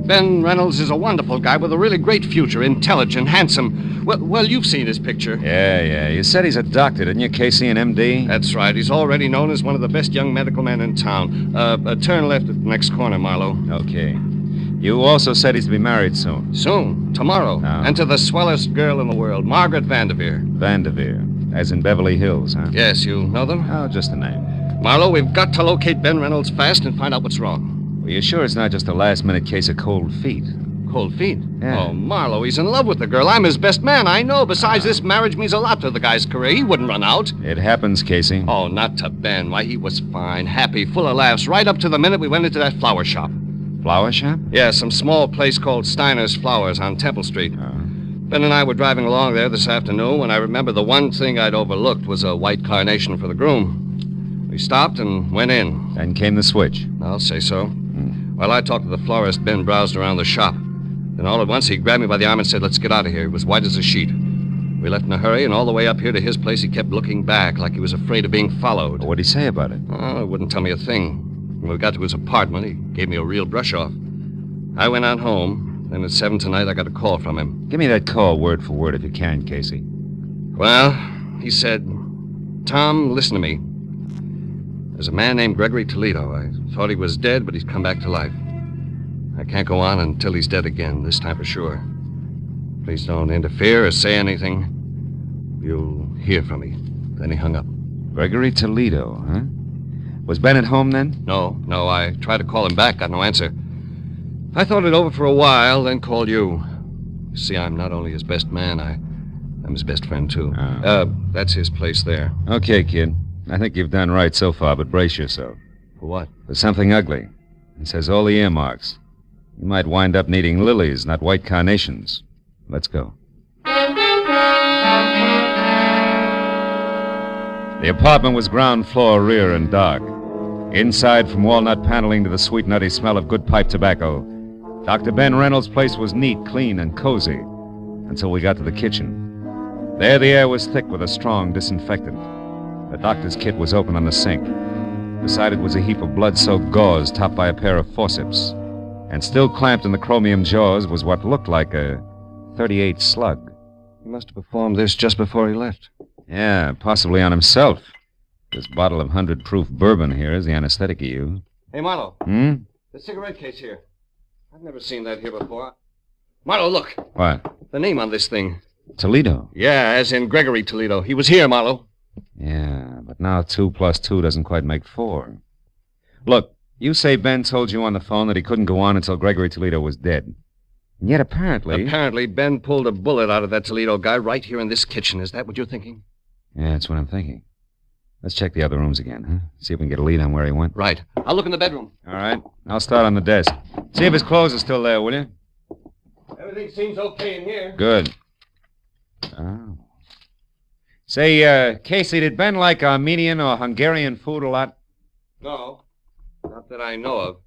Ben Reynolds is a wonderful guy with a really great future, intelligent, handsome. Well, you've seen his picture. Yeah. You said he's a doctor, didn't you, Casey, an M.D.? That's right. He's already known as one of the best young medical men in town. Turn left at the next corner, Marlowe. Okay. You also said he's to be married soon. Soon. Tomorrow. Oh. And to the swellest girl in the world, Margaret Vanderveer. Vanderveer. As in Beverly Hills, huh? Yes, you know them? Oh, just a name. Marlowe, we've got to locate Ben Reynolds fast and find out what's wrong. Well, you sure it's not just a last-minute case of cold feet? Cold feet? Yeah. Oh, Marlowe, he's in love with the girl. I'm his best man, I know. Besides, this marriage means a lot to the guy's career. He wouldn't run out. It happens, Casey. Oh, not to Ben. Why, he was fine, happy, full of laughs, right up to the minute we went into that flower shop. Flower shop? Yeah, some small place called Steiner's Flowers on Temple Street. Oh. Ben and I were driving along there this afternoon when I remember the one thing I'd overlooked was a white carnation for the groom. We stopped and went in. Then came the switch. I'll say so. While I talked to the florist, Ben browsed around the shop. Then all at once he grabbed me by the arm and said, "Let's get out of here." He was white as a sheet. We left in a hurry, and all the way up here to his place, he kept looking back like he was afraid of being followed. What'd he say about it? Oh, he wouldn't tell me a thing. When we got to his apartment, he gave me a real brush-off. I went on home. Then at 7 tonight, I got a call from him. Give me that call word for word if you can, Casey. Well, he said, "Tom, listen to me. There's a man named Gregory Toledo. I thought he was dead, but he's come back to life. I can't go on until he's dead again, this time for sure. Please don't interfere or say anything. You'll hear from me." Then he hung up. Gregory Toledo, huh? Was Ben at home then? No. I tried to call him back, got no answer. I thought it over for a while, then called you. You see, I'm not only his best man, I'm his best friend, too. Oh. That's his place there. Okay, kid. I think you've done right so far, but brace yourself. For what? For something ugly. It says all the earmarks. You might wind up needing lilies, not white carnations. Let's go. The apartment was ground floor, rear, and dark. Inside, from walnut paneling to the sweet, nutty smell of good pipe tobacco, Dr. Ben Reynolds' place was neat, clean, and cozy, until we got to the kitchen. There, the air was thick with a strong disinfectant. The doctor's kit was open on the sink. Beside it was a heap of blood-soaked gauze topped by a pair of forceps. And still clamped in the chromium jaws was what looked like a .38 slug. He must have performed this just before he left. Yeah, possibly on himself. This bottle of 100-proof bourbon here is the anesthetic he used. Hey, Marlowe. Hmm? The cigarette case here. I've never seen that here before. Marlowe, look. What? The name on this thing. Toledo. Yeah, as in Gregory Toledo. He was here, Marlowe. Yeah, but now 2 plus 2 doesn't quite make 4. Look, you say Ben told you on the phone that he couldn't go on until Gregory Toledo was dead. And yet apparently... Apparently, Ben pulled a bullet out of that Toledo guy right here in this kitchen. Is that what you're thinking? Yeah, that's what I'm thinking. Let's check the other rooms again, huh? See if we can get a lead on where he went. Right. I'll look in the bedroom. All right. I'll start on the desk. See if his clothes are still there, will you? Everything seems okay in here. Good. Oh. Say, Casey, did Ben like Armenian or Hungarian food a lot? No. Not that I know of.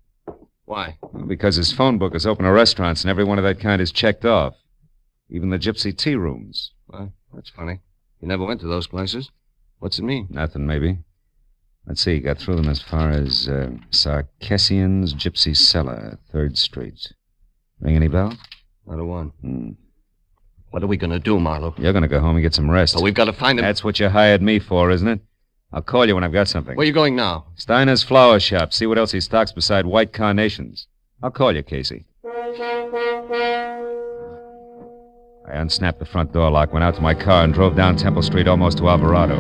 Why? Well, because his phone book is open to restaurants and every one of that kind is checked off. Even the gypsy tea rooms. Well, that's funny. He never went to those places. What's it mean? Nothing, maybe. Let's see, got through them as far as Sarkessian's Gypsy Cellar, 3rd Street. Ring any bell? Not a one. What are we going to do, Marlowe? You're going to go home and get some rest. But we've got to find him. That's what you hired me for, isn't it? I'll call you when I've got something. Where are you going now? Steiner's Flower Shop. See what else he stocks beside white carnations. I'll call you, Casey. I unsnapped the front door lock, went out to my car, and drove down Temple Street almost to Alvarado.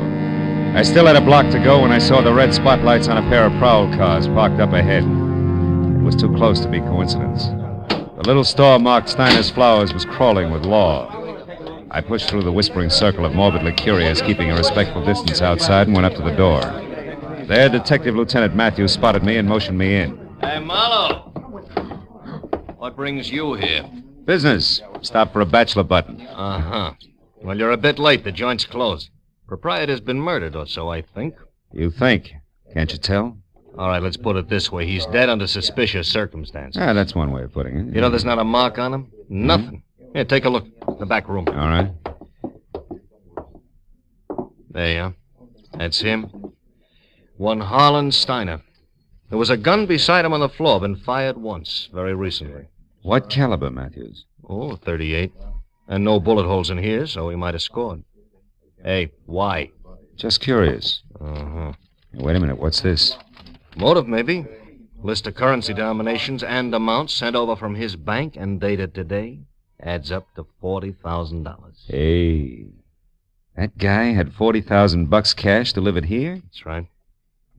I still had a block to go when I saw the red spotlights on a pair of prowl cars parked up ahead. It was too close to be coincidence. The little store marked Steiner's Flowers was crawling with law. I pushed through the whispering circle of morbidly curious, keeping a respectful distance outside, and went up to the door. There, Detective Lieutenant Matthews spotted me and motioned me in. Hey, Marlowe. What brings you here? Business. Stop for a bachelor button. Uh-huh. Well, you're a bit late. The joint's closed. Proprietor's been murdered or so, I think. You think? Can't you tell? All right, let's put it this way. He's dead under suspicious circumstances. Ah, that's one way of putting it. You know there's not a mark on him? Nothing. Here, take a look. The back room. All right. There you are. That's him. One Harlan Steiner. There was a gun beside him on the floor, been fired once, very recently. What caliber, Matthews? Oh, 38. And no bullet holes in here, so he might have scored. Hey, why? Just curious. Uh-huh. Wait a minute, what's this? Motive, maybe. List of currency denominations and amounts sent over from his bank and dated today. Adds up to $40,000. Hey, that guy had $40,000 cash delivered here? That's right.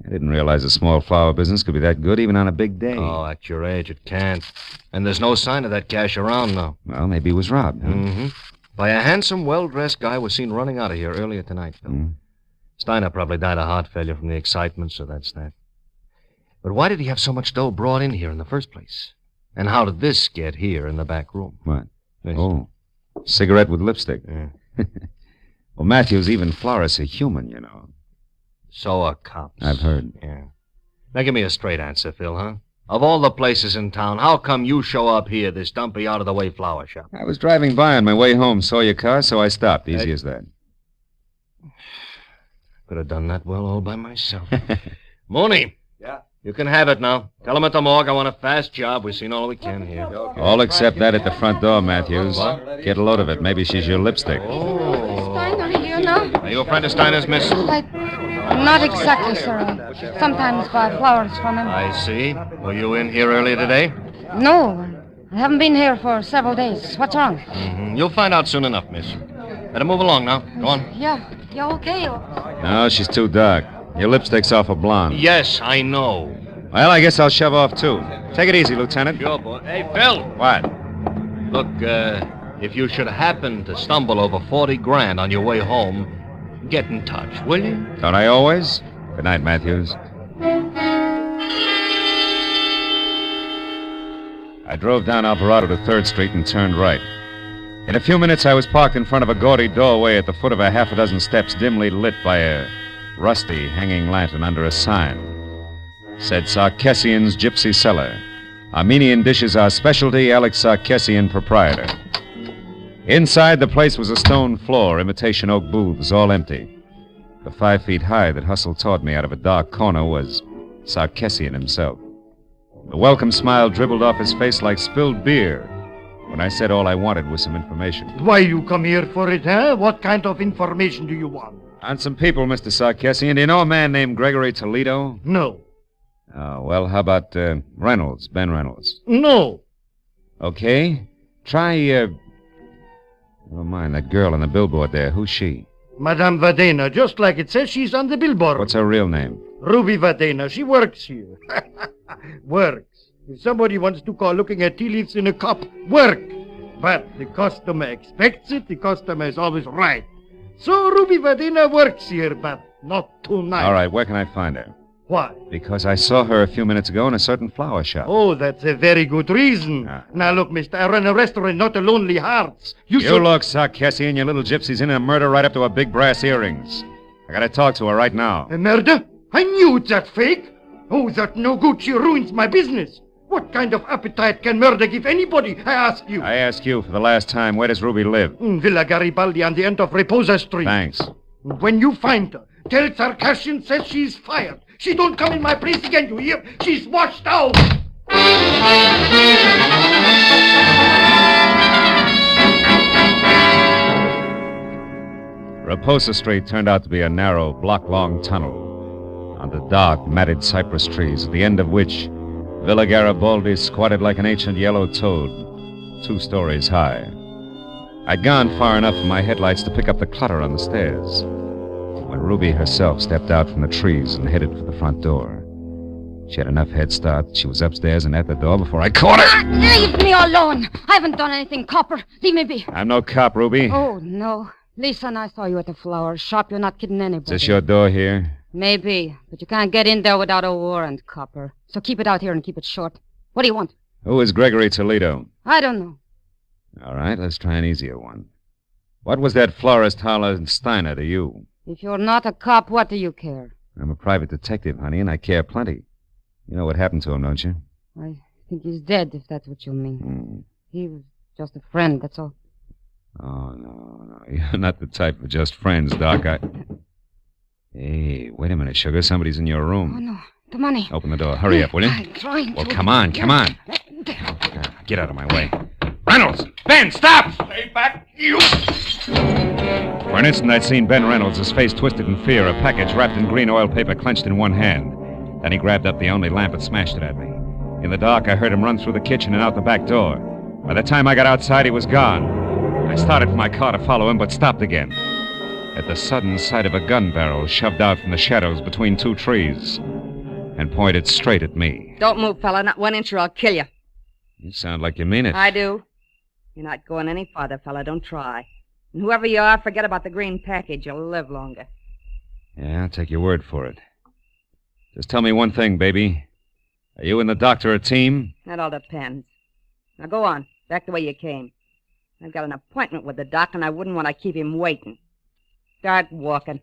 I didn't realize a small flower business could be that good even on a big day. Oh, at your age, it can't. And there's no sign of that cash around now. Well, maybe he was robbed, huh? Mm-hmm. By a handsome, well-dressed guy was seen running out of here earlier tonight, Phil. Mm. Steiner probably died of heart failure from the excitement, so that's that. But why did he have so much dough brought in here in the first place? And how did this get here in the back room? What? This. Oh, cigarette with lipstick. Yeah. Well, Matthews, even florists are human, you know. So are cops. I've heard. Yeah. Now give me a straight answer, Phil, huh? Of all the places in town, how come you show up here, this dumpy, out-of-the-way flower shop? I was driving by on my way home, saw your car, so I stopped. Easy as that. Could have done that well all by myself. Mooney. Yeah? You can have it now. Tell him at the morgue I want a fast job. We've seen all we can here. All except that at the front door, Matthews. Get a load of it. Maybe she's your lipstick. Oh. Steiner, you know? Are you a friend of Steiner's, miss? Not exactly, sir. Sometimes buy flowers from him. I see. Were you in here earlier today? No, I haven't been here for several days. What's wrong? Mm-hmm. You'll find out soon enough, miss. Better move along now. Go on. Yeah, you okay? No, she's too dark. Your lipstick's awful blonde. Yes, I know. Well, I guess I'll shove off, too. Take it easy, Lieutenant. Sure, boy. Hey, Phil. What? Look, if you should happen to stumble over 40 grand on your way home, get in touch, will you? Don't I always? Good night, Matthews. I drove down Alvarado to 3rd Street and turned right. In a few minutes, I was parked in front of a gaudy doorway at the foot of a half a dozen steps dimly lit by a rusty hanging lantern under a sign. Said Sarkessian's Gypsy Cellar. Armenian dishes are specialty, Alex Sarkessian, proprietor. Inside, the place was a stone floor, imitation oak booths, all empty. The 5 feet high that hustled toward me out of a dark corner was Sarkessian himself. The welcome smile dribbled off his face like spilled beer when I said all I wanted was some information. Why you come here for it, huh? What kind of information do you want? On some people, Mr. Sarkessian. Do you know a man named Gregory Toledo? No. Oh, well, how about Reynolds, Ben Reynolds? No. Okay. Try, never mind, that girl on the billboard there. Who's she? Madame Vadena, just like it says, she's on the billboard. What's her real name? Ruby Vadena. She works here. Works. If somebody wants to call looking at tea leaves in a cup, work. But the customer expects it. The customer is always right. So Ruby Vadena works here, but not tonight. All right, where can I find her? Why? Because I saw her a few minutes ago in a certain flower shop. Oh, that's a very good reason. Now, look, mister, I run a restaurant, not a Lonely Hearts. You look, Sarkessian, your little gypsy's in a murder right up to her big brass earrings. I gotta talk to her right now. A murder? I knew it's that fake. Oh, that no good. She ruins my business. What kind of appetite can murder give anybody, I ask you? I ask you for the last time, where does Ruby live? Villa Garibaldi on the end of Reposa Street. Thanks. When you find her, tell Sarkessian says she's fired. She don't come in my place again, you hear? She's washed out. Reposa Street turned out to be a narrow, block-long tunnel under dark, matted cypress trees, at the end of which Villa Garibaldi squatted like an ancient yellow toad, 2 stories high. I'd gone far enough in my headlights to pick up the clutter on the stairs when Ruby herself stepped out from the trees and headed for the front door. She had enough head start that she was upstairs and at the door before I caught her. Leave me alone. I haven't done anything, copper. Leave me be. I'm no cop, Ruby. Oh, no. Lisa and I saw you at the flower shop. You're not kidding anybody. Is this your door here? Maybe, but you can't get in there without a warrant, copper. So keep it out here and keep it short. What do you want? Who is Gregory Toledo? I don't know. All right, let's try an easier one. What was that florist Harlan Steiner to you? If you're not a cop, what do you care? I'm a private detective, honey, and I care plenty. You know what happened to him, don't you? I think he's dead, if that's what you mean. He was just a friend, that's all. Oh, no. You're not the type of just friends, Doc. Hey, wait a minute, sugar. Somebody's in your room. Oh, no. The money. Open the door. Hurry up, will you? I'm trying to. Well, come on. Okay. Get out of my way. Reynolds! Ben, stop! Stay back, you! For an instant, I'd seen Ben Reynolds, his face twisted in fear, a package wrapped in green oil paper clenched in one hand. Then he grabbed up the only lamp and smashed it at me. In the dark, I heard him run through the kitchen and out the back door. By the time I got outside, he was gone. I started for my car to follow him, but stopped again. At the sudden sight of a gun barrel shoved out from the shadows between two trees and pointed straight at me. Don't move, fella. Not 1 inch or I'll kill you. You sound like you mean it. I do. You're not going any farther, fella. Don't try. And whoever you are, forget about the green package. You'll live longer. Yeah, I'll take your word for it. Just tell me one thing, baby. Are you and the doctor a team? That all depends. Now go on. Back the way you came. I've got an appointment with the doc, and I wouldn't want to keep him waiting. Start walking.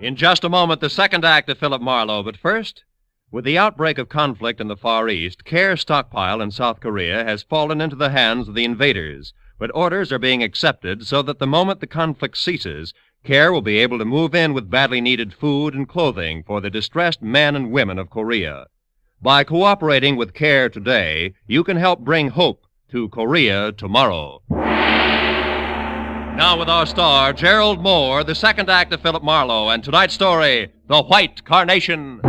In just a moment, the second act of Philip Marlowe. But first, with the outbreak of conflict in the Far East, Care's stockpile in South Korea has fallen into the hands of the invaders. But orders are being accepted so that the moment the conflict ceases, Care will be able to move in with badly needed food and clothing for the distressed men and women of Korea. By cooperating with Care today, you can help bring hope to Korea tomorrow. Now with our star, Gerald Moore, the second act of Philip Marlowe, and tonight's story, The White Carnation.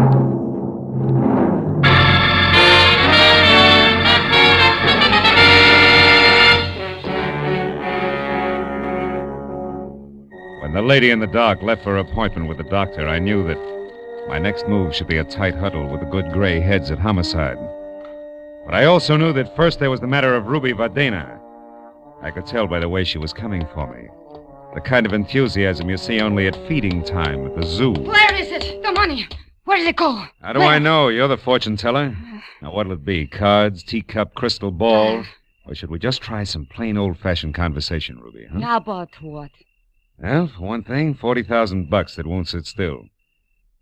When the lady in the dark left for her appointment with the doctor, I knew that my next move should be a tight huddle with the good gray heads at homicide. But I also knew that first there was the matter of Ruby Vadena. I could tell by the way she was coming for me. The kind of enthusiasm you see only at feeding time at the zoo. Where is it? The money. Where did it go? How do I know? You're the fortune teller. Now, what'll it be? Cards, teacup, crystal ball? Or should we just try some plain old-fashioned conversation, Ruby, huh? Now, but what? Well, for one thing, $40,000 that won't sit still.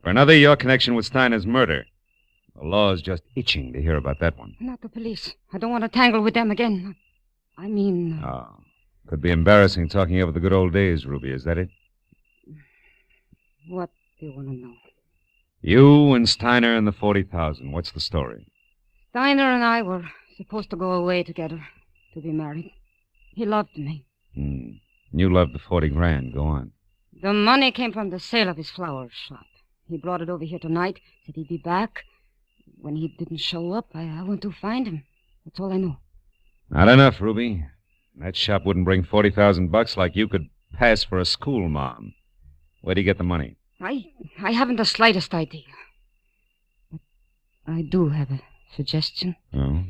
For another, your connection with Steiner's murder. The law's just itching to hear about that one. Not the police. I don't want to tangle with them again. I mean... Oh, could be embarrassing talking over the good old days, Ruby, is that it? What do you want to know? You and Steiner and the 40,000. What's the story? Steiner and I were supposed to go away together, to be married. He loved me. You loved the 40 grand. Go on. The money came from the sale of his flower shop. He brought it over here tonight, said he'd be back. When he didn't show up, I went to find him. That's all I know. Not enough, Ruby. That shop wouldn't bring $40,000 like you could pass for a school mom. Where'd he get the money? I haven't the slightest idea. But I do have a suggestion. Oh?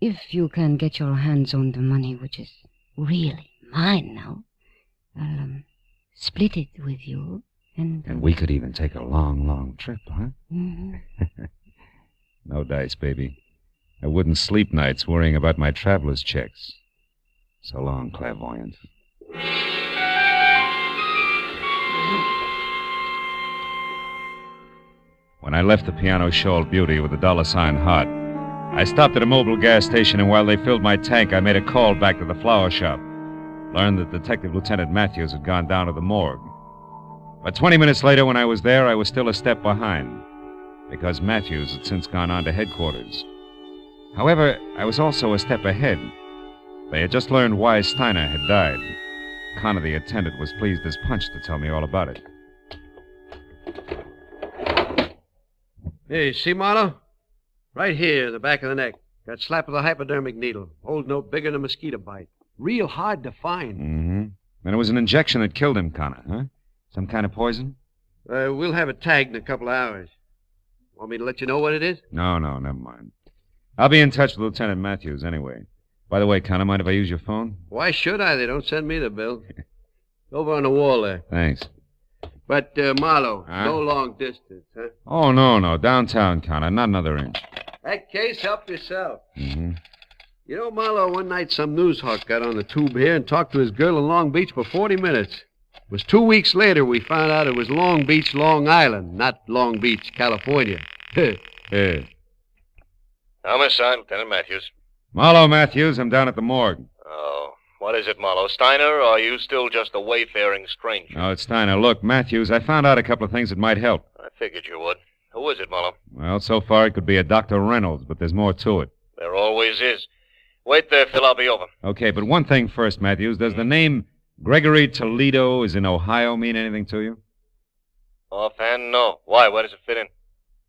If you can get your hands on the money, which is really mine now, I'll split it with you, and... And we could even take a long, long trip, huh? Mm-hmm. No dice, baby. I wouldn't sleep nights worrying about my traveler's checks. So long, clairvoyant. When I left the piano-shawled beauty with the $sign heart, I stopped at a mobile gas station, and while they filled my tank, I made a call back to the flower shop. Learned that Detective Lieutenant Matthews had gone down to the morgue. But 20 minutes later, when I was there, I was still a step behind, because Matthews had since gone on to headquarters. However, I was also a step ahead. They had just learned why Steiner had died. Connor, the attendant, was pleased as punch to tell me all about it. Hey, see, Marlowe? Right here in the back of the neck. Got slapped with a hypodermic needle. Hold no bigger than a mosquito bite. Real hard to find. Mm-hmm. And it was an injection that killed him, Connor, huh? Some kind of poison? We'll have it tagged in a couple of hours. Want me to let you know what it is? No, never mind. I'll be in touch with Lieutenant Matthews anyway. By the way, Connor, mind if I use your phone? Why should I? They don't send me the bill. Over on the wall there. Thanks. But, Marlowe, no long distance, huh? Oh, no. Downtown, Connor. Not another inch. That case, help yourself. Mm-hmm. You know, Marlowe, one night some news hawk got on the tube here and talked to his girl in Long Beach for 40 minutes. It was 2 weeks later we found out it was Long Beach, Long Island, not Long Beach, California. Here. Homicide, Lieutenant Matthews. Marlowe Matthews, I'm down at the morgue. Oh, What is it, Marlowe? Steiner, or are you still just a wayfaring stranger? No, it's Steiner. Look, Matthews, I found out a couple of things that might help. I figured you would. Who is it, Marlowe? Well, so far it could be a Dr. Reynolds, but there's more to it. There always is. Wait there, Phil. I'll be over. Okay, but one thing first, Matthews. Does the name Gregory Toledo is in Ohio mean anything to you? Offhand, no. Why? Where does it fit in?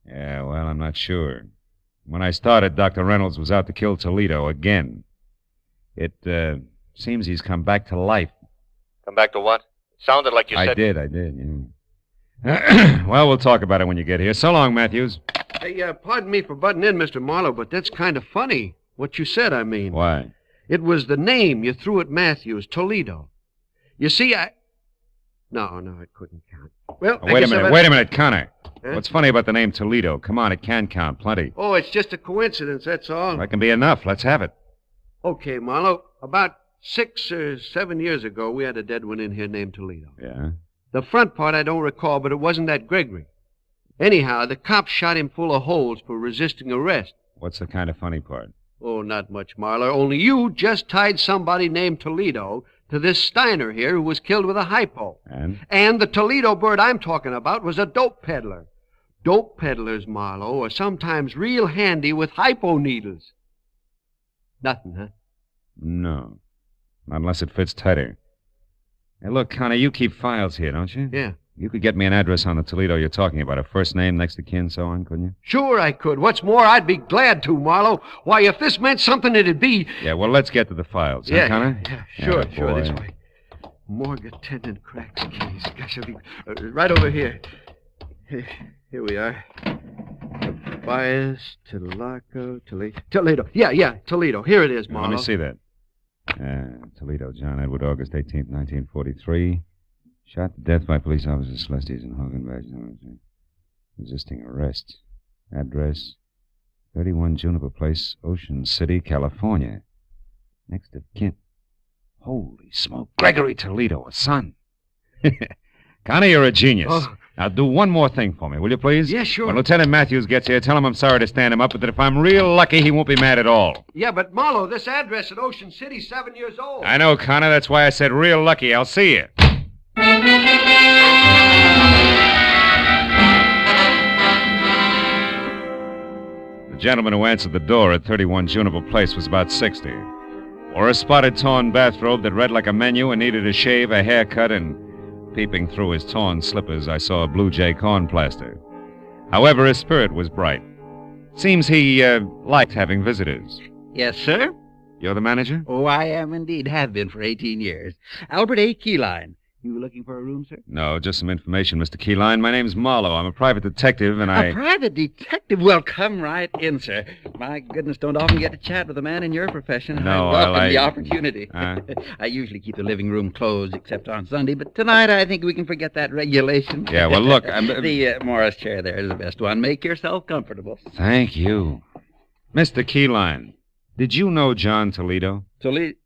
Yeah, well, I'm not sure. When I started, Dr. Reynolds was out to kill Toledo again. It seems he's come back to life. Come back to what? It sounded like you said... I did, yeah. Well, we'll talk about it when you get here. So long, Matthews. Hey, pardon me for butting in, Mr. Marlowe, but that's kind of funny. What you said, I mean. Why? It was the name you threw at Matthews, Toledo. You see, No, it couldn't count. Well, Wait a minute, Connor. Huh? What's funny about the name Toledo? Come on, it can count plenty. Oh, it's just a coincidence, that's all. That can be enough. Let's have it. Okay, Marlowe. About 6 or 7 years ago, we had a dead one in here named Toledo. Yeah? The front part I don't recall, but it wasn't that Gregory. Anyhow, the cops shot him full of holes for resisting arrest. What's the kind of funny part? Oh, not much, Marlowe. Only you just tied somebody named Toledo to this Steiner here who was killed with a hypo. And? And the Toledo bird I'm talking about was a dope peddler. Dope peddlers, Marlowe, are sometimes real handy with hypo needles. Nothing, huh? No. Not unless it fits tighter. Hey, look, Connor, you keep files here, don't you? Yeah. You could get me an address on the Toledo you're talking about, a first name, next of kin, so on, couldn't you? Sure I could. What's more, I'd be glad to, Marlowe. Why, if this meant something, it'd be... Yeah, well, let's get to the files, huh, Connor? Yeah, sure, Yeah, sure, boy. this way. Morgue attendant cracks case. Gosh, I'll be... right over here. Here we are. Tobias, Toledo. Yeah, Toledo. Here it is, Yeah, Marlowe. let me see that. Toledo, John Edward, August 18th, 1943. Shot to death by police officers Celestes and Hogan Badge. Resisting arrest. Address, 31 Juniper Place, Ocean City, California. Next of kin. Holy smoke. Gregory Toledo, a son. Connor, you're a genius. Oh. Now, do one more thing for me, will you, please? Yeah, sure. When Lieutenant Matthews gets here, tell him I'm sorry to stand him up, but that if I'm real lucky, he won't be mad at all. Yeah, but Marlowe, this address at Ocean City's 7 years old. I know, Connor. That's why I said real lucky. I'll see you. The gentleman who answered the door at 31 Juniper Place was about 60. Wore a spotted torn bathrobe that read like a menu and needed a shave, a haircut, and peeping through his torn slippers, I saw a Blue Jay corn plaster. However, his spirit was bright. Seems he liked having visitors. Yes, sir. You're the manager? Oh, I am indeed. Have been for 18 years. Albert A. Keyline. You looking for a room, sir? No, just some information, Mr. Keyline. My name's Marlowe. I'm a private detective, and A private detective? Well, come right in, sir. My goodness, don't often get to chat with a man in your profession. And No, I welcome I the opportunity. I usually keep the living room closed except on Sunday, but tonight I think we can forget that regulation. Yeah, well, look, The Morris chair there is the best one. Make yourself comfortable. Thank you. Mr. Keyline, did you know John Toledo? Toledo?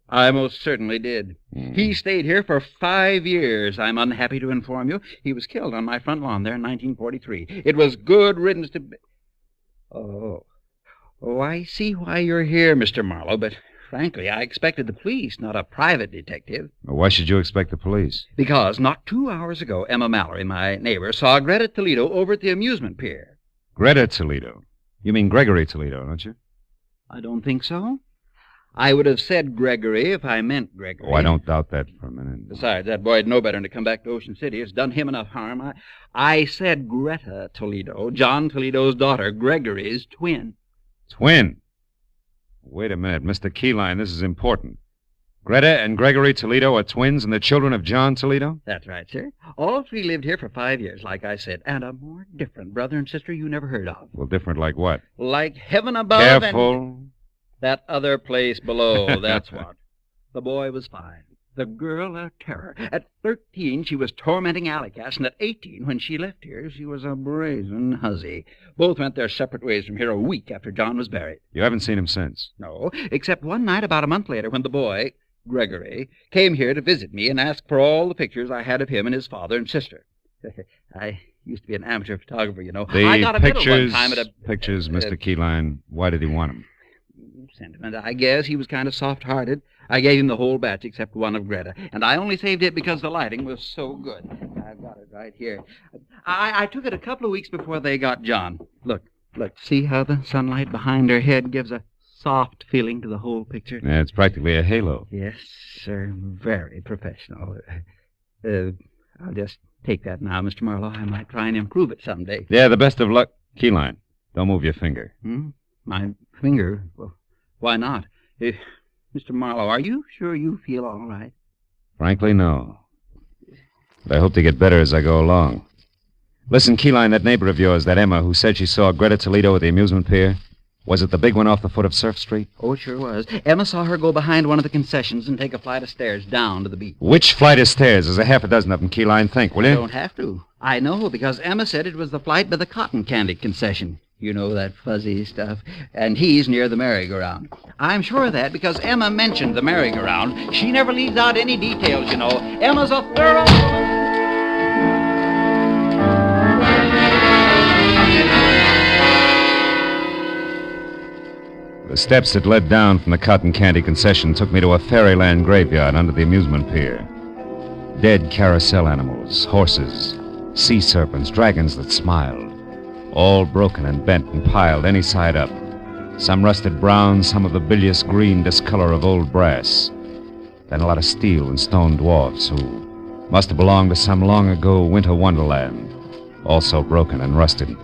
I most certainly did. He stayed here for 5 years, I'm unhappy to inform you. He was killed on my front lawn there in 1943. It was good riddance to... Oh, I see why you're here, Mr. Marlowe, but frankly, I expected the police, not a private detective. Why should you expect the police? Because not 2 hours ago, Emma Mallory, my neighbor, saw Greta Toledo over at the amusement pier. Greta Toledo. You mean Gregory Toledo, don't you? I don't think so. I would have said Gregory if I meant Gregory. Oh, I don't doubt that for a minute. Besides, that boy'd know better than to come back to Ocean City. It's done him enough harm. I said Greta Toledo, John Toledo's daughter, Gregory's twin. Twin? Wait a minute, Mr. Keyline, this is important. Greta and Gregory Toledo are twins and the children of John Toledo? That's right, sir. All three lived here for 5 years, like I said, and a more different brother and sister you never heard of. Well, different like what? Like heaven above Careful. That other place below, that's what. The boy was fine. The girl a terror. At 13, she was tormenting alley cats, and at 18, when she left here, she was a brazen hussy. Both went their separate ways from here a week after John was buried. You haven't seen him since? No, except one night about a month later when the boy, Gregory, came here to visit me and asked for all the pictures I had of him and his father and sister. I used to be an amateur photographer, you know. I got a medal one time at a... Pictures, Mr. Keyline, why did he want them? sentiment. I guess he was kind of soft-hearted. I gave him the whole batch except one of Greta, and I only saved it because the lighting was so good. I've got it right here. I took it a couple of weeks before they got John. Look, see how the sunlight behind her head gives a soft feeling to the whole picture? Yeah, it's practically a halo. Yes, sir. Very professional. I'll just take that now, Mr. Marlowe. I might try and improve it someday. Yeah, the best of luck. Keyline, don't move your finger. My finger? Well, why not? Mr. Marlowe, are you sure you feel all right? Frankly, no. But I hope to get better as I go along. Listen, Keyline, that neighbor of yours, that Emma, who said she saw Greta Toledo at the amusement pier, was it the big one off the foot of Surf Street? Oh, it sure was. Emma saw her go behind one of the concessions and take a flight of stairs down to the beach. Which flight of stairs? There's a half a dozen of them, Keyline. Think, will you? You don't have to. I know, because Emma said it was the flight by the cotton candy concession. You know, that fuzzy stuff. And he's near the merry-go-round. I'm sure of that because Emma mentioned the merry-go-round. She never leaves out any details, you know. Emma's a thorough... The steps that led down from the cotton candy concession took me to a fairyland graveyard under the amusement pier. Dead carousel animals, horses, sea serpents, dragons that smiled. All broken and bent and piled any side up. Some rusted brown, some of the bilious green discolor of old brass. Then a lot of steel and stone dwarfs who must have belonged to some long ago winter wonderland. Also broken and rusted.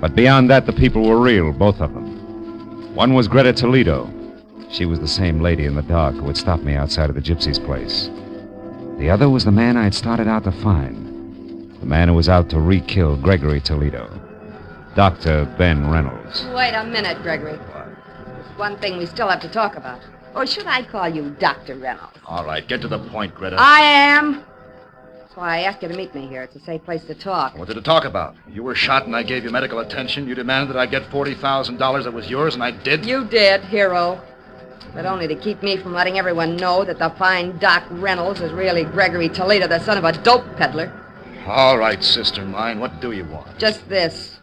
But beyond that, the people were real, both of them. One was Greta Toledo. She was the same lady in the dark who had stopped me outside of the gypsy's place. The other was the man I had started out to find. The man who was out to re-kill Gregory Toledo. Dr. Ben Reynolds. Wait a minute, Gregory. There's one thing we still have to talk about. Or should I call you Dr. Reynolds? All right, get to the point, Greta. I am. That's why I asked you to meet me here. It's a safe place to talk. What did it talk about? You were shot and I gave you medical attention. You demanded that I get $40,000 that was yours, and I did. You did, hero. But only to keep me from letting everyone know that the fine Doc Reynolds is really Gregory Toledo, the son of a dope peddler. All right, sister mine. What do you want? Just this.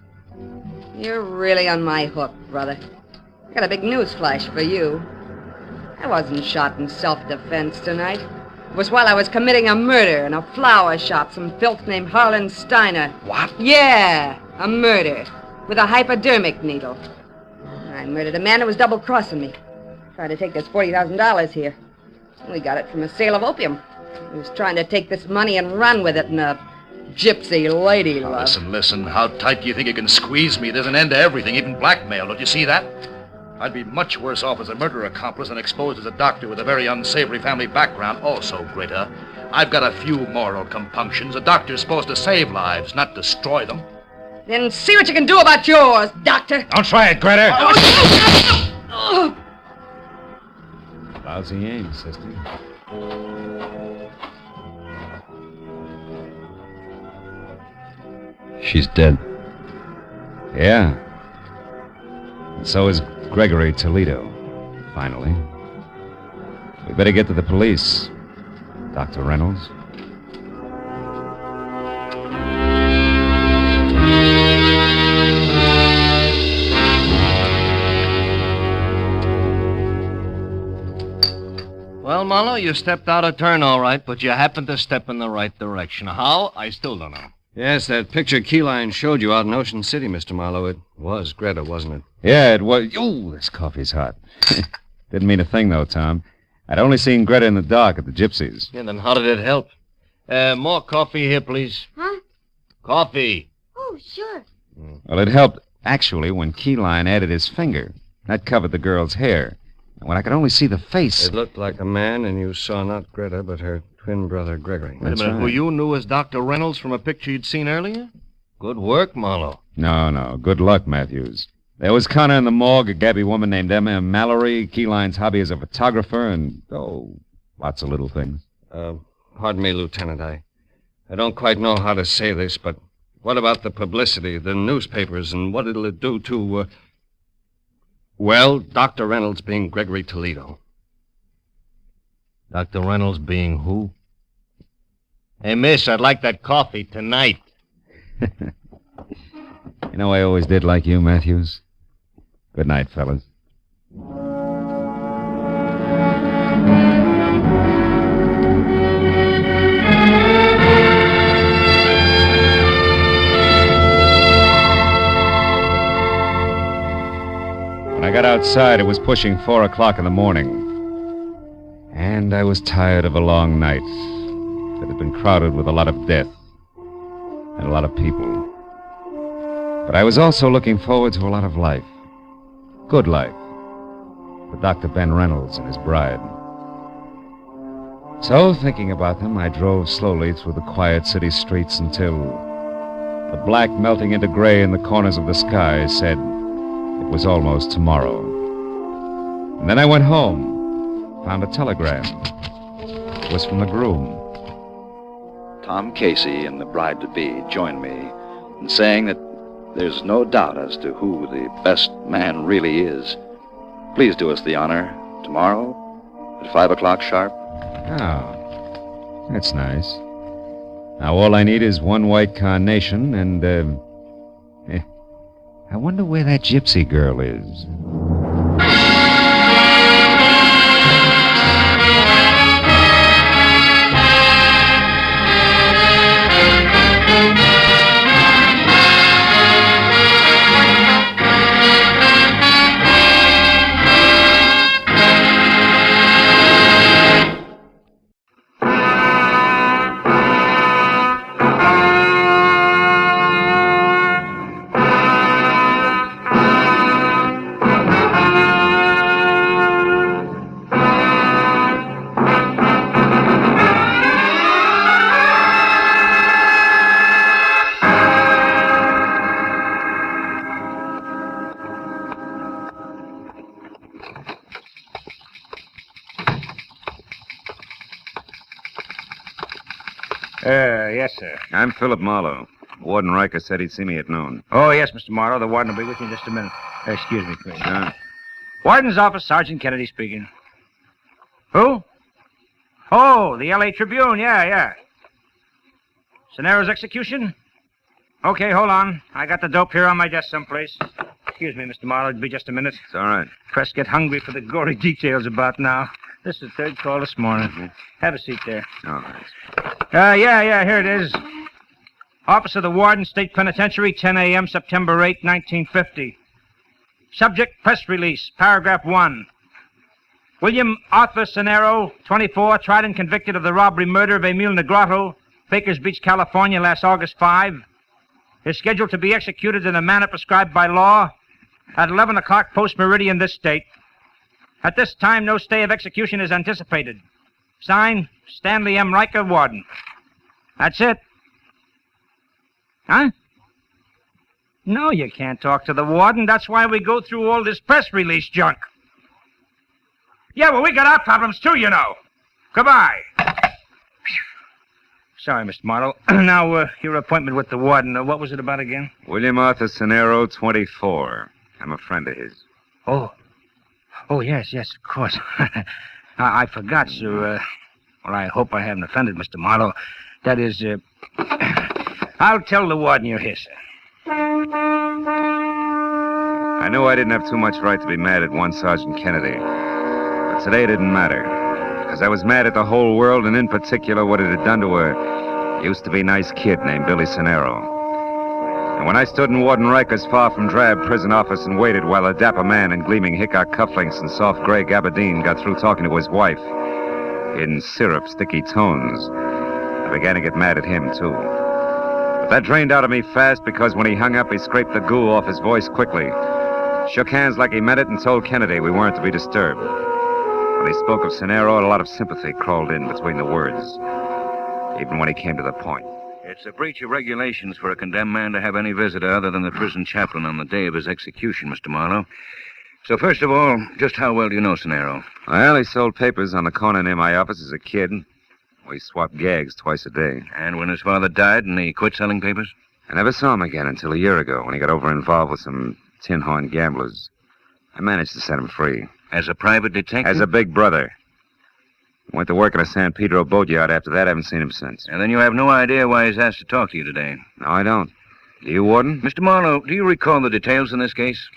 You're really on my hook, brother. I got a big news flash for you. I wasn't shot in self-defense tonight. It was while I was committing a murder in a flower shop, some filth named Harlan Steiner. What? Yeah, a murder. With a hypodermic needle. I murdered a man who was double-crossing me. Tried to take this $40,000 here. We got it from a sale of opium. He was trying to take this money and run with it in a gypsy lady Now, love. listen. How tight do you think you can squeeze me? There's an end to everything, even blackmail. Don't you see that? I'd be much worse off as a murder accomplice than exposed as a doctor with a very unsavory family background. Also, Greta, I've got a few moral compunctions. A doctor's supposed to save lives, not destroy them. Then see what you can do about yours, Doctor. Don't try it, Greta! Oh. Lousy aim, sister. She's dead. Yeah. And so is Gregory Toledo, finally. We better get to the police, Dr. Reynolds. Well, Marlowe, you stepped out of turn all right, but you happened to step in the right direction. How? I still don't know. Yes, that picture Keyline showed you out in Ocean City, Mr. Marlowe. It was Greta, wasn't it? Yeah, it was... Ooh, this coffee's hot. Didn't mean a thing, though, Tom. I'd only seen Greta in the dark at the Gypsies. Yeah, then how did it help? More coffee here, please. Huh? Coffee. Oh, sure. Well, it helped, actually, when Keyline added his finger. That covered the girl's hair. And when I could only see the face... It looked like a man, and you saw not Greta, but her twin brother, Gregory. Wait a minute, who you knew as Dr. Reynolds from a picture you'd seen earlier? Good work, Marlowe. No. Good luck, Matthews. There was Connor in the morgue, a gabby woman named Emma Mallory. Keyline's hobby as a photographer, and, lots of little things. Pardon me, Lieutenant. I don't quite know how to say this, but what about the publicity, the newspapers, and what it'll do to, well, Dr. Reynolds being Gregory Toledo. Dr. Reynolds being who? Hey, miss, I'd like that coffee tonight. You know, I always did like you, Matthews. Good night, fellas. got outside, it was pushing 4 o'clock in the morning. And I was tired of a long night that had been crowded with a lot of death and a lot of people. But I was also looking forward to a lot of life. Good life. For Dr. Ben Reynolds and his bride. So, thinking about them, I drove slowly through the quiet city streets until the black melting into gray in the corners of the sky said it was almost tomorrow. And then I went home, found a telegram. It was from the groom. Tom Casey and the bride-to-be joined me in saying that there's no doubt as to who the best man really is. Please do us the honor tomorrow at 5 o'clock sharp. Oh, that's nice. Now all I need is one white carnation and, I wonder where that gypsy girl is. Yes, sir. I'm Philip Marlowe. Warden Riker said he'd see me at noon. Oh, yes, Mr. Marlowe. The warden will be with you in just a minute. Excuse me, please. Sure. Warden's office, Sergeant Kennedy speaking. Who? Oh, the L.A. Tribune. Yeah. Cenaro's execution? Okay, hold on. I got the dope here on my desk someplace. Excuse me, Mr. Marlowe. It'll be just a minute. It's all right. Press get hungry for the gory details about now. This is the third call this morning. Mm-hmm. Have a seat there. All right. Yeah, here it is. Office of the Warden, State Penitentiary, 10 a.m., September 8, 1950. Subject, press release, paragraph 1. William Arthur Cenaro, 24, tried and convicted of the robbery murder of Emil Negrato, Bakers Beach, California, last August 5. Is scheduled to be executed in the manner prescribed by law at 11 o'clock post-meridian this date. At this time, no stay of execution is anticipated. Signed, Stanley M. Riker, Warden. That's it. Huh? No, you can't talk to the warden. That's why we go through all this press release junk. Yeah, well, we got our problems, too, you know. Goodbye. Sorry, Mr. Marlowe. Now, your appointment with the warden, what was it about again? William Arthur Cenaro, 24. I'm a friend of his. Oh, yes, of course. I forgot, sir. Well, I hope I haven't offended Mr. Marlowe. That is, I'll tell the warden you're here, sir. I knew I didn't have too much right to be mad at one Sergeant Kennedy. But today it didn't matter. Because I was mad at the whole world, and in particular what it had done to a used-to-be nice kid named Billy Cenaro. And when I stood in Warden Riker's far from drab prison office and waited while a dapper man in gleaming Hickok cufflinks and soft gray gabardine got through talking to his wife in syrup-sticky tones, I began to get mad at him, too. But that drained out of me fast because when he hung up, he scraped the goo off his voice quickly, shook hands like he meant it, and told Kennedy we weren't to be disturbed. When he spoke of Cenaro, a lot of sympathy crawled in between the words, even when he came to the point. It's a breach of regulations for a condemned man to have any visitor other than the prison chaplain on the day of his execution, Mr. Marlowe. So first of all, just how well do you know Cenaro? Well, he sold papers on the corner near my office as a kid. We swapped gags twice a day. And when his father died and he quit selling papers? I never saw him again until a year ago when he got over-involved with some tin-horn gamblers. I managed to set him free. As a private detective? As a big brother. Went to work in a San Pedro boatyard after that. I haven't seen him since. And then you have no idea why he's asked to talk to you today? No, I don't. Do you, Warden? Mr. Marlowe, do you recall the details in this case?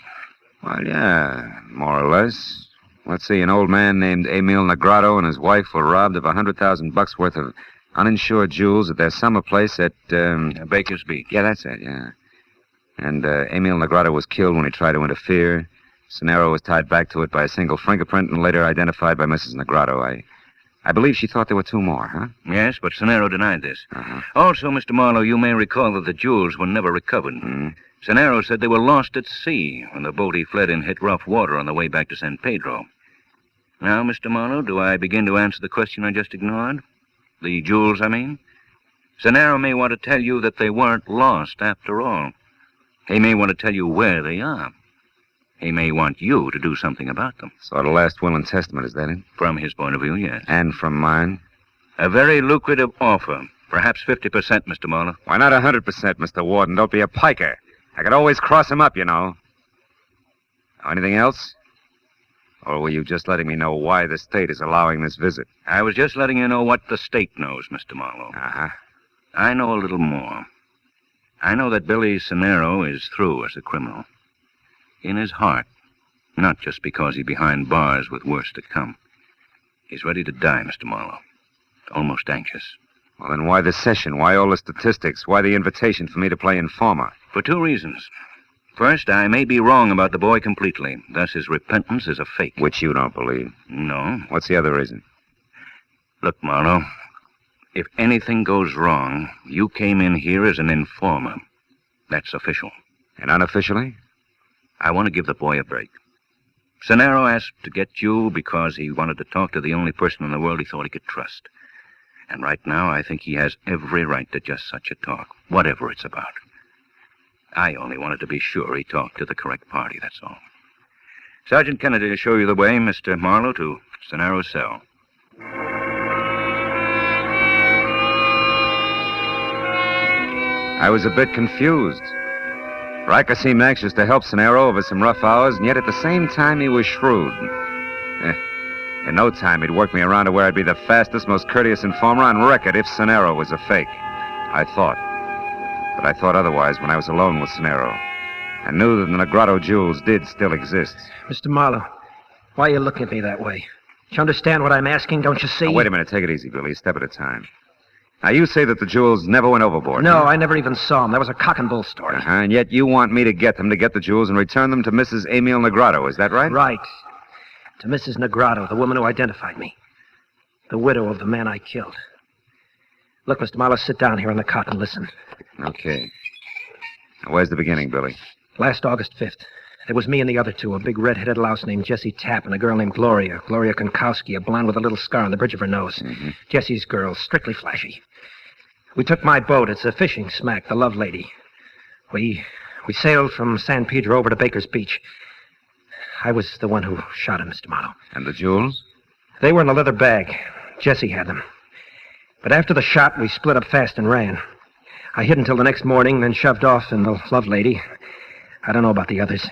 Well, yeah, more or less. Let's see, an old man named Emil Negrato and his wife were robbed of $100,000 worth of uninsured jewels at their summer place at, Baker's Beach. Yeah, that's it, yeah. And Emil Negrato was killed when he tried to interfere. Cenero was tied back to it by a single fingerprint and later identified by Mrs. Negrado. I believe she thought there were two more, huh? Yes, but Cenero denied this. Uh-huh. Also, Mr. Marlowe, you may recall that the jewels were never recovered. Cenero said they were lost at sea when the boat he fled in hit rough water on the way back to San Pedro. Now, Mr. Marlowe, do I begin to answer the question I just ignored? The jewels, I mean? Cenero may want to tell you that they weren't lost after all. He may want to tell you where they are. He may want you to do something about them. So the last will and testament, is that it? From his point of view, yes. And from mine? A very lucrative offer. Perhaps 50%, Mr. Marlowe. Why not 100%, Mr. Warden? Don't be a piker. I could always cross him up, you know. Anything else? Or were you just letting me know why the state is allowing this visit? I was just letting you know what the state knows, Mr. Marlowe. Uh-huh. I know a little more. I know that Billy Cenero is through as a criminal. In his heart. Not just because he's behind bars with worse to come. He's ready to die, Mr. Marlowe. Almost anxious. Well, then why the session? Why all the statistics? Why the invitation for me to play informer? For two reasons. First, I may be wrong about the boy completely. Thus, his repentance is a fake. Which you don't believe. No. What's the other reason? Look, Marlowe, if anything goes wrong, you came in here as an informer. That's official. And unofficially? I want to give the boy a break. Cenero asked to get you because he wanted to talk to the only person in the world he thought he could trust. And right now, I think he has every right to just such a talk, whatever it's about. I only wanted to be sure he talked to the correct party, that's all. Sergeant Kennedy will show you the way, Mr. Marlowe, to Cenero's cell. I was a bit confused. Riker seemed anxious to help Cenero over some rough hours, and yet at the same time he was shrewd. In no time he'd work me around to where I'd be the fastest, most courteous informer on record if Cenero was a fake. I thought. But I thought otherwise when I was alone with Cenero. I knew that the Negrado jewels did still exist. Mr. Marlowe, why are you looking at me that way? Do you understand what I'm asking? Don't you see? Now, wait a minute. Take it easy, Billy. A step at a time. Now, you say that the jewels never went overboard. No, I never even saw them. That was a cock and bull story. Uh-huh. And yet you want me to get them, to get the jewels and return them to Mrs. Emil Negrado. Is that right? Right. To Mrs. Negrado, the woman who identified me. The widow of the man I killed. Look, Mr. Marlowe, sit down here on the cot and listen. Okay. Now, where's the beginning, Billy? Last August 5th. There was me and the other two, a big red-headed louse named Jessie Tapp and a girl named Gloria Konkowski, a blonde with a little scar on the bridge of her nose. Mm-hmm. Jessie's girl, strictly flashy. We took my boat. It's a fishing smack, the Love Lady. We sailed from San Pedro over to Baker's Beach. I was the one who shot him, Mr. Marlowe. And the jewels? They were in a leather bag. Jessie had them. But after the shot, we split up fast and ran. I hid until the next morning, then shoved off in the Love Lady. I don't know about the others.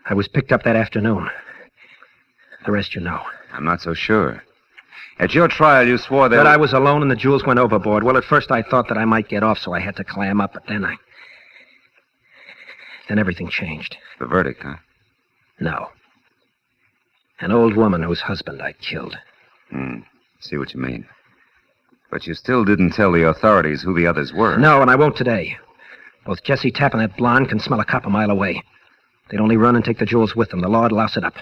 I was picked up that afternoon. The rest you know. I'm not so sure. At your trial, you swore that... That I was alone and the jewels went overboard. Well, at first I thought that I might get off, so I had to clam up, but then everything changed. The verdict, huh? No. An old woman whose husband I killed. See what you mean. But you still didn't tell the authorities who the others were. No, and I won't today. Both Jessie Tapp and that blonde can smell a cop a mile away. They'd only run and take the jewels with them. The law'd louse it up.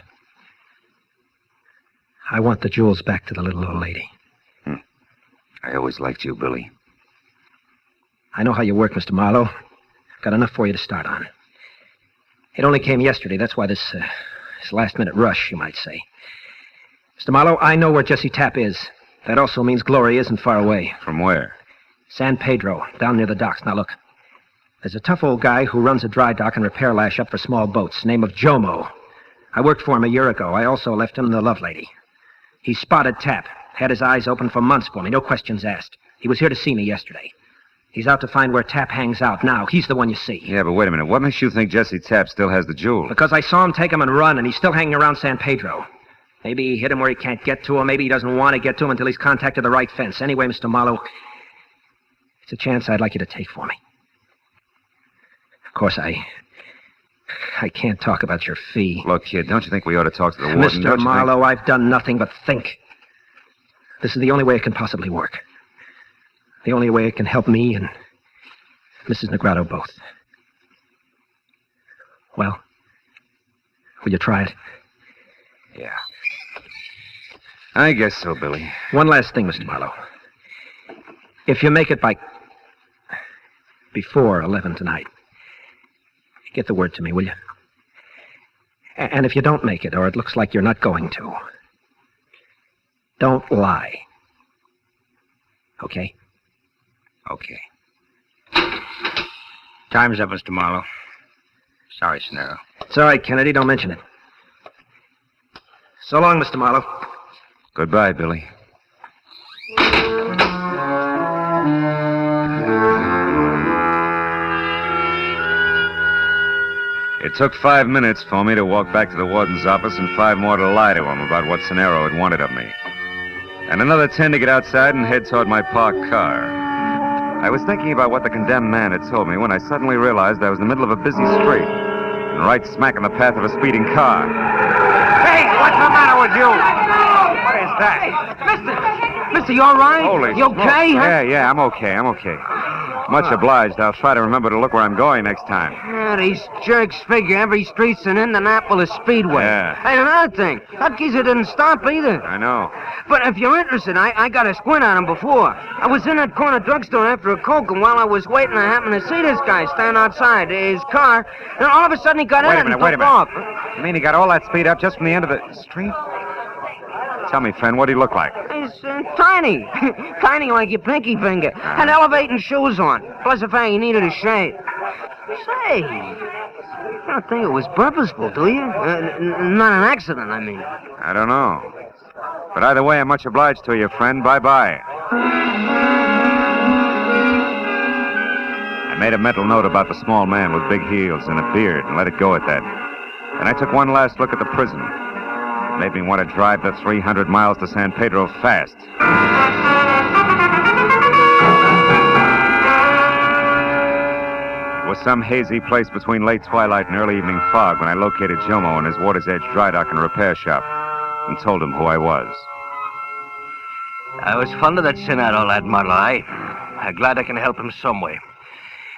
I want the jewels back to the little old lady. I always liked you, Billy. I know how you work, Mr. Marlowe. Got enough for you to start on. It only came yesterday. That's why this last-minute rush, you might say. Mr. Marlowe, I know where Jessie Tapp is. That also means Gloria isn't far away. From where? San Pedro, down near the docks. Now, look. There's a tough old guy who runs a dry dock and repair lash up for small boats, name of Jomo. I worked for him a year ago. I also left him the Love Lady. He spotted Tapp. Had his eyes open for months for me, no questions asked. He was here to see me yesterday. He's out to find where Tapp hangs out now. He's the one you see. Yeah, but wait a minute. What makes you think Jessie Tapp still has the jewel? Because I saw him take him and run, and he's still hanging around San Pedro. Maybe he hit him where he can't get to him. Maybe he doesn't want to get to him until he's contacted the right fence. Anyway, Mr. Marlowe, it's a chance I'd like you to take for me. Of course, I can't talk about your fee. Look, kid, don't you think we ought to talk to the warden? Mr. Marlowe, I've done nothing but think. This is the only way it can possibly work. The only way it can help me and Mrs. Negrado both. Well, Will you try it? Yeah. I guess so, Billy. One last thing, Mr. Marlowe. If you make it before 11 tonight, get the word to me, will you? And if you don't make it, or it looks like you're not going to, don't lie. Okay? Okay. Time's up, Mr. Marlowe. Sorry, Sonero. It's all right, Kennedy. Don't mention it. So long, Mr. Marlowe. Goodbye, Billy. It took 5 minutes for me to walk back to the warden's office and 5 more to lie to him about what Sonero had wanted of me. And another 10 to get outside and head toward my parked car. I was thinking about what the condemned man had told me when I suddenly realized I was in the middle of a busy street and right smack in the path of a speeding car. Hey, what's the matter with you? What is that? Mister, you all right? Holy You okay, smoke. huh? Yeah, I'm okay. Much obliged. I'll try to remember to look where I'm going next time. Yeah, these jerks figure every street's an Indianapolis Speedway. Yeah. Hey, another thing. That geezer didn't stop either. I know. But if you're interested, I got a squint on him before. I was in that corner drugstore after a Coke, and while I was waiting, I happened to see this guy stand outside his car, and all of a sudden he got in and took off. You mean he got all that speed up just from the end of the street? Tell me, friend, what did he look like? He's tiny. Tiny like your pinky finger. Had elevating shoes on. Plus the fact he needed a shave. Say, you don't think it was purposeful, do you? Not an accident, I mean. I don't know. But either way, I'm much obliged to you, friend. Bye-bye. I made a mental note about the small man with big heels and a beard and let it go at that. Then I took one last look at the prison. It made me want to drive the 300 miles to San Pedro fast. It was some hazy place between late twilight and early evening fog when I located Jomo in his Water's Edge dry dock and repair shop and told him who I was. I was fond of that Sonero lad, Marlowe. I'm glad I can help him some way.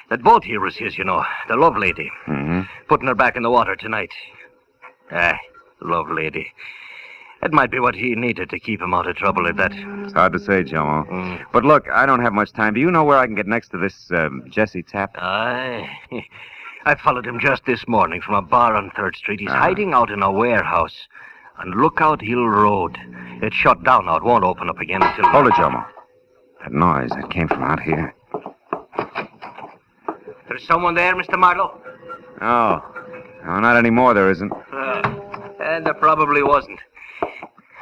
That boat here was his, you know, the love lady. Mm-hmm. Putting her back in the water tonight. Love lady. That might be what he needed to keep him out of trouble at that. It's hard to say, Jomo. But look, I don't have much time. Do you know where I can get next to this Jesse Tapp? I followed him just this morning from a bar on 3rd Street. He's hiding out in a warehouse on Lookout Hill Road. It's shut down now. It won't open up again until... Hold it, Jomo. That noise, that came from out here. There's someone there, Mr. Marlowe? Oh. No, not anymore, there isn't. And there probably wasn't.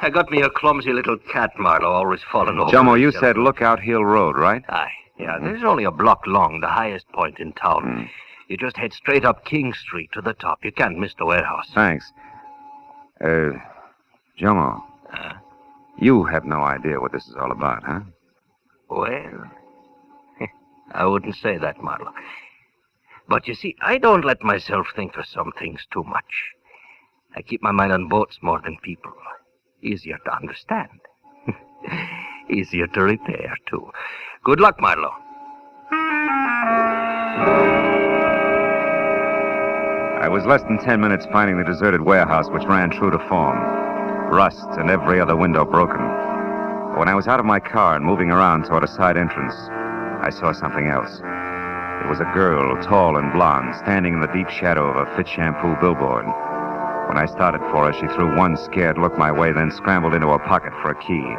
I got me a clumsy little cat, Marlowe, always falling over. Jomo, you said Lookout Hill Road, right? Aye. Yeah, There's only a block long, the highest point in town. You just head straight up King Street to the top. You can't miss the warehouse. Thanks. Jomo. You have no idea what this is all about, huh? Well, I wouldn't say that, Marlowe. But you see, I don't let myself think for some things too much. I keep my mind on boats more than people. Easier to understand. Easier to repair, too. Good luck, Marlowe. I was less than 10 minutes finding the deserted warehouse, which ran true to form. Rust and every other window broken. When I was out of my car and moving around toward a side entrance, I saw something else. It was a girl, tall and blonde, standing in the deep shadow of a Fit Shampoo billboard. When I started for her, she threw one scared look my way, then scrambled into her pocket for a key.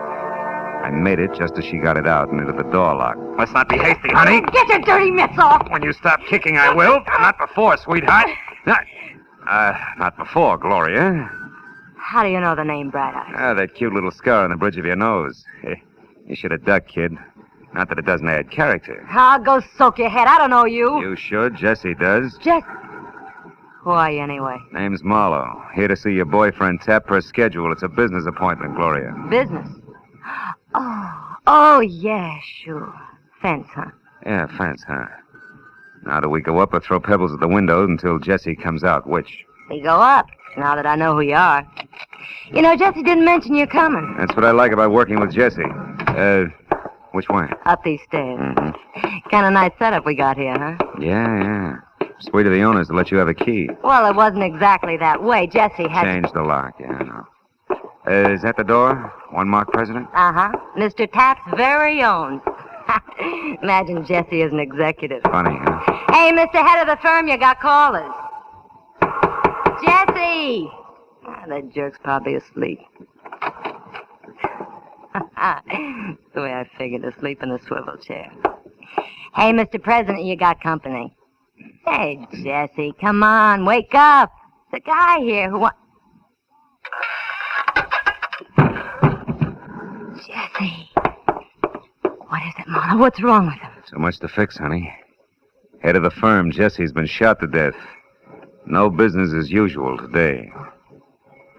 I made it just as she got it out and into the door lock. Let's not be hasty, honey. Get your dirty mitts off. When you stop kicking, I will. Not before, sweetheart. Not before, Gloria. How do you know the name Bright Eyes? That cute little scar on the bridge of your nose. You should have ducked, kid. Not that it doesn't add character. I'll go soak your head. I don't know you. You should. Jesse does. Jesse? Who are you, anyway? Name's Marlowe. Here to see your boyfriend Tapp per schedule. It's a business appointment, Gloria. Business? Oh, yeah, sure. Fence, huh? Yeah, fence, huh? Now do we go up or throw pebbles at the window until Jesse comes out? Which? We go up, now that I know who you are. You know, Jesse didn't mention you're coming. That's what I like about working with Jesse. Which way? Up these stairs. Mm-hmm. Kind of nice setup we got here, huh? Yeah. Sweet of the owners to let you have a key. Well, it wasn't exactly that way. Jesse had... Changed the lock, yeah, I know. Is that the door? One mark president? Uh-huh. Mr. Tapp's very own. Imagine Jesse as an executive. Funny, huh? Hey, Mr. Head of the firm, you got callers. Jesse! That jerk's probably asleep. The way I figured, asleep in the swivel chair. Hey, Mr. President, you got company. Hey, Jesse, come on, wake up. There's a guy here who wants... Jesse. What is it, Mona? What's wrong with him? So much to fix, honey. Head of the firm, Jesse's been shot to death. No business as usual today.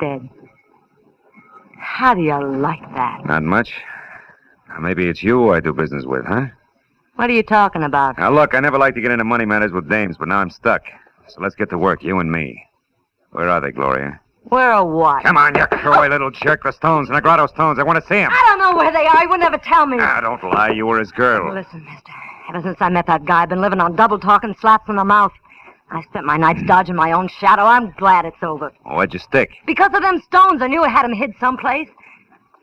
Dead. How do you like that? Not much. Now, maybe it's you I do business with, huh? What are you talking about? Now, look, I never like to get into money matters with dames, but now I'm stuck. So let's get to work, you and me. Where are they, Gloria? Where or what? Come on, you coy little jerk. The stones, the Grotto stones. I want to see them. I don't know where they are. He wouldn't ever tell me. Ah, don't lie. You were his girl. Listen, mister. Ever since I met that guy, I've been living on double talk and slaps in the mouth. I spent my nights dodging my own shadow. I'm glad it's over. Oh, where'd you stick? Because of them stones, I knew I had him hid someplace.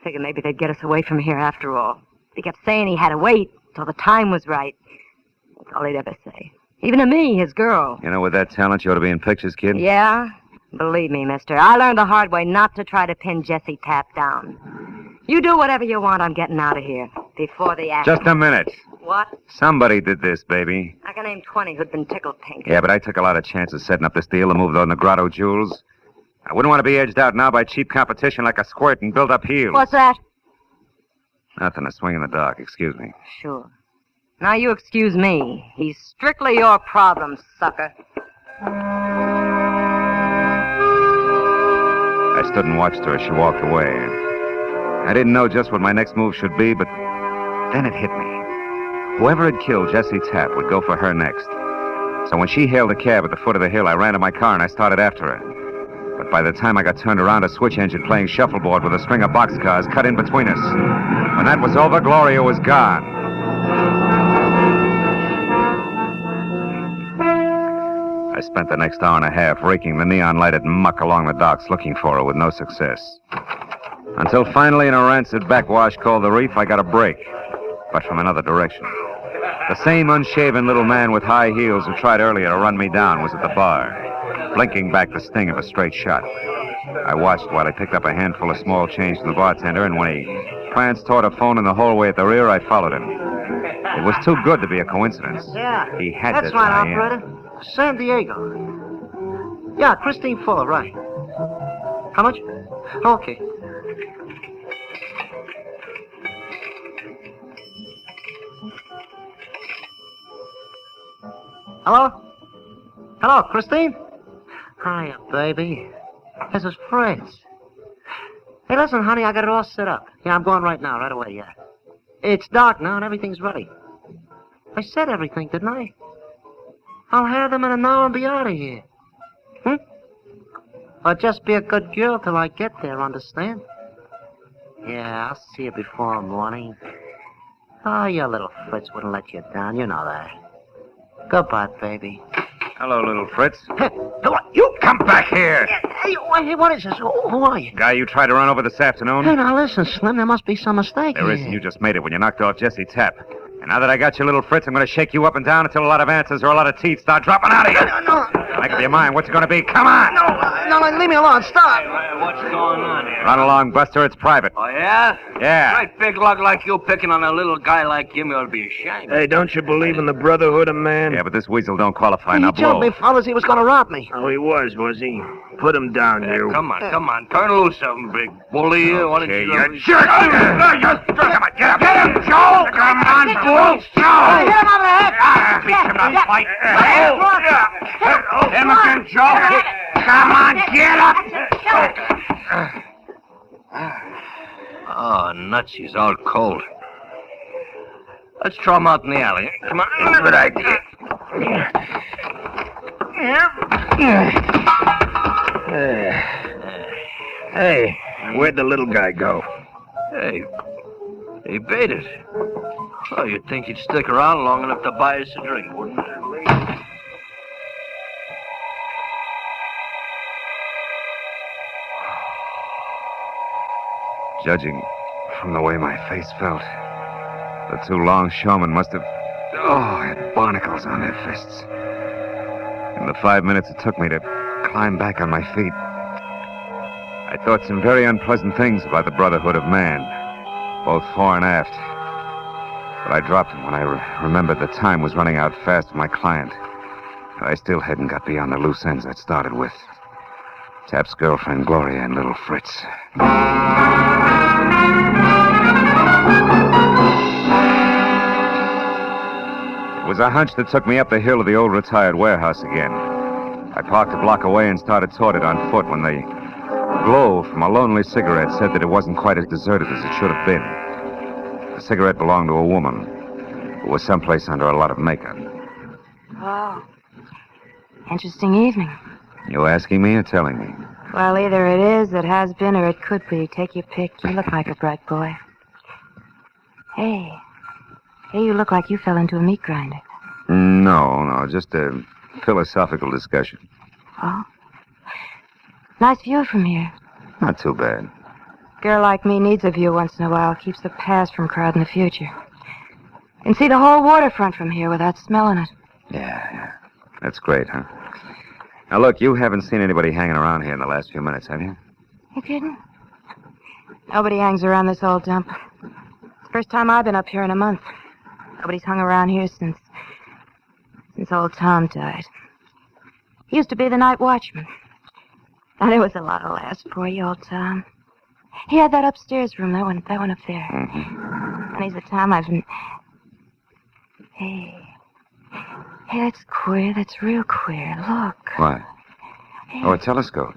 Figured maybe they'd get us away from here after all. He kept saying he had to wait till the time was right. That's all he'd ever say. Even to me, his girl. You know, with that talent, you ought to be in pictures, kid. Yeah? Believe me, mister, I learned the hard way not to try to pin Jesse Tapp down. You do whatever you want, I'm getting out of here. Before the act. Just a minute. What? Somebody did this, baby. I can name 20 who'd been tickled pink. Yeah, but I took a lot of chances setting up this deal to move those Negrotto jewels. I wouldn't want to be edged out now by cheap competition like a squirt and build up heels. What's that? Nothing, a swing in the dark. Excuse me. Sure. Now you excuse me. He's strictly your problem, sucker. I stood and watched her as she walked away. I didn't know just what my next move should be, but then it hit me. Whoever had killed Jesse Tapp would go for her next. So when she hailed a cab at the foot of the hill, I ran to my car and I started after her. But by the time I got turned around, a switch engine playing shuffleboard with a string of boxcars cut in between us. When that was over, Gloria was gone. I spent the next hour and a half raking the neon-lighted muck along the docks looking for her with no success. Until finally, in a rancid backwash called the Reef, I got a break, but from another direction. The same unshaven little man with high heels who tried earlier to run me down was at the bar, blinking back the sting of a straight shot. I watched while he picked up a handful of small change from the bartender, and when he pranced toward a phone in the hallway at the rear, I followed him. It was too good to be a coincidence. Yeah. He had That's to right, tie in. operator. San Diego. Yeah, Christine Fuller, right. How much? Okay. Hello? Hello, Christine? Hiya, baby. This is Fritz. Hey, listen, honey, I got it all set up. Yeah, I'm going right now, right away, yeah. It's dark now and everything's ready. I said everything, didn't I? I'll have them in an hour and be out of here. Or just be a good girl till I get there, understand? Yeah, I'll see you before morning. Oh, your little Fritz wouldn't let you down, you know that. Goodbye, baby. Hello, little Fritz. Hey, you Come back here. Hey, what is this? Who are you? Guy you tried to run over this afternoon? Hey, now listen, Slim, there must be some mistake There here. isn't. You just made it when you knocked off Jesse Tapp. And now that I got you, little Fritz, I'm going to shake you up and down until a lot of answers or a lot of teeth start dropping out of you. No. Make up your mind. What's it going to be? Come on. No, leave me alone. Stop. What's going on here? Run along, Buster. It's private. Oh, yeah? Yeah. Great big lug like you picking on a little guy like him, you'll be ashamed. Hey, don't you believe in the brotherhood of man? Yeah, but this weasel don't qualify. He Now told blow. me, fellas, he was going to rob me. Oh, he was he? Put him down, you. Come on. Turn loose of him, big bully. Why don't you... You jerk! Come on, get up! Get him, Joe! Come on, fool! Joe! Hit him over the head! Beat him up, fight! Him again, Joe! Come on, get up! Oh, nuts, he's all cold. Let's throw him out in the alley. Come on. Good idea. Hey, where'd the little guy go? Hey, he baited. Oh, you'd think he'd stick around long enough to buy us a drink, wouldn't you? Judging from the way my face felt, the two longshoremen must have, had barnacles on their fists. In the 5 minutes it took me to climb back on my feet, I thought some very unpleasant things about the brotherhood of man, both fore and aft. But I dropped them when I remembered the time was running out fast for my client. I still hadn't got beyond the loose ends I'd started with. Tap's girlfriend, Gloria, and little Fritz. It was a hunch that took me up the hill of the old retired warehouse again. I parked a block away and started toward it on foot when the glow from a lonely cigarette said that it wasn't quite as deserted as it should have been. The cigarette belonged to a woman who was someplace under a lot of makeup. Oh. Interesting evening. You asking me or telling me? Well, either it is, it has been, or it could be. Take your pick. You look like a bright boy. Hey, you look like you fell into a meat grinder. No, just a philosophical discussion. Oh? Nice view from here. Not too bad. Girl like me needs a view once in a while. Keeps the past from crowding the future. Can see the whole waterfront from here without smelling it. Yeah. That's great, huh? Now, look, you haven't seen anybody hanging around here in the last few minutes, have you? You kidding? Nobody hangs around this old dump. It's the first time I've been up here in a month. Nobody's hung around here since old Tom died. He used to be the night watchman. And it was a lot of laughs for you, old Tom. He had that upstairs room, that one up there. Mm-hmm. And he's the time I've been... Hey, that's queer. That's real queer. Look. What? Oh, a telescope.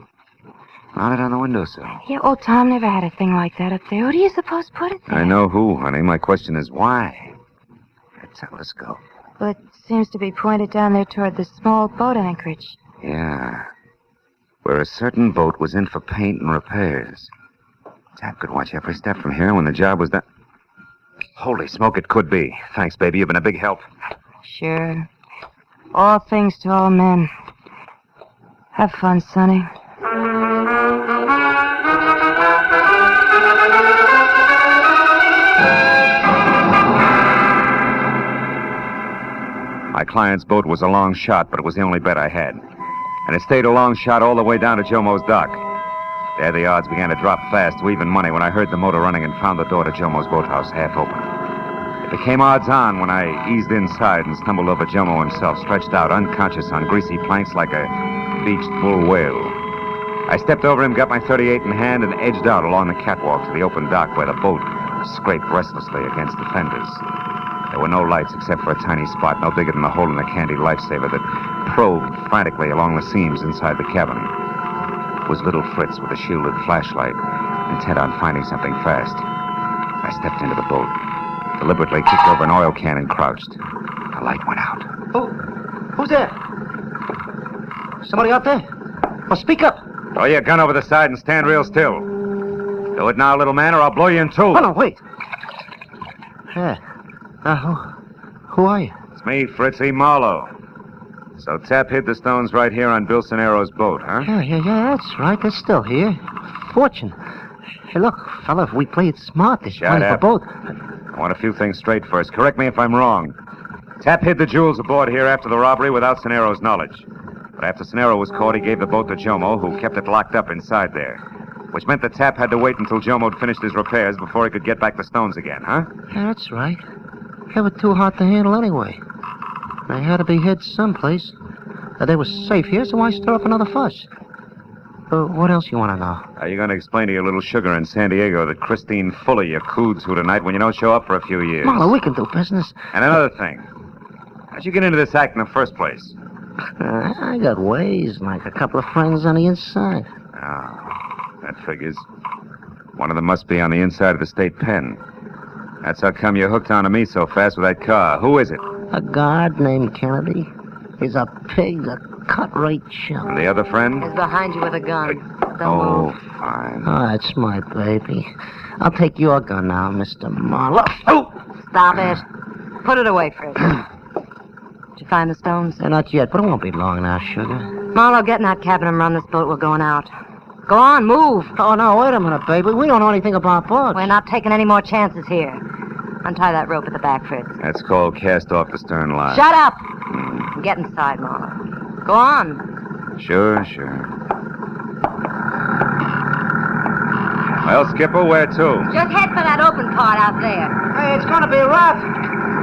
Mounted on the windowsill. Yeah, old Tom never had a thing like that up there. Who do you suppose put it there? I know who, honey. My question is why? A telescope. Well, it seems to be pointed down there toward the small boat anchorage. Yeah. Where a certain boat was in for paint and repairs. Tap could watch every step from here when the job was done. Holy smoke, it could be. Thanks, baby. You've been a big help. Sure. All things to all men. Have fun, Sonny. My client's boat was a long shot, but it was the only bet I had. And it stayed a long shot all the way down to Jomo's dock. There the odds began to drop fast to even money when I heard the motor running and found the door to Jomo's boathouse half open. It became odds on when I eased inside and stumbled over Jomo himself, stretched out unconscious on greasy planks like a beached bull whale. I stepped over him, got my .38 in hand, and edged out along the catwalk to the open dock where the boat scraped restlessly against the fenders. There were no lights except for a tiny spot no bigger than the hole in a candy lifesaver that probed frantically along the seams inside the cabin. It was little Fritz with a shielded flashlight, intent on finding something fast. I stepped into the boat, deliberately kicked over an oil can and crouched. The light went out. Who's there? Somebody out there? Well, speak up. Throw your gun over the side and stand real still. Do it now, little man, or I'll blow you in two. Oh, no, wait. Yeah. Who are you? It's me, Fritzy Marlowe. So Tap hid the stones right here on Bill Sonero's boat, huh? Yeah, that's right. They're still here. Fortune. Hey, look, fella, if we play it smart, there's plenty for both. I want a few things straight first. Correct me if I'm wrong. Tap hid the jewels aboard here after the robbery without Sonero's knowledge. But after Sonero was caught, he gave the boat to Jomo, who kept it locked up inside there. Which meant that Tap had to wait until Jomo'd finished his repairs before he could get back the stones again, huh? Yeah, that's right. They were too hard to handle anyway. They had to be hid someplace. They were safe here, so why stir up another fuss? What else you want to know? Are you going to explain to your little sugar in San Diego that Christine Fuller you cooed to tonight when you don't show up for a few years? Marlowe, we can do business. And another thing. How'd you get into this act in the first place? I got ways, like a couple of friends on the inside. Oh, that figures. One of them must be on the inside of the state pen. That's how come you hooked onto me so fast with that car. Who is it? A guard named Kennedy. He's a pig, a cut-rate chump. And the other friend? He's behind you with a gun. Don't move. Fine. Oh, that's my baby. I'll take your gun now, Mr. Marlowe. Oh! Stop it. Put it away, Fritz. Did you find the stones? Not yet, but it won't be long now, sugar. Marlowe, get in that cabin and run this boat. We're going out. Go on, move. Oh, no, wait a minute, baby. We don't know anything about boats. We're not taking any more chances here. Untie that rope at the back, Fritz. That's called cast off the stern line. Shut up! Get inside, Marlowe. Go on. Sure. Well, Skipper, where to? Just head for that open part out there. Hey, it's gonna be rough.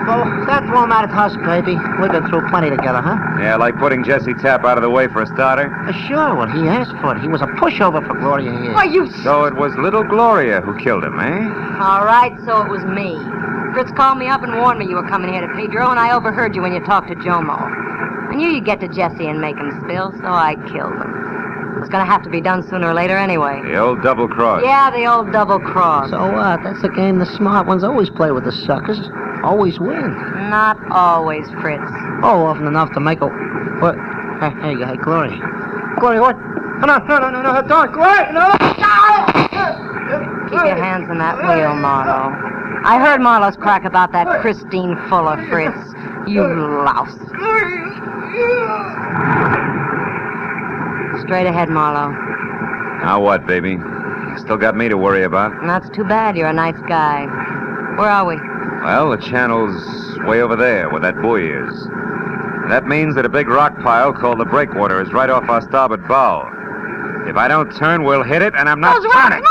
Well, that won't matter to us, baby. We've been through plenty together, huh? Yeah, like putting Jesse Tapp out of the way for a starter? Sure, well, he asked for it. He was a pushover for Gloria here. Why, you... So it was little Gloria who killed him, eh? All right, so it was me. Fritz called me up and warned me you were coming here to Pedro, and I overheard you when you talked to Jomo. I knew you'd get to Jesse and make him spill, so I killed him. It was going to have to be done sooner or later anyway. The old double cross. Yeah, the old double cross. So what? That's the game the smart ones always play with the suckers. Always win. Not always, Fritz. Oh, often enough to make a... What? Hey, Gloria. Gloria, what? No, don't, Gloria, no! Keep your hands on that wheel, Marlowe. I heard Marlowe's crack about that Christine Fuller, Fritz. You louse. Straight ahead, Marlowe. Now what, baby? Still got me to worry about. That's too bad. You're a nice guy. Where are we? Well, the channel's way over there, where that buoy is. That means that a big rock pile called the Breakwater is right off our starboard bow. If I don't turn, we'll hit it, and I'm not turning.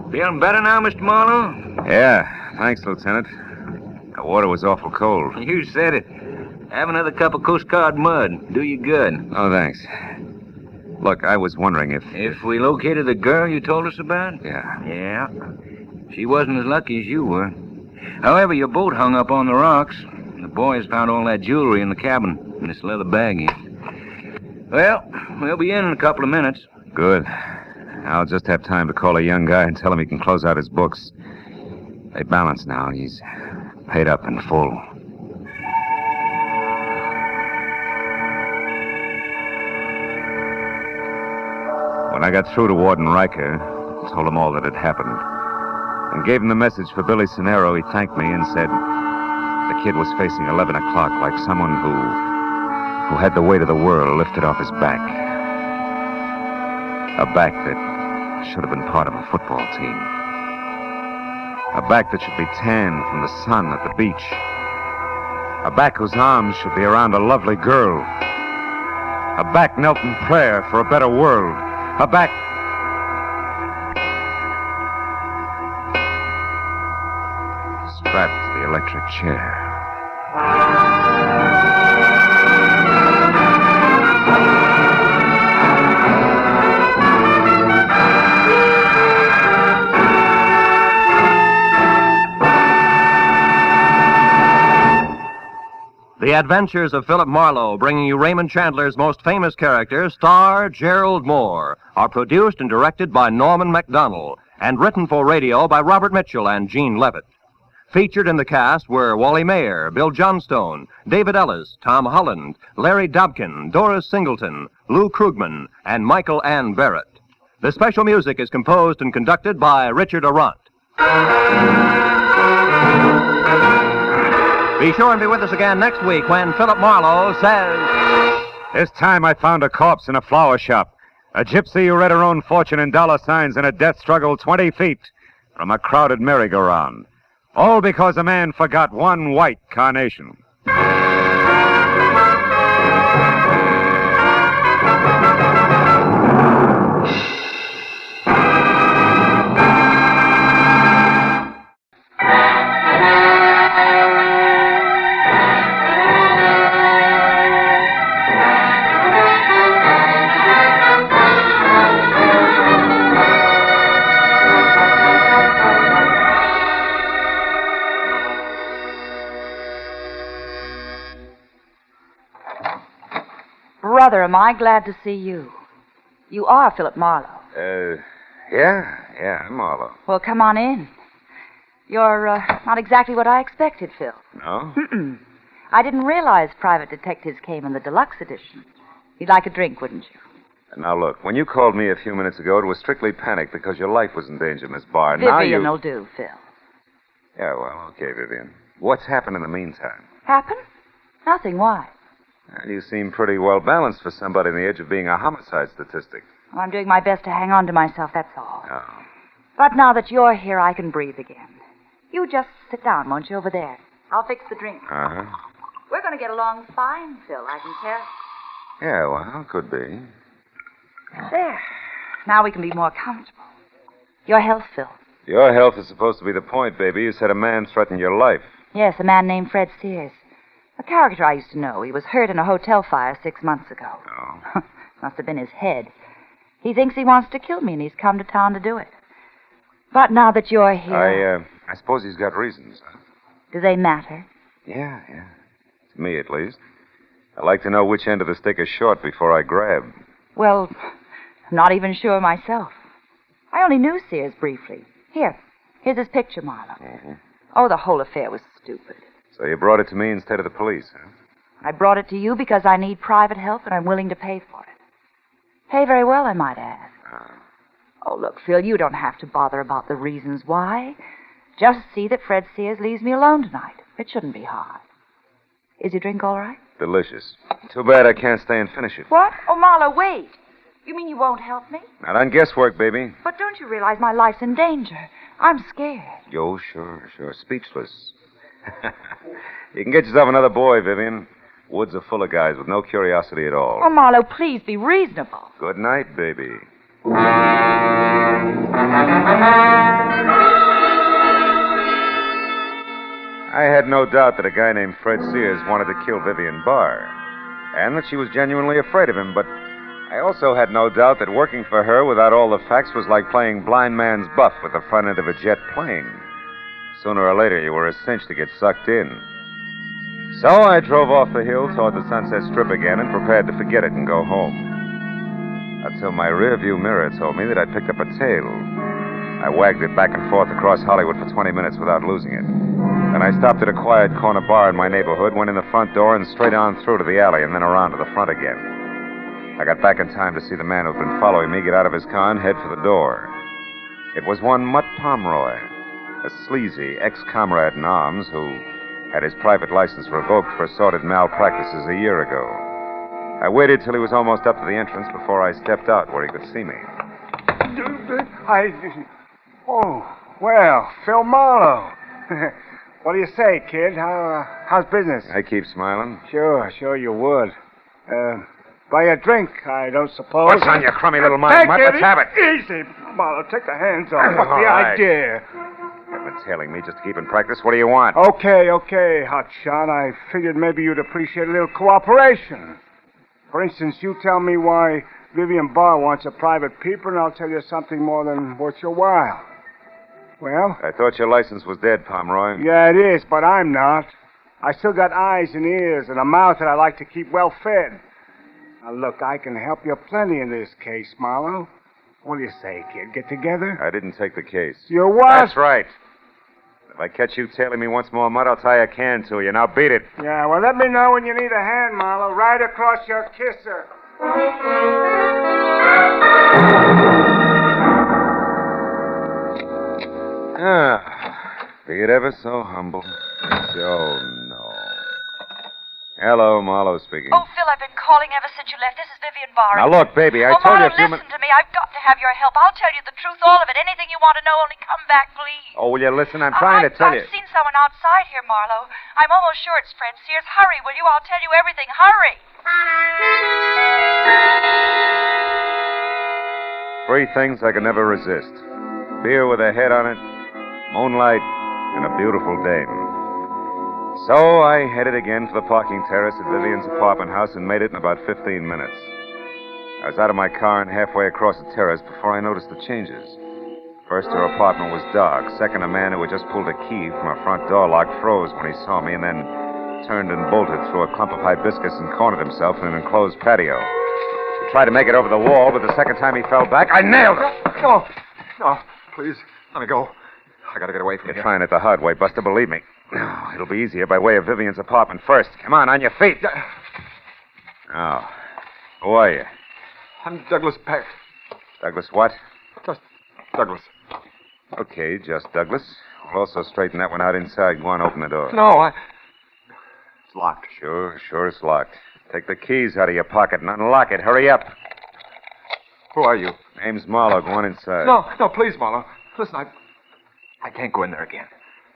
Feeling better now, Mr. Marlowe? Yeah, thanks, Lieutenant. The water was awful cold. You said it. Have another cup of Coast Guard mud. Do you good. Oh, thanks. Look, I was wondering if... If we located the girl you told us about? Yeah. Yeah. She wasn't as lucky as you were. However, your boat hung up on the rocks. The boys found all that jewelry in the cabin, in this leather baggie. Well, we'll be in a couple of minutes. Good. I'll just have time to call a young guy and tell him he can close out his books. They balance now. He's paid up in full. When I got through to Warden Riker, told him all that had happened, and gave him the message for Billy Cenero, he thanked me and said the kid was facing 11 o'clock like someone who had the weight of the world lifted off his back. A back that should have been part of a football team. A back that should be tanned from the sun at the beach. A back whose arms should be around a lovely girl. A back knelt in prayer for a better world. A back... strapped to the electric chair. The Adventures of Philip Marlowe, bringing you Raymond Chandler's most famous character, star Gerald Moore, are produced and directed by Norman MacDonald and written for radio by Robert Mitchell and Gene Levitt. Featured in the cast were Wally Mayer, Bill Johnstone, David Ellis, Tom Holland, Larry Dobkin, Doris Singleton, Lou Krugman, and Michael Ann Barrett. The special music is composed and conducted by Richard Arant. Be sure and be with us again next week when Philip Marlowe says... This time I found a corpse in a flower shop. A gypsy who read her own fortune in dollar signs in a death struggle 20 feet from a crowded merry-go-round. All because a man forgot one white carnation. Brother, am I glad to see you. You are Philip Marlowe. Yeah, I'm Marlowe. Well, come on in. You're not exactly what I expected, Phil. No? Mm-mm. I didn't realize private detectives came in the deluxe edition. You'd like a drink, wouldn't you? Now, look, when you called me a few minutes ago, it was strictly panic because your life was in danger, Miss Barr. Now Vivian will do, Phil. Yeah, well, okay, Vivian. What's happened in the meantime? Happen? Nothing. Why? Well, you seem pretty well balanced for somebody on the edge of being a homicide statistic. Well, I'm doing my best to hang on to myself, that's all. Oh. But now that you're here, I can breathe again. You just sit down, won't you, over there? I'll fix the drink. Uh-huh. We're going to get along fine, Phil, I can tell. Yeah, well, could be. There. Now we can be more comfortable. Your health, Phil. Your health is supposed to be the point, baby. You said a man threatened your life. Yes, a man named Fred Sears. A character I used to know. He was hurt in a hotel fire 6 months ago. Oh. Must have been his head. He thinks he wants to kill me, and he's come to town to do it. But now that you're here... I suppose he's got reasons, huh? Do they matter? Yeah. To me, at least. I'd like to know which end of the stick is short before I grab. Well, I'm not even sure myself. I only knew Sears briefly. Here's his picture, Marlowe. Mm-hmm. Oh, the whole affair was stupid. So you brought it to me instead of the police, huh? I brought it to you because I need private help, and I'm willing to pay for it. Pay very well, I might add. Oh, look, Phil, you don't have to bother about the reasons why. Just see that Fred Sears leaves me alone tonight. It shouldn't be hard. Is your drink all right? Delicious. Too bad I can't stay and finish it. What? Oh, Marlowe, wait. You mean you won't help me? Not on guesswork, baby. But don't you realize my life's in danger? I'm scared. Yo, sure. Speechless. You can get yourself another boy, Vivian. Woods are full of guys with no curiosity at all. Oh, Marlowe, please be reasonable. Good night, baby. I had no doubt that a guy named Fred Sears wanted to kill Vivian Barr, and that she was genuinely afraid of him, but I also had no doubt that working for her without all the facts was like playing blind man's buff with the front end of a jet plane. Sooner or later, you were a cinch to get sucked in. So I drove off the hill toward the Sunset Strip again and prepared to forget it and go home. Until my rearview mirror told me that I'd picked up a tail. I wagged it back and forth across Hollywood for 20 minutes without losing it. Then I stopped at a quiet corner bar in my neighborhood, went in the front door, and straight on through to the alley, and then around to the front again. I got back in time to see the man who'd been following me get out of his car and head for the door. It was one Mutt Pomeroy, a sleazy ex-comrade in arms who had his private license revoked for assorted malpractices a year ago. I waited till he was almost up to the entrance before I stepped out where he could see me. Oh, well, Phil Marlowe. What do you say, kid? How's business? I keep smiling. Sure you would. Buy a drink, I don't suppose. What's on your crummy little mind, Mutt? Let's have it. Easy, Marlowe. Take the hands off. What's the right. idea? You've been tailing me just to keep in practice. What do you want? Okay, hotshot. I figured maybe you'd appreciate a little cooperation. For instance, you tell me why Vivian Barr wants a private peeper, and I'll tell you something more than worth your while. Well? I thought your license was dead, Pomeroy. Yeah, it is, but I'm not. I still got eyes and ears and a mouth that I like to keep well fed. Now, look, I can help you plenty in this case, Marlowe. What do you say, kid? Get together? I didn't take the case. You what? That's right. If I catch you tailing me once more, Mutt, I'll tie a can to you. Now beat it. Yeah, well, let me know when you need a hand, Marlowe. Right across your kisser. Be it ever so humble. Oh, no. Hello, Marlowe speaking. Oh, Phil, I've been calling ever since you left. This is Vivian Barr. Now, look, baby, I told you a few Marlowe, listen to me. I've got to have your help. I'll tell you the truth, all of it. Anything you want to know, only come back, please. Oh, will you listen? I'm trying to tell you. I've seen someone outside here, Marlowe. I'm almost sure it's Fred Sears. Hurry, will you? I'll tell you everything. Hurry. 3 things I could never resist. Beer with a head on it, moonlight, and a beautiful dame. So I headed again for the parking terrace at Vivian's apartment house and made it in about 15 minutes. I was out of my car and halfway across the terrace before I noticed the changes. First, her apartment was dark. Second, a man who had just pulled a key from her front door lock froze when he saw me and then turned and bolted through a clump of hibiscus and cornered himself in an enclosed patio. He tried to make it over the wall, but the second time he fell back, I nailed him. No, please, let me go. I gotta get away from You're here. trying it the hard way, Buster, believe me. No, it'll be easier by way of Vivian's apartment first. Come on your feet. Oh, who are you? I'm Douglas Peck. Douglas what? Just Douglas. Okay, just Douglas. We'll also straighten that one out inside. Go on, open the door. No, It's locked. Sure, it's locked. Take the keys out of your pocket and unlock it. Hurry up. Who are you? Name's Marlowe. Go on inside. No, please, Marlowe. Listen, I can't go in there again.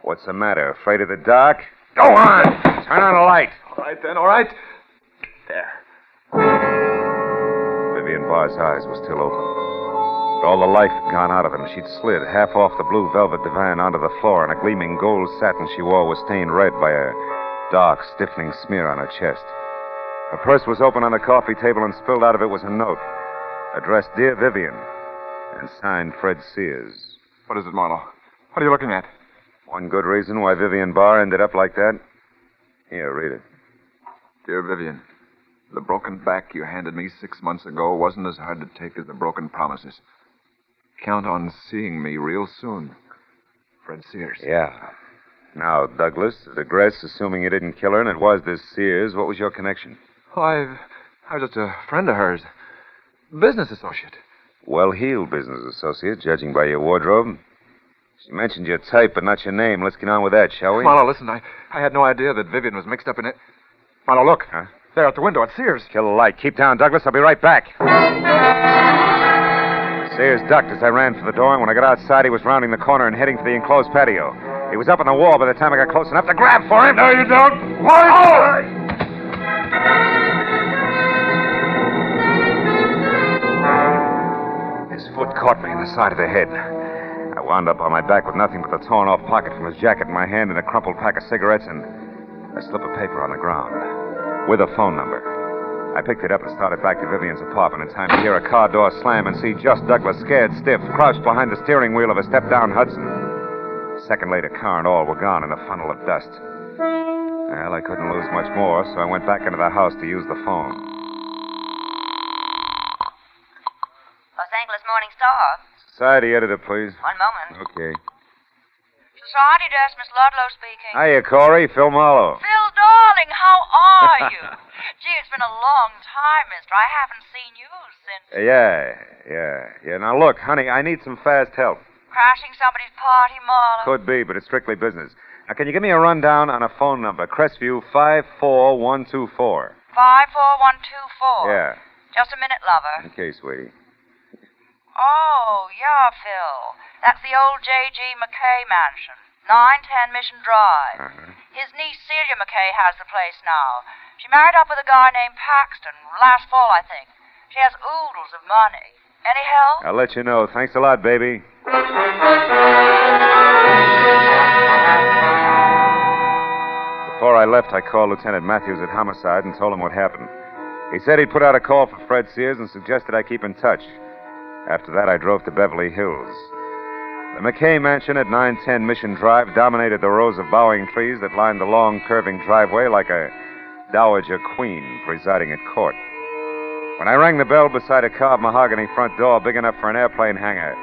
What's the matter? Afraid of the dark? Go on! Turn on the light. All right, then, all right. There. Vivian Barr's eyes were still open. But all the life had gone out of them. She'd slid half off the blue velvet divan onto the floor, and a gleaming gold satin she wore was stained red by a dark, stiffening smear on her chest. Her purse was open on the coffee table, and spilled out of it was a note, addressed Dear Vivian, and signed Fred Sears. What is it, Marlowe? What are you looking at? One good reason why Vivian Barr ended up like that. Here, read it. Dear Vivian, the broken back you handed me 6 months ago wasn't as hard to take as the broken promises. Count on seeing me real soon. Fred Sears. Yeah. Now, Douglas, at address, assuming you didn't kill her and it was this Sears, what was your connection? Oh, I was just a friend of hers. Business associate. Well-heeled business associate, judging by your wardrobe. She mentioned your type, but not your name. Let's get on with that, shall we? Marlowe, listen, I had no idea that Vivian was mixed up in it. Marlowe, look. Huh? There at the window, it's Sears. Kill the light. Keep down, Douglas. I'll be right back. Sears ducked as I ran for the door, and when I got outside, he was rounding the corner and heading for the enclosed patio. He was up on the wall by the time I got close enough to grab for him. No, you don't. Why? His foot caught me in the side of the head. I wound up on my back with nothing but the torn-off pocket from his jacket in my hand and a crumpled pack of cigarettes and a slip of paper on the ground with a phone number. I picked it up and started back to Vivian's apartment in time to hear a car door slam and see just Douglas, scared stiff, crouched behind the steering wheel of a step-down Hudson. A second later, car and all were gone in a funnel of dust. Well, I couldn't lose much more, so I went back into the house to use the phone. Los Angeles Morning Star. Society editor, please. One moment. Okay. Society desk, Miss Ludlow speaking. Hiya, Corey. Phil Marlowe. Phil, darling, how are you? Gee, it's been a long time, mister. I haven't seen you since... Yeah. Now, look, honey, I need some fast help. Crashing somebody's party, Marlowe? Could be, but it's strictly business. Now, can you give me a rundown on a phone number? Crestview 54124. 54124? Yeah. Just a minute, lover. Okay, sweetie. Oh, yeah, Phil. That's the old J.G. McKay mansion. 910 Mission Drive. Uh-huh. His niece Celia McKay has the place now. She married up with a guy named Paxton last fall, I think. She has oodles of money. Any help? I'll let you know. Thanks a lot, baby. Before I left, I called Lieutenant Matthews at Homicide and told him what happened. He said he'd put out a call for Fred Sears and suggested I keep in touch. After that, I drove to Beverly Hills. The McKay mansion at 910 Mission Drive dominated the rows of bowing trees that lined the long, curving driveway like a dowager queen presiding at court. When I rang the bell beside a carved mahogany front door big enough for an airplane hangar,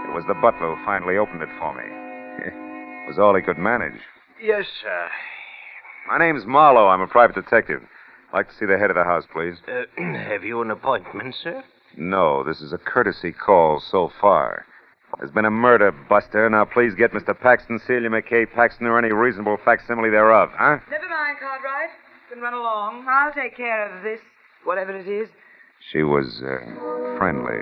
it was the butler who finally opened it for me. It was all he could manage. Yes, sir. My name's Marlowe. I'm a private detective. I'd like to see the head of the house, please. Have you an appointment, sir? No, this is a courtesy call so far. There's been a murder, Buster. Now, please get Mr. Paxton, Celia McKay Paxton, or any reasonable facsimile thereof, huh? Never mind, Cartwright. You can run along. I'll take care of this, whatever it is. She was friendly,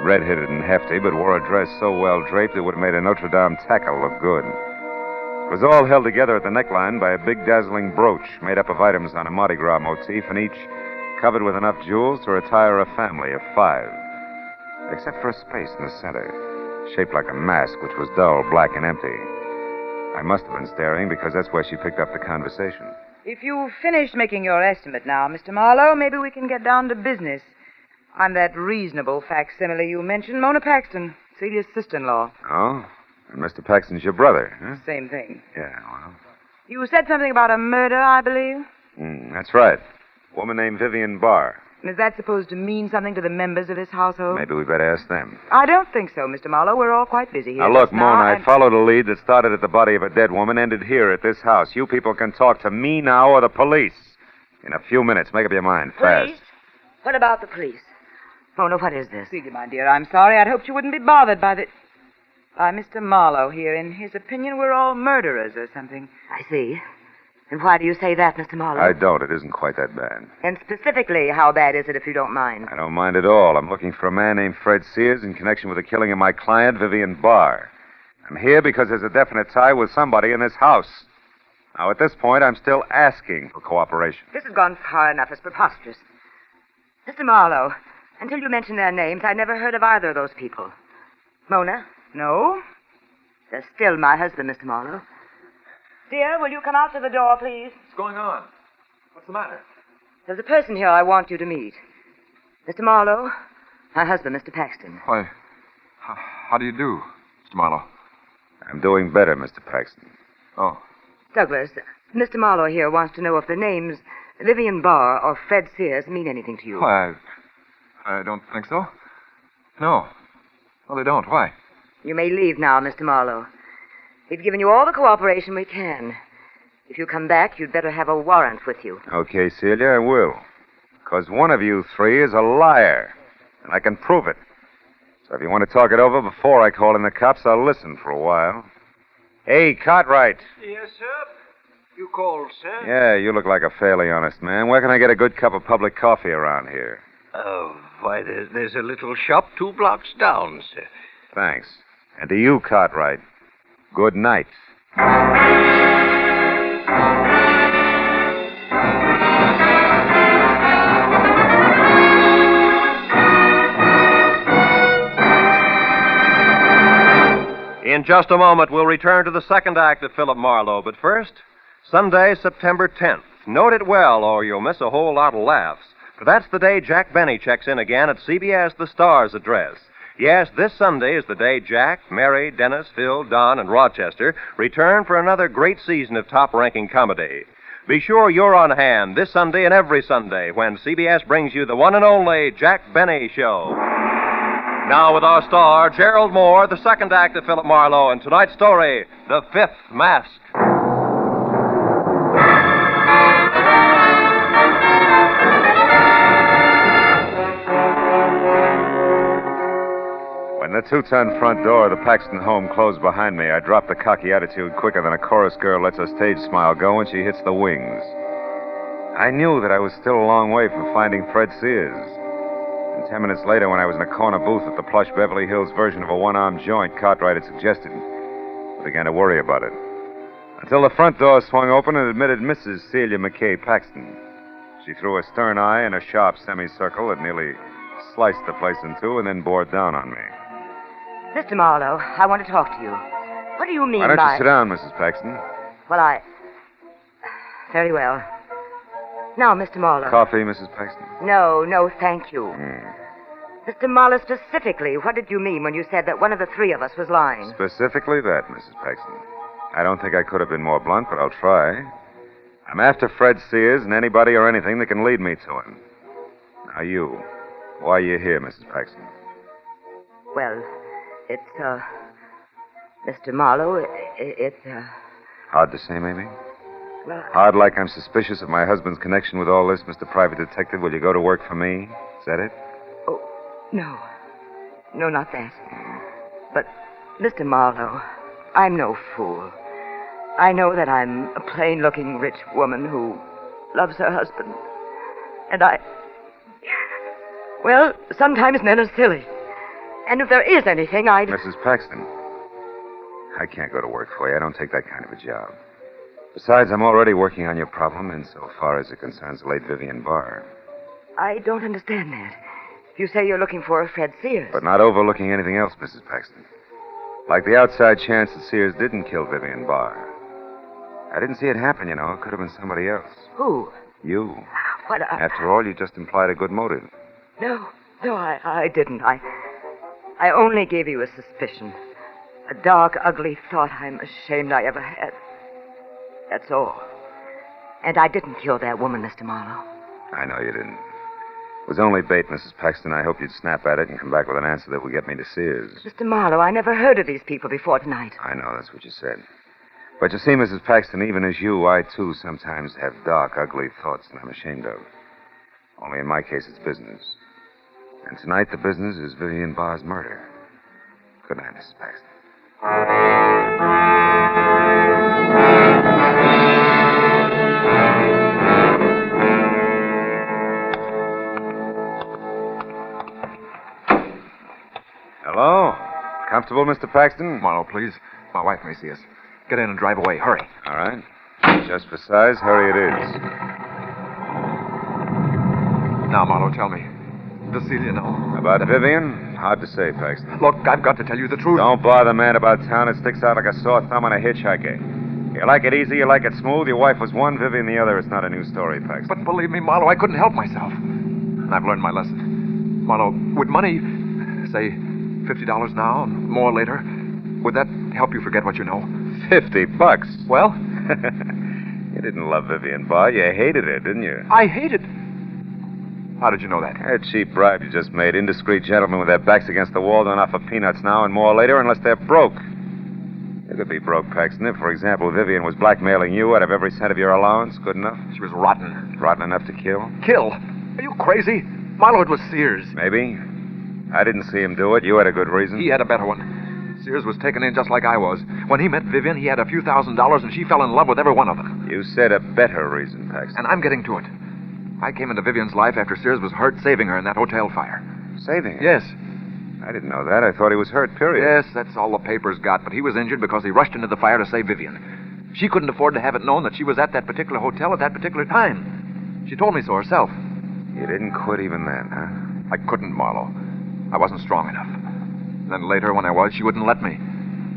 red-headed and hefty, but wore a dress so well draped it would have made a Notre Dame tackle look good. It was all held together at the neckline by a big dazzling brooch made up of items on a Mardi Gras motif, and each covered with enough jewels to retire a family of 5. Except for a space in the center, shaped like a mask, which was dull, black, and empty. I must have been staring because that's where she picked up the conversation. If you've finished making your estimate now, Mr. Marlowe, maybe we can get down to business. I'm that reasonable facsimile you mentioned, Mona Paxton, Celia's sister-in-law. Oh? And Mr. Paxton's your brother, huh? Same thing. Yeah, well. You said something about a murder, I believe? That's right. A woman named Vivian Barr. Is that supposed to mean something to the members of this household? Maybe we better ask them. I don't think so, Mr. Marlowe. We're all quite busy here. Now, look, just now, Mona, and... I followed a lead that started at the body of a dead woman, ended here at this house. You people can talk to me now or the police. In a few minutes. Make up your mind. Fast. Police? What about the police? Mona, what is this? Celia, my dear, I'm sorry. I'd hoped you wouldn't be bothered by Mr. Marlowe here. In his opinion, we're all murderers or something. I see. And why do you say that, Mr. Marlowe? I don't. It isn't quite that bad. And specifically, how bad is it, if you don't mind? I don't mind at all. I'm looking for a man named Fred Sears in connection with the killing of my client, Vivian Barr. I'm here because there's a definite tie with somebody in this house. Now, at this point, I'm still asking for cooperation. This has gone far enough. It's preposterous. Mr. Marlowe, until you mentioned their names, I'd never heard of either of those people. Mona? No? They're still my husband, Mr. Marlowe. Dear, will you come out to the door, please? What's going on? What's the matter? There's a person here I want you to meet. Mr. Marlowe, my husband, Mr. Paxton. Why, how do you do, Mr. Marlowe? I'm doing better, Mr. Paxton. Oh. Douglas, Mr. Marlowe here wants to know if the names Vivian Barr or Fred Sears mean anything to you. Why, I don't think so. No. Well, they don't. Why? You may leave now, Mr. Marlowe. We've given you all the cooperation we can. If you come back, you'd better have a warrant with you. Okay, Celia, I will. Because one of you three is a liar, and I can prove it. So if you want to talk it over before I call in the cops, I'll listen for a while. Hey, Cartwright. Yes, sir? You called, sir? Yeah, you look like a fairly honest man. Where can I get a good cup of public coffee around here? Why, there's a little shop 2 blocks down, sir. Thanks. And to you, Cartwright, good night. In just a moment, we'll return to the second act of Philip Marlowe. But first, Sunday, September 10th. Note it well, or you'll miss a whole lot of laughs. For that's the day Jack Benny checks in again at CBS The Star's address. Yes, this Sunday is the day Jack, Mary, Dennis, Phil, Don, and Rochester return for another great season of top-ranking comedy. Be sure you're on hand this Sunday and every Sunday when CBS brings you the one and only Jack Benny Show. Now with our star, Gerald Moore, the second act of Philip Marlowe, and tonight's story, The Fifth Mask. When the 2-ton front door of the Paxton home closed behind me, I dropped the cocky attitude quicker than a chorus girl lets her stage smile go when she hits the wings. I knew that I was still a long way from finding Fred Sears. And 10 minutes later, when I was in a corner booth at the plush Beverly Hills version of a one-armed joint Cartwright had suggested, I began to worry about it. Until the front door swung open and admitted Mrs. Celia McKay Paxton. She threw a stern eye and a sharp semicircle that nearly sliced the place in two and then bore down on me. Mr. Marlowe, I want to talk to you. What do you mean by... Why don't you sit down, Mrs. Paxton? Well, Very well. Now, Mr. Marlowe. Coffee, Mrs. Paxton? No, thank you. Mr. Marlowe, specifically, what did you mean when you said that one of the three of us was lying? Specifically that, Mrs. Paxton. I don't think I could have been more blunt, but I'll try. I'm after Fred Sears and anybody or anything that can lead me to him. Now, you. Why are you here, Mrs. Paxton? Well, it's, Mr. Marlowe, it's, Hard to say, maybe? Well, Hard like I'm suspicious of my husband's connection with all this, Mr. Private Detective. Will you go to work for me? Is that it? Oh, no. No, not that. But, Mr. Marlowe, I'm no fool. I know that I'm a plain-looking rich woman who loves her husband. And well, sometimes men are silly. And if there is anything, Mrs. Paxton, I can't go to work for you. I don't take that kind of a job. Besides, I'm already working on your problem insofar as it concerns the late Vivian Barr. I don't understand that. You say you're looking for a Fred Sears. But not overlooking anything else, Mrs. Paxton. Like the outside chance that Sears didn't kill Vivian Barr. I didn't see it happen, you know. It could have been somebody else. Who? You. What? After all, you just implied a good motive. No, I didn't. I only gave you a suspicion. A dark, ugly thought I'm ashamed I ever had. That's all. And I didn't kill that woman, Mr. Marlowe. I know you didn't. It was only bait, Mrs. Paxton. I hope you'd snap at it and come back with an answer that would get me to Sears. Mr. Marlowe, I never heard of these people before tonight. I know, that's what you said. But you see, Mrs. Paxton, even as you, I, too, sometimes have dark, ugly thoughts that I'm ashamed of. Only in my case, it's business. And tonight the business is Vivian Barr's murder. Good night, Mrs. Paxton. Hello? Comfortable, Mr. Paxton? Marlowe, please. My wife may see us. Get in and drive away. Hurry. All right. Just for size, hurry it is. Now, Marlowe, tell me. Does Celia know? About Vivian? Hard to say, Paxton. Look, I've got to tell you the truth. Don't bother, man, about town. It sticks out like a sore thumb on a hitchhiker. You like it easy, you like it smooth. Your wife was one, Vivian the other. It's not a new story, Paxton. But believe me, Marlowe, I couldn't help myself. And I've learned my lesson. Marlowe, would money, say, $50 now and more later, would that help you forget what you know? $50? Well? You didn't love Vivian Barr. You hated her, didn't you? I hated... How did you know that? A cheap bribe you just made. Indiscreet gentlemen with their backs against the wall don't offer peanuts now and more later unless they're broke. You could be broke, Paxton, if, for example, Vivian was blackmailing you out of every cent of your allowance. Good enough? She was rotten. Rotten enough to kill? Kill? Are you crazy? Marlowe, it was Sears. Maybe. I didn't see him do it. You had a good reason. He had a better one. Sears was taken in just like I was. When he met Vivian, he had a few $1,000s, and she fell in love with every one of them. You said a better reason, Paxton. And I'm getting to it. I came into Vivian's life after Sears was hurt saving her in that hotel fire. Saving her? Yes. I didn't know that. I thought he was hurt, period. Yes, that's all the papers got, but he was injured because he rushed into the fire to save Vivian. She couldn't afford to have it known that she was at that particular hotel at that particular time. She told me so herself. You didn't quit even then, huh? I couldn't, Marlowe. I wasn't strong enough. And then later, when I was, she wouldn't let me.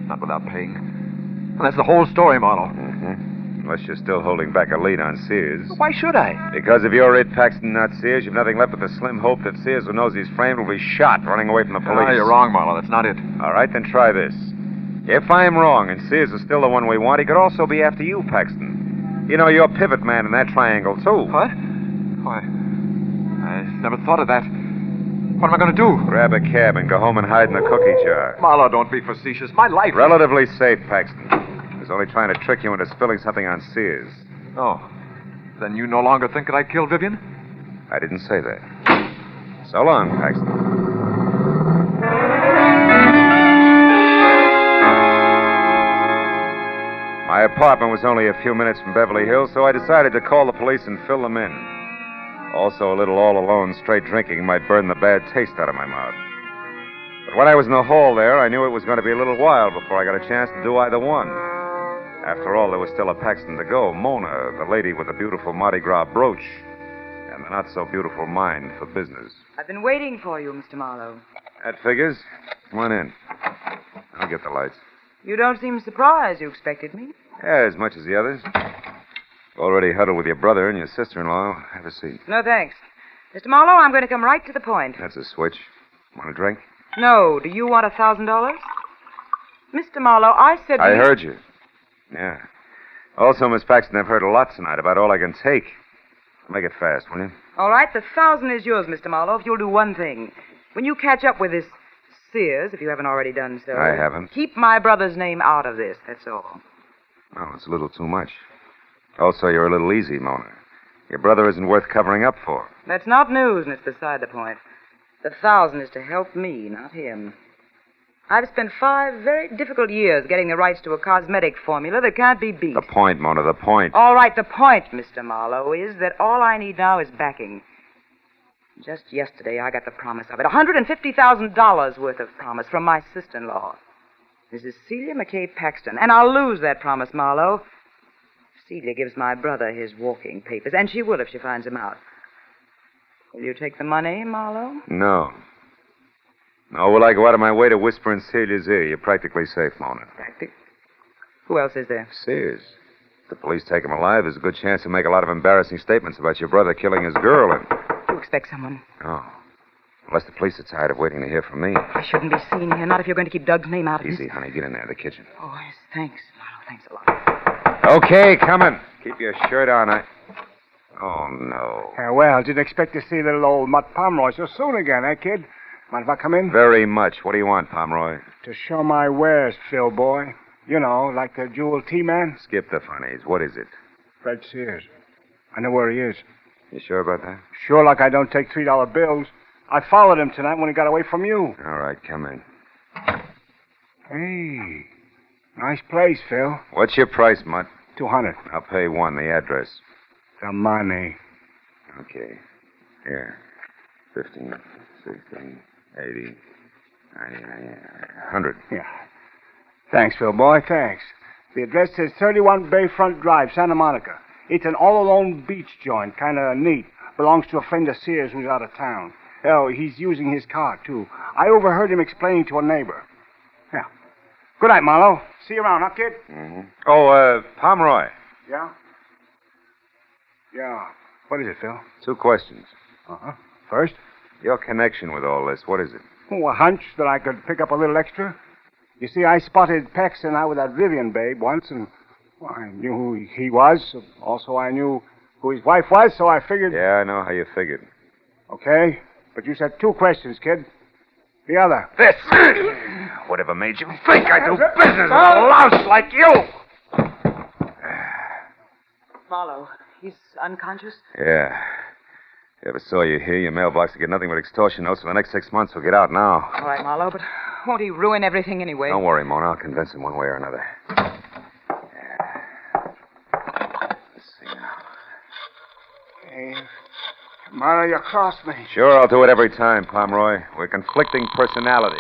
Not without paying. And that's the whole story, Marlowe. Mm-hmm. Unless you're still holding back a lead on Sears. Why should I? Because if you're it, Paxton, not Sears, you've nothing left but the slim hope that Sears, who knows he's framed, will be shot running away from the police. Ah, you're wrong, Marlowe. That's not it. All right, then try this. If I'm wrong and Sears is still the one we want, he could also be after you, Paxton. You know, you're pivot man in that triangle, too. What? Why, I never thought of that. What am I going to do? Grab a cab and go home and hide in the cookie jar. Marlowe, don't be facetious. My life... Relatively safe, Paxton. I was only trying to trick you into spilling something on Sears. Oh. Then you no longer think that I killed Vivian? I didn't say that. So long, Paxton. My apartment was only a few minutes from Beverly Hills, so I decided to call the police and fill them in. Also, a little all-alone straight drinking might burn the bad taste out of my mouth. But when I was in the hall there, I knew it was going to be a little while before I got a chance to do either one. After all, there was still a Paxton to go. Mona, the lady with the beautiful Mardi Gras brooch, and the not-so-beautiful mind for business. I've been waiting for you, Mr. Marlowe. That figures. Come on in. I'll get the lights. You don't seem surprised. You expected me. Yeah, as much as the others. Already huddled with your brother and your sister-in-law. Have a seat. No, thanks. Mr. Marlowe, I'm going to come right to the point. That's a switch. Want a drink? No. Do you want $1,000? Mr. Marlowe, I said... I heard you. Yeah. Also, Miss Paxton, I've heard a lot tonight about all I can take. Make it fast, will you? All right, the 1,000 is yours, Mr. Marlowe, if you'll do one thing. When you catch up with this Sears, if you haven't already done so... I haven't. Keep my brother's name out of this, that's all. Oh, it's a little too much. Also, you're a little easy, Mona. Your brother isn't worth covering up for. That's not news, and it's beside the point. The 1,000 is to help me, not him. I've spent 5 very difficult years getting the rights to a cosmetic formula that can't be beat. The point, Mona, the point. All right, the point, Mr. Marlowe, is that all I need now is backing. Just yesterday, I got the promise of it. $150,000 worth of promise from my sister-in-law, Mrs. Celia McKay Paxton. And I'll lose that promise, Marlowe. Celia gives my brother his walking papers, and she will if she finds him out. Will you take the money, Marlowe? No. No, will I go out of my way to whisper in Celia's ear? You're practically safe, Mona. Who else is there? Sears. If the police take him alive, there's a good chance he'll make a lot of embarrassing statements about your brother killing his girl and... You expect someone? Oh. Unless the police are tired of waiting to hear from me. I shouldn't be seen here, not if you're going to keep Doug's name out of this. Easy, honey. Get in there, the kitchen. Oh, yes, thanks, Marlowe. Thanks a lot. Okay, coming. Keep your shirt on. Oh, no. Well, didn't expect to see little old Mutt Pomeroy so soon again, eh, kid? Mind if I come in? Very much. What do you want, Pomeroy? To show my wares, Phil boy. You know, like the jewel tea man. Skip the funnies. What is it? Fred Sears. I know where he is. You sure about that? Sure, like I don't take $3 bills. I followed him tonight when he got away from you. All right, come in. Hey, nice place, Phil. What's your price, Mutt? $200. I'll pay $1. The address. The money. Okay. Here. 15, 16, 80, 90, 100. Yeah. Thanks, Phil, boy, thanks. The address says 31 Bayfront Drive, Santa Monica. It's an all-alone beach joint, kind of neat. Belongs to a friend of Sears who's out of town. Oh, he's using his car, too. I overheard him explaining to a neighbor. Yeah. Good night, Marlowe. See you around, huh, kid? Mm-hmm. Oh, Pomeroy. Yeah? Yeah. What is it, Phil? 2 questions. Uh-huh. First? Your connection with all this, what is it? Oh, a hunch that I could pick up a little extra. You see, I spotted Paxton out with that Vivian babe once, and well, I knew who he was. Also, I knew who his wife was, so I figured... Yeah, I know how you figured. Okay, but you said 2 questions, kid. The other. This! Whatever made you think I do business with a louse like you? Marlowe, he's unconscious? Yeah. If I ever saw you here, your mailbox would get nothing but extortion notes for the next 6 months. We'll get out now. All right, Marlowe, but won't he ruin everything anyway? Don't worry, Mona. I'll convince him one way or another. Let's see now. Hey, Marlowe, you crossed me. Sure, I'll do it every time, Pomeroy. We're conflicting personalities.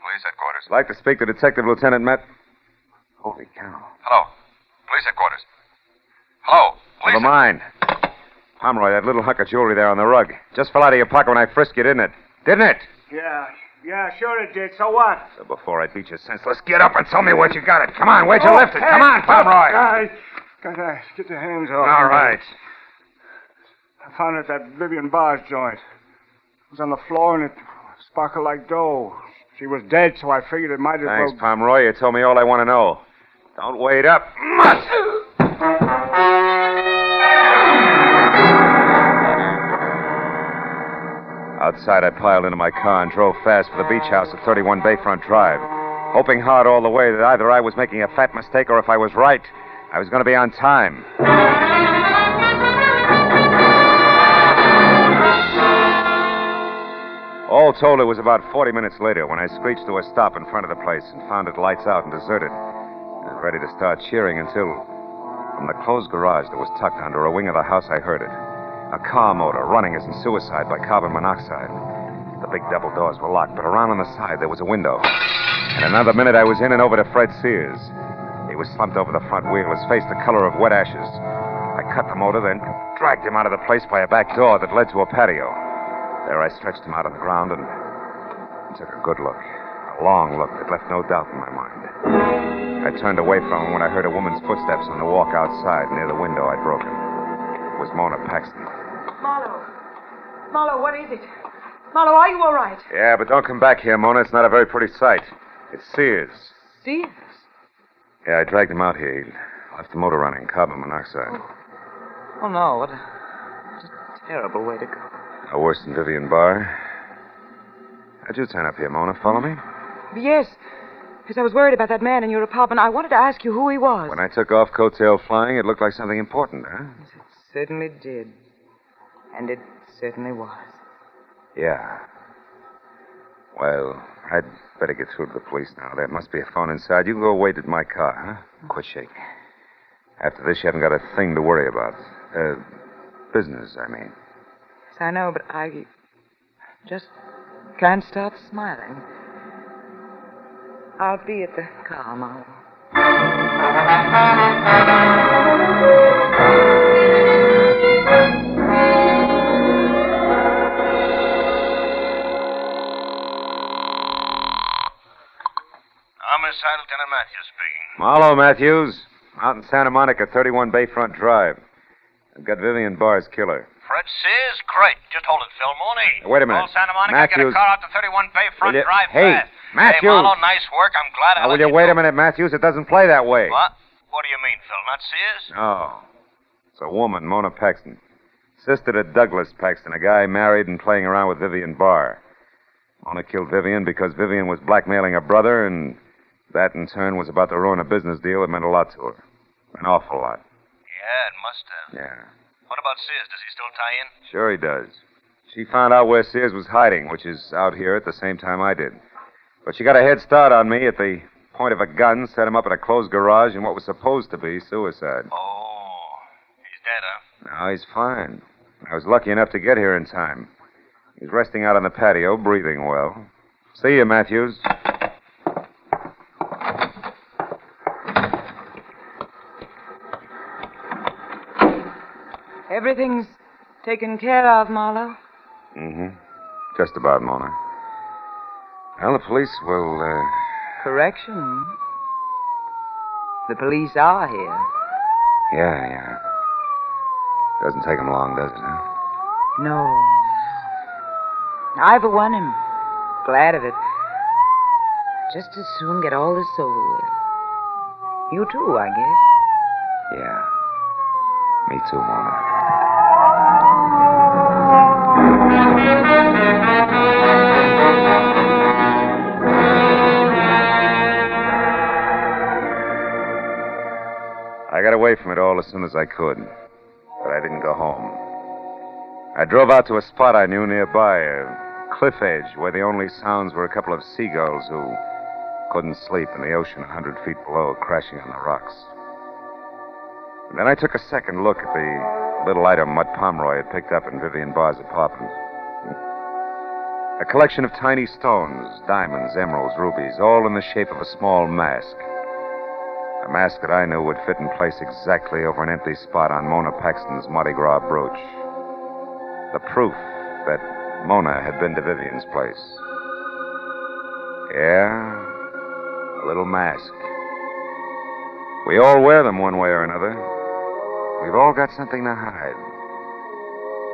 Police headquarters. Like to speak to Detective Lieutenant Met. Holy cow. Hello. Police headquarters. Hello. Police. Never mind. Pomeroy, that little hunk of jewelry there on the rug. Just fell out of your pocket when I frisked you, didn't it? Didn't it? Yeah, sure it did. So what? So before I beat you senseless, get up and tell me what you got it. Come on, where'd you lift it? Come on, Pomeroy. Gotta get the hands off. All right. I found it at that Vivian Bar's joint. It was on the floor and it sparkled like dough. She was dead, so I figured it might as well... Thanks, Pomeroy. You told me all I want to know. Don't wait up. Mutt! Outside, I piled into my car and drove fast for the beach house at 31 Bayfront Drive, hoping hard all the way that either I was making a fat mistake or if I was right, I was going to be on time. All told, it was about 40 minutes later when I screeched to a stop in front of the place and found it lights out and deserted. I was ready to start cheering until, from the closed garage that was tucked under a wing of the house, I heard it. A car motor running as in suicide by carbon monoxide. The big double doors were locked, but around on the side there was a window. In another minute, I was in and over to Fred Sears. He was slumped over the front wheel, his face the color of wet ashes. I cut the motor, then dragged him out of the place by a back door that led to a patio. There I stretched him out on the ground and took a good look. A long look that left no doubt in my mind. I turned away from him when I heard a woman's footsteps on the walk outside near the window I'd broken. It was Mona Paxton. Marlowe, what is it? Marlowe, are you all right? Yeah, but don't come back here, Mona. It's not a very pretty sight. It's Sears. Sears? Yeah, I dragged him out here. He left the motor running, carbon monoxide. Oh, no. What a terrible way to go. No worse than Vivian Barr. How'd you turn up here, Mona? Follow me? Yes. Because I was worried about that man in your apartment. I wanted to ask you who he was. When I took off coattail flying, it looked like something important, huh? It certainly did. And it certainly was. Yeah. Well, I'd better get through to the police now. There must be a phone inside. You can go wait at my car, huh? Quit shaking. After this, you haven't got a thing to worry about. Business, I mean. Yes, I know, but I just can't stop smiling. I'll be at the car, Marlowe. Homicide, Lieutenant Matthews speaking. Marlowe, Matthews. Out in Santa Monica, 31 Bayfront Drive. I've got Vivian Barr's killer. Fred Sears? Great. Just hold it, Phil Mooney. Wait a minute. Call Santa Monica, Matthews. get a car out to 31 Bayfront Drive Hey, fast. Matthews. Hey, Marlowe, nice work. I'm glad I Now, let will you wait a minute, Matthews? It doesn't play that way. What? What do you mean, Phil? Not Sears? Oh. It's a woman, Mona Paxton. Sister to Douglas Paxton, a guy married and playing around with Vivian Barr. Mona killed Vivian because Vivian was blackmailing her brother, and that, in turn, was about to ruin a business deal that meant a lot to her. An awful lot. Yeah, it must have. Yeah. What about Sears? Does he still tie in? Sure he does. She found out where Sears was hiding, which is out here at the same time I did. But she got a head start on me at the point of a gun, set him up in a closed garage in what was supposed to be suicide. Oh, he's dead, huh? No, he's fine. I was lucky enough to get here in time. He's resting out on the patio, breathing well. See you, Matthews. Everything's taken care of, Marlowe. Mm-hmm. Just about, Mona. Well, the police will, Correction. The police are here. Yeah. Doesn't take them long, does it, huh? No. I, for one, am glad of it. Just as soon get all this over with. You too, I guess. Yeah. Me too, Mona. I got away from it all as soon as I could, but I didn't go home. I drove out to a spot I knew nearby, a cliff edge where the only sounds were a couple of seagulls who couldn't sleep in the ocean 100 feet below, crashing on the rocks. And then I took a second look at the little item Mutt Pomeroy had picked up in Vivian Barr's apartment. A collection of tiny stones, diamonds, emeralds, rubies, all in the shape of a small mask. A mask that I knew would fit in place exactly over an empty spot on Mona Paxton's Mardi Gras brooch. The proof that Mona had been to Vivian's place. Yeah, a little mask. We all wear them one way or another. We've all got something to hide.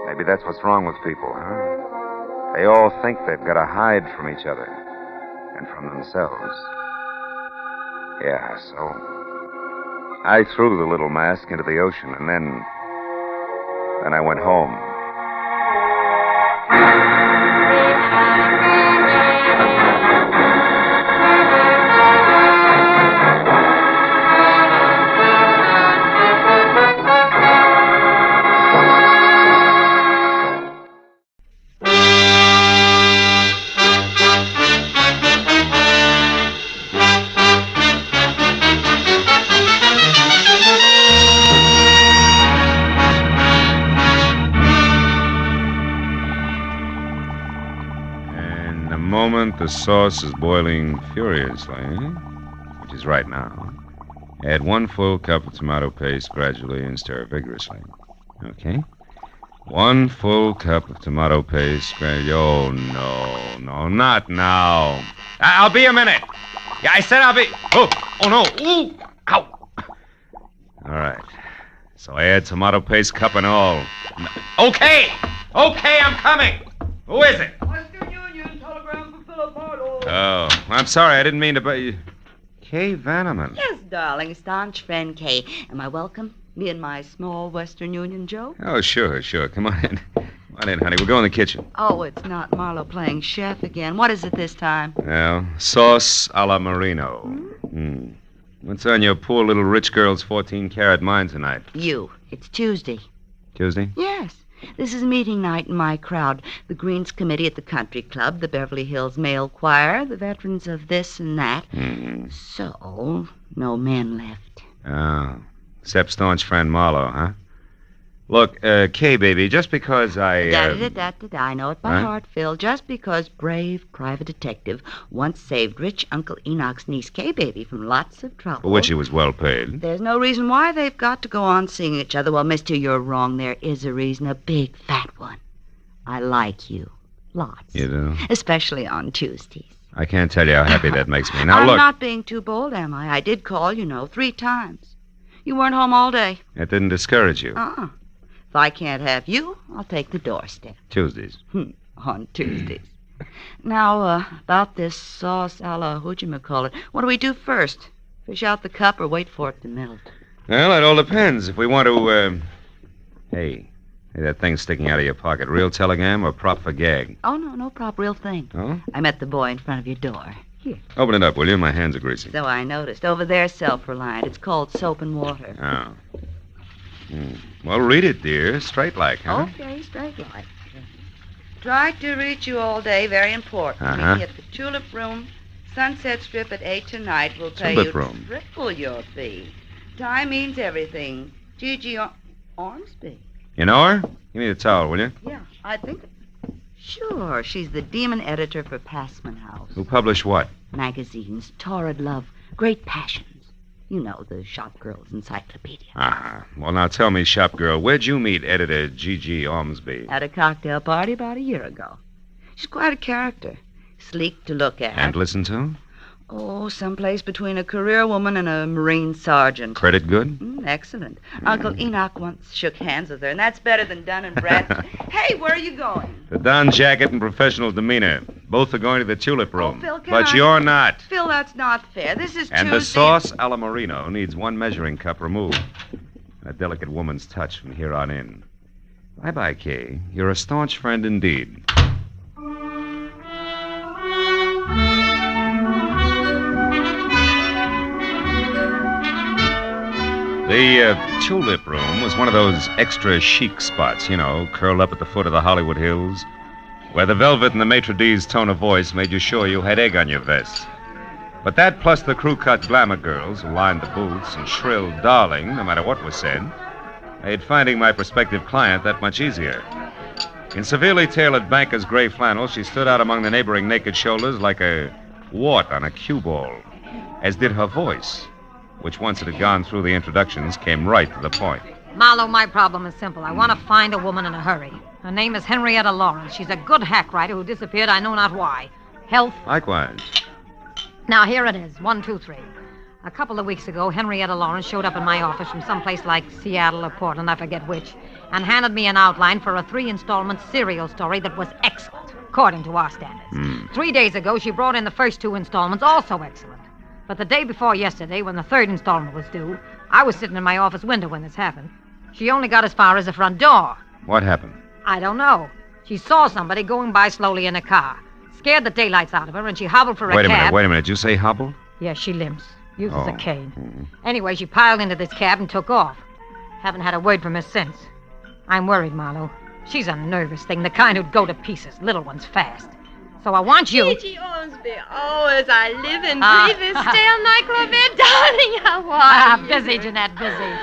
Maybe that's what's wrong with people, huh? They all think they've got to hide from each other and from themselves. Yeah, so I threw the little mask into the ocean, and then I went home. The sauce is boiling furiously, which is right now. Add 1 full cup of tomato paste gradually and stir vigorously. Okay. 1 full cup of tomato paste gradually. Oh, no, not now. I'll be a minute. Yeah, I said I'll be. Oh no. Ooh, ow. All right. So I add tomato paste, cup and all. Okay, I'm coming. Who is it? Oh, I'm sorry. I didn't mean to buy you. Kay Vanneman. Yes, darling. Staunch friend Kay. Am I welcome? Me and my small Western Union Joe? Oh, sure. Come on in. Come on in, honey. We'll go in the kitchen. Oh, it's not Marlowe playing chef again. What is it this time? Well, sauce a la Marino. What's on your poor little rich girl's 14-carat mind tonight? You. It's Tuesday. Tuesday? Yes. This is meeting night in my crowd. The Greens Committee at the Country Club, the Beverly Hills Male Choir, the veterans of this and that. So, no men left. Oh, except staunch friend Marlowe, huh? Look, Kay, baby, just because I... I know it by heart, Phil. Just because brave private detective once saved rich Uncle Enoch's niece, Kay, baby, from lots of trouble. For which he was well paid. There's no reason why they've got to go on seeing each other. Well, mister, you're wrong. There is a reason, a big fat one. I like you. Lots. You do? Especially on Tuesdays. I can't tell you how happy that makes me. Now, I'm look... not being too bold, am I? I did call, 3 times. You weren't home all day. That didn't discourage you. If I can't have you, I'll take the doorstep. Tuesdays. On Tuesdays. Now, about this sauce a la whatchamacallit. What do we do first? Fish out the cup or wait for it to melt? Well, it all depends. If we want to, Hey, that thing sticking out of your pocket, real telegram or prop for gag? Oh, no prop, real thing. Oh? I met the boy in front of your door. Here. Open it up, will you? My hands are greasy. So I noticed. Over there, self-reliant. It's called soap and water. Oh. Well, read it, dear. Straight like, huh? Okay, straight like. Tried to reach you all day. Very important. Uh-huh. Meet me at the Tulip Room, Sunset Strip at 8 tonight. We'll pay Tulip you Room. triple your fee. Time means everything. Gigi Ormsby. You know her? Give me the towel, will you? Yeah, I think... Sure, she's the demon editor for Passman House. Who published what? Magazines, Torrid Love, Great Passions. You know, the shop girl's encyclopedia. Uh-huh. Well, now tell me, shop girl, where'd you meet editor Gigi Ormsby? At a cocktail party about a year ago. She's quite a character. Sleek to look at. And listen to? Oh, someplace between a career woman and a Marine sergeant. Credit good? Excellent. Uncle Enoch once shook hands with her, and that's better than Dun and Bradstreet. Hey, where are you going? The Don jacket and professional demeanor. Both are going to the Tulip Room. Phil, can but I- you're not. Phil, that's not fair. This is And Tuesday. the sauce a la Marino needs one measuring cup removed. A delicate woman's touch from here on in. Bye-bye, Kay. You're a staunch friend indeed. The Tulip Room was one of those extra chic spots, you know, curled up at the foot of the Hollywood Hills, where the velvet and the maitre d's tone of voice made you sure you had egg on your vest. But that, plus the crew-cut glamour girls who lined the booths and shrilled darling no matter what was said, made finding my prospective client that much easier. In severely tailored banker's gray flannel, she stood out among the neighboring naked shoulders like a wart on a cue ball, as did her voice, which, once it had gone through the introductions, came right to the point. Marlowe, my problem is simple. I want to find a woman in a hurry. Her name is Henrietta Lawrence. She's a good hack writer who disappeared I know not why. Health. Likewise. Now, here it is. 1, 2, 3. A couple of weeks ago, Henrietta Lawrence showed up in my office from someplace like Seattle or Portland, I forget which, and handed me an outline for a 3-installment serial story that was excellent, according to our standards. 3 days ago, she brought in the first 2 installments, also excellent. But the day before yesterday, when the 3rd installment was due, I was sitting in my office window when this happened. She only got as far as the front door. What happened? I don't know. She saw somebody going by slowly in a car. Scared the daylights out of her, and she hobbled for a cab. Wait a minute. Did you say hobble? Yes, she limps. Uses Oh. a cane. Anyway, she piled into this cab and took off. Haven't had a word from her since. I'm worried, Marlowe. She's a nervous thing, the kind who'd go to pieces, little ones fast. So I want you... Gigi Ormsby, oh, as I live and Ah. breathe this stale nightclub bed, darling, how are you? Busy, Jeanette, busy.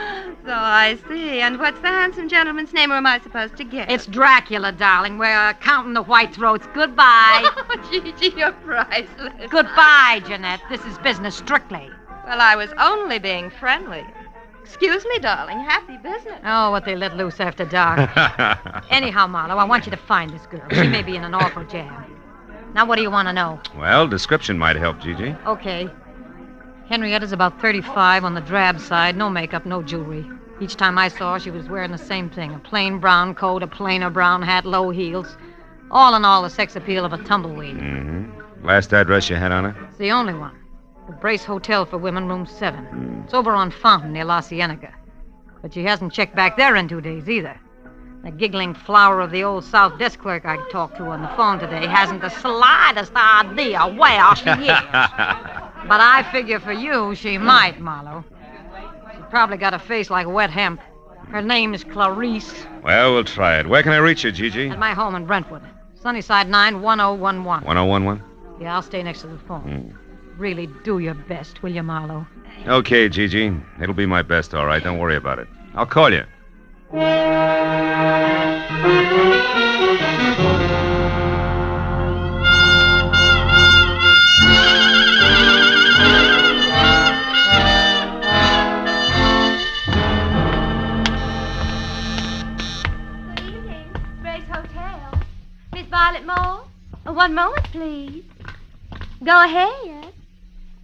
So I see. And what's the handsome gentleman's name, or am I supposed to guess? It's Dracula, darling. We're counting the white throats. Goodbye. Oh, Gigi, you're priceless. Goodbye, Jeanette. This is business strictly. Well, I was only being friendly. Excuse me, darling. Happy business. Oh, what they let loose after dark. Anyhow, Marlowe, I want you to find this girl. She may be in an awful jam. Now, what do you want to know? Well, description might help, Gigi. Okay. Henrietta's about 35 on the drab side. No makeup, no jewelry. Each time I saw her, she was wearing the same thing. A plain brown coat, a plainer brown hat, low heels. All in all, the sex appeal of a tumbleweed. Mm-hmm. Last address you had on her? It's the only one. The Brace Hotel for Women, room 7. It's over on Fountain near La Cienega. But she hasn't checked back there in 2 days either. The giggling flower of the old South desk clerk I talked to on the phone today hasn't the slightest idea where she is. But I figure for you, she might, Marlowe. She's probably got a face like wet hemp. Her name is Clarice. Well, we'll try it. Where can I reach you, Gigi? At my home in Brentwood. Sunnyside 91011. 1011? Yeah, I'll stay next to the phone. Really do your best, will you, Marlowe? Okay, Gigi. It'll be my best, all right. Don't worry about it. I'll call you. Brace Hotel. Miss Violet Moore? One moment, please. Go ahead.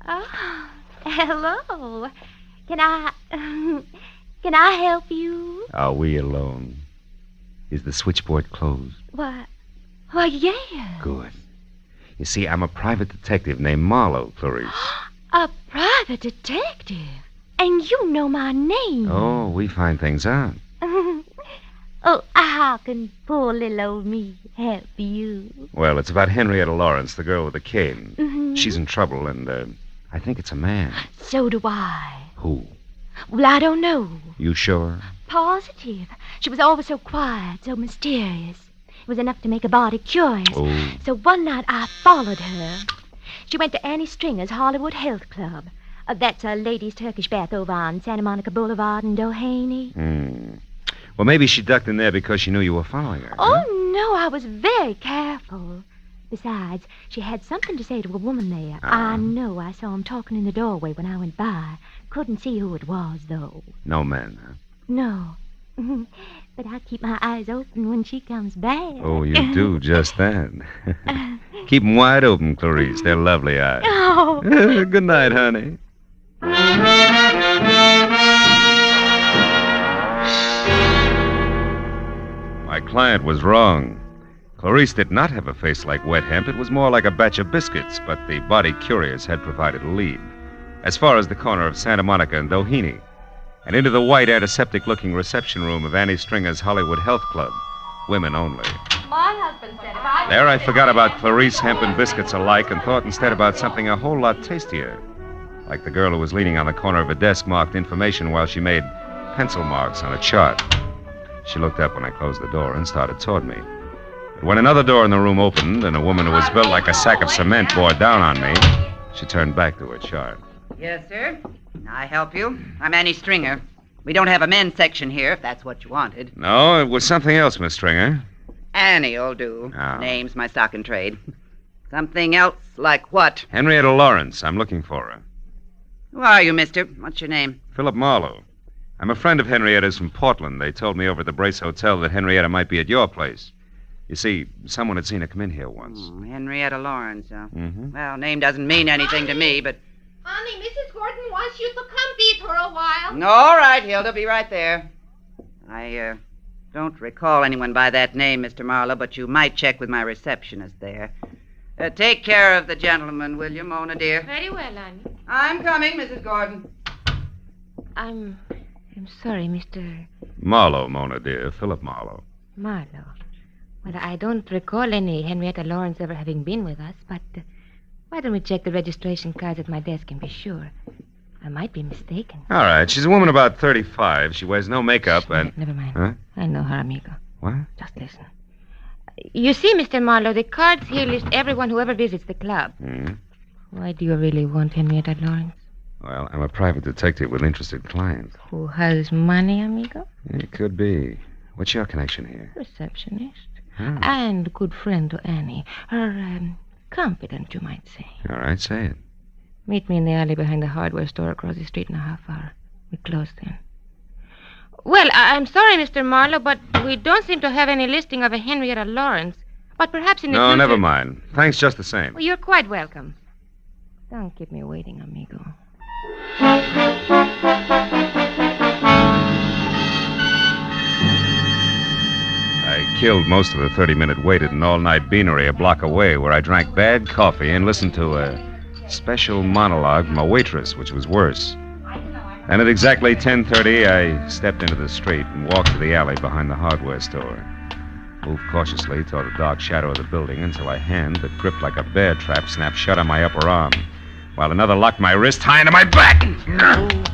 Oh, hello. Can I help you? Are we alone? Is the switchboard closed? Why, yeah. Good. You see, I'm a private detective named Marlowe, Clarice. A private detective. And you know my name. Oh, we find things out. Oh, how can poor little old me help you? Well, it's about Henrietta Lawrence, the girl with the cane. Mhm. She's in trouble, and I think it's a man. So do I. Who? Well, I don't know. You sure? Positive. She was always so quiet, so mysterious. was enough to make a body curious. Oh. So one night I followed her. She went to Annie Stringer's Hollywood Health Club. That's a ladies' Turkish bath over on Santa Monica Boulevard in Doheny. Well, maybe she ducked in there because she knew you were following her. Oh, no, I was very careful. Besides, she had something to say to a woman there. I know I saw him talking in the doorway when I went by. Couldn't see who it was, though. No men, huh? No. But I keep my eyes open when she comes back. Oh, you do just that. Keep 'em wide open, Clarice. They're lovely eyes. Oh. Good night, honey. My client was wrong. Clarice did not have a face like wet hemp. It was more like a batch of biscuits, but the body curious had provided a lead. As far as the corner of Santa Monica and Doheny, and into the white, antiseptic-looking reception room of Annie Stringer's Hollywood Health Club. Women only. My husband said if I... There I forgot about Clarice, hemp, and biscuits alike and thought instead about something a whole lot tastier. Like the girl who was leaning on the corner of a desk marked information while she made pencil marks on a chart. She looked up when I closed the door and started toward me. But when another door in the room opened and a woman who was built like a sack of cement bore down on me, she turned back to her chart. Yes, sir. Can I help you? I'm Annie Stringer. We don't have a men's section here, if that's what you wanted. No, it was something else, Miss Stringer. Annie'll do. Oh. Name's my stock and trade. Something else like what? Henrietta Lawrence. I'm looking for her. Who are you, mister? What's your name? Philip Marlowe. I'm a friend of Henrietta's from Portland. They told me over at the Brace Hotel that Henrietta might be at your place. You see, someone had seen her come in here once. Henrietta Lawrence, huh? Mm-hmm. Well, name doesn't mean anything to me, but... Honey, Mrs. Gordon wants you to come beat her a while. All right, Hilda, be right there. I, don't recall anyone by that name, Mr. Marlowe, but you might check with my receptionist there. Take care of the gentleman, will you, Mona, dear? Very well, Annie. I'm coming, Mrs. Gordon. I'm sorry, Mr. Marlowe, Mona, dear. Philip Marlowe. Marlowe. Well, I don't recall any Henrietta Lawrence ever having been with us, but why don't we check the registration cards at my desk and be sure? I might be mistaken. All right. She's a woman about 35. She wears no makeup and... Never mind. Huh? I know her, amigo. What? Just listen. You see, Mr. Marlowe, the cards here list everyone who ever visits the club. Why do you really want Henrietta Lawrence? Well, I'm a private detective with interested clients. Who has money, amigo? It could be. What's your connection here? Receptionist. And good friend to Annie. Her, confidant, you might say. All right, say it. Meet me in the alley behind the hardware store across the street in a half hour. We close then. Well, I'm sorry, Mr. Marlowe, but we don't seem to have any listing of a Henrietta Lawrence. But perhaps in the future... No, never mind. Thanks just the same. Well, you're quite welcome. Don't keep me waiting, amigo. I killed most of the 30-minute wait at an all-night beanery a block away where I drank bad coffee and listened to a special monologue from a waitress, which was worse. And at exactly 10:30, I stepped into the street and walked to the alley behind the hardware store. Moved cautiously toward the dark shadow of the building until a hand that gripped like a bear trap snapped shut on my upper arm, while another locked my wrist high into my back.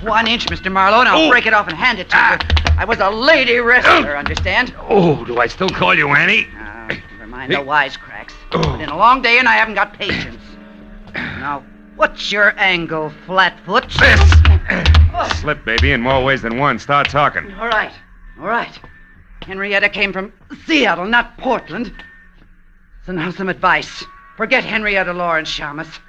1 inch, Mr. Marlowe, and I'll break it off and hand it to you. I was a lady wrestler, understand? Oh, do I still call you Annie? Never mind the wisecracks. It's been a long day, and I haven't got patience. Now, what's your angle, Flatfoot? Slip, baby, in more ways than one. Start talking. All right. Henrietta came from Seattle, not Portland. So now some advice. Forget Henrietta Lawrence, Shamus.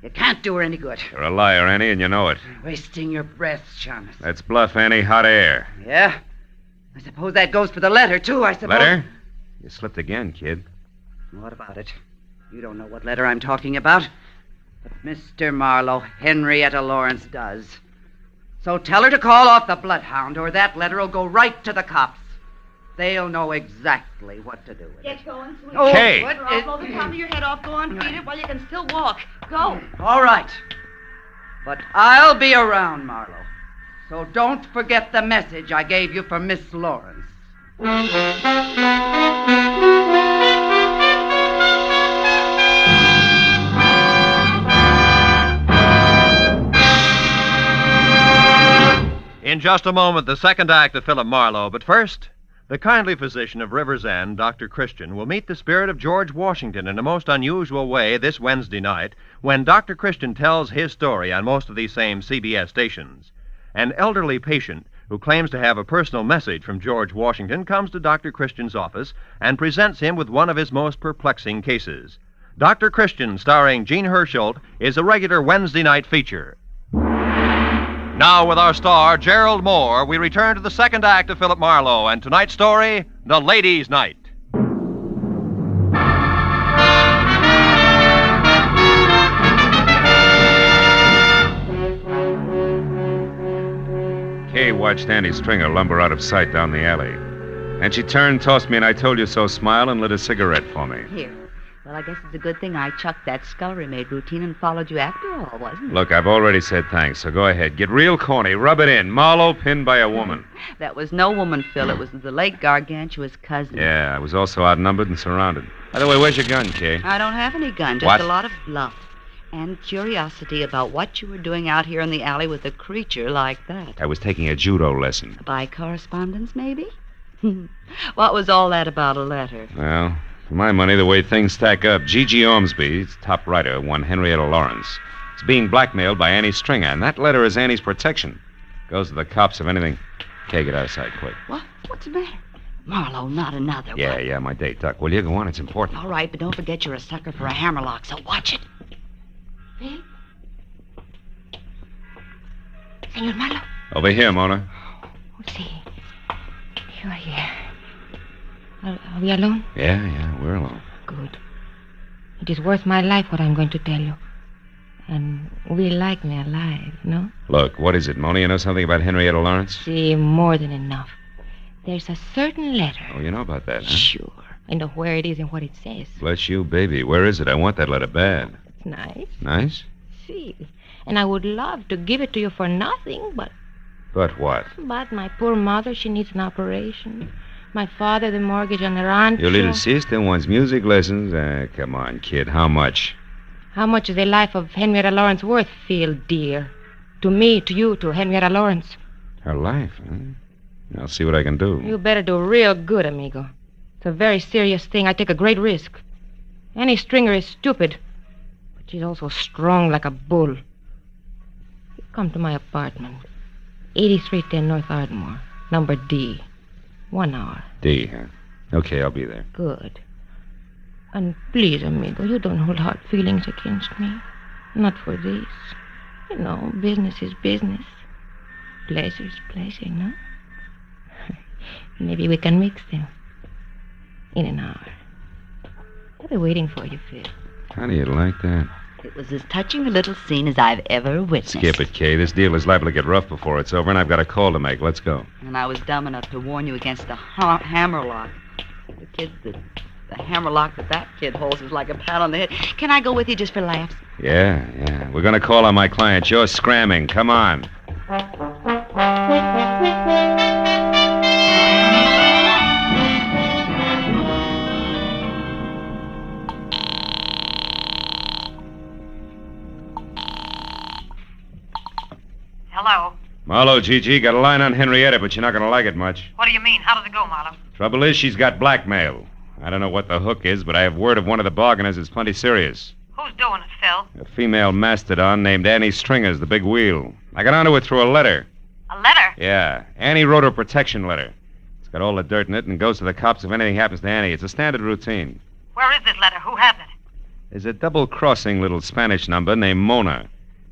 You can't do her any good. You're a liar, Annie, and you know it. Wasting your breath, Shamus. That's bluff, Annie. Hot air. Yeah? I suppose that goes for the letter, too, I suppose. Letter? You slipped again, kid. What about it? You don't know what letter I'm talking about. But Mr. Marlowe, Henrietta Lawrence does. So tell her to call off the bloodhound, or that letter will go right to the cops. They'll know exactly what to do with it. Get going, sweetie. Okay. What? I'll blow the top of your head off. Go on, feed it while you can still walk. Go. All right. But I'll be around, Marlowe. So don't forget the message I gave you for Miss Lawrence. In just a moment, the second act of Philip Marlowe. But first, The kindly physician of River's End, Dr. Christian, will meet the spirit of George Washington in a most unusual way this Wednesday night when Dr. Christian tells his story on most of these same CBS stations. An elderly patient who claims to have a personal message from George Washington comes to Dr. Christian's office and presents him with one of his most perplexing cases. Dr. Christian, starring Gene Herschelt, is a regular Wednesday night feature. Now, with our star, Gerald Moore, we return to the second act of Philip Marlowe and tonight's story, The Ladies' Night. Kay watched Annie Stringer lumber out of sight down the alley. And she turned, tossed me an I told you so smile, and lit a cigarette for me. Here. Well, I guess it's a good thing I chucked that scullery-maid routine and followed you after all, wasn't it? Look, I've already said thanks, so go ahead. Get real corny. Rub it in. Marlowe pinned by a woman. That was no woman, Phil. It was the late gargantuous cousin. Yeah, I was also outnumbered and surrounded. By the way, where's your gun, Kay? I don't have any gun, just What? a lot of bluff. And curiosity about what you were doing out here in the alley with a creature like that. I was taking a judo lesson. By correspondence, maybe? What was all that about a letter? Well, for my money, the way things stack up, G.G. Ormsby's top writer, one Henrietta Lawrence, is being blackmailed by Annie Stringer, and that letter is Annie's protection. Goes to the cops if anything. Kay, get out of sight, quick. What? What's the matter? Marlowe, not another Yeah, one. yeah, my date, Duck. Will you go on? It's important. All right, but don't forget you're a sucker for a hammerlock, so watch it. Phil? Senor Marlowe? Over here, Mona. See, you are here. Are we alone? Yeah, we're alone. Good. It is worth my life what I'm going to tell you. And will like me alive, no? Look, what is it, Mona? You know something about Henrietta Lawrence? See, more than enough. There's a certain letter. Oh, you know about that, huh? Sure. I know where it is and what it says. Bless you, baby. Where is it? I want that letter bad. It's nice. Nice? See, and I would love to give it to you for nothing, but But what? my poor mother, she needs an operation. My father, the mortgage on the rancho. Your little sister wants music lessons. Come on, kid. How much? How much is the life of Henrietta Lawrence worth, Phil, dear? To me, to you, to Henrietta Lawrence. Her life, huh? I'll see what I can do. You better do real good, amigo. It's a very serious thing. I take a great risk. Annie Stringer is stupid, but she's also strong like a bull. You come to my apartment, 8310 North Ardmore, number D. 1 hour. D, huh? Okay, I'll be there. Good. And please, amigo, you don't hold hard feelings against me. Not for this. You know, business is business. Pleasure is pleasure, no? Maybe we can mix them. In an hour. I'll be waiting for you, Phil. How do you like that? It was as touching a little scene as I've ever witnessed. Skip it, Kay. This deal is liable to get rough before it's over, and I've got a call to make. Let's go. And I was dumb enough to warn you against the hammerlock. The hammerlock that kid holds is like a pat on the head. Can I go with you just for laughs? Yeah. We're going to call on my client. You're scramming. Come on. Hello. Marlowe, Gigi, got a line on Henrietta, but you're not going to like it much. What do you mean? How does it go, Marlowe? Trouble is, she's got blackmail. I don't know what the hook is, but I have word of one of the bargainers is plenty serious. Who's doing it, Phil? A female mastodon named Annie Stringer's the big wheel. I got onto it through a letter. A letter? Yeah. Annie wrote her protection letter. It's got all the dirt in it and goes to the cops if anything happens to Annie. It's a standard routine. Where is this letter? Who has it? There's a double-crossing little Spanish number named Mona.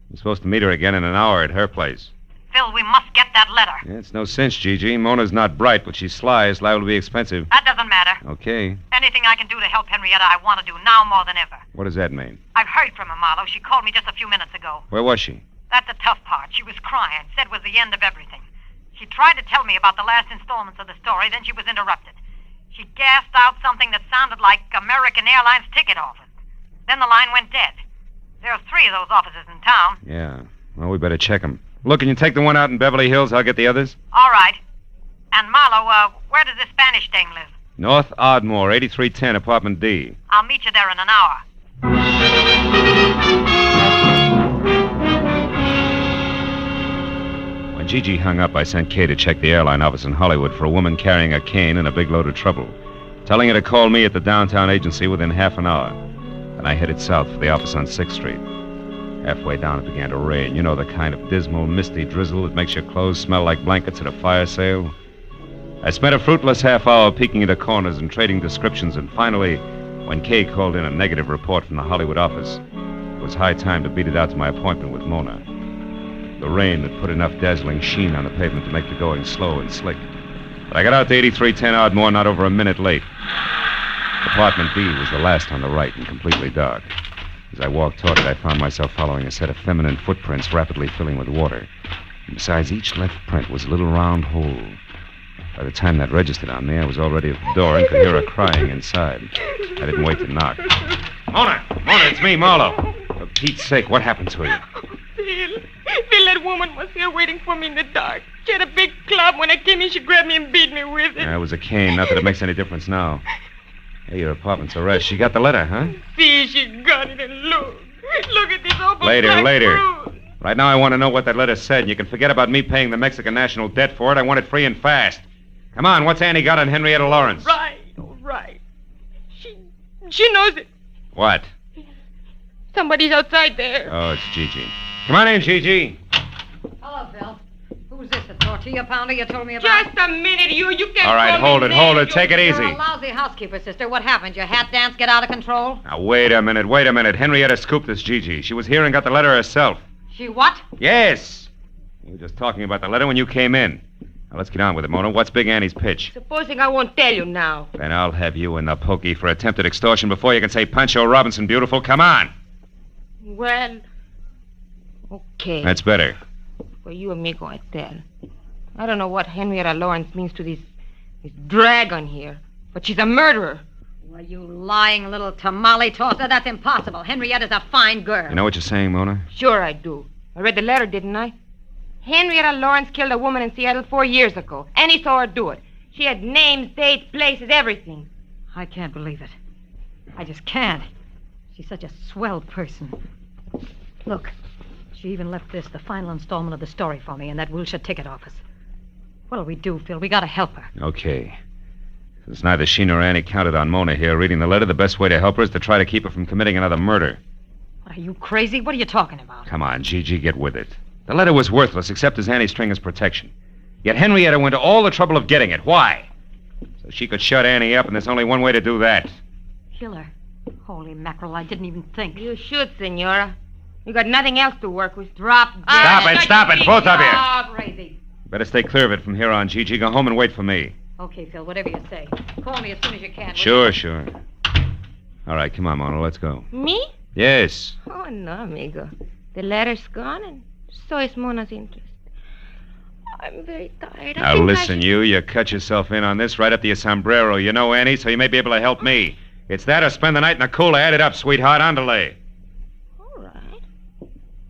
I'm supposed to meet her again in an hour at her place. Phil, we must get that letter. Yeah, it's no sense, Gigi. Mona's not bright, but she's sly. It's liable to be expensive. That doesn't matter. Okay. Anything I can do to help Henrietta, I want to do now more than ever. What does that mean? I've heard from her, Marlowe. She called me just a few minutes ago. Where was she? That's the tough part. She was crying. Said it was the end of everything. She tried to tell me about the last installments of the story, then she was interrupted. She gasped out something that sounded like American Airlines ticket office. Then the line went dead. There are 3 of those offices in town. Yeah. Well, we better check them. Look, can you take the one out in Beverly Hills? I'll get the others. All right. And Marlowe, where does this Spanish dame live? North Ardmore, 8310, apartment D. I'll meet you there in an hour. When Gigi hung up, I sent Kay to check the airline office in Hollywood for a woman carrying a cane and a big load of trouble, telling her to call me at the downtown agency within half an hour. Then I headed south for the office on 6th Street. Halfway down, it began to rain. You know, the kind of dismal, misty drizzle that makes your clothes smell like blankets at a fire sale? I spent a fruitless half hour peeking into corners and trading descriptions, and finally, when Kay called in a negative report from the Hollywood office, it was high time to beat it out to my appointment with Mona. The rain had put enough dazzling sheen on the pavement to make the going slow and slick. But I got out to 8310 Ardmore not over a minute late. Apartment B was the last on the right and completely dark. As I walked toward it, I found myself following a set of feminine footprints rapidly filling with water. And besides each left print was a little round hole. By the time that registered on me, I was already at the door and could hear her crying inside. I didn't wait to knock. Mona, it's me, Marlowe. For Pete's sake, what happened to you? Phil, that woman was here waiting for me in the dark. She had a big club. When I came in, she grabbed me and beat me with it. It was a cane. Not that it makes any difference now. Hey, your apartment's a wreck. She got the letter, huh? See, she got it, and look at this awful Later. bruise. Right now, I want to know what that letter said, and you can forget about me paying the Mexican national debt for it. I want it free and fast. Come on, what's Annie got on Henrietta Lawrence? Right. She knows it. What? Somebody's outside there. Oh, it's Gigi. Come on in, Gigi. Hello, Phil. Who's this, the tortilla pounder you told me about? Just a minute, you can't. All right, hold it. Take it easy. You're a lousy housekeeper, sister. What happened? Your hat dance get out of control? Now, wait a minute. Henrietta scooped this Gigi. She was here and got the letter herself. She what? Yes. We were just talking about the letter when you came in. Now, let's get on with it, Mona. What's Big Annie's pitch? Supposing I won't tell you now. Then I'll have you in the pokey for attempted extortion before you can say Pancho Robinson beautiful. Come on. Well, okay. That's better. For you, amigo, I tell. I don't know what Henrietta Lawrence means to this dragon here, but she's a murderer. Well, you lying little tamale tosser. That's impossible. Henrietta's a fine girl. You know what you're saying, Mona? Sure I do. I read the letter, didn't I? Henrietta Lawrence killed a woman in Seattle 4 years ago. Annie saw her do it. She had names, dates, places, everything. I can't believe it. I just can't. She's such a swell person. Look, she even left this, the final installment of the story for me, in that Wilshire ticket office. What'll we do, Phil? We gotta help her. Okay. Since neither she nor Annie counted on Mona here reading the letter, the best way to help her is to try to keep her from committing another murder. What, are you crazy? What are you talking about? Come on, Gigi, get with it. The letter was worthless except as Annie Stringer's protection. Yet Henrietta went to all the trouble of getting it. Why? So she could shut Annie up, and there's only one way to do that. Kill her. Holy mackerel, I didn't even think. You should, Senora. You got nothing else to work with. Drop dead. Stop it, both of you. Oh, crazy. Better stay clear of it from here on, Gigi. Go home and wait for me. Okay, Phil, whatever you say. Call me as soon as you can. Sure. All right, come on, Mona, let's go. Me? Yes. Oh, no, amigo. The letter's gone, and so is Mona's interest. I'm very tired. Now, listen, you cut yourself in on this right up to your sombrero. You know Annie, so you may be able to help me. It's that or spend the night in the cooler. Add it up, sweetheart. Andale. All right.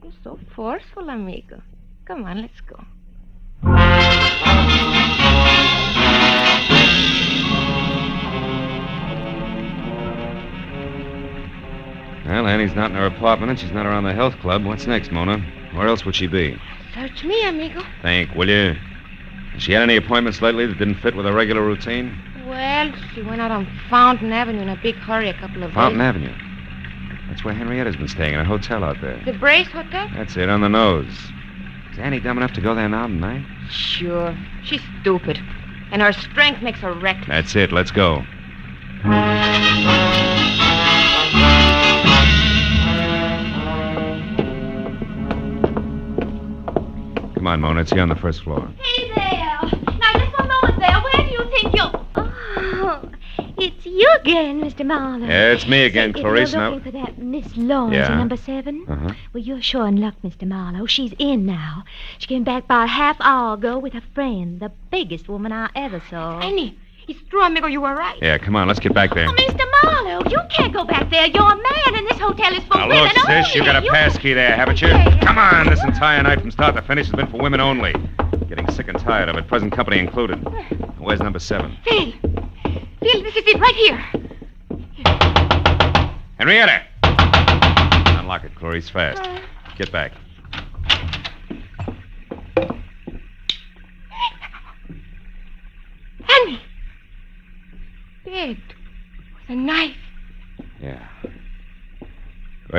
You're so forceful, amigo. Come on, let's go. Well, Annie's not in her apartment, and she's not around the health club. What's next, Mona? Where else would she be? Search me, amigo. Think, will you? Has she had any appointments lately that didn't fit with her regular routine? Well, she went out on Fountain Avenue in a big hurry a couple of Fountain days. Avenue. That's where Henrietta's been staying, in a hotel out there. The Brace Hotel? That's it, on the nose. Is Annie dumb enough to go there now tonight? Sure. She's stupid. And her strength makes her reckless. That's it, let's go. Come on, Mona, it's here on the first floor. Hey there. Now, just one moment there. Where do you think you're... Oh, it's you again, Mr. Marlowe. Yeah, it's me again, So, Clarice. You're Now, looking for that Miss Lawrence Yeah. in number 7? Uh-huh. Well, you're sure in luck, Mr. Marlowe. She's in now. She came back about a half hour ago with a friend, the biggest woman I ever saw. Annie, it's true, amigo. You were right. yeah, come on, let's get back there. Oh, Mr. Marlowe, you can't go back there. You're a man, and this hotel is for Now, women look, sis, you only. got a pass key there, haven't you? Okay. Come on, this entire night from start to finish has been for women only. Getting sick and tired of it, present company included. Where's number 7? Phil, this is it right here. Henrietta! Unlock it, Clarice, fast. Get back.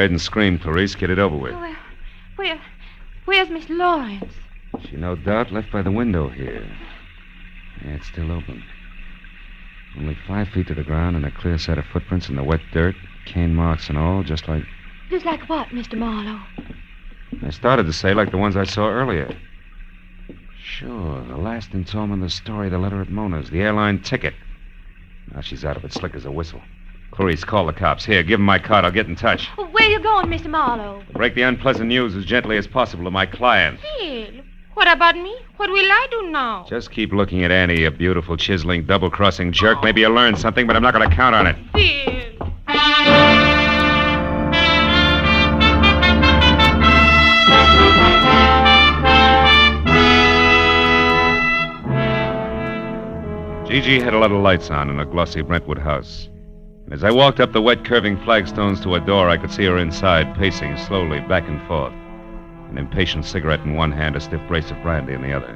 ahead and scream, Clarice. Get it over with. Where's Miss Lawrence? She no doubt left by the window here. Yeah, it's still open. Only 5 feet to the ground and a clear set of footprints in the wet dirt, cane marks and all, just like... Just like what, Mr. Marlowe? I started to say like the ones I saw earlier. Sure, the last installment of the story, the letter at Mona's, the airline ticket. Now she's out of it, slick as a whistle. Clarice, call the cops. Here, give them my card. I'll get in touch. Where you going, Mr. Marlowe? Break the unpleasant news as gently as possible to my client. Phil, what about me? What will I do now? Just keep looking at Annie, you beautiful, chiseling, double-crossing jerk. Maybe you'll learn something, but I'm not going to count on it. Phil. Gigi had a lot of lights on in a glossy Brentwood house. And as I walked up the wet, curving flagstones to a door, I could see her inside, pacing slowly back and forth, an impatient cigarette in one hand, a stiff brace of brandy in the other.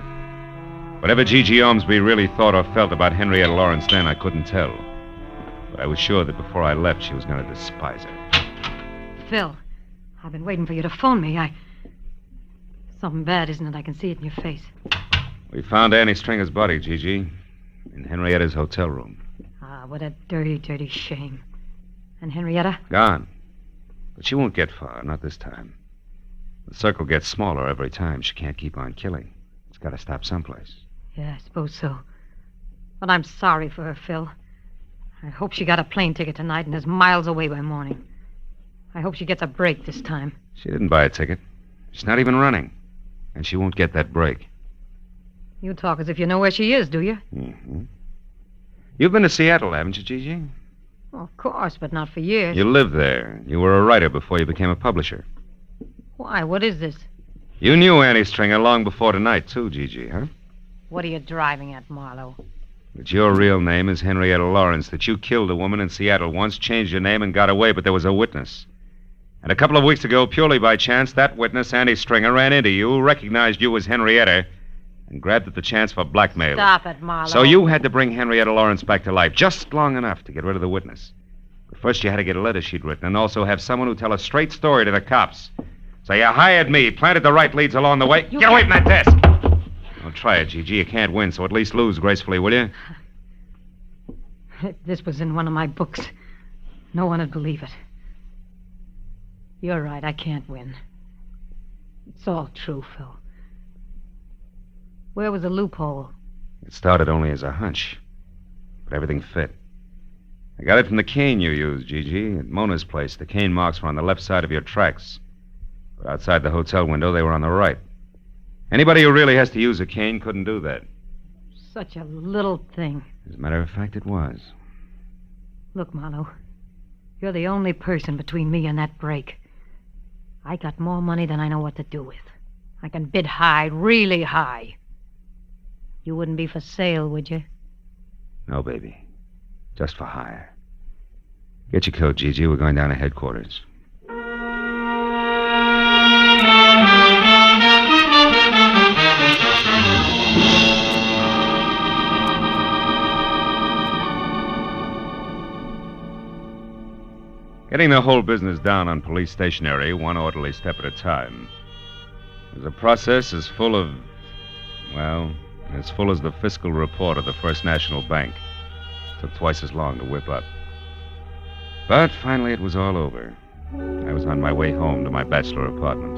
Whatever Gigi Ormsby really thought or felt about Henrietta Lawrence then, I couldn't tell. But I was sure that before I left, she was going to despise her. Phil, I've been waiting for you to phone me. Something bad, isn't it? I can see it in your face. We found Annie Stringer's body, Gigi, in Henrietta's hotel room. Ah, what a dirty, dirty shame. And Henrietta? Gone. But she won't get far, not this time. The circle gets smaller every time. She can't keep on killing. It's got to stop someplace. Yeah, I suppose so. But I'm sorry for her, Phil. I hope she got a plane ticket tonight and is miles away by morning. I hope she gets a break this time. She didn't buy a ticket. She's not even running. And she won't get that break. You talk as if you know where she is, do you? Mm-hmm. You've been to Seattle, haven't you, Gigi? Well, of course, but not for years. You lived there. You were a writer before you became a publisher. Why? What is this? You knew Annie Stringer long before tonight, too, Gigi, huh? What are you driving at, Marlowe? That your real name is Henrietta Lawrence, that you killed a woman in Seattle once, changed your name, and got away, but there was a witness. And a couple of weeks ago, purely by chance, that witness, Annie Stringer, ran into you, recognized you as Henrietta, and grabbed at the chance for blackmail. Stop it, Marlowe. So you had to bring Henrietta Lawrence back to life, just long enough to get rid of the witness. But first you had to get a letter she'd written, and also have someone who tell a straight story to the cops. So you hired me, planted the right leads along the way. Get away from that desk! Don't try it, Gigi. You can't win, so at least lose gracefully, will you? If this was in one of my books, no one would believe it. You're right, I can't win. It's all true, Phil. Where was the loophole? It started only as a hunch, but everything fit. I got it from the cane you used, Gigi, at Mona's place. The cane marks were on the left side of your tracks. But outside the hotel window, they were on the right. Anybody who really has to use a cane couldn't do that. Such a little thing. As a matter of fact, it was. Look, Marlowe, you're the only person between me and that break. I got more money than I know what to do with. I can bid high, really high. You wouldn't be for sale, would you? No, baby. Just for hire. Get your coat, Gigi. We're going down to headquarters. Getting the whole business down on police stationery, one orderly step at a time, was a process as full of, well, as full as the fiscal report of the First National Bank. It took twice as long to whip up. But finally it was all over. I was on my way home to my bachelor apartment.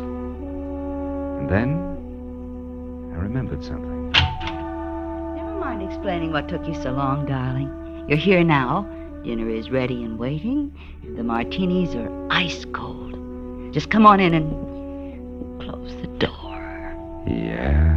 And then I remembered something. Never mind explaining what took you so long, darling. You're here now. Dinner is ready and waiting. The martinis are ice cold. Just come on in and close the door. Yeah.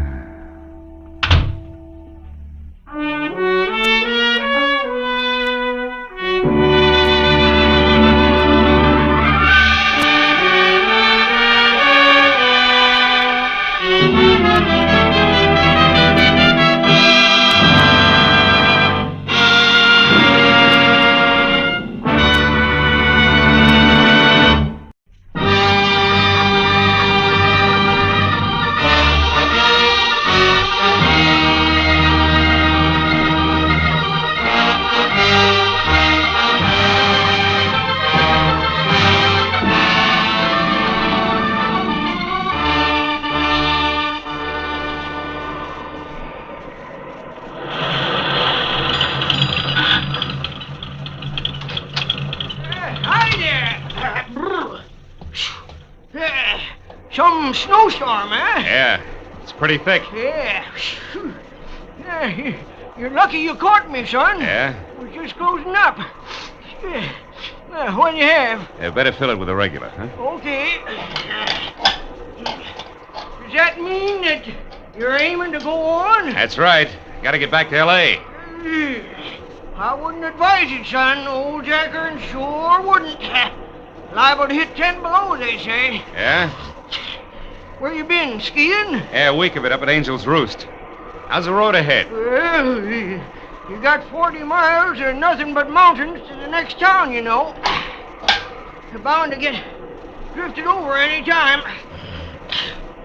Some snowstorm, eh? Yeah, it's pretty thick. Yeah. You're lucky you caught me, son. Yeah? We're just closing up. What do you have? Yeah, better fill it with a regular, huh? Okay. Does that mean that you're aiming to go on? That's right. Gotta get back to L.A. I wouldn't advise it, son. Old Jacker sure wouldn't. Liable to hit 10 below, they say. Yeah? Where you been, skiing? Yeah, a week of it up at Angel's Roost. How's the road ahead? Well, you got 40 miles or nothing but mountains to the next town, you know. You're bound to get drifted over any time.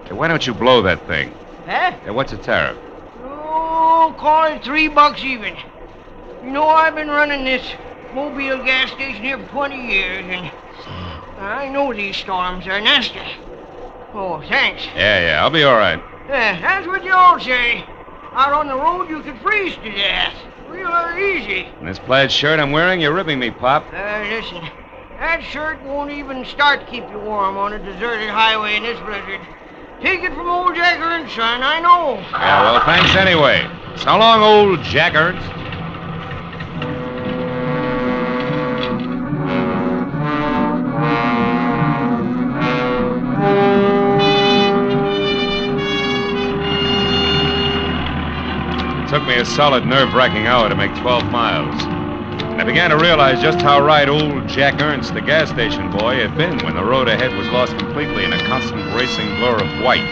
Hey, why don't you blow that thing? Huh? Hey, what's the tariff? Oh, call it $3 even. You know, I've been running this Mobile gas station here for 20 years, and I know these storms are nasty. Oh, thanks. Yeah, I'll be all right. That's what you all say. Out on the road, you could freeze to death. Real easy. And this plaid shirt I'm wearing, you're ripping me, Pop. Listen, that shirt won't even start to keep you warm on a deserted highway in this blizzard. Take it from old Jacker and Son, I know. Yeah, well, thanks anyway. So long, old Jackers. It took me a solid nerve-wracking hour to make 12 miles. And I began to realize just how right old Jack Ernst, the gas station boy, had been when the road ahead was lost completely in a constant racing blur of white.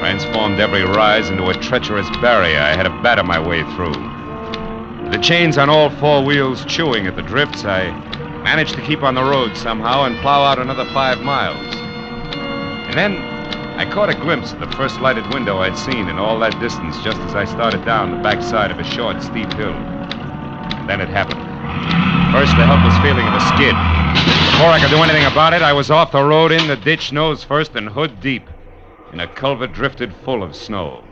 Transformed every rise into a treacherous barrier I had to batter my way through. With the chains on all four wheels chewing at the drifts, I managed to keep on the road somehow and plow out another 5 miles. And then I caught a glimpse of the first lighted window I'd seen in all that distance just as I started down the backside of a short, steep hill. And then it happened. First, the helpless feeling of a skid. Before I could do anything about it, I was off the road, in the ditch, nose first and hood deep, in a culvert drifted full of snow.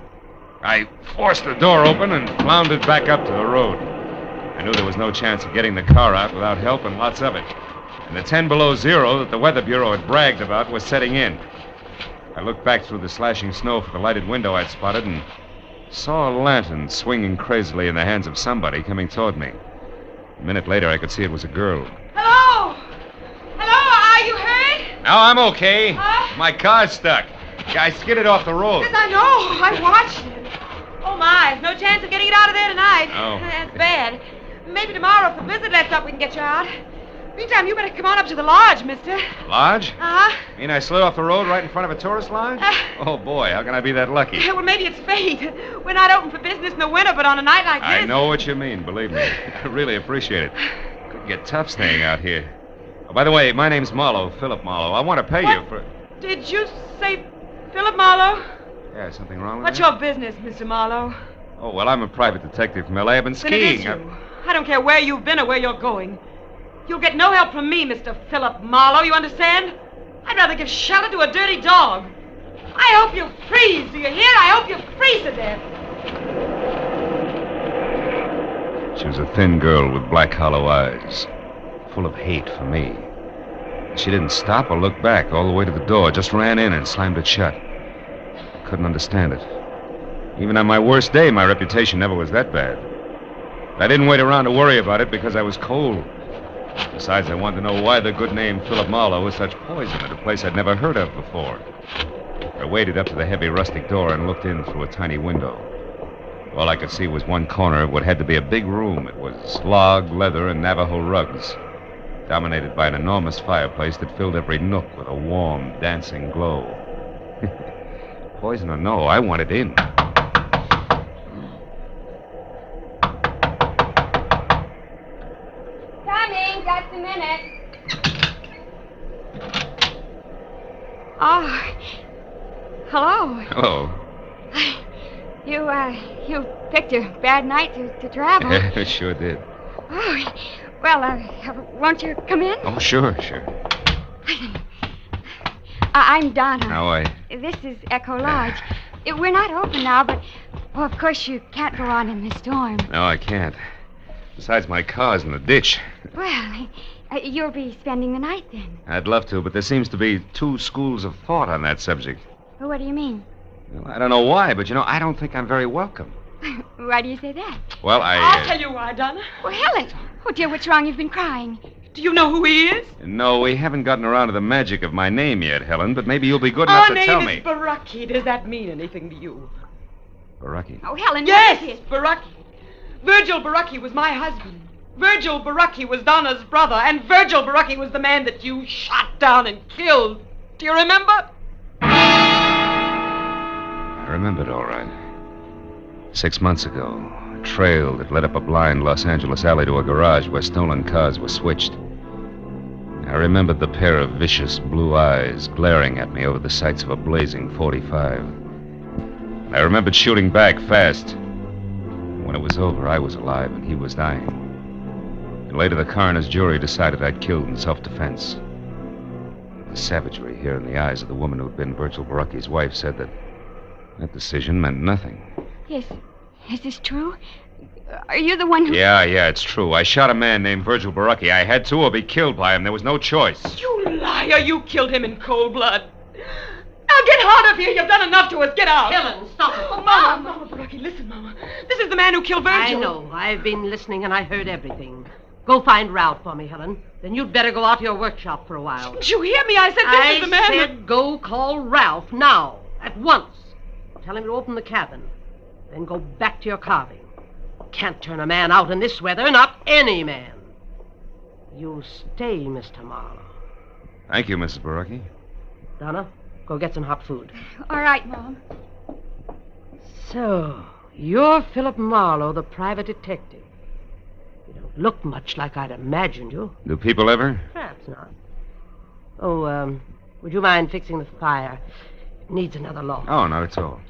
I forced the door open and floundered back up to the road. I knew there was no chance of getting the car out without help, and lots of it. And the 10 below zero that the Weather Bureau had bragged about was setting in. I looked back through the slashing snow for the lighted window I'd spotted and saw a lantern swinging crazily in the hands of somebody coming toward me. A minute later, I could see it was a girl. Hello? Hello, are you hurt? No, I'm okay. My car's stuck. Guy skidded off the road. Yes, I know. I watched it. Oh, my. No chance of getting it out of there tonight. Oh. That's bad. Maybe tomorrow, if the blizzard lets up, we can get you out. Meantime, you better come on up to the lodge, mister. Lodge? Uh-huh. You mean I slid off the road right in front of a tourist lodge? Oh, boy, how can I be that lucky? Well, maybe it's fate. We're not open for business in the winter, but on a night like this... I know what you mean, believe me. I really appreciate it. Could get tough staying out here. Oh, by the way, my name's Marlowe, Philip Marlowe. I want to pay you for... Did you say Philip Marlowe? Yeah, something wrong with What's that? your business, Mr. Marlowe? Oh, well, I'm a private detective from L.A. I've been Then it skiing. is you. I don't care where you've been or where you're going. You'll get no help from me, Mr. Philip Marlowe, you understand? I'd rather give shelter to a dirty dog. I hope you freeze, do you hear? I hope you freeze to death. She was a thin girl with black, hollow eyes, full of hate for me. She didn't stop or look back all the way to the door, just ran in and slammed it shut. I couldn't understand it. Even on my worst day, my reputation never was that bad. I didn't wait around to worry about it because I was cold. Besides, I wanted to know why the good name Philip Marlowe was such poison at a place I'd never heard of before. I waded up to the heavy rustic door and looked in through a tiny window. All I could see was one corner of what had to be a big room. It was log, leather, and Navajo rugs, dominated by an enormous fireplace that filled every nook with a warm, dancing glow. Poison or no, I wanted in. Coming, just a minute. Oh, hello. Hello. You picked a bad night to travel. Yeah, sure did. Oh, well, won't you come in? Oh, sure. I'm Donna. How are you? This is Echo Lodge. We're not open now, but, well, of course you can't go on in the storm. No, I can't. Besides, my car's in the ditch. Well, You'll be spending the night then. I'd love to, but there seems to be two schools of thought on that subject. Well, what do you mean? Well, I don't know why, but, I don't think I'm very welcome. Why do you say that? Well, I'll tell you why, Donna. Well, Helen. Oh, dear, what's wrong? You've been crying. Do you know who he is? No, we haven't gotten around to the magic of my name yet, Helen, but maybe you'll be good enough Our to tell name me. is Baraki. Does that mean anything to you? Baraki. Oh, Helen, yes, what is it? Baraki. Virgil Baraki was my husband. Virgil Baraki was Donna's brother, and Virgil Baraki was the man that you shot down and killed. Do you remember? I remembered all right. 6 months ago, a trail that led up a blind Los Angeles alley to a garage where stolen cars were switched. I remembered the pair of vicious blue eyes glaring at me over the sights of a blazing .45. I remembered shooting back fast. When it was over, I was alive and he was dying. And later, the coroner's jury decided I'd killed in self-defense. The savagery here in the eyes of the woman who'd been Virgil Baraki's wife said that decision meant nothing. Yes. Is this true? Are you the one who... Yeah, it's true. I shot a man named Virgil Baraki. I had to or be killed by him. There was no choice. You liar. You killed him in cold blood. Now get out of here. You've done enough to us. Get out. Helen, stop it. Oh, Mama, Baraki, listen, Mama. This is the man who killed Virgil. I know. I've been listening and I heard everything. Go find Ralph for me, Helen. Then you'd better go out to your workshop for a while. Did you hear me? I said this is the man... I said go call Ralph now. At once. Tell him to open the cabin. Then go back to your carving. Can't turn a man out in this weather, not any man. You stay, Mr. Marlowe. Thank you, Mrs. Baraki. Donna, go get some hot food. All right, Mom. So, you're Philip Marlowe, the private detective. You don't look much like I'd imagined you. Do people ever? Perhaps not. Oh, would you mind fixing the fire? It needs another log. Oh, not at all.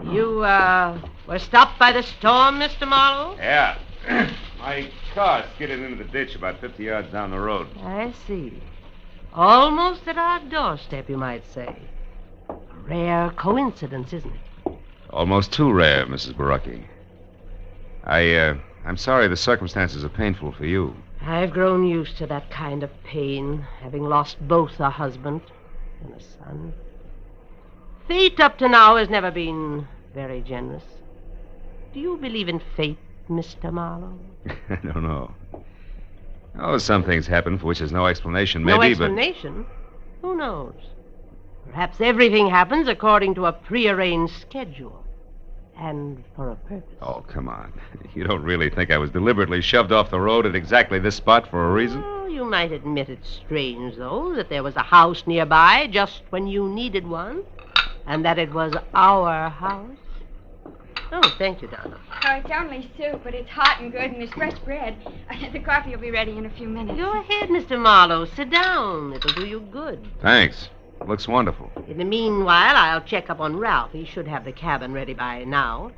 You, were stopped by the storm, Mr. Marlowe? Yeah. My car skidded into the ditch about 50 yards down the road. I see. Almost at our doorstep, you might say. A rare coincidence, isn't it? Almost too rare, Mrs. Baraki. I'm sorry the circumstances are painful for you. I've grown used to that kind of pain, having lost both a husband and a son. Fate up to now has never been very generous. Do you believe in fate, Mr. Marlowe? I don't know. Oh, some things happen for which there's no explanation, No maybe, explanation? Who knows? Perhaps everything happens according to a prearranged schedule. And for a purpose. Oh, come on. You don't really think I was deliberately shoved off the road at exactly this spot for a reason? Oh, you might admit it's strange, though, that there was a house nearby just when you needed one. And that it was our house. Oh, thank you, Donna. Oh, it's only soup, but it's hot and good, and there's fresh bread. The coffee will be ready in a few minutes. Go ahead, Mr. Marlowe. Sit down. It'll do you good. Thanks. Looks wonderful. In the meanwhile, I'll check up on Ralph. He should have the cabin ready by now.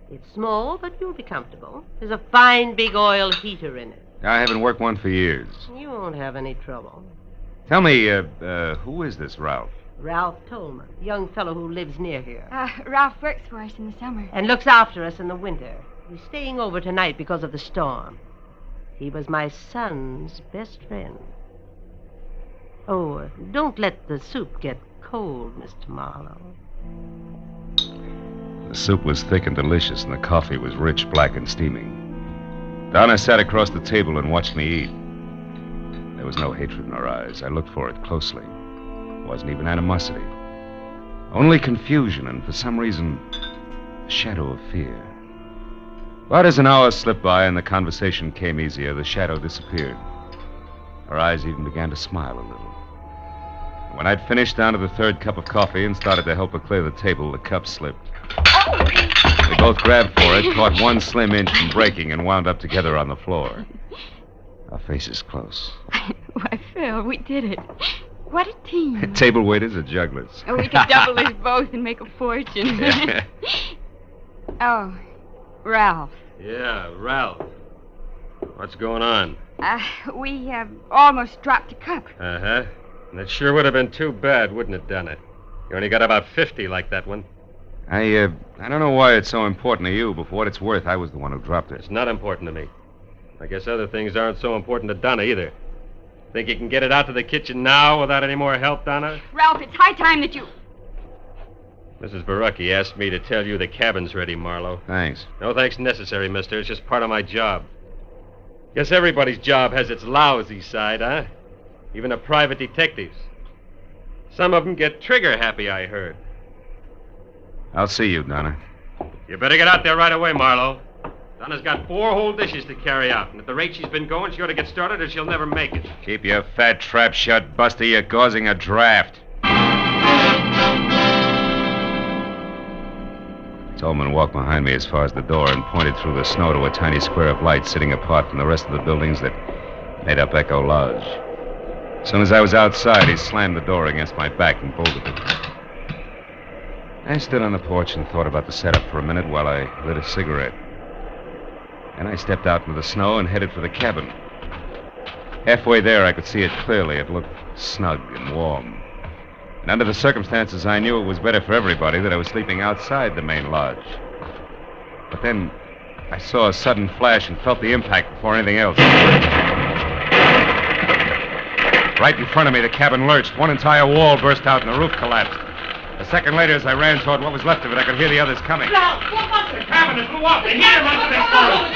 It's small, but you'll be comfortable. There's a fine big oil heater in it. I haven't worked one for years. You won't have any trouble. Tell me, who is this Ralph? Ralph Tolman, the young fellow who lives near here. Ralph works for us in the summer. And looks after us in the winter. He's staying over tonight because of the storm. He was my son's best friend. Oh, don't let the soup get cold, Mr. Marlowe. The soup was thick and delicious, and the coffee was rich, black, and steaming. Donna sat across the table and watched me eat. There was no hatred in her eyes. I looked for it closely. It wasn't even animosity. Only confusion, and for some reason, a shadow of fear. But as an hour slipped by and the conversation came easier, the shadow disappeared. Her eyes even began to smile a little. When I'd finished down to the third cup of coffee and started to help her clear the table, the cup slipped. We both grabbed for it, caught one slim inch from breaking, and wound up together on the floor. Our faces close. Why, Phil, we did it. What a team. Table waiters or jugglers? Oh, we could double as both and make a fortune. Oh, Ralph. Yeah, Ralph. What's going on? We almost dropped a cup. Uh-huh. And it sure would have been too bad, wouldn't it, Donna? You only got about 50 like that one. I don't know why it's so important to you, but for what it's worth, I was the one who dropped it. It's not important to me. I guess other things aren't so important to Donna either. Think you can get it out to the kitchen now without any more help, Donna? Ralph, it's high time that you... Mrs. Barucki asked me to tell you the cabin's ready, Marlowe. Thanks. No thanks necessary, mister. It's just part of my job. Guess everybody's job has its lousy side, huh? Even a private detective's. Some of them get trigger happy, I heard. I'll see you, Donna. You better get out there right away, Marlowe. Donna's got 4 whole dishes to carry out, and at the rate she's been going, she ought to get started or she'll never make it. Keep your fat trap shut, Buster. You're causing a draft. Tolman walked behind me as far as the door and pointed through the snow to a tiny square of light sitting apart from the rest of the buildings that made up Echo Lodge. As soon as I was outside, he slammed the door against my back and bolted it. I stood on the porch and thought about the setup for a minute while I lit a cigarette. Then I stepped out into the snow and headed for the cabin. Halfway there, I could see it clearly. It looked snug and warm. And under the circumstances, I knew it was better for everybody that I was sleeping outside the main lodge. But then I saw a sudden flash and felt the impact before anything else. Right in front of me, the cabin lurched. One entire wall burst out and the roof collapsed. A second later, as I ran toward what was left of it, I could hear the others coming. Ralph, what was it? The cabin is blew up. The heater runs to the exploded.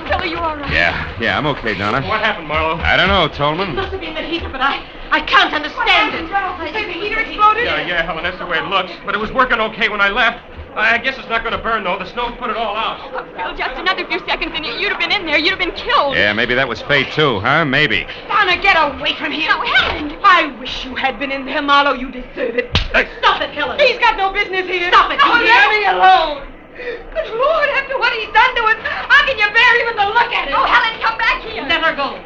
Bill, are you all right? Yeah, I'm okay, Donna. What happened, Marlowe? I don't know, It Tolman. must have been the heater, but I can't understand it. I think the heater exploded. Yeah, Helen, that's the way it looks. But it was working okay when I left. I guess it's not going to burn, though. The snow's put it all out. Oh, Bill, just another few seconds and you'd have been in there. You'd have been killed. Yeah, maybe that was fate, too, huh? Maybe. Donna, get away from him. No, Helen. I wish you had been in there, Marlowe. You deserve it. Stop it, Helen. He's got no business here. Stop it. No, You hear me alone. Good Lord, after what he's done to us, how can you bear even to look at him? Oh, Helen, come back here. Let her go.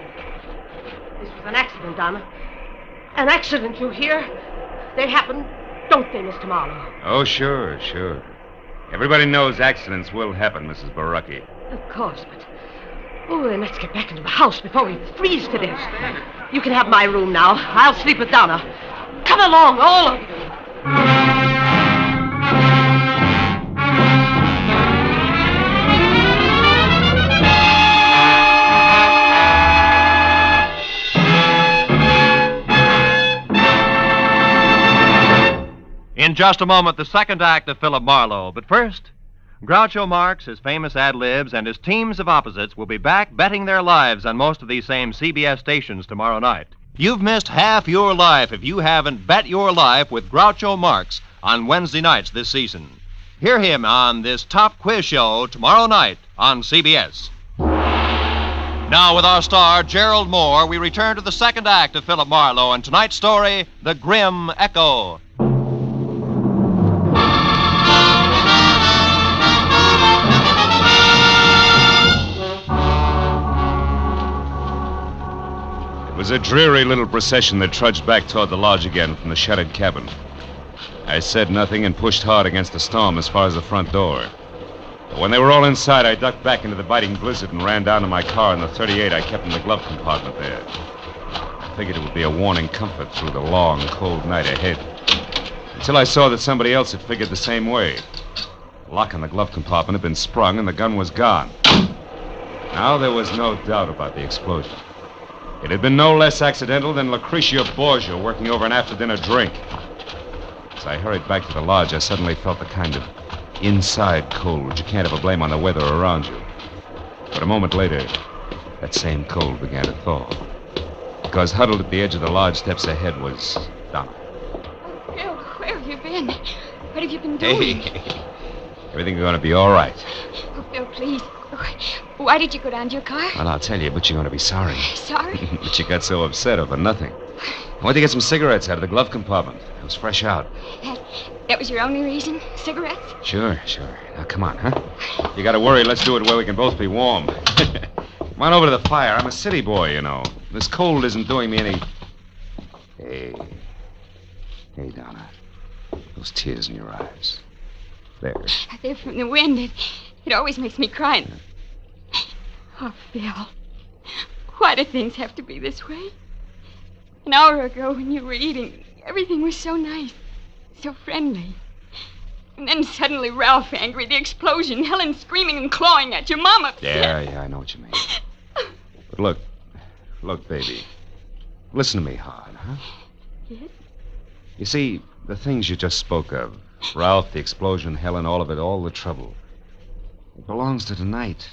This was an accident, Donna. An accident, you hear? They happen, don't they, Mr. Marlowe? Oh, sure. Everybody knows accidents will happen, Mrs. Barucki. Of course, but... Oh, then let's get back into the house before we freeze to death. You can have my room now. I'll sleep with Donna. Come along, all of you. In just a moment, the second act of Philip Marlowe. But first, Groucho Marx, his famous ad-libs, and his teams of opposites will be back betting their lives on most of these same CBS stations tomorrow night. You've missed half your life if you haven't bet your life with Groucho Marx on Wednesday nights this season. Hear him on this top quiz show tomorrow night on CBS. Now, with our star, Gerald Moore, we return to the second act of Philip Marlowe and tonight's story, The Grim Echo. It was a dreary little procession that trudged back toward the lodge again from the shuttered cabin. I said nothing and pushed hard against the storm as far as the front door. But when they were all inside, I ducked back into the biting blizzard and ran down to my car in the 38 I kept in the glove compartment there. I figured it would be a warning comfort through the long, cold night ahead. Until I saw that somebody else had figured the same way. The lock on the glove compartment had been sprung and the gun was gone. Now there was no doubt about the explosion. It had been no less accidental than Lucretia Borgia working over an after-dinner drink. As I hurried back to the lodge, I suddenly felt the kind of inside cold you can't ever blame on the weather around you. But a moment later, that same cold began to thaw. Because huddled at the edge of the lodge steps ahead was Donna. Bill, where have you been? What have you been doing? Hey, everything's going to be all right. Oh, Bill, please. Why did you go down to your car? Well, I'll tell you, but you're going to be sorry. Sorry? But you got so upset over nothing. I went to get some cigarettes out of the glove compartment. It was fresh out. That was your only reason? Cigarettes? Sure. Now, come on, huh? You got to worry, let's do it where we can both be warm. Come on over to the fire. I'm a city boy, you know. This cold isn't doing me any... Hey, Donna. Those tears in your eyes. There. They're from the wind. It always makes me cry. Oh, Phil. Why do things have to be this way? An hour ago when you were eating, everything was so nice, so friendly. And then suddenly Ralph angry, the explosion, Helen screaming and clawing at you, Mom upset. Yeah, I know what you mean. But look, Look, baby. Listen to me hard, huh? Yes? You see, the things you just spoke of, Ralph, the explosion, Helen, all of it, all the trouble, it belongs to tonight.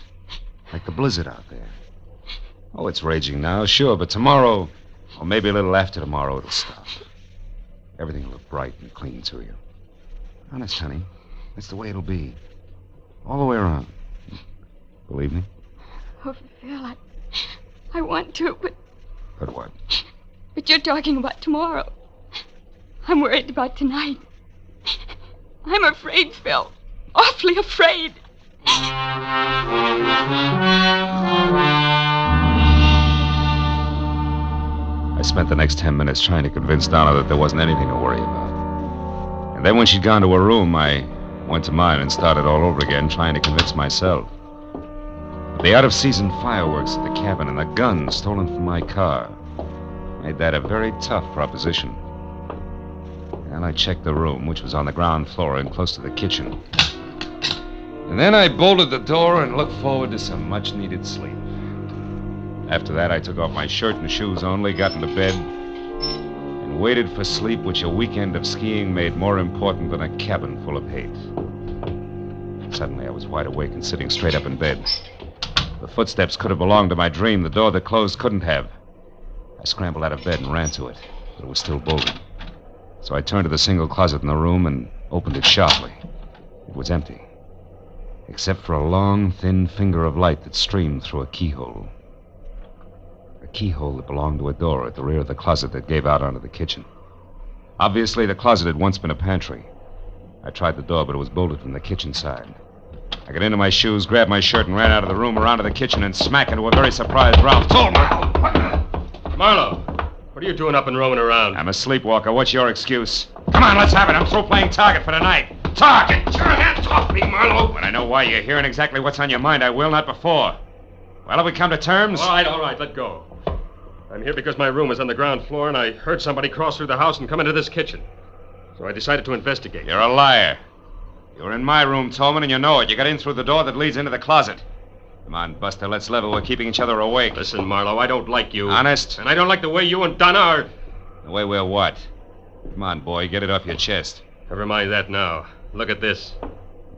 Like the blizzard out there. Oh, it's raging now, sure, but tomorrow, or maybe a little after tomorrow, it'll stop. Everything will look bright and clean to you. Honest, honey. That's the way it'll be. All the way around. Believe me? Oh, Phil, I want to, but... But what? But you're talking about tomorrow. I'm worried about tonight. I'm afraid, Phil. Awfully afraid. I spent the next 10 minutes trying to convince Donna that there wasn't anything to worry about. And then when she'd gone to her room, I went to mine and started all over again, trying to convince myself. The out-of-season fireworks at the cabin and the gun stolen from my car made that a very tough proposition. And I checked the room, which was on the ground floor and close to the kitchen. And then I bolted the door and looked forward to some much-needed sleep. After that, I took off my shirt and shoes only, got into bed, and waited for sleep, which a weekend of skiing made more important than a cabin full of hate. Suddenly, I was wide awake and sitting straight up in bed. The footsteps could have belonged to my dream. The door that closed couldn't have. I scrambled out of bed and ran to it, but it was still bolted. So I turned to the single closet in the room and opened it sharply. It was empty, except for a long, thin finger of light that streamed through a keyhole. A keyhole that belonged to a door at the rear of the closet that gave out onto the kitchen. Obviously, the closet had once been a pantry. I tried the door, but it was bolted from the kitchen side. I got into my shoes, grabbed my shirt, and ran out of the room, around to the kitchen, and smack into a very surprised Ralph. Marlowe, what are you doing up and roaming around? I'm a sleepwalker. What's your excuse? Come on, let's have it. I'm through playing target for tonight. Target! Get your hands off me, Marlowe! When I know why you're here and exactly what's on your mind, I will, not before. Well, have we come to terms? All right, let go. I'm here because my room is on the ground floor, and I heard somebody cross through the house and come into this kitchen. So I decided to investigate. You're a liar. You were in my room, Tolman, and you know it. You got in through the door that leads into the closet. Come on, Buster, let's level. We're keeping each other awake. Listen, Marlowe, I don't like you. Honest? And I don't like the way you and Donna are... The way we're what? Come on, boy, get it off your chest. Never mind that now. Look at this.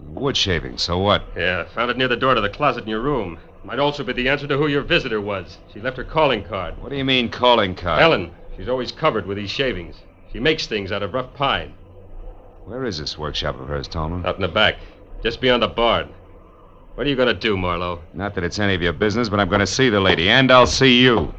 Wood shaving, so what? Yeah, found it near the door to the closet in your room. Might also be the answer to who your visitor was. She left her calling card. What do you mean, calling card? Helen. She's always covered with these shavings. She makes things out of rough pine. Where is this workshop of hers, Tolman? Out in the back. Just beyond the barn. What are you going to do, Marlowe? Not that it's any of your business, but I'm going to see the lady, and I'll see you.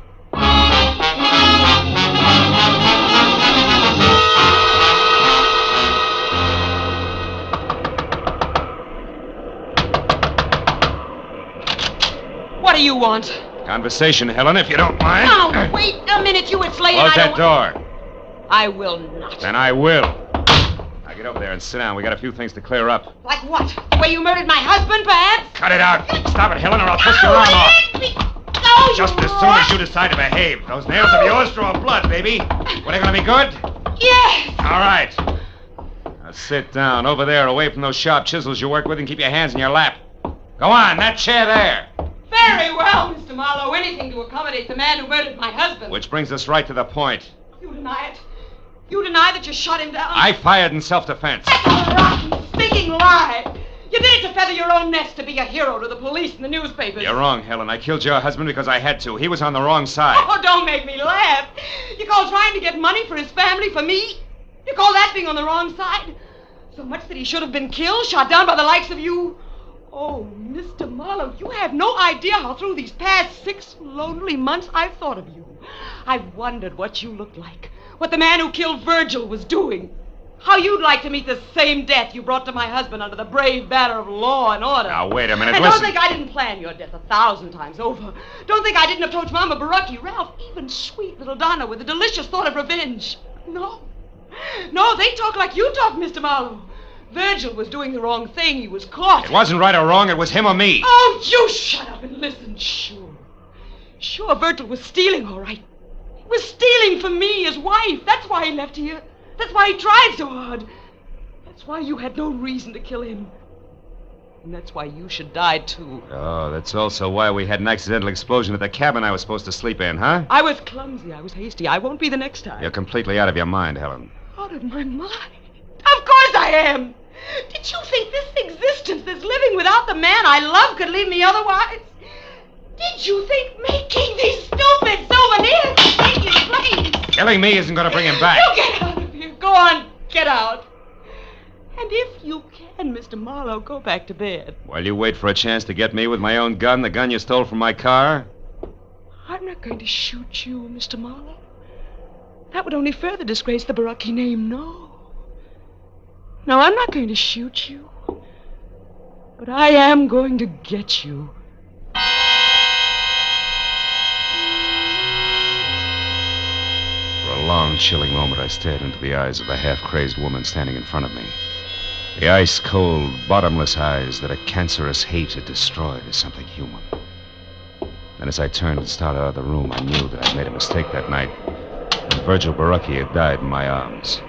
What do you want? Conversation, Helen, if you don't mind. Now, wait a minute, you it's late. Close that door. I will not. Then I will. Now get over there and sit down. We got a few things to clear up. Like what? The way you murdered my husband, perhaps? Cut it out. Stop it, Helen, or I'll twist your arm off. No, Just as soon as you decide to behave. Those nails of yours draw blood, baby. Were they going to be good? Yes. All right. Now sit down over there, away from those sharp chisels you work with, and keep your hands in your lap. Go on, that chair there. Very well, Mr. Marlowe. Anything to accommodate the man who murdered my husband. Which brings us right to the point. You deny it. You deny that you shot him down. I fired in self-defense. That's a rotten, stinking lie. You did it to feather your own nest, to be a hero to the police and the newspapers. You're wrong, Helen. I killed your husband because I had to. He was on the wrong side. Oh, don't make me laugh. You call trying to get money for his family for me? You call that being on the wrong side? So much that he should have been killed, shot down by the likes of you? Oh, Mr. Marlowe, you have no idea how through these past 6 lonely months I've thought of you. I've wondered what you looked like, what the man who killed Virgil was doing, how you'd like to meet the same death you brought to my husband under the brave banner of law and order. Now, wait a minute, and listen. don't think I didn't plan your death 1,000 times over. Don't think I didn't approach Mama Baraki, Ralph, even sweet little Donna with a delicious thought of revenge. No. No, they talk like you talk, Mr. Marlowe. Virgil was doing the wrong thing. He was caught. It wasn't right or wrong. It was him or me. Oh, you shut up and listen. Sure, Virgil was stealing, all right. He was stealing from me, his wife. That's why he left here. That's why he tried so hard. That's why you had no reason to kill him. And that's why you should die, too. Oh, that's also why we had an accidental explosion at the cabin I was supposed to sleep in, huh? I was clumsy. I was hasty. I won't be the next time. You're completely out of your mind, Helen. Out of my mind? Of course I am. Did you think this existence, this living without the man I love, could leave me otherwise? Did you think making these stupid souvenirs would take his place? Killing me isn't going to bring him back. You get out of here. Go on, get out. And if you can, Mr. Marlowe, go back to bed. While you wait for a chance to get me with my own gun, the gun you stole from my car? I'm not going to shoot you, Mr. Marlowe. That would only further disgrace the Baraki name. No, I'm not going to shoot you. But I am going to get you. For a long, chilling moment, I stared into the eyes of the half-crazed woman standing in front of me. The ice-cold, bottomless eyes that a cancerous hate had destroyed as something human. And as I turned and started out of the room, I knew that I'd made a mistake that night. And Virgil Baraki had died in my arms.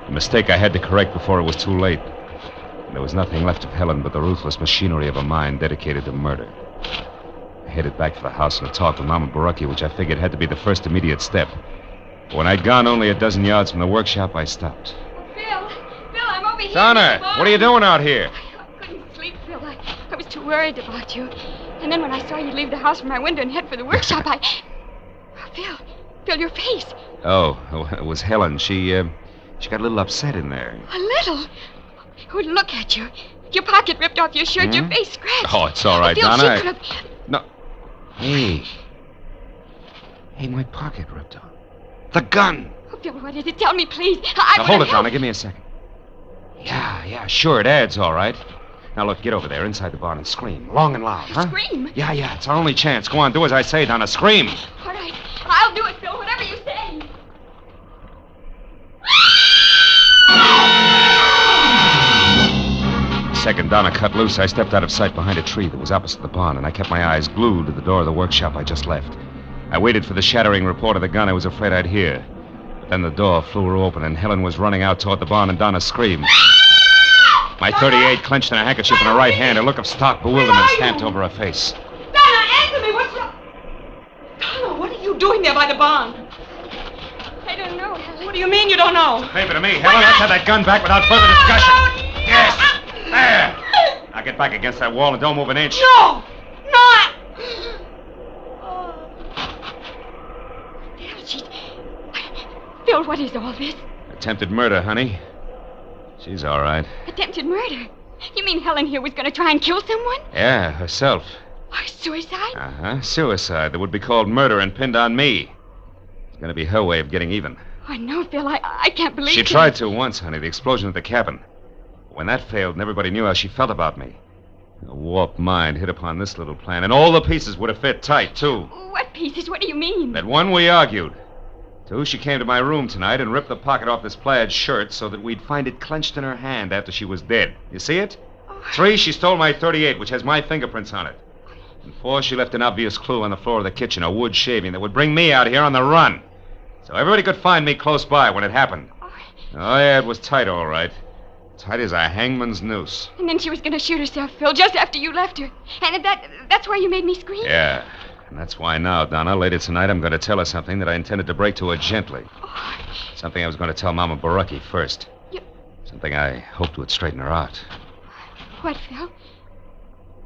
A mistake I had to correct before it was too late. And there was nothing left of Helen but the ruthless machinery of a mind dedicated to murder. I headed back for the house and a talk with Mama Baraki, which I figured had to be the first immediate step. But when I'd gone only a dozen yards from the workshop, I stopped. Phil, I'm over here. Donna, what are you doing out here? I couldn't sleep, Phil. I was too worried about you. And then when I saw you leave the house from my window and head for the workshop, Phil, your face. Oh, it was Helen. She got a little upset in there. A little? Oh, look at you. Your pocket ripped off your shirt, your face scratched. Oh, it's all right, Phil, Donna. She could have... No. Hey, my pocket ripped off. The gun. Oh, Phil, what is it? Tell me, please. Now, hold it, Donna. Give me a second. Yeah, sure, it adds, all right. Now, look, get over there inside the barn and scream. Long and loud, huh? Scream? Yeah, it's our only chance. Go on, do as I say, Donna. Scream. All right. I'll do it, Phil, whatever you say. The second Donna cut loose, I stepped out of sight behind a tree that was opposite the barn, and I kept my eyes glued to the door of the workshop I just left. I waited for the shattering report of the gun I was afraid I'd hear. But then the door flew open, and Helen was running out toward the barn, and Donna screamed. My .38 clenched in a handkerchief in her right hand, a look of stark bewilderment stamped over her face. Donna, answer me. What's wrong? Donna, what are you doing there by the barn? I don't know, Helen. What do you mean you don't know? Favor to me, Helen. Let's have that gun back without further discussion. Yes. There. Now get back against that wall and don't move an inch. No. Phil, what is all this? Attempted murder, honey. She's all right. Attempted murder? You mean Helen here was going to try and kill someone? Yeah, herself. Or suicide? Uh-huh. Suicide that would be called murder and pinned on me. It's going to be her way of getting even. Oh, no, Phil, I can't believe She it. tried to once, honey, the explosion at the cabin. When that failed and everybody knew how she felt about me, a warped mind hit upon this little plan, and all the pieces would have fit tight, too. What pieces? What do you mean? That one, we argued. Two, she came to my room tonight and ripped the pocket off this plaid shirt so that we'd find it clenched in her hand after she was dead. You see it? Oh. 3, she stole my .38, which has my fingerprints on it. And 4, she left an obvious clue on the floor of the kitchen, a wood shaving that would bring me out here on the run. So everybody could find me close by when it happened. Oh, yeah, it was tight, all right. Tight as a hangman's noose. And then she was going to shoot herself, Phil, just after you left her. And that's why you made me scream? Yeah. And that's why now, Donna, later tonight, I'm going to tell her something that I intended to break to her gently. Oh. Something I was going to tell Mama Baraki first. You... Something I hoped would straighten her out. What, Phil?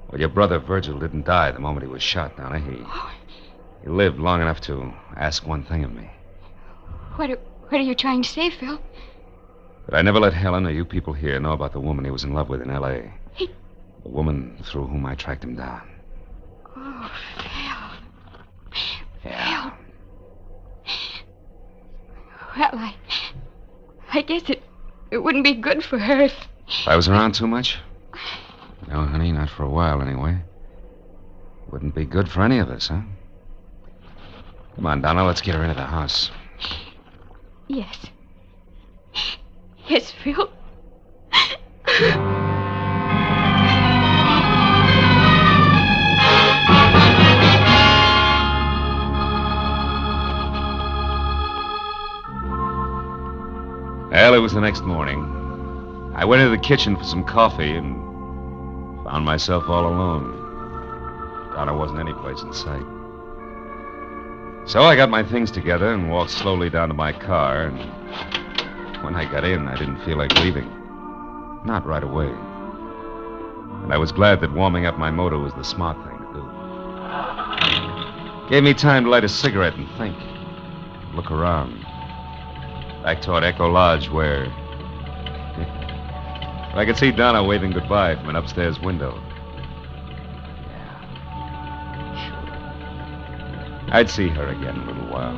Well, your brother Virgil didn't die the moment he was shot, Donna. He lived long enough to ask one thing of me. What are you trying to say, Phil? But I never let Helen or you people here know about the woman he was in love with in L.A. He... The woman through whom I tracked him down. Oh, Phil. Yeah. Phil. Well, I guess it wouldn't be good for her if I was around too much? No, honey, not for a while, anyway. Wouldn't be good for any of us, huh? Come on, Donna, let's get her into the house. Yes. Yes, Phil. Well, it was the next morning. I went into the kitchen for some coffee, and Found myself all alone. Donna wasn't any place in sight. So I got my things together and walked slowly down to my car, and when I got in, I didn't feel like leaving. Not right away. And I was glad that warming up my motor was the smart thing to do. Gave me time to light a cigarette and think. Look around. Back toward Echo Lodge, where I could see Donna waving goodbye from an upstairs window. Yeah, sure. I'd see her again in a little while.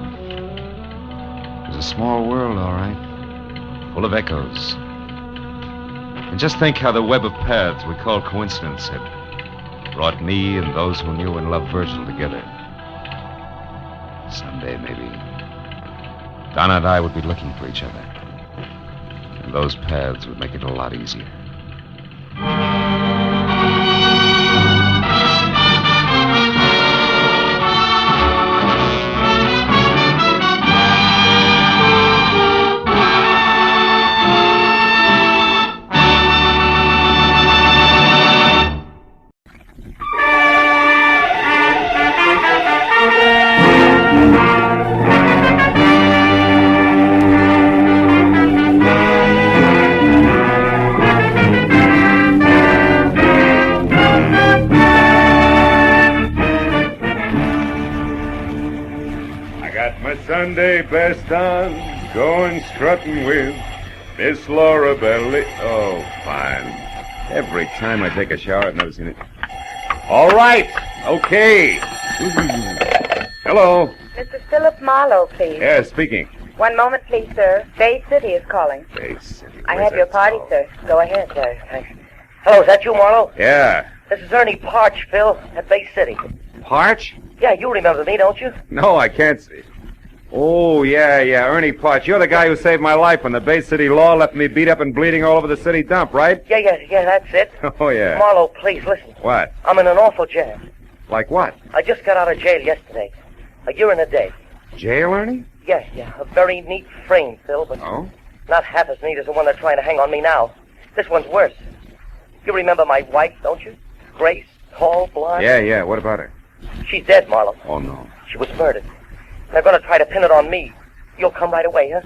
It was a small world, all right. Full of echoes. And just think how the web of paths we call coincidence had brought me and those who knew and loved Virgil together. Someday, maybe, Donna and I would be looking for each other. And those paths would make it a lot easier. Sunday best on, going strutting with Miss Laura Belly. Oh, fine. Every time I take a shower, I've never seen it. All right. Okay. Hello. Mr. Philip Marlowe, please. Yeah, speaking. One moment, please, sir. Bay City is calling. Bay City. I have your party, sir. Go ahead. Thanks. Hello, is that you, Marlowe? Yeah. This is Ernie Parch, Phil, at Bay City. Parch? Yeah, you remember me, don't you? No, I can't see. Oh, yeah, Ernie Parch. You're the guy who saved my life when the Bay City law left me beat up and bleeding all over the city dump, right? Yeah, that's it. Oh, yeah. Marlowe, please, listen. What? I'm in an awful jam. Like what? I just got out of jail yesterday. A year and a day. Jail, Ernie? Yeah. A very neat frame, Phil, but not half as neat as the one they're trying to hang on me now. This one's worse. You remember my wife, don't you? Grace, tall, blonde. Yeah. What about her? She's dead, Marlowe. Oh, no. She was murdered. They're going to try to pin it on me. You'll come right away, huh?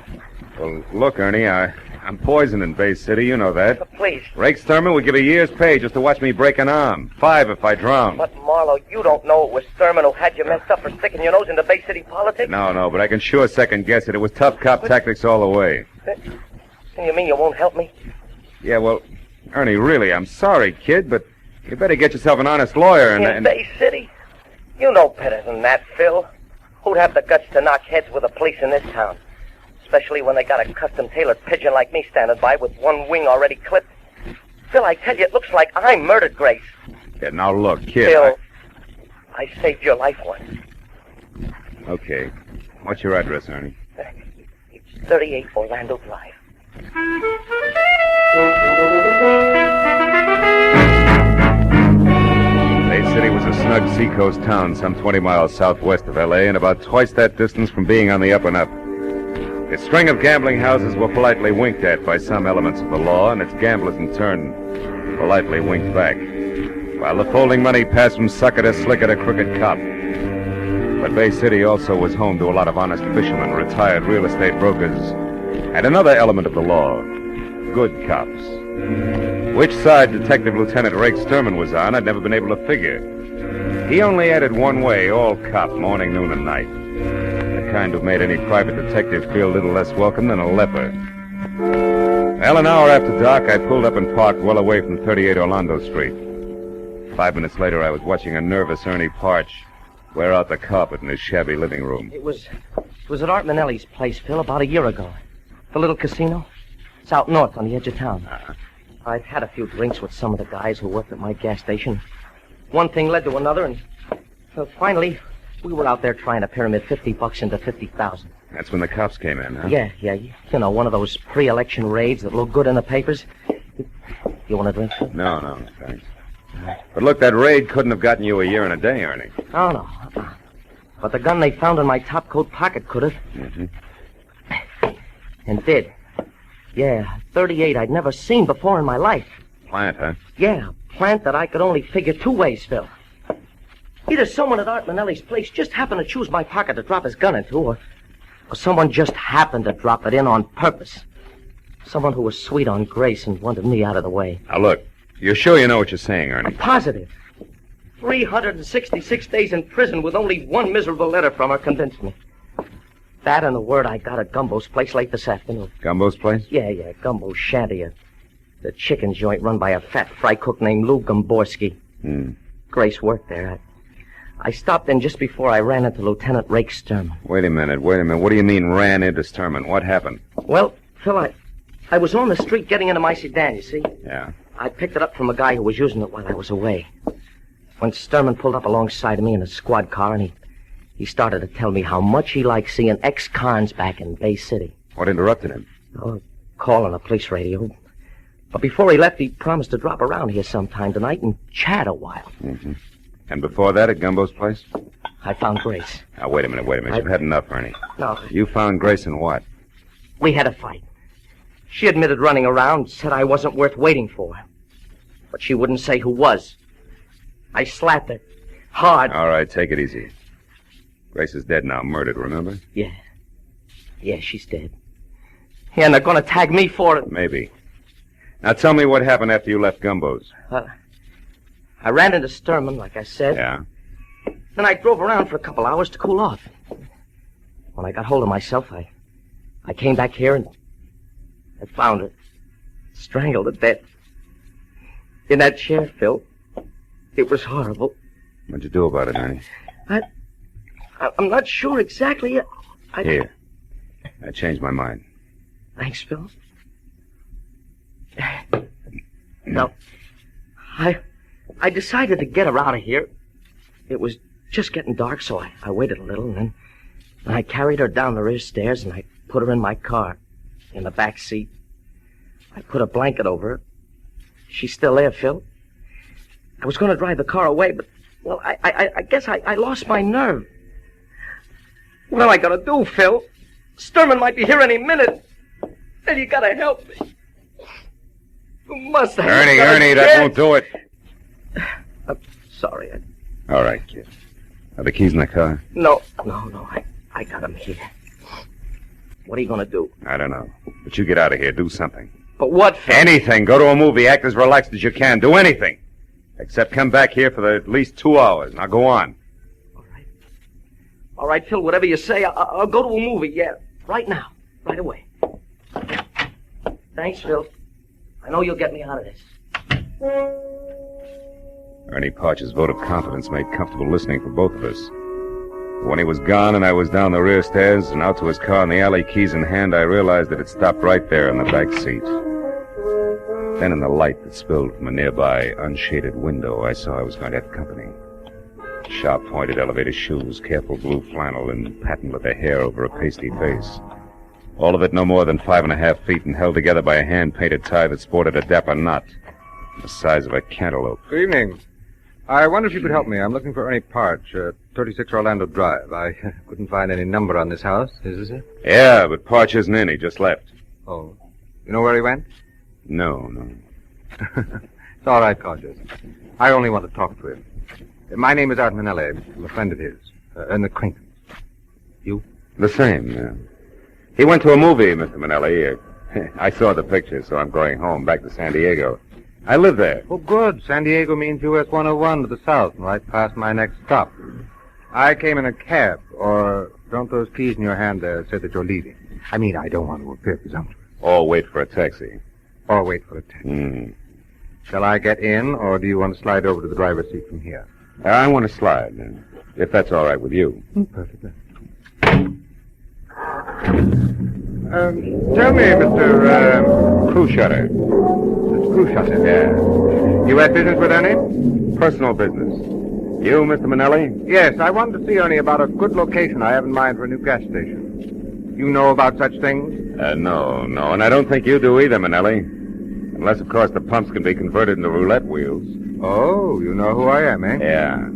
Well, look, Ernie, I'm poisoned in Bay City. You know that. Please. Rake Thurman would give a year's pay just to watch me break an arm. 5 if I drown. But, Marlowe, you don't know it was Thurman who had you messed up for sticking your nose into Bay City politics? No, but I can sure second guess it. It was tough cop tactics all the way. You mean you won't help me? Yeah, well, Ernie, really, I'm sorry, kid, but you better get yourself an honest lawyer In Bay City? You know better than that, Phil. Who'd have the guts to knock heads with the police in this town? Especially when they got a custom-tailored pigeon like me standing by with one wing already clipped. Phil, I tell you, it looks like I murdered Grace. Yeah, now look, kid. Phil, I saved your life once. Okay. What's your address, Ernie? It's 38 Orlando Drive. Bay City was a snug seacoast town some 20 miles southwest of L.A. and about twice that distance from being on the up and up. Its string of gambling houses were politely winked at by some elements of the law, and its gamblers in turn politely winked back, while the folding money passed from sucker to slicker to crooked cop. But Bay City also was home to a lot of honest fishermen, retired real estate brokers, and another element of the law, good cops. Which side Detective Lieutenant Rake Sturman was on, I'd never been able to figure. He only added one way, all cop, morning, noon, and night. The kind who made any private detective feel a little less welcome than a leper. Well, an hour after dark, I pulled up and parked well away from 38 Orlando Street. 5 minutes later, I was watching a nervous Ernie Parch wear out the carpet in his shabby living room. It was at Art Manelli's place, Phil, about a year ago. The little casino. It's out north on the edge of town. I'd had a few drinks with some of the guys who worked at my gas station. One thing led to another, and finally, we were out there trying to pyramid $50 into $50,000. That's when the cops came in, huh? Yeah. You know, one of those pre-election raids that look good in the papers. You want a drink, Phil? No, thanks. But look, that raid couldn't have gotten you a year and a day, Ernie. Oh, no. But the gun they found in my top coat pocket could have. Mm-hmm. And did. Yeah, 38 I'd never seen before in my life. Plant, huh? Yeah, plant that I could only figure two ways, Phil. Either someone at Art Manelli's place just happened to choose my pocket to drop his gun into, or someone just happened to drop it in on purpose. Someone who was sweet on Grace and wanted me out of the way. Now, look, you're sure you know what you're saying, Ernie? I'm positive. 366 days in prison with only one miserable letter from her convinced me. That and the word I got at Gumbo's place late this afternoon. Gumbo's place? Yeah, Gumbo's shanty. The chicken joint run by a fat fry cook named Lou Gomborski. Grace worked there. I stopped in just before I ran into Lieutenant Rake Sturman. Wait a minute. What do you mean ran into Sturman? What happened? Well, Phil, I was on the street getting into my sedan, you see? Yeah. I picked it up from a guy who was using it while I was away. When Sturman pulled up alongside of me in a squad car, and he started to tell me how much he liked seeing ex-cons back in Bay City. What interrupted him? Oh, call on a police radio. But before he left, he promised to drop around here sometime tonight and chat a while. Mm-hmm. And before that, at Gumbo's place? I found Grace. Now, wait a minute. You've had enough, Ernie. No. You found Grace in what? We had a fight. She admitted running around, said I wasn't worth waiting for. But she wouldn't say who was. I slapped her. Hard. All right, take it easy. Grace is dead now, murdered, remember? Yeah. Yeah, she's dead. Yeah, and they're going to tag me for it. Maybe. Now tell me what happened after you left Gumbo's. I ran into Sturman, like I said. Yeah. Then I drove around for a couple hours to cool off. When I got hold of myself, I came back here and I found her. Strangled to death. In that chair, Phil. It was horrible. What'd you do about it, Ernie? I'm not sure exactly. Here. I changed my mind. Thanks, Phil. No. I decided to get her out of here. It was just getting dark, so I waited a little, and then I carried her down the rear stairs, and I put her in my car, in the back seat. I put a blanket over her. She's still there, Phil. I was going to drive the car away, but, well, I guess I lost my nerve. What am I going to do, Phil? Sturman might be here any minute. And you got to help me. You must have. Ernie, that won't do it. I'm sorry. All right, kid. Are the keys in the car? No. I got them here. What are you going to do? I don't know. But you get out of here. Do something. But what, Phil? Anything. Go to a movie. Act as relaxed as you can. Do anything. Except come back here for at least 2 hours. Now go on. All right, Phil, whatever you say, I'll go to a movie, yeah. Right now. Right away. Thanks, Phil. I know you'll get me out of this. Ernie Parch's vote of confidence made comfortable listening for both of us. When he was gone and I was down the rear stairs and out to his car in the alley, keys in hand, I realized that it stopped right there in the back seat. Then in the light that spilled from a nearby unshaded window, I saw I was going to have company. Sharp-pointed elevator shoes, careful blue flannel, and patent leather hair over a pasty face. All of it no more than 5.5 feet and held together by a hand-painted tie that sported a dapper knot the size of a cantaloupe. Good evening. I wonder if you could help me. I'm looking for Ernie Parch, 36 Orlando Drive. I couldn't find any number on this house. Is this it? Yeah, but Parch isn't in. He just left. Oh. You know where he went? No. It's all right, Cautious. I only want to talk to him. My name is Art Manelli. I'm a friend of his. An acquaintance. You? The same, yeah. He went to a movie, Mr. Manelli. I saw the picture, so I'm going home, back to San Diego. I live there. Oh, good. San Diego means US 101 to the south, and right past my next stop. I came in a cab, or don't those keys in your hand there say that you're leaving? I mean, I don't want to appear presumptuous. Or wait for a taxi. Or wait for a taxi. Shall I get in, or do you want to slide over to the driver's seat from here? I want to slide, if that's all right with you. Perfectly. Tell me, Mr. Crew shutter. Mr. Crew shutter? Yeah. You had business with Ernie? Personal business. You, Mr. Manelli? Yes, I wanted to see Ernie about a good location I have in mind for a new gas station. You know about such things? No, and I don't think you do either, Manelli. Unless, of course, the pumps can be converted into roulette wheels. Oh, you know who I am, eh? Yeah.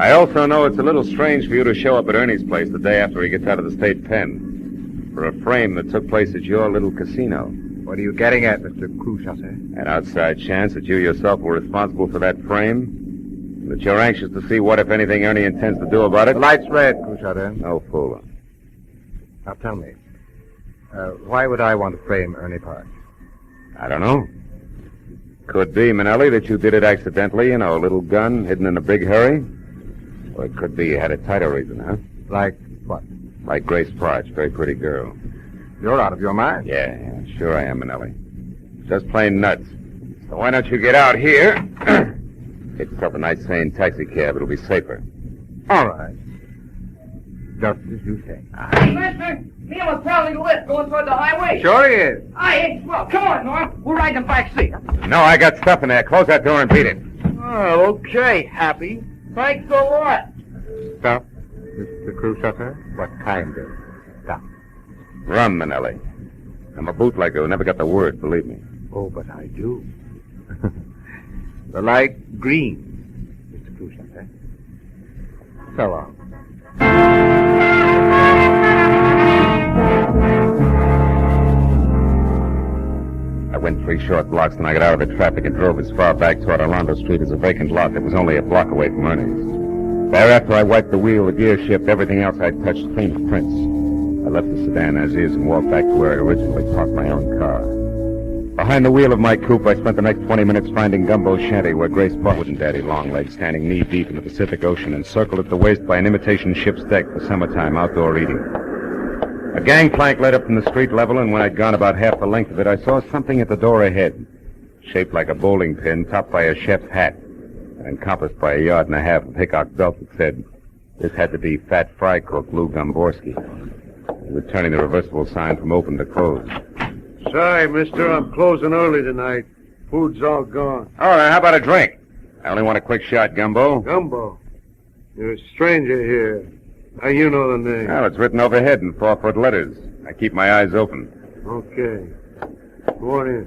I also know it's a little strange for you to show up at Ernie's place the day after he gets out of the state pen for a frame that took place at your little casino. What are you getting at, Mr. Cruciater? An outside chance that you yourself were responsible for that frame? That you're anxious to see what, if anything, Ernie intends to do about it? The light's red, Cruciater. No fooling. Now tell me, why would I want to frame Ernie Park? I don't know. Could be, Manelli, that you did it accidentally, a little gun hidden in a big hurry. Or it could be you had a tighter reason, huh? Like what? Like Grace Parch, very pretty girl. You're out of your mind. Yeah, sure I am, Manelli. Just plain nuts. So why don't you get out here? Get yourself a nice, sane taxi cab. It'll be safer. All right. Just as you say. Hey, mister, me and my pal in the lift going toward the highway. Sure he is. Hey, well, come on, Noir. We'll ride in the back seat. No, I got stuff in there. Close that door and beat it. Oh, okay, Happy. Thanks a lot. Stuff, Mr. Cruciater? What kind of stuff? Rum, Manelli. I'm a bootlegger who never got the word, believe me. Oh, but I do. The light green, Mr. Cruciater. So long. I went 3 short blocks, and I got out of the traffic and drove as far back toward Orlando Street as a vacant lot that was only a block away from Ernie's. Thereafter, I wiped the wheel, the gear shift, everything else I'd touched clean of prints. I left the sedan as is and walked back to where I originally parked my own car. Behind the wheel of my coupe, I spent the next 20 minutes finding Gumbo's shanty, where Grace Barwood and Daddy Longlegs, standing knee-deep in the Pacific Ocean, encircled at the waist by an imitation ship's deck for summertime outdoor eating. A gangplank led up from the street level, and when I'd gone about half the length of it, I saw something at the door ahead, shaped like a bowling pin, topped by a chef's hat, and encompassed by 1.5 yards of Hickok belt that said, "This had to be Fat Fry Cook Lou Gomborski." He was turning the reversible sign from open to close. Sorry, mister, I'm closing early tonight. Food's all gone. All right, how about a drink? I only want a quick shot, Gumbo. Gumbo? You're a stranger here. How you know the name? Well, it's written overhead in 4-foot letters. I keep my eyes open. Okay. Go on in.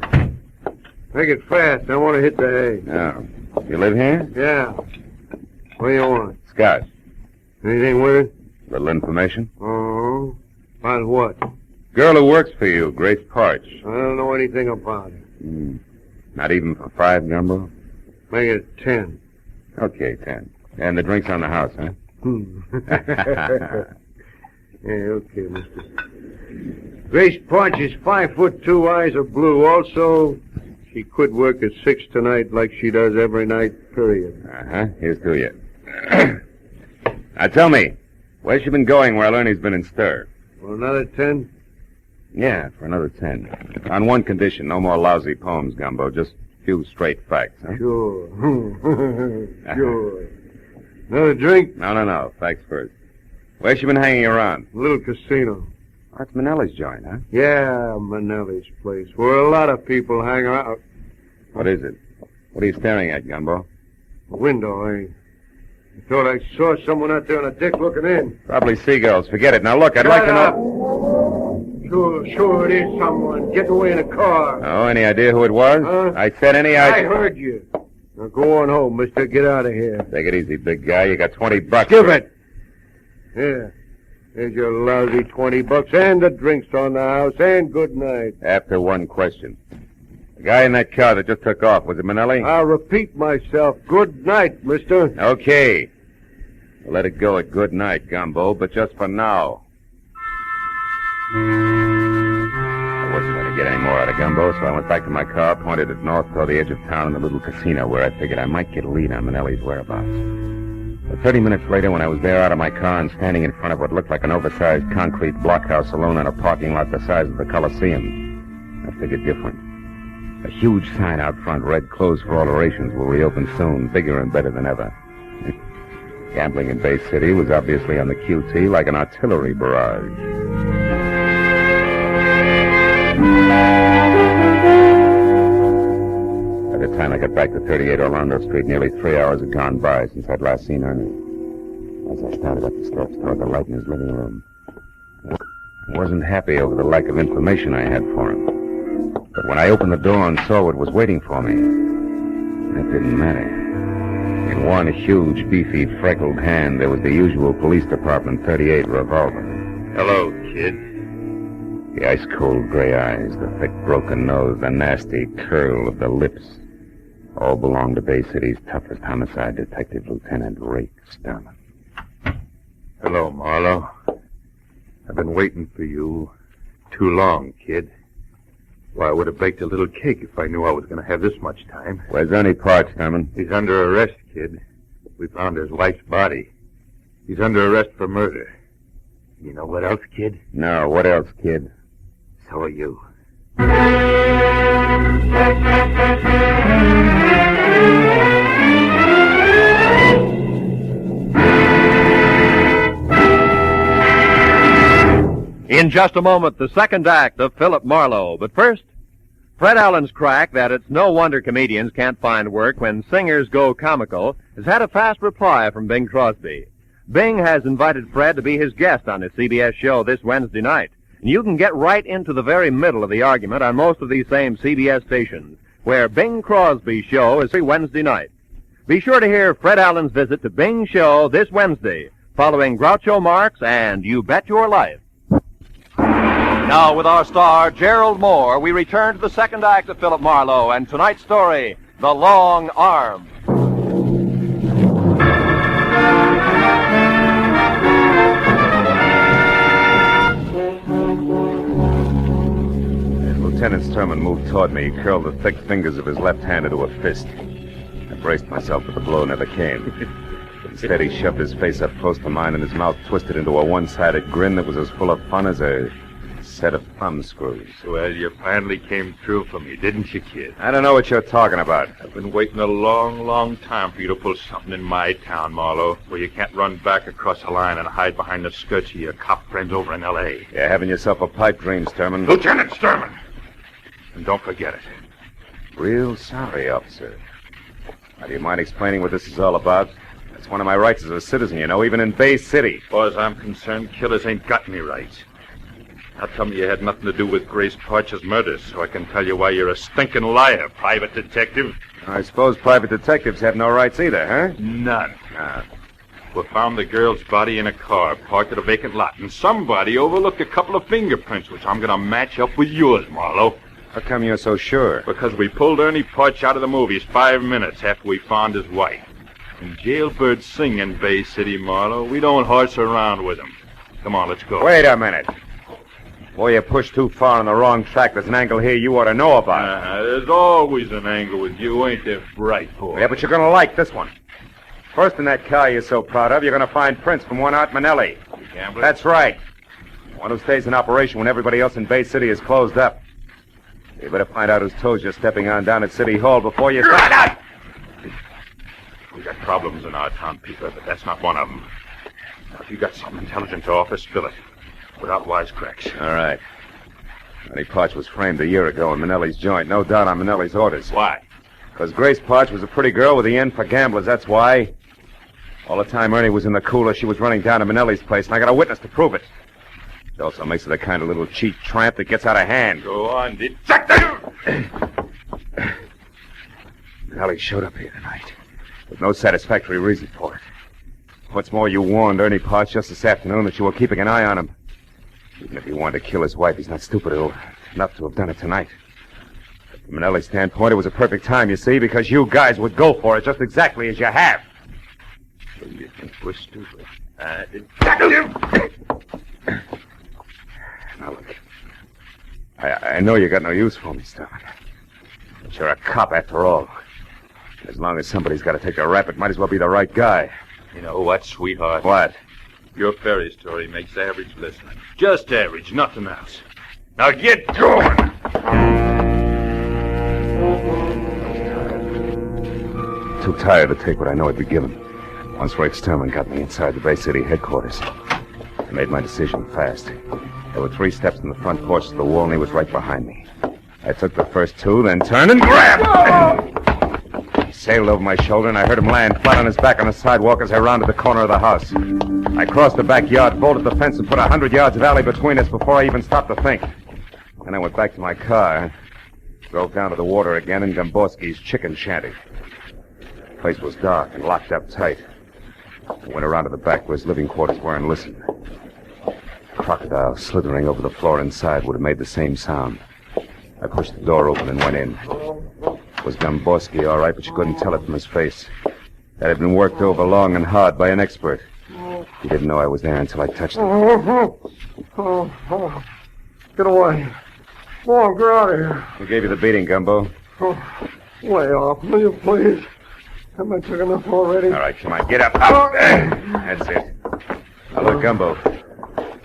Make it fast. I want to hit the hay. Oh. You live here? Yeah. What do you want? Scotch. Anything with it? Little information. Oh. About what? Girl who works for you, Grace Parch. I don't know anything about it. Not even for 5, Gumbo? Make it 10. Okay, 10. And the drink's on the house, huh? Yeah, okay, mister. Grace Parch is 5'2", eyes are blue. Also, she quit work at 6 tonight like she does every night, period. Uh-huh. Here's to you. Now tell me, where's she been going while Ernie's been in stir? For another 10? Yeah, for another 10. On one condition, no more lousy poems, Gumbo. Just a few straight facts, huh? Sure. Sure. Another drink? No. Facts first. Where's she been hanging around? A little casino. That's Manelli's joint, huh? Yeah, Manelli's place, where a lot of people hang out. What is it? What are you staring at, Gumbo? A window, I thought I saw someone out there on a deck looking in. Probably seagulls. Forget it. Now look, I'd like to know... Sure it is someone getting away in a car. Oh, any idea who it was? Huh? I said any idea. I heard you. Now go on home, mister. Get out of here. Take it easy, big guy. You got $20. Give it. Here. Here's your lousy $20 and the drinks on the house, and good night. After one question. The guy in that car that just took off, was it Manelli? I'll repeat myself. Good night, mister. Okay. We'll let it go at good night, Gumbo, but just for now. I wasn't going to get any more out of Gumbo, so I went back to my car, pointed it north toward the edge of town in the little casino where I figured I might get a lead on Manelli's whereabouts. But 30 minutes later, when I was there out of my car and standing in front of what looked like an oversized concrete blockhouse alone in a parking lot the size of the Coliseum, I figured different. A huge sign out front read, "Closed for alterations, will reopen soon, bigger and better than ever." Gambling in Bay City was obviously on the QT like an artillery barrage. By the time I got back to 38 Orlando Street, nearly 3 hours had gone by since I'd last seen Ernie. As I started up the steps toward the light in his living room, I wasn't happy over the lack of information I had for him. But when I opened the door and saw what was waiting for me, that didn't matter. In one huge, beefy, freckled hand, there was the usual police department .38 revolver. Hello, kid. The ice-cold gray eyes, the thick broken nose, the nasty curl of the lips, all belong to Bay City's toughest homicide detective, Lieutenant Ray Sturman. Hello, Marlowe. I've been waiting for you too long, kid. Why, I would have baked a little cake if I knew I was going to have this much time. Where's Ernie Parch, Sturman? He's under arrest, kid. We found his wife's body. He's under arrest for murder. You know what else, kid? No, what else, kid? So are you. In just a moment, the second act of Philip Marlowe. But first, Fred Allen's crack that it's no wonder comedians can't find work when singers go comical has had a fast reply from Bing Crosby. Bing has invited Fred to be his guest on his CBS show this Wednesday night. And you can get right into the very middle of the argument on most of these same CBS stations, where Bing Crosby's show is every Wednesday night. Be sure to hear Fred Allen's visit to Bing's show this Wednesday, following Groucho Marx and You Bet Your Life. Now, with our star, Gerald Moore, we return to the second act of Philip Marlowe and tonight's story, The Long Arm. Lieutenant Sturman moved toward me. He curled the thick fingers of his left hand into a fist. I braced myself, but the blow never came. Instead, he shoved his face up close to mine, and his mouth twisted into a one-sided grin that was as full of fun as a set of thumb screws. Well, you finally came through for me, didn't you, kid? I don't know what you're talking about. I've been waiting a long, long time for you to pull something in my town, Marlowe, where you can't run back across the line and hide behind the skirts of your cop friends over in L.A. You're having yourself a pipe dream, Sturman. Lieutenant Sturman! And don't forget it. Real sorry, officer. Now, do you mind explaining what this is all about? It's one of my rights as a citizen, you know, even in Bay City. As far as I'm concerned, killers ain't got any rights. Now tell me you had nothing to do with Grace Parch's murder, so I can tell you why you're a stinking liar, private detective. I suppose private detectives have no rights either, huh? None. We found the girl's body in a car parked at a vacant lot, and somebody overlooked a couple of fingerprints, which I'm going to match up with yours, Marlowe. How come you're so sure? Because we pulled Ernie Parch out of the movies 5 minutes after we found his wife. And jailbirds sing in Bay City, Marlowe. We don't horse around with them. Come on, let's go. Wait a minute. Boy, you pushed too far on the wrong track. There's an angle here you ought to know about. There's always an angle with you, ain't there, bright boy? Yeah, but you're going to like this one. First, in that car you're so proud of, you're going to find prints from one Art Manelli. Gambler? That's right. One who stays in operation when everybody else in Bay City is closed up. You better find out whose toes you're stepping on down at City Hall before you start. We got problems in our town, Peter, but that's not one of them. Now, if you got something intelligent to offer, spill it. Without wisecracks. All right. Ernie Parch was framed a year ago in Manelli's joint. No doubt on Manelli's orders. Why? Because Grace Parch was a pretty girl with the end for gamblers, that's why. All the time Ernie was in the cooler, she was running down to Manelli's place, and I got a witness to prove it. It also makes her the kind of little cheat tramp that gets out of hand. Go on, detective! Manelli showed up here tonight, with no satisfactory reason for it. What's more, you warned Ernie Parch just this afternoon that you were keeping an eye on him. Even if he wanted to kill his wife, he's not stupid enough to have done it tonight. From Manelli's standpoint, it was a perfect time, you see, because you guys would go for it just exactly as you have. So you think we're stupid? Detective! Now, look. I know you got no use for me, Sturman. But you're a cop, after all. As long as somebody's got to take a rap, it might as well be the right guy. You know what, sweetheart? What? Your fairy story makes average listening. Just average, nothing else. Now get going! Too tired to take what I know I'd be given. Once Ray Sturman got me inside the Bay City headquarters, I made my decision fast. There were 3 steps in the front porch to the wall, and he was right behind me. I took the first 2, then turned and grabbed! He sailed over my shoulder, and I heard him land flat on his back on the sidewalk as I rounded the corner of the house. I crossed the backyard, vaulted the fence, and put 100 yards of alley between us before I even stopped to think. Then I went back to my car and drove down to the water again in Gomborski's chicken shanty. The place was dark and locked up tight. I went around to the back where his living quarters were and listened. crocodile slithering over the floor inside would have made the same sound. I pushed the door open and went in. It was Gomborski, all right, but you couldn't tell it from his face. That had been worked over long and hard by an expert. He didn't know I was there until I touched him. Get away. Come on, get out of here. Who gave you the beating, Gumbo? Lay off, will you, please? Haven't I took enough already? All right, come on, get up. Up. That's it. Now, look, Gumbo.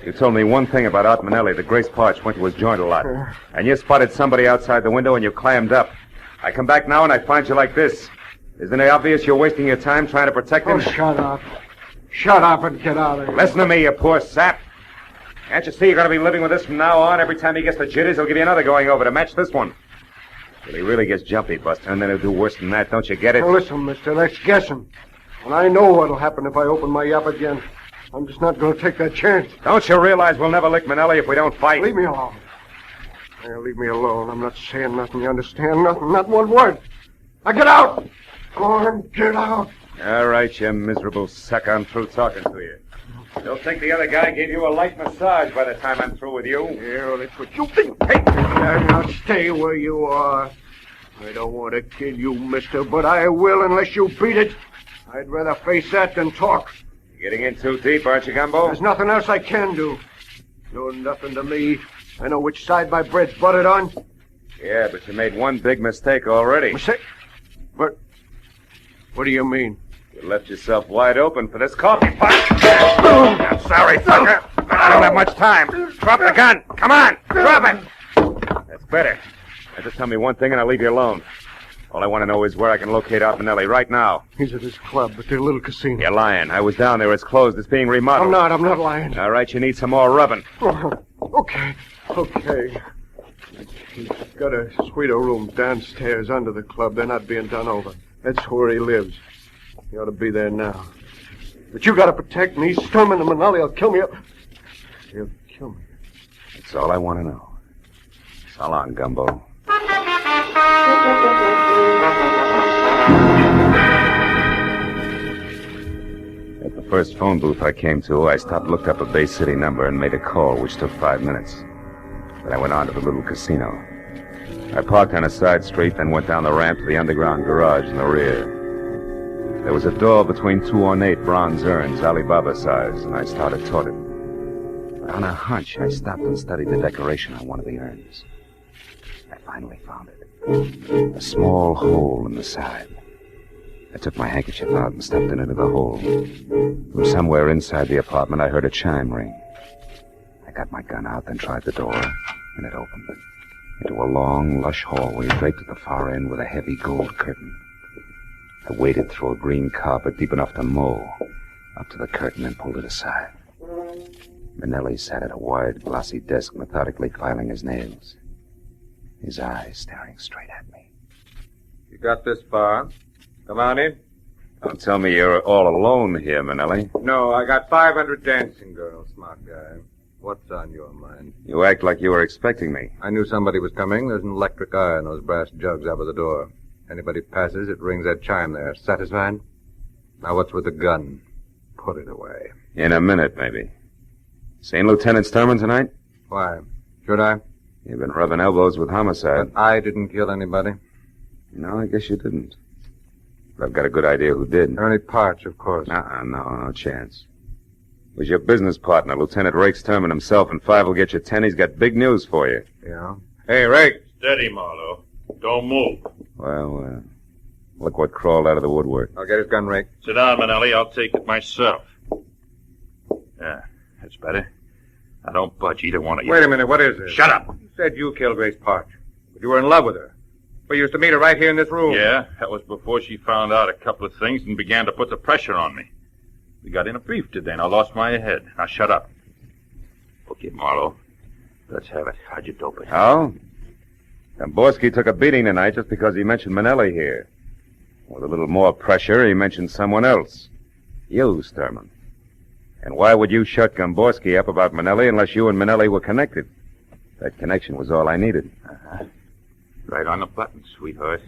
You told me one thing about Art Manelli. The Grace Parch went to his joint a lot. And you spotted somebody outside the window and you clammed up. I come back now and I find you like this. Isn't it obvious you're wasting your time trying to protect him? Oh, shut up. Shut up and get out of here. Listen to me, you poor sap. Can't you see you're going to be living with this from now on? Every time he gets the jitters, he'll give you another going over to match this one. Till he really gets jumpy, Buster, and then he'll do worse than that. Don't you get it? Now, listen, mister, that's guessing. And I know what'll happen if I open my yap again. I'm just not going to take that chance. Don't you realize we'll never lick Manelli if we don't fight? Leave me alone. Yeah, leave me alone. I'm not saying nothing. You understand? Nothing. Not one word. Now get out. Go on, get out. All right, you miserable sucker. I'm through talking to you. You'll think the other guy gave you a light massage by the time I'm through with you. Yeah, well, that's what you think. Hey, now stay where you are. I don't want to kill you, mister, but I will unless you beat it. I'd rather face that than talk. You're getting in too deep, aren't you, Gumbo? There's nothing else I can do. You're nothing to me. I know which side my bread's buttered on. Yeah, but you made one big mistake already. Mistake? But what do you mean? You left yourself wide open for this coffee pot. I'm sorry, sucker, but I don't have much time. Drop the gun. Come on, drop it. That's better. Now just tell me one thing and I'll leave you alone. All I want to know is where I can locate Art Manelli right now. He's at his club, at their little casino. You're lying. I was down there. It's closed. It's being remodeled. I'm not lying. All right, you need some more rubbing. Okay. He's got a suite room downstairs under the club. They're not being done over. That's where he lives. He ought to be there now. But you got to protect me. Storming the Manelli will kill me. He'll kill me. That's all I want to know. So long, Gumbo. At the first phone booth I came to, I stopped, looked up a Bay City number, and made a call, which took 5 minutes. Then I went on to the little casino. I parked on a side street, then went down the ramp to the underground garage in the rear. There was a door between two ornate bronze urns, Alibaba size, and I started toward it. But on a hunch, I stopped and studied the decoration on one of the urns. I finally found it. A small hole in the side. I took my handkerchief out and stuffed it into the hole. From somewhere inside the apartment, I heard a chime ring. I got my gun out, then tried the door, and it opened into a long, lush hallway draped at the far end with a heavy gold curtain. I waded through a green carpet deep enough to mow up to the curtain and pulled it aside. Manelli sat at a wide, glossy desk, methodically filing his nails, his eyes staring straight at me. You got this far. Come on in. Don't tell me you're all alone here, Manelli. No, I got 500 dancing girls, smart guy. What's on your mind? You act like you were expecting me. I knew somebody was coming. There's an electric eye in those brass jugs over the door. Anybody passes, it rings that chime there. Satisfied? Now what's with the gun? Put it away. In a minute, maybe. Seen Lieutenant Sturman tonight? Why? Should I? You've been rubbing elbows with homicide. But I didn't kill anybody. No, I guess you didn't. But I've got a good idea who did. Ernie Parch, of course. No chance. It was your business partner, Lieutenant Rake Sturman himself, and 5 will get you 10. He's got big news for you. Yeah? Hey, Rake. Steady, Marlowe. Don't move. Well, look what crawled out of the woodwork. I'll get his gun, Rake. Sit down, Manelli. I'll take it myself. Yeah, that's better. Now, don't budge, either one of you. Wait a minute, what is this? Shut up. You said you killed Grace Parch, but you were in love with her. We used to meet her right here in this room. Yeah, that was before she found out a couple of things and began to put the pressure on me. We got in a brief today, and I lost my head. Now, shut up. Okay, Marlowe. Let's have it. How'd you dope it? How? Gomborski took a beating tonight just because he mentioned Manelli here. With a little more pressure, he mentioned someone else. You, Sturman. And why would you shut Gomborski up about Manelli unless you and Manelli were connected? That connection was all I needed. Right on the button, sweetheart.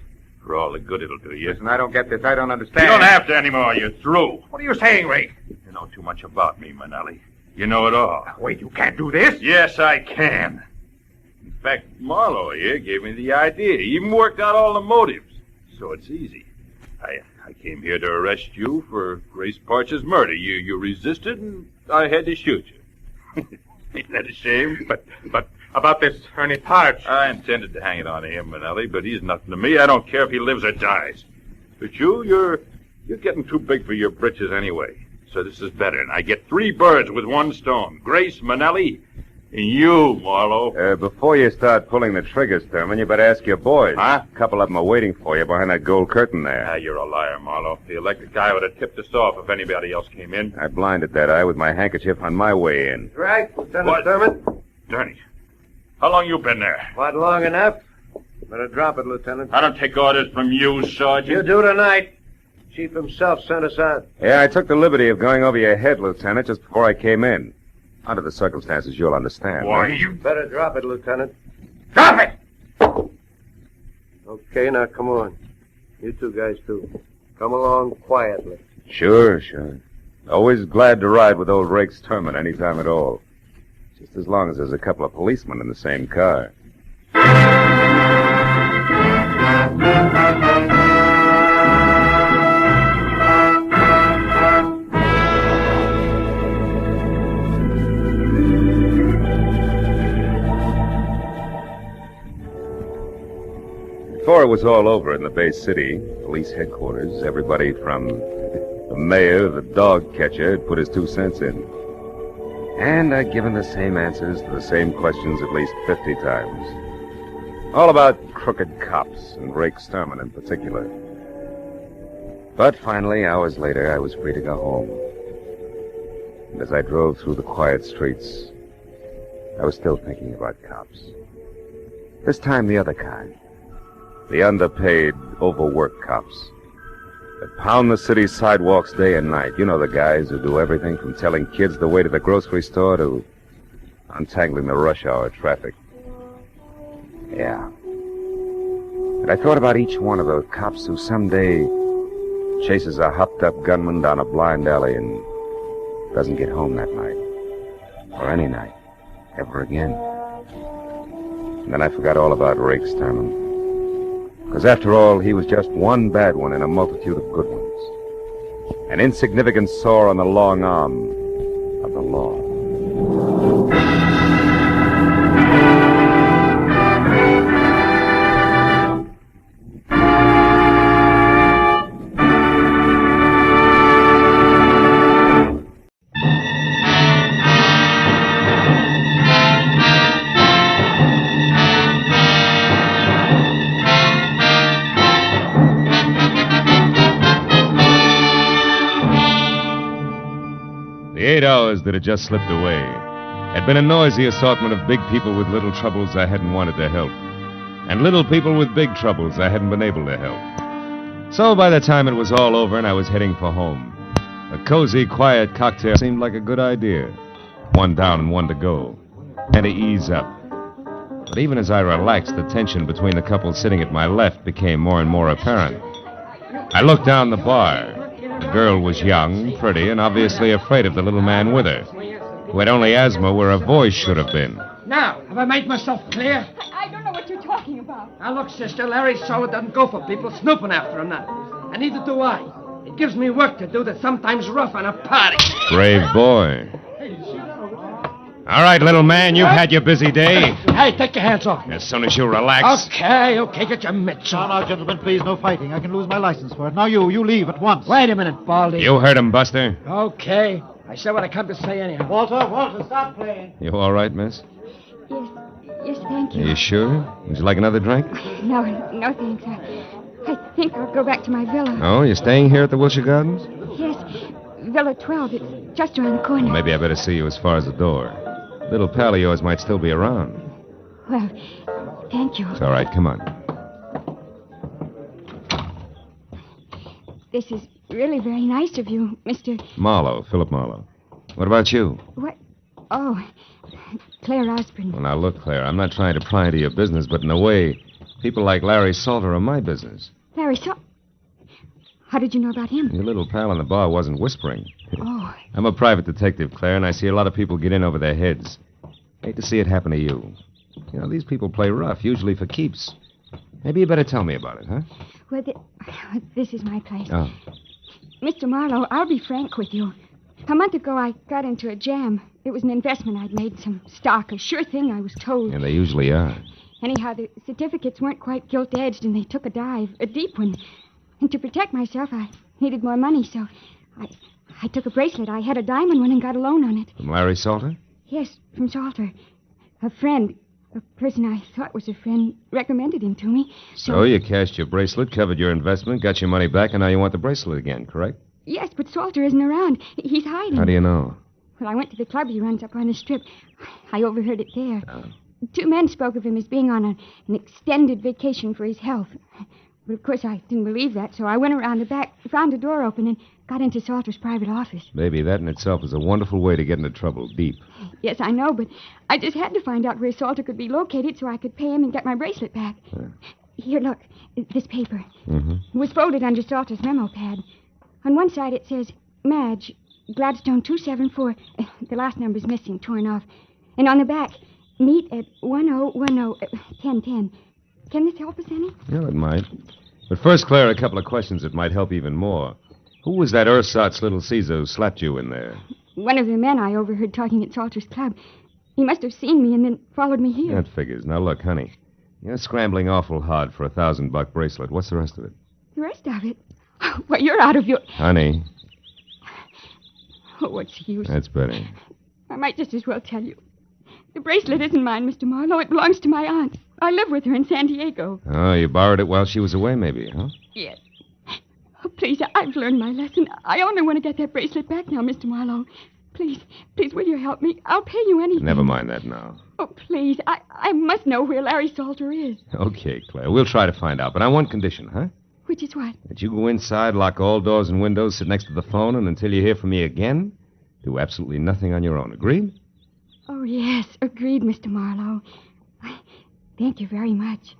For all the good it'll do you. Listen, I don't get this. I don't understand. You don't have to anymore. You're through. What are you saying, Rake? You know too much about me, Manelli. You know it all. Wait, you can't do this? Yes, I can. In fact, Marlowe here gave me the idea. He even worked out all the motives. So it's easy. I came here to arrest you for Grace Parcher's murder. You resisted, and I had to shoot you. Ain't that a shame? But about this Ernie Parch. I intended to hang it on him, Manelli, but he's nothing to me. I don't care if he lives or dies. But you're getting too big for your britches anyway. So this is better, and I get 3 birds with 1 stone. Grace, Manelli, and you, Marlowe. Before you start pulling the trigger, Sturman, you better ask your boys. Huh? A couple of them are waiting for you behind that gold curtain there. Ah, you're a liar, Marlowe. The electric guy would have tipped us off if anybody else came in. I blinded that eye with my handkerchief on my way in. Right, Lieutenant What? Sturman? Dirty. How long you been there? What, long enough? Better drop it, Lieutenant. I don't take orders from you, Sergeant. You do tonight. Chief himself sent us out. Yeah, I took the liberty of going over your head, Lieutenant, just before I came in. Under the circumstances, you'll understand. Why, right? you... Better drop it, Lieutenant. Drop it! Okay, now come on. You two guys, too. Come along quietly. Sure. Always glad to ride with old Rake Sturman any time at all. Just as long as there's a couple of policemen in the same car. Before it was all over in the Bay City, police headquarters, everybody from the mayor, the dog catcher, had put his 2 cents in. And I'd given the same answers to the same questions at least 50 times. All about crooked cops, and Rake Sturman in particular. But finally, hours later, I was free to go home. And as I drove through the quiet streets, I was still thinking about cops. This time the other kind. The underpaid, overworked cops that pound the city sidewalks day and night. You know the guys who do everything from telling kids the way to the grocery store to untangling the rush hour traffic. Yeah. And I thought about each one of those cops who someday chases a hopped-up gunman down a blind alley and doesn't get home that night. Or any night. Ever again. And then I forgot all about Rake Sturman. Because after all, he was just one bad one in a multitude of good ones. An insignificant sore on the long arm of the law. The 8 hours that had just slipped away had been a noisy assortment of big people with little troubles I hadn't wanted to help, and little people with big troubles I hadn't been able to help. So by the time it was all over and I was heading for home, a cozy, quiet cocktail seemed like a good idea. 1 down and 1 to go, and to ease up. But even as I relaxed, the tension between the couple sitting at my left became more and more apparent. I looked down the bar. The girl was young, pretty, and obviously afraid of the little man with her, who had only asthma where a voice should have been. Now, have I made myself clear? I don't know what you're talking about. Now, look, sister, Larry Sower doesn't go for people snooping after him now. And neither do I. It gives me work to do that's sometimes rough on a party. Brave boy. All right, little man, you've had your busy day. Hey, take your hands off. As soon as you relax. Okay, get your mitts on. Now, gentlemen, please, no fighting. I can lose my license for it. Now, you leave at once. Wait a minute, Baldy. You heard him, Buster. Okay. I said what I come to say anyhow. Walter, stop playing. You all right, miss? Yes, thank you. Are you sure? Would you like another drink? No, thanks. I think I'll go back to my villa. Oh, you're staying here at the Wilshire Gardens? Yes, Villa 12. It's just around the corner. Well, maybe I better see you as far as the door. Little pal of yours might still be around. Well, thank you. It's all right. Come on. This is really very nice of you, Mr. Marlowe, Philip Marlowe. What about you? What? Oh, Claire Osborne. Well, now, look, Claire, I'm not trying to pry into your business, but in a way, people like Larry Salter are my business. Larry Salter? How did you know about him? Your little pal in the bar wasn't whispering. Oh, I'm a private detective, Claire, and I see a lot of people get in over their heads. Hate to see it happen to you. You know, these people play rough, usually for keeps. Maybe you better tell me about it, huh? well, this is my place. Oh. Mr. Marlowe, I'll be frank with you. A month ago, I got into a jam. It was an investment I'd made, some stock, a sure thing, I was told. And they usually are. Anyhow, the certificates weren't quite gilt-edged, and they took a dive, a deep one. And to protect myself, I needed more money, so I took a bracelet. I had a diamond one and got a loan on it. From Larry Salter? Yes, from Salter. A friend, a person I thought was a friend, recommended him to me. So you cashed your bracelet, covered your investment, got your money back, and now you want the bracelet again, correct? Yes, but Salter isn't around. He's hiding. How do you know? Well, I went to the club he runs up on the strip. I overheard it there. Oh. 2 men spoke of him as being on an extended vacation for his health. But of course, I didn't believe that, so I went around the back, found a door open, and got into Salter's private office. Baby, that in itself is a wonderful way to get into trouble, deep. Yes, I know, but I just had to find out where Salter could be located so I could pay him and get my bracelet back. Here, look, this paper. Mm-hmm. It was folded under Salter's memo pad. On one side, it says, Madge, Gladstone 274. The last number's missing, torn off. And on the back, meet at 1010. Can this help us any? Well, it might. But first, Claire, a couple of questions that might help even more. Who was that ersatz little Caesar who slapped you in there? One of the men I overheard talking at Salter's club. He must have seen me and then followed me here. That figures. Now, look, honey. You're scrambling awful hard for a $1,000 bracelet. What's the rest of it? The rest of it? Well, you're out of your... Honey. Oh, what's the use? That's better. I might just as well tell you. The bracelet isn't mine, Mr. Marlowe. It belongs to my aunt. I live with her in San Diego. Oh, you borrowed it while she was away, maybe, huh? Yes. Oh, please, I've learned my lesson. I only want to get that bracelet back now, Mr. Marlowe. Please, will you help me? I'll pay you anything. Never mind that now. Oh, please, I must know where Larry Salter is. Okay, Claire, we'll try to find out, but on one condition, huh? Which is what? That you go inside, lock all doors and windows, sit next to the phone, and until you hear from me again, do absolutely nothing on your own. Agreed? Oh, yes, agreed, Mr. Marlowe. Thank you very much.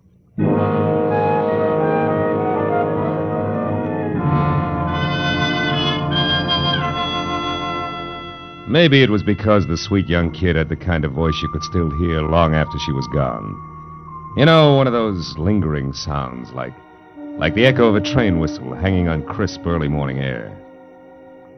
Maybe it was because the sweet young kid had the kind of voice you could still hear long after she was gone. You know, one of those lingering sounds, like the echo of a train whistle hanging on crisp early morning air.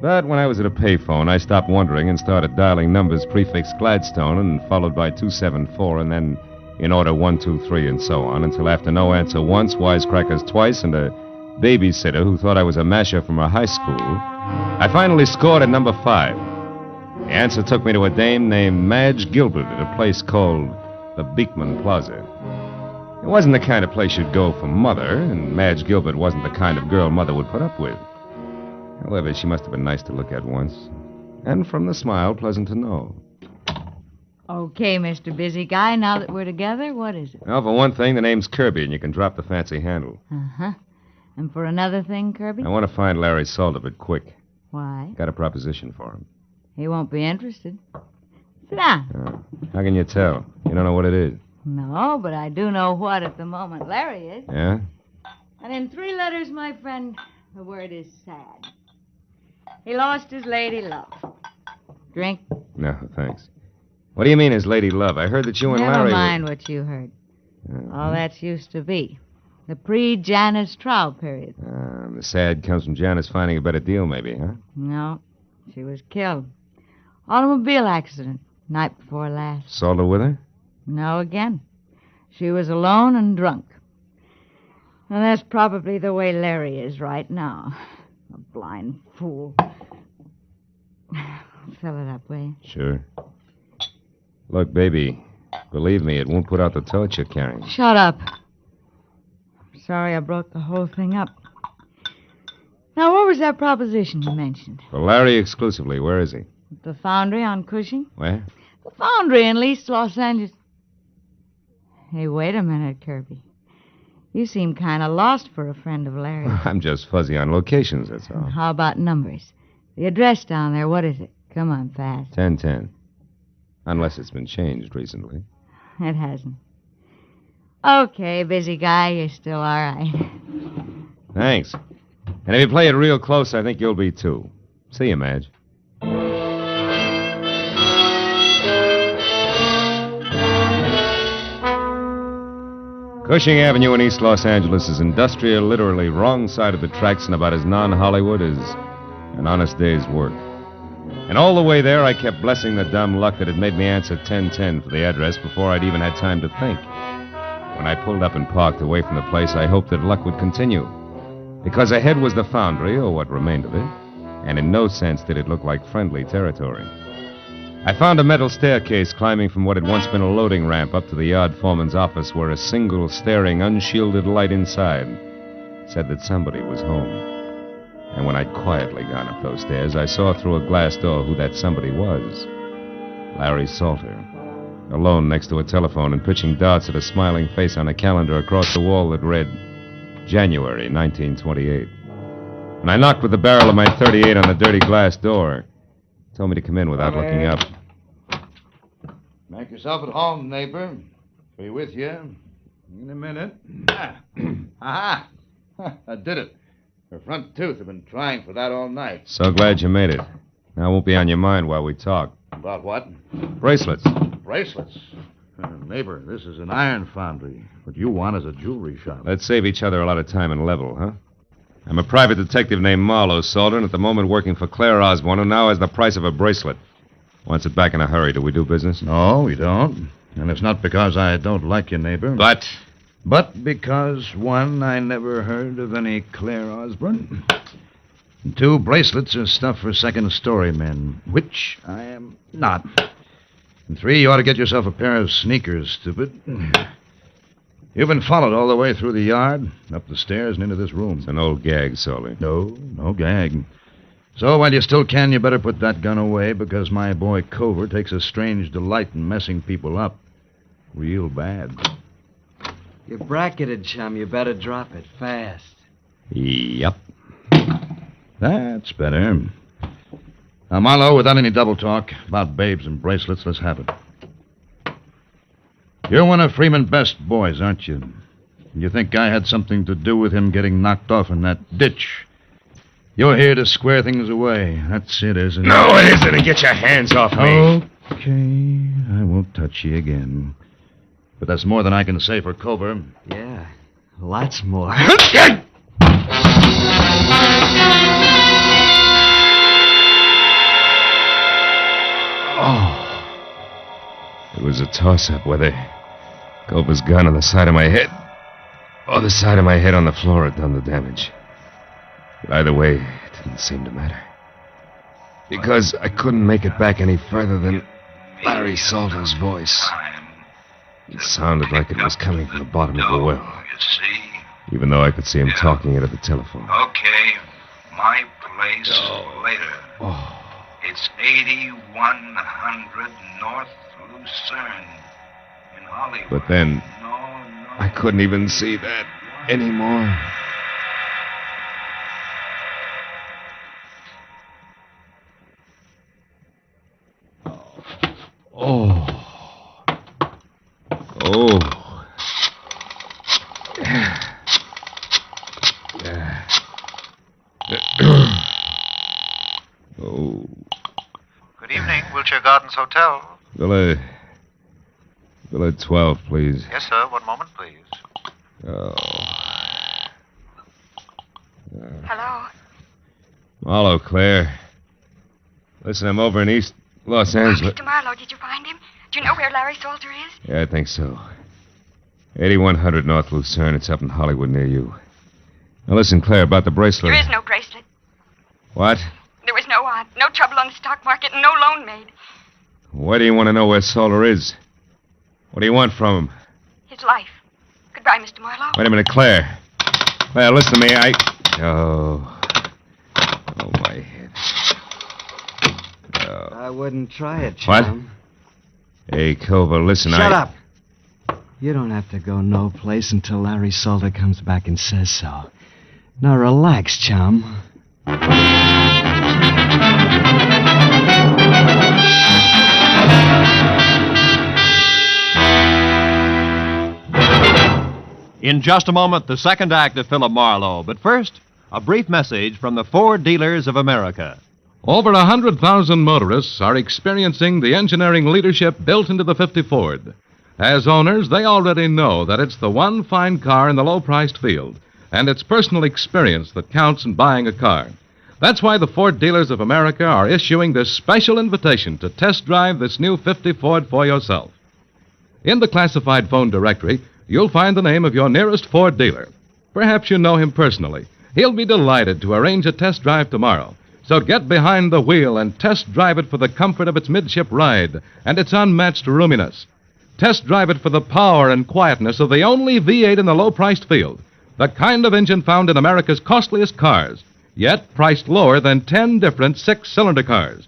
But when I was at a payphone, I stopped wondering and started dialing numbers prefixed Gladstone and followed by 274 and then in order 1, 2, 3 and so on until after no answer once, wisecrackers twice, and a babysitter who thought I was a masher from her high school, I finally scored at number 5. The answer took me to a dame named Madge Gilbert at a place called the Beekman Plaza. It wasn't the kind of place you'd go for Mother, and Madge Gilbert wasn't the kind of girl Mother would put up with. However, she must have been nice to look at once. And from the smile, pleasant to know. Okay, Mr. Busy Guy, now that we're together, what is it? Well, for one thing, the name's Kirby, and you can drop the fancy handle. Uh-huh. And for another thing, Kirby? I want to find Larry Salter, but quick. Why? Got a proposition for him. He won't be interested. Sit down. How can you tell? You don't know what it is. No, but I do know what at the moment Larry is. Yeah? And in 3 letters, my friend, the word is sad. He lost his lady love. Drink? No, thanks. What do you mean his lady love? I heard that you and Never Larry... Never mind what you heard. All that's used to be. The pre-Janice trial period. The sad comes from Janice finding a better deal, maybe, huh? No, she was killed. Automobile accident, night before last. Salter with her? No, again. She was alone and drunk. And that's probably the way Larry is right now. A blind fool. Fill it up, will you? Sure. Look, baby, believe me, it won't put out the torch you're carrying. Shut up. I'm sorry I broke the whole thing up. Now, what was that proposition you mentioned? For Larry exclusively. Where is he? At the foundry on Cushing? Where? The foundry in East Los Angeles. Hey, wait a minute, Kirby. You seem kind of lost for a friend of Larry's. I'm just fuzzy on locations, that's all. How about numbers? The address down there, what is it? Come on, fast. 1010. Unless it's been changed recently. It hasn't. Okay, busy guy, you're still all right. Thanks. And if you play it real close, I think you'll be too. See you, Madge. Cushing Avenue in East Los Angeles is industrial, literally wrong side of the tracks and about as non-Hollywood as an honest day's work. And all the way there, I kept blessing the dumb luck that had made me answer 1010 for the address before I'd even had time to think. When I pulled up and parked away from the place, I hoped that luck would continue. Because ahead was the foundry, or what remained of it, and in no sense did it look like friendly territory. I found a metal staircase climbing from what had once been a loading ramp up to the yard foreman's office, where a single staring, unshielded light inside said that somebody was home. And when I'd quietly gone up those stairs, I saw through a glass door who that somebody was. Larry Salter, alone next to a telephone and pitching darts at a smiling face on a calendar across the wall that read January 1928. And I knocked with the barrel of my .38 on the dirty glass door. Told me to come in without looking up. Make yourself at home, neighbor. Be with you in a minute. Aha! I did it. Her front tooth. I've been trying for that all night. So glad you made it. Now, it won't be on your mind while we talk. About what? Bracelets. Bracelets? Neighbor, this is an iron foundry. What you want is a jewelry shop. Let's save each other a lot of time and level, huh? I'm a private detective named Marlowe, Salter, and at the moment working for Claire Osborne, who now has the price of a bracelet. Wants it back in a hurry. Do we do business? No, we don't. And it's not because I don't like you, neighbor. But because, one, I never heard of any Claire Osborne. And two, bracelets are stuff for second-story men, which I am not. And three, you ought to get yourself a pair of sneakers, stupid. You've been followed all the way through the yard, up the stairs, and into this room. It's an old gag, Salter. No gag. So while you still can, you better put that gun away, because my boy Cover takes a strange delight in messing people up. Real bad. You're bracketed, chum. You better drop it fast. Yep. That's better. Now, Marlowe, without any double talk about babes and bracelets, let's have it. You're one of Freeman Best's boys, aren't you? You think I had something to do with him getting knocked off in that ditch? You're here to square things away. That's it, isn't it? No, it isn't. Get your hands off me. Okay, I won't touch you again. But that's more than I can say for Cover. Yeah, lots more. It was a toss-up whether Cover's gun on the side of my head or the side of my head on the floor had done the damage. But either way, it didn't seem to matter. Because I couldn't make it back any further than Larry Salter's voice. It sounded like it was coming from the bottom of the well. You see? Even though I could see him talking into the telephone. Okay, my place later. It's 8100 North Lucerne in Hollywood. But then, I couldn't even see that anymore. Oh. Good evening, Wilshire Gardens Hotel. Villa 12, please. Yes, sir. One moment, please. Hello? Marlowe, Claire. Listen, I'm over in East Los Angeles. Mr. Marlowe, did you find him? Do you know where Larry Salter is? Yeah, I think so. 8100 North Lucerne. It's up in Hollywood near you. Now listen, Claire, about the bracelet. There is no bracelet. What? There was no trouble on the stock market and no loan made. Why do you want to know where Salter is? What do you want from him? His life. Goodbye, Mr. Marlowe. Wait a minute, Claire. Claire, listen to me. Oh, my head. I wouldn't try it, chum. What? Hey, Cover, listen, Shut up. You don't have to go no place until Larry Salter comes back and says so. Now relax, chum. In just a moment, the second act of Philip Marlowe. But first, a brief message from the Ford Dealers of America. Over 100,000 motorists are experiencing the engineering leadership built into the 50 Ford. As owners, they already know that it's the one fine car in the low-priced field, and it's personal experience that counts in buying a car. That's why the Ford Dealers of America are issuing this special invitation to test drive this new 50 Ford for yourself. In the classified phone directory, you'll find the name of your nearest Ford dealer. Perhaps you know him personally. He'll be delighted to arrange a test drive tomorrow. So get behind the wheel and test drive it for the comfort of its midship ride and its unmatched roominess. Test drive it for the power and quietness of the only V8 in the low-priced field, the kind of engine found in America's costliest cars, yet priced lower than 10 different six-cylinder cars.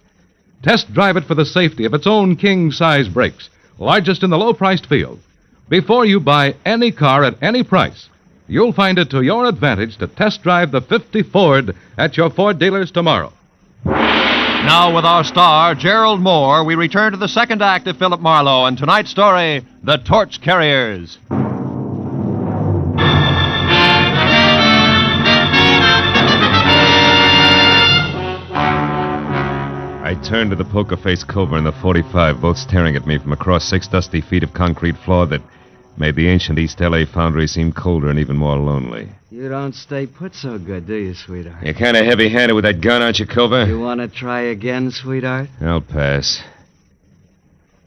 Test drive it for the safety of its own king-size brakes, largest in the low-priced field. Before you buy any car at any price, you'll find it to your advantage to test drive the 50 Ford at your Ford dealers tomorrow. Now, with our star, Gerald Moore, we return to the second act of Philip Marlowe and tonight's story, The Torch Carriers. I turned to the poker-faced Cobra and the 45, both staring at me from across 6 dusty feet of concrete floor that made the ancient East L.A. foundry seem colder and even more lonely. You don't stay put so good, do you, sweetheart? You're kind of heavy-handed with that gun, aren't you, Cobra? You want to try again, sweetheart? I'll pass.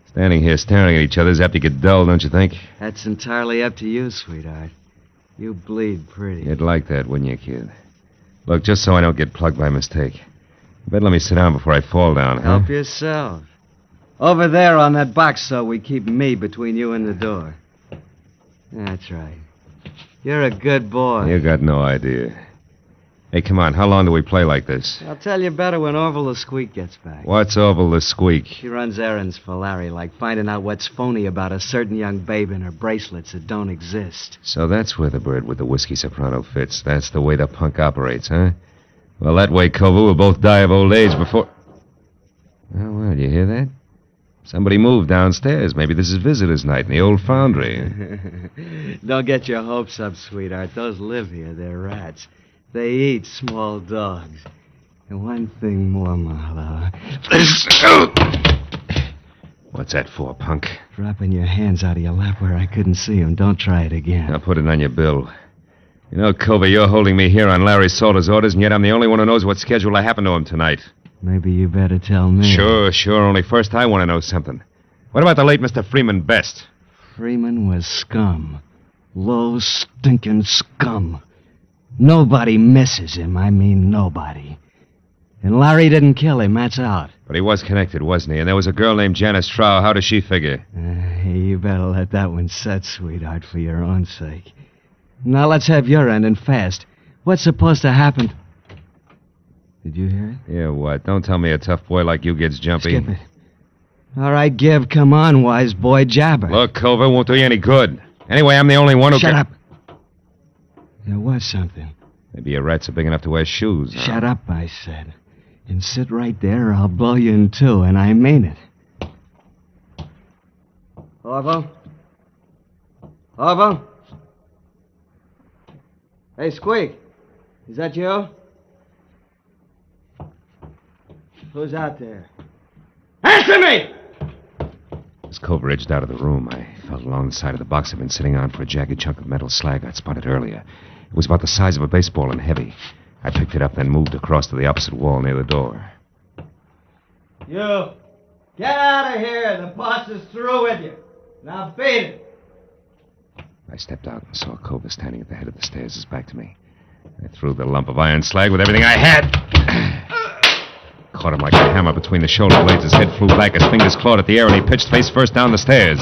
Standing here staring at each other is apt to get dull, don't you think? That's entirely up to you, sweetheart. You bleed pretty. You'd like that, wouldn't you, kid? Look, just so I don't get plugged by mistake, you better let me sit down before I fall down, huh? Help yourself. Over there on that box, so we keep me between you and the door. That's right. You're a good boy. You got no idea. Hey, come on, how long do we play like this? I'll tell you better when Orville the Squeak gets back. What's Orville the Squeak? She runs errands for Larry, like finding out what's phony about a certain young babe and her bracelets that don't exist. So that's where the bird with the whiskey soprano fits. That's the way the punk operates, huh? Well, that way, Cobra, we'll both die of old age before... Well, you hear that? Somebody moved downstairs. Maybe this is visitor's night in the old foundry. Don't get your hopes up, sweetheart. Those live here. They're rats. They eat small dogs. And one thing more, Marlowe. What's that for, punk? Dropping your hands out of your lap where I couldn't see them. Don't try it again. I'll put it on your bill. You know, Cobra, you're holding me here on Larry Salter's orders, and yet I'm the only one who knows what schedule happened to him tonight. Maybe you better tell me. Sure. Only first I want to know something. What about the late Mr. Freeman Best? Freeman was scum. Low, stinking scum. Nobody misses him. I mean, nobody. And Larry didn't kill him, that's out. But he was connected, wasn't he? And there was a girl named Janice Trow. How does she figure? You better let that one set, sweetheart, for your own sake. Now let's have your end and fast. What's supposed to happen? Did you hear it? Yeah, what? Don't tell me a tough boy like you gets jumpy. Skip it. All right, Give. Come on, wise boy. Jabber. Look, Cobra, won't do you any good. Anyway, I'm the only one who Shut up. There was something. Maybe your rats are big enough to wear shoes. Huh? Shut up, I said. And sit right there or I'll blow you in two, and I mean it. Orville? Orville? Hey, Squeak. Is that you? Who's out there? Answer me! As Cobra edged out of the room, I felt along the side of the box I'd been sitting on for a jagged chunk of metal slag I'd spotted earlier. It was about the size of a baseball and heavy. I picked it up, then moved across to the opposite wall near the door. You, get out of here. The boss is through with you. Now beat it. I stepped out and saw Cobra standing at the head of the stairs, his back to me. I threw the lump of iron slag with everything I had. Caught him like a hammer between the shoulder blades. His head flew back, his fingers clawed at the air, and he pitched face first down the stairs.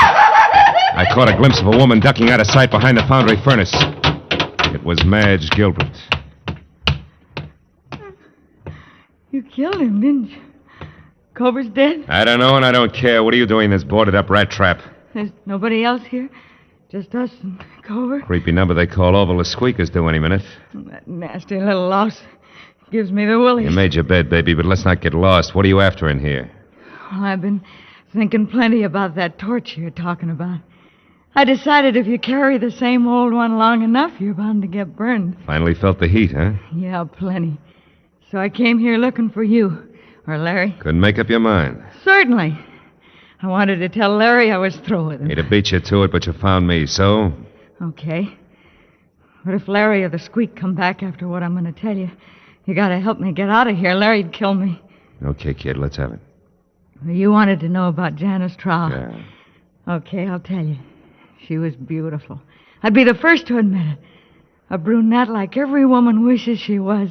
I caught a glimpse of a woman ducking out of sight behind the foundry furnace. It was Madge Gilbert. You killed him, didn't you? Cobra's dead? I don't know, and I don't care. What are you doing in this boarded-up rat trap? There's nobody else here? Just us and Cobra? Creepy number they call Orville the Squeak is due any minute. That nasty little louse gives me the willies. You made your bed, baby, but let's not get lost. What are you after in here? Well, I've been thinking plenty about that torch you're talking about. I decided if you carry the same old one long enough, you're bound to get burned. Finally felt the heat, huh? Yeah, plenty. So I came here looking for you. Or Larry. Couldn't make up your mind. Certainly. I wanted to tell Larry I was through with him. He'd have beat you to it, but you found me, so? Okay. But if Larry or the Squeak come back after what I'm going to tell you, you got to help me get out of here. Larry'd kill me. Okay, kid, let's have it. You wanted to know about Janice Trow. Yeah. Okay, I'll tell you. She was beautiful. I'd be the first to admit it. A brunette like every woman wishes she was.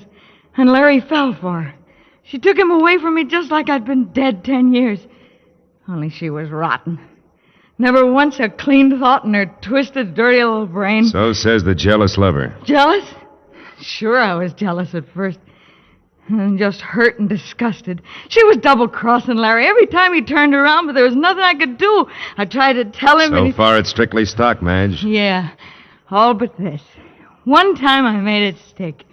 And Larry fell for her. She took him away from me just like I'd been dead 10 years. Only she was rotten. Never once a clean thought in her twisted, dirty little brain. So says the jealous lover. Jealous? Sure, I was jealous at first. And just hurt and disgusted. She was double-crossing Larry every time he turned around, but there was nothing I could do. I tried to tell him... So far, it's strictly stock, Madge. Yeah, all but this. One time I made it stick.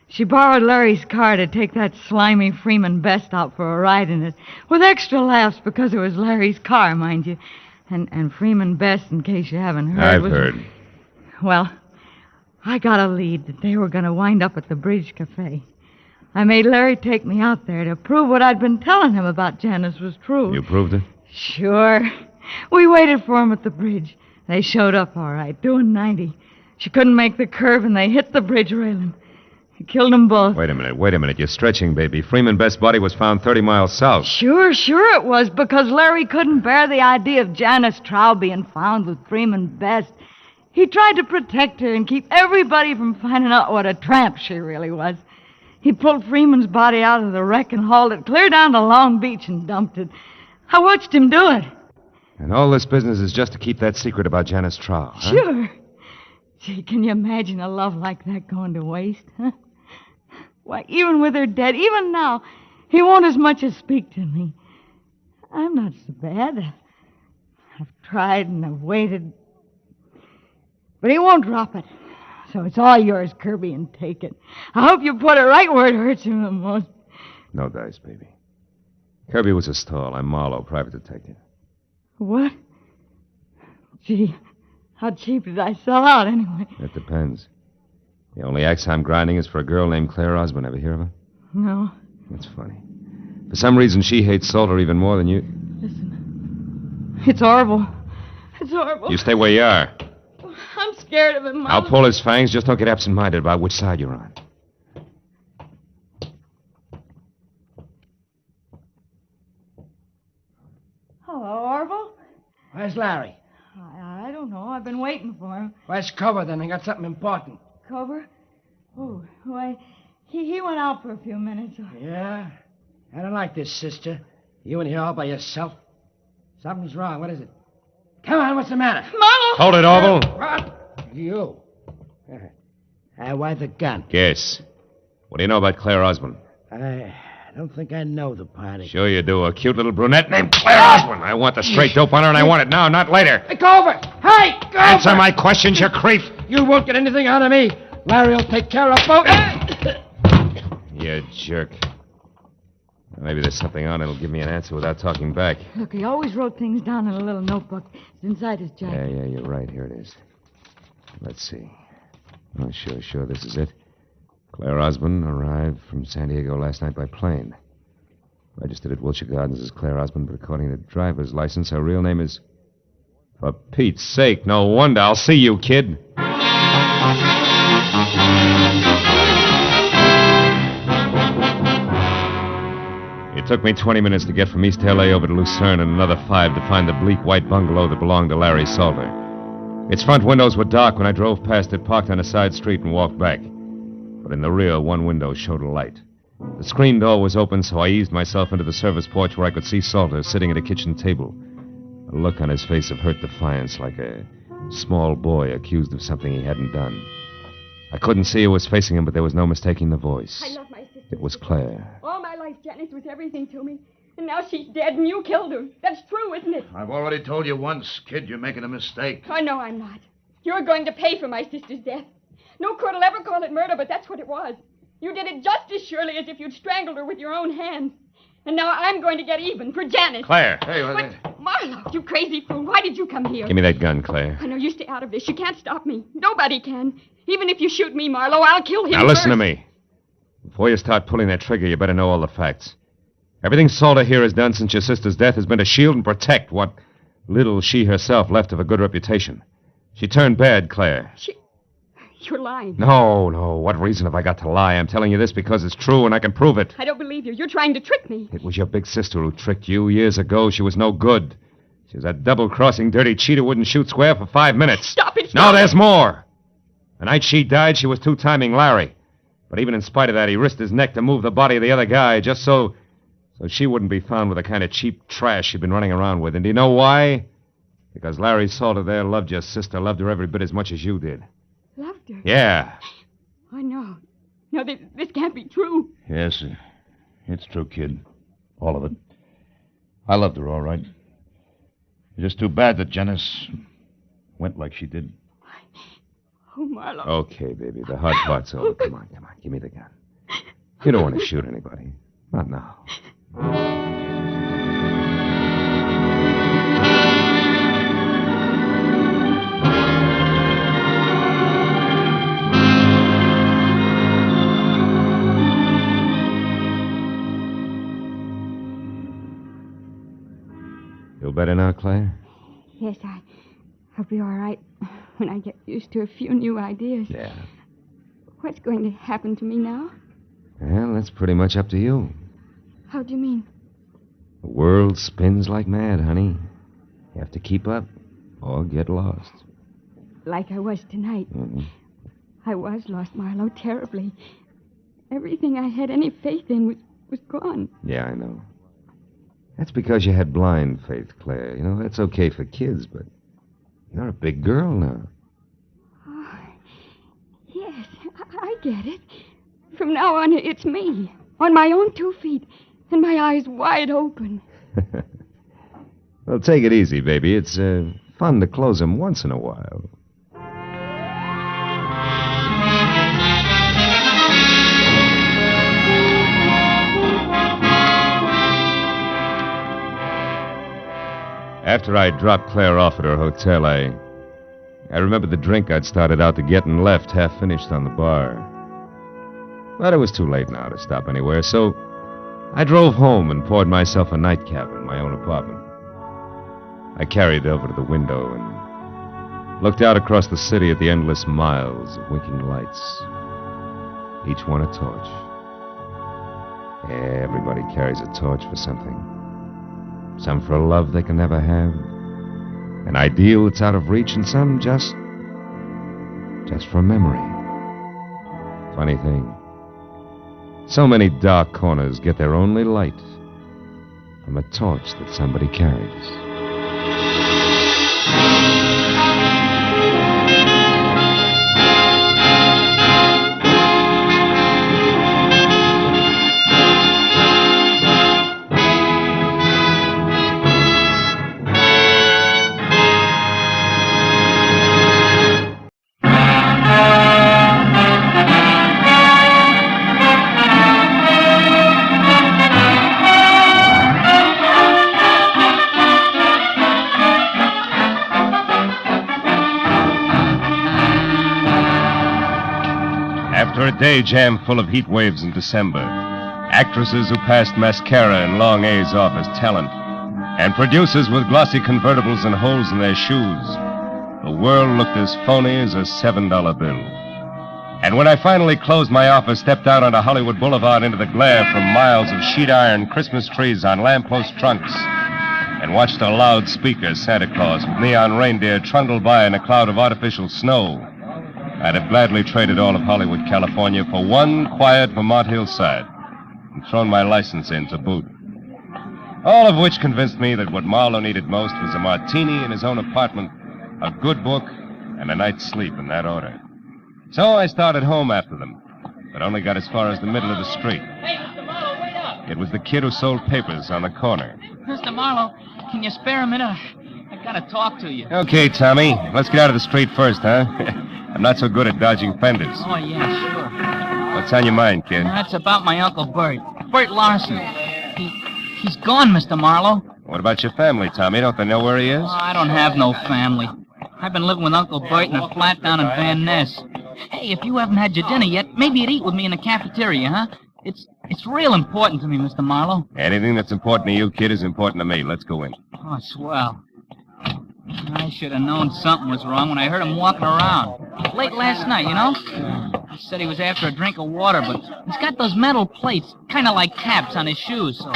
She borrowed Larry's car to take that slimy Freeman Best out for a ride in it, with extra laughs because it was Larry's car, mind you. And Freeman Best, in case you haven't heard... I've heard. Well, I got a lead that they were going to wind up at the Bridge Cafe. I made Larry take me out there to prove what I'd been telling him about Janice was true. You proved it? Sure. We waited for him at the bridge. They showed up all right, doing 90. She couldn't make the curve, and they hit the bridge railing. He killed them both. Wait a minute. You're stretching, baby. Freeman Best's body was found 30 miles south. Sure it was, because Larry couldn't bear the idea of Janice Trow being found with Freeman Best. He tried to protect her and keep everybody from finding out what a tramp she really was. He pulled Freeman's body out of the wreck and hauled it clear down to Long Beach and dumped it. I watched him do it. And all this business is just to keep that secret about Janice Trow, huh? Sure. Gee, can you imagine a love like that going to waste, huh? Why, even with her dead, even now, he won't as much as speak to me. I'm not so bad. I've tried and I've waited. But he won't drop it. So it's all yours, Kirby, and take it. I hope you put it right where it hurts him the most. No dice, baby. Kirby was a stall. I'm Marlowe, private detective. What? Gee, how cheap did I sell out anyway? That depends. The only axe I'm grinding is for a girl named Claire Osborne. Ever hear of her? No. That's funny. For some reason, she hates Salter even more than you. Listen, it's horrible. It's horrible. You stay where you are. I'm scared of him, Mom. I'll pull his fangs. Just don't get absent-minded about which side you're on. Hello, Orville. Where's Larry? I don't know. I've been waiting for him. Where's cover, then? I got something important. Cover? Oh, why, he went out for a few minutes. Yeah? I don't like this, sister. You in here all by yourself. Something's wrong. What is it? Come on, what's the matter? Marlowe! Hold it, Orville. What? You. Why the gun? Guess. What do you know about Claire Osborne? I don't think I know the party. Sure you do. A cute little brunette named Claire Osborne. I want the straight dope on her, and I want it now, not later. Hey, go over! Hey, go Answer over! my questions, you creep. You won't get anything out of me. Larry will take care of both. You jerk. Maybe there's something on it that'll give me an answer without talking back. Look, he always wrote things down in a little notebook. It's inside his jacket. Yeah, you're right. Here it is. Let's see. Oh, sure, this is it. Claire Osborne arrived from San Diego last night by plane. Registered at Wilshire Gardens as Claire Osborne, but according to driver's license, her real name is... For Pete's sake, no wonder. I'll see you, kid. It took me 20 minutes to get from East L.A. over to Lucerne and another 5 to find the bleak white bungalow that belonged to Larry Salter. Its front windows were dark when I drove past it, parked on a side street, and walked back. But in the rear, one window showed a light. The screen door was open, so I eased myself into the service porch where I could see Salter sitting at a kitchen table. A look on his face of hurt defiance, like a small boy accused of something he hadn't done. I couldn't see who was facing him, but there was no mistaking the voice. I love my sister. It was Claire. All my life, Janice was everything to me. And now she's dead and you killed her. That's true, isn't it? I've already told you once, kid, you're making a mistake. Oh, no, I'm not. You're going to pay for my sister's death. No court will ever call it murder, but that's what it was. You did it just as surely as if you'd strangled her with your own hands. And now I'm going to get even for Janice. Claire. Hey, Marlowe, you crazy fool. Why did you come here? Give me that gun, Claire. I know you stay out of this. You can't stop me. Nobody can. Even if you shoot me, Marlowe, I'll kill him Now listen to first. me. Before you start pulling that trigger, you better know all the facts. Everything Salter here has done since your sister's death has been to shield and protect what little she herself left of a good reputation. She turned bad, Claire. You're lying. No. What reason have I got to lie? I'm telling you this because it's true and I can prove it. I don't believe you. You're trying to trick me. It was your big sister who tricked you years ago. She was no good. She was a double-crossing, dirty cheat who wouldn't shoot square for 5 minutes. Stop it. No, there's more. The night she died, she was two-timing Larry. But even in spite of that, he risked his neck to move the body of the other guy just so she wouldn't be found with the kind of cheap trash she'd been running around with. And do you know why? Because Larry Salter there loved your sister, loved her every bit as much as you did. Loved her? Yeah. I know. No, this can't be true. Yes, it's true, kid. All of it. I loved her, all right. It's just too bad that Janice went like she did. Oh, Marlowe. Okay, baby, the hard part's over. Come on. Give me the gun. You don't want to shoot anybody. Not now. Feel better now, Claire? Yes, I'll be all right when I get used to a few new ideas. Yeah. What's going to happen to me now? Well, that's pretty much up to you. How do you mean? The world spins like mad, honey. You have to keep up or get lost. Like I was tonight. Mm-hmm. I was lost, Marlowe, terribly. Everything I had any faith in was gone. Yeah, I know. That's because you had blind faith, Claire. You know, that's okay for kids, but you're a big girl now. Oh, yes, I get it. From now on, it's me, on my own 2 feet, and my eyes wide open. Well, take it easy, baby. It's fun to close them once in a while. After I dropped Claire off at her hotel, I remembered the drink I'd started out to get and left half finished on the bar. But it was too late now to stop anywhere, so I drove home and poured myself a nightcap in my own apartment. I carried it over to the window and looked out across the city at the endless miles of winking lights, each one a torch. Yeah, everybody carries a torch for something. Some for a love they can never have, an ideal that's out of reach, and some just for memory. Funny thing. So many dark corners get their only light from a torch that somebody carries. After a day jam full of heat waves in December, actresses who passed mascara and long A's off as talent, and producers with glossy convertibles and holes in their shoes, the world looked as phony as a $7 bill. And when I finally closed my office, stepped out onto Hollywood Boulevard into the glare from miles of sheet iron Christmas trees on lamppost trunks, and watched a loudspeaker Santa Claus with neon reindeer trundle by in a cloud of artificial snow, I'd have gladly traded all of Hollywood, California for one quiet Vermont hillside and thrown my license in to boot. All of which convinced me that what Marlowe needed most was a martini in his own apartment, a good book, and a night's sleep in that order. So I started home after them, but only got as far as the middle of the street. Hey, Mr. Marlowe, wait up. It was the kid who sold papers on the corner. Mr. Marlowe, can you spare a minute? I gotta talk to you. Okay, Tommy, let's get out of the street first, huh? I'm not so good at dodging fenders. Oh, yeah, sure. What's on your mind, kid? That's about my Uncle Bert. Bert Larson. He's gone, Mr. Marlowe. What about your family, Tommy? Don't they know where he is? Oh, I don't have no family. I've been living with Uncle Bert in a flat down in Van Ness. Hey, if you haven't had your dinner yet, maybe you'd eat with me in the cafeteria, huh? It's real important to me, Mr. Marlowe. Anything that's important to you, kid, is important to me. Let's go in. Oh, swell. I should have known something was wrong when I heard him walking around. Late last night, you know? He said he was after a drink of water, but he's got those metal plates, kind of like caps on his shoes, so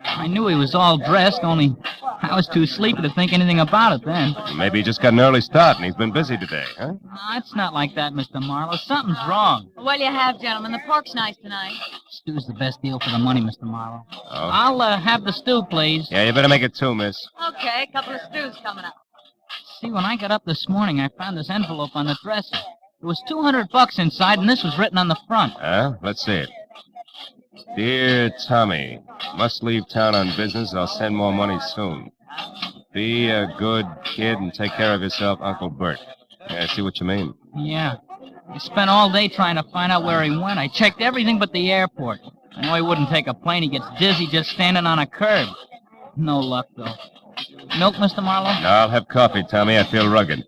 I knew he was all dressed, only I was too sleepy to think anything about it then. Maybe he just got an early start and he's been busy today, huh? No, it's not like that, Mr. Marlowe. Something's wrong. What'll you have, gentlemen? The pork's nice tonight. Stew's the best deal for the money, Mr. Marlowe. Oh. I'll have the stew, please. Yeah, you better make it two, miss. Okay, a couple of stews coming up. See, when I got up this morning, I found this envelope on the dresser. There was $200 inside, and this was written on the front. Huh? Let's see it. Dear Tommy, must leave town on business. I'll send more money soon. Be a good kid and take care of yourself, Uncle Bert. Yeah, I see what you mean. Yeah. I spent all day trying to find out where he went. I checked everything but the airport. I know he wouldn't take a plane. He gets dizzy just standing on a curb. No luck, though. Milk, Mr. Marlowe? No, I'll have coffee, Tommy. I feel rugged.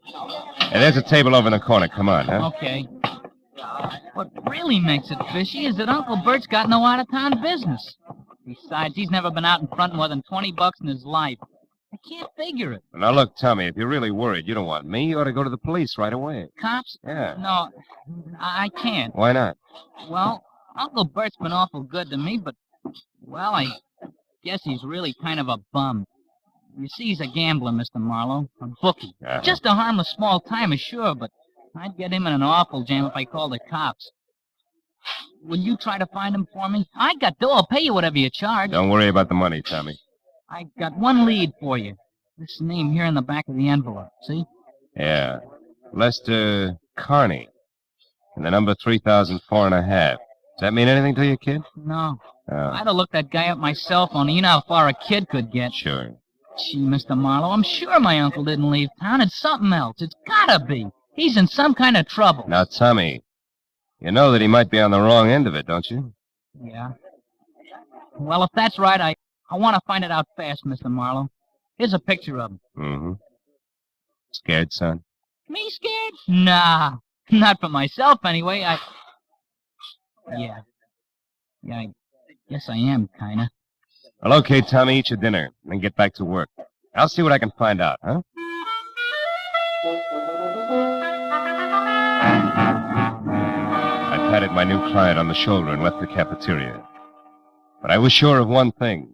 Hey, there's a table over in the corner. Come on, huh? Okay. What really makes it fishy is that Uncle Bert's got no out-of-town business. Besides, he's never been out in front more than $20 in his life. I can't figure it. Now, look, Tommy, if you're really worried, you don't want me, you ought to go to the police right away. Cops? Yeah. No, I can't. Why not? Well, Uncle Bert's been awful good to me, but, well, I guess he's really kind of a bum. You see, he's a gambler, Mr. Marlowe, a bookie. Uh-huh. Just a harmless small-timer, sure, but I'd get him in an awful jam if I called the cops. Will you try to find him for me? I got dough. I'll pay you whatever you charge. Don't worry about the money, Tommy. I got one lead for you. This name here in the back of the envelope, see? Yeah. Lester Carney. And the number 3004.5. Does that mean anything to you, kid? No. Oh. I'd have looked that guy up my cell phone. You know how far a kid could get. Sure. Gee, Mr. Marlowe, I'm sure my uncle didn't leave town. It's something else. It's gotta be. He's in some kind of trouble. Now, Tommy, you know that he might be on the wrong end of it, don't you? Yeah. Well, if that's right, I want to find it out fast, Mr. Marlowe. Here's a picture of him. Mm-hmm. Scared, son? Me scared? Nah. Not for myself, anyway. Yeah, I guess I am, kinda. Well, okay, Tommy, eat your dinner, then get back to work. I'll see what I can find out, huh? I patted my new client on the shoulder and left the cafeteria. But I was sure of one thing.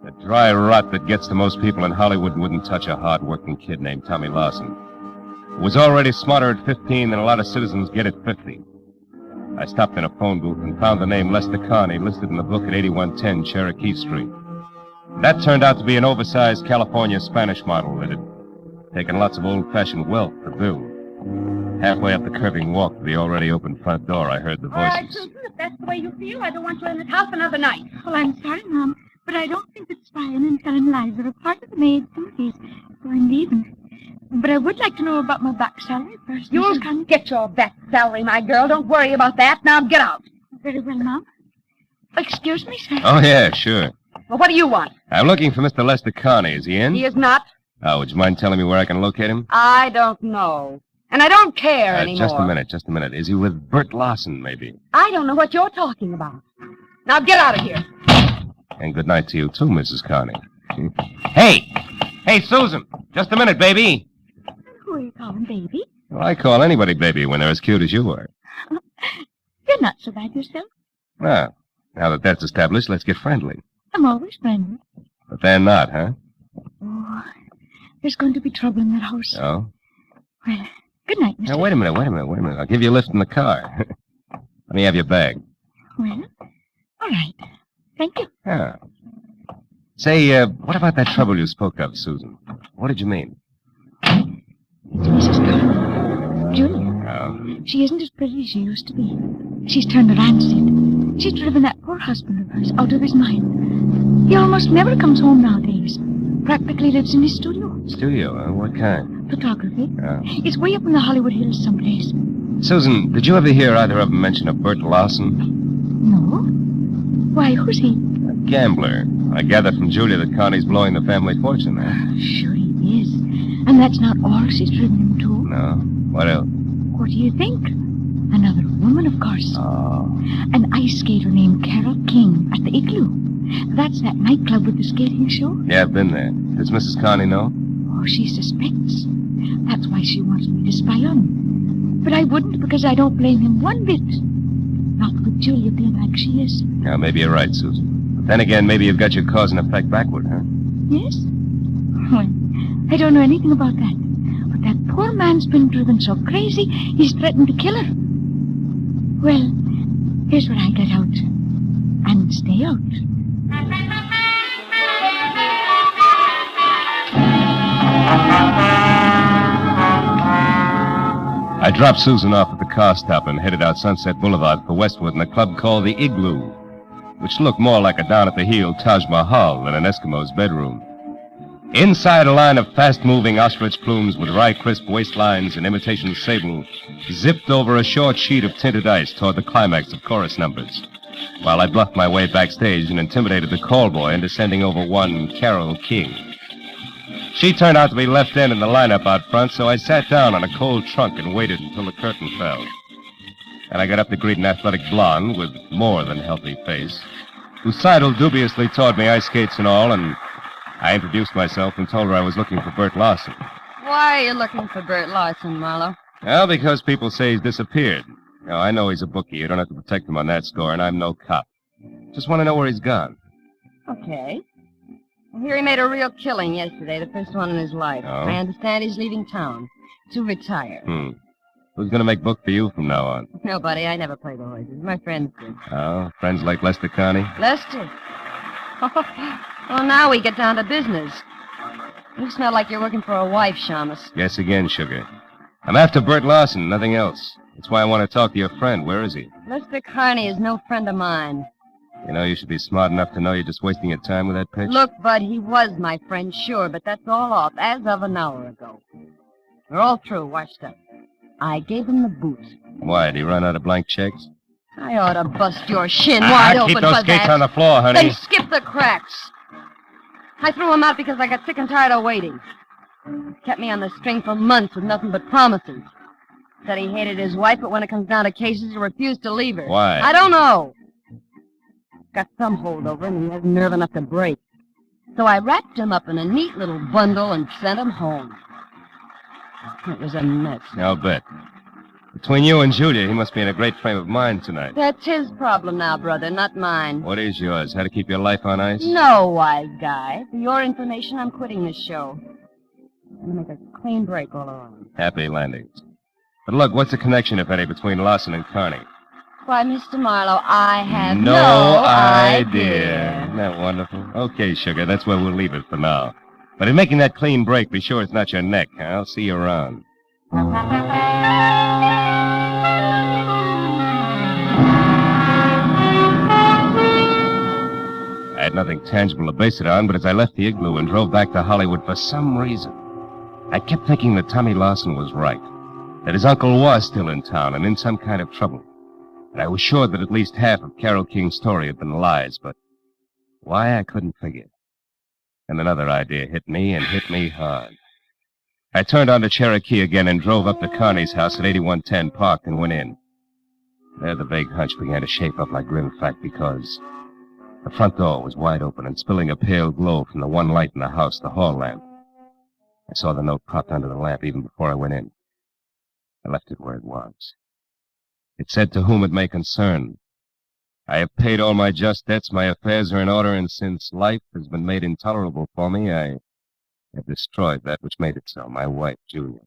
The dry rot that gets to most people in Hollywood wouldn't touch a hard-working kid named Tommy Lawson, who was already smarter at 15 than a lot of citizens get at 50. I stopped in a phone booth and found the name Lester Carney listed in the book at 8110 Cherokee Street. That turned out to be an oversized California Spanish model that had taken lots of old-fashioned wealth to build. Halfway up the curving walk to the already open front door, I heard the All right, voices. Susan, if that's the way you feel, I don't want you in this house another night. Well, I'm sorry, Mom, but I don't think that spying and telling lies are a part of the maid's duties, so I'm leaving. But I would like to know about my back salary first. You'll get your back salary, my girl. Don't worry about that. Now get out. Very well, Mom. Excuse me, sir. Oh, yeah, sure. Well, what do you want? I'm looking for Mr. Lester Carney. Is he in? He is not. Oh, would you mind telling me where I can locate him? I don't know. And I don't care anymore. Just a minute. Is he with Bert Lawson, maybe? I don't know what you're talking about. Now get out of here. And good night to you, too, Mrs. Carney. Hey, Susan. Just a minute, baby. Who are you calling baby? Well, I call anybody baby when they're as cute as you are. You're not so bad yourself. Well, now that that's established, let's get friendly. I'm always friendly. But they're not, huh? Oh, there's going to be trouble in that house. Oh? Well, good night, Mr. Now, wait a minute. I'll give you a lift in the car. Let me have your bag. Well, all right. Thank you. Yeah. Say, what about that trouble you spoke of, Susan? What did you mean? It's Mrs. Carney. Julia. Oh. She isn't as pretty as she used to be. She's turned rancid. She's driven that poor husband of hers out of his mind. He almost never comes home nowadays. Practically lives in his studio. Studio, huh? What kind? Photography. Oh. It's way up in the Hollywood Hills someplace. Susan, did you ever hear either of them mention a Bert Lawson? No. Why, who's he? gambler. I gather from Julia that Connie's blowing the family fortune, huh? Sure he is. And that's not all she's driven him to. No. What else? What do you think? Another woman, of course. Oh. An ice skater named Carol King at the Igloo. That's that nightclub with the skating show. Yeah, I've been there. Does Mrs. Connie know? Oh, she suspects. That's why she wants me to spy on him. But I wouldn't, because I don't blame him one bit. Not with Julia being like she is. Yeah, maybe you're right, Susan. But then again, maybe you've got your cause and effect backward, huh? Yes? Well, I don't know anything about that. But that poor man's been driven so crazy, he's threatened to kill her. Well, here's where I get out. And stay out. I dropped Susan off at the car stop and headed out Sunset Boulevard for Westwood in a club called the Igloo, which looked more like a down-at-the-heel Taj Mahal than an Eskimo's bedroom. Inside, a line of fast-moving ostrich plumes with rye crisp waistlines and imitation sable zipped over a short sheet of tinted ice toward the climax of chorus numbers, while I bluffed my way backstage and intimidated the call boy into sending over one Carol King. She turned out to be left in the lineup out front, so I sat down on a cold trunk and waited until the curtain fell. And I got up to greet an athletic blonde with more than healthy face, who sidled dubiously toward me, ice skates and all, and I introduced myself and told her I was looking for Bert Lawson. Why are you looking for Bert Lawson, Marlowe? Well, because people say he's disappeared. Now, I know he's a bookie. You don't have to protect him on that score, and I'm no cop. Just want to know where he's gone. Okay. I hear he made a real killing yesterday, the first one in his life. Oh? I understand he's leaving town to retire. Who's going to make book for you from now on? Nobody. I never play the horses. My friends do. Oh, friends like Lester Connie? Lester? Well, now we get down to business. You smell like you're working for a wife, Shamus. Guess again, sugar. I'm after Bert Lawson, nothing else. That's why I want to talk to your friend. Where is he? Lester Carney is no friend of mine. You know, you should be smart enough to know you're just wasting your time with that pitch. Look, Bud, he was my friend, sure, but that's all off as of an hour ago. We're all through, washed up. I gave him the boot. Why, did he run out of blank checks? I ought to bust your shin wide open keep those for skates that. on the floor, honey. Then skip the cracks. I threw him out because I got sick and tired of waiting. Kept me on the string for months with nothing but promises. Said he hated his wife, but when it comes down to cases, he refused to leave her. Why? I don't know. Got some hold over him, and he has nerve enough to break. So I wrapped him up in a neat little bundle and sent him home. It was a mess. I'll bet. Between you and Julia, he must be in a great frame of mind tonight. That's his problem now, brother, not mine. What is yours? How to keep your life on ice? No, wise guy. For your information, I'm quitting this show. I'm going to make a clean break all around. Happy landings. But look, what's the connection, if any, between Lawson and Carney? Why, Mr. Marlowe, I have No idea. Isn't that wonderful? Okay, sugar, that's where we'll leave it for now. But in making that clean break, be sure it's not your neck. I'll see you around. I had nothing tangible to base it on, but as I left the Igloo and drove back to Hollywood, for some reason, I kept thinking that Tommy Lawson was right. That his uncle was still in town and in some kind of trouble. And I was sure that at least half of Carol King's story had been lies, but why I couldn't figure. And another idea hit me, and hit me hard. I turned onto Cherokee again and drove up to Carney's house at 8110 Park and went in. There the vague hunch began to shape up like grim fact because the front door was wide open and spilling a pale glow from the one light in the house, the hall lamp. I saw the note propped under the lamp even before I went in. I left it where it was. It said, "To whom it may concern. I have paid all my just debts, my affairs are in order, and since life has been made intolerable for me, I have destroyed that which made it so, my wife, Julia.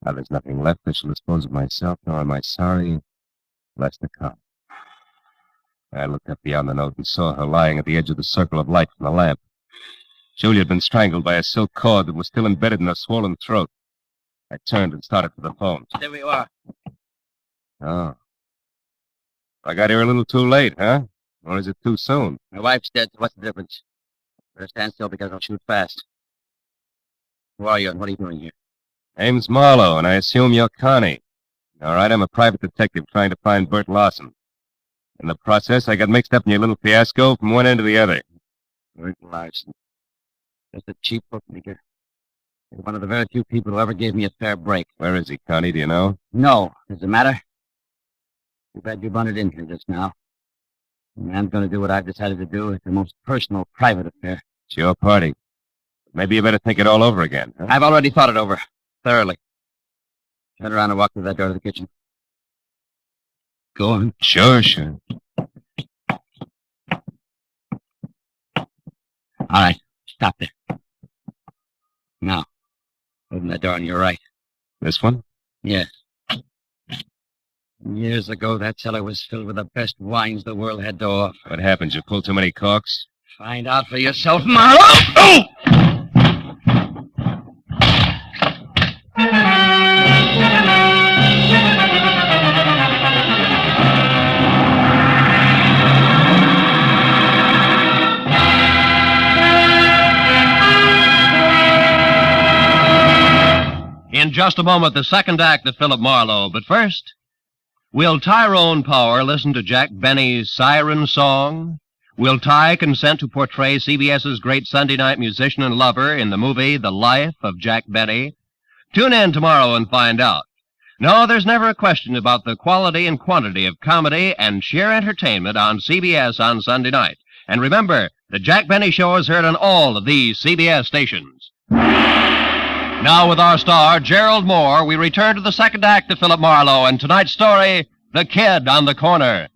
Now there's nothing left that shall dispose of myself, nor am I sorry, lest it come." I looked up beyond the note and saw her lying at the edge of the circle of light from the lamp. Julia had been strangled by a silk cord that was still embedded in her swollen throat. I turned and started for the phone. There we are. Oh. I got here a little too late, huh? Or is it too soon? My wife's dead, so what's the difference? Better stand still because I'll shoot fast. Who are you and what are you doing here? Name's Marlowe, and I assume you're Connie. All right, I'm a private detective trying to find Bert Lawson. In the process, I got mixed up in your little fiasco from one end to the other. Rick Larson. Just a cheap bookmaker. He's one of the very few people who ever gave me a fair break. Where is he, Connie? Do you know? No. Does it matter? Too bad you bunted in here just now. The man's going to do what I've decided to do. It's a most personal, private affair. It's your party. Maybe you better think it all over again. Huh? I've already thought it over. Thoroughly. Turn around and walk through that door to the kitchen. Go on. Sure. All right. Stop there. Now, open that door on your right. This one? Yes. Years ago, that cellar was filled with the best wines the world had to offer. What happened? You pulled too many corks? Find out for yourself, Marlowe! Oh! In just a moment, the second act of Philip Marlowe. But first, will Tyrone Power listen to Jack Benny's Siren Song? Will Ty consent to portray CBS's great Sunday night musician and lover in the movie The Life of Jack Benny? Tune in tomorrow and find out. No, there's never a question about the quality and quantity of comedy and sheer entertainment on CBS on Sunday night. And remember, the Jack Benny Show is heard on all of these CBS stations. Now, with our star, Gerald Moore, we return to the second act of Philip Marlowe and tonight's story, The Kid on the Corner.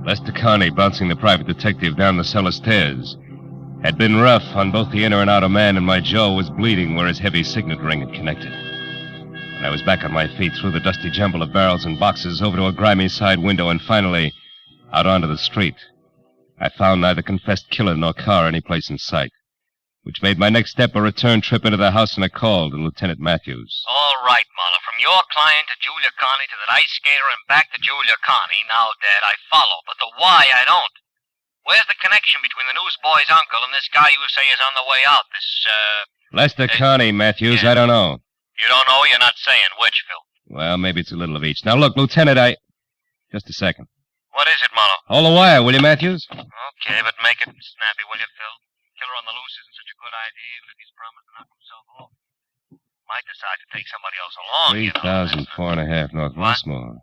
Lester Connie, bouncing the private detective down the cellar stairs, had been rough on both the inner and outer man, and my jaw was bleeding where his heavy signet ring had connected. I was back on my feet through the dusty jumble of barrels and boxes over to a grimy side window and finally out onto the street. I found neither confessed killer nor car any place in sight, which made my next step a return trip into the house and a call to Lieutenant Matthews. All right, Marlowe. From your client to Julia Connie to that ice skater and back to Julia Connie. Now, Dad, I follow, but the why I don't. Where's the connection between the newsboy's uncle and this guy you say is on the way out? Lester Connie, Matthews, I don't know. You don't know? You're not saying which, Phil. Well, maybe it's a little of each. Now, look, Lieutenant, Just a second. What is it, Marlowe? Hold the wire, will you, Matthews? Okay, but make it snappy, will you, Phil? Killer on the loose isn't such a good idea, even if he's promised to knock himself off. Might decide to take somebody else along, 3,004.5 North Westmore.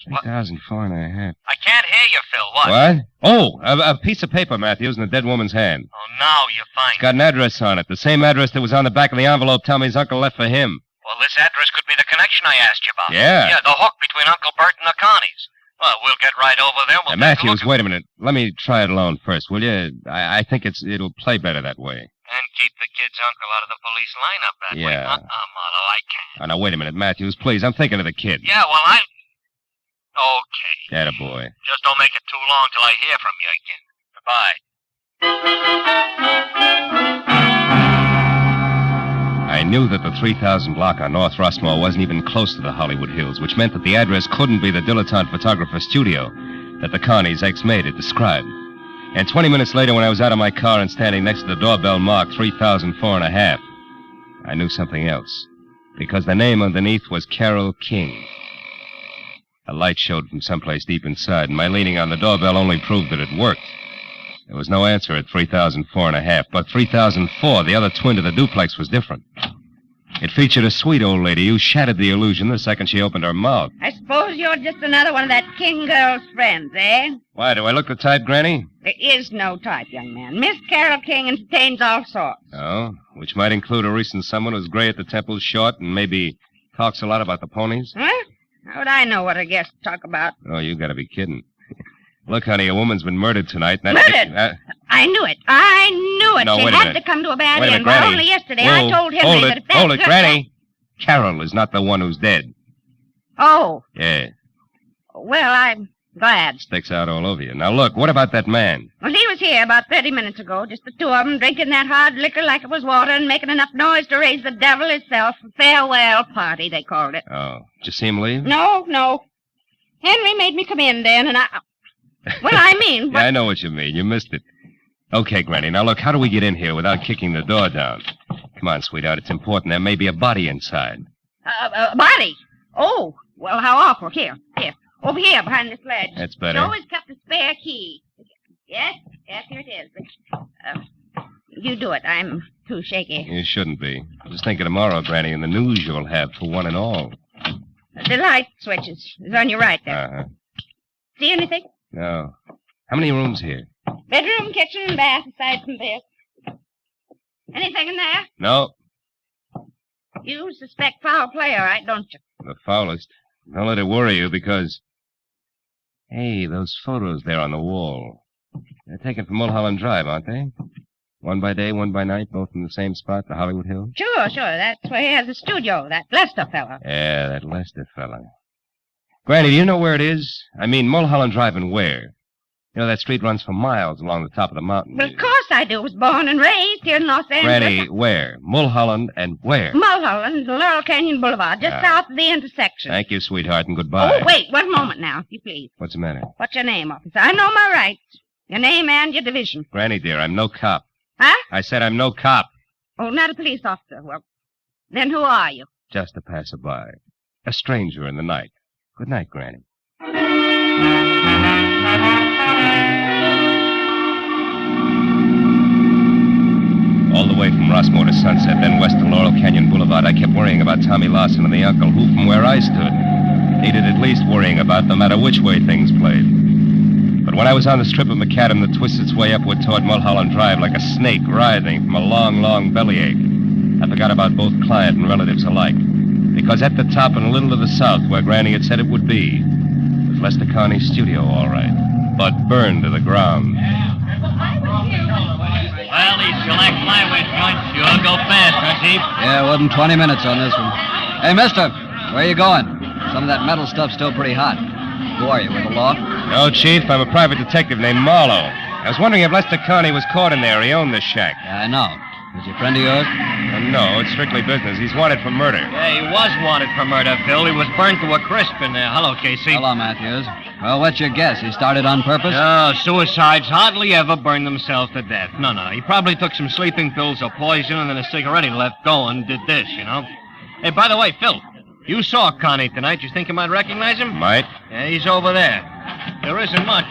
3,004.5. I can't hear you, Phil. What? What? Oh, a piece of paper, Matthews, in the dead woman's hand. Oh, now you find It's got an address on it. The same address that was on the back of the envelope Tommy's uncle left for him. Well, this address could be the connection I asked you about. Yeah. Yeah, the hook between Uncle Bert and the Connies. Well, we'll get right over there. We'll Matthews, wait a minute. Let me try it alone first, will you? I think it'll play better that way. And keep the kid's uncle out of the police lineup that way. Yeah. Marlowe, I can't. Oh, now, wait a minute, Matthews, please. I'm thinking of the kid. Yeah, well, Okay. Attaboy. Just don't make it too long till I hear from you again. Goodbye. I knew that the 3000 block on North Rossmore wasn't even close to the Hollywood Hills, which meant that the address couldn't be the dilettante photographer studio that the Connie's ex-maid had described. And 20 minutes later, when I was out of my car and standing next to the doorbell marked 3004.5, I knew something else, because the name underneath was Carol King. A light showed from someplace deep inside, and my leaning on the doorbell only proved that it worked. There was no answer at 3004.5, but 3004, the other twin to the duplex, was different. It featured a sweet old lady who shattered the illusion the second she opened her mouth. I suppose you're just another one of that King girl's friends, eh? Why, do I look the type, Granny? There is no type, young man. Miss Carol King entertains all sorts. Oh, which might include a recent someone who's gray at the temples, short, and maybe talks a lot about the ponies? Huh? How would I know what a guest talk about? Oh, you gotta be kidding. Look, honey, a woman's been murdered tonight. Murdered? I knew it. I knew it. No, she wait a had minute. to come to a bad Wait a end. minute, Well, Granny. only yesterday Whoa, I told Henry that if that... Hold it, Granny. Carol is not the one who's dead. Oh, Yeah, well, I'm glad. sticks out all over you. Now, look, what about that man? Well, he was here about 30 minutes ago, just the two of them, drinking that hard liquor like it was water and making enough noise to raise the devil itself. Farewell party, they called it. Oh, did you see him leave? No. Henry made me come in then, and well, I mean... Yeah, I know what you mean. You missed it. Okay, Granny. Now, look, how do we get in here without kicking the door down? Come on, sweetheart. It's important. There may be a body inside. Body? Oh, well, how awful. Here. Over here, behind this ledge. That's better. She always kept a spare key. Yes, here it is. You do it. I'm too shaky. You shouldn't be. Just think of tomorrow, Granny, and the news you'll have for one and all. The light switch is on your right there. Uh-huh. See anything? No. How many rooms here? Bedroom, kitchen, and bath, aside from this. Anything in there? No. You suspect foul play, all right, don't you? The foulest. Don't let it worry you, because... Hey, those photos there on the wall. They're taken from Mulholland Drive, aren't they? One by day, one by night, both in the same spot, the Hollywood Hills? Sure. That's where he has a studio, that Lester fellow. Yeah, that Lester fella. Granny, do you know where it is? I mean, Mulholland Drive and where? You know, that street runs for miles along the top of the mountain. Well, of course I do. Was born and raised here in Los Angeles. Granny, where? Mulholland and where? Mulholland, Laurel Canyon Boulevard, just south of the intersection. Thank you, sweetheart, and goodbye. Oh, wait, one moment now, if you please. What's the matter? What's your name, officer? I know my rights. Your name and your division. Granny, dear, I'm no cop. Huh? I said I'm no cop. Oh, not a police officer. Well, then who are you? Just a passerby. A stranger in the night. Good night, Granny. All the way from Rossmore to Sunset, then west to Laurel Canyon Boulevard, I kept worrying about Tommy Lawson and the uncle, who, from where I stood, needed at least worrying about no matter which way things played. But when I was on the strip of macadam that twists its way upward toward Mulholland Drive like a snake writhing from a long, long bellyache, I forgot about both client and relatives alike. Because at the top and a little to the south, where Granny had said it would be, was Lester Carney's studio, all right, but burned to the ground. Well, these select flyweight joints sure go fast, huh, Chief? Yeah, it wasn't 20 minutes on this one. Hey, mister, where you going? Some of that metal stuff's still pretty hot. Who are you, with the law? No, Chief, I'm a private detective named Marlowe. I was wondering if Lester Carney was caught in there. He owned this shack. Yeah, I know. Is he a friend of yours? No, it's strictly business. He's wanted for murder. Yeah, he was wanted for murder, Phil. He was burned to a crisp in there. Hello, Casey. Hello, Matthews. Well, what's your guess? He started on purpose? No, suicides hardly ever burn themselves to death. No. He probably took some sleeping pills or poison and then a cigarette he left going did this, you know. Hey, by the way, Phil, you saw Connie tonight. You think you might recognize him? Might. Yeah, he's over there. There isn't much.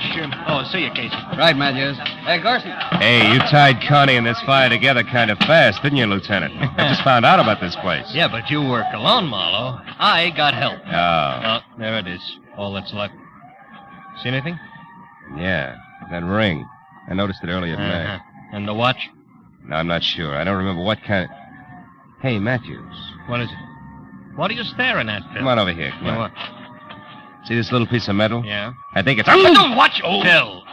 See you, Casey. Right, Matthews. Hey, Garson. Hey, you tied Connie and this fire together kind of fast, didn't you, Lieutenant? I just found out about this place. Yeah, but you work alone, Marlowe. I got help. Oh. There it is. All that's left. See anything? Yeah, that ring. I noticed it earlier tonight. And the watch? No, I'm not sure. I don't remember what kind of... Hey, Matthews. What is it? What are you staring at, Phil? Come on over here. Come on. What? See this little piece of metal? Yeah. I think it's... Don't watch! Oh. Phil.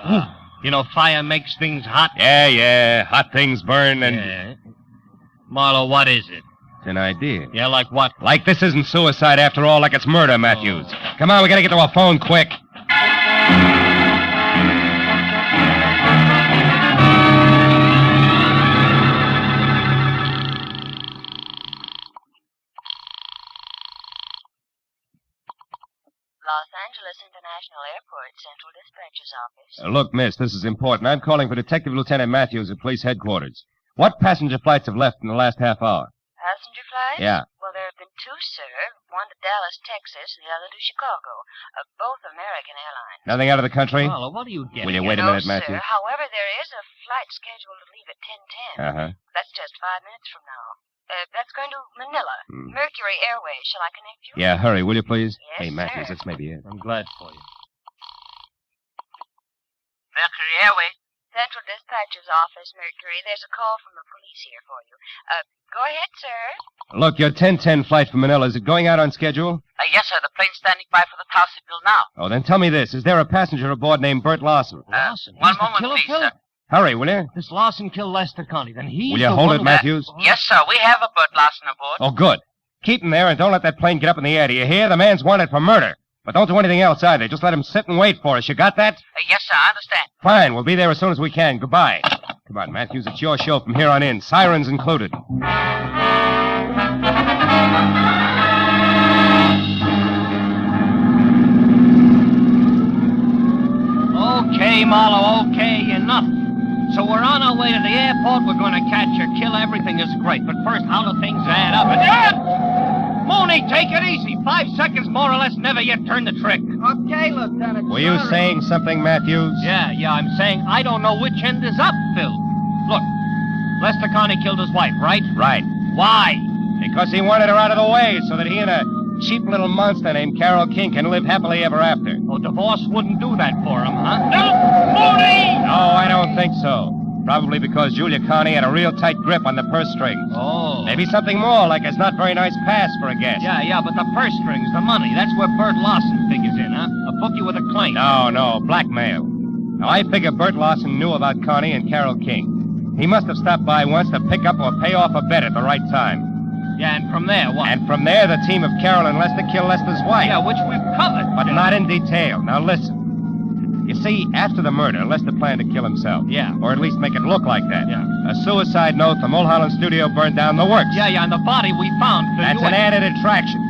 You know, fire makes things hot. Yeah. Hot things burn and... Yeah. Marlowe, what is it? It's an idea. Yeah, like what? Like this isn't suicide after all, like it's murder, Matthews. Come on, we gotta get to our phone quick. Los Angeles International Airport, Central Dispatcher's Office. Look, miss, this is important. I'm calling for Detective Lieutenant Matthews at police headquarters. What passenger flights have left in the last half hour? Passenger flights? Yeah. Well, there have been two, sir. One to Dallas, Texas, and the other to Chicago. Both American Airlines. Nothing out of the country? Marlowe, what are you getting? Will you wait a minute, Matthews? Sir. However, there is a flight scheduled to leave at 10:10. Uh-huh. That's just 5 minutes from now. That's going to Manila. Mercury Airways. Shall I connect you? Yeah, hurry, will you, please? Yes, Hey, Matthews, sir. this may be it. I'm glad for you. Mercury Airways. Central Dispatcher's Office, Mercury. There's a call from the police here for you. Go ahead, sir. Look, your 10:10 flight from Manila, is it going out on schedule? Yes, sir. The plane's standing by for the tower signal now. Oh, then tell me this. Is there a passenger aboard named Bert Lawson? Lawson? One He's the moment, killer, please, Phil? sir. Hurry, will you? This Lawson killed Lester Connie. Then he's Will you the hold one it, Matthews? Yes, sir. We have a Bert Lawson aboard. Oh, good. Keep him there and don't let that plane get up in the air. Do you hear? The man's wanted for murder. But don't do anything else either. Just let him sit and wait for us. You got that? Yes, sir. I understand. Fine. We'll be there as soon as we can. Goodbye. Come on, Matthews. It's your show from here on in. Sirens included. Okay, Marlowe, okay. Enough. so we're on our way to the airport. We're going to catch her, kill her. Everything is great. But first, how do things add up? Mooney, take it easy. 5 seconds, more or less, never yet turn the trick. Okay, Lieutenant. Were you saying something, Matthews? Yeah, I'm saying I don't know which end is up, Phil. Look, Lester Carney killed his wife, right? Right. Why? Because he wanted her out of the way so that he and a cheap little monster named Carol King can live happily ever after. Oh, divorce wouldn't do that for him, huh? No, Mooney! No, I don't think so. Probably because Julia Carney had a real tight grip on the purse strings. Oh. Maybe something more, like his not very nice pass for a guest. Yeah, but the purse strings, the money, that's where Bert Lawson figures in, huh? A bookie with a claim. No, blackmail. Now, I figure Bert Lawson knew about Carney and Carol King. He must have stopped by once to pick up or pay off a bet at the right time. Yeah, and from there, what? And from there, the team of Carol and Lester killed Lester's wife. Yeah, which we've covered. But not in detail. Now, listen. You see, after the murder, Lester planned to kill himself. Yeah. Or at least make it look like that. Yeah. A suicide note, the Mulholland studio burned down, the works. Yeah, and the body we found. That's an added attraction.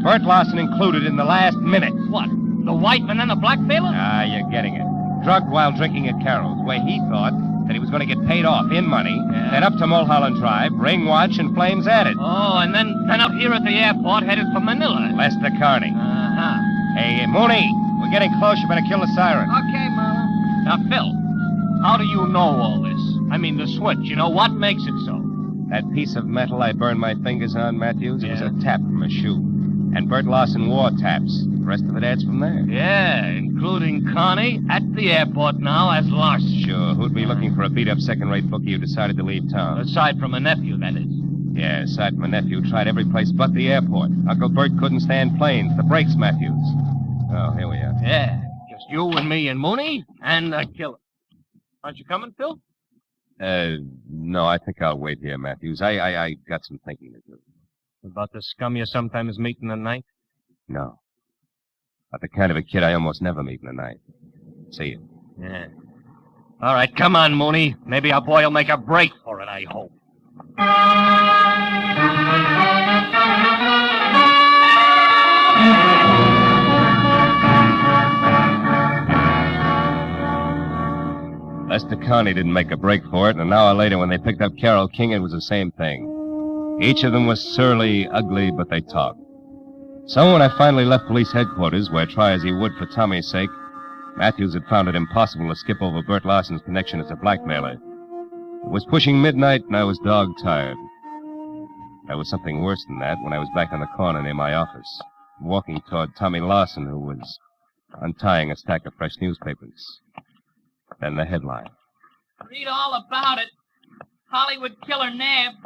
Bert Lawson included in the last minute. What? The wife and then the blackmailer? Ah, you're getting it. Drugged while drinking at Carol's, where he thought that he was going to get paid off in money, then up to Mulholland Drive, ring watch, and flames added. Oh, and then up here at the airport, headed for Manila. Lester Carney. Uh-huh. Hey, Mooney, we're getting close. You better kill the siren. Okay, Marlowe. Now, Phil, how do you know all this? I mean, the switch, what makes it so? That piece of metal I burned my fingers on, Matthews, it was a tap from a shoe. And Bert Lawson wore taps. The rest of it adds from there. Yeah, including Connie at the airport now as Larson. Sure, who'd be looking for a beat-up second-rate bookie who decided to leave town? Aside from a nephew, that is. Yeah, aside from a nephew who tried every place but the airport. Uncle Bert couldn't stand planes. The brakes, Matthews. Oh, here we are. Yeah, just you and me and Mooney and the killer. Aren't you coming, Phil? No, I think I'll wait here, Matthews. I got some thinking to do. About the scum you sometimes meet in the night? No. About the kind of a kid I almost never meet in the night. See you. Yeah. All right, come on, Mooney. Maybe our boy will make a break for it, I hope. Lester Carney didn't make a break for it, and an hour later when they picked up Carol King, it was the same thing. Each of them was surly, ugly, but they talked. So when I finally left police headquarters, where try as he would for Tommy's sake, Matthews had found it impossible to skip over Bert Larson's connection as a blackmailer. It was pushing midnight, and I was dog-tired. There was something worse than that when I was back on the corner near my office, walking toward Tommy Larson, who was untying a stack of fresh newspapers. Then the headline. Read all about it. Hollywood killer nabbed.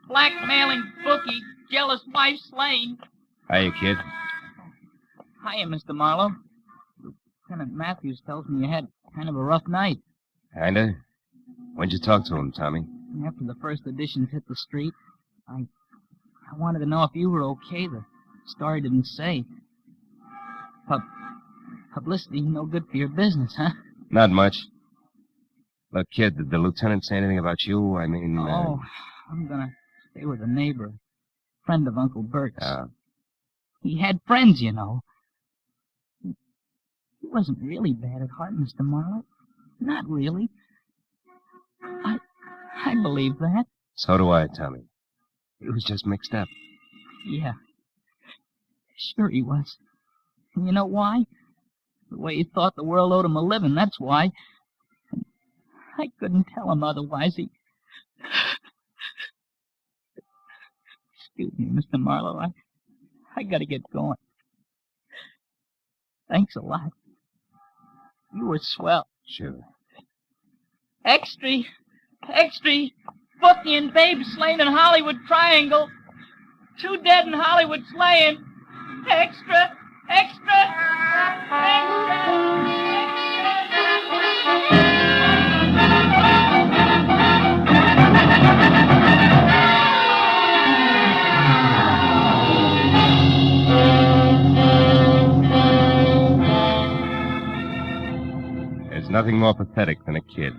Blackmailing bookie. Jealous wife slain. Hiya, kid. Hiya, Mr. Marlowe. Lieutenant Matthews tells me you had kind of a rough night. Kinda? When'd you talk to him, Tommy? After the first editions hit the street, I wanted to know if you were okay. The story didn't say. Publicity no good for your business, huh? Not much. Look, kid, did the lieutenant say anything about you? I mean... Oh, I'm gonna stay with a neighbor. Friend of Uncle Bert's. He had friends, you know. He wasn't really bad at heart, Mr. Marlowe. Not really. I believe that. So do I, Tommy. He was just mixed up. Yeah. Sure he was. And you know why? The way he thought the world owed him a living, that's why. And I couldn't tell him otherwise. Excuse me, Mr. Marlowe. I gotta get going. Thanks a lot. You were swell. Sure. Extra! Bookie and Babe slain in Hollywood Triangle. 2 dead in Hollywood slaying. Extra! There's nothing more pathetic than a kid.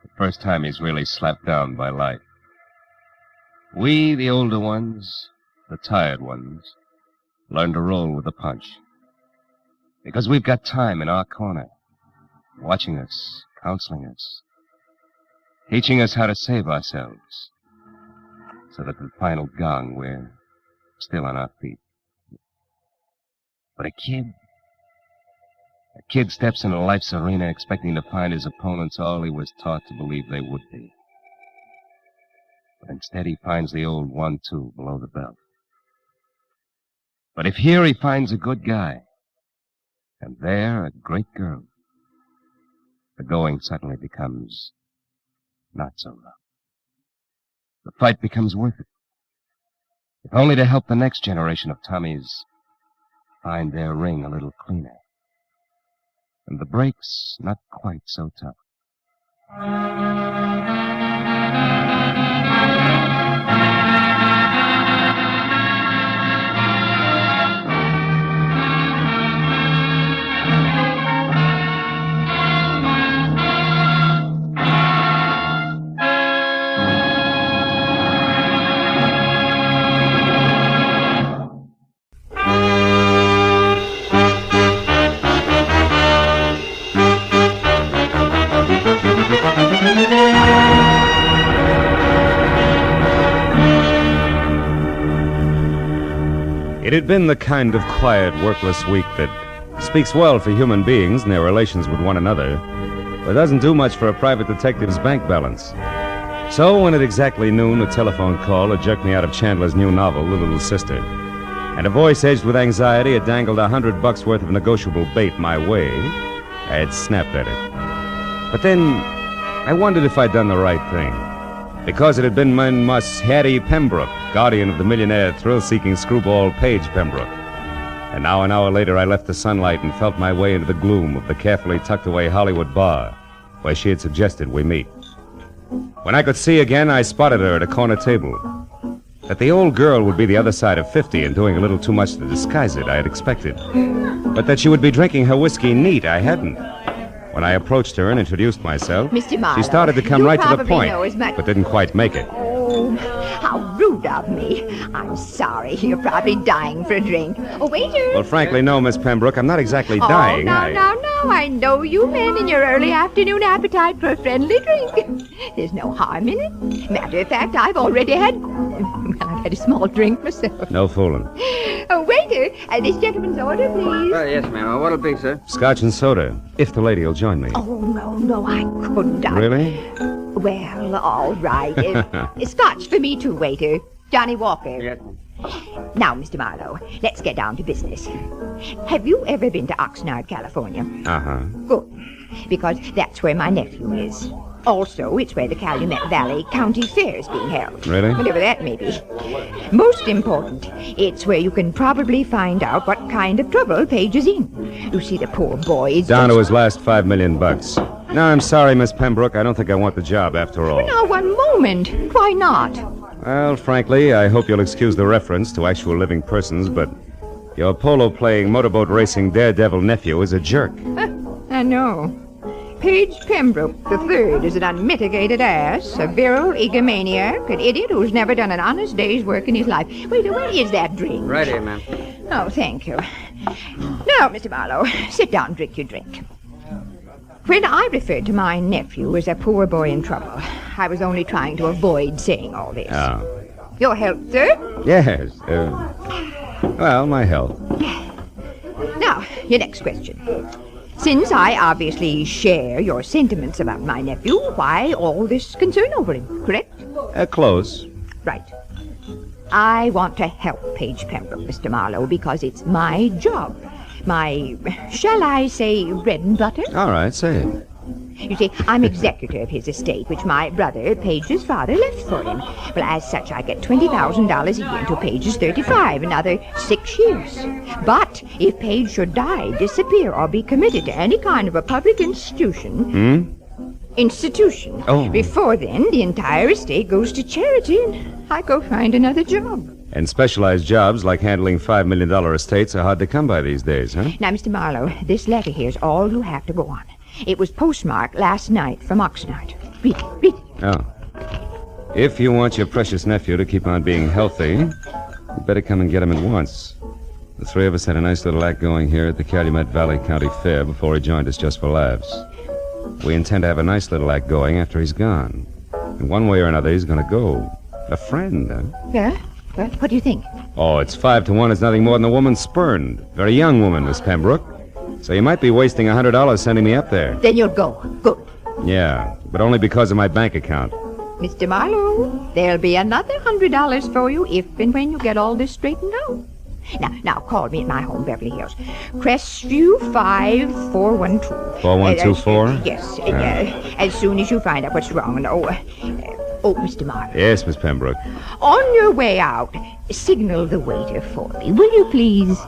The first time he's really slapped down by life. We, the older ones, the tired ones, learn to roll with the punch. Because we've got time in our corner, watching us, counseling us. teaching us how to save ourselves, so that at the final gong, we're still on our feet. But a kid steps into life's arena expecting to find his opponents all he was taught to believe they would be. But instead he finds the old 1-2 below the belt. But if here he finds a good guy, and there a great girl, the going suddenly becomes not so rough. The fight becomes worth it, if only to help the next generation of Tommies find their ring a little cleaner, and the breaks not quite so tough. It had been the kind of quiet, workless week that speaks well for human beings and their relations with one another, but doesn't do much for a private detective's bank balance. So when at exactly noon, a telephone call had jerked me out of Chandler's new novel, The Little Sister, and a voice edged with anxiety had dangled $100 worth of negotiable bait my way, I had snapped at it. But then I wondered if I'd done the right thing, because it had been my Miss Hattie Pembroke, guardian of the millionaire, thrill-seeking screwball Paige Pembroke. And now an hour later, I left the sunlight and felt my way into the gloom of the carefully tucked-away Hollywood bar, where she had suggested we meet. When I could see again, I spotted her at a corner table. That the old girl would be the other side of 50 and doing a little too much to disguise it, I had expected. But that she would be drinking her whiskey neat, I hadn't. When I approached her and introduced myself, Mr. Marlowe, she started to come you right to the probably point, know as much- but didn't quite make it. Oh, how rude of me. I'm sorry. You're probably dying for a drink. Oh, waiter. Well, frankly, no, Miss Pembroke. I'm not exactly dying. Oh, now. I know you men in your early afternoon appetite for a friendly drink. There's no harm in it. Matter of fact, I've already had... Well, I've had a small drink myself. No fooling. Oh, waiter, this gentleman's order, please. Yes, ma'am. What'll be, sir? Scotch and soda, if the lady will join me. Oh, no, I couldn't. Really? Well, all right. Scotch for me too, waiter. Johnny Walker. Yes. Now, Mr. Marlowe, let's get down to business. Have you ever been to Oxnard, California? Uh-huh. Good, because that's where my nephew is. Also, it's where the Calumet Valley County Fair is being held. Really? Whatever that may be. Most important, it's where you can probably find out what kind of trouble Paige is in. You see, the poor boy is Down just... to his last $5 million. No, I'm sorry, Miss Pembroke. I don't think I want the job after all. Now, one moment. Why not? Well, frankly, I hope you'll excuse the reference to actual living persons, but your polo-playing, motorboat racing daredevil nephew is a jerk. I know. Paige Pembroke III is an unmitigated ass, a virile egomaniac, an idiot who's never done an honest day's work in his life. Wait, where is that drink? Right here, ma'am. Oh, thank you. Now, Mr. Marlowe, sit down and drink your drink. When I referred to my nephew as a poor boy in trouble, I was only trying to avoid saying all this. Oh. Your health, sir? Yes. Well, my health. Now, your next question. Since I obviously share your sentiments about my nephew, why all this concern over him, correct? Close. Right. I want to help Paige Pembroke, Mr. Marlowe, because it's my job. My, shall I say, bread and butter? All right, say it. You see, I'm executor of his estate, which my brother, Paige's father, left for him. Well, as such, I get $20,000 a year until Paige is 35, another 6 years. But if Paige should die, disappear, or be committed to any kind of a public institution... Before then, the entire estate goes to charity, and I go find another job. And specialized jobs like handling $5 million estates are hard to come by these days, huh? Now, Mr. Marlowe, this letter here's all you have to go on. It was postmarked last night from Oxnard. Read it. Oh. If you want your precious nephew to keep on being healthy, you better come and get him at once. The three of us had a nice little act going here at the Calumet Valley County Fair before he joined us just for laughs. We intend to have a nice little act going after he's gone. And one way or another, he's going to go. A friend, huh? Yeah? Well, what do you think? Oh, it's 5-1. It's nothing more than the woman spurned. Very young woman, Miss Pembroke. So you might be wasting $100 sending me up there. Then you'll go. Good. Yeah, but only because of my bank account. Mr. Marlowe, there'll be another $100 for you if and when you get all this straightened out. Now, call me at my home, Beverly Hills. Crestview 5412. 4124? Yes, as soon as you find out what's wrong. Oh, Mr. Marlowe. Yes, Miss Pembroke. On your way out, signal the waiter for me, will you please?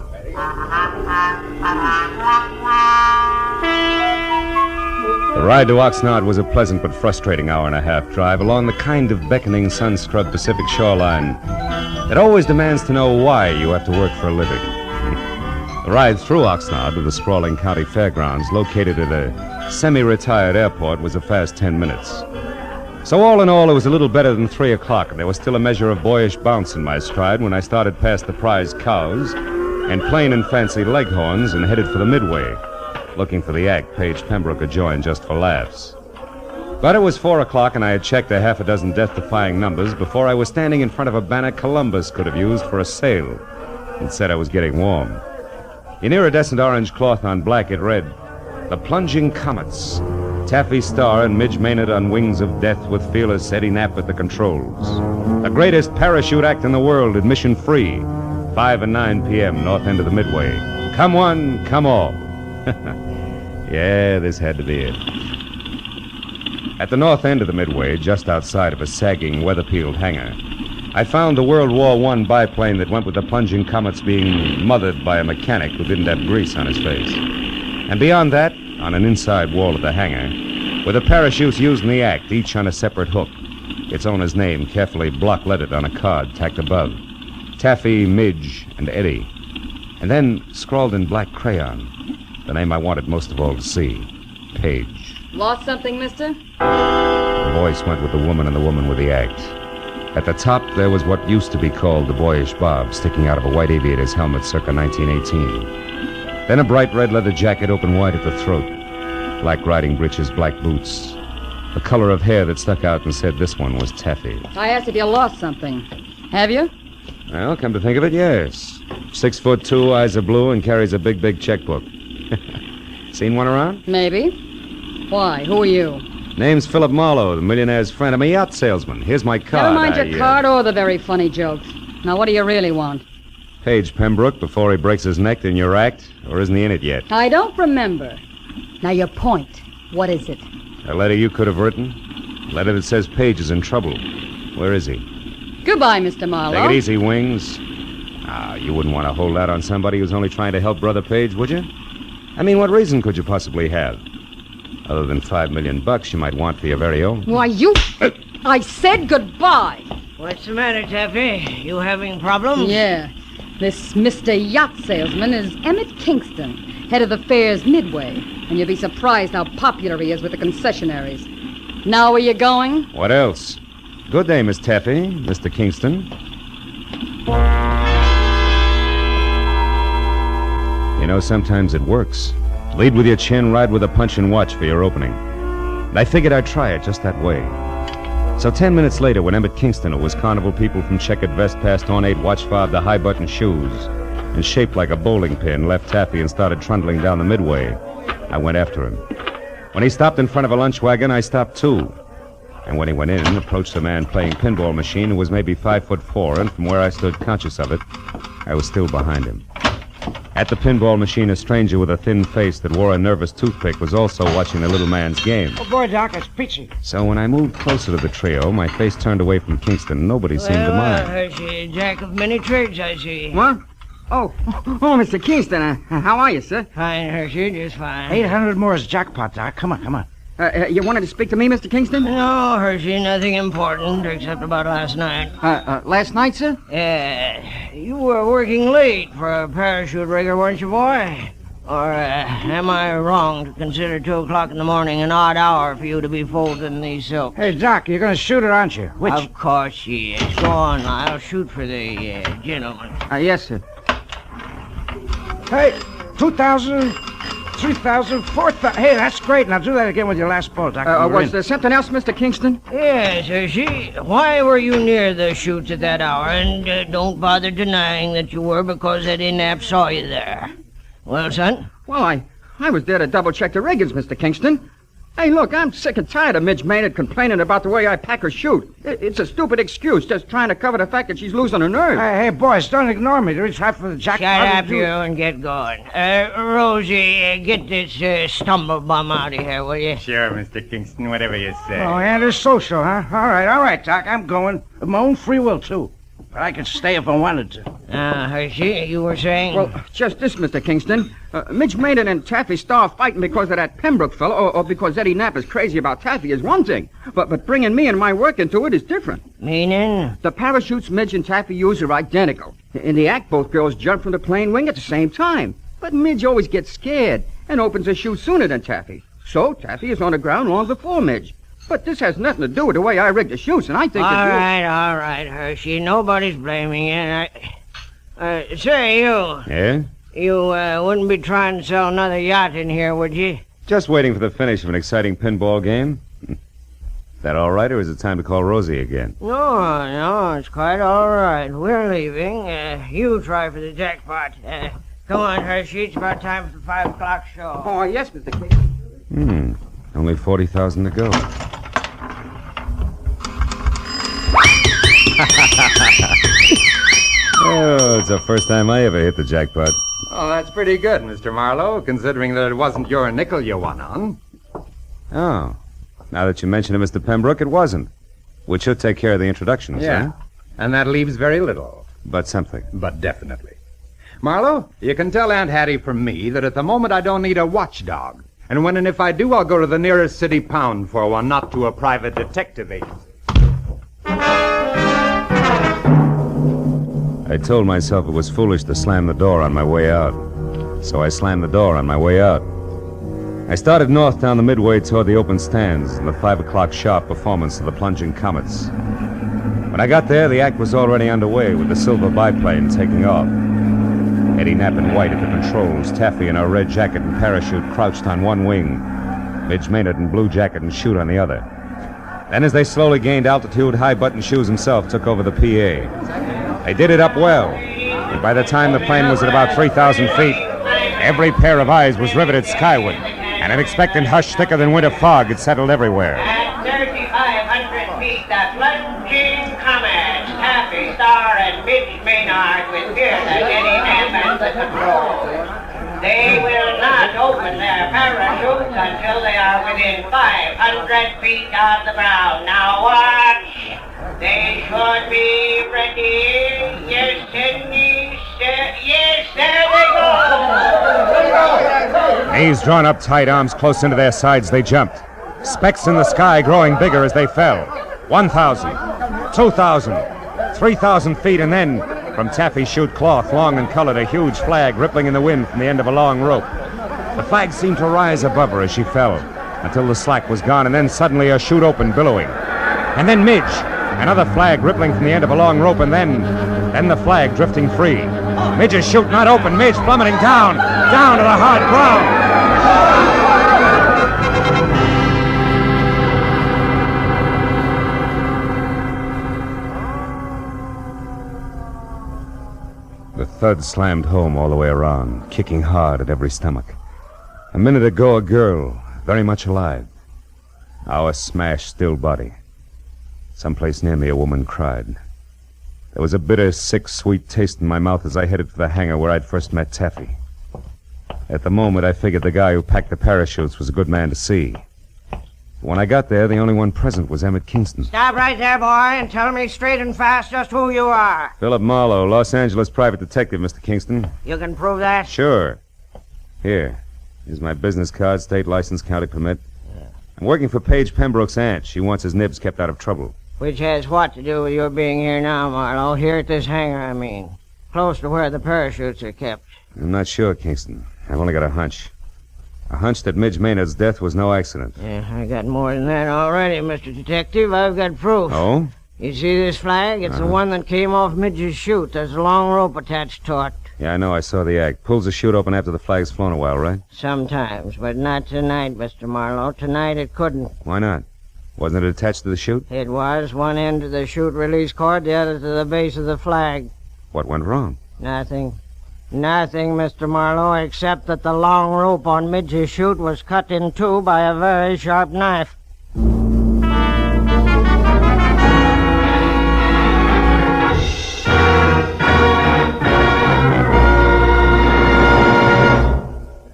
The ride to Oxnard was a pleasant but frustrating hour-and-a-half drive along the kind of beckoning sun-scrubbed Pacific shoreline that always demands to know why you have to work for a living. The ride through Oxnard to the sprawling county fairgrounds located at a semi-retired airport was a fast 10 minutes. So all in all, it was a little better than 3 o'clock, and there was still a measure of boyish bounce in my stride when I started past the prize cows and plain and fancy leghorns and headed for the Midway, looking for the act Paige Pembroke had joined just for laughs. But it was 4 o'clock, and I had checked a half a dozen death-defying numbers before I was standing in front of a banner Columbus could have used for a sail and said I was getting warm. In iridescent orange cloth on black, it read, "The Plunging Comets. Taffy Starr and Midge Maynard on wings of death with fearless Eddie Knapp at the controls. The greatest parachute act in the world, admission free. 5 and 9 p.m., north end of the Midway. Come one, come all." Yeah, this had to be it. At the north end of the Midway, just outside of a sagging, weather-peeled hangar, I found the World War I biplane that went with the Plunging Comets being mothered by a mechanic who didn't have grease on his face. And beyond that, on an inside wall of the hangar, were the parachutes used in the act, each on a separate hook, its owner's name carefully block-lettered on a card tacked above. Taffy, Midge, and Eddie. And then, scrawled in black crayon, the name I wanted most of all to see, Paige. Lost something, mister? The voice went with the woman and the woman with the act. At the top, there was what used to be called the boyish bob, sticking out of a white aviator's helmet circa 1918. Then a bright red leather jacket open wide at the throat, black riding breeches, black boots, the color of hair that stuck out and said this one was Taffy. I asked if you lost something. Have you? Well, come to think of it, yes. 6'2", eyes are blue, and carries a big checkbook. Seen one around? Maybe. Why? Who are you? Name's Philip Marlowe, the millionaire's friend. I'm a yacht salesman. Here's my card. Never mind your card or the very funny jokes. Now, what do you really want? Paige Pembroke before he breaks his neck in your act, or isn't he in it yet? I don't remember. Now, your point. What is it? A letter you could have written? A letter that says Paige is in trouble. Where is he? Goodbye, Mr. Marlowe. Take it easy, Wings. You wouldn't want to hold out on somebody who's only trying to help Brother Paige, would you? I mean, what reason could you possibly have? Other than $5 million you might want for your very own. Why, you... I said goodbye. What's the matter, Taffy? You having problems? Yeah. This Mr. Yacht Salesman is Emmett Kingston, head of the fair's Midway, and you'll be surprised how popular he is with the concessionaries. Now where you going? What else? Good day, Miss Taffy, Mr. Kingston. You know, sometimes it works. Lead with your chin, ride with a punch and watch for your opening. And I figured I'd try it just that way. So 10 minutes later, when Emmett Kingston, who was carnival people from checkered vest past ornate watch fob to high-button shoes, and shaped like a bowling pin, left Taffy and started trundling down the Midway, I went after him. When he stopped in front of a lunch wagon, I stopped too. And when he went in, approached a man playing pinball machine who was maybe 5'4", and from where I stood conscious of it, I was still behind him. At the pinball machine, a stranger with a thin face that wore a nervous toothpick was also watching the little man's game. Oh, boy, Doc, it's peachy. So when I moved closer to the trio, my face turned away from Kingston. Nobody seemed to mind. Hershey, jack of many trades, I see. What? Oh, Mr. Kingston, how are you, sir? Fine, Hershey, just fine. 800 more is jackpot, Doc. Come on. You wanted to speak to me, Mr. Kingston? No, Hershey, nothing important except about last night. Last night, sir? You were working late for a parachute rigger, weren't you, boy? Or am I wrong to consider 2 o'clock in the morning an odd hour for you to be folded in these silks? Hey, Doc, you're going to shoot her, aren't you? Which? Of course she is. Go on, I'll shoot for the gentleman. Yes, sir. Hey, 2,000... 3,000, 4,000. Hey, that's great. Now do that again with your last ball, Dr. Was there something else, Mr. Kingston? Yes, Hershey. Why were you near the chutes at that hour? And don't bother denying that you were, because Eddie Knapp saw you there. Well, son? Well, I was there to double-check the riggings, Mr. Kingston. Hey, look, I'm sick and tired of Midge Maynard complaining about the way I pack her chute. It's a stupid excuse, just trying to cover the fact that she's losing her nerve. Hey, boys, don't ignore me. There is half for the jackpot. Shut up, you, and get going. Rosie, get this stumblebum out of here, will you? Sure, Mr. Kingston, whatever you say. Oh, and it's social, huh? All right, Doc, I'm going. Of my own free will, too. But I could stay if I wanted to. Hershey, you were saying? Well, just this, Mr. Kingston. Midge Maynard and Taffy Starr fighting because of that Pembroke fellow, or because Eddie Knapp is crazy about Taffy is one thing. But bringing me and my work into it is different. Meaning? The parachutes Midge and Taffy use are identical. In the act, both girls jump from the plane wing at the same time. But Midge always gets scared and opens her chute sooner than Taffy. So Taffy is on the ground long before Midge. But this has nothing to do with the way I rigged the chutes, and I think All right, Hershey. Nobody's blaming you. Say, you... Yeah? You wouldn't be trying to sell another yacht in here, would you? Just waiting for the finish of an exciting pinball game. Is that all right, or is it time to call Rosie again? No, it's quite all right. We're leaving. You try for the jackpot. Come on, Hershey. It's about time for the 5 o'clock show. Oh, yes, Mr. King. Only 40,000 to go. Oh, it's the first time I ever hit the jackpot. Oh, that's pretty good, Mr. Marlowe, considering that it wasn't your nickel you won on. Oh. Now that you mention it, Mr. Pembroke, it wasn't. Which should take care of the introductions, Yeah. huh? And that leaves very little. But something. But definitely. Marlowe, you can tell Aunt Hattie from me that at the moment I don't need a watchdog. And when and if I do, I'll go to the nearest city pound for one, not to a private detective agency. I told myself it was foolish to slam the door on my way out. So I slammed the door on my way out. I started north down the midway toward the open stands and the 5 o'clock sharp performance of the plunging comets. When I got there, the act was already underway with the silver biplane taking off. Eddie Knapp in white at the controls, Taffy in her red jacket and parachute crouched on one wing, Midge Maynard in blue jacket and chute on the other. Then as they slowly gained altitude, High-Button Shoes himself took over the PA. They did it up well, and by the time the plane was at about 3,000 feet, every pair of eyes was riveted skyward, and an expectant hush thicker than winter fog had settled everywhere. At 3,500 feet, the plunging comets, Taffy, Starr, and Midge Maynard with Pierce and Eddie Knapp at the controls. They will not open their parachutes until they are within 500 feet of the ground. Now watch. They should be ready. Yes, and yes, there they go. Knees drawn up tight, arms close into their sides, they jumped. Specks in the sky growing bigger as they fell. 1,000, 2,000, 3,000 feet, and then, from Taffy's chute cloth, long and colored, a huge flag rippling in the wind from the end of a long rope. The flag seemed to rise above her as she fell, until the slack was gone, and then suddenly her chute opened, billowing. And then Midge, another flag rippling from the end of a long rope, and then the flag drifting free. Midge's chute not open, Midge plummeting down to the hard ground. The thud slammed home all the way around, kicking hard at every stomach. A minute ago, a girl, very much alive. Now a smashed, still body. Someplace near me, a woman cried. There was a bitter, sick, sweet taste in my mouth as I headed for the hangar where I'd first met Taffy. At the moment, I figured the guy who packed the parachutes was a good man to see. When I got there, the only one present was Emmett Kingston. Stop right there, boy, and tell me straight and fast just who you are. Philip Marlowe, Los Angeles private detective, Mr. Kingston. You can prove that? Sure. Here's my business card, state license, county permit. I'm working for Paige Pembroke's aunt. She wants his nibs kept out of trouble. Which has what to do with your being here now, Marlowe? Here at this hangar, I mean. Close to where the parachutes are kept. I'm not sure, Kingston. I've only got a hunch. A hunch that Midge Maynard's death was no accident. Yeah, I got more than that already, Mr. Detective. I've got proof. Oh? You see this flag? It's the one that came off Midge's chute. There's a long rope attached to it. Yeah, I know. I saw the act. Pulls the chute open after the flag's flown a while, right? Sometimes, but not tonight, Mr. Marlowe. Tonight it couldn't. Why not? Wasn't it attached to the chute? It was. One end to the chute release cord, the other to the base of the flag. What went wrong? Nothing. Nothing, Mr. Marlowe, except that the long rope on Midge's chute was cut in two by a very sharp knife.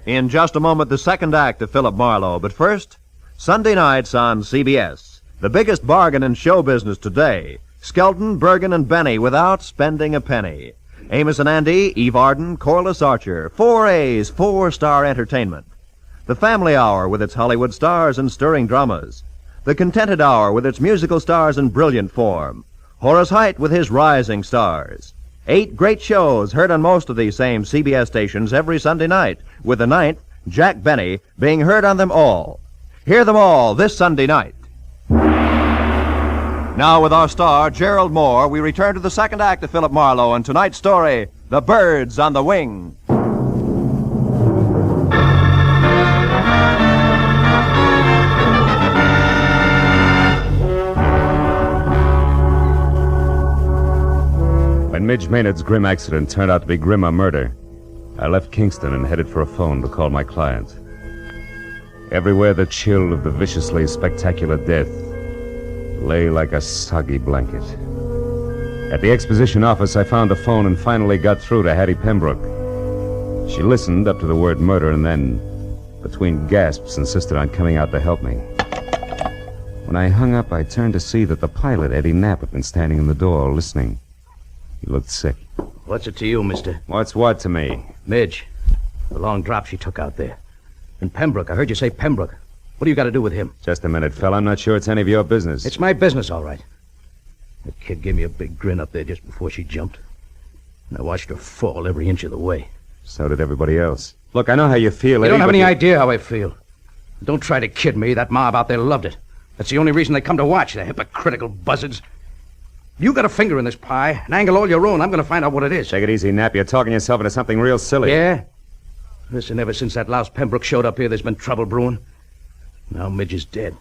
In just a moment, the second act of Philip Marlowe. But first, Sunday nights on CBS. The biggest bargain in show business today. Skelton, Bergen, and Benny without spending a penny. Amos and Andy, Eve Arden, Corliss Archer. 4A's, 4-star entertainment. The Family Hour with its Hollywood stars and stirring dramas. The Contented Hour with its musical stars in brilliant form. Horace Heidt with his rising stars. 8 great shows heard on most of these same CBS stations every Sunday night, with the 9th, Jack Benny, being heard on them all. Hear them all this Sunday night. Now with our star, Gerald Moore, we return to the second act of Philip Marlowe and tonight's story, The Birds on the Wing. When Midge Maynard's grim accident turned out to be grimmer murder, I left Kingston and headed for a phone to call my client. Everywhere the chill of the viciously spectacular death lay like a soggy blanket. At the exposition office, I found a phone and finally got through to Hattie Pembroke. She listened up to the word murder and then, between gasps, insisted on coming out to help me. When I hung up, I turned to see that the pilot, Eddie Knapp, had been standing in the door, listening. He looked sick. What's it to you, mister? What's what to me? Midge. The long drop she took out there. And Pembroke. I heard you say Pembroke. What do you got to do with him? Just a minute, fella. I'm not sure it's any of your business. It's my business, all right. That kid gave me a big grin up there just before she jumped. And I watched her fall every inch of the way. So did everybody else. Look, I know how you feel, Eddie. You don't have any idea how I feel. Don't try to kid me. That mob out there loved it. That's the only reason they come to watch, the hypocritical buzzards. You got a finger in this pie, an angle all your own. I'm going to find out what it is. Take it easy, Knapp. You're talking yourself into something real silly. Yeah? Listen, ever since that louse Pembroke showed up here, there's been trouble brewing. Now Midge is dead.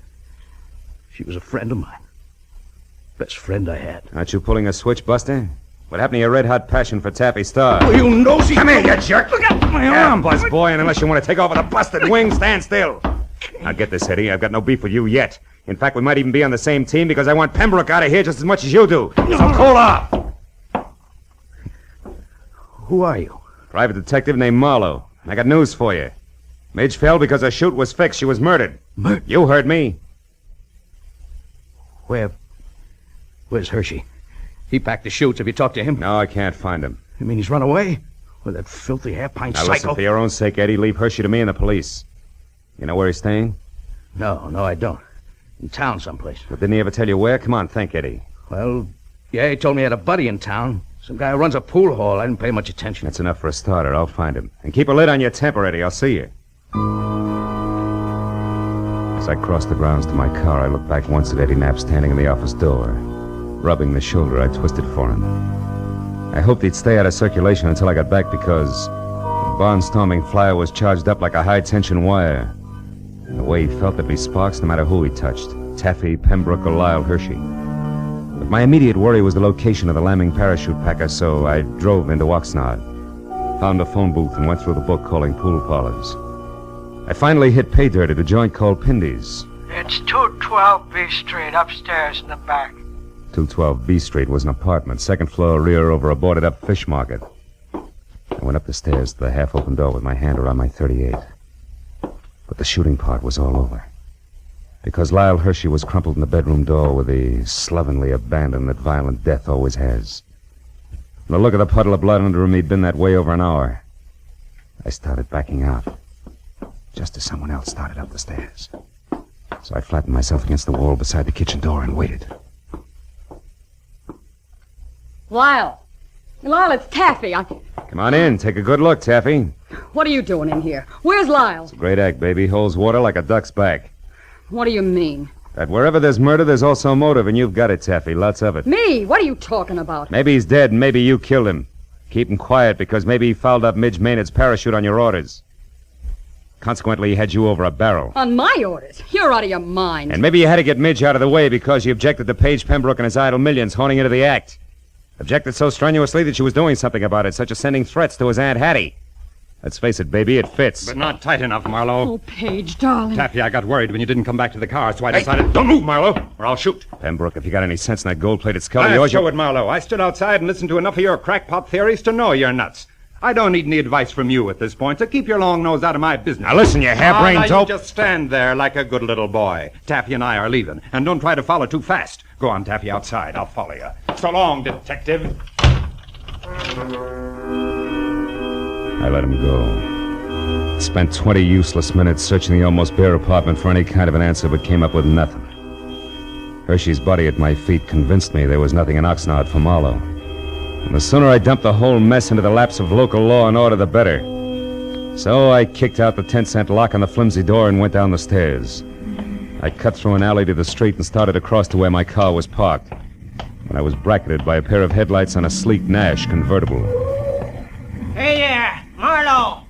She was a friend of mine. Best friend I had. Aren't you pulling a switch, Buster? What happened to your red-hot passion for Taffy Star? Oh, you nosy... Come here, you jerk! Look out my arm! Buzz boy, and unless you want to take off with a busted wing, stand still. Now get this, Eddie. I've got no beef with you yet. In fact, we might even be on the same team because I want Pembroke out of here just as much as you do. So cool off! Who are you? Private detective named Marlowe. I got news for you. Midge fell because her chute was fixed. She was murdered. Murdered? You heard me. Where's Hershey? He packed the chutes. Have you talked to him? No, I can't find him. You mean he's run away? With that filthy half-pint now psycho? Listen, for your own sake, Eddie, leave Hershey to me and the police. You know where he's staying? No, I don't. In town someplace. But didn't he ever tell you where? Come on, think, Eddie. Well, yeah, he told me he had a buddy in town. Some guy who runs a pool hall. I didn't pay much attention. That's enough for a starter. I'll find him. And keep a lid on your temper, Eddie. I'll see you. As I crossed the grounds to my car, I looked back once at Eddie Knapp standing in the office door, rubbing the shoulder I twisted for him. I hoped he'd stay out of circulation until I got back because the barnstorming flyer was charged up like a high-tension wire. And the way he felt, there'd be sparks no matter who he touched, Taffy, Pembroke, or Lyle Hershey. But my immediate worry was the location of the lambing parachute packer, so I drove into Oxnard, found a phone booth, and went through the book calling pool parlors. I finally hit pay dirt at a joint called Pindy's. It's 212 B Street, upstairs in the back. 212 B Street was an apartment, second floor rear over a boarded-up fish market. I went up the stairs to the half-open door with my hand around my .38. But the shooting part was all over. Because Lyle Hershey was crumpled in the bedroom door with the slovenly abandon that violent death always has. From the look of the puddle of blood under him, he'd been that way over an hour. I started backing out, just as someone else started up the stairs. So I flattened myself against the wall beside the kitchen door and waited. Lyle, it's Taffy. Come on in. Take a good look, Taffy. What are you doing in here? Where's Lyle? Great act, baby. Holds water like a duck's back. What do you mean? That wherever there's murder, there's also motive, and you've got it, Taffy. Lots of it. Me? What are you talking about? Maybe he's dead, and maybe you killed him. Keep him quiet because maybe he fouled up Midge Maynard's parachute on your orders. Consequently, he had you over a barrel. On my orders? You're out of your mind. And maybe you had to get Midge out of the way because you objected to Paige Pembroke and his idle millions honing into the act. Objected so strenuously that she was doing something about it, such as sending threats to his Aunt Hattie. Let's face it, baby, it fits. But not tight enough, Marlowe. Oh, Paige, darling. Taffy, I got worried when you didn't come back to the car, so I decided... Don't move, Marlowe, or I'll shoot. Pembroke, if you got any sense in that gold-plated skull of I'll yours... show it, Marlowe. I stood outside and listened to enough of your crackpot theories to know you're nuts. I don't need any advice from you at this point, so keep your long nose out of my business. Now listen, you harebrained dope. You just stand there like a good little boy. Taffy and I are leaving, and don't try to follow too fast. Go on, Taffy, outside. I'll follow you. So long, detective. I let him go. Spent 20 useless minutes searching the almost bare apartment for any kind of an answer, but came up with nothing. Hershey's body at my feet convinced me there was nothing in Oxnard for Marlowe. And the sooner I dumped the whole mess into the laps of local law and order, the better. So I kicked out the 10-cent lock on the flimsy door and went down the stairs. I cut through an alley to the street and started across to where my car was parked, when I was bracketed by a pair of headlights on a sleek Nash convertible. Hey there, Marlowe.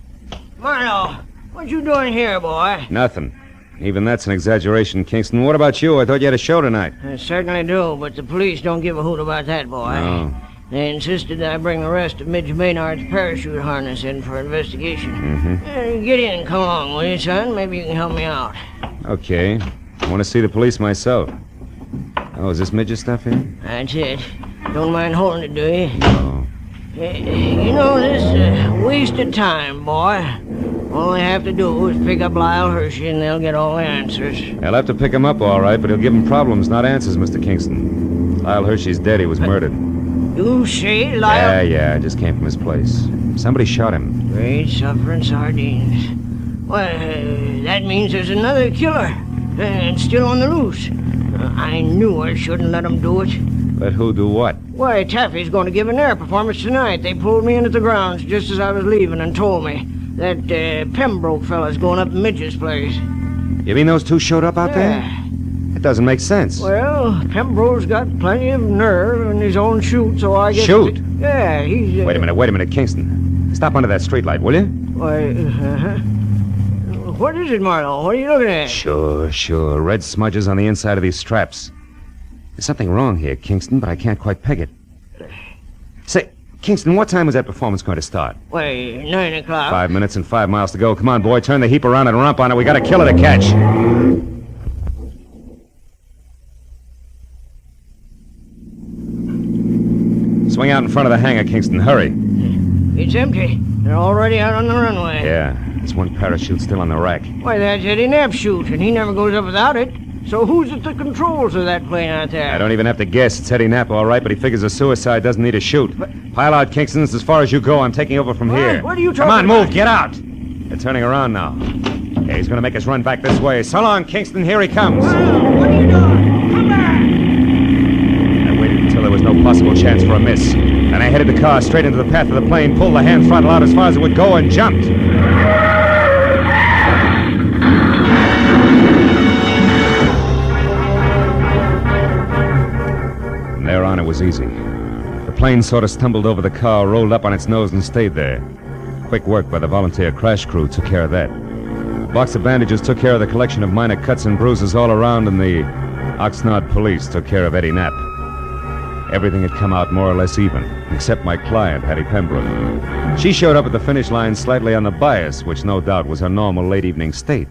Marlowe, what you doing here, boy? Nothing. Even that's an exaggeration, Kingston. What about you? I thought you had a show tonight. I certainly do, but the police don't give a hoot about that, boy. No. They insisted that I bring the rest of Midge Maynard's parachute harness in for investigation. Mm-hmm. Get in, come along, will you, son? Maybe you can help me out. Okay. I want to see the police myself. Oh, is this Midge's stuff here? That's it. Don't mind holding it, do you? No. You know, this wasted time, boy. All they have to do is pick up Lyle Hershey and they'll get all the answers. I'll have to pick him up, all right, but he'll give him problems, not answers, Mr. Kingston. Lyle Hershey's dead. He was murdered. You say Lyle? Yeah, I just came from his place. Somebody shot him. Great suffering sardines. Well, that means there's another killer. And still on the loose. I knew I shouldn't let him do it. Let who do what? Why, Taffy's going to give an air performance tonight. They pulled me into the grounds just as I was leaving and told me that Pembroke fella's going up Midge's place. You mean those two showed up out there? It doesn't make sense. Well, Pembroke's got plenty of nerve in his own chute, so I guess... Shoot? Yeah, he's... Wait a minute, Kingston. Stop under that streetlight, will you? Why, What is it, Marlowe? What are you looking at? Sure. Red smudges on the inside of these straps. There's something wrong here, Kingston, but I can't quite peg it. Say, Kingston, what time was that performance going to start? Why, 9 o'clock. 5 minutes and 5 miles to go. Come on, boy, turn the heap around and romp on it. We got a killer to catch. Swing out in front of the hangar, Kingston. Hurry. It's empty. They're already out on the runway. Yeah, there's one parachute still on the rack. Why, that's Eddie Knapp's chute, and he never goes up without it. So who's at the controls of that plane out there? I don't even have to guess. It's Eddie Knapp, all right, but he figures a suicide doesn't need a chute. Pile out, Kingston. It's as far as you go. I'm taking over from here. What are you talking Come on, about? move. Get out. They're turning around now. Yeah, he's going to make us run back this way. So long, Kingston. Here he comes. What are you doing? Come back! I waited until there was no possible chance for a miss. Then I headed the car straight into the path of the plane, pulled the hand throttle out as far as it would go, and jumped. From there on, it was easy. The plane sort of stumbled over the car, rolled up on its nose, and stayed there. Quick work by the volunteer crash crew took care of that. A box of bandages took care of the collection of minor cuts and bruises all around, and the Oxnard police took care of Eddie Knapp. Everything had come out more or less even, except my client, Hattie Pembroke. She showed up at the finish line slightly on the bias, which no doubt was her normal late evening state.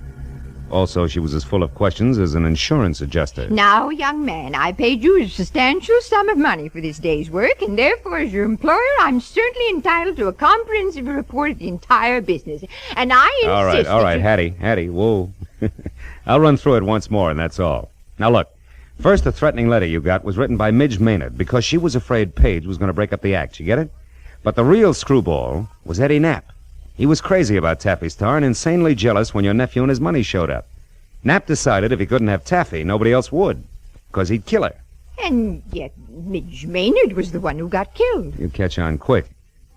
Also, she was as full of questions as an insurance adjuster. Now, young man, I paid you a substantial sum of money for this day's work, and therefore, as your employer, I'm certainly entitled to a comprehensive report of the entire business. And I insist All right, Hattie, whoa. I'll run through it once more, and that's all. Now, look. First, the threatening letter you got was written by Midge Maynard because she was afraid Paige was going to break up the act. You get it? But the real screwball was Eddie Knapp. He was crazy about Taffy Star and insanely jealous when your nephew and his money showed up. Knapp decided if he couldn't have Taffy, nobody else would, because he'd kill her. And yet Midge Maynard was the one who got killed. You catch on quick.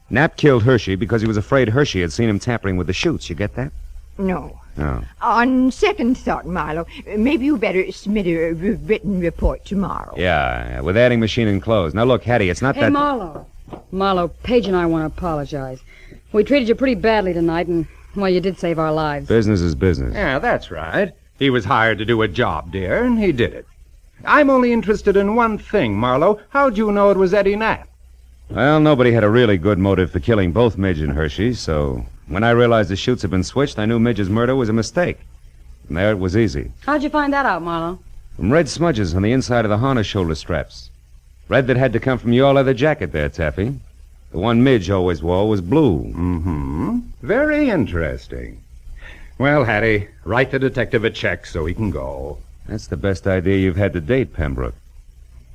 Knapp killed Hershey because he was afraid Hershey had seen him tampering with the chutes. You get that? No. Oh. On second thought, Marlowe, maybe you better submit a written report tomorrow. Yeah, with adding machine enclosed. Now, look, Hattie, it's not Hey, that... Marlowe, Marlowe, Paige and I want to apologize. We treated you pretty badly tonight, and, well, you did save our lives. Business is business. Yeah, that's right. He was hired to do a job, dear, and he did it. I'm only interested in one thing, Marlowe. How'd you know it was Eddie Knapp? Well, nobody had a really good motive for killing both Midge and Hershey, so when I realized the chutes had been switched, I knew Midge's murder was a mistake. And there it was easy. How'd you find that out, Marlowe? From red smudges on the inside of the harness shoulder straps. Red that had to come from your leather jacket there, Taffy. The one Midge always wore was blue. Mm-hmm. Very interesting. Well, Hattie, write the detective a check so he can go. That's the best idea you've had to date, Pembroke.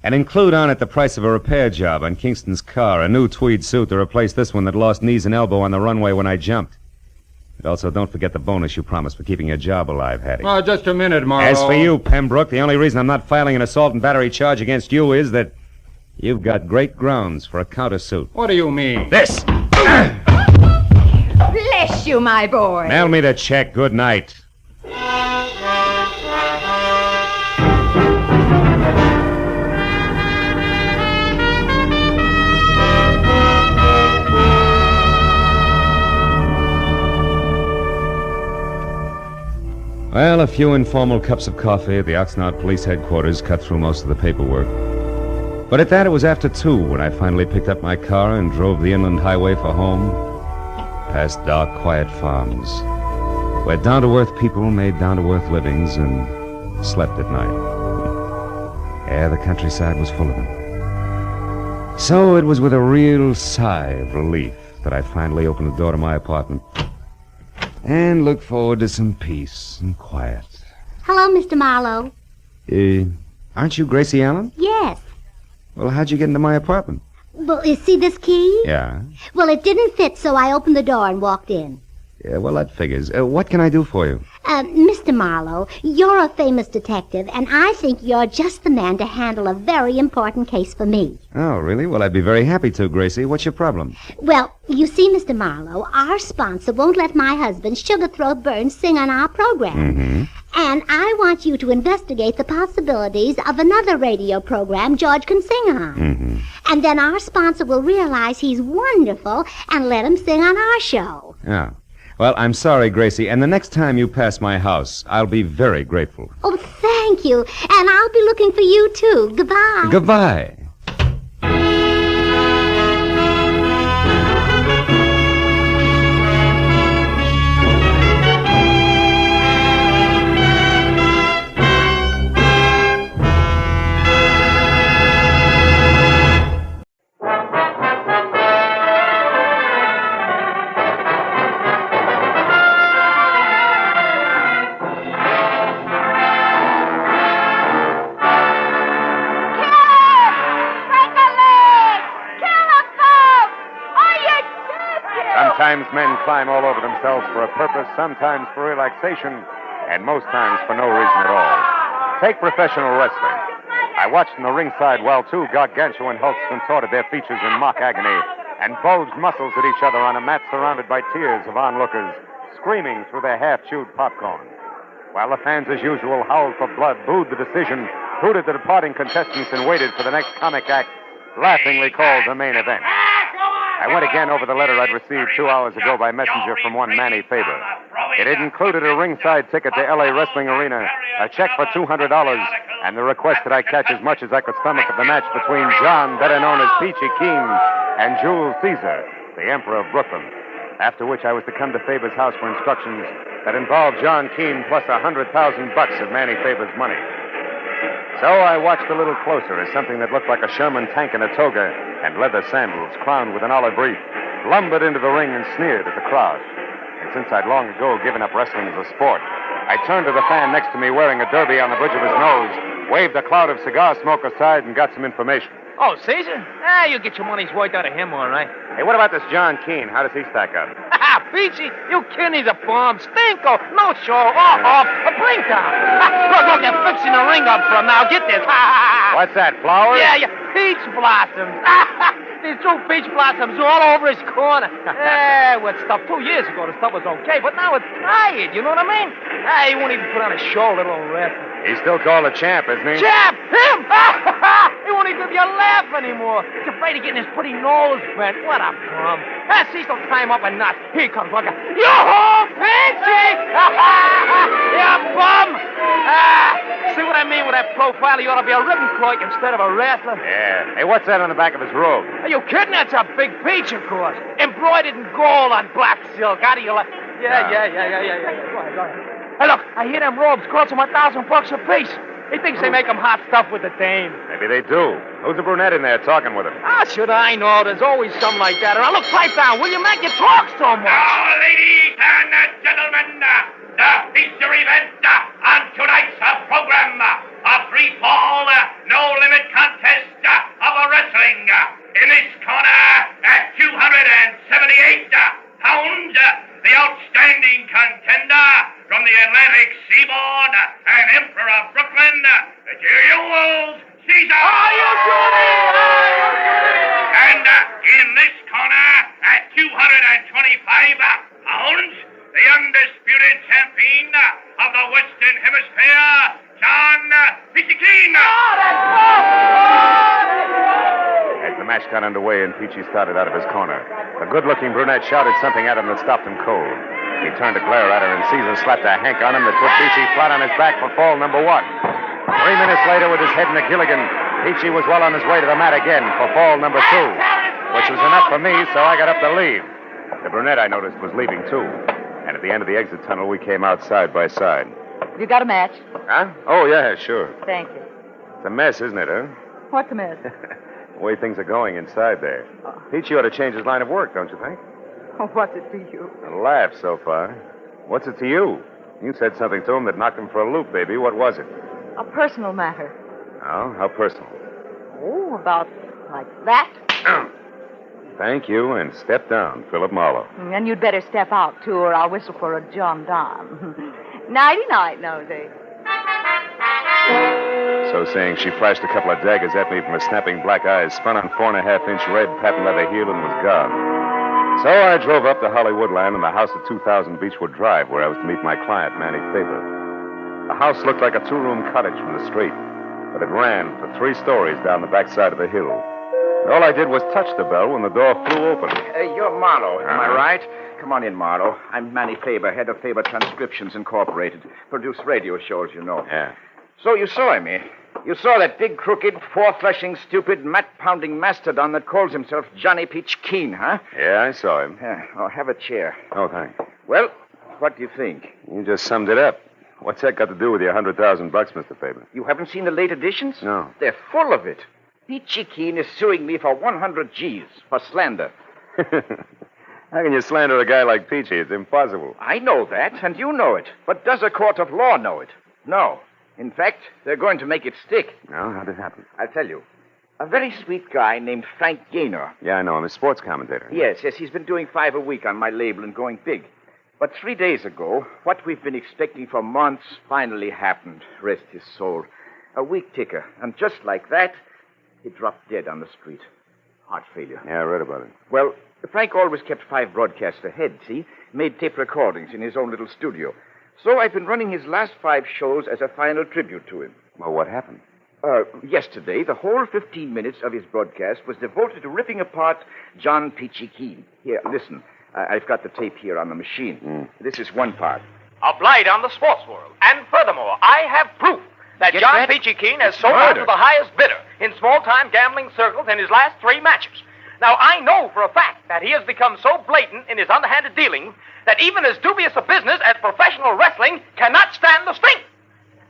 And include on it the price of a repair job on Kingston's car, a new tweed suit to replace this one that lost knees and elbow on the runway when I jumped. And also, don't forget the bonus you promised for keeping your job alive, Hattie. Oh, just a minute, Marlowe. As for you, Pembroke, the only reason I'm not filing an assault and battery charge against you is that you've got great grounds for a countersuit. What do you mean? This! Bless you, my boy. Mail me the check. Good night. Well, a few informal cups of coffee at the Oxnard Police Headquarters cut through most of the paperwork. But at that, it was after 2 when I finally picked up my car and drove the inland highway for home, past dark, quiet farms, where down-to-earth people made down-to-earth livings and slept at night. Yeah, the countryside was full of them. So it was with a real sigh of relief that I finally opened the door to my apartment and looked forward to some peace and quiet. Hello, Mr. Marlowe. Aren't you Gracie Allen? Yes. Well, how'd you get into my apartment? Well, you see this key? Yeah. Well, it didn't fit, so I opened the door and walked in. Yeah, well, that figures. What can I do for you? Mr. Marlowe, you're a famous detective, and I think you're just the man to handle a very important case for me. Oh, really? Well, I'd be very happy to, Gracie. What's your problem? Well, you see, Mr. Marlowe, our sponsor won't let my husband, Sugarthroat Burns, sing on our program. Mm-hmm. And I want you to investigate the possibilities of another radio program George can sing on. Mm-hmm. And then our sponsor will realize he's wonderful and let him sing on our show. Yeah. Well, I'm sorry, Gracie, and the next time you pass my house, I'll be very grateful. Oh, thank you. And I'll be looking for you, too. Goodbye. Goodbye. Sometimes men climb all over themselves for a purpose, sometimes for relaxation, and most times for no reason at all. Take professional wrestling. I watched from the ringside while 2 gargantuan hulks contorted their features in mock agony and bulged muscles at each other on a mat surrounded by tiers of onlookers, screaming through their half-chewed popcorn. While the fans, as usual, howled for blood, booed the decision, hooted the departing contestants, and waited for the next comic act, laughingly called the main event. I went again over the letter I'd received 2 hours ago by messenger from one Manny Faber. It had included a ringside ticket to L.A. Wrestling Arena, a check for $200, and the request that I catch as much as I could stomach of the match between John, better known as Peachy Keen, and Jules Caesar, the Emperor of Brooklyn. After which I was to come to Faber's house for instructions that involved John Keene plus $100,000 of Manny Faber's money. So I watched a little closer as something that looked like a Sherman tank in a toga and leather sandals crowned with an olive wreath lumbered into the ring and sneered at the crowd. And since I'd long ago given up wrestling as a sport, I turned to the fan next to me wearing a derby on the bridge of his nose, waved a cloud of cigar smoke aside, and got some information. Oh, Caesar? You get your money's worth out of him, all right. Hey, what about this John Keene? How does he stack up? Peachy, you kidding? He's a bomb. Stinko. No show. A blink down. Look, they're fixing the ring up for him now. Get this. What's that, flowers? Yeah, peach blossoms. These 2 peach blossoms all over his corner. What stuff 2 years ago, the stuff was okay, but now it's tired, you know what I mean? He won't even put on a show, little old wrestler. He's still called a champ, isn't he? Champ! Him! He won't even give you a laugh anymore. He's afraid of getting his pretty nose bent. What a bum. Cecil, tie him up a nut. Here he comes, look out. Yoo-hoo, Peachy! You bum! See what I mean with that profile? He ought to be a ribbon clerk instead of a wrestler. Yeah. Hey, what's that on the back of his robe? Are you kidding? That's a big peach, of course. Embroidered in gold on black silk. How do you like... Yeah. Go ahead. Hey, look, I hear them robes cost him $1,000 apiece. He thinks they make him hot stuff with the dame. Maybe they do. Who's the brunette in there talking with him? Should I know? There's always something like that. Now, look, pipe down, will you, man? You talk so much. Now, ladies and gentlemen, the feature event on tonight's program, a free fall, no limit contest of wrestling. In this corner, at 278 pounds, the outstanding contender from the Atlantic Seaboard and Emperor of Brooklyn, Jules Caesar. And in this corner, at 225 pounds, the undisputed champion of the Western Hemisphere, John Pigeon. As the match got underway and Peachy started out of his corner, the good-looking brunette shouted something at him that stopped him cold. He turned to glare at her, and Caesar slapped a hank on him that put Peachy flat on his back for fall number 1. 3 minutes later, with his head in a gilligan, Peachy was well on his way to the mat again for fall number 2, which was enough for me, so I got up to leave. The brunette, I noticed, was leaving, too. And at the end of the exit tunnel, we came out side by side. You got a match? Huh? Oh, yeah, sure. Thank you. It's a mess, isn't it, huh? What's the mess? The way things are going inside there. Peachy ought to change his line of work, don't you think? What's it to you? A laugh so far. What's it to you? You said something to him that knocked him for a loop, baby. What was it? A personal matter. Oh, how personal? Oh, about like that. Thank you, and step down, Philip Marlowe. And you'd better step out, too, or I'll whistle for a John Don. Nighty-night, Nosy. So saying, she flashed a couple of daggers at me from her snapping black eyes, spun on 4.5-inch red patent leather heel, and was gone. So I drove up to Hollywoodland and the house at 2000 Beechwood Drive, where I was to meet my client, Manny Faber. The house looked like a 2-room cottage from the street, but it ran for 3 stories down the backside of the hill. And all I did was touch the bell when the door flew open. You're Marlowe, am I right? Come on in, Marlowe. I'm Manny Faber, head of Faber Transcriptions Incorporated. Produce radio shows, you know. Yeah. So you saw him, eh? You saw that big, crooked, four-fleshing, stupid, mat-pounding mastodon that calls himself Johnny Peach Keen, huh? Yeah, I saw him. Yeah. Oh, have a chair. Oh, thanks. Well, what do you think? You just summed it up. What's that got to do with your $100,000, Mr. Faber? You haven't seen the late editions? No. They're full of it. Peachy Keen is suing me for 100 G's for slander. How can you slander a guy like Peachy? It's impossible. I know that, and you know it. But does a court of law know it? No. In fact, they're going to make it stick. No, how'd it happen? I'll tell you. A very sweet guy named Frank Gaynor. Yeah, I know him. A sports commentator. Yes, he's been doing 5 a week on my label and going big. But 3 days ago, what we've been expecting for months finally happened. Rest his soul. A week ticker. And just like that, he dropped dead on the street. Heart failure. Yeah, I read about it. Well, Frank always kept 5 broadcasts ahead, see? Made tape recordings in his own little studio. So I've been running his last 5 shows as a final tribute to him. Well, what happened? Yesterday, the whole 15 minutes of his broadcast was devoted to ripping apart John Peachy Keen. Here, listen. I've got the tape here on the machine. This is one part. A blight on the sports world. And furthermore, I have proof that Get John that? Peachy Keen has sold out to the highest bidder in small-time gambling circles in his last 3 matches. Now, I know for a fact that he has become so blatant in his underhanded dealings that even as dubious a business as professional wrestling cannot stand the string.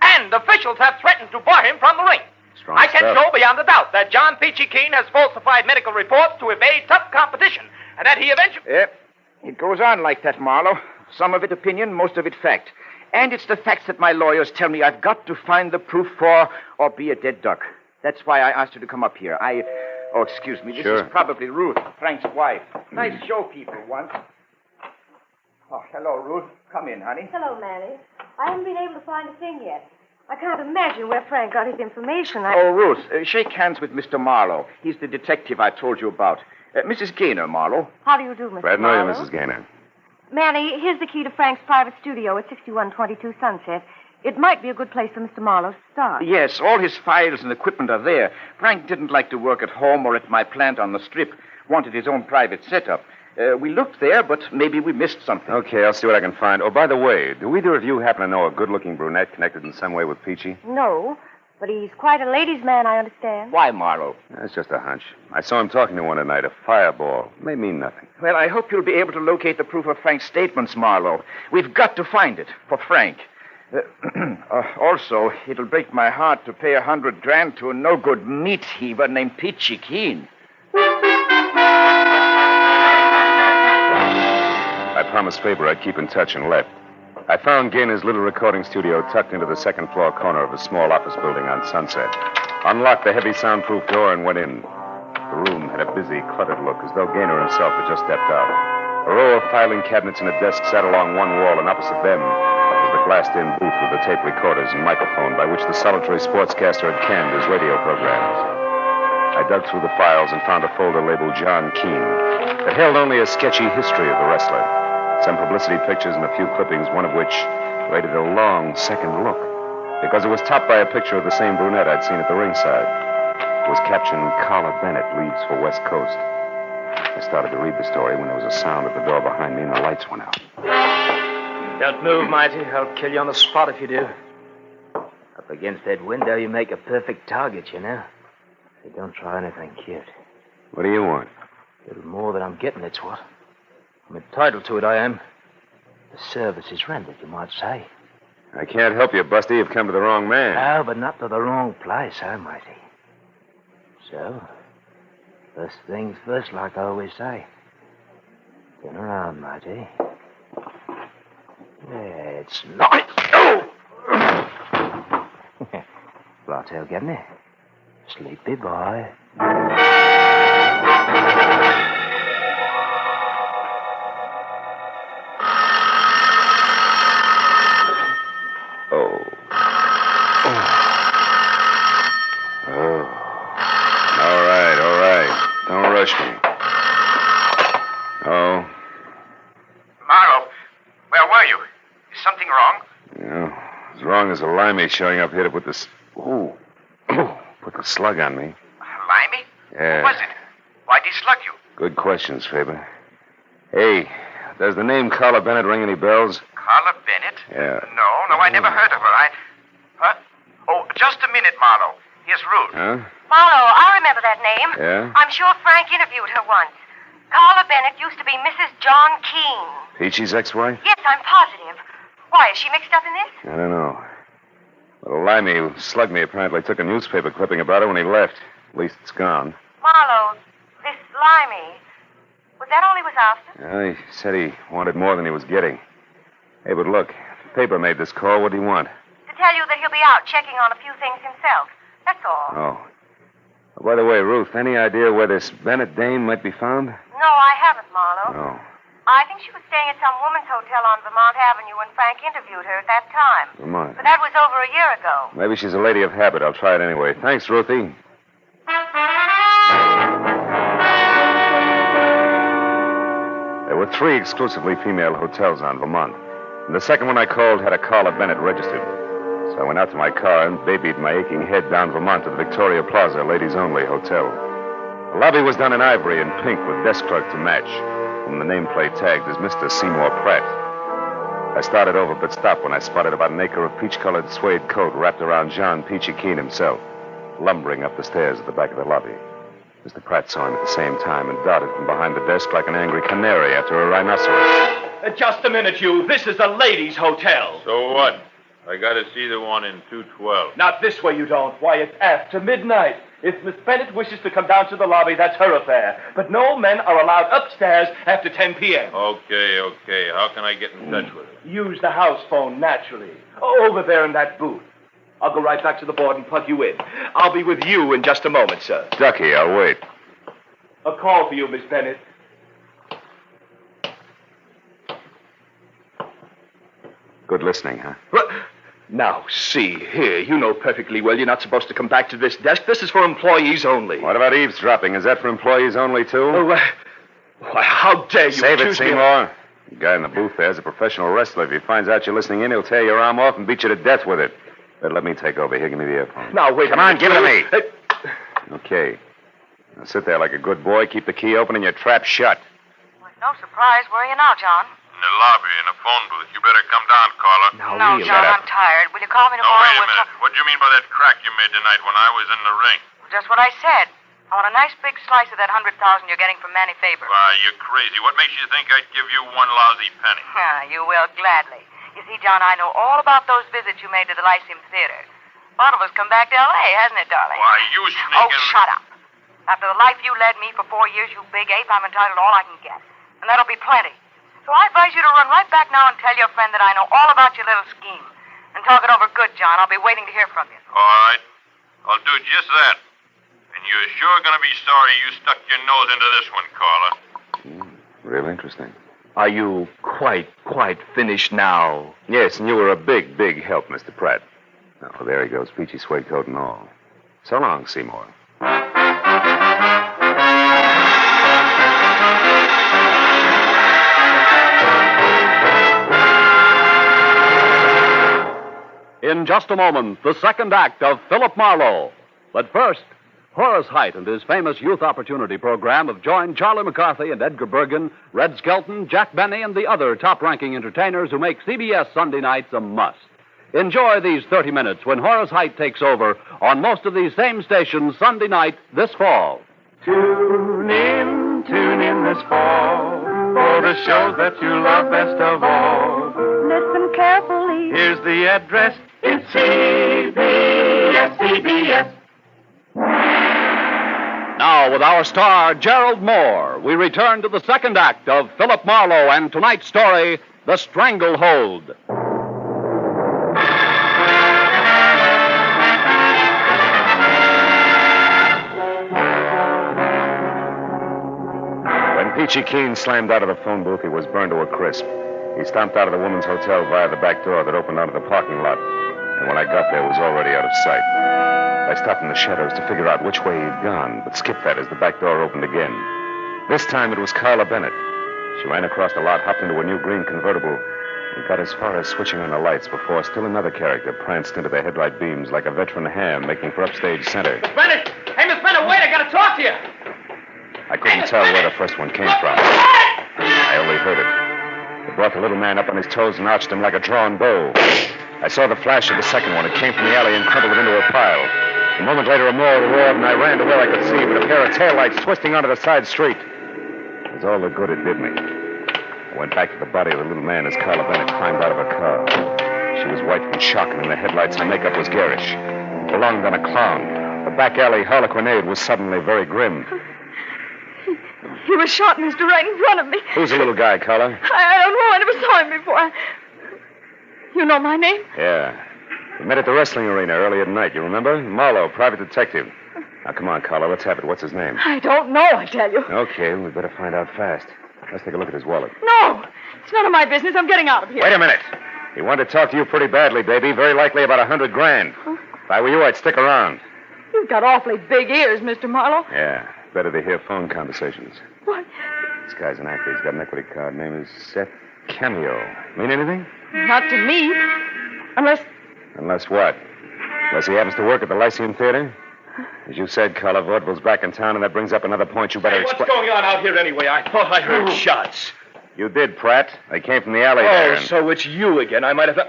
And officials have threatened to bar him from the ring. Strong I can stuff. show beyond a doubt that John Peachy Keen has falsified medical reports to evade tough competition, and that he eventually... Yeah, it goes on like that, Marlowe. Some of it opinion, most of it fact. And it's the facts that my lawyers tell me I've got to find the proof for or be a dead duck. That's why I asked you to come up here. Oh, excuse me. This Sure. is probably Ruth, Frank's wife. Nice show people once. Oh, hello, Ruth. Come in, honey. Hello, Manny. I haven't been able to find a thing yet. I can't imagine where Frank got his information. Oh, Ruth, shake hands with Mr. Marlowe. He's the detective I told you about. Mrs. Gaynor, Marlowe. How do you do, Mr. Glad to know you, Marlowe? Mrs. Gaynor. Manny, here's the key to Frank's private studio at 6122 Sunset. It might be a good place for Mr. Marlowe to start. Yes, all his files and equipment are there. Frank didn't like to work at home or at my plant on the strip. Wanted his own private setup. We looked there, but maybe we missed something. Okay, I'll see what I can find. Oh, by the way, do either of you happen to know a good-looking brunette connected in some way with Peachy? No, but he's quite a ladies' man, I understand. Why, Marlowe? That's just a hunch. I saw him talking to one tonight, a fireball. May mean nothing. Well, I hope you'll be able to locate the proof of Frank's statements, Marlowe. We've got to find it for Frank. Also, it'll break my heart to pay $100,000 to a no-good meat heaver named Peachy Keen. I promised Faber I'd keep in touch and left. I found Gaynor's little recording studio tucked into the second-floor corner of a small office building on Sunset. Unlocked the heavy soundproof door and went in. The room had a busy, cluttered look, as though Gaynor himself had just stepped out. A row of filing cabinets and a desk sat along one wall, and opposite them was the glassed-in booth with the tape recorders and microphone by which the solitary sportscaster had canned his radio programs. I dug through the files and found a folder labeled John Keene that held only a sketchy history of the wrestler. Some publicity pictures and a few clippings, one of which rated a long second look, because it was topped by a picture of the same brunette I'd seen at the ringside. It was captioned, Carla Bennett leaves for West Coast. I started to read the story when there was a sound at the door behind me and the lights went out. Don't move, Mighty. I'll kill you on the spot if you do. Up against that window, you make a perfect target, you know. So don't try anything cute. What do you want? A little more than I'm getting, it's what. I'm entitled to it, I am. The service is rendered, you might say. I can't help you, Busty. You've come to the wrong man. No, but not to the wrong place, Mighty? So, first things first, like I always say. Turn around, Mighty. Yeah, it's nice. Oh! Flytail getting it? Sleepy boy. Me. Oh. Marlowe, where were you? Is something wrong? Yeah, as wrong as a limey showing up here to put this... put the slug on me. Limey? Yeah. Who was it? Why'd he slug you? Good questions, Faber. Hey, does the name Carla Bennett ring any bells? Carla Bennett? Yeah. No, I never heard of her. Huh? Oh, just a minute, Marlowe. Here's Ruth. Huh? Marlowe, I remember that name. Yeah? I'm sure Frank interviewed her once. Carla Bennett used to be Mrs. John Keene. Peachy's ex-wife? Yes, I'm positive. Why, is she mixed up in this? I don't know. Little limey who slugged me apparently took a newspaper clipping about her when he left. At least it's gone. Marlowe, this limey, was that all he was after? Yeah, he said he wanted more than he was getting. Hey, but look, if the paper made this call, what do you want? To tell you that he'll be out checking on a few things himself. That's all. Oh. By the way, Ruth, any idea where this Bennett dame might be found? No, I haven't, Marlowe. No. I think she was staying at some woman's hotel on Vermont Avenue when Frank interviewed her at that time. Vermont. But that was over a year ago. Maybe she's a lady of habit. I'll try it anyway. Thanks, Ruthie. There were 3 exclusively female hotels on Vermont. And the second one I called had a Carla Bennett registered. So I went out to my car and babied my aching head down Vermont to the Victoria Plaza ladies-only hotel. The lobby was done in ivory and pink with desk clerk to match, whom the nameplate tagged as Mr. Seymour Pratt. I started over but stopped when I spotted about an acre of peach-colored suede coat wrapped around John Peachy Keen himself, lumbering up the stairs at the back of the lobby. Mr. Pratt saw him at the same time and darted from behind the desk like an angry canary after a rhinoceros. Just a minute, you. This is a ladies' hotel. So what? I gotta see the one in 212. Not this way, you don't. Why, it's after midnight. If Miss Bennett wishes to come down to the lobby, that's her affair. But no men are allowed upstairs after 10 p.m. Okay. How can I get in touch with her? Use the house phone, naturally. Over there in that booth. I'll go right back to the board and plug you in. I'll be with you in just a moment, sir. Ducky, I'll wait. A call for you, Miss Bennett. Good listening, huh? What? Now, see here. You know perfectly well you're not supposed to come back to this desk. This is for employees only. What about eavesdropping? Is that for employees only, too? Oh, why, how dare you Save it, Seymour. The guy in the booth there is a professional wrestler. If he finds out you're listening in, he'll tear your arm off and beat you to death with it. Better let me take over. Here, give me the earphone. Now, wait Come on, give it to me. Okay. Now sit there like a good boy, keep the key open, and your trap shut. No surprise. Where are you now, John? In the lobby, in a phone booth. You better come down, caller. No, John, I'm tired. Will you call me No, tomorrow? wait a minute. What do you mean by that crack you made tonight when I was in the ring? Just what I said. I want a nice big slice of that $100,000 you're getting from Manny Faber. Why, you're crazy. What makes you think I'd give you one lousy penny? You will, gladly. You see, John, I know all about those visits you made to the Lyceum Theater. One of us come back to L.A., hasn't it, darling? Why, you sneaking... Oh, shut up. After the life you led me for 4 years, you big ape, I'm entitled to all I can get. And that'll be plenty. So I advise you to run right back now and tell your friend that I know all about your little scheme. And talk it over good, John. I'll be waiting to hear from you. All right. I'll do just that. And you're sure going to be sorry you stuck your nose into this one, caller. Real interesting. Are you quite finished now? Yes, and you were a big, big help, Mr. Pratt. Oh, there he goes, peachy suede coat and all. So long, Seymour. In just a moment, the second act of Philip Marlowe. But first, Horace Heidt and his famous Youth Opportunity Program have joined Charlie McCarthy and Edgar Bergen, Red Skelton, Jack Benny, and the other top-ranking entertainers who make CBS Sunday nights a must. Enjoy these 30 minutes when Horace Heidt takes over on most of these same stations Sunday night this fall. Tune in this fall for the shows that you love best of all. Listen carefully. Here's the address. It's CBS. Now, with our star, Gerald Moore, we return to the second act of Philip Marlowe and tonight's story, The Stranglehold. When Peachy Keen slammed out of the phone booth, he was burned to a crisp. He stomped out of the woman's hotel via the back door that opened onto the parking lot. And when I got there, it was already out of sight. I stopped in the shadows to figure out which way he'd gone, but skipped that as the back door opened again. This time it was Carla Bennett. She ran across the lot, hopped into a new green convertible, and got as far as switching on the lights before still another character pranced into the headlight beams like a veteran ham making for upstage center. Bennett! Hey, Miss Bennett, wait, I gotta talk to you. I couldn't tell where the first one came from. I only heard it. It brought the little man up on his toes and arched him like a drawn bow. I saw the flash of the second one. It came from the alley and crumpled it into a pile. A moment later, a more roared, and I ran to where I could see, but a pair of taillights twisting onto the side street. It was all the good it did me. I went back to the body of the little man as Carla Bennett climbed out of her car. She was white from shock, and in the headlights, her makeup was garish. It belonged on a clown. The back alley harlequinade was suddenly very grim. He was shot, mister, right in front of me. Who's the little guy, Carla? I don't know. I never saw him before. You know my name? Yeah. We met at the wrestling arena earlier tonight, you remember? Marlowe, private detective. Now, come on, Carla, let's have it. What's his name? I don't know, I tell you. Okay, we better find out fast. Let's take a look at his wallet. No, it's none of my business. I'm getting out of here. Wait a minute. He wanted to talk to you pretty badly, baby. Very likely about $100,000. Huh? If I were you, I'd stick around. You've got awfully big ears, Mr. Marlowe. Yeah, better to hear phone conversations. What? This guy's an actor. He's got an equity card. Name is Seth Cameo. Mean anything? Not to me. Unless... Unless what? Unless he happens to work at the Lyceum Theater? As you said, Carla, vaudeville's back in town, and that brings up another point you better explain. What's going on out here anyway? I thought I heard shots. You did, Pratt. They came from the alley Oh, there. so it's you again. I might have...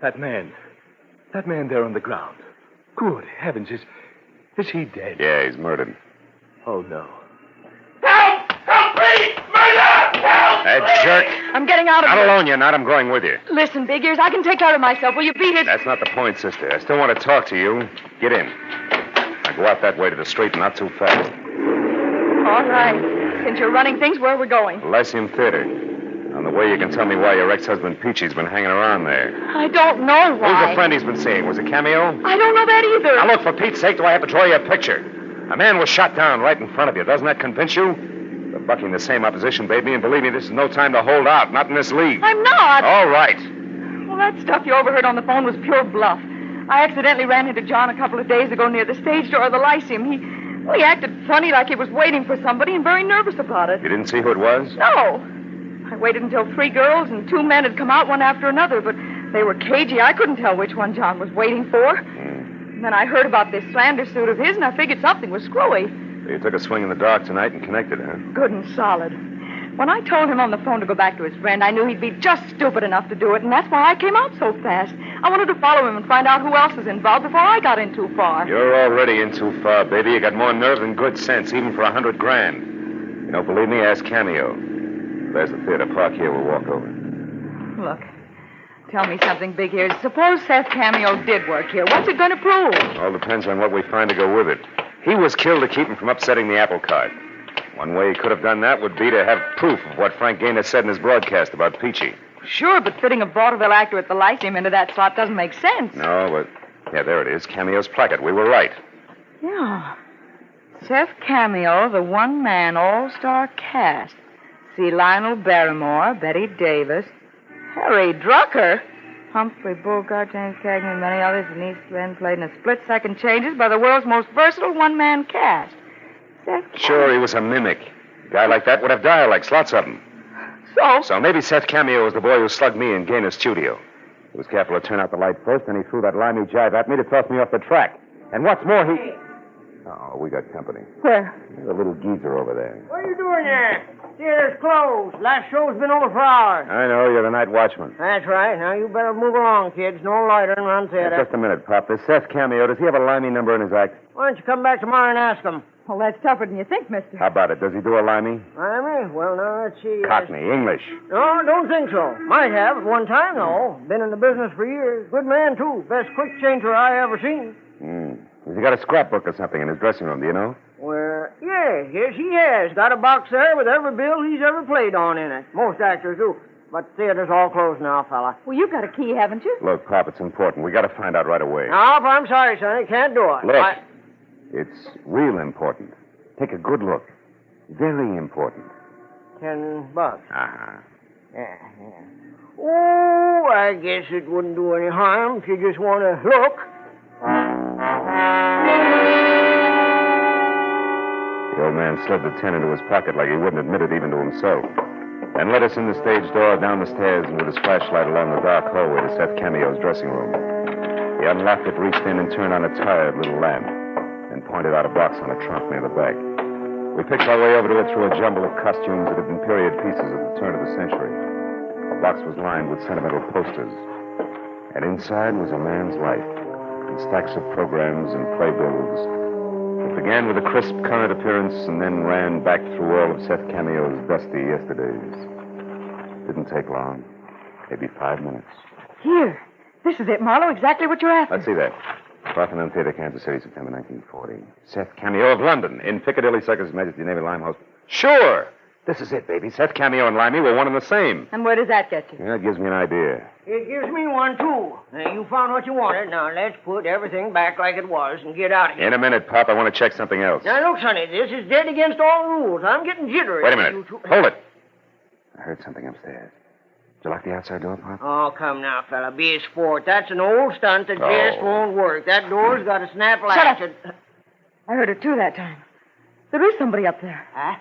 That man there on the ground. Good heavens, is he dead? Yeah, he's murdered. Oh, no. Help! Help me! Murder! Help! That jerk. I'm getting out of Not here. alone, you're not. I'm going with you. Listen, Big Ears, I can take care of myself. Will you beat it? That's not the point, sister. I still want to talk to you. Get in. Now go out that way to the street and not too fast. All right. Since you're running things, where are we going? The Lyceum Theater. On the way, you can tell me why your ex-husband Peachy's been hanging around there. I don't know why. Who's the friend he's been seeing? Was it Cameo? I don't know that either. Now, look, for Pete's sake, do I have to draw you a picture? A man was shot down right in front of you. Doesn't that convince you? You're bucking the same opposition, baby, and believe me, this is no time to hold out. Not in this league. I'm not. All right. Well, that stuff you overheard on the phone was pure bluff. I accidentally ran into John a couple of days ago near the stage door of the Lyceum. He acted funny like he was waiting for somebody and very nervous about it. You didn't see who it was? No. I waited until 3 girls and 2 men had come out one after another, but they were cagey. I couldn't tell which one John was waiting for. And then I heard about this slander suit of his, and I figured something was screwy. So you took a swing in the dark tonight and connected, huh? Good and solid. When I told him on the phone to go back to his friend, I knew he'd be just stupid enough to do it, and that's why I came out so fast. I wanted to follow him and find out who else was involved before I got in too far. You're already in too far, baby. You got more nerve than good sense, even for $100 grand. You don't believe me? Ask Cameo. There's the theater. Park here. We'll walk over. Look, tell me something, Big Ears. Suppose Seth Cameo did work here. What's it going to prove? All depends on what we find to go with it. He was killed to keep him from upsetting the apple cart. One way he could have done that would be to have proof of what Frank Gaynor said in his broadcast about Peachy. Sure, but fitting a vaudeville actor at the Lyceum into that slot doesn't make sense. No, but... Yeah, there it is. Cameo's placard. We were right. Yeah. Seth Cameo, the one-man all-star cast. See Lionel Barrymore, Betty Davis, Harry Drucker, Humphrey Bogart, James Cagney, and many others. Denise Glenn played in a split-second changes by the world's most versatile one-man cast. Sure, he was a mimic. A guy like that would have dialects, lots of them. So maybe Seth Cameo was the boy who slugged me in Gaynor's studio. He was careful to turn out the light first, and he threw that limey jive at me to toss me off the track. And what's more, he... Oh, we got company. Where? There's a little geezer over there. What are you doing there? Theater's closed. Last show's been over for hours. I know, you're the night watchman. That's right. Now you better move along, kids. No loitering around theater. Just a minute, Pop. This Seth Cameo, does he have a limey number in his act? Why don't you come back tomorrow and ask him? Well, that's tougher than you think, mister. How about it? Does he do a limey? Limey? Well, now, let's see. Cockney, English. No, don't think so. Might have at one time, though. Been in the business for years. Good man, too. Best quick changer I ever seen. Has he got a scrapbook or something in his dressing room, do you know? Well, yes, he has. Got a box there with every bill he's ever played on in it. Most actors do. But theater's all closed now, fella. Well, you've got a key, haven't you? Look, Pop, it's important. We got to find out right away. No, I'm sorry, Sonny. Can't do it. Look, it's real important. Take a good look. Very important. $10. Uh-huh. Yeah. Oh, I guess it wouldn't do any harm if you just want to look. The old man slid the 10 into his pocket like he wouldn't admit it even to himself. Then led us in the stage door, down the stairs, and with his flashlight along the dark hallway to Seth Cameo's dressing room. He unlocked it, reached in, and turned on a tired little lamp, and pointed out a box on a trunk near the back. We picked our way over to it through a jumble of costumes that had been period pieces at the turn of the century. The box was lined with sentimental posters, and inside was a man's life, and stacks of programs and playbills. It began with a crisp current appearance and then ran back through all of Seth Cameo's dusty yesterdays. Didn't take long. Maybe 5 minutes. Here. This is it, Marlowe. Exactly what you're after. Let's see that. Parthenon Theater, Kansas City, September 1940. Seth Cameo of London, in Piccadilly Circus, Majesty Navy Limehouse. Sure! This is it, baby. Seth Cameo and Limey were one and the same. And where does that get you? Yeah, it gives me an idea. It gives me one, too. Now, you found what you wanted. Now, let's put everything back like it was and get out of here. In a minute, Pop. I want to check something else. Now, look, Sonny, this is dead against all rules. I'm getting jittery. Wait a minute. Hold it. I heard something upstairs. Did you lock the outside door, Pop? Oh, come now, fella. Be a sport. That's an old stunt that just won't work. That door's got a snap latch. Shut up. I heard it, too, that time. There is somebody up there. Huh?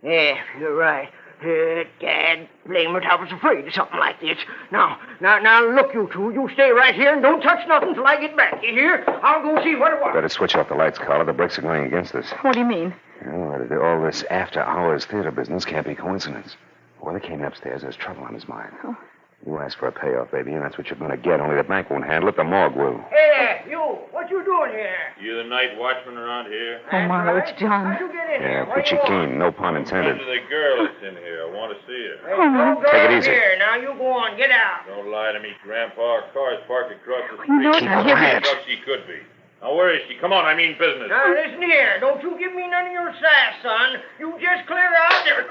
Yeah, you're right. Dad, blame it, I was afraid of something like this. Now, look, you two. You stay right here and don't touch nothing till I get back. You hear? I'll go see what it was. Better switch off the lights, Carla. The brakes are going against us. What do you mean? All this after-hours theater business can't be coincidence. Well, he came upstairs. There's trouble on his mind. Oh. You asked for a payoff, baby, and that's what you're going to get. Only the bank won't handle it. The morgue will. Hey, you. What you doing here? You the night watchman around here? Oh, Marlowe, it's John. How'd you get in here? Yeah, Peachy keen. No pun intended. Into the girl that's in here. I want to see her. Hey, no girl Take it easy. here. Now, you go on. Get out. Don't lie to me, Grandpa. Our car's parked across the street. You know, Keep quiet. She could be. Now, where is she? Come on, I mean business. Now, listen here. Don't you give me none of your sass, son. You just clear out there.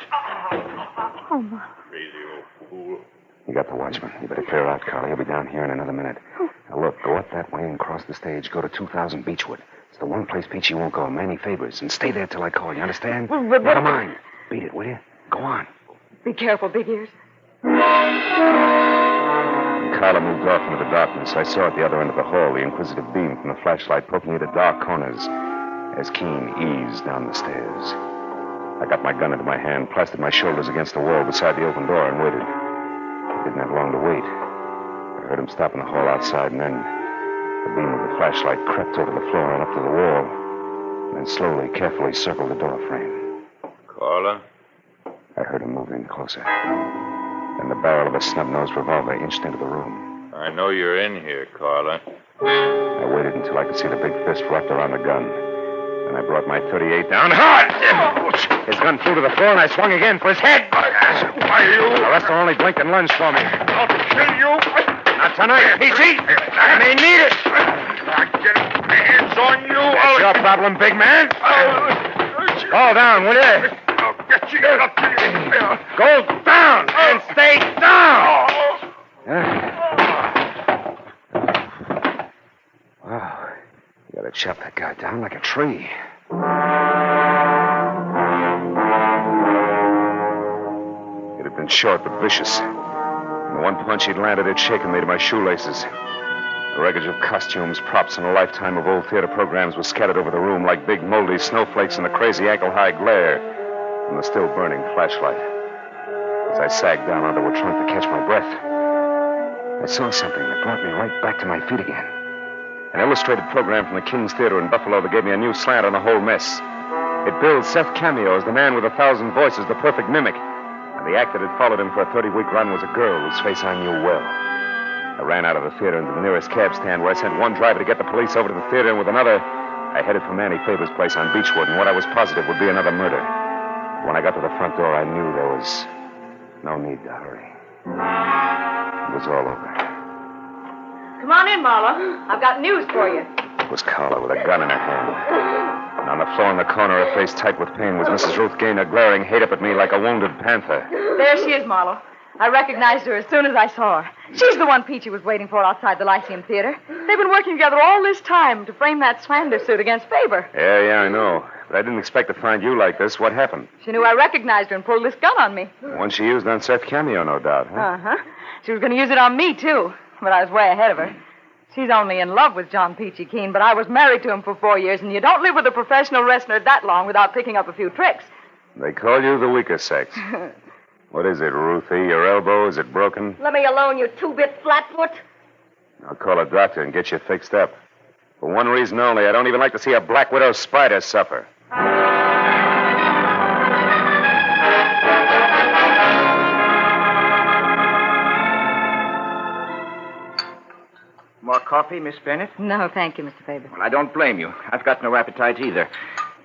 Oh, Marlowe. Crazy old fool. You got the watchman. You better clear out, Carla. He'll be down here in another minute. Now, look, go up that way and cross the stage. Go to 2000 Beechwood. It's the one place Peachy won't go. Manny Favors. And stay there till I call. You understand? But- Never mind. Beat it, will you? Go on. Be careful, Big Ears. Carla moved off into the darkness. I saw at the other end of the hall the inquisitive beam from the flashlight poking into dark corners as Keene eased down the stairs. I got my gun into my hand, plastered my shoulders against the wall beside the open door, and waited. I didn't have long to wait. I heard him stop in the hall outside, and then the beam of the flashlight crept over the floor and up to the wall, and then slowly, carefully circled the door frame. Carla? I heard him moving closer. Then the barrel of a snub-nosed revolver inched into the room. I know you're in here, Carla. I waited until I could see the big fist wrapped around the gun. And I brought my .38 down hard. His gun flew to the floor, and I swung again for his head. Why, you? The rest only blinked and lunged for me. I'll kill you. Not tonight, Peachy. I may need it. I'm getting my hands on you. That's your problem, big man. Fall down, will you? I'll get you. Go down and stay down. Wow. You gotta chop that guy down like a tree. It had been short but vicious. And the one punch he'd landed had shaken me to my shoelaces. The wreckage of costumes, props, and a lifetime of old theater programs was scattered over the room like big moldy snowflakes in the crazy ankle-high glare from the still burning flashlight. As I sagged down onto a trunk to catch my breath, I saw something that brought me right back to my feet again. An illustrated program from the King's Theater in Buffalo that gave me a new slant on the whole mess. It billed Seth Cameo as the man with 1,000 voices, the perfect mimic. And the act that had followed him for a 30-week run was a girl whose face I knew well. I ran out of the theater into the nearest cab stand where I sent one driver to get the police over to the theater, and with another, I headed for Manny Faber's place on Beechwood, and what I was positive would be another murder. When I got to the front door, I knew there was no need to hurry. It was all over. Come on in, Marlowe. I've got news for you. It was Carla with a gun in her hand. And on the floor in the corner, her face tight with pain, was Mrs. Ruth Gaynor glaring hate up at me like a wounded panther. There she is, Marlowe. I recognized her as soon as I saw her. She's the one Peachy was waiting for outside the Lyceum Theater. They've been working together all this time to frame that slander suit against Faber. Yeah, I know. But I didn't expect to find you like this. What happened? She knew I recognized her and pulled this gun on me. The one she used on Seth Cameo, no doubt, huh? Uh-huh. She was going to use it on me, too. But I was way ahead of her. She's only in love with John Peachy Keene, but I was married to him for 4 years, and you don't live with a professional wrestler that long without picking up a few tricks. They call you the weaker sex. What is it, Ruthie? Your elbow? Is it broken? Let me alone, you two-bit flatfoot. I'll call a doctor and get you fixed up. For one reason only, I don't even like to see a Black Widow spider suffer. More coffee, Miss Bennett? No, thank you, Mr. Faber. Well, I don't blame you. I've got no appetite either.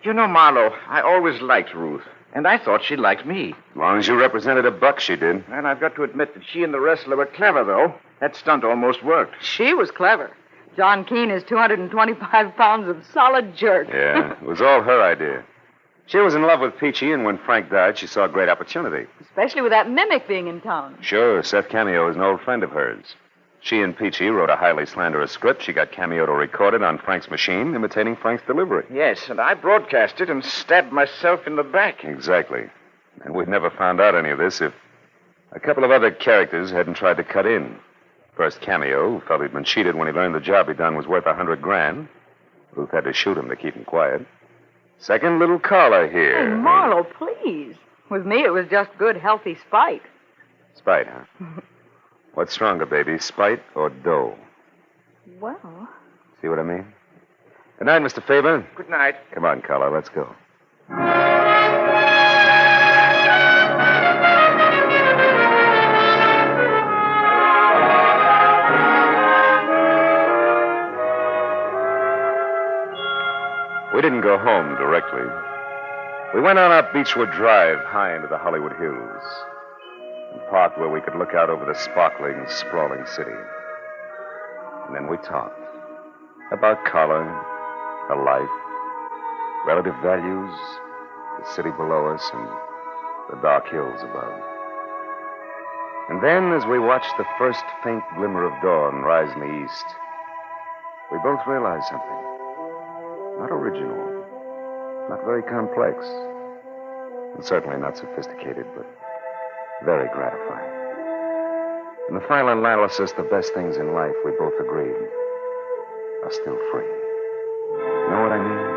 You know, Marlowe, I always liked Ruth, and I thought she liked me. As long as you represented a buck, she did. And I've got to admit that she and the wrestler were clever, though. That stunt almost worked. She was clever. John Keene is 225 pounds of solid jerk. Yeah, it was all her idea. She was in love with Peachy, and when Frank died, she saw a great opportunity. Especially with that mimic being in town. Sure, Seth Cameo is an old friend of hers. She and Peachy wrote a highly slanderous script. She got Cameo to record it on Frank's machine, imitating Frank's delivery. Yes, and I broadcast it and stabbed myself in the back. Exactly. And we'd never found out any of this if a couple of other characters hadn't tried to cut in. First, Cameo, who felt he'd been cheated when he learned the job he'd done was worth $100,000. Ruth had to shoot him to keep him quiet. Second, little Carla here. Oh, Marlowe, please. With me, it was just good, healthy spite. Spite, huh? What's stronger, baby, spite or dough? Well... See what I mean? Good night, Mr. Faber. Good night. Come on, Carla, let's go. We didn't go home directly. We went on up Beechwood Drive, high into the Hollywood Hills, and parked where we could look out over the sparkling, sprawling city. And then we talked about Carla, her life, relative values, the city below us, and the dark hills above. And then, as we watched the first faint glimmer of dawn rise in the east, we both realized something. Not original, not very complex, and certainly not sophisticated, but very gratifying. In the final analysis, the best things in life, we both agreed, are still free. Know what I mean?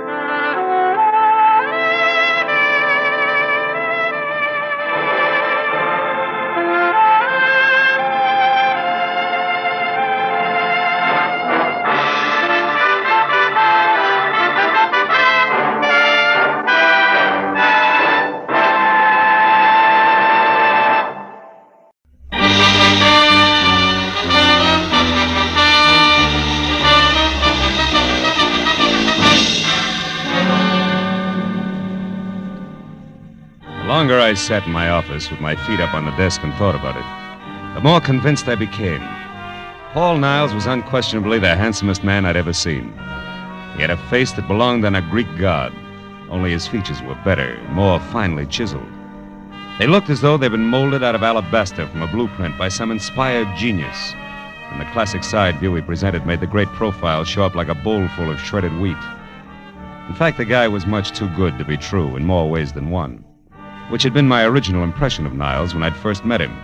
longer I sat in my office with my feet up on the desk and thought about it, the more convinced I became. Paul Niles was unquestionably the handsomest man I'd ever seen. He had a face that belonged on a Greek god, only his features were better, more finely chiseled. They looked as though they'd been molded out of alabaster from a blueprint by some inspired genius. And the classic side view he presented made the great profile show up like a bowl full of shredded wheat. In fact, the guy was much too good to be true in more ways than one, which had been my original impression of Niles when I'd first met him,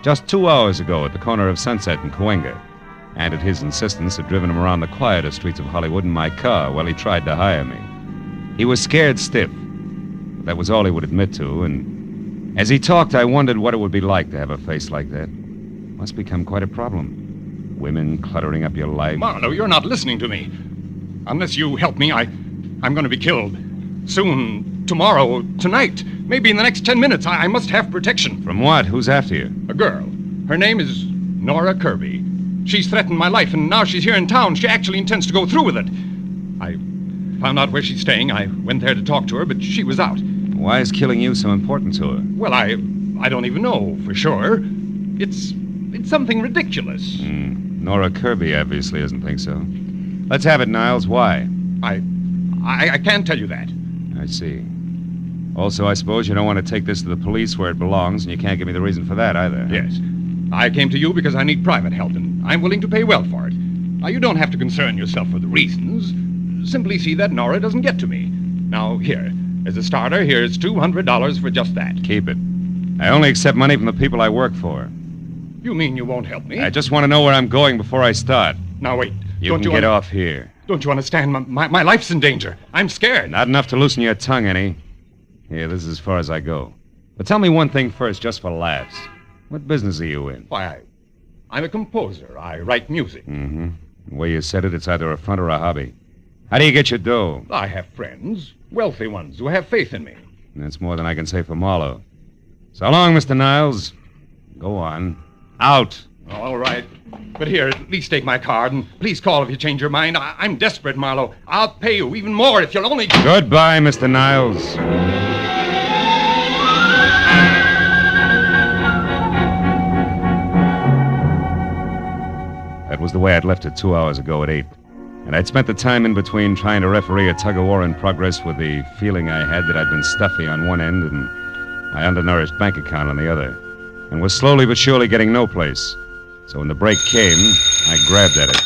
just 2 hours ago at the corner of Sunset and Cahuenga, and at his insistence had driven him around the quieter streets of Hollywood in my car while he tried to hire me. He was scared stiff, but that was all he would admit to, and as he talked, I wondered what it would be like to have a face like that. Must become quite a problem. Women cluttering up your life. Marlowe, you're not listening to me. Unless you help me, I'm going to be killed. Soon, tomorrow, tonight, maybe in the next 10 minutes. I must have protection. From what? Who's after you? A girl. Her name is Nora Kirby. She's threatened my life, and now she's here in town. She actually intends to go through with it. I found out where she's staying. I went there to talk to her, but she was out. Why is killing you so important to her? Well, I don't even know for sure. It's something ridiculous. Nora Kirby obviously doesn't think so. Let's have it, Niles. Why? I can't tell you that. I see. Also, I suppose you don't want to take this to the police where it belongs, and you can't give me the reason for that either. Yes. I came to you because I need private help, and I'm willing to pay well for it. Now, you don't have to concern yourself with the reasons. Simply see that Nora doesn't get to me. Now, here. As a starter, here's $200 for just that. Keep it. I only accept money from the people I work for. You mean you won't help me? I just want to know where I'm going before I start. Now, wait. You can get off here. Don't you understand? My life's in danger. I'm scared. Not enough to loosen your tongue, any. Here, this is as far as I go. But tell me one thing first, just for laughs. What business are you in? Why, I'm a composer. I write music. Mm-hmm. The way you said it, it's either a front or a hobby. How do you get your dough? I have friends. Wealthy ones who have faith in me. That's more than I can say for Marlowe. So long, Mr. Niles. Go on. Out. All right. But here, at least take my card, and please call if you change your mind. I'm desperate, Marlowe. I'll pay you even more if you'll only... Goodbye, Mr. Niles. That was the way I'd left it 2 hours ago at 8. And I'd spent the time in between trying to referee a tug-of-war in progress with the feeling I had that I'd been stuffy on one end and my undernourished bank account on the other, and was slowly but surely getting no place. So when the break came, I grabbed at it.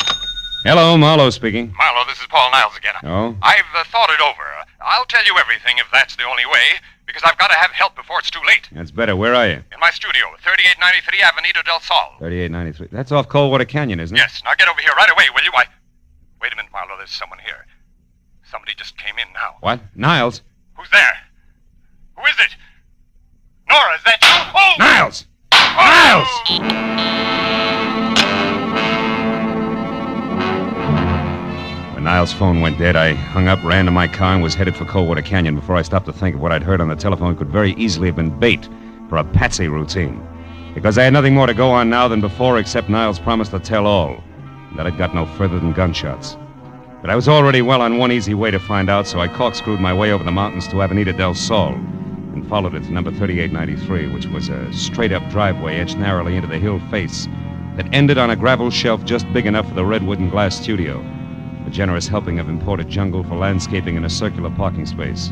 Hello, Marlowe speaking. Marlowe, this is Paul Niles again. Oh? I've thought it over. I'll tell you everything if that's the only way, because I've got to have help before it's too late. That's better. Where are you? In my studio, 3893 Avenida del Sol. 3893. That's off Coldwater Canyon, isn't it? Yes. Now get over here right away, will you? Wait a minute, Marlowe. There's someone here. Somebody just came in now. What? Niles? Who's there? Who is it? Nora, is that you? Oh! Niles! Niles! When Niles' phone went dead, I hung up, ran to my car, and was headed for Coldwater Canyon before I stopped to think of what I'd heard on the telephone could very easily have been bait for a patsy routine. Because I had nothing more to go on now than before except Niles' promise to tell all. That I'd got no further than gunshots. But I was already well on one easy way to find out, so I corkscrewed my way over the mountains to Avenida del Sol and followed it to number 3893, which was a straight-up driveway edged narrowly into the hill face that ended on a gravel shelf just big enough for the redwood and glass studio, a generous helping of imported jungle for landscaping in a circular parking space.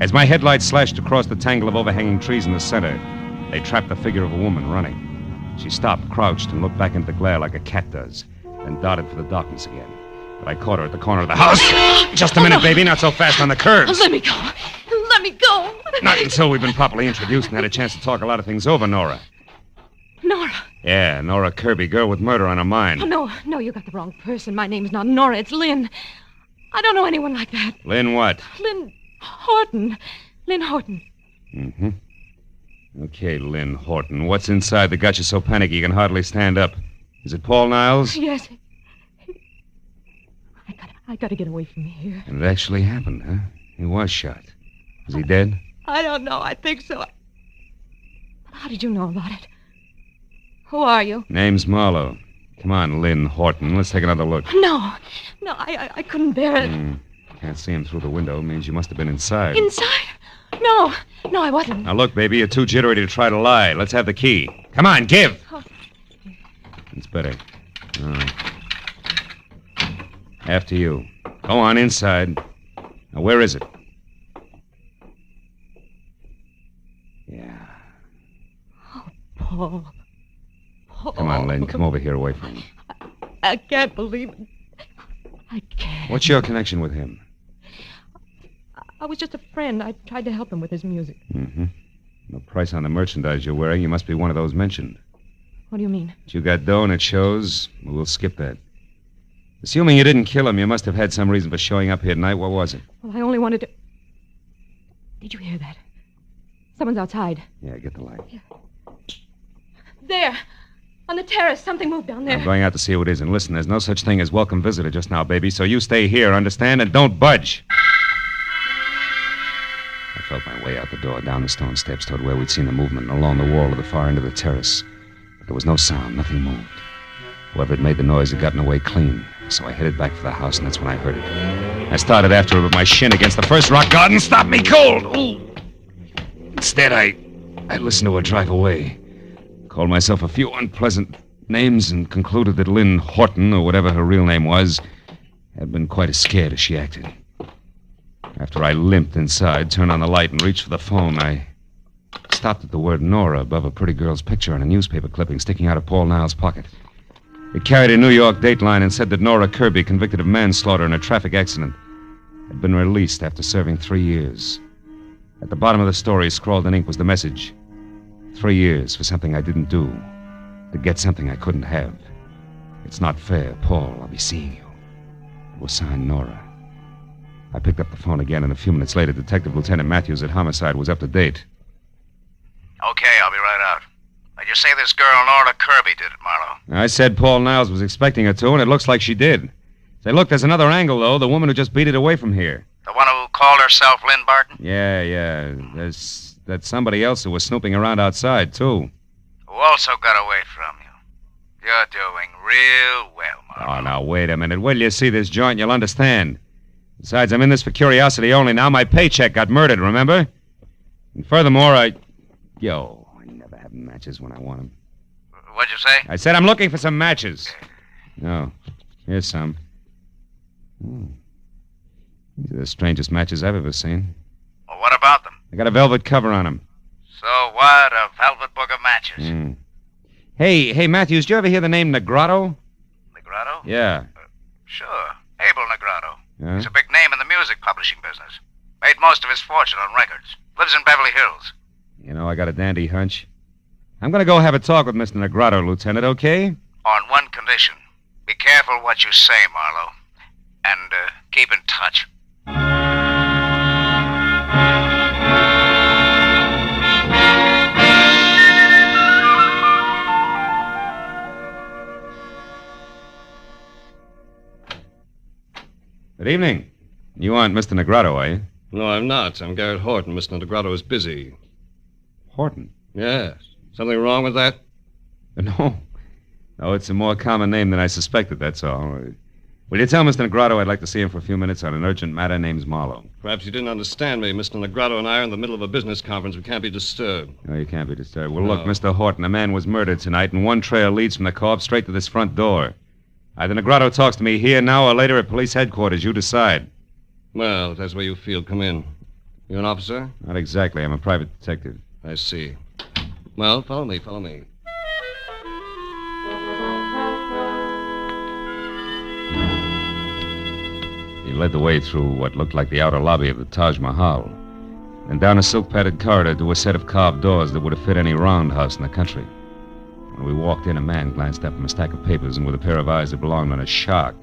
As my headlights slashed across the tangle of overhanging trees in the center, they trapped the figure of a woman running. She stopped, crouched, and looked back into the glare like a cat does, then darted for the darkness again. But I caught her at the corner of the house. Just a minute, baby. Not so fast on the curves. Let me go. Let me go. Not until we've been properly introduced and had a chance to talk a lot of things over, Nora. Nora. Yeah, Nora Kirby, girl with murder on her mind. Oh, no, you got the wrong person. My name's not Nora, it's Lynn. I don't know anyone like that. Lynn what? Lynn Horton. Lynn Horton. Mm-hmm. Okay, Lynn Horton. What's inside that got you so panicky you can hardly stand up? Is it Paul Niles? Yes. I gotta get away from here. And it actually happened, huh? He was shot. Is he dead? I don't know. I think so. How did you know about it? Who are you? Name's Marlowe. Come on, Lynn Horton. Let's take another look. No, I couldn't bear it. Can't see him through the window. Means you must have been inside. Inside? No, No, I wasn't. Now, look, baby, you're too jittery to try to lie. Let's have the key. Come on, give. Oh. It's better. All right. After you. Go on inside. Now, where is it? Yeah. Paul. Come on, Lynn. Come over here away from him. I can't believe it. I can't. What's your connection with him? I was just a friend. I tried to help him with his music. Mm-hmm. The price on the merchandise you're wearing, you must be one of those mentioned. What do you mean? But you got dough and it shows. We'll skip that. Assuming you didn't kill him, you must have had some reason for showing up here tonight. What was it? Well, I only wanted to... Did you hear that? Someone's outside. Yeah, get the light. There. On the terrace. Something moved down there. I'm going out to see who it is. And listen, there's no such thing as welcome visitor just now, baby, so you stay here, understand? And don't budge. I felt my way out the door, down the stone steps toward where we'd seen the movement, and along the wall of the far end of the terrace. But there was no sound. Nothing moved. Whoever had made the noise had gotten away clean. So I headed back for the house, and that's when I heard it. I started after her, but my shin against the first rock garden stopped me cold. Ooh. Instead, I listened to her drive away. Called myself a few unpleasant names and concluded that Lynn Horton, or whatever her real name was, had been quite as scared as she acted. After I limped inside, turned on the light, and reached for the phone, I stopped at the word Nora above a pretty girl's picture on a newspaper clipping sticking out of Paul Niles' pocket. It carried a New York dateline and said that Nora Kirby, convicted of manslaughter in a traffic accident, had been released after serving 3 years. At the bottom of the story, scrawled in ink, was the message: 3 years for something I didn't do, to get something I couldn't have. It's not fair, Paul. I'll be seeing you. It was signed Nora. I picked up the phone again, and a few minutes later, Detective Lieutenant Matthews at Homicide was up to date. Okay, I'll be right out. Did you say this girl, Nora Kirby, did it, Marlowe? I said Paul Niles was expecting her to, and it looks like she did. Say, look, there's another angle, though. The woman who just beat it away from here. The one who called herself Lynn Barton? Yeah. That's somebody else who was snooping around outside, too. Who also got away from you. You're doing real well, Marlowe. Oh, now, wait a minute. Wait till you see this joint, you'll understand. Besides, I'm in this for curiosity only now. My paycheck got murdered, remember? And furthermore, I never have matches when I want them. What'd you say? I said I'm looking for some matches. No. Here's some. These are the strangest matches I've ever seen. Well, what about them? They got a velvet cover on them. So what? A velvet book of matches. Hey, Matthews, did you ever hear the name Negrotto? Negrotto? Yeah. Sure. Abel Negrotto. Huh? He's a big name in the music publishing business. Made most of his fortune on records. Lives in Beverly Hills. You know, I got a dandy hunch. I'm going to go have a talk with Mr. Negrotto, Lieutenant, okay? On one condition. Be careful what you say, Marlowe. And keep in touch. Good evening. You aren't Mr. Negrotto, are you? No, I'm not. I'm Garrett Horton. Mr. Negrotto is busy. Horton? Yes. Something wrong with that? No, it's a more common name than I suspected, that's all. Will you tell Mr. Negrotto I'd like to see him for a few minutes on an urgent matter named Marlowe? Perhaps you didn't understand me. Mr. Negrotto and I are in the middle of a business conference. We can't be disturbed. No, you can't be disturbed. Well, No. look, Mr. Horton, a man was murdered tonight, and one trail leads from the corpse straight to this front door. Either Negrotto talks to me here now or later at police headquarters. You decide. Well, if that's where you feel, come in. You're an officer? Not exactly. I'm a private detective. I see. Well, follow me. He led the way through what looked like the outer lobby of the Taj Mahal, and down a silk-padded corridor to a set of carved doors that would have fit any roundhouse in the country. When we walked in, a man glanced up from a stack of papers, and with a pair of eyes that belonged on a shark,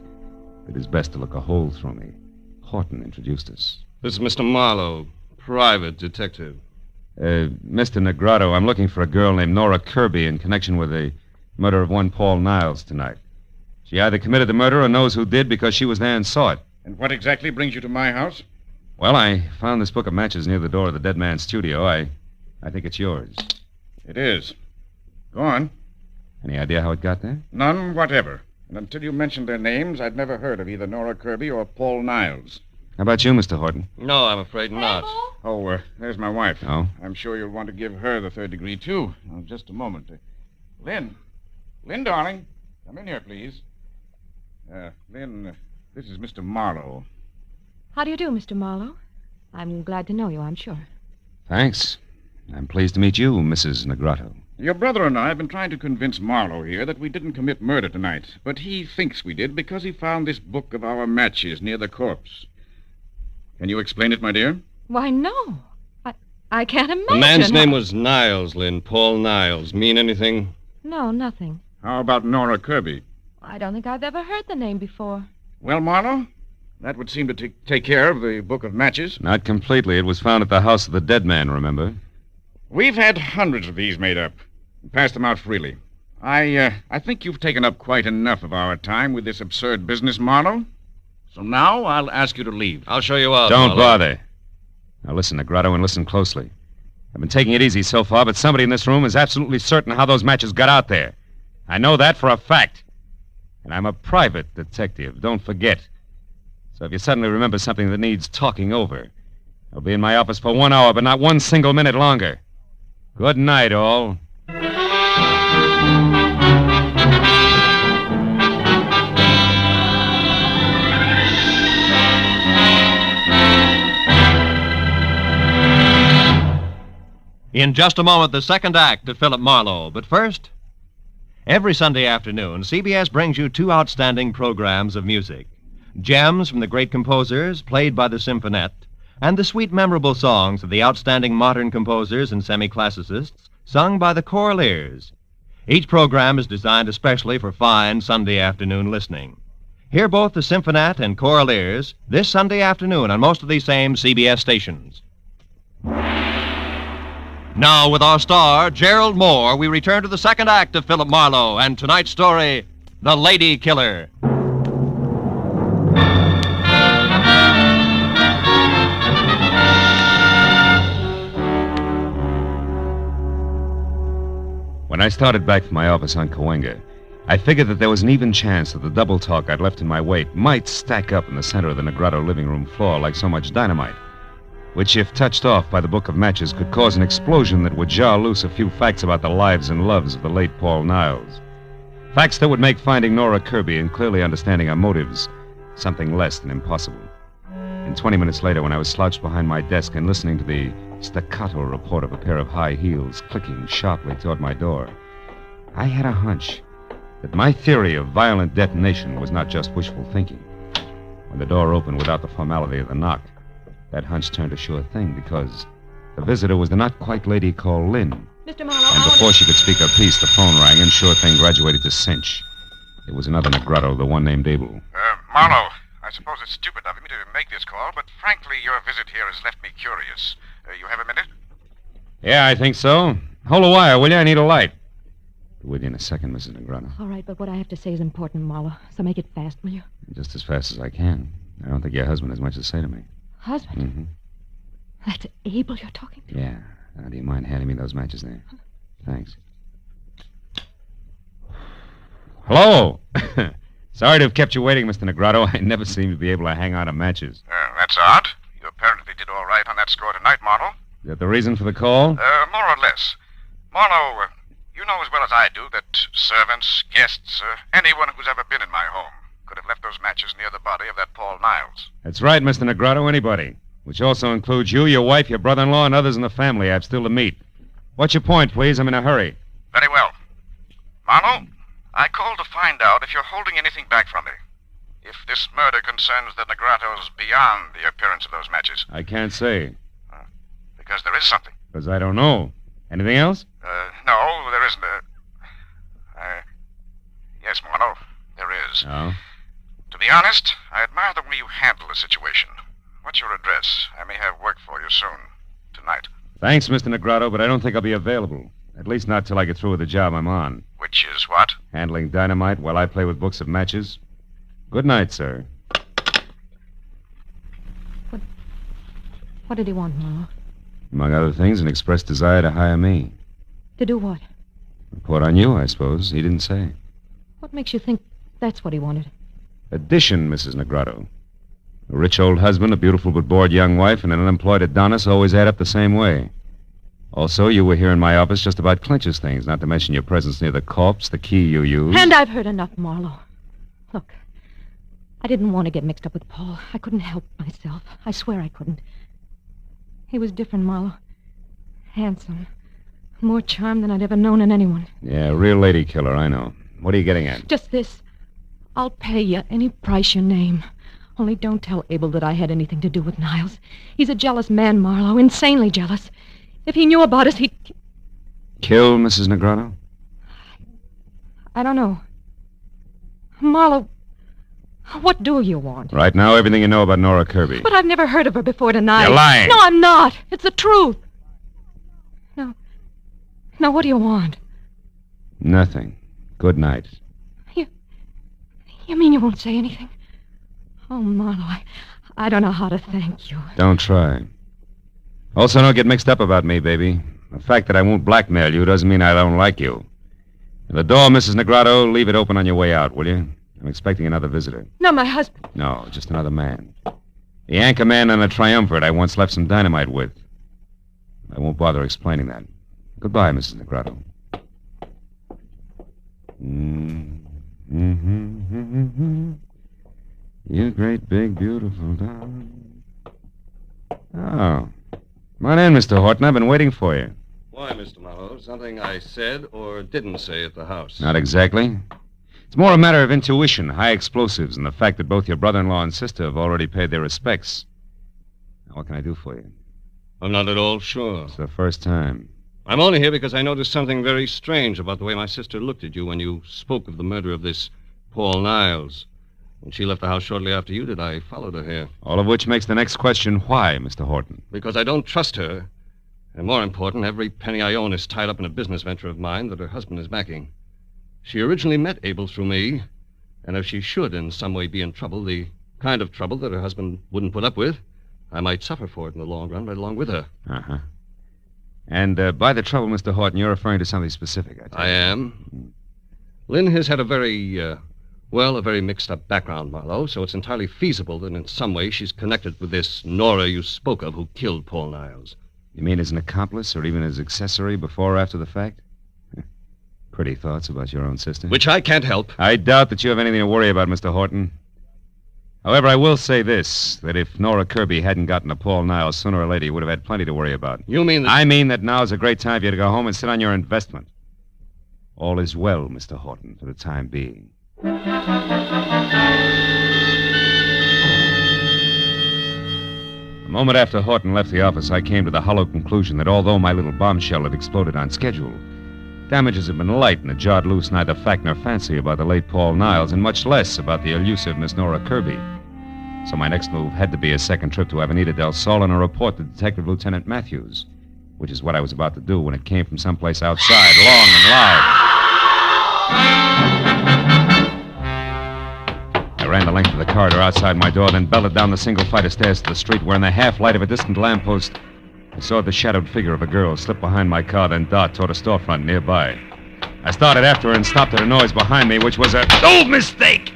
did his best to look a hole through me. Horton introduced us. This is Mr. Marlowe, private detective. Mr. Negrotto, I'm looking for a girl named Nora Kirby in connection with the murder of one Paul Niles tonight. She either committed the murder or knows who did because she was there and saw it. And what exactly brings you to my house? Well, I found this book of matches near the door of the dead man's studio. I think it's yours. It is. Go on. Any idea how it got there? None whatever. And until you mentioned their names, I'd never heard of either Nora Kirby or Paul Niles. How about you, Mr. Horton? No, I'm afraid not. Oh, there's my wife. Oh? I'm sure you'll want to give her the third degree, too. Now, just a moment. Lynn. Lynn, darling. Come in here, please. Lynn, this is Mr. Marlowe. How do you do, Mr. Marlowe? I'm glad to know you, I'm sure. Thanks. I'm pleased to meet you, Mrs. Negrato. Your brother and I have been trying to convince Marlowe here that we didn't commit murder tonight, but he thinks we did because he found this book of our matches near the corpse. Can you explain it, my dear? Why, no. I can't imagine. The man's name was Niles, Lynn. Paul Niles. Mean anything? No, nothing. How about Nora Kirby? I don't think I've ever heard the name before. Well, Marlowe, that would seem to take care of the book of matches. Not completely. It was found at the house of the dead man, remember? We've had hundreds of these made up. Passed them out freely. I think you've taken up quite enough of our time with this absurd business, Marlowe. So now I'll ask you to leave. I'll show you out. Don't Marlowe. bother. Now listen, Negrato, and listen closely. I've been taking it easy so far, but somebody in this room is absolutely certain how those matches got out there. I know that for a fact. And I'm a private detective, don't forget. So if you suddenly remember something that needs talking over, I'll be in my office for 1 hour, but not 1 single minute longer. Good night, all. In just a moment, the second act of Philip Marlowe. But first, every Sunday afternoon, CBS brings you 2 outstanding programs of music. Gems from the great composers, played by the Symphonette, and the sweet, memorable songs of the outstanding modern composers and semi-classicists, sung by the Choraliers. Each program is designed especially for fine Sunday afternoon listening. Hear both the Symphonette and Choraliers this Sunday afternoon on most of these same CBS stations. Now, with our star, Gerald Moore, we return to the second act of Philip Marlowe and tonight's story, The Lady Killer. When I started back from my office on Cahuenga, I figured that there was an even chance that the double talk I'd left in my wake might stack up in the center of the Negrato living room floor like so much dynamite, which, if touched off by the book of matches, could cause an explosion that would jar loose a few facts about the lives and loves of the late Paul Niles. Facts that would make finding Nora Kirby and clearly understanding her motives something less than impossible. And 20 minutes later, when I was slouched behind my desk and listening to the staccato report of a pair of high heels clicking sharply toward my door, I had a hunch that my theory of violent detonation was not just wishful thinking. When the door opened without the formality of the knock, that hunch turned a sure thing, because the visitor was the not-quite-lady called Lynn. Mr. Marlowe, And before she could speak her piece, the phone rang, and sure thing graduated to cinch. It was another Negrato, the one named Abel. Marlowe, I suppose it's stupid of me to make this call, but frankly, your visit here has left me curious. You have a minute? Yeah, I think so. Hold a wire, will you? I need a light. Be with you in a second, Mrs. Negrato. All right, but what I have to say is important, Marlowe, so make it fast, will you? Just as fast as I can. I don't think your husband has much to say to me. Husband? Mm-hmm. That's Abel you're talking to? Yeah. Now, do you mind handing me those matches there? Thanks. Hello! Sorry to have kept you waiting, Mr. Negrato. I never seem to be able to hang on to matches. That's odd. You apparently did all right on that score tonight, Marlowe. Is that the reason for the call? More or less. Marlowe, you know as well as I do that servants, guests, anyone who's ever been in my home could have left those matches near the body of that Paul Niles. That's right, Mr. Negrato. Anybody. Which also includes you, your wife, your brother-in-law, and others in the family I've still to meet. What's your point, please? I'm in a hurry. Very well. Marlowe, I called to find out if you're holding anything back from me. If this murder concerns the Negratos beyond the appearance of those matches. I can't say. Because there is something. Because I don't know. Anything else? No, there isn't. Yes, Marlowe, there is. Oh? To be honest, I admire the way you handle the situation. What's your address? I may have work for you soon. Tonight. Thanks, Mr. Negrato, but I don't think I'll be available. At least not till I get through with the job I'm on. Which is what? Handling dynamite while I play with books of matches. Good night, sir. What did he want, Marlowe? Among other things, an express desire to hire me. To do what? Report on you, I suppose. He didn't say. What makes you think that's what he wanted? Addition, Mrs. Negrato. A rich old husband, a beautiful but bored young wife, and an unemployed Adonis always add up the same way. Also, you were here in my office just about clinches things, not to mention your presence near the corpse, the key you used. And I've heard enough, Marlowe. Look, I didn't want to get mixed up with Paul. I couldn't help myself. I swear I couldn't. He was different, Marlowe. Handsome. More charm than I'd ever known in anyone. Yeah, real lady killer, I know. What are you getting at? Just this. I'll pay you any price you name. Only don't tell Abel that I had anything to do with Niles. He's a jealous man, Marlowe, insanely jealous. If he knew about us, he'd... Kill Mrs. Negrado? I don't know. Marlowe, what do you want? Right now, everything you know about Nora Kirby. But I've never heard of her before tonight. You're lying. No, I'm not. It's the truth. No. Now, what do you want? Nothing. Good night. You mean you won't say anything? Oh, Marlowe, I don't know how to thank you. Don't try. Also, don't get mixed up about me, baby. The fact that I won't blackmail you doesn't mean I don't like you. The door, Mrs. Negrado, leave it open on your way out, will you? I'm expecting another visitor. No, my husband. No, just another man. The anchor man on a triumvirate I once left some dynamite with. I won't bother explaining that. Goodbye, Mrs. Negrado. You great, big, beautiful dog. Oh. Come on in, Mr. Horton. I've been waiting for you. Why, Mr. Marlowe? Something I said or didn't say at the house? Not exactly. It's more a matter of intuition, high explosives, and the fact that both your brother-in-law and sister have already paid their respects. Now, what can I do for you? I'm not at all sure. It's the first time. I'm only here because I noticed something very strange about the way my sister looked at you when you spoke of the murder of this Paul Niles. When she left the house shortly after you did, I followed her here. All of which makes the next question, why, Mr. Horton? Because I don't trust her. And more important, every penny I own is tied up in a business venture of mine that her husband is backing. She originally met Abel through me, and if she should in some way be in trouble, the kind of trouble that her husband wouldn't put up with, I might suffer for it in the long run right along with her. Uh-huh. And by the trouble, Mr. Horton, you're referring to something specific, I take it. I am. Lynn has had a very mixed-up background, Marlowe, so it's entirely feasible that in some way she's connected with this Nora you spoke of who killed Paul Niles. You mean as an accomplice or even as accessory before or after the fact? Pretty thoughts about your own sister. Which I can't help. I doubt that you have anything to worry about, Mr. Horton. However, I will say this, that if Nora Kirby hadn't gotten to Paul Niles, sooner or later you would have had plenty to worry about. You mean that... I mean that now is a great time for you to go home and sit on your investment. All is well, Mr. Horton, for the time being. A moment after Horton left the office, I came to the hollow conclusion that although my little bombshell had exploded on schedule, damages had been light and had jarred loose neither fact nor fancy about the late Paul Niles, and much less about the elusive Miss Nora Kirby. So my next move had to be a second trip to Avenida del Sol and a report to Detective Lieutenant Matthews, which is what I was about to do when it came from someplace outside, long and loud. I ran the length of the corridor outside my door, then belted down the single flight of stairs to the street, where in the half-light of a distant lamppost, I saw the shadowed figure of a girl slip behind my car, then dart toward a storefront nearby. I started after her and stopped at a noise behind me, which was a... Oh, mistake!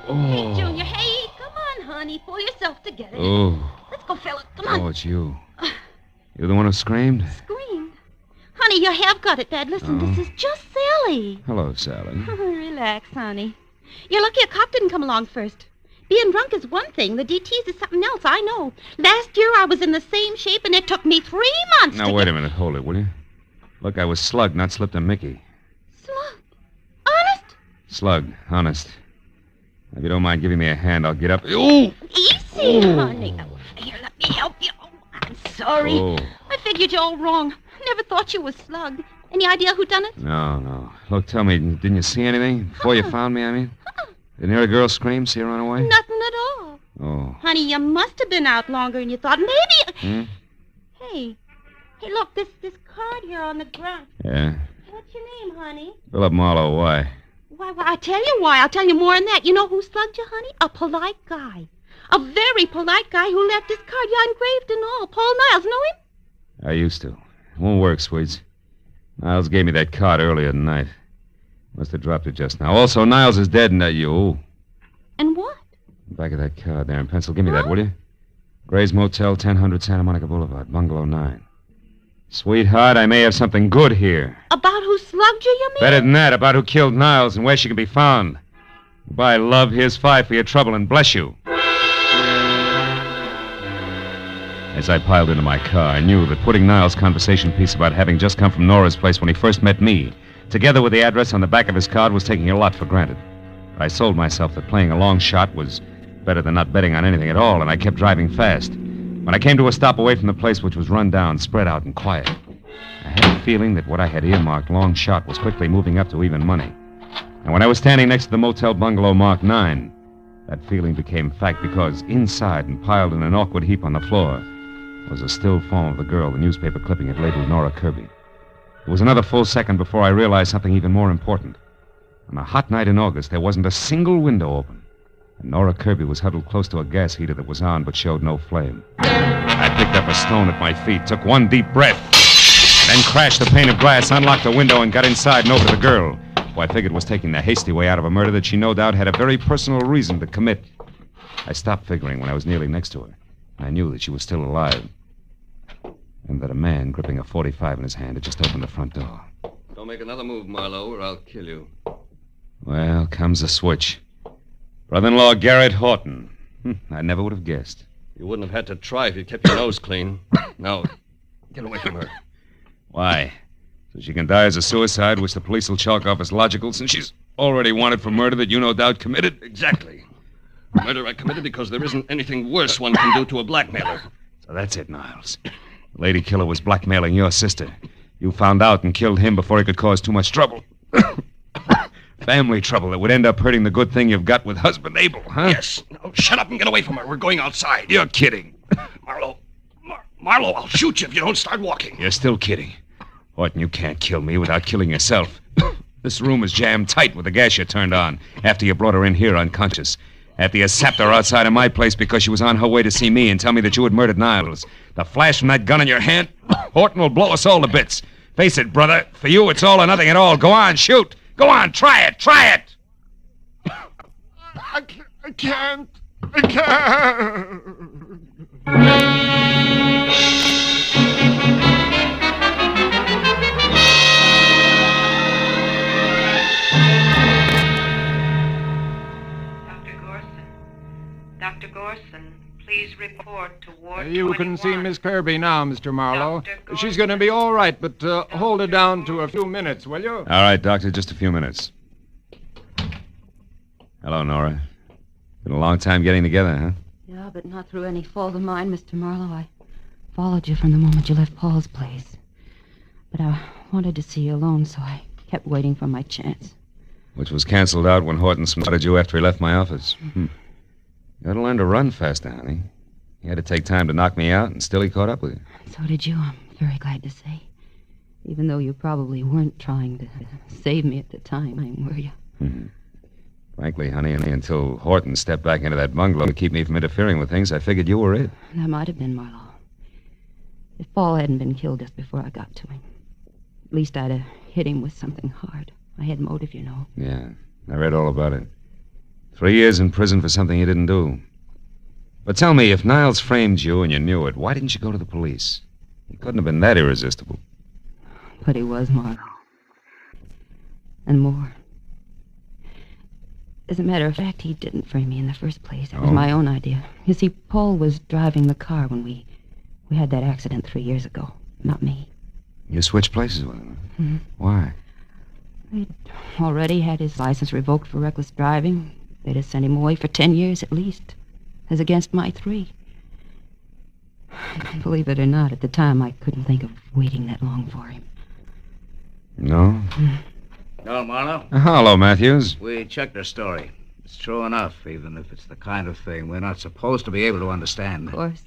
Hey, Junior, hey, come on, honey. Pull yourself together. Oh. Let's go, fella. Come on. Oh, it's you. You the one who screamed? Screamed? Honey, you have got it bad. Listen, This is just Sally. Hello, Sally. Relax, honey. You're lucky a cop didn't come along first. Being drunk is one thing. The DTs is something else, I know. Last year I was in the same shape, and it took me 3 months Now, wait a minute. Hold it, will you? Look, I was slugged, not slipped a Mickey. Slugged? Honest? Slugged, honest. If you don't mind giving me a hand, I'll get up. Ooh! Easy, honey. Oh, here, let me help you. Oh, I'm sorry. Oh. I figured you all wrong. Never thought you was slugged. Any idea who done it? No. Look, tell me, didn't you see anything? Before you found me, I mean? Didn't hear a girl scream, see her run away? Nothing at all. Oh. Honey, you must have been out longer than you thought. Maybe... Hmm? Hey, look, this card here on the ground. Yeah? What's your name, honey? Philip Marlowe, why? Why, I'll tell you why. I'll tell you more than that. You know who slugged you, honey? A polite guy. A very polite guy who left his card. Yeah, engraved and all. Paul Niles, know him? I used to. It won't work, Swedes. Niles gave me that card earlier tonight. Must have dropped it just now. Also, Niles is dead, and you. And what? Back of that card there in pencil. Give me that, will you? Gray's Motel, 1000 Santa Monica Boulevard, Bungalow 9. Sweetheart, I may have something good here. About who slugged you, you mean? Better than that, about who killed Niles and where she can be found. Goodbye, love. Here's 5 for your trouble, and bless you. As I piled into my car, I knew that putting Niles' conversation piece about having just come from Nora's place when he first met me, together with the address on the back of his card, was taking a lot for granted. I sold myself that playing a long shot was better than not betting on anything at all, and I kept driving fast. When I came to a stop away from the place, which was run down, spread out, and quiet, I had a feeling that what I had earmarked long shot was quickly moving up to even money. And when I was standing next to the motel bungalow marked 9, that feeling became fact because inside and piled in an awkward heap on the floor was a still form of the girl the newspaper clipping had labeled Nora Kirby. It was another full second before I realized something even more important. On a hot night in August, there wasn't a single window open. And Nora Kirby was huddled close to a gas heater that was on but showed no flame. I picked up a stone at my feet, took one deep breath, then crashed the pane of glass, unlocked the window, and got inside and over to the girl, who I figured was taking the hasty way out of a murder that she no doubt had a very personal reason to commit. I stopped figuring when I was nearly next to her. I knew that she was still alive, and that a man gripping a .45 in his hand had just opened the front door. Don't make another move, Marlowe, or I'll kill you. Well, comes the switch. Brother-in-law Garrett Horton. I never would have guessed. You wouldn't have had to try if you'd kept your nose clean. Now, get away from her. Why? So she can die as a suicide, which the police will chalk off as logical, since she's already wanted for murder that you no doubt committed? Exactly. Murder I committed because there isn't anything worse one can do to a blackmailer. So that's it, Niles. The lady killer was blackmailing your sister. You found out and killed him before he could cause too much trouble. Family trouble that would end up hurting the good thing you've got with husband Abel, huh? Yes. Now, shut up and get away from her. We're going outside. You're kidding. Marlowe, I'll shoot you if you don't start walking. You're still kidding. Horton, you can't kill me without killing yourself. This room is jammed tight with the gas you turned on after you brought her in here unconscious. After you sapped her outside of my place because she was on her way to see me and tell me that you had murdered Niles. The flash from that gun in your hand, Horton will blow us all to bits. Face it, brother. For you, it's all or nothing at all. Go on, shoot. Go on, try it. Try it. I can't. I can't. Dr. Gorson, please report to Ward You 21. can see Miss Kirby now, Mr. Marlowe. She's going to be all right, but hold her down to a few minutes, will you? All right, Doctor, just a few minutes. Hello, Nora. Been a long time getting together, huh? Yeah, but not through any fault of mine, Mr. Marlowe. I followed you from the moment you left Paul's place. But I wanted to see you alone, so I kept waiting for my chance. Which was canceled out when Horton spotted you after he left my office. You ought to learn to run faster, honey. He had to take time to knock me out, and still he caught up with you. So did you, I'm very glad to say. Even though you probably weren't trying to save me at the time, were you? Frankly, honey, until Horton stepped back into that bungalow to keep me from interfering with things, I figured you were it. That might have been Marlowe. If Paul hadn't been killed just before I got to him, at least I'd have hit him with something hard. I had motive, you know. Yeah, I read all about it. 3 years in prison for something you didn't do. But tell me, if Niles framed you and you knew it, why didn't you go to the police? He couldn't have been that irresistible. But he was, Marlowe. And more. As a matter of fact, he didn't frame me in the first place. It was my own idea. You see, Paul was driving the car when we had that accident 3 years ago. Not me. You switched places with him? Why? He'd already had his license revoked for reckless driving. They'd have sent him away for 10 years at least, as against my 3. Believe it or not, at the time I couldn't think of waiting that long for him. No? No, Marlowe? Hello, Matthews. We checked her story. It's true enough, even if it's the kind of thing we're not supposed to be able to understand. Of course.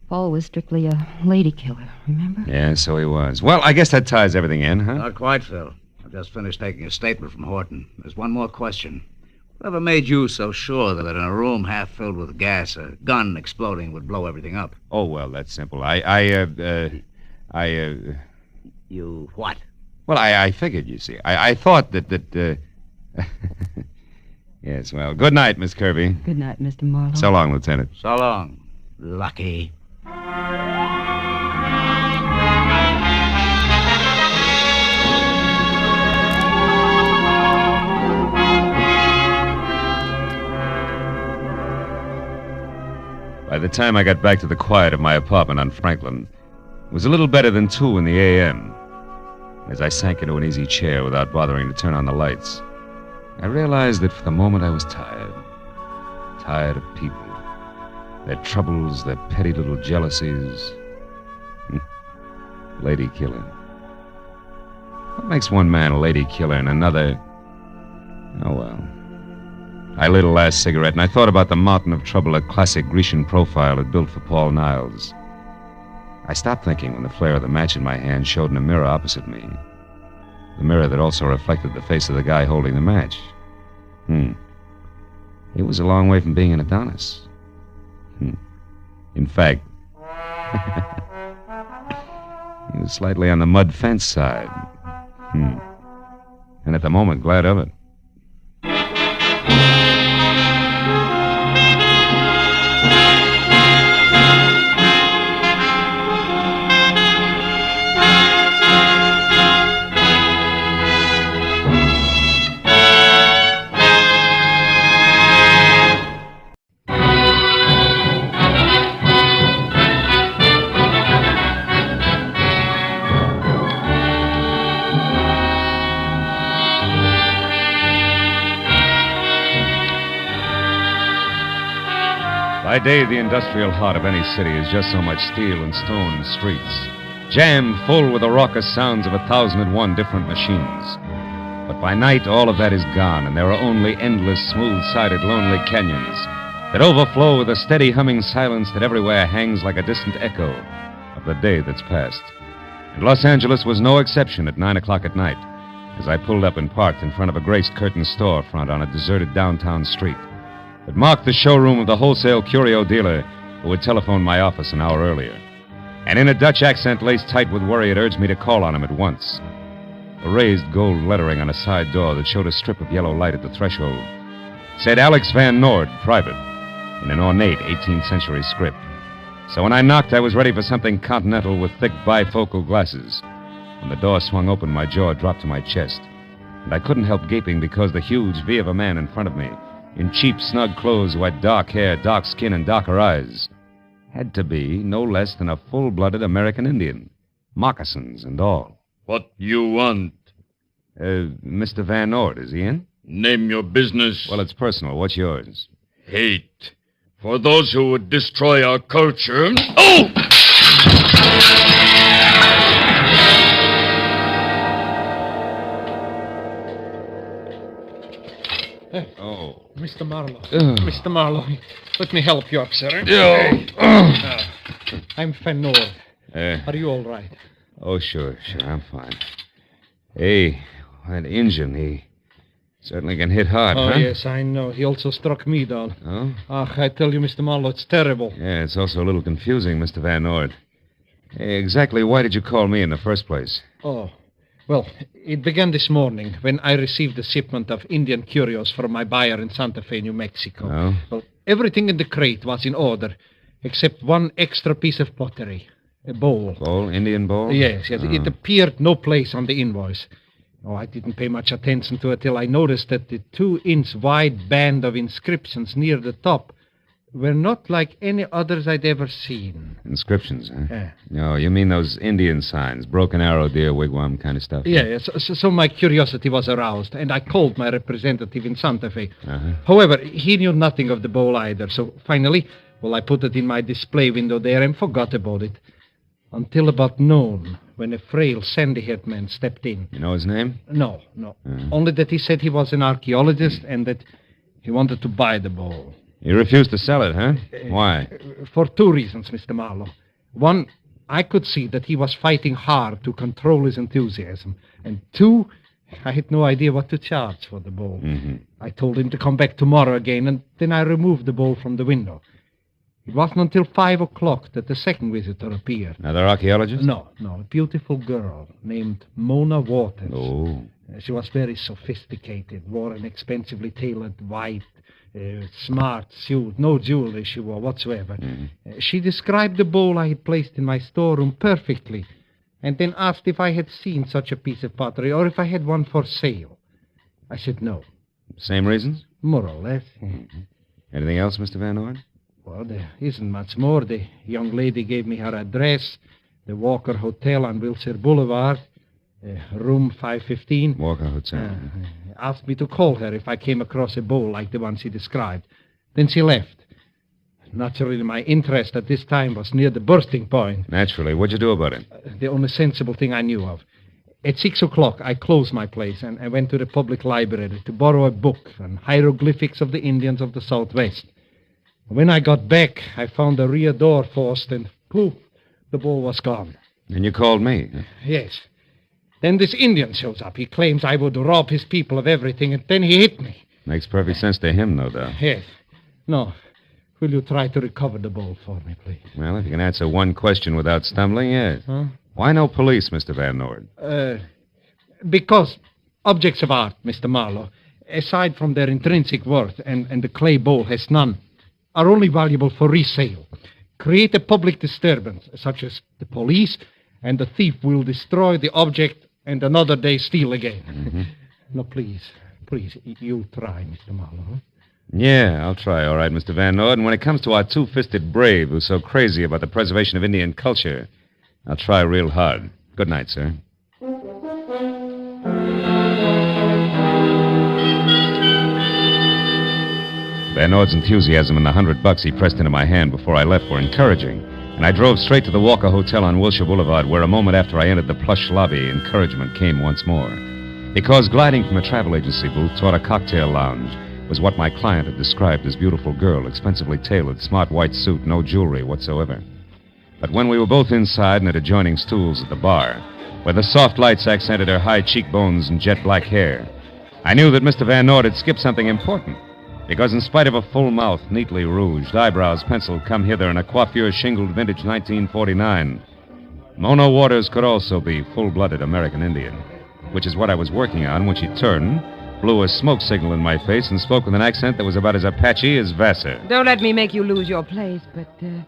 Paul was strictly a lady killer, remember? Yeah, so he was. Well, I guess that ties everything in, huh? Not quite, Phil. I've just finished taking a statement from Horton. There's one more question. Whatever made you so sure that in a room half filled with gas, a gun exploding would blow everything up? Oh, well, that's simple. You what? Well, I figured, you see. I thought that... Yes, well, good night, Miss Kirby. Good night, Mr. Marlowe. So long, Lieutenant. So long, Lucky. By the time I got back to the quiet of my apartment on Franklin, it was a little better than 2 in the a.m. As I sank into an easy chair without bothering to turn on the lights, I realized that for the moment I was tired. Tired of people. Their troubles, their petty little jealousies. Lady killing. What makes one man a lady killer and another... Oh, well. I lit a last cigarette, and I thought about the mountain of trouble a classic Grecian profile had built for Paul Niles. I stopped thinking when the flare of the match in my hand showed in a mirror opposite me. The mirror that also reflected the face of the guy holding the match. He was a long way from being an Adonis. In fact, he was slightly on the mud fence side. And at the moment, glad of it. By day, the industrial heart of any city is just so much steel and stone and streets, jammed full with the raucous sounds of 1,001 different machines. But by night, all of that is gone, and there are only endless, smooth-sided, lonely canyons that overflow with a steady humming silence that everywhere hangs like a distant echo of the day that's passed. And Los Angeles was no exception at 9 o'clock at night, as I pulled up and parked in front of a grace-curtained storefront on a deserted downtown street that marked the showroom of the wholesale curio dealer who had telephoned my office an hour earlier. And in a Dutch accent laced tight with worry, it urged me to call on him at once. A raised gold lettering on a side door that showed a strip of yellow light at the threshold said Alex Van Noord, private, in an ornate 18th century script. So when I knocked, I was ready for something continental with thick bifocal glasses. When the door swung open, my jaw dropped to my chest, and I couldn't help gaping because the huge V of a man in front of me, in cheap, snug clothes who had dark hair, dark skin, and darker eyes, had to be no less than a full-blooded American Indian. Moccasins and all. What you want? Mr. Van Noord, is he in? Name your business. Well, it's personal. What's yours? Hate. For those who would destroy our culture... Oh! Oh. Mr. Marlowe. Mr. Marlowe, let me help you up, sir. I'm Van Noord. Are you all right? Oh, sure, I'm fine. Hey, that Injun, he certainly can hit hard, Oh, huh? yes, I know. He also struck me down. Oh? I tell you, Mr. Marlowe, it's terrible. Yeah, it's also a little confusing, Mr. Van Noord. Hey, exactly why did you call me in the first place? Oh, well, it began this morning when I received a shipment of Indian curios from my buyer in Santa Fe, New Mexico. Oh? Well, everything in the crate was in order, except one extra piece of pottery, a bowl. Bowl? Indian bowl? Yes. Oh. It appeared no place on the invoice. Oh, I didn't pay much attention to it till I noticed that the 2-inch wide band of inscriptions near the top were not like any others I'd ever seen. Inscriptions, huh? Yeah. No, you mean those Indian signs, broken arrow, deer wigwam kind of stuff? Yeah, so my curiosity was aroused, and I called my representative in Santa Fe. Uh-huh. However, he knew nothing of the bowl either, so finally, I put it in my display window there and forgot about it. Until about noon, when a frail, sandy-haired man stepped in. You know his name? No. Only that he said he was an archaeologist and that he wanted to buy the bowl. He refused to sell it, huh? Why? For 2 reasons, Mr. Marlowe. One, I could see that he was fighting hard to control his enthusiasm. And 2, I had no idea what to charge for the bowl. Mm-hmm. I told him to come back tomorrow again, and then I removed the bowl from the window. It wasn't until 5 o'clock that the second visitor appeared. Another archaeologist? No. A beautiful girl named Mona Waters. Oh. She was very sophisticated, wore an expensively tailored white, smart suit, no jewelry she wore whatsoever. She described the bowl I had placed in my storeroom perfectly, and then asked if I had seen such a piece of pottery or if I had one for sale. I said no. Same reasons? More or less. Anything else, Mr. Van Orden? Well, there isn't much more. The young lady gave me her address, the Walker Hotel on Wilshire Boulevard, room 515. Walker Hotel. Asked me to call her if I came across a bowl like the one she described. Then she left. Naturally, my interest at this time was near the bursting point. Naturally. What'd you do about it? The only sensible thing I knew of. At 6 o'clock, I closed my place and I went to the public library to borrow a book on hieroglyphics of the Indians of the Southwest. When I got back, I found the rear door forced and poof, the bowl was gone. And you called me? Yes. Then this Indian shows up. He claims I would rob his people of everything, and then he hit me. Makes perfect sense to him, no doubt. Yes. No. Will you try to recover the bowl for me, please? Well, if you can answer one question without stumbling, yes. Huh? Why no police, Mr. Van Orden? Because objects of art, Mr. Marlowe, aside from their intrinsic worth, and the clay bowl has none, are only valuable for resale. Create a public disturbance, such as the police, and the thief will destroy the object and another day steal again. No, please, you try, Mr. Marlowe. Yeah, I'll try, all right, Mr. Van Orden. When it comes to our two-fisted brave who's so crazy about the preservation of Indian culture, I'll try real hard. Good night, sir. Van Orden's enthusiasm and the $100 he pressed into my hand before I left were encouraging, and I drove straight to the Walker Hotel on Wilshire Boulevard, where a moment after I entered the plush lobby, encouragement came once more. Because gliding from a travel agency booth toward a cocktail lounge was what my client had described as beautiful girl, expensively tailored, smart white suit, no jewelry whatsoever. But when we were both inside and at adjoining stools at the bar, where the soft lights accented her high cheekbones and jet black hair, I knew that Mr. Van Orden had skipped something important. Because in spite of a full mouth, neatly rouged, eyebrows penciled come hither, and a coiffure shingled vintage 1949, Mona Waters could also be full-blooded American Indian, which is what I was working on when she turned, blew a smoke signal in my face, and spoke with an accent that was about as Apache as Vassar. Don't let me make you lose your place, but do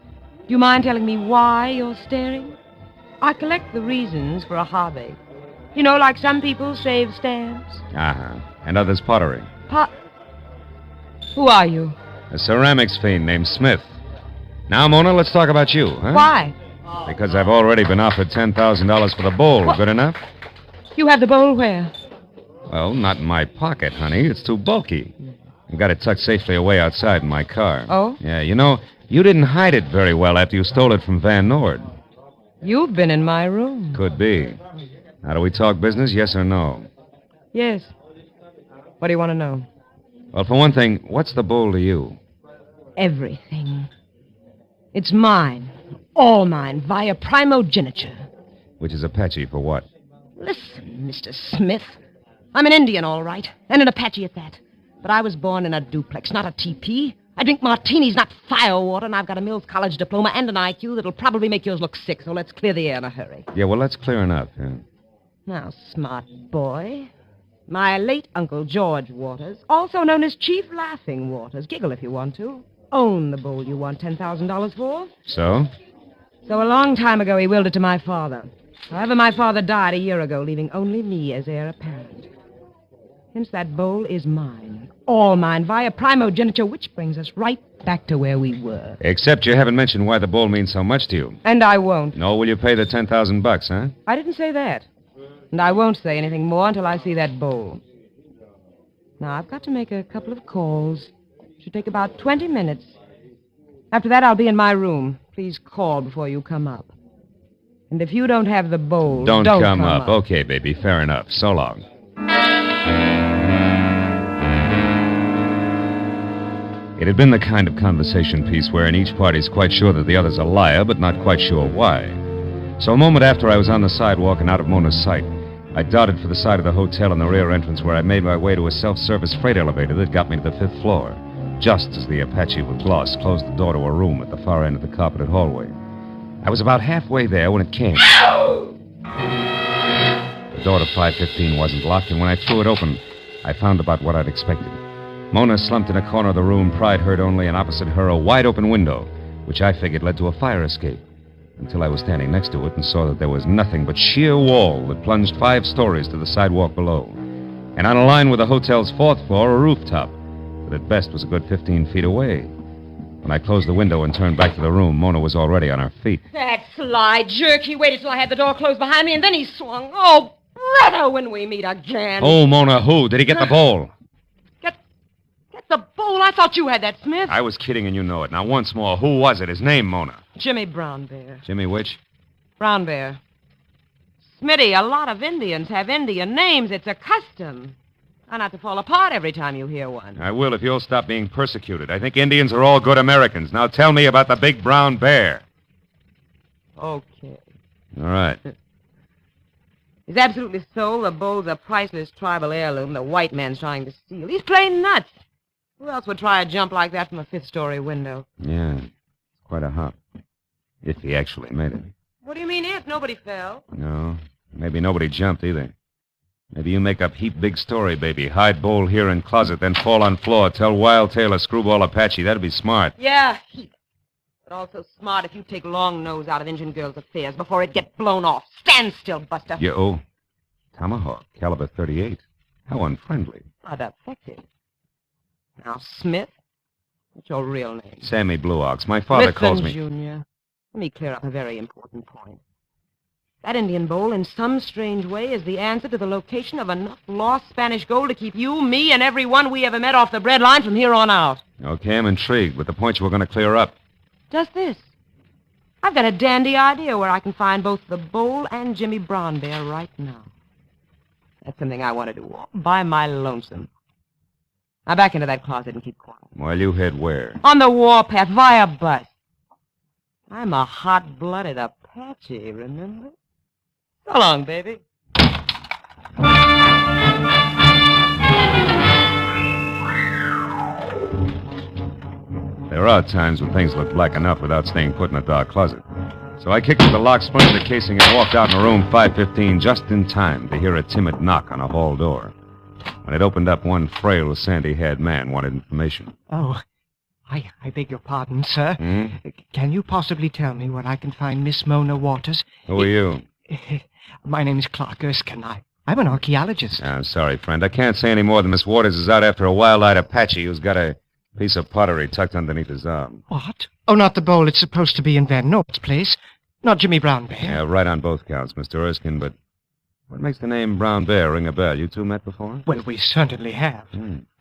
you mind telling me why you're staring? I collect the reasons for a hobby. You know, like some people save stamps. And others pottery. Who are you? A ceramics fiend named Smith. Now, Mona, let's talk about you, huh? Why? Because I've already been offered $10,000 for the bowl. What? Good enough? You have the bowl where? Well, not in my pocket, honey. It's too bulky. I got it tucked safely away outside in my car. Oh? Yeah, you know, you didn't hide it very well after you stole it from Van Orden. You've been in my room. Could be. Now, do we talk business, yes or no? Yes. What do you want to know? Well, for one thing, what's the bowl to you? Everything. It's mine. All mine, via primogeniture. Which is Apache for what? Listen, Mr. Smith. I'm an Indian, all right, and an Apache at that. But I was born in a duplex, not a teepee. I drink martinis, not firewater, and I've got a Mills College diploma and an IQ that'll probably make yours look sick, so let's clear the air in a hurry. Yeah, well, that's clear enough, yeah. Now, smart boy. My late Uncle George Waters, also known as Chief Laughing Waters, giggle if you want to, owned the bowl you want $10,000 for. So? So a long time ago he willed it to my father. However, my father died a year ago, leaving only me as heir apparent. Hence that bowl is mine. All mine, via primogeniture, which brings us right back to where we were. Except you haven't mentioned why the bowl means so much to you. And I won't. No, will you pay the $10,000, huh? I didn't say that. And I won't say anything more until I see that bowl. Now, I've got to make a couple of calls. Should take about 20 minutes. After that, I'll be in my room. Please call before you come up. And if you don't have the bowl, don't come up. Okay, baby, fair enough. So long. It had been the kind of conversation piece wherein each party's quite sure that the other's a liar, but not quite sure why. So a moment after I was on the sidewalk and out of Mona's sight, I darted for the side of the hotel in the rear entrance, where I made my way to a self-service freight elevator that got me to the 5th floor. just as the Apache with Gloss closed the door to a room at the far end of the carpeted hallway. I was about halfway there when it came. The door to 515 wasn't locked, and when I threw it open, I found about what I'd expected. Mona slumped in a corner of the room, pride heard only, and opposite her a wide-open window, which I figured led to a fire escape, until I was standing next to it and saw that there was nothing but sheer wall that plunged 5 stories to the sidewalk below. And on a line with the hotel's 4th floor, a rooftop that at best was a good 15 feet away. When I closed the window and turned back to the room, Mona was already on her feet. That sly jerk. He waited till I had the door closed behind me, and then he swung. Oh, brother, when we meet again. Oh, Mona, who? Did he get the bowl? Get the bowl? I thought you had that, Smith. I was kidding, and you know it. Now, once more, who was it? His name, Mona. Jimmy Brown Bear. Jimmy which? Brown Bear. Smitty, a lot of Indians have Indian names. It's a custom. Try not to fall apart every time you hear one. I will if you'll stop being persecuted. I think Indians are all good Americans. Now tell me about the big brown bear. Okay. All right. He's absolutely sold. The bowl's a priceless tribal heirloom the white man's trying to steal. He's plain nuts. Who else would try a jump like that from a 5th-story window? Yeah, it's quite a hop. If he actually made it. What do you mean if? Nobody fell. No, maybe nobody jumped either. Maybe you make up heap big story, baby. Hide bowl here in closet, then fall on floor. Tell Wild Tail a screwball Apache. That'd be smart. Yeah, heap. But also smart if you take Long Nose out of Injun Girl's affairs before it get blown off. Stand still, Buster. Oh, Tomahawk, caliber 38. How unfriendly. Unaffected. Now, Smith, what's your real name? Sammy Blue Ox. My father calls me... Junior. Let me clear up a very important point. That Indian bowl, in some strange way, is the answer to the location of enough lost Spanish gold to keep you, me, and everyone we ever met off the bread line from here on out. Okay, I'm intrigued, but the point you were going to clear up. Just this. I've got a dandy idea where I can find both the bowl and Jimmy Brown Bear right now. That's something I want to do all by my lonesome. Now back into that closet and keep quiet. Well, you head where? On the warpath, via bus. I'm a hot-blooded Apache, remember? So long, baby. There are times when things look black enough without staying put in a dark closet. So I kicked at the lock, spun in the casing, and walked out in room 515 just in time to hear a timid knock on a hall door. When it opened up, one frail, sandy-haired man wanted information. Oh, I beg your pardon, sir. Can you possibly tell me where I can find Miss Mona Waters? Who are you? My name is Clark Erskine. I'm an archaeologist. I'm sorry, friend. I can't say any more than Miss Waters is out after a wild-eyed Apache who's got a piece of pottery tucked underneath his arm. What? Oh, not the bowl. It's supposed to be in Van Noort's place. Not Jimmy Brown Bear. Yeah, right on both counts, Mr. Erskine, but what makes the name Brown Bear ring a bell? You two met before? Well, we certainly have.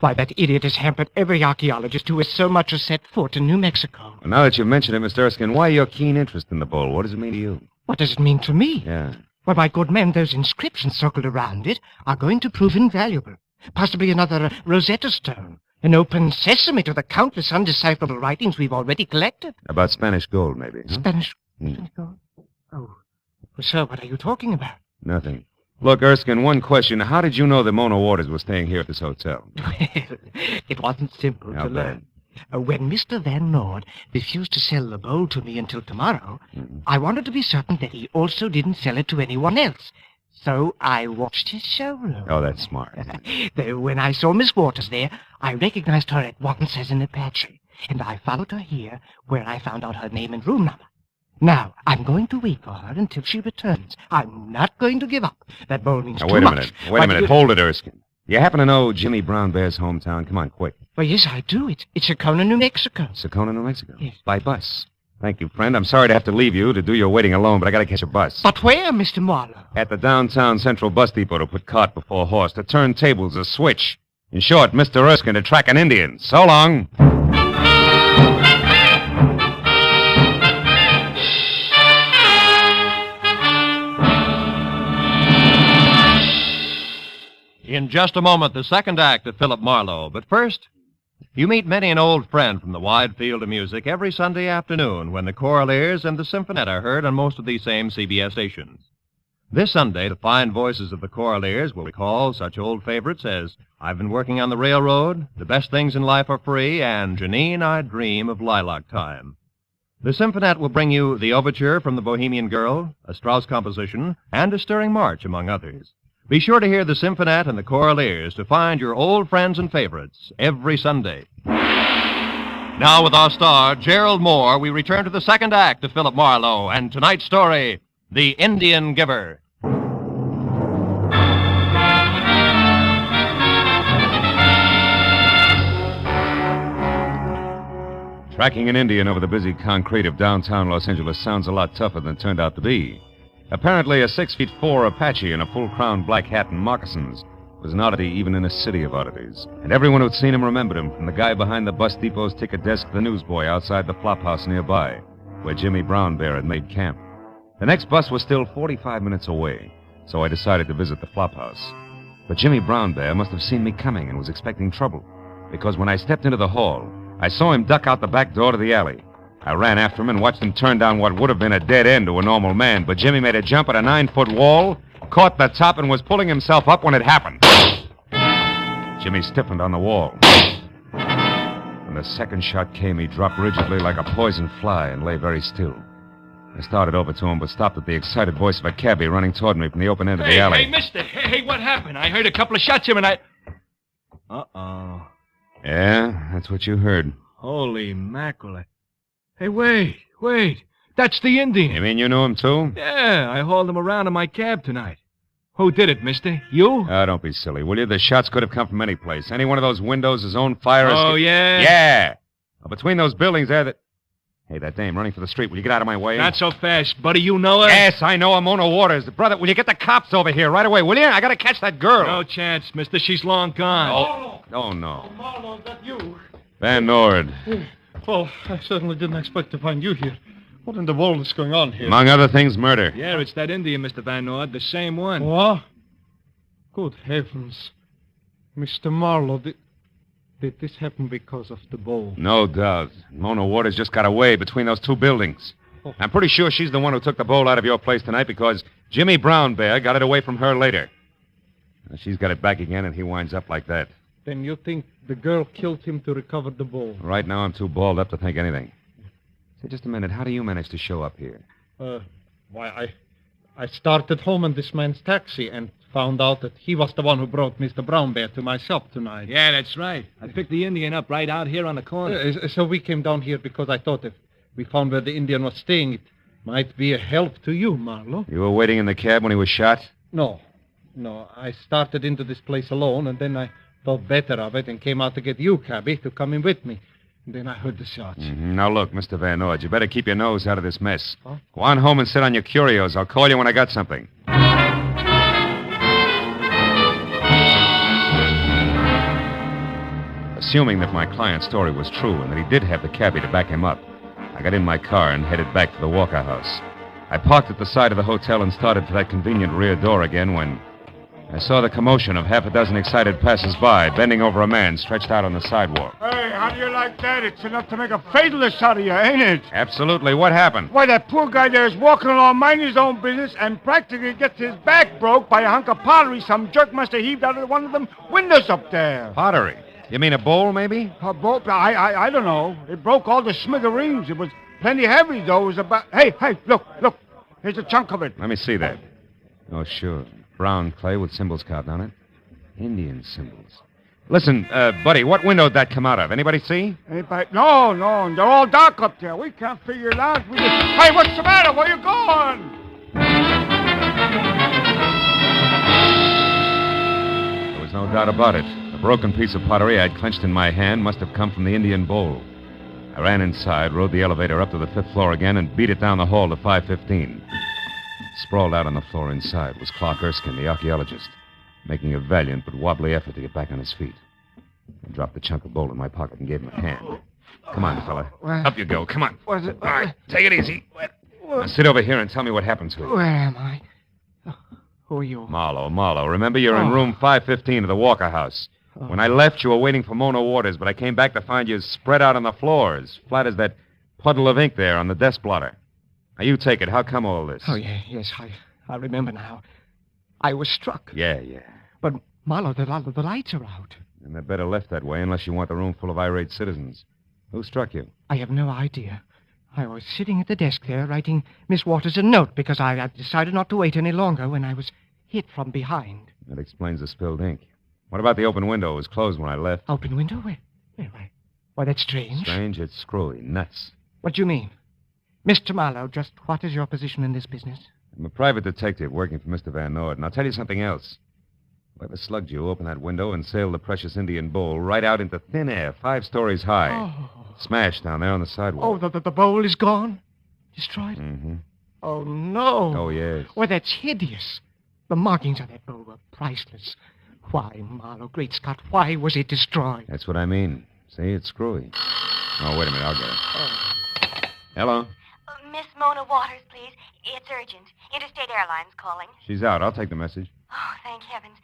Why, that idiot has hampered every archaeologist who has so much as set foot in New Mexico. Well, now that you've mentioned it, Mr. Erskine, why your keen interest in the bowl? What does it mean to you? What does it mean to me? Yeah. Well, my good man, those inscriptions circled around it are going to prove invaluable. Possibly another Rosetta Stone. An open sesame to the countless undecipherable writings we've already collected. About Spanish gold, maybe. Huh? Spanish gold? Oh. Well, sir, what are you talking about? Nothing. Look, Erskine, one question. How did you know that Mona Waters was staying here at this hotel? Well, it wasn't simple How to learn. When Mr. Van Noort refused to sell the bowl to me until tomorrow, I wanted to be certain that he also didn't sell it to anyone else. So I watched his showroom. Oh, that's smart. When I saw Miss Waters there, I recognized her at once as an Apache, and I followed her here, where I found out her name and room number. Now, I'm going to wait for her until she returns. I'm not going to give up. That bowl means Now, too wait a much. minute. Wait a minute. Hold it, Erskine. You happen to know Jimmy Brown Bear's hometown? Come on, quick. Well, yes, I do. It's Sakona, New Mexico. Sakona, New Mexico? Yes. By bus. Thank you, friend. I'm sorry to have to leave you to do your waiting alone, but I got to catch a bus. But where, Mr. Marlowe? At the downtown Central Bus Depot to put cart before horse, to turn tables, a switch. In short, Mr. Erskine to track an Indian. So long. In just a moment, the second act of Philip Marlowe. But first, you meet many an old friend from the wide field of music every Sunday afternoon when the choral airs and the symphonette are heard on most of these same CBS stations. This Sunday, the fine voices of the Choraleers will recall such old favorites as I've Been Working on the Railroad, The Best Things in Life Are Free, and Janine, I Dream of Lilac Time. The Symphonette will bring you the overture from the Bohemian Girl, a Strauss composition, and a stirring march, among others. Be sure to hear the Symphonette and the Choraleers to find your old friends and favorites every Sunday. Now, with our star, Gerald Moore, we return to the second act of Philip Marlowe and tonight's story, The Indian Giver. Tracking an Indian over the busy concrete of downtown Los Angeles sounds a lot tougher than it turned out to be. Apparently, a 6'4" Apache in a full-crowned black hat and moccasins was an oddity even in a city of oddities. And everyone who'd seen him remembered him, from the guy behind the bus depot's ticket desk to the newsboy outside the flop house nearby, where Jimmy Brown Bear had made camp. The next bus was still 45 minutes away, so I decided to visit the flop house. But Jimmy Brown Bear must have seen me coming and was expecting trouble, because when I stepped into the hall, I saw him duck out the back door to the alley. I ran after him and watched him turn down what would have been a dead end to a normal man, but Jimmy made a jump at a 9-foot wall, caught the top, and was pulling himself up when it happened. Jimmy stiffened on the wall. When the second shot came, he dropped rigidly like a poison fly and lay very still. I started over to him, but stopped at the excited voice of a cabbie running toward me from the open end of the alley. Hey, mister. Hey, what happened? I heard a couple of shots here and I... Uh-oh. Yeah, that's what you heard. Holy mackerel. Hey, wait. That's the Indian. You mean you knew him, too? Yeah, I hauled him around in my cab tonight. Who did it, mister? You? Don't be silly, will you? The shots could have come from any place. Any one of those windows, his own fire... Oh, yeah? Yeah. Well, between those buildings there, Hey, that dame running for the street. Will you get out of my way? Not so fast, buddy. You know her? Yes, I know her. Mona Waters. Brother, will you get the cops over here right away, will you? I gotta catch that girl. No chance, mister. She's long gone. Oh, no. Marlowe, is that you? Van Nord. Well, I certainly didn't expect to find you here. What in the world is going on here? Among other things, murder. Yeah, it's that Indian, Mr. Van Nord. The same one. What? Good heavens. Mr. Marlowe, did this happen because of the bowl? No doubt. Mona Waters just got away between those two buildings. Oh. I'm pretty sure she's the one who took the bowl out of your place tonight because Jimmy Brown Bear got it away from her later. Now, she's got it back again, and he winds up like that. Then you think the girl killed him to recover the bowl? Right now, I'm too balled up to think anything. Say, just a minute. How do you manage to show up here? Why, I started home in this man's taxi and found out that he was the one who brought Mr. Brown Bear to my shop tonight. Yeah, that's right. I picked the Indian up right out here on the corner. So we came down here because I thought if we found where the Indian was staying, it might be a help to you, Marlowe. You were waiting in the cab when he was shot? No. I started into this place alone, and then I thought better of it and came out to get you, cabby, to come in with me. And then I heard the shots. Mm-hmm. Now, look, Mr. Van Nord, you better keep your nose out of this mess. Huh? Go on home and sit on your curios. I'll call you when I got something. Assuming that my client's story was true and that he did have the cabbie to back him up, I got in my car and headed back to the Walker House. I parked at the side of the hotel and started for that convenient rear door again when I saw the commotion of half a dozen excited passers-by bending over a man stretched out on the sidewalk. Hey, how do you like that? It's enough to make a fatalist out of you, ain't it? Absolutely. What happened? Why, that poor guy there is walking along minding his own business and practically gets his back broke by a hunk of pottery some jerk must have heaved out of one of them windows up there. Pottery? You mean a bowl, maybe? A bowl? I don't know. It broke all the smithereens. It was plenty heavy, though. It was about... Hey, look. Here's a chunk of it. Let me see that. Oh, sure. Brown clay with symbols carved on it. Indian symbols. Listen, buddy, what window did that come out of? Anybody see? Anybody? No. They're all dark up there. We can't figure it out. Hey, what's the matter? Where you going? There was no doubt about it. The broken piece of pottery I'd clenched in my hand must have come from the Indian bowl. I ran inside, rode the elevator up to the 5th floor again, and beat it down the hall to 515. Sprawled out on the floor inside was Clark Erskine, the archaeologist, making a valiant but wobbly effort to get back on his feet. I dropped the chunk of bowl in my pocket and gave him a hand. Come on, fella. Up you go. Come on. What is it? All right, take it easy. Now sit over here and tell me what happened to you. Where am I? Who are you? Marlowe. Remember, you're in room 515 of the Walker House. When I left, you were waiting for Mona Waters, but I came back to find you spread out on the floor, as flat as that puddle of ink there on the desk blotter. Now, you take it. How come all this? Oh, yeah, yes, I remember now. I was struck. Yeah. But, Marlowe, the lights are out. And they're better left that way unless you want the room full of irate citizens. Who struck you? I have no idea. I was sitting at the desk there writing Miss Waters a note because I decided not to wait any longer when I was hit from behind. That explains the spilled ink. What about the open window? It was closed when I left. Open window? Where? Why, that's strange. Strange? It's screwy. Nuts. What do you mean? Mr. Marlowe, just what is your position in this business? I'm a private detective working for Mr. Van Noord, and I'll tell you something else. Whoever slugged you opened that window and sailed the precious Indian bowl right out into thin air, 5 stories high. Oh. Smashed down there on the sidewalk. Oh, the bowl is gone? Destroyed? Mm-hmm. Oh, no. Oh, yes. Well, that's hideous. The markings on that bowl were priceless. Why, Marlowe, great Scott, why was it destroyed? That's what I mean. See, it's screwy. Oh, wait a minute, I'll get it. Hello? Miss Mona Waters, please. It's urgent. Interstate Airlines calling. She's out. I'll take the message. Oh, thank heavens.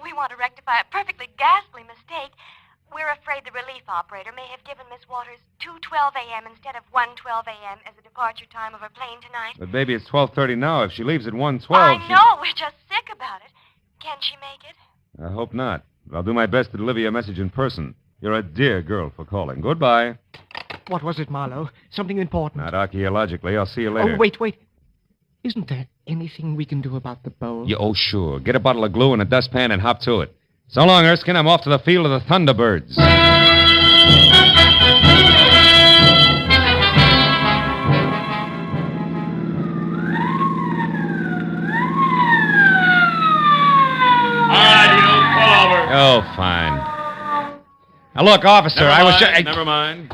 We want to rectify a perfectly ghastly mistake. We're afraid the relief operator may have given Miss Waters 2:12 a.m. instead of 1:12 a.m. as the departure time of her plane tonight. But, baby, it's 12:30 now. If she leaves at 1:12... I know. We're just sick about it. Can she make it? I hope not. But I'll do my best to deliver your message in person. You're a dear girl for calling. Goodbye. What was it, Marlowe? Something important? Not archaeologically. I'll see you later. Oh, wait. Isn't there anything we can do about the bowl? Oh, sure. Get a bottle of glue and a dustpan and hop to it. So long, Erskine. I'm off to the field of the Thunderbirds. Oh, fine. Now, look, officer, I was just... Never mind.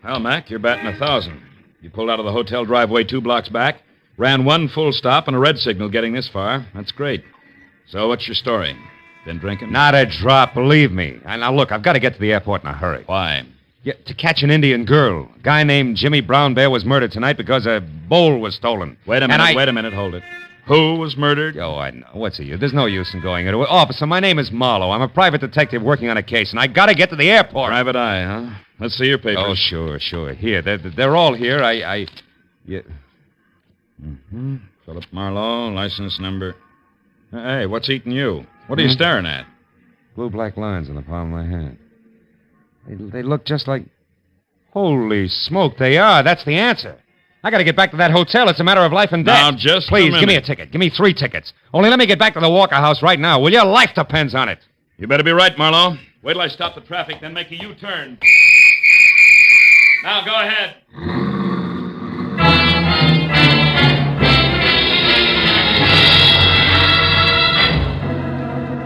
Well, Mac, you're batting 1,000. You pulled out of the hotel driveway 2 blocks back, ran 1 full stop and a red signal getting this far. That's great. So what's your story? Been drinking? Not a drop, believe me. Now, look, I've got to get to the airport in a hurry. Why? Yeah, to catch an Indian girl. A guy named Jimmy Brown Bear was murdered tonight because a bowl was stolen. Wait a minute, hold it. Who was murdered? Oh, I know. What's the use? There's no use in going into it. Officer, my name is Marlowe. I'm a private detective working on a case, and I got to get to the airport. Private eye, huh? Let's see your papers. Oh, sure. Here, they're all here. Yeah. Mm-hmm. Philip Marlowe, license number. Hey, what's eating you? What are you staring at? Blue black lines on the palm of my hand. They look just like... Holy smoke, they are. That's the answer. I got to get back to that hotel. It's a matter of life and death. Now, just Please, a give me a ticket. Give me 3 tickets. Only let me get back to the Walker House right now, will you? Life depends on it. You better be right, Marlowe. Wait till I stop the traffic, then make a U-turn. Now, go ahead.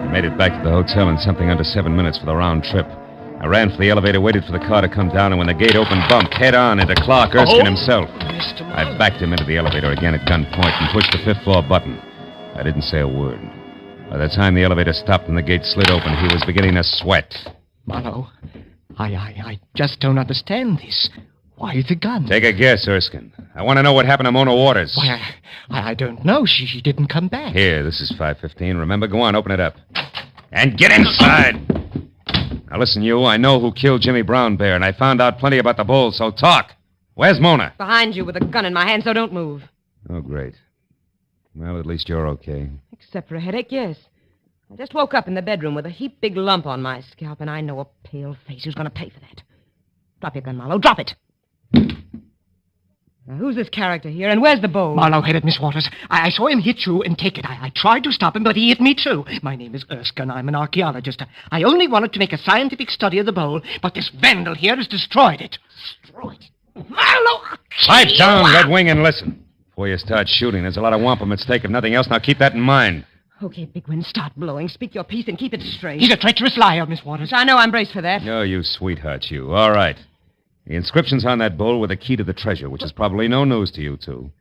I made it back to the hotel in something under 7 minutes for the round trip. I ran for the elevator, waited for the car to come down, and when the gate opened, bumped head on into Clark Erskine himself. I backed him into the elevator again at gunpoint and pushed the 5th floor button. I didn't say a word. By the time the elevator stopped and the gate slid open, he was beginning to sweat. Marlowe, I just don't understand this. Why the gun? Take a guess, Erskine. I want to know what happened to Mona Waters. Why, I don't know. She didn't come back. Here, this is 515. Remember? Go on, open it up. And get inside! Now, listen, you. I know who killed Jimmy Brown Bear, and I found out plenty about the bull, so talk. Where's Mona? Behind you with a gun in my hand, so don't move. Oh, great. Well, at least you're okay. Except for a headache, yes. I just woke up in the bedroom with a heap big lump on my scalp, and I know a pale face who's going to pay for that. Drop your gun, Marlowe. Drop it. Now, who's this character here, and where's the bowl? Marlowe hit it, Miss Waters. I saw him hit you and take it. I tried to stop him, but he hit me, too. My name is Erskine. I'm an archaeologist. I only wanted to make a scientific study of the bowl, but this vandal here has destroyed it. Destroyed it. Marlowe! Pipe down, Red Wing, and listen. Before you start shooting, there's a lot of wampum at stake, if nothing else. Now keep that in mind. Okay, Bigwin, start blowing. Speak your piece and keep it straight. He's a treacherous liar, Miss Waters. I know I'm braced for that. Oh, you sweetheart, you. All right. The inscriptions on that bowl were the key to the treasure, which is probably no news to you two.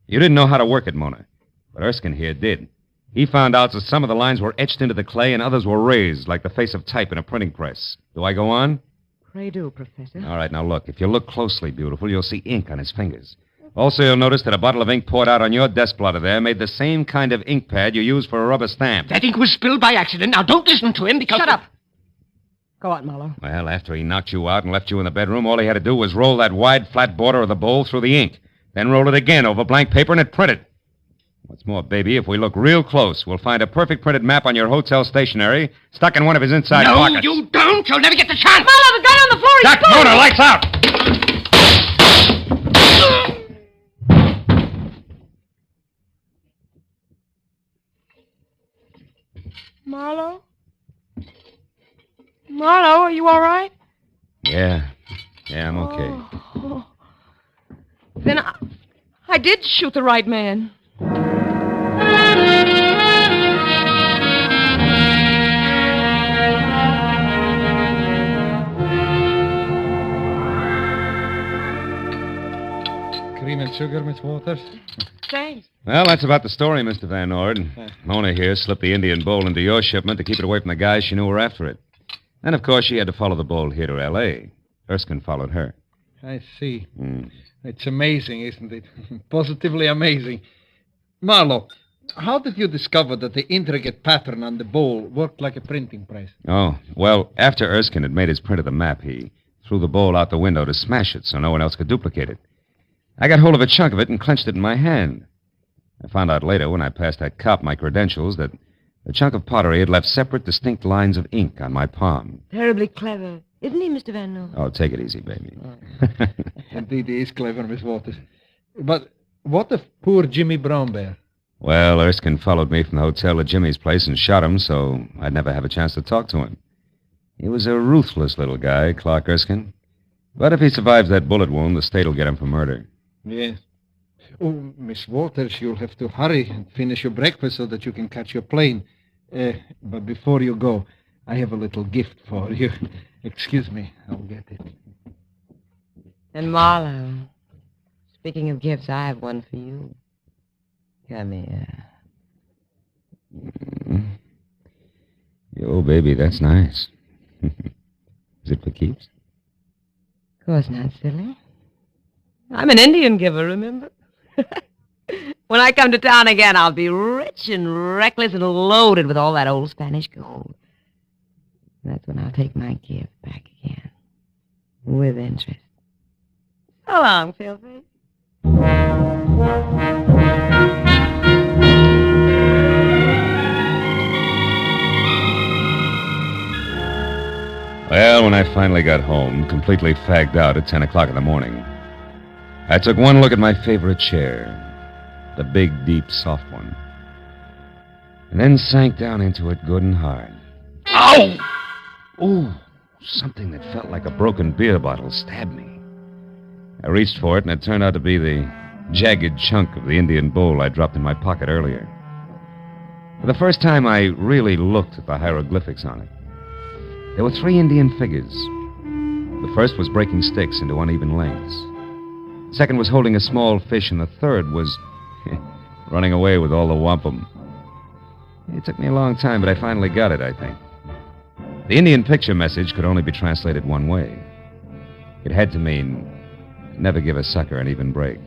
You didn't know how to work it, Mona. But Erskine here did. He found out that some of the lines were etched into the clay and others were raised, like the face of type in a printing press. Do I go on? Pray do, Professor. All right, now look. If you look closely, beautiful, you'll see ink on his fingers. Also, you'll notice that a bottle of ink poured out on your desk blotter there made the same kind of ink pad you use for a rubber stamp. That ink was spilled by accident. Now, don't listen to him because... Shut up. Go on, Marlowe. Well, after he knocked you out and left you in the bedroom, all he had to do was roll that wide, flat border of the bowl through the ink. Then roll it again over blank paper and it printed. What's more, baby, if we look real close, we'll find a perfect printed map on your hotel stationery stuck in one of his inside pockets. No, you don't. You'll never get the chance. Marlowe, the gun on the floor. Duck, Mona, lights out! Marlowe? Marlowe, are you all right? Yeah, I'm okay. Oh. Then I did shoot the right man. Cream and sugar, Miss Waters? Thanks. Well, that's about the story, Mr. Van Ord. Mona here slipped the Indian bowl into your shipment to keep it away from the guys she knew were after it. Then, of course, she had to follow the bowl here to L.A. Erskine followed her. I see. It's amazing, isn't it? Positively amazing. Marlowe, how did you discover that the intricate pattern on the bowl worked like a printing press? Oh, well, after Erskine had made his print of the map, he threw the bowl out the window to smash it so no one else could duplicate it. I got hold of a chunk of it and clenched it in my hand. I found out later, when I passed that cop my credentials, that the chunk of pottery had left separate, distinct lines of ink on my palm. Terribly clever. Isn't he, Mr. Van Noy? Oh, take it easy, baby. Indeed, he is clever, Miss Waters. But what of poor Jimmy Brown Bear? Well, Erskine followed me from the hotel to Jimmy's place and shot him, so I'd never have a chance to talk to him. He was a ruthless little guy, Clark Erskine. But if he survives that bullet wound, the state will get him for murder. Yes. Oh, Miss Waters, you'll have to hurry and finish your breakfast so that you can catch your plane. But before you go, I have a little gift for you. Excuse me, I'll get it. And Marlowe, speaking of gifts, I have one for you. Come here. Yo, baby, that's nice. Is it for keeps? Of course not, silly. I'm an Indian giver, remember? When I come to town again, I'll be rich and reckless and loaded with all that old Spanish gold. That's when I'll take my gift back again. With interest. So long, Philby. Well, when I finally got home, completely fagged out at 10 o'clock in the morning, I took one look at my favorite chair, the big, deep, soft one, and then sank down into it good and hard. Ow! Ooh, something that felt like a broken beer bottle stabbed me. I reached for it, and it turned out to be the jagged chunk of the Indian bowl I dropped in my pocket earlier. For the first time, I really looked at the hieroglyphics on it. There were 3 Indian figures. The first was breaking sticks into uneven lengths. The second was holding a small fish, and the third was running away with all the wampum. It took me a long time, but I finally got it, I think. The Indian picture message could only be translated one way. It had to mean, never give a sucker an even break.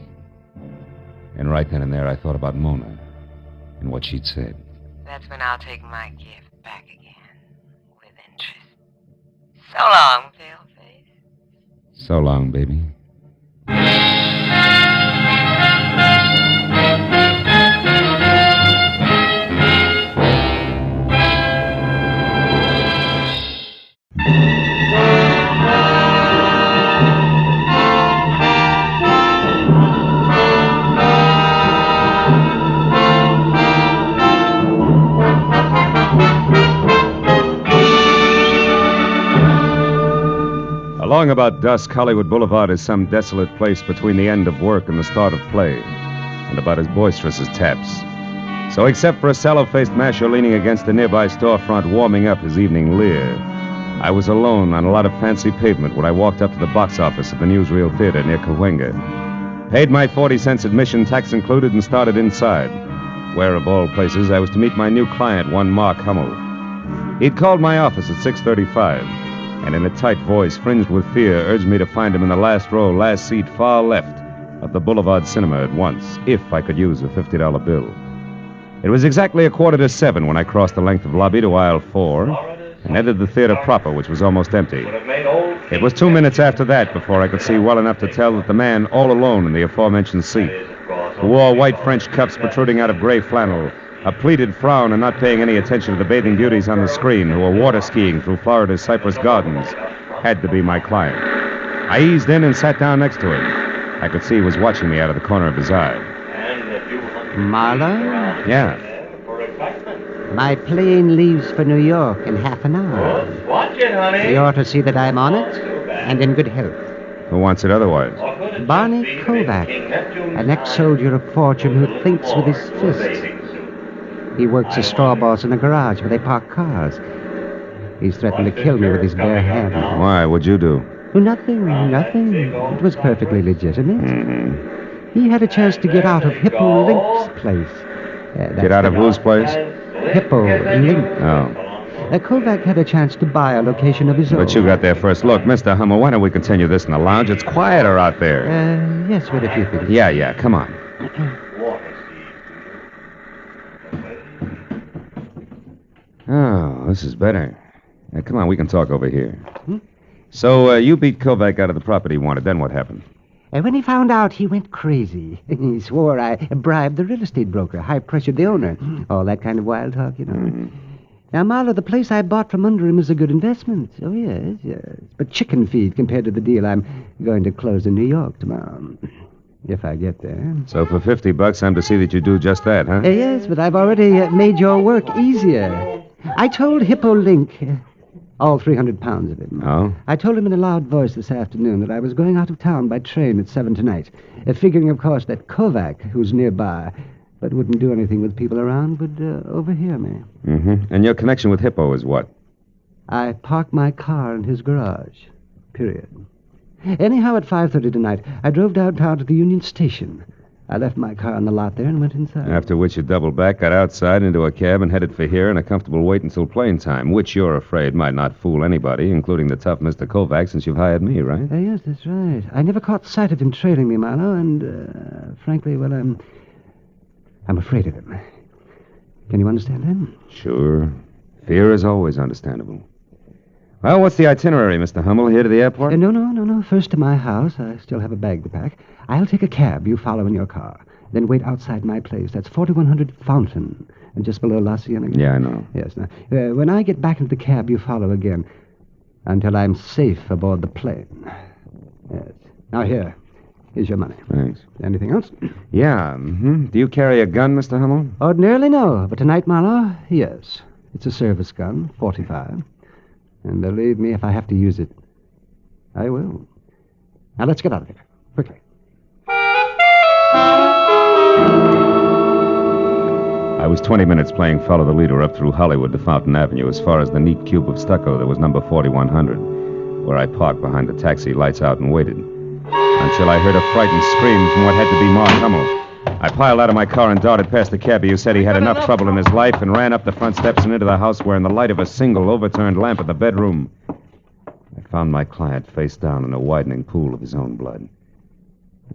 And right then and there, I thought about Mona and what she'd said. That's when I'll take my gift back again. With interest. So long, Philface. So long, baby. Along about dusk, Hollywood Boulevard is some desolate place between the end of work and the start of play, and about as boisterous as taps. So except for a sallow-faced masher leaning against a nearby storefront warming up his evening leer, I was alone on a lot of fancy pavement when I walked up to the box office of the Newsreel Theater near Cahuenga. Paid my 40 cents admission, tax included, and started inside, where, of all places, I was to meet my new client, one Mark Hummel. He'd called my office at 6:35, and in a tight voice, fringed with fear, urged me to find him in the last row, last seat, far left of the Boulevard Cinema at once, if I could use a $50 bill. It was exactly 6:45 when I crossed the length of lobby to aisle 4 and entered the theater proper, which was almost empty. It was 2 minutes after that before I could see well enough to tell that the man all alone in the aforementioned seat who wore white French cuffs protruding out of gray flannel, a pleated frown and not paying any attention to the bathing beauties on the screen who were water skiing through Florida's Cypress Gardens, had to be my client. I eased in and sat down next to him. I could see he was watching me out of the corner of his eye. Marlowe? Yeah. My plane leaves for New York in half an hour. Watch it, honey. You ought to see that I'm on it and in good health. Who wants it otherwise? Barney Kovac, an ex-soldier of fortune who thinks with his fists. He works as straw boss in a garage where they park cars. He's threatened to kill me with his bare hands. Why? What'd you do? Nothing. It was perfectly legitimate. Mm-hmm. He had a chance to get out of Hippo Link's place. Get out of whose place? Hippo Link. Oh. Kovac had a chance to buy a location of his own. But you got there first. Look, Mr. Hummel, why don't we continue this in the lounge? It's quieter out there. Yes, what if you think? Yeah, come on. Oh, this is better. Come on, we can talk over here. So, you beat Kovac out of the property he wanted. Then what happened? When he found out, he went crazy. He swore I bribed the real estate broker, high-pressured the owner. All that kind of wild talk, you know. Now, Marlowe, the place I bought from under him is a good investment. Oh, yes. But chicken feed compared to the deal I'm going to close in New York tomorrow. If I get there. So for $50, I'm to see that you do just that, huh? Yes, but I've already made your work easier. I told Hippo Link, all 300 pounds of it. Oh? I told him in a loud voice this afternoon that I was going out of town by train at 7 tonight, figuring, of course, that Kovac, who's nearby, but wouldn't do anything with people around, would overhear me. Mm-hmm. And your connection with Hippo is what? I parked my car in his garage. Period. Anyhow, at 5:30 tonight, I drove downtown to the Union Station. I left my car on the lot there and went inside. After which you doubled back, got outside into a cab, and headed for here in a comfortable wait until plane time, which you're afraid might not fool anybody, including the tough Mr. Kovac, since you've hired me, right? Yes, that's right. I never caught sight of him trailing me, Marlowe, and, frankly, well, I'm afraid of him. Can you understand him? Sure. Fear is always understandable. Well, what's the itinerary, Mr. Hummel? Here to the airport? No. First to my house. I still have a bag to pack. I'll take a cab. You follow in your car. Then wait outside my place. That's 4100 Fountain, and just below La Cienega. Yeah, I know. Yes. Now, when I get back into the cab, you follow again until I'm safe aboard the plane. Yes. Now, here's your money. Thanks. Anything else? Yeah. Mm-hmm. Do you carry a gun, Mr. Hummel? Ordinarily, no. But tonight, Marlowe, yes. It's a service gun, 45. And believe me, if I have to use it, I will. Now, let's get out of here. Quickly. I was 20 minutes playing follow the leader up through Hollywood to Fountain Avenue as far as the neat cube of stucco that was number 4100, where I parked behind the taxi, lights out, and waited. Until I heard a frightened scream from what had to be Mark Hummel. I piled out of my car and darted past the cabbie who said he had enough trouble in his life and ran up the front steps and into the house where in the light of a single overturned lamp in the bedroom, I found my client face down in a widening pool of his own blood.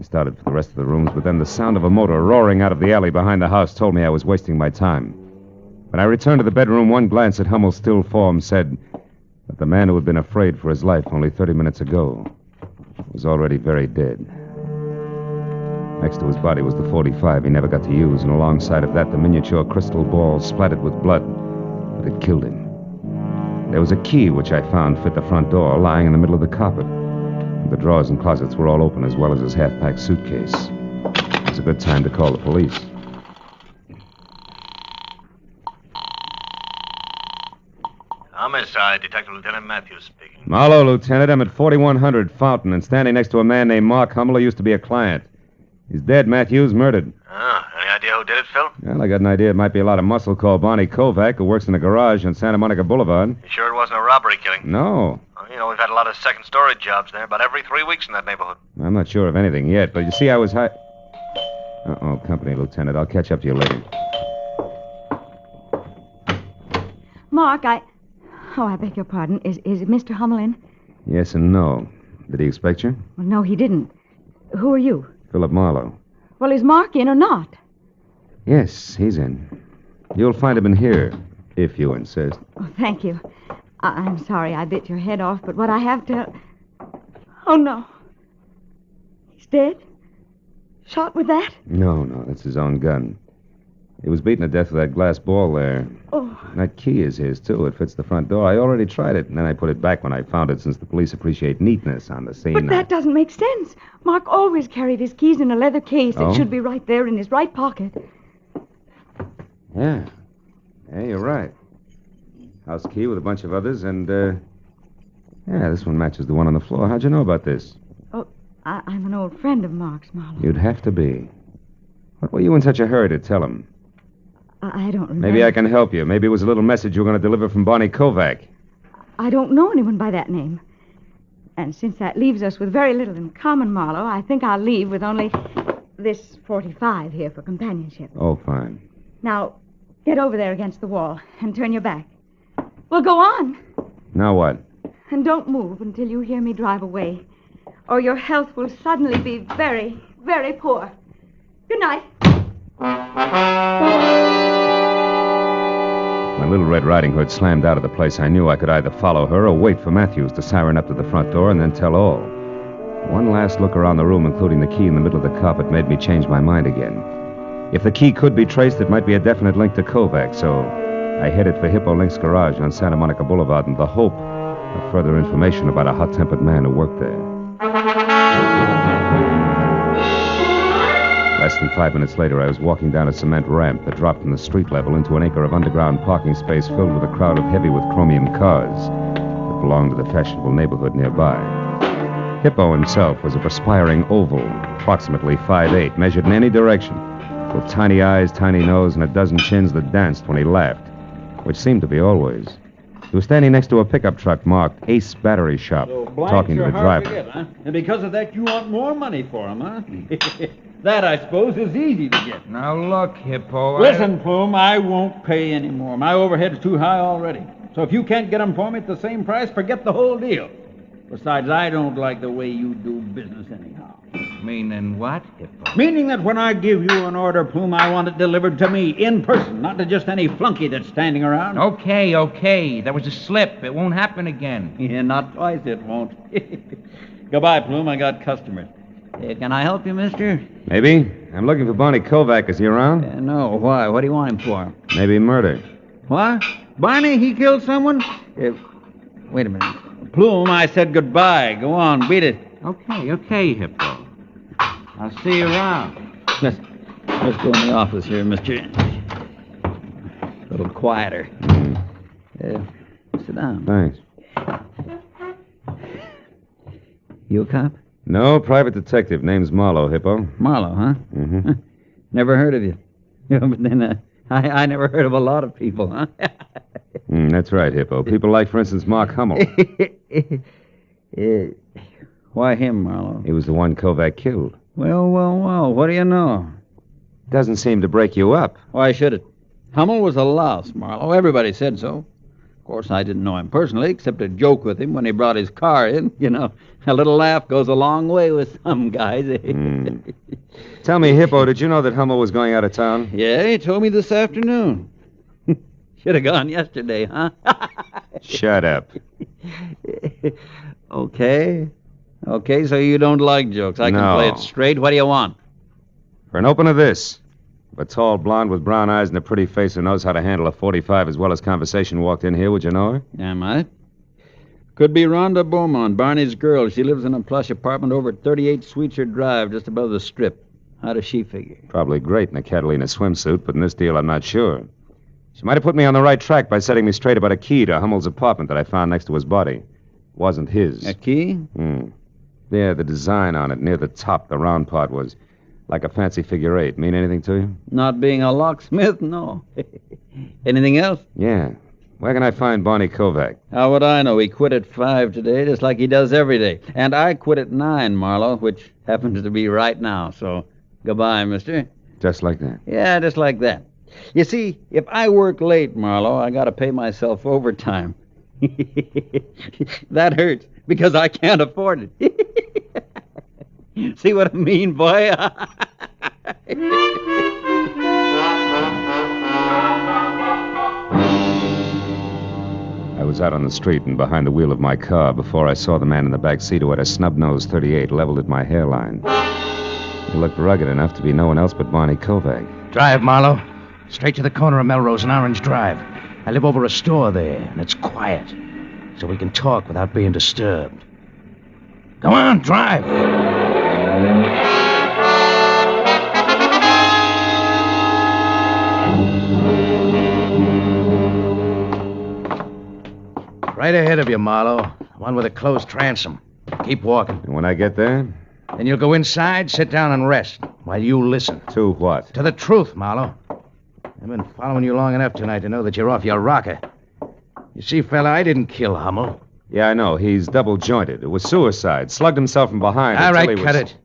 I started for the rest of the rooms, but then the sound of a motor roaring out of the alley behind the house told me I was wasting my time. When I returned to the bedroom, one glance at Hummel's still form said that the man who had been afraid for his life only 30 minutes ago was already very dead. Next to his body was the .45 he never got to use, and alongside of that, the miniature crystal ball splattered with blood that had killed him. There was a key which I found fit the front door, lying in the middle of the carpet. The drawers and closets were all open, as well as his half-packed suitcase. It was a good time to call the police. Homicide, Detective Lieutenant Matthews speaking. Marlowe, Lieutenant. I'm at 4100 Fountain and standing next to a man named Mark Hummel who used to be a client. He's dead, Matthews, murdered. Any idea who did it, Phil? Well, I got an idea it might be a lot of muscle called Barney Kovac, who works in a garage on Santa Monica Boulevard. You sure it wasn't a robbery killing? No. Well, you know, we've had a lot of second-story jobs there, about every 3 weeks in that neighborhood. I'm not sure of anything yet, but you see, I was Uh-oh, company, Lieutenant. I'll catch up to you later. Mark, I beg your pardon. Is Mr. Hummel in? Yes and no. Did he expect you? Well, no, he didn't. Who are you? Philip Marlowe. Well, is Mark in or not? Yes, he's in. You'll find him in here, if you insist. Oh, thank you. I'm sorry I bit your head off, but what I have to... Oh, no. He's dead? Shot with that? No, that's his own gun. He was beaten to death with that glass ball there. Oh. That key is his, too. It fits the front door. I already tried it, and then I put it back when I found it, since the police appreciate neatness on the scene. But that doesn't make sense. Mark always carried his keys in a leather case. Oh? It should be right there in his right pocket. Yeah. Yeah, you're right. House key with a bunch of others, and, yeah, this one matches the one on the floor. How'd you know about this? Oh, I'm an old friend of Mark's, Marlowe. You'd have to be. What were you in such a hurry to tell him? I don't remember. Maybe I can help you. Maybe it was a little message you were going to deliver from Barney Kovac. I don't know anyone by that name. And since that leaves us with very little in common, Marlowe, I think I'll leave with only this 45 here for companionship. Oh, fine. Now, get over there against the wall and turn your back. Well, go on. Now what? And don't move until you hear me drive away, or your health will suddenly be very, very poor. Good night. When Little Red Riding Hood slammed out of the place, I knew I could either follow her or wait for Matthews to siren up to the front door and then tell all. One last look around the room, including the key in the middle of the carpet, made me change my mind again. If the key could be traced, it might be a definite link to Kovac, so I headed for Hippo Link's garage on Santa Monica Boulevard in the hope of further information about a hot-tempered man who worked there. Less than 5 minutes later, I was walking down a cement ramp that dropped from the street level into an acre of underground parking space filled with a crowd of heavy with chromium cars that belonged to the fashionable neighborhood nearby. Hippo himself was a perspiring oval, approximately 5'8", measured in any direction, with tiny eyes, tiny nose, and a dozen chins that danced when he laughed, which seemed to be always. He was standing next to a pickup truck marked Ace Battery Shop, talking to the driver. Get, huh? And because of that, you want more money for him, huh? That, I suppose, is easy to get. Now, look, Hippo. Listen, Plume, I won't pay any more. My overhead's too high already. So if you can't get them for me at the same price, forget the whole deal. Besides, I don't like the way you do business anyhow. Meaning what, Hippo? Meaning that when I give you an order, Plume, I want it delivered to me in person, not to just any flunky that's standing around. Okay. That was a slip. It won't happen again. Yeah, not twice it won't. Goodbye, Plume. I got customers. Can I help you, mister? Maybe. I'm looking for Barney Kovac. Is he around? No. Why? What do you want him for? Maybe murder. What? Barney, he killed someone? Wait a minute. Plume, I said goodbye. Go on, beat it. Okay, Hippo. I'll see you around. Let's go in the office here, mister. A little quieter. Sit down. Thanks. You a cop? No, private detective. Name's Marlowe, Hippo. Marlowe, huh? Mm-hmm. Never heard of you. But then I never heard of a lot of people, huh? That's right, Hippo. People like, for instance, Mark Hummel. Why him, Marlowe? He was the one Kovac killed. Well, what do you know? Doesn't seem to break you up. Why should it? Hummel was a louse, Marlowe. Everybody said so. Of course, I didn't know him personally, except to joke with him when he brought his car in. You know, a little laugh goes a long way with some guys. Tell me, Hippo, did you know that Hummel was going out of town? Yeah, he told me this afternoon. Should have gone yesterday, huh? Shut up. Okay, so you don't like jokes. I can play it straight. What do you want? For an open of this. A tall blonde with brown eyes and a pretty face who knows how to handle a 45 as well as conversation walked in here. Would you know her? Am I? Could be Rhonda Beaumont, Barney's girl. She lives in a plush apartment over at 38 Sweetser Drive, just above the Strip. How does she figure? Probably great in a Catalina swimsuit, but in this deal I'm not sure. She might have put me on the right track by setting me straight about a key to Hummel's apartment that I found next to his body. It wasn't his. A key? Yeah, the design on it, near the top, the round part was like a fancy figure 8. Mean anything to you? Not being a locksmith, no. Anything else? Yeah. Where can I find Barney Kovac? How would I know? He quit at 5 today, just like he does every day. And I quit at 9, Marlowe, which happens to be right now. So, goodbye, mister. Just like that? Yeah, just like that. You see, if I work late, Marlowe, I got to pay myself overtime. That hurts, because I can't afford it. See what I mean, boy? I was out on the street and behind the wheel of my car before I saw the man in the back seat who had a snub-nosed .38 leveled at my hairline. He looked rugged enough to be no one else but Barney Kovac. Drive, Marlowe. Straight to the corner of Melrose and Orange Drive. I live over a store there, and it's quiet, so we can talk without being disturbed. Go on, drive. Right ahead of you, Marlowe. One with a closed transom. Keep walking. And when I get there? Then you'll go inside, sit down, and rest while you listen. To what? To the truth, Marlowe. I've been following you long enough tonight to know that you're off your rocker. You see, fella, I didn't kill Hummel. Yeah, I know. He's double-jointed. It was suicide. Slugged himself from behind. All right, he cut it.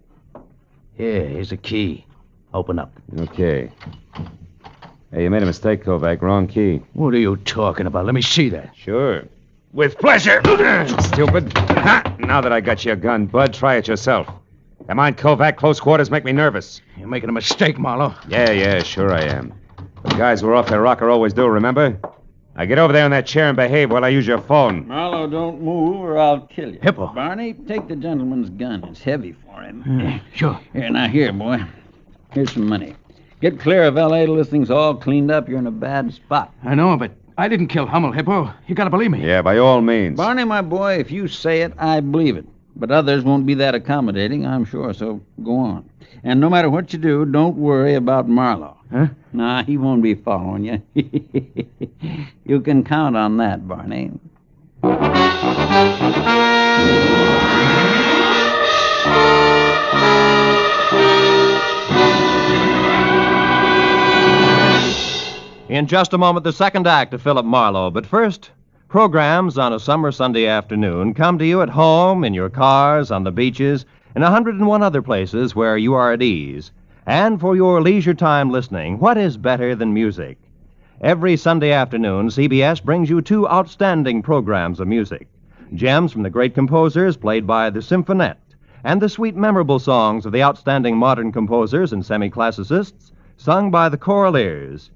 Here, here's a key. Open up. Okay. Hey, you made a mistake, Kovac. Wrong key. What are you talking about? Let me see that. Sure. With pleasure. Stupid. Ha! Now that I got your gun, Bud, try it yourself. Come on, Kovac. Close quarters make me nervous. You're making a mistake, Marlowe. Yeah, sure I am. The guys who are off their rocker always do, remember? Now get over there on that chair and behave while I use your phone. Marlowe, don't move or I'll kill you. Hippo. Barney, take the gentleman's gun. It's heavy for him. Sure. Here, boy. Here's some money. Get clear of L.A. till this thing's all cleaned up. You're in a bad spot. I know, but I didn't kill Hummel, Hippo. You gotta believe me. Yeah, by all means. Barney, my boy, if you say it, I believe it. But others won't be that accommodating, I'm sure, so go on. And no matter what you do, don't worry about Marlowe. Huh? Nah, he won't be following you. You can count on that, Barney. In just a moment, the second act of Philip Marlowe. But first, programs on a summer Sunday afternoon come to you at home, in your cars, on the beaches, and 101 other places where you are at ease. And for your leisure time listening, what is better than music? Every Sunday afternoon, CBS brings you two outstanding programs of music. Gems from the great composers played by the Symphonette, and the sweet, memorable songs of the outstanding modern composers and semi-classicists sung by the Choraleers.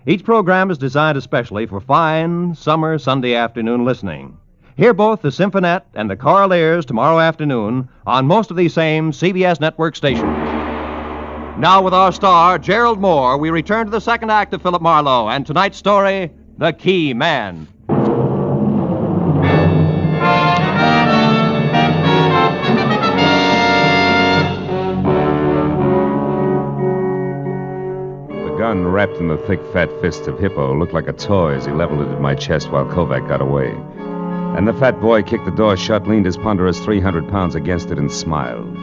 Each program is designed especially for fine, summer Sunday afternoon listening. Hear both the Symphonette and the Choraleers tomorrow afternoon on most of these same CBS network stations. Now, with our star, Gerald Moore, we return to the second act of Philip Marlowe and tonight's story, The Key Man. The gun wrapped in the thick, fat fist of Hippo looked like a toy as he leveled it at my chest while Kovac got away. And the fat boy kicked the door shut, leaned his ponderous 300 pounds against it, and smiled.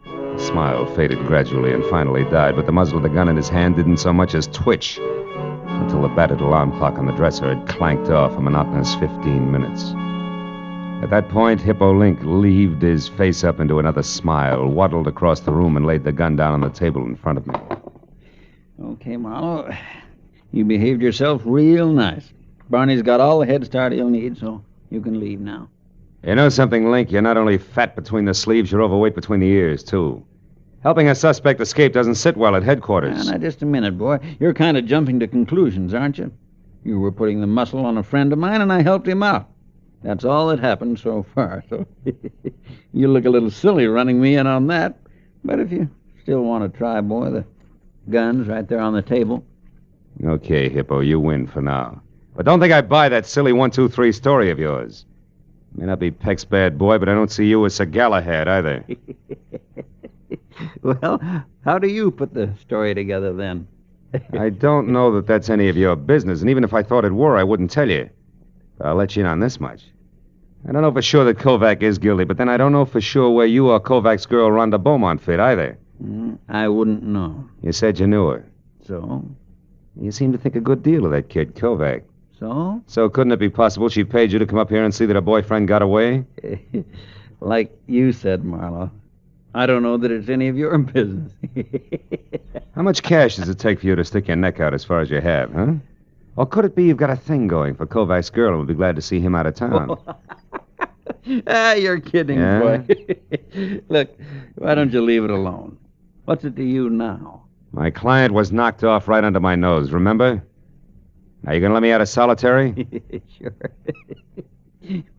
The smile faded gradually and finally died, but the muzzle of the gun in his hand didn't so much as twitch until the battered alarm clock on the dresser had clanked off a monotonous 15 minutes. At that point, Hippo Link leaved his face up into another smile, waddled across the room, and laid the gun down on the table in front of me. Okay, Marlowe. You behaved yourself real nice. Barney's got all the head start he'll need, so you can leave now. You know something, Link? You're not only fat between the sleeves, you're overweight between the ears, too. Helping a suspect escape doesn't sit well at headquarters. Now, just a minute, boy. You're kind of jumping to conclusions, aren't you? You were putting the muscle on a friend of mine, and I helped him out. That's all that happened so far, so you look a little silly running me in on that. But if you still want to try, boy, the gun's right there on the table. Okay, Hippo, you win for now. But don't think I buy that silly 1, 2, 3 story of yours. May not be Peck's bad boy, but I don't see you as Sir Galahad either. Well, how do you put the story together, then? I don't know that that's any of your business, and even if I thought it were, I wouldn't tell you. But I'll let you in on this much. I don't know for sure that Kovac is guilty, but then I don't know for sure where you or Kovac's girl Rhonda Beaumont fit either. I wouldn't know. You said you knew her. So? You seem to think a good deal of that kid, Kovac. So? So couldn't it be possible she paid you to come up here and see that her boyfriend got away? Like you said, Marlowe, I don't know that it's any of your business. How much cash does it take for you to stick your neck out as far as you have, huh? Or could it be you've got a thing going for Kovac's girl and would be glad to see him out of town? You're kidding, Yeah? boy. Look, why don't you leave it alone? What's it to you now? My client was knocked off right under my nose, remember? Now, you gonna let me out of solitary? Sure.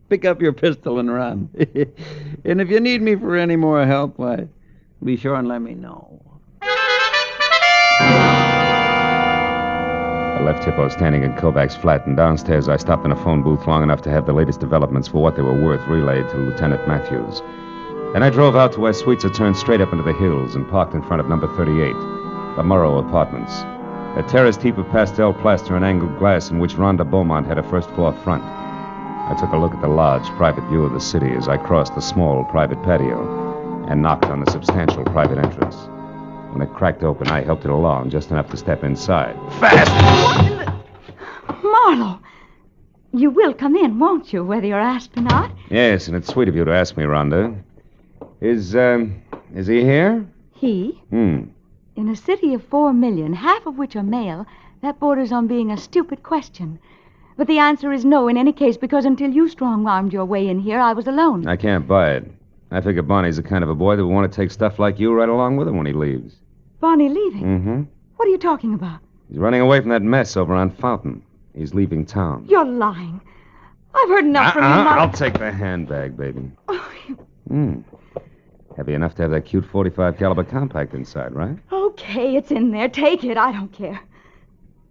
Pick up your pistol and run. And if you need me for any more help, why, Be sure and let me know. I left Hippo standing in Kovac's flat, and downstairs I stopped in a phone booth long enough to have the latest developments for what they were worth relayed to Lieutenant Matthews. Then I drove out to where suites are turned straight up into the hills and parked in front of number 38, the Murrow Apartments, a terraced heap of pastel plaster and angled glass in which Rhonda Beaumont had a first-floor front. I took a look at the large, private view of the city as I crossed the small, private patio and knocked on the substantial private entrance. When it cracked open, I helped it along just enough to step inside. Fast! Marlowe, you will come in, won't you, whether you're asked or not? Yes, and it's sweet of you to ask me, Rhonda. Is he here? He? In a city of 4 million, half of which are male, that borders on being a stupid question. But the answer is no in any case, because until you strong-armed your way in here, I was alone. I can't buy it. I figure Bonnie's the kind of a boy that will want to take stuff like you right along with him when he leaves. Bonnie leaving? Mm-hmm. What are you talking about? He's running away from that mess over on Fountain. He's leaving town. You're lying. I've heard enough from you, Marlowe. I'll take the handbag, baby. Heavy enough to have that cute .45 caliber compact inside, right? Okay, it's in there. Take it. I don't care.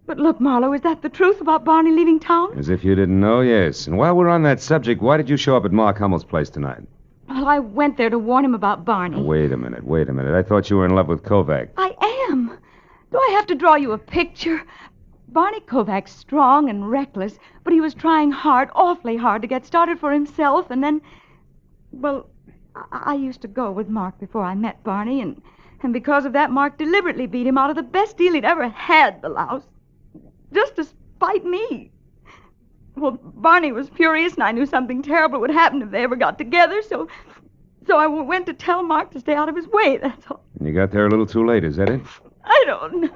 But look, Marlowe, is that the truth about Barney leaving town? As if you didn't know, yes. And while we're on that subject, why did you show up at Mark Hummel's place tonight? Well, I went there to warn him about Barney. Wait a minute. I thought you were in love with Kovac. I am. Do I have to draw you a picture? Barney Kovac's strong and reckless, but he was trying hard, awfully hard, to get started for himself, and then... Well, I used to go with Mark before I met Barney, and because of that, Mark deliberately beat him out of the best deal he'd ever had, the louse. Just to spite me. Well, Barney was furious, and I knew something terrible would happen if they ever got together, so I went to tell Mark to stay out of his way, that's all. You got there a little too late, is that it? I don't know.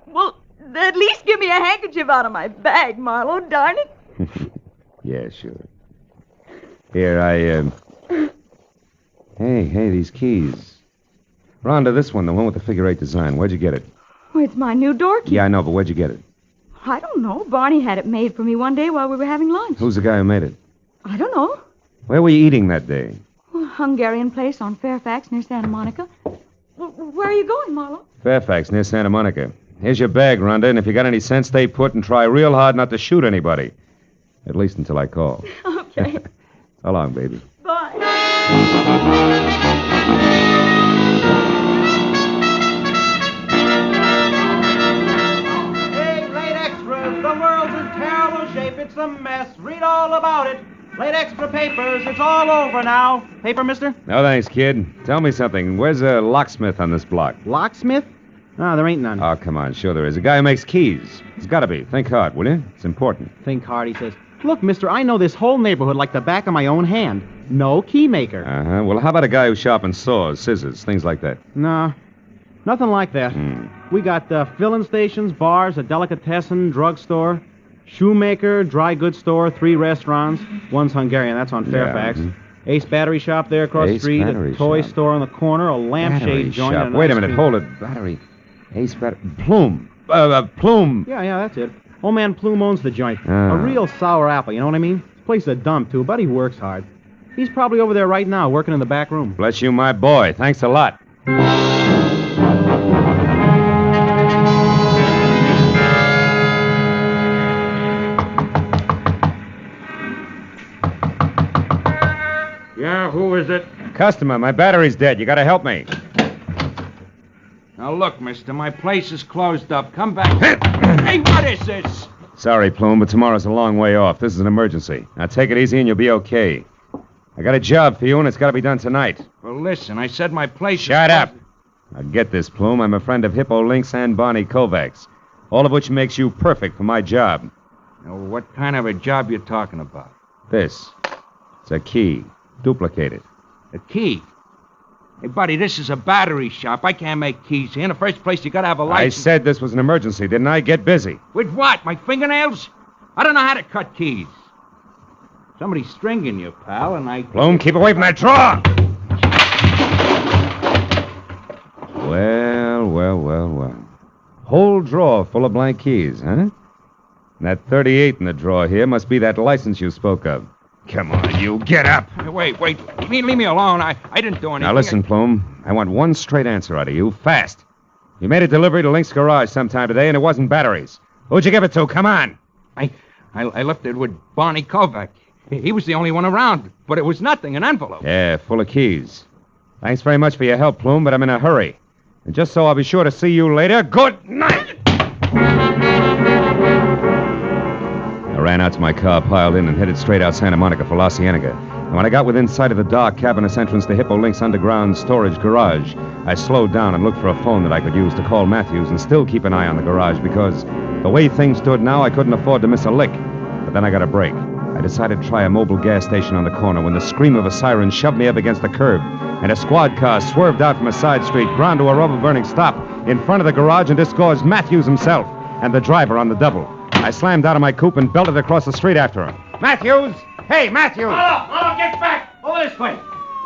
Well, at least give me a handkerchief out of my bag, Marlowe, darn it. Yeah, sure. Here, Hey, these keys. Rhonda, this one, the one with the figure 8 design. Where'd you get it? Well, it's my new door key. Yeah, I know, but where'd you get it? I don't know. Barney had it made for me one day while we were having lunch. Who's the guy who made it? I don't know. Where were you eating that day? Well, Hungarian place on Fairfax near Santa Monica. Well, where are you going, Marlowe? Fairfax, near Santa Monica. Here's your bag, Rhonda, and if you got any sense, stay put and try real hard not to shoot anybody. At least until I call. Okay. So long, baby. Bye. Hey, late extras, the world's in terrible shape. It's a mess. Read all about it. Late extra papers. It's all over now. Paper, mister? No, thanks, kid. Tell me something. Where's a locksmith on this block? Locksmith? No, there ain't none. Oh, come on. Sure there is. A guy who makes keys. It's got to be. Think hard, will you? It's important. Think hard, he says. Look, mister, I know this whole neighborhood like the back of my own hand. No key maker. Uh-huh. Well, how about a guy who sharpens saws, scissors, things like that? No, nothing like that. We got filling stations, bars, a delicatessen, drugstore, shoemaker, dry goods store, 3 restaurants. One's Hungarian, that's on Fairfax. Yeah, Ace Battery Shop there across the street, a toy store on the corner, a lampshade joint. Shop. And Wait a minute, hold it. Battery. Ace Battery. Plume. Plume. Yeah, that's it. Old man Plume owns the joint. Ah. A real sour apple, you know what I mean? This place is a dump, too, but he works hard. He's probably over there right now, working in the back room. Bless you, my boy. Thanks a lot. Yeah, who is it? Customer, my battery's dead. You gotta help me. Now, look, mister, my place is closed up. Come back. Hey, what is this? Sorry, Plume, but tomorrow's a long way off. This is an emergency. Now take it easy and you'll be okay. I got a job for you, and it's got to be done tonight. Well, listen, I said my place Shut up! Now get this, Plume. I'm a friend of Hippo Lynx and Barney Kovac's, all of which makes you perfect for my job. Now, what kind of a job you talking about? This. It's a key. Duplicate it. A key? Hey, buddy, this is a battery shop. I can't make keys here. In the first place, you gotta have a license. I said this was an emergency, didn't I? Get busy. With what? My fingernails? I don't know how to cut keys. Somebody's stringing you, pal, and I... Plume, keep away from that drawer! Well. Whole drawer full of blank keys, huh? And that 38 in the drawer here must be that license you spoke of. Come on, you. Get up. Wait. Leave me alone. I didn't do anything. Now, listen, Plume. I want one straight answer out of you, fast. You made a delivery to Link's garage sometime today, and it wasn't batteries. Who'd you give it to? Come on. I left it with Barney Kovac. He was the only one around, but it was nothing, an envelope. Yeah, full of keys. Thanks very much for your help, Plume, but I'm in a hurry. And just so I'll be sure to see you later, good night! I ran out to my car, piled in, and headed straight out Santa Monica for La Cienega. And when I got within sight of the dark, cavernous entrance to Hippo Link's underground storage garage, I slowed down and looked for a phone that I could use to call Matthews and still keep an eye on the garage because the way things stood now, I couldn't afford to miss a lick. But then I got a break. I decided to try a mobile gas station on the corner when the scream of a siren shoved me up against the curb, and a squad car swerved out from a side street, ground to a rubber-burning stop in front of the garage and disgorged Matthews himself and the driver on the double. I slammed out of my coupe and belted across the street after him. Matthews! Hey, Matthews! Marlowe, get back! Over this way.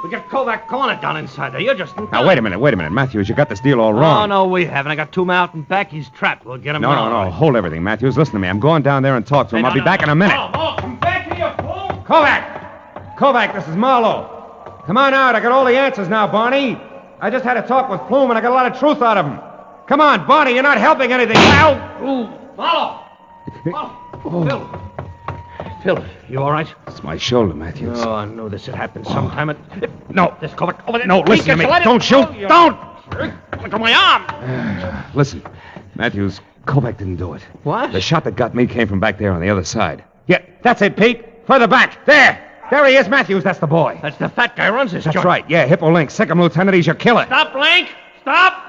We get Kovac cornered down inside there. You're just... Now, wait a minute. Matthews, you got this deal all wrong. Oh, no, we haven't. I got two men out and back. He's trapped. We'll get him. No. Hold everything, Matthews. Listen to me. I'm going down there and talk to him. I'll be back in a minute. Come back here, fool! Kovac, this is Marlowe. Come on out. I got all the answers now, Barney. I just had a talk with Plume, and I got a lot of truth out of him. Come on, Barney, you're not helping anything. Marlowe! Phil, you all right? It's my shoulder, Matthews. Oh, I knew this had happened sometime. No, this Kovac over there. No, listen to me. Don't shoot. Don't! Look at my arm. Listen, Matthews, Kovac didn't do it. What? The shot that got me came from back there on the other side. Yeah, that's it, Pete. Further back. There he is, Matthews. That's the boy. That's the fat guy runs this That's joint. right. Yeah, Hippo Link. Second lieutenant. He's your killer. Stop, Link! Stop!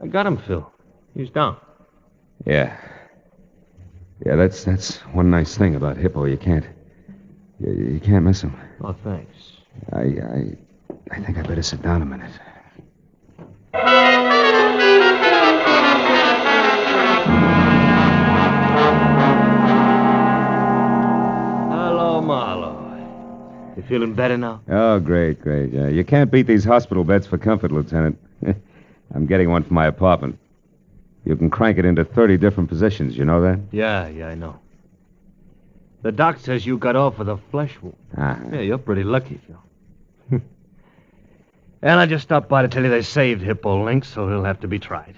I got him, Phil. He's down. Yeah. Yeah, that's one nice thing about Hippo. You can't miss him. Oh, thanks. I think I better sit down a minute. Hello, Marlowe. You feeling better now? Oh, great. You can't beat these hospital beds for comfort, Lieutenant. I'm getting one for my apartment. You can crank it into 30 different positions. You know that? Yeah, I know. The doc says you got off with a flesh wound. Uh-huh. Yeah, you're pretty lucky, Phil. And I just stopped by to tell you they saved Hippo Link, so he'll have to be tried.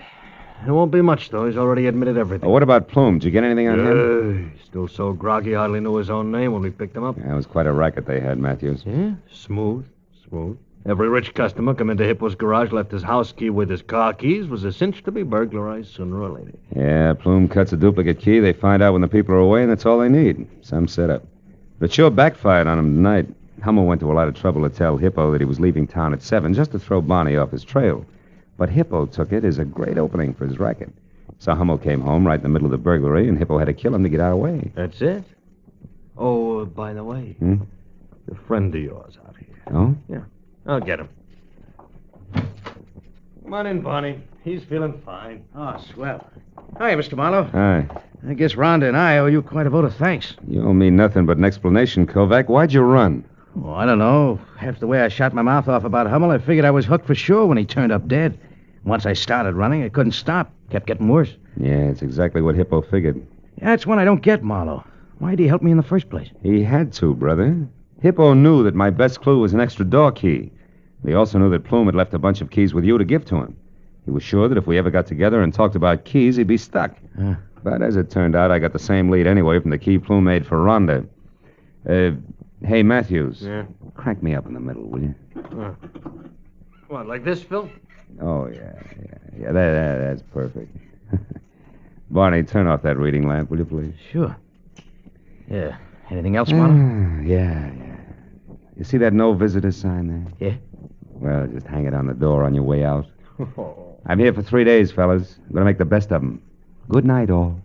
It won't be much, though. He's already admitted everything. Oh, what about Plume? Did you get anything on him? He's still so groggy, hardly knew his own name when we picked him up. Yeah, it was quite a racket they had, Matthews. Yeah, smooth. Every rich customer come into Hippo's garage, left his house key with his car keys, was a cinch to be burglarized sooner or later. Yeah, Plume cuts a duplicate key. They find out when the people are away, and that's all they need. Some setup. But it sure backfired on him tonight. Hummel went to a lot of trouble to tell Hippo that he was leaving town at 7 just to throw Barney off his trail. But Hippo took it as a great opening for his racket. So Hummel came home right in the middle of the burglary, and Hippo had to kill him to get our way. That's it? Oh, by the way, a friend of yours out here. Oh? Yeah. I'll get him. Come on in, Barney. He's feeling fine. Oh, swell. Hi, Mr. Marlowe. Hi. I guess Rhonda and I owe you quite a vote of thanks. You owe me nothing but an explanation, Kovac. Why'd you run? Oh, I don't know. After the way I shot my mouth off about Hummel, I figured I was hooked for sure when he turned up dead. Once I started running, I couldn't stop. Kept getting worse. Yeah, it's exactly what Hippo figured. Yeah, that's one I don't get, Marlowe. Why'd he help me in the first place? He had to, brother. Hippo knew that my best clue was an extra door key. He also knew that Plume had left a bunch of keys with you to give to him. He was sure that if we ever got together and talked about keys, he'd be stuck. But as it turned out, I got the same lead anyway from the key Plume made for Rhonda. Hey, Matthews. Yeah? Crank me up in the middle, will you? What, like this, Phil? Oh, yeah. That's perfect. Barney, turn off that reading lamp, will you, please? Sure. Yeah. Anything else, Marlowe? Yeah. You see that no visitor sign there? Yeah? Well, just hang it on the door on your way out. I'm here for 3 days, fellas. I'm going to make the best of them. Good night, all.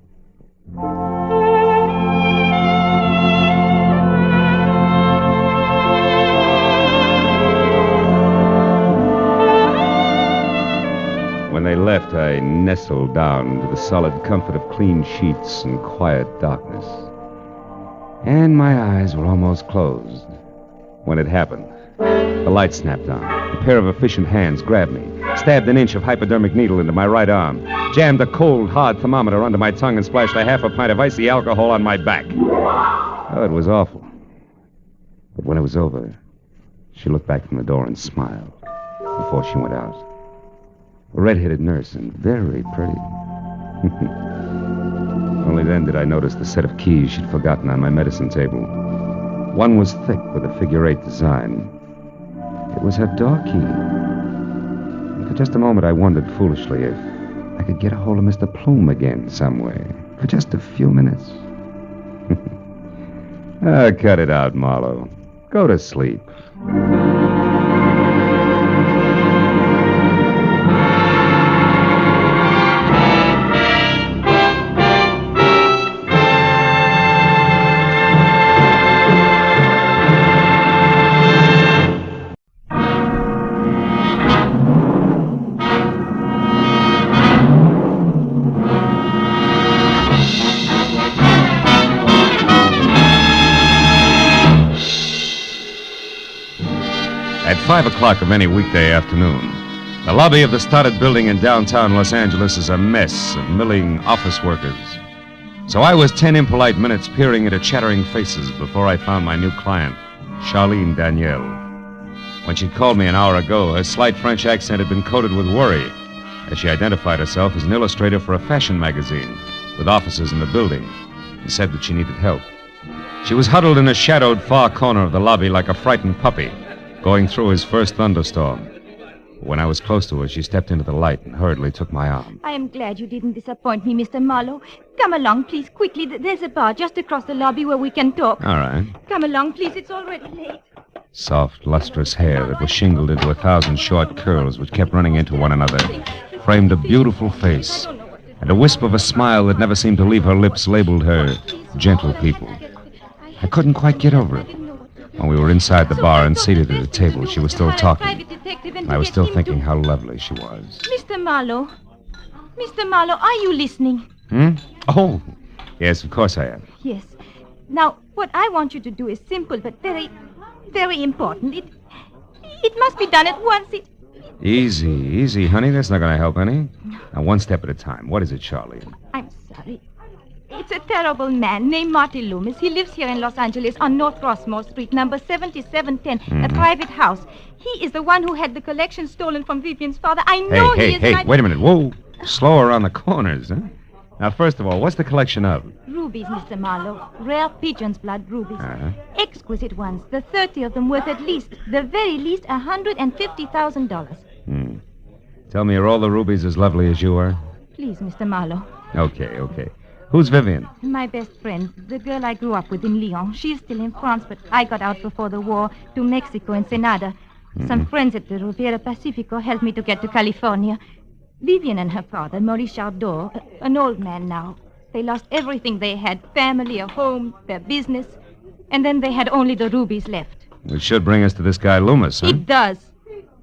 When they left, I nestled down to the solid comfort of clean sheets and quiet darkness. And my eyes were almost closed when it happened. The light snapped on. A pair of efficient hands grabbed me, stabbed an inch of hypodermic needle into my right arm, jammed a cold, hard thermometer under my tongue, and splashed a half a pint of icy alcohol on my back. Oh, it was awful. But when it was over, she looked back from the door and smiled before she went out. A red-headed nurse and very pretty. Only then did I notice the set of keys she'd forgotten on my medicine table. One was thick with a figure-8 design. It was her door key. And for just a moment, I wondered foolishly if I could get a hold of Mr. Plume again some way. For just a few minutes. Cut it out, Marlowe. Go to sleep. At 5 o'clock of any weekday afternoon, the lobby of the started building in downtown Los Angeles is a mess of milling office workers. So I was 10 impolite minutes peering into chattering faces before I found my new client, Charlene Danielle. When she'd called me an hour ago, her slight French accent had been coated with worry, as she identified herself as an illustrator for a fashion magazine with offices in the building, and said that she needed help. She was huddled in a shadowed far corner of the lobby like a frightened puppy, going through his first thunderstorm. When I was close to her, she stepped into the light and hurriedly took my arm. I am glad you didn't disappoint me, Mr. Marlowe. Come along, please, quickly. There's a bar just across the lobby where we can talk. All right. Come along, please. It's already late. Soft, lustrous hair that was shingled into 1,000 short curls which kept running into one another framed a beautiful face, and a wisp of a smile that never seemed to leave her lips labeled her gentle people. I couldn't quite get over it. When we were inside the bar and seated at a table, she was still talking. I was still thinking how lovely she was. Mr. Marlowe, are you listening? Oh, yes, of course I am. Yes. Now, what I want you to do is simple but very, very important. It must be done at once. Easy, honey. That's not going to help any. Now, one step at a time. What is it, Charlene? I'm sorry. It's a terrible man named Marty Loomis. He lives here in Los Angeles on North Rossmore Street, number 7710, a private house. He is the one who had the collection stolen from Vivian's father. I know he is... Hey, wait a minute. Whoa. Slow around the corners, huh? Now, first of all, what's the collection of? Rubies, Mr. Marlowe. Rare pigeon's blood rubies. Uh-huh. Exquisite ones. The 30 of them worth at least, the very least, $150,000. Tell me, are all the rubies as lovely as you are? Please, Mr. Marlowe. Okay. Who's Vivian? My best friend, the girl I grew up with in Lyon. She's still in France, but I got out before the war to Mexico and Ensenada. Some friends at the Riviera Pacifico helped me to get to California. Vivian and her father, Maurice Chardot, an old man now. They lost everything they had, family, a home, their business, and then they had only the rubies left. Which should bring us to this guy Loomis, huh? It does.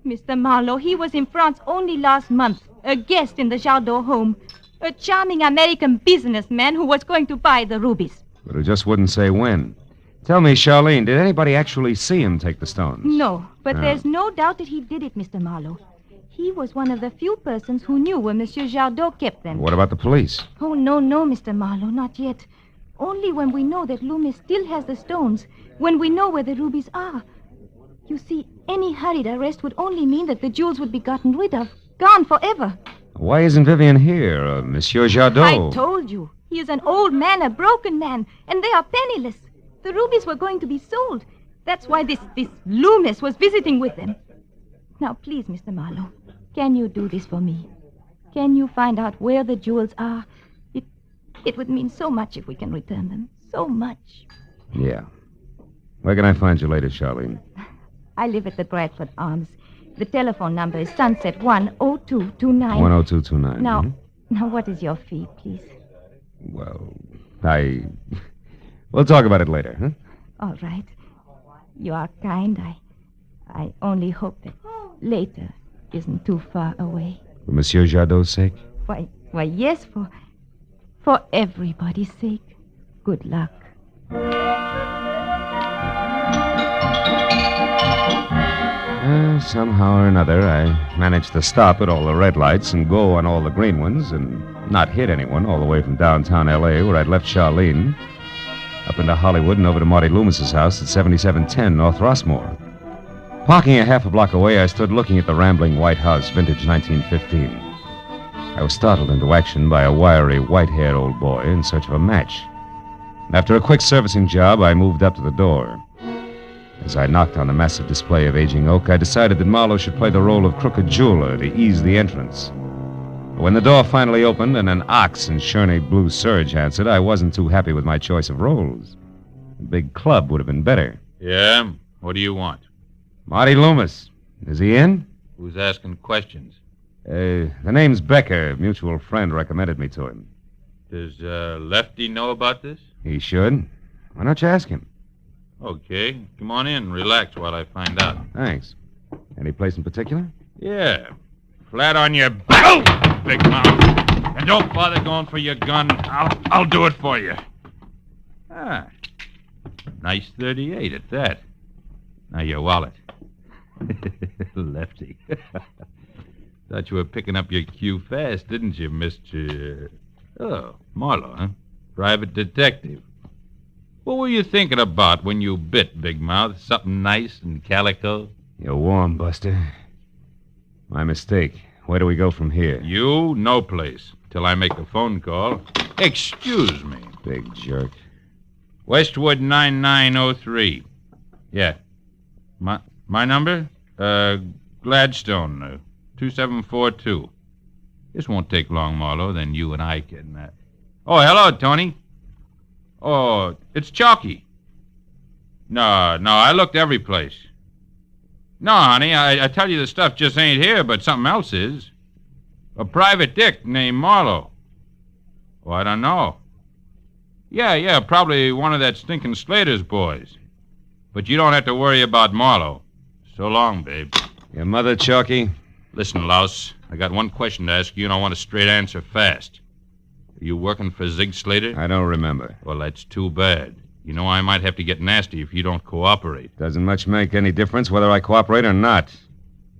Mr. Marlowe, he was in France only last month, a guest in the Chardot home. A charming American businessman who was going to buy the rubies. But who just wouldn't say when. Tell me, Charlene, did anybody actually see him take the stones? No, but there's no doubt that he did it, Mr. Marlowe. He was one of the few persons who knew where Monsieur Chardot kept them. What about the police? Oh, no, Mr. Marlowe, not yet. Only when we know that Loomis still has the stones, when we know where the rubies are. You see, any hurried arrest would only mean that the jewels would be gotten rid of, gone forever. Why isn't Vivian here, Monsieur Chardot? I told you. He is an old man, a broken man, and they are penniless. The rubies were going to be sold. That's why this Loomis was visiting with them. Now, please, Mr. Marlowe, can you do this for me? Can you find out where the jewels are? It would mean so much if we can return them. So much. Yeah. Where can I find you later, Charlene? I live at the Bradford Arms. The telephone number is Sunset 10229. 10229. Now, what is your fee, please? Well, we'll talk about it later, huh? All right. You are kind. I only hope that later isn't too far away. For Monsieur Chardot's sake? Why, yes, for everybody's sake. Good luck. Well, somehow or another, I managed to stop at all the red lights and go on all the green ones and not hit anyone all the way from downtown L.A., where I'd left Charlene, up into Hollywood and over to Marty Loomis's house at 7710 North Rossmore. Parking a half a block away, I stood looking at the rambling white house, vintage 1915. I was startled into action by a wiry, white-haired old boy in search of a match. After a quick servicing job, I moved up to the door. As I knocked on the massive display of aging oak, I decided that Marlowe should play the role of crooked jeweler to ease the entrance. When the door finally opened and an ox in Sherney blue serge answered, I wasn't too happy with my choice of roles. A big club would have been better. Yeah? What do you want? Marty Loomis. Is he in? Who's asking questions? The name's Becker. Mutual friend recommended me to him. Does Lefty know about this? He should. Why don't you ask him? Okay. Come on in. Relax while I find out. Thanks. Any place in particular? Yeah. Flat on your back, big mouth. And don't bother going for your gun. I'll do it for you. Ah. Nice 38 at that. Now your wallet. Lefty. Thought you were picking up your cue fast, didn't you, Mr... Oh, Marlowe, huh? Private detective. What were you thinking about when you bit, Big Mouth? Something nice and calico? You're warm, Buster. My mistake. Where do we go from here? You, no place. Till I make a phone call. Excuse me. Big jerk. Westwood 9903. Yeah. My number? Gladstone, 2742. This won't take long, Marlowe, then you and I can... Oh, hello, Tony. Oh, it's Chalky. No, I looked every place. No, honey, I tell you the stuff just ain't here, but something else is. A private dick named Marlowe. Oh, I don't know. Yeah, probably one of that stinking Slater's boys. But you don't have to worry about Marlowe. So long, babe. Your mother, Chalky? Listen, Louse, I got one question to ask you, and I want a straight answer fast. Are you working for Zig Slater? I don't remember. Well, that's too bad. You know, I might have to get nasty if you don't cooperate. Doesn't much make any difference whether I cooperate or not.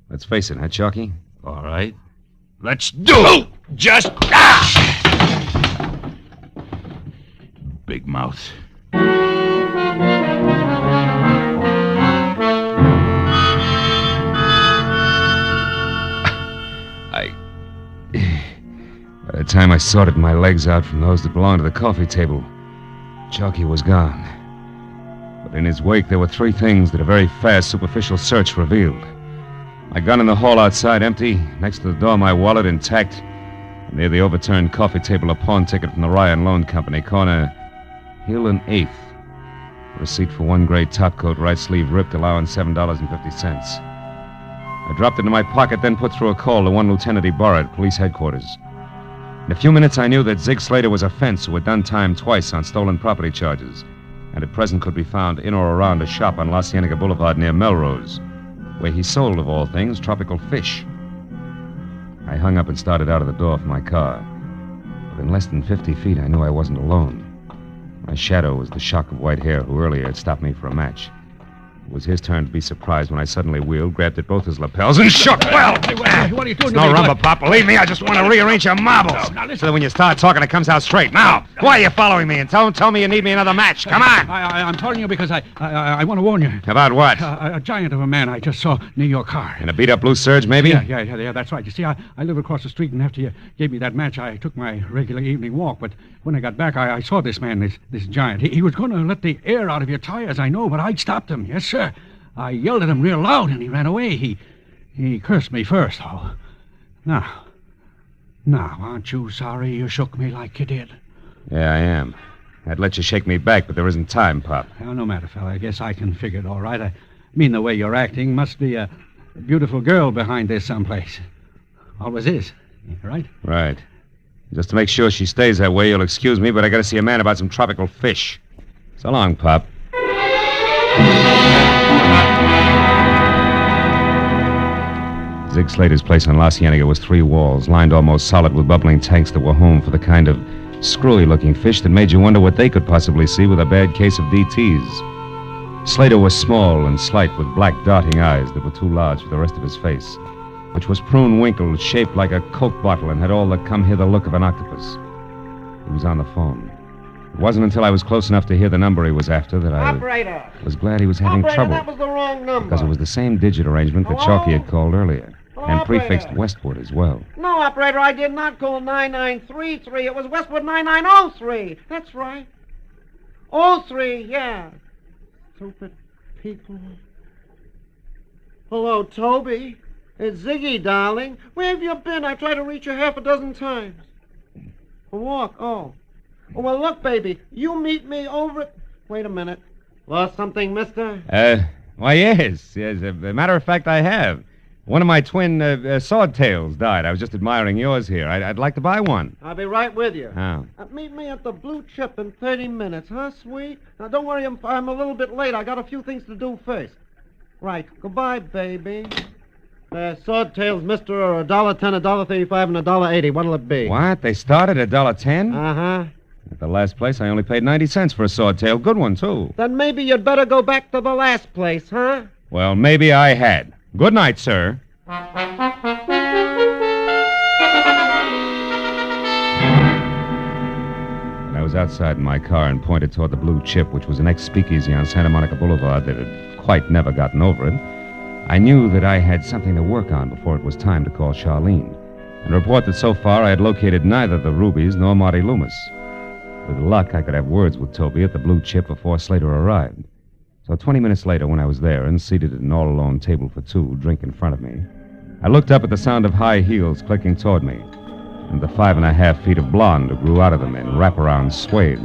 Let's face it, huh, Chalky? All right. Let's do it! Just... Ah! Big mouth. By the time I sorted my legs out from those that belonged to the coffee table, Chalky was gone. But in his wake, there were three things that a very fast, superficial search revealed. My gun in the hall outside empty, next to the door my wallet intact, and near the overturned coffee table a pawn ticket from the Ryan Loan Company, corner Hill and 8th. A receipt for one gray topcoat, right sleeve ripped, allowing $7.50. I dropped it in my pocket, then put through a call to one Lieutenant Ibarra at police headquarters. In a few minutes, I knew that Zig Slater was a fence who had done time twice on stolen property charges, and at present could be found in or around a shop on La Cienega Boulevard near Melrose, where he sold, of all things, tropical fish. I hung up and started out of the door for my car. But in less than 50 feet, I knew I wasn't alone. My shadow was the shock of white hair who earlier had stopped me for a match. It was his turn to be surprised when I suddenly wheeled, grabbed at both his lapels, and shook. Well, what are you doing? it's no rumba, Pop. Believe me, I just want to rearrange your marbles. Now, listen. So that when you start talking, it comes out straight. Now, why are you following me? And tell me you need me another match. Come on. I'm telling you because I want to warn you. About what? A giant of a man I just saw near your car. In a beat-up blue serge, maybe? Yeah, that's right. You see, I live across the street, and after you gave me that match, I took my regular evening walk. But when I got back, I saw this man, this giant. He was going to let the air out of your tires, I know, but I stopped him. Yes, sir. I yelled at him real loud, and he ran away. He cursed me first, though. Now, aren't you sorry you shook me like you did? Yeah, I am. I'd let you shake me back, but there isn't time, Pop. Well, no matter, fella. I guess I can figure it all right. I mean, the way you're acting must be a beautiful girl behind this someplace. Always is, right? Right. Just to make sure she stays that way, you'll excuse me, but I gotta see a man about some tropical fish. So long, Pop. Zig Slater's place on La Cienega was 3 walls, lined almost solid with bubbling tanks that were home for the kind of screwy-looking fish that made you wonder what they could possibly see with a bad case of DTs. Slater was small and slight with black darting eyes that were too large for the rest of his face, which was prune-winkled, shaped like a Coke bottle and had all the come-hither look of an octopus. He was on the phone. It wasn't until I was close enough to hear the number he was after that I was glad he was having trouble. That was the wrong number. Because it was the same digit arrangement that Chalky had called earlier. And prefixed Westwood as well. No, operator, I did not call 9933. It was Westwood 9903. That's right. 03, yeah. Stupid people. Hello, Toby. It's Ziggy, darling. Where have you been? I've tried to reach you half a dozen times. A walk, oh. Oh, well, look, baby. You meet me over at... Wait a minute. Lost something, mister? Why, yes. As a matter of fact, I have. One of my twin swordtails died. I was just admiring yours here. I'd like to buy one. I'll be right with you. How? Meet me at the Blue Chip in 30 minutes, huh, sweet? Now, don't worry, I'm a little bit late. I got a few things to do first. Right. Goodbye, baby. Swordtails, mister, are $1.10, $1.35, and $1.80. What'll it be? What? They started at $1.10? Uh-huh. At the last place, I only paid 90 cents for a swordtail. Good one, too. Then maybe you'd better go back to the last place, huh? Well, maybe I had. Good night, sir. I was outside in my car and pointed toward the Blue Chip, which was an ex-speakeasy on Santa Monica Boulevard that had quite never gotten over it. I knew that I had something to work on before it was time to call Charlene and report that so far I had located neither the Rubies nor Marty Loomis. With luck, I could have words with Toby at the Blue Chip before Slater arrived. So 20 minutes later, when I was there and seated at an all-alone table for two, drink in front of me, I looked up at the sound of high heels clicking toward me and the 5.5 feet of blonde who grew out of them in wraparound suede.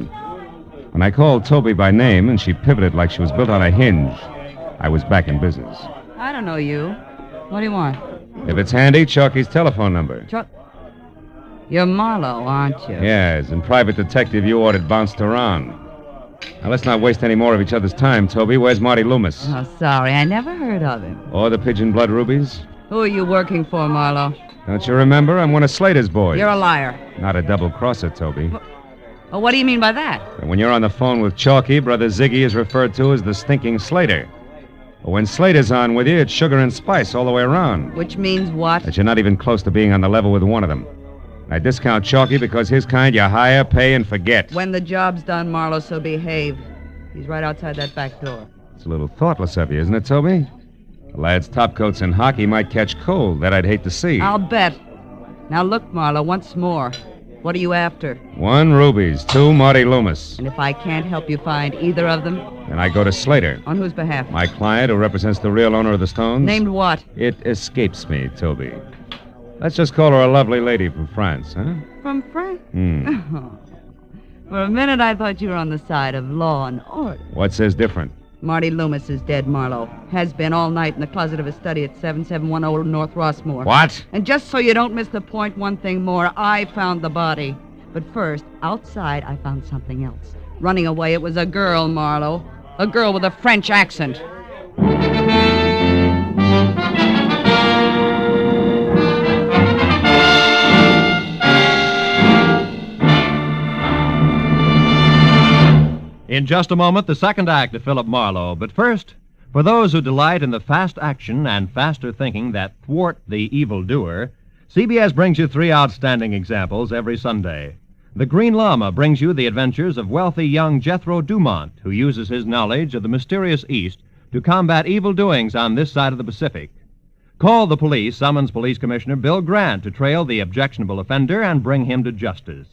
When I called Toby by name and she pivoted like she was built on a hinge, I was back in business. I don't know you. What do you want? If it's handy, Chalky's telephone number. You're Marlowe, aren't you? Yes, and private detective you ordered bounced around. Now, let's not waste any more of each other's time, Toby. Where's Marty Loomis? Oh, sorry. I never heard of him. Or the Pigeon Blood Rubies? Who are you working for, Marlowe? Don't you remember? I'm one of Slater's boys. You're a liar. Not a double-crosser, Toby. Well, what do you mean by that? And when you're on the phone with Chalky, Brother Ziggy is referred to as the stinking Slater. But when Slater's on with you, it's sugar and spice all the way around. Which means what? That you're not even close to being on the level with one of them. I discount Chalky because his kind you hire, pay, and forget. When the job's done, Marlowe, so behave. He's right outside that back door. It's a little thoughtless of you, isn't it, Toby? The lad's topcoats in hockey might catch cold. That I'd hate to see. I'll bet. Now look, Marlowe, once more. What are you after? 1 Rubies, 2 Marty Loomis. And if I can't help you find either of them? Then I go to Slater. On whose behalf? My client, who represents the real owner of the stones. Named what? It escapes me, Toby. Let's just call her a lovely lady from France, huh? From France? Hmm. For a minute, I thought you were on the side of law and order. What says different? Marty Loomis is dead, Marlowe. Has been all night in the closet of his study at 7710 North Rossmore. What? And just so you don't miss the point, one thing more. I found the body. But first, outside, I found something else. Running away, it was a girl, Marlowe. A girl with a French accent. In just a moment, the second act of Philip Marlowe. But first, for those who delight in the fast action and faster thinking that thwart the evildoer, CBS brings you 3 outstanding examples every Sunday. The Green Llama brings you the adventures of wealthy young Jethro Dumont, who uses his knowledge of the mysterious East to combat evil doings on this side of the Pacific. Call the Police summons Police Commissioner Bill Grant to trail the objectionable offender and bring him to justice.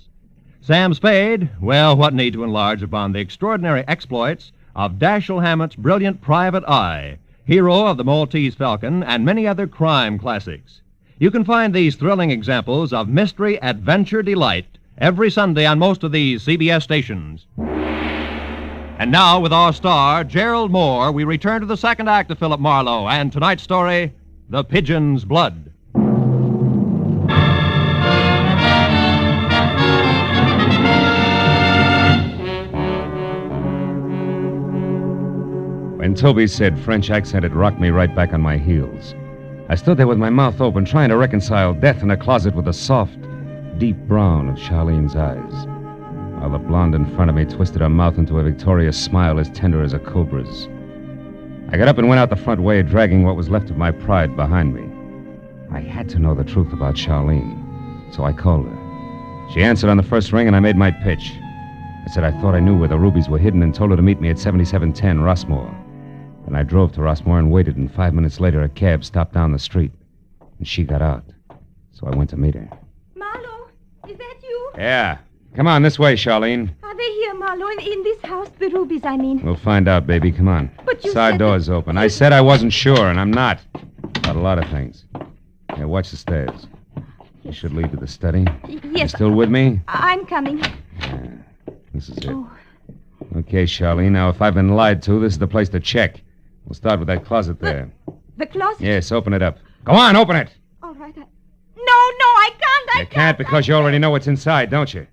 Sam Spade, well, what need to enlarge upon the extraordinary exploits of Dashiell Hammett's brilliant Private Eye, hero of the Maltese Falcon, and many other crime classics. You can find these thrilling examples of mystery adventure delight every Sunday on most of these CBS stations. And now, with our star, Gerald Moore, we return to the second act of Philip Marlowe and tonight's story, The Pigeon's Blood. When Toby said French accent, it rocked me right back on my heels. I stood there with my mouth open, trying to reconcile death in a closet with the soft, deep brown of Charlene's eyes, while the blonde in front of me twisted her mouth into a victorious smile as tender as a cobra's. I got up and went out the front way, dragging what was left of my pride behind me. I had to know the truth about Charlene, so I called her. She answered on the first ring, and I made my pitch. I said I thought I knew where the rubies were hidden and told her to meet me at 7710 Rossmore. Then I drove to Rossmore and waited, and 5 minutes later a cab stopped down the street, and she got out. So I went to meet her. Marlowe, is that you? Yeah. Come on, this way, Charlene. Are they here, Marlowe? In this house? The rubies, I mean. We'll find out, baby. Come on. But you Side said door's open. I said I wasn't sure, and I'm not. About a lot of things. Here, watch the stairs. They should lead to the study. Yes. You still with me? I'm coming. Yeah. This is it. Oh. Okay, Charlene. Now, if I've been lied to, this is the place to check. We'll start with that closet there. The closet? Yes, open it up. Go on, open it. All right. No, I can't. You can't because you already know what's inside, don't you?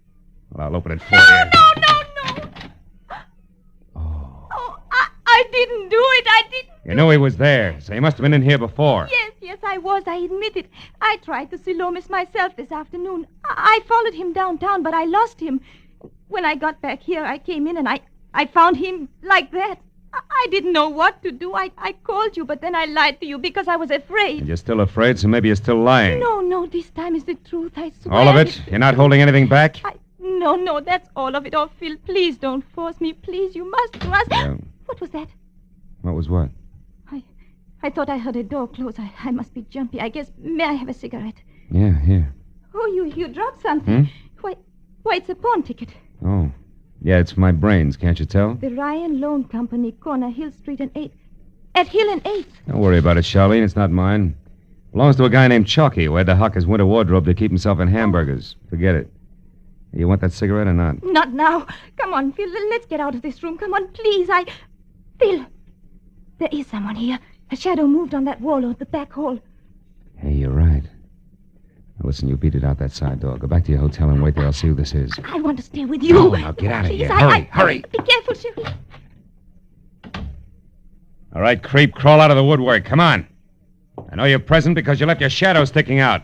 Well, I'll open it for you. No. Oh, I didn't do it. I didn't. You knew he was there, so he must have been in here before. Yes, I was. I admit it. I tried to see Loomis myself this afternoon. I followed him downtown, but I lost him. When I got back here, I came in and I found him like that. I didn't know what to do. I called you, but then I lied to you because I was afraid. And you're still afraid, so maybe you're still lying. No, this time is the truth, I swear. All of it? You're not holding anything back? No, that's all of it. Oh, Phil, please don't force me. Please, you must. Yeah. What was that? What was what? I thought I heard a door close. I must be jumpy. I guess, may I have a cigarette? Yeah, here. Oh, you dropped something. Why, it's a pawn ticket. Oh. Yeah, it's my brains, can't you tell? The Ryan Loan Company, corner Hill Street and 8th. At Hill and 8th. Don't worry about it, Charlene. It's not mine. Belongs to a guy named Chalky who had to hock his winter wardrobe to keep himself in hamburgers. Forget it. You want that cigarette or not? Not now. Come on, Phil. Let's get out of this room. Come on, please. Phil, there is someone here. A shadow moved on that wall or the back hall. Hey, you're right. Now, listen, you beat it out that side door. Go back to your hotel and wait there. I'll see who this is. I want to stay with you. Now get out of Please, here. Hurry. Be careful, Shirley. All right, creep, crawl out of the woodwork. Come on. I know you're present because you left your shadow sticking out.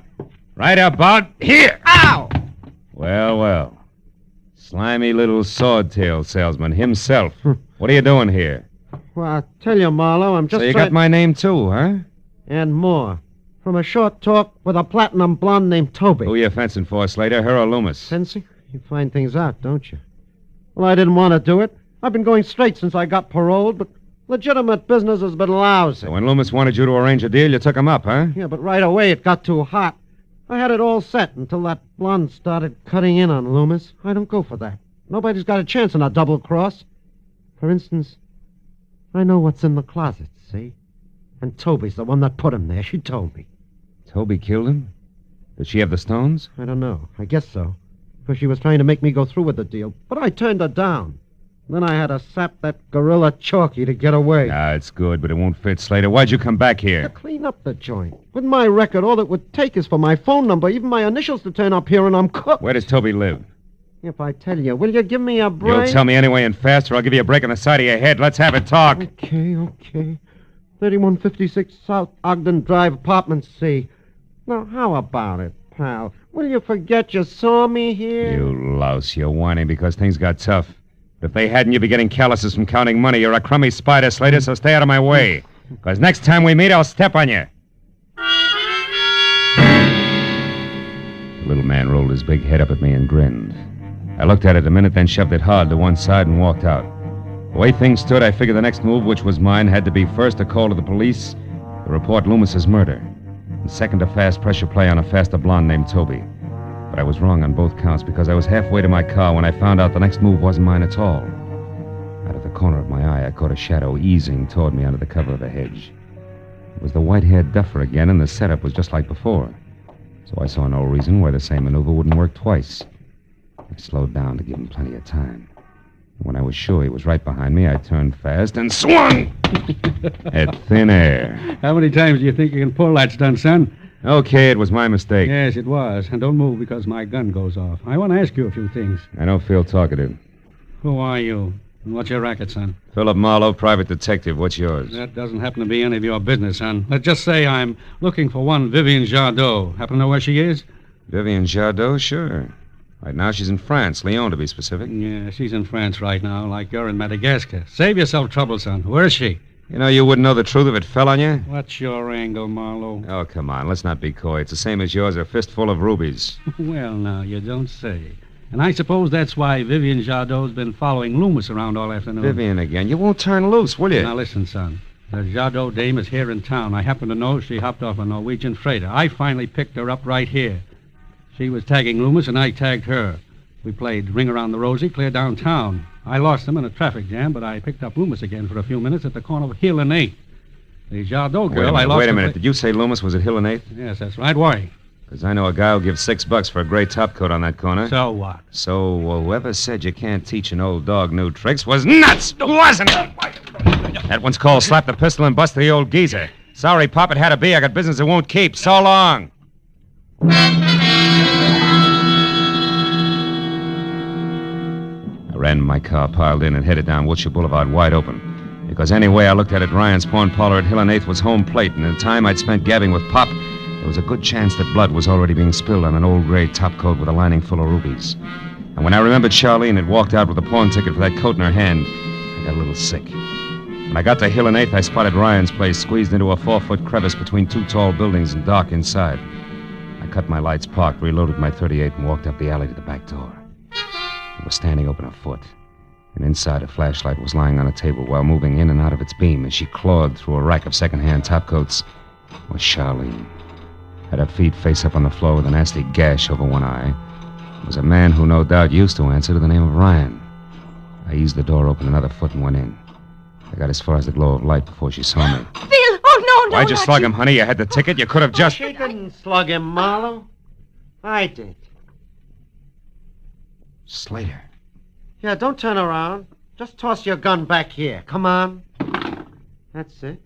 Right about here. Ow! Well. Slimy little sword-tail salesman himself. What are you doing here? Well, I'll tell you, Marlowe, I'm just So you trying... got my name too, huh? And more. From a short talk with a platinum blonde named Toby. Who you fencing for, Slater? Her or Loomis? Fencing? You find things out, don't you? Well, I didn't want to do it. I've been going straight since I got paroled, but legitimate business has been lousy. So when Loomis wanted you to arrange a deal, you took him up, huh? Yeah, but right away it got too hot. I had it all set until that blonde started cutting in on Loomis. I don't go for that. Nobody's got a chance in a double cross. For instance, I know what's in the closet, see? And Toby's the one that put him there. She told me. Toby killed him? Did she have the stones? I don't know. I guess so. Because she was trying to make me go through with the deal. But I turned her down. Then I had to sap that gorilla Chalky to get away. Ah, it's good, but it won't fit, Slater. Why'd you come back here? To clean up the joint. With my record, all it would take is for my phone number, even my initials to turn up here, and I'm cooked. Where does Toby live? If I tell you, will you give me a break? You'll tell me anyway and fast, or I'll give you a break on the side of your head. Let's have it talk. Okay. 3156 South Ogden Drive, Apartment C. Now, how about it, pal? Will you forget you saw me here? You louse. You're whining because things got tough. If they hadn't, you'd be getting calluses from counting money. You're a crummy spider, Slater, so stay out of my way. Because next time we meet, I'll step on you. The little man rolled his big head up at me and grinned. I looked at it a minute, then shoved it hard to one side and walked out. The way things stood, I figured the next move, which was mine, had to be first a call to the police to report Loomis's murder, and second a fast pressure play on a faster blonde named Toby. But I was wrong on both counts because I was halfway to my car when I found out the next move wasn't mine at all. Out of the corner of my eye, I caught a shadow easing toward me under the cover of a hedge. It was the white-haired duffer again, and the setup was just like before. So I saw no reason why the same maneuver wouldn't work twice. I slowed down to give him plenty of time. When I was sure he was right behind me, I turned fast and swung at thin air. How many times do you think you can pull that stunt, son? Okay, it was my mistake. Yes, it was. And don't move because my gun goes off. I want to ask you a few things. I don't feel talkative. Who are you? And what's your racket, son? Philip Marlowe, private detective. What's yours? That doesn't happen to be any of your business, son. Let's just say I'm looking for one Vivian Jardot. Happen to know where she is? Vivian Jardot? Sure. Right now she's in France. Lyon, to be specific. Yeah, she's in France right now, like you're in Madagascar. Save yourself trouble, son. Where is she? You know you wouldn't know the truth if it fell on you? What's your angle, Marlowe? Oh, come on. Let's not be coy. It's the same as yours, a fistful of rubies. Well, now, you don't say. And I suppose that's why Vivian Jadot's been following Loomis around all afternoon. Vivian again. You won't turn loose, will you? Now, listen, son. The Jadot dame is here in town. I happen to know she hopped off a Norwegian freighter. I finally picked her up right here. She was tagging Loomis, and I tagged her. We played Ring Around the Rosie clear downtown. I lost them in a traffic jam, but I picked up Loomis again for a few minutes at the corner of Hill and 8th. The Jadot girl I lost... Wait a minute. Did you say Loomis was at Hill and 8th? Yes, that's right. Why? Because I know a guy who'll give $6 for a gray topcoat on that corner. So what? So whoever said you can't teach an old dog new tricks was nuts, wasn't it? That one's called Slap the Pistol and Bust the Old Geezer. Sorry, Pop, it had to be. I got business that won't keep. So long. I ran my car, piled in, and headed down Wilshire Boulevard wide open. Because any way I looked at it, Ryan's pawn parlor at Hill and 8th was home plate, and in the time I'd spent gabbing with Pop, there was a good chance that blood was already being spilled on an old gray topcoat with a lining full of rubies. And when I remembered Charlene had walked out with a pawn ticket for that coat in her hand, I got a little sick. When I got to Hill and 8th, I spotted Ryan's place squeezed into a 4-foot crevice between two tall buildings and dark inside. I cut my lights, parked, reloaded my .38, and walked up the alley to the back door. It was standing open a foot, and inside a flashlight was lying on a table while moving in and out of its beam as she clawed through a rack of second-hand topcoats was Charlene. Had her feet face up on the floor with a nasty gash over one eye. It was a man who no doubt used to answer to the name of Ryan. I eased the door open another foot and went in. I got as far as the glow of light before she saw me. Phil! Oh, no. Why'd you slug him, honey? You had the ticket. You could have just... She didn't slug him, Marlowe. I did. Slater. Yeah, don't turn around. Just toss your gun back here. Come on. That's it.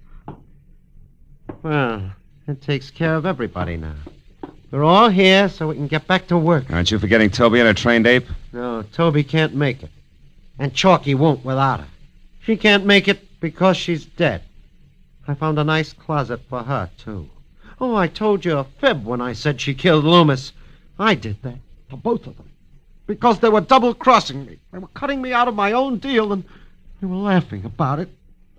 Well, that takes care of everybody now. We're all here so we can get back to work. Aren't you forgetting Toby and her trained ape? No, Toby can't make it. And Chalky won't without her. She can't make it because she's dead. I found a nice closet for her, too. Oh, I told you a fib when I said she killed Loomis. I did that to both of them. Because they were double-crossing me. They were cutting me out of my own deal, and they were laughing about it.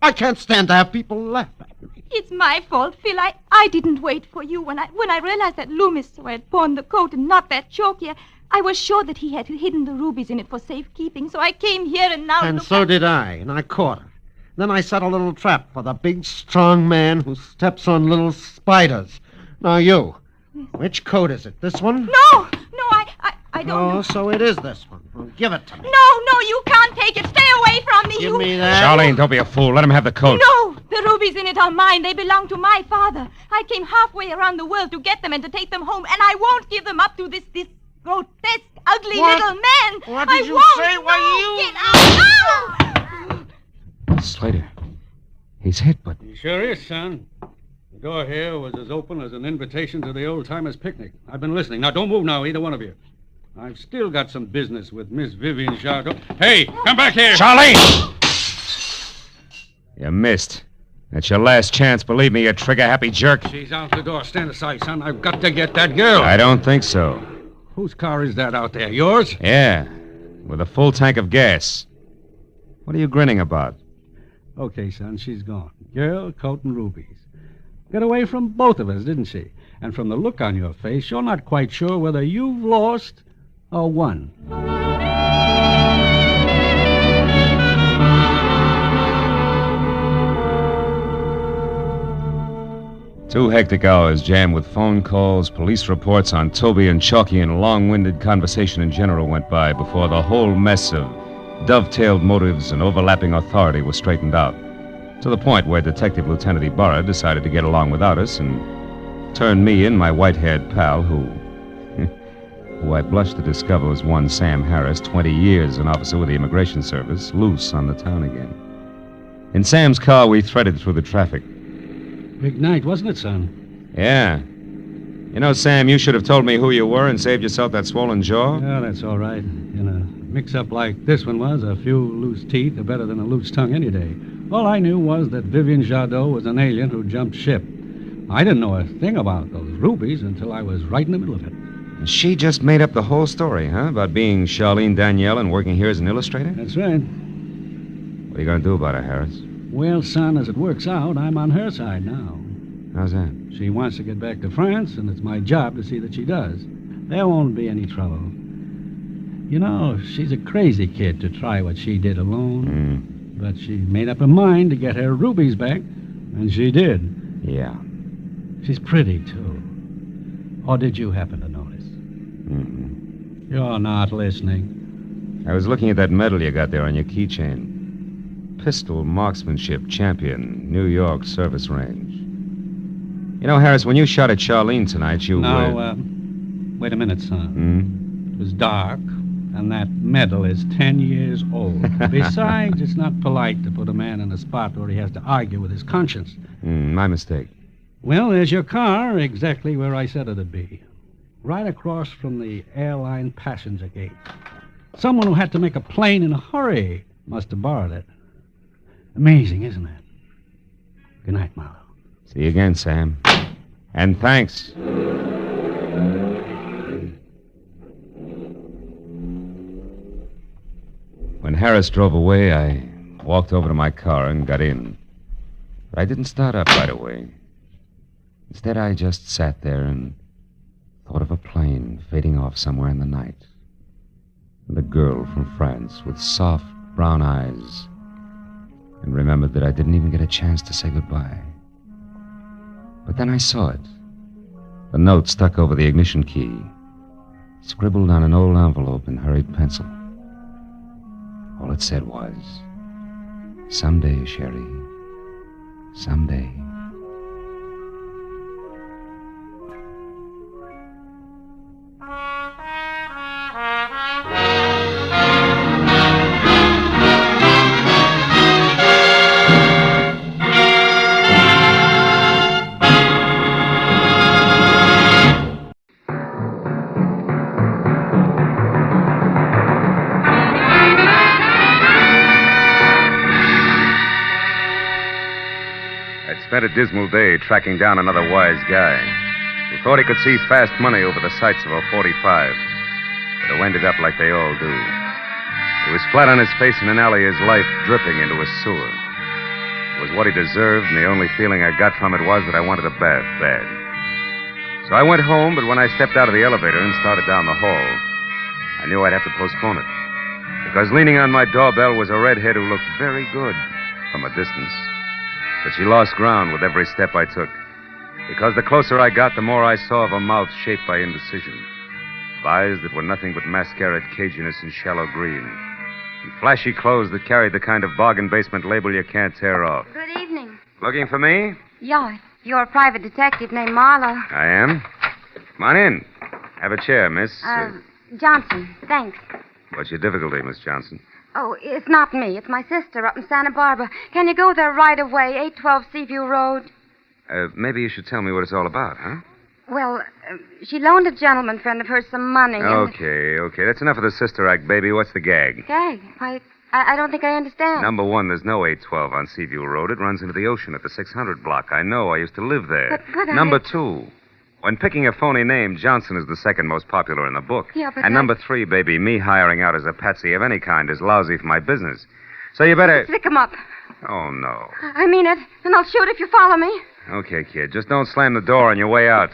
I can't stand to have people laugh at me. It's my fault, Phil. I didn't wait for you. When I realized that Loomis had pawned the coat and not that Chalky, I was sure that he had hidden the rubies in it for safekeeping, so I came here and now... And so did I, and I caught her. Then I set a little trap for the big, strong man who steps on little spiders. Now you, which coat is it? This one? No, I don't know. Oh, so it is this one. Well, give it to me. No, you can't take it. Stay away from me. Give me that. Charlene, don't be a fool. Let him have the coat. No, the rubies in it are mine. They belong to my father. I came halfway around the world to get them and to take them home, and I won't give them up to this grotesque, ugly little man. What did you say? Why, you... Get out! No! Slater. He's hit, but... He sure is, son. The door here was as open as an invitation to the old-timers' picnic. I've been listening. Now, don't move now, either one of you. I've still got some business with Miss Vivian Jadot. Hey, come back here! Charlene! You missed. That's your last chance, believe me, you trigger-happy jerk. She's out the door. Stand aside, son. I've got to get that girl. I don't think so. Whose car is that out there? Yours? Yeah, with a full tank of gas. What are you grinning about? Okay, son, she's gone. Girl, coat, and rubies. Got away from both of us, didn't she? And from the look on your face, you're not quite sure whether you've lost or won. Two hectic hours jammed with phone calls, police reports on Toby and Chalky, and long-winded conversation in general went by before the whole mess of dovetailed motives and overlapping authority was straightened out, to the point where Detective Lieutenant Ibarra decided to get along without us and turned me in, my white-haired pal, who I blushed to discover was one Sam Harris, 20 years an officer with the Immigration Service, loose on the town again. In Sam's car, we threaded through the traffic. Big night, wasn't it, son? Yeah. You know, Sam, you should have told me who you were and saved yourself that swollen jaw. Yeah, that's all right. In a mix-up like this one was, a few loose teeth are better than a loose tongue any day. All I knew was that Vivian Jadot was an alien who jumped ship. I didn't know a thing about those rubies until I was right in the middle of it. She just made up the whole story, huh? About being Charlene Danielle and working here as an illustrator? That's right. What are you going to do about her, Harris? Well, son, as it works out, I'm on her side now. How's that? She wants to get back to France, and it's my job to see that she does. There won't be any trouble. You know, she's a crazy kid to try what she did alone. But she made up her mind to get her rubies back, and she did. Yeah. She's pretty, too. Or did you happen to notice? You're not listening. I was looking at that medal you got there on your keychain. Pistol Marksmanship Champion, New York Service Range. You know, Harris, when you shot at Charlene tonight, you... Now, wait a minute, son. It was dark, and that medal is 10 years old. Besides, it's not polite to put a man in a spot where he has to argue with his conscience. My mistake. Well, there's your car, exactly where I said it'd be. Right across from the airline passenger gate. Someone who had to make a plane in a hurry must have borrowed it. Amazing, isn't it? Good night, Marlowe. See you again, Sam. And thanks. When Harris drove away, I walked over to my car and got in. But I didn't start up right away. Instead, I just sat there and thought of a plane fading off somewhere in the night. And a girl from France with soft brown eyes. And remembered that I didn't even get a chance to say goodbye. But then I saw it. The note stuck over the ignition key, scribbled on an old envelope in hurried pencil. All it said was, "Someday, Sherry, someday." Spent a dismal day tracking down another wise guy who thought he could see fast money over the sights of a 45, but who ended up like they all do. He was flat on his face in an alley, his life dripping into a sewer. It was what he deserved, and the only feeling I got from it was that I wanted a bath bad. So I went home, but when I stepped out of the elevator and started down the hall, I knew I'd have to postpone it, because leaning on my doorbell was a redhead who looked very good from a distance. But she lost ground with every step I took, because the closer I got, the more I saw of a mouth shaped by indecision, of eyes that were nothing but mascaraed caginess and shallow green, and flashy clothes that carried the kind of bargain basement label you can't tear off. Good evening. Looking for me? Yeah, you're a private detective named Marlowe. I am. Come on in. Have a chair, miss. Johnson, thanks. What's your difficulty, Miss Johnson? Oh, it's not me. It's my sister up in Santa Barbara. Can you go there right away, 812 Seaview Road? Maybe you should tell me what it's all about, huh? Well, she loaned a gentleman friend of hers some money. Okay. That's enough of the sister act, baby. What's the gag? Gag? I don't think I understand. Number one, there's no 812 on Seaview Road. It runs into the ocean at the 600 block. I know. I used to live there. But Number two, when picking a phony name, Johnson is the second most popular in the book. Yeah, but and number three, baby, me hiring out as a patsy of any kind is lousy for my business. So you better... Stick him up. Oh, no. I mean it, and I'll shoot if you follow me. Okay, kid. Just don't slam the door on your way out.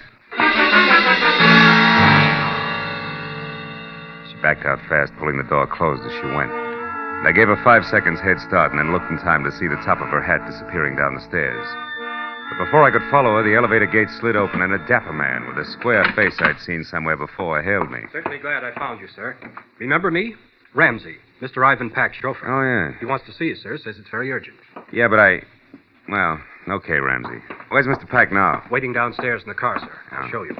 She backed out fast, pulling the door closed as she went. And I gave her 5 seconds head start and then looked in time to see the top of her hat disappearing down the stairs. But before I could follow her, the elevator gate slid open and a dapper man with a square face I'd seen somewhere before hailed me. Certainly glad I found you, sir. Remember me? Ramsey, Mr. Ivan Pack's chauffeur. Oh, yeah. He wants to see you, sir. Says it's very urgent. Yeah, but Well, okay, Ramsey. Where's Mr. Pack now? Waiting downstairs in the car, sir. I'll show you.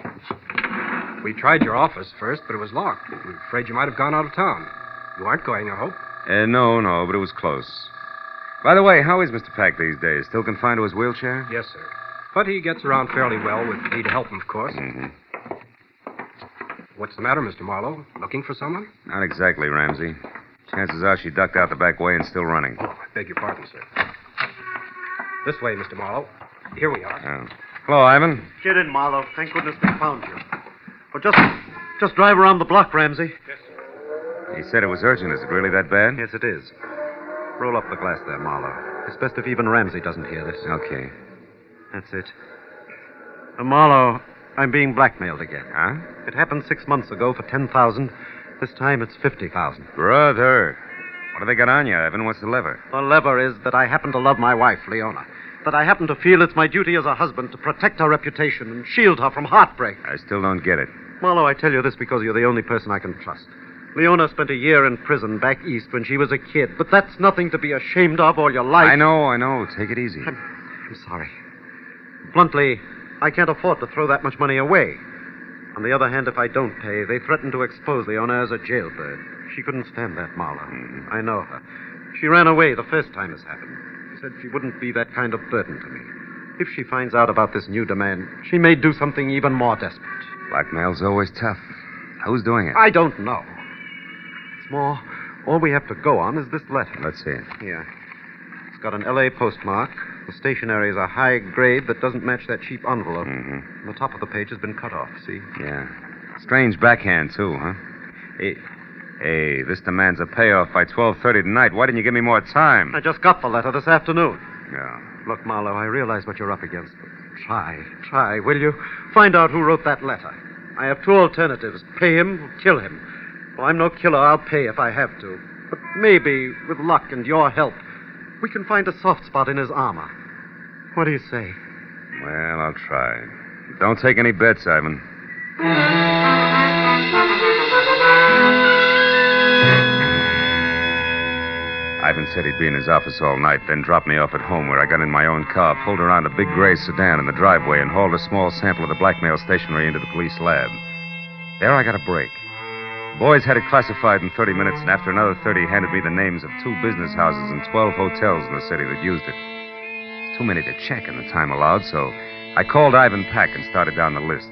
We tried your office first, but it was locked. We're afraid you might have gone out of town. You aren't going, I hope? No, but it was close. By the way, how is Mr. Pack these days? Still confined to his wheelchair? Yes, sir. But he gets around fairly well with me to help him, of course. Mm-hmm. What's the matter, Mr. Marlowe? Looking for someone? Not exactly, Ramsey. Chances are she ducked out the back way and still running. Oh, I beg your pardon, sir. This way, Mr. Marlowe. Here we are. Hello, Ivan. Get in, Marlowe. Thank goodness we found you. Well, just drive around the block, Ramsey. Yes, sir. He said it was urgent. Is it really that bad? Yes, it is. Roll up the glass there, Marlowe. It's best if even Ramsey doesn't hear this. Okay. That's it. Marlowe, I'm being blackmailed again. Huh? It happened 6 months ago for $10,000. This time it's $50,000. Brother. What do they got on you, Ivan? What's the lever? The lever is that I happen to love my wife, Leona. That I happen to feel it's my duty as a husband to protect her reputation and shield her from heartbreak. I still don't get it. Marlowe, I tell you this because you're the only person I can trust. Leona spent a year in prison back east when she was a kid, but that's nothing to be ashamed of all your life. I know. Take it easy. I'm sorry. Bluntly, I can't afford to throw that much money away. On the other hand, if I don't pay, they threaten to expose Leona as a jailbird. She couldn't stand that, Marlowe. I know her. She ran away the first time this happened. She said she wouldn't be that kind of burden to me. If she finds out about this new demand, she may do something even more desperate. Blackmail's always tough. Who's doing it? I don't know. It's more, all we have to go on is this letter. Let's see it. Here. It's got an L.A. postmark. The stationery is a high grade that doesn't match that cheap envelope. Mm-hmm. The top of the page has been cut off, see? Yeah. Strange backhand, too, huh? Hey, this demands a payoff by 12:30 tonight. Why didn't you give me more time? I just got the letter this afternoon. Yeah. Look, Marlowe, I realize what you're up against, but try, will you? Find out who wrote that letter. I have two alternatives. Pay him or kill him. Well, I'm no killer. I'll pay if I have to. But maybe, with luck and your help, we can find a soft spot in his armor. What do you say? Well, I'll try. Don't take any bets, Ivan. Ivan said he'd be in his office all night, then dropped me off at home where I got in my own car, pulled around a big gray sedan in the driveway, and hauled a small sample of the blackmail stationery into the police lab. There I got a break. The boys had it classified in 30 minutes, and after another 30, handed me the names of 2 business houses and 12 hotels in the city that used it. It's too many to check in the time allowed, so I called Ivan Pack and started down the list.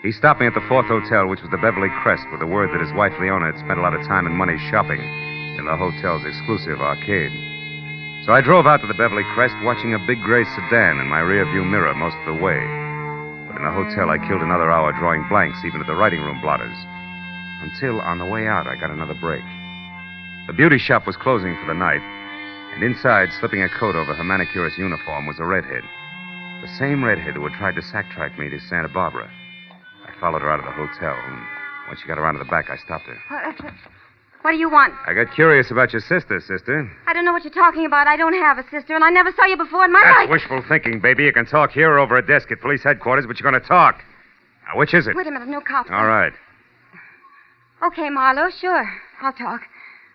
He stopped me at the 4th hotel, which was the Beverly Crest, with the word that his wife Leona had spent a lot of time and money shopping in the hotel's exclusive arcade. So I drove out to the Beverly Crest, watching a big gray sedan in my rearview mirror most of the way. But in the hotel, I killed another hour drawing blanks, even at the writing room blotters. Until, on the way out, I got another break. The beauty shop was closing for the night, and inside, slipping a coat over her manicurist's uniform, was a redhead. The same redhead who had tried to sack-track me to Santa Barbara. I followed her out of the hotel, and when she got around to the back, I stopped her. What do you want? I got curious about your sister. I don't know what you're talking about. I don't have a sister, and I never saw you before in my That's life. wishful thinking, baby. You can talk here or over a desk at police headquarters, but you're going to talk. Now, which is it? Wait a minute, no cops. All right. Okay, Marlowe, sure. I'll talk.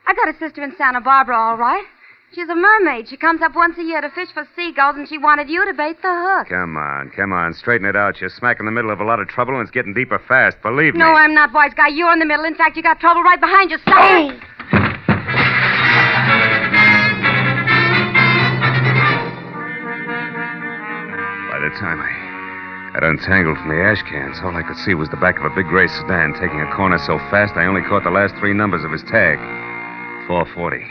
I got a sister in Santa Barbara, all right. She's a mermaid. She comes up once a year to fish for seagulls, and she wanted you to bait the hook. Come on. Straighten it out. You're smack in the middle of a lot of trouble, and it's getting deeper fast. Believe me. No, I'm not, wise guy. You're in the middle. In fact, you got trouble right behind you, son. By the time I got untangled from the ash cans, all I could see was the back of a big gray sedan taking a corner so fast I only caught the last 3 numbers of his tag. 440.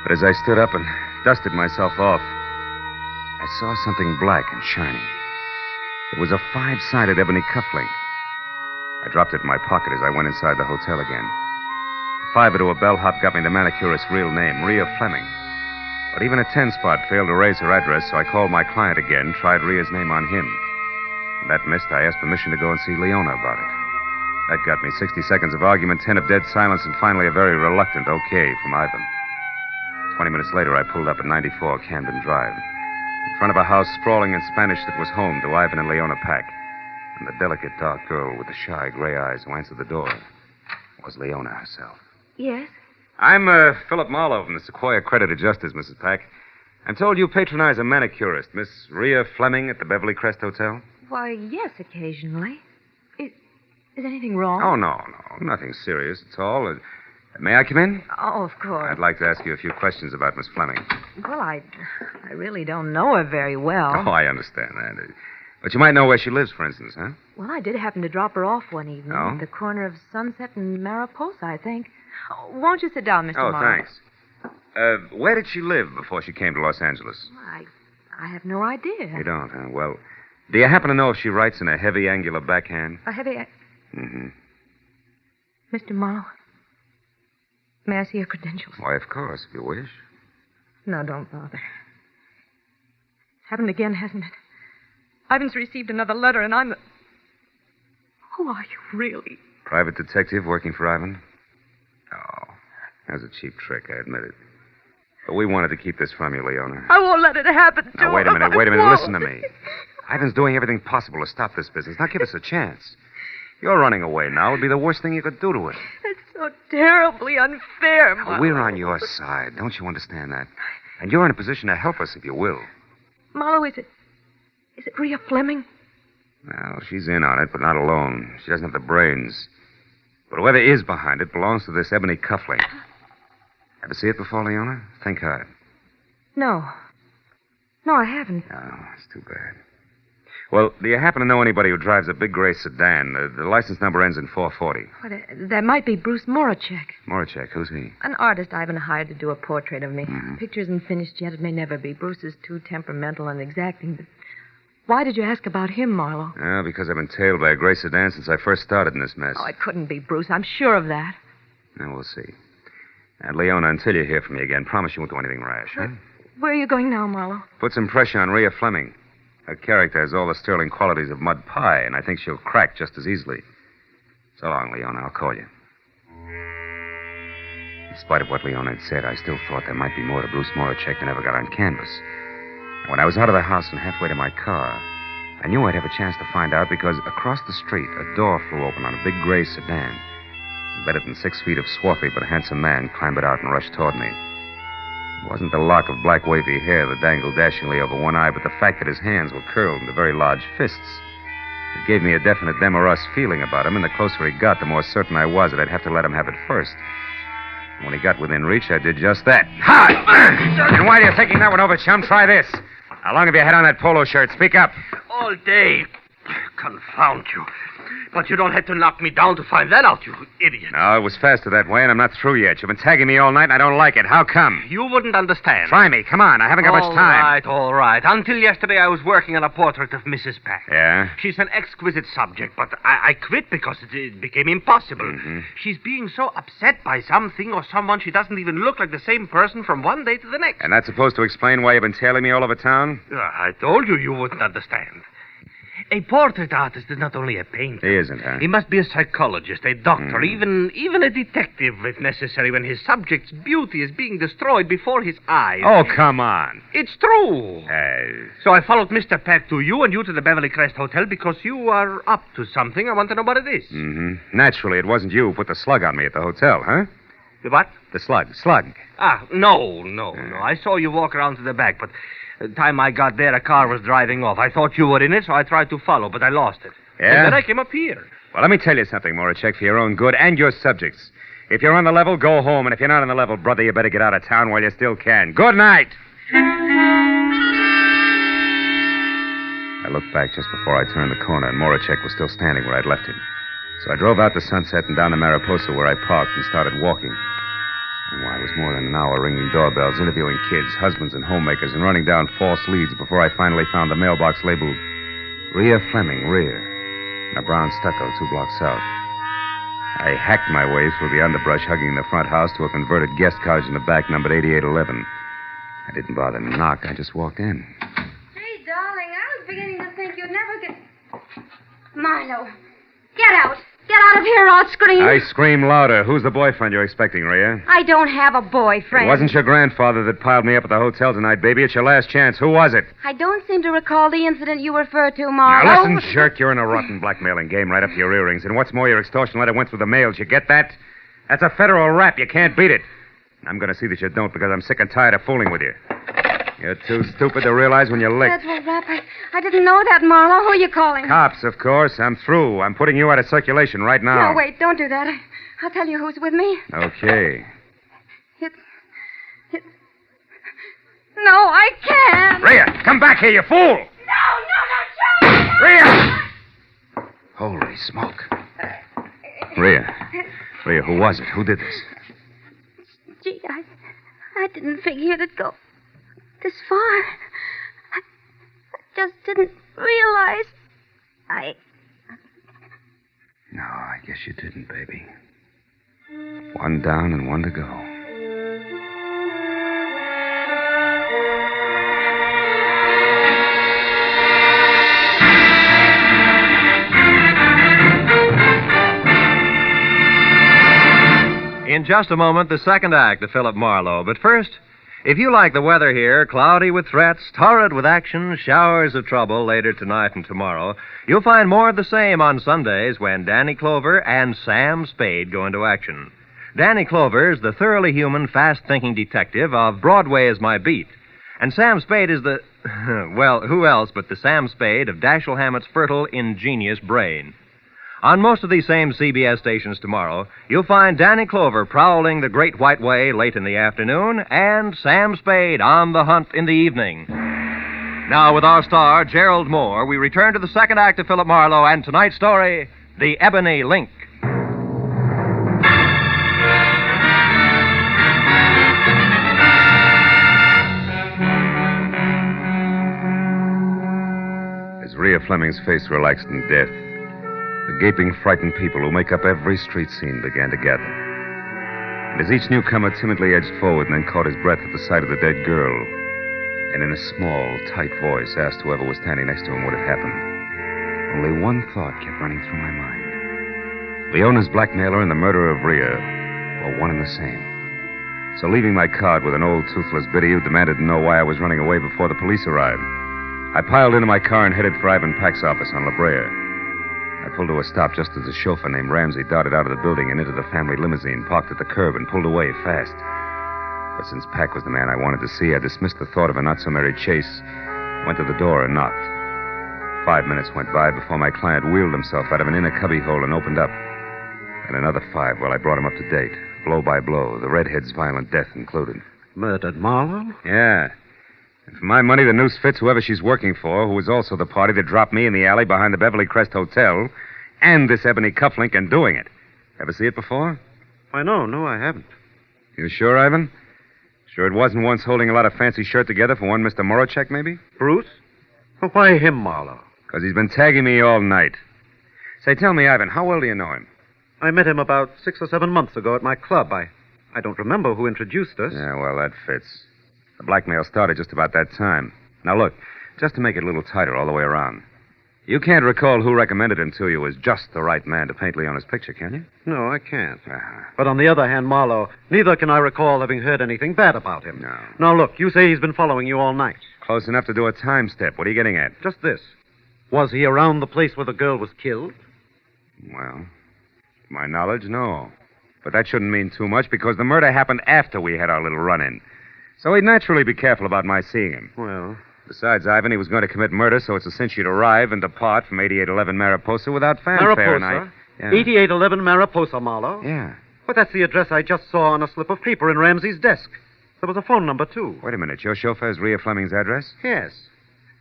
But as I stood up and dusted myself off, I saw something black and shiny. It was a 5-sided ebony cufflink. I dropped it in my pocket as I went inside the hotel again. The 5 to a bellhop got me the manicurist's real name, Rhea Fleming. But even a 10-spot failed to raise her address, so I called my client again, tried Rhea's name on him. When that missed, I asked permission to go and see Leona about it. That got me 60 seconds of argument, 10 of dead silence, and finally a very reluctant okay from Ivan. 20 minutes later, I pulled up at 94 Camden Drive, in front of a house sprawling in Spanish that was home to Ivan and Leona Pack. And the delicate, dark girl with the shy gray eyes who answered the door was Leona herself. Yes? I'm Philip Marlowe from the Sequoia Accredited Justice, Mrs. Pack. I'm told you patronize a manicurist, Miss Rhea Fleming at the Beverly Crest Hotel. Why, yes, occasionally. Is anything wrong? Oh, no. Nothing serious at all. May I come in? Oh, of course. I'd like to ask you a few questions about Miss Fleming. Well, I really don't know her very well. Oh, I understand that. But you might know where she lives, for instance, huh? Well, I did happen to drop her off one evening Oh? at the corner of Sunset and Mariposa, I think. Oh, won't you sit down, Mr. Oh, Morrow? thanks. Where did she live before she came to Los Angeles? I have no idea. You don't, huh? Well, do you happen to know if she writes in a heavy, angular backhand? A heavy... Mm-hmm. Mr. Morrow, may I see your credentials? Why, of course, if you wish. No, don't bother. It's happened again, hasn't it? Ivan's received another letter, and I'm the... Who are you, really? Private detective working for Ivan? Oh, that was a cheap trick, I admit it. But we wanted to keep this from you, Leona. I won't let it happen to Now, wait a him. minute, I wait a minute. won't. Listen to me. Ivan's doing everything possible to stop this business. Now, give us a chance. You're running away now. It would be the worst thing you could do to it. It's so terribly unfair, Marlowe. We're on your side. Don't you understand that? And you're in a position to help us if you will. Marlowe, is it Rhea Fleming? Well, she's in on it, but not alone. She doesn't have the brains. But whoever is behind it belongs to this Ebony cufflink. Ever see it before, Leona? Think hard. No. No, I haven't. Oh, it's too bad. Well, do you happen to know anybody who drives a big gray sedan? The license number ends in 440. Well, that might be Bruce Moracek. Moracek, who's he? An artist Ivan hired to do a portrait of me. Mm-hmm. Picture isn't finished yet. It may never be. Bruce is too temperamental and exacting. But why did you ask about him, Marlowe? Oh, because I've been tailed by a gray sedan since I first started in this mess. Oh, it couldn't be Bruce. I'm sure of that. Now, we'll see. And, Leona, until you hear from me again, promise you won't do anything rash, huh? Where are you going now, Marlowe? Put some pressure on Rhea Fleming. Her character has all the sterling qualities of mud pie, and I think she'll crack just as easily. So long, Leona. I'll call you. In spite of what Leona had said, I still thought there might be more to Bruce Moracek than ever got on canvas. And when I was out of the house and halfway to my car, I knew I'd have a chance to find out because across the street, a door flew open on a big gray sedan. Better than 6 feet of swarthy but handsome man clambered out and rushed toward me. It wasn't the lock of black wavy hair that dangled dashingly over one eye, but the fact that his hands were curled into very large fists. It gave me a definite them or us feeling about him, and the closer he got, the more certain I was that I'd have to let him have it first. When he got within reach, I did just that. Ha! And while you're thinking that one over, chum, try this. How long have you had on that polo shirt? Speak up. All day. Confound you. But you don't have to knock me down to find that out, you idiot. No, it was faster that way, and I'm not through yet. You've been tagging me all night, and I don't like it. How come? You wouldn't understand. Try me. Come on. I haven't got much time. All right. Until yesterday, I was working on a portrait of Mrs. Pack. Yeah? She's an exquisite subject, but I quit because it became impossible. Mm-hmm. She's being so upset by something or someone she doesn't even look like the same person from one day to the next. And that's supposed to explain why you've been tailing me all over town? I told you wouldn't understand. A portrait artist is not only a painter. He isn't, huh? He must be a psychologist, a doctor, even a detective, if necessary, when his subject's beauty is being destroyed before his eyes. Oh, come on. It's true. So I followed Mr. Peck to you and you to the Beverly Crest Hotel because you are up to something. I want to know what it is. Mm-hmm. Naturally, it wasn't you who put the slug on me at the hotel, huh? The what? The slug. Slug. No. I saw you walk around to the back, but... the time I got there, a car was driving off. I thought you were in it, so I tried to follow, but I lost it. Yeah? And then I came up here. Well, let me tell you something, Moracek, for your own good and your subjects. If you're on the level, go home. And if you're not on the level, brother, you better get out of town while you still can. Good night. I looked back just before I turned the corner, and Moracek was still standing where I'd left him. So I drove out to Sunset and down to Mariposa, where I parked, and started walking. And why, it was more than an hour ringing doorbells, interviewing kids, husbands, and homemakers, and running down false leads before I finally found the mailbox labeled Rhea Fleming, rear, in a brown stucco 2 blocks south. I hacked my way through the underbrush, hugging the front house, to a converted guest cottage in the back, numbered 8811. I didn't bother to knock. I just walked in. Hey, darling, I was beginning to think you'd never get... Marlowe, get out. Get out of here or I'll scream. I scream louder. Who's the boyfriend you're expecting, Rhea? I don't have a boyfriend. It wasn't your grandfather that piled me up at the hotel tonight, baby. It's your last chance. Who was it? I don't seem to recall the incident you refer to, Marlowe. Now, listen, jerk. You're in a rotten blackmailing game right up to your earrings. And what's more, your extortion letter went through the mail. Did you get that? That's a federal rap. You can't beat it. I'm going to see that you don't because I'm sick and tired of fooling with you. You're too stupid to realize when you're licked. Federal rap. I didn't know that, Marlowe. Who are you calling? Cops, of course. I'm through. I'm putting you out of circulation right now. No, wait. Don't do that. I'll tell you who's with me. Okay. It's... No, I can't. Rhea, come back here, you fool! No, Joe! Rhea! Holy smoke. Rhea, who was it? Who did this? Gee, I didn't figure it'd go this far. I just didn't realize. No, I guess you didn't, baby. One down and one to go. in just a moment, the second act of Philip Marlowe. But first, if you like the weather here, cloudy with threats, torrid with action, showers of trouble later tonight and tomorrow, you'll find more of the same on Sundays when Danny Clover and Sam Spade go into action. Danny Clover is the thoroughly human, fast-thinking detective of Broadway Is My Beat. And Sam Spade is the... well, who else but the Sam Spade of Dashiell Hammett's fertile, ingenious brain. On most of these same CBS stations tomorrow, you'll find Danny Clover prowling the Great White Way late in the afternoon and Sam Spade on the hunt in the evening. Now, with our star, Gerald Moore, we return to the second act of Philip Marlowe and tonight's story, The Ebony Link. As Rhea Fleming's face relaxed in death, the gaping, frightened people who make up every street scene began to gather. And as each newcomer timidly edged forward and then caught his breath at the sight of the dead girl, and in a small, tight voice asked whoever was standing next to him what had happened, only one thought kept running through my mind. Leona's blackmailer and the murderer of Rhea were one and the same. So leaving my card with an old, toothless biddy who demanded to know why I was running away before the police arrived, I piled into my car and headed for Ivan Pack's office on La Brea. I pulled to a stop just as a chauffeur named Ramsey darted out of the building and into the family limousine, parked at the curb, and pulled away fast. But since Pack was the man I wanted to see, I dismissed the thought of a not-so-merry chase, went to the door, and knocked. 5 minutes went by before my client wheeled himself out of an inner cubbyhole and opened up. And another 5 while I brought him up to date, blow by blow, the redhead's violent death included. Murdered Marlowe? Yeah. And for my money, the noose fits whoever she's working for, who was also the party that dropped me in the alley behind the Beverly Crest Hotel, and this ebony cufflink and doing it. Ever see it before? Why, no, I haven't. You sure, Ivan? Sure it wasn't once holding a lot of fancy shirt together for one Mr. Moracek, maybe? Bruce? Well, why him, Marlowe? Because he's been tagging me all night. Say, tell me, Ivan, how well do you know him? I met him about 6 or 7 months ago at my club. I don't remember who introduced us. Yeah, well, that fits. The blackmail started just about that time. Now, look, just to make it a little tighter all the way around. You can't recall who recommended him to you as just the right man to paint Leona's picture, can you? No, I can't. But on the other hand, Marlowe, neither can I recall having heard anything bad about him. No. Now, look, you say he's been following you all night. Close enough to do a time step. What are you getting at? Just this. Was he around the place where the girl was killed? Well, to my knowledge, no. But that shouldn't mean too much because the murder happened after we had our little run-in. So he'd naturally be careful about my seeing him. Well... Besides, Ivan, he was going to commit murder, so it's a cinch you'd arrive and depart from 8811 Mariposa without fanfare. Mariposa? 8811 Mariposa, Marlowe? Yeah. But that's the address I just saw on a slip of paper in Ramsey's desk. There was a phone number, too. Wait a minute. Your chauffeur's Rhea Fleming's address? Yes.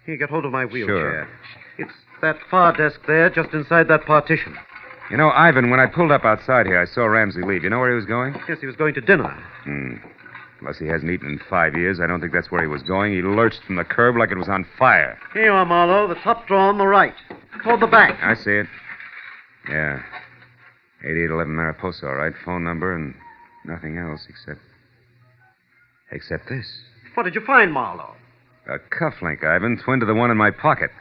Here, get hold of my wheelchair. Sure. It's that far desk there, just inside that partition. You know, Ivan, when I pulled up outside here, I saw Ramsey leave. You know where he was going? Yes, he was going to dinner. Unless he hasn't eaten in 5 years, I don't think that's where he was going. He lurched from the curb like it was on fire. Here you are, Marlowe. The top drawer on the right. Toward the back. I see it. Yeah. 8811 Mariposa, all right. Phone number and nothing else except this. What did you find, Marlowe? A cufflink, Ivan, twin to the one in my pocket.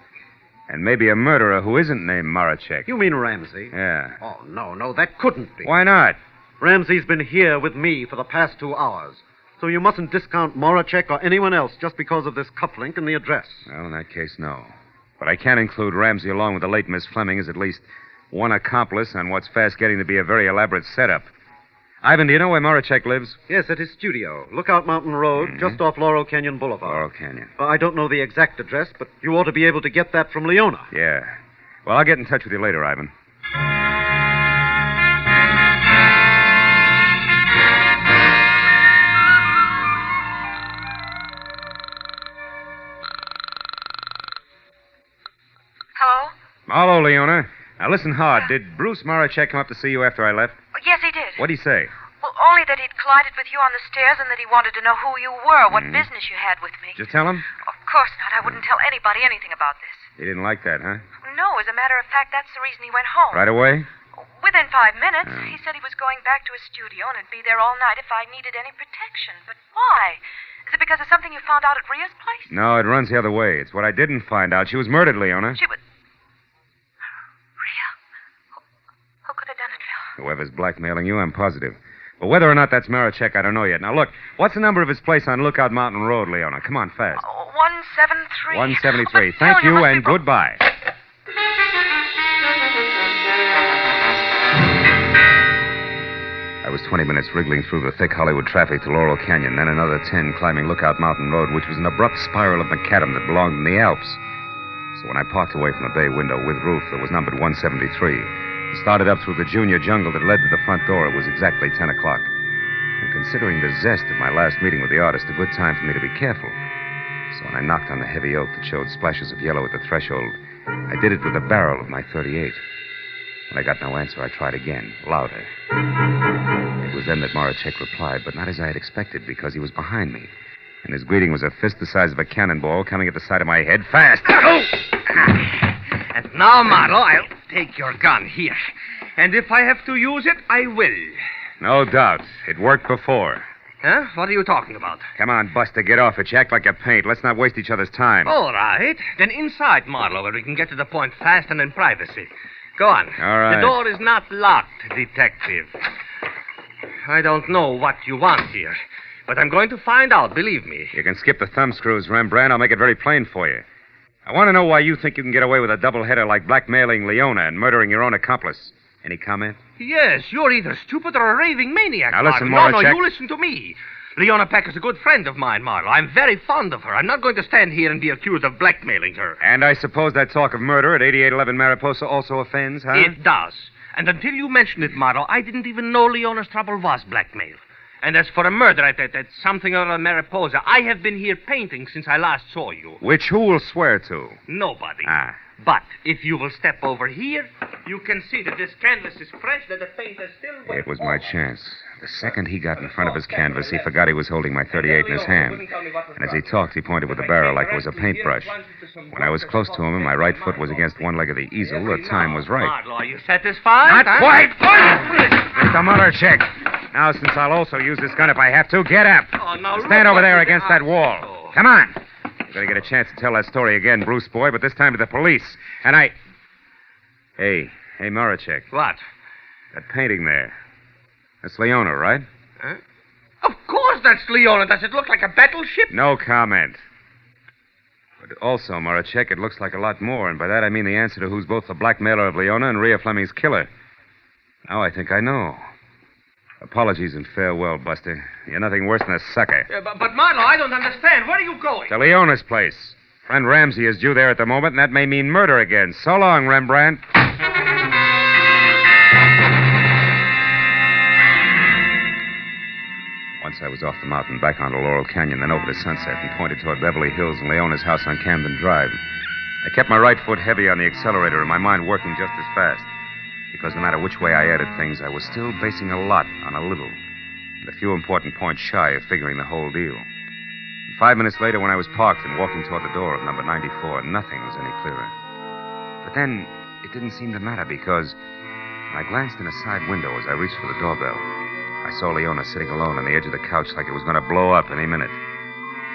And maybe a murderer who isn't named Moracek. You mean Ramsey? Yeah. Oh, no, that couldn't be. Why not? Ramsey's been here with me for the past 2 hours. So you mustn't discount Moracek or anyone else just because of this cufflink and the address. Well, in that case, no. But I can include Ramsey along with the late Miss Fleming as at least one accomplice on what's fast getting to be a very elaborate setup. Ivan, do you know where Moracek lives? Yes, at his studio. Lookout Mountain Road, just off Laurel Canyon Boulevard. Laurel Canyon. I don't know the exact address, but you ought to be able to get that from Leona. Yeah. Well, I'll get in touch with you later, Ivan. Hello, Leona. Now, listen hard. Did Bruce Moracek come up to see you after I left? Yes, he did. What'd he say? Well, only that he'd collided with you on the stairs and that he wanted to know who you were, what business you had with me. Did you tell him? Of course not. I wouldn't tell anybody anything about this. He didn't like that, huh? No, as a matter of fact, that's the reason he went home. Right away? Within 5 minutes. He said he was going back to his studio and would be there all night if I needed any protection. But why? Is it because of something you found out at Rhea's place? No, it runs the other way. It's what I didn't find out. She was murdered, Leona. She was... Who could have done it, Phil? Whoever's blackmailing you, I'm positive. But whether or not that's Marachek, I don't know yet. Now, look, what's the number of his place on Lookout Mountain Road, Leona? Come on, fast. 173. 173. Thank you, and goodbye. I was 20 minutes wriggling through the thick Hollywood traffic to Laurel Canyon, then another 10 climbing Lookout Mountain Road, which was an abrupt spiral of macadam that belonged in the Alps. So when I parked away from the bay window with roof that was numbered 173 and started up through the junior jungle that led to the front door, it was exactly 10 o'clock. And considering the zest of my last meeting with the artist, a good time for me to be careful. So when I knocked on the heavy oak that showed splashes of yellow at the threshold, I did it with the barrel of my .38. When I got no answer, I tried again, louder. It was then that Marachek replied, but not as I had expected, because he was behind me. And his greeting was a fist the size of a cannonball coming at the side of my head fast. And now, Marlowe, I'll take your gun here. And if I have to use it, I will. No doubt. It worked before. Huh? What are you talking about? Come on, Buster, get off it. You act like a paint. Let's not waste each other's time. All right. Then inside, Marlowe, where we can get to the point fast and in privacy. Go on. All right. The door is not locked, detective. I don't know what you want here, but I'm going to find out, believe me. You can skip the thumb screws, Rembrandt. I'll make it very plain for you. I want to know why you think you can get away with a doubleheader like blackmailing Leona and murdering your own accomplice. Any comment? Yes, you're either stupid or a raving maniac, Now listen, Marlowe. No, Marachek. you listen to me. Leona Peck is a good friend of mine, Marlowe. I'm very fond of her. I'm not going to stand here and be accused of blackmailing her. And I suppose that talk of murder at 8811 Mariposa also offends, huh? It does. And until you mentioned it, Marlowe, I didn't even know Leona's trouble was blackmail. And as for a murder at something or other Mariposa, I have been here painting since I last saw you. Which who will swear to? Nobody. Ah. But if you will step over here, you can see that this canvas is fresh, that the paint is still wet. It was my chance. The second he got in front of his canvas, he forgot he was holding my .38 in his hand. And as he talked, he pointed with the barrel like it was a paintbrush. When I was close to him and my right foot was against one leg of the easel, the time was right. Marlowe, are you satisfied? Not quite! Mr. Marachek. Now, since I'll also use this gun if I have to, get up. Oh, now Stand over there against that wall. Come on. You're going to get a chance to tell that story again, Bruce boy, but this time to the police. And I... Hey, Marachek. What? That painting there. That's Leona, right? Huh? Of course that's Leona. Does it look like a battleship? No comment. But also, Marachek, it looks like a lot more, and by that I mean the answer to who's both the blackmailer of Leona and Rhea Fleming's killer. Now I think I know. Apologies and farewell, Buster. You're nothing worse than a sucker. But Marlowe, I don't understand. Where are you going? To Leona's place. Friend Ramsey is due there at the moment, and that may mean murder again. So long, Rembrandt. Once I was off the mountain, back onto Laurel Canyon, then over to Sunset, and pointed toward Beverly Hills and Leona's house on Camden Drive. I kept my right foot heavy on the accelerator and my mind working just as fast. Because no matter which way I added things, I was still basing a lot on a little, and a few important points shy of figuring the whole deal. 5 minutes later, when I was parked and walking toward the door of number 94, nothing was any clearer. But then, it didn't seem to matter because when I glanced in a side window as I reached for the doorbell, I saw Leona sitting alone on the edge of the couch like it was going to blow up any minute.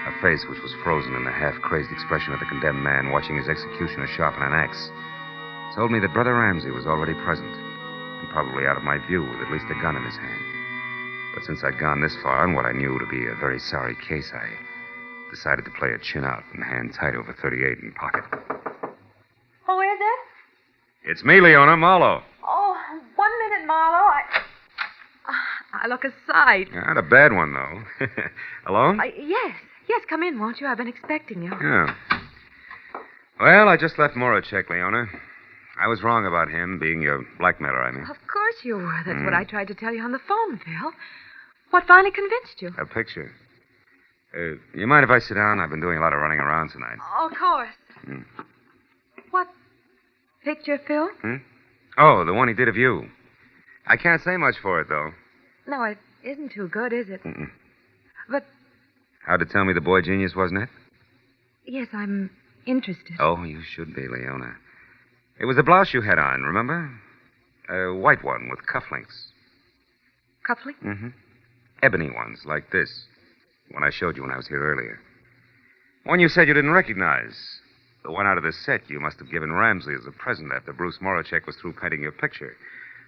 Her face, which was frozen in the half-crazed expression of the condemned man watching his executioner sharpen an axe, told me that Brother Ramsey was already present, and probably out of my view with at least a gun in his hand. But since I'd gone this far on what I knew to be a very sorry case, I decided to play it chin out and hand tight over 38 in pocket. Who is it? It's me, Leona Marlowe. Oh, 1 minute, Marlowe. I look a sight. Not a bad one, though. Alone? Yes. Yes, come in, won't you? I've been expecting you. Yeah. Well, I just left Marachek, Leona. I was wrong about him, being your blackmailer, I mean. Of course you were. That's what I tried to tell you on the phone, Phil. What finally convinced you? A picture. You mind if I sit down? I've been doing a lot of running around tonight. Oh, of course. What picture, Phil? Oh, the one he did of you. I can't say much for it, though. No, it isn't too good, is it? But, How'd it tell me the boy genius, wasn't it? yes, I'm interested. Oh, you should be, Leona. It was the blouse you had on, remember? A white one with cufflinks. Cufflinks? Ebony ones, like this. One I showed you when I was here earlier. One you said you didn't recognize. The one out of the set you must have given Ramsey as a present after Bruce Marachek was through painting your picture.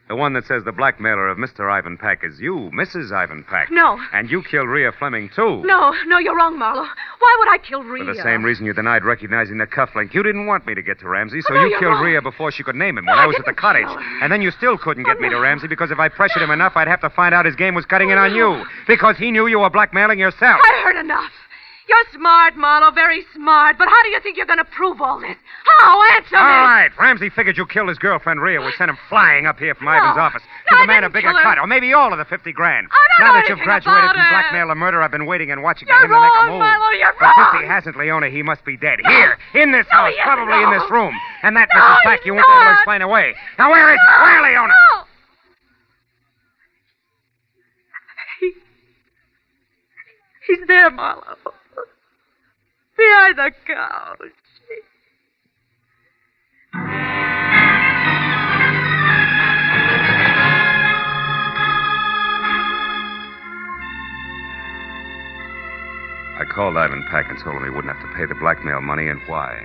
The one that says the blackmailer of Mr. Ivan Pack is you, Mrs. Ivan Pack. No. And you killed Rhea Fleming, too. No, you're wrong, Marlowe. Why would I kill Rhea? For the same reason you denied recognizing the cufflink. You didn't want me to get to Ramsey, so Oh, no, you you're killed wrong. Rhea before she could name him when I was at the cottage. And then you still couldn't get me to Ramsey because if I pressured him enough, I'd have to find out his game was cutting in on you. Because he knew you were blackmailing yourself. I heard enough. You're smart, Marlowe, very smart. But how do you think you're going to prove all this? How? Answer me. All right. Ramsey figured you killed his girlfriend, Rhea. We sent him flying up here from Ivan's office. No, To I demand a didn't bigger kill her. cut, or maybe all of the 50 grand. I don't Now know that you've anything graduated about from it. blackmail to murder, I've been waiting and watching You're for him to make a wrong, move. Marlowe, you're But since wrong. he hasn't, Leona, he must be dead. Here, in this house, he isn't, probably in no. this room. And that, No, Mrs. Pack, he's you won't be able to not. explain away. Now, where is he? Where, Leona? No. He's there, Marlowe. Behind the couch. I called Ivan Pack and told him he wouldn't have to pay the blackmail money and why.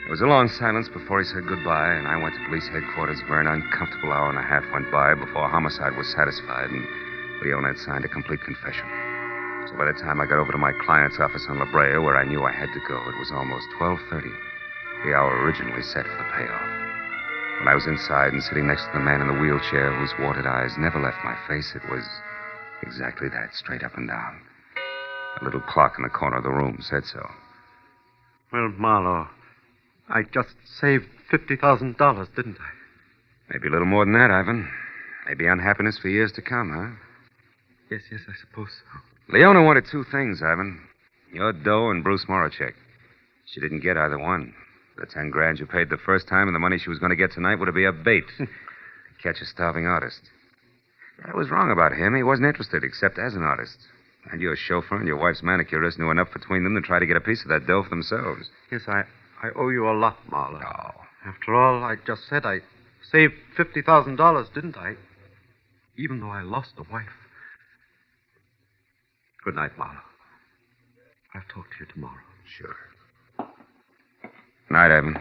There was a long silence before he said goodbye, and I went to police headquarters where an uncomfortable hour and a half went by before homicide was satisfied and Leona had signed a complete confession. So by the time I got over to my client's office on La Brea, where I knew I had to go, it was almost 12:30, the hour originally set for the payoff. When I was inside and sitting next to the man in the wheelchair whose watered eyes never left my face, it was exactly that, straight up and down. A little clock in the corner of the room said so. Well, Marlowe, I just saved $50,000, didn't I? Maybe a little more than that, Ivan. Maybe unhappiness for years to come, huh? Yes, I suppose so. Leona wanted two things, Ivan. Your dough and Bruce Morachek. She didn't get either one. The 10 grand you paid the first time and the money she was going to get tonight would be a bait to catch a starving artist. I was wrong about him. He wasn't interested, except as an artist. And your chauffeur and your wife's manicurist knew enough between them to try to get a piece of that dough for themselves. Yes, I owe you a lot, Marlowe. Oh. After all, I just said I saved $50,000, didn't I? Even though I lost a wife. Good night, Marlowe. I'll talk to you tomorrow. Sure. Night, Evan.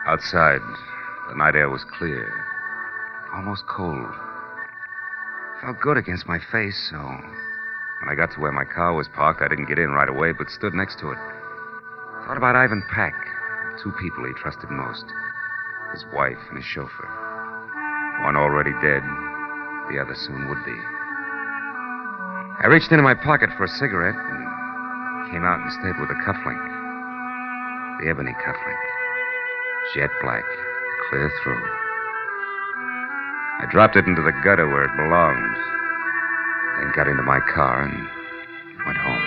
Outside, the night air was clear, almost cold. Felt good against my face, so when I got to where my car was parked, I didn't get in right away, but stood next to it. Thought about Ivan Pack, two people he trusted most, his wife and his chauffeur. One already dead, the other soon would be. I reached into my pocket for a cigarette and came out instead with a cufflink. The ebony cufflink. Jet black, clear through. I dropped it into the gutter where it belonged, then got into my car and went home.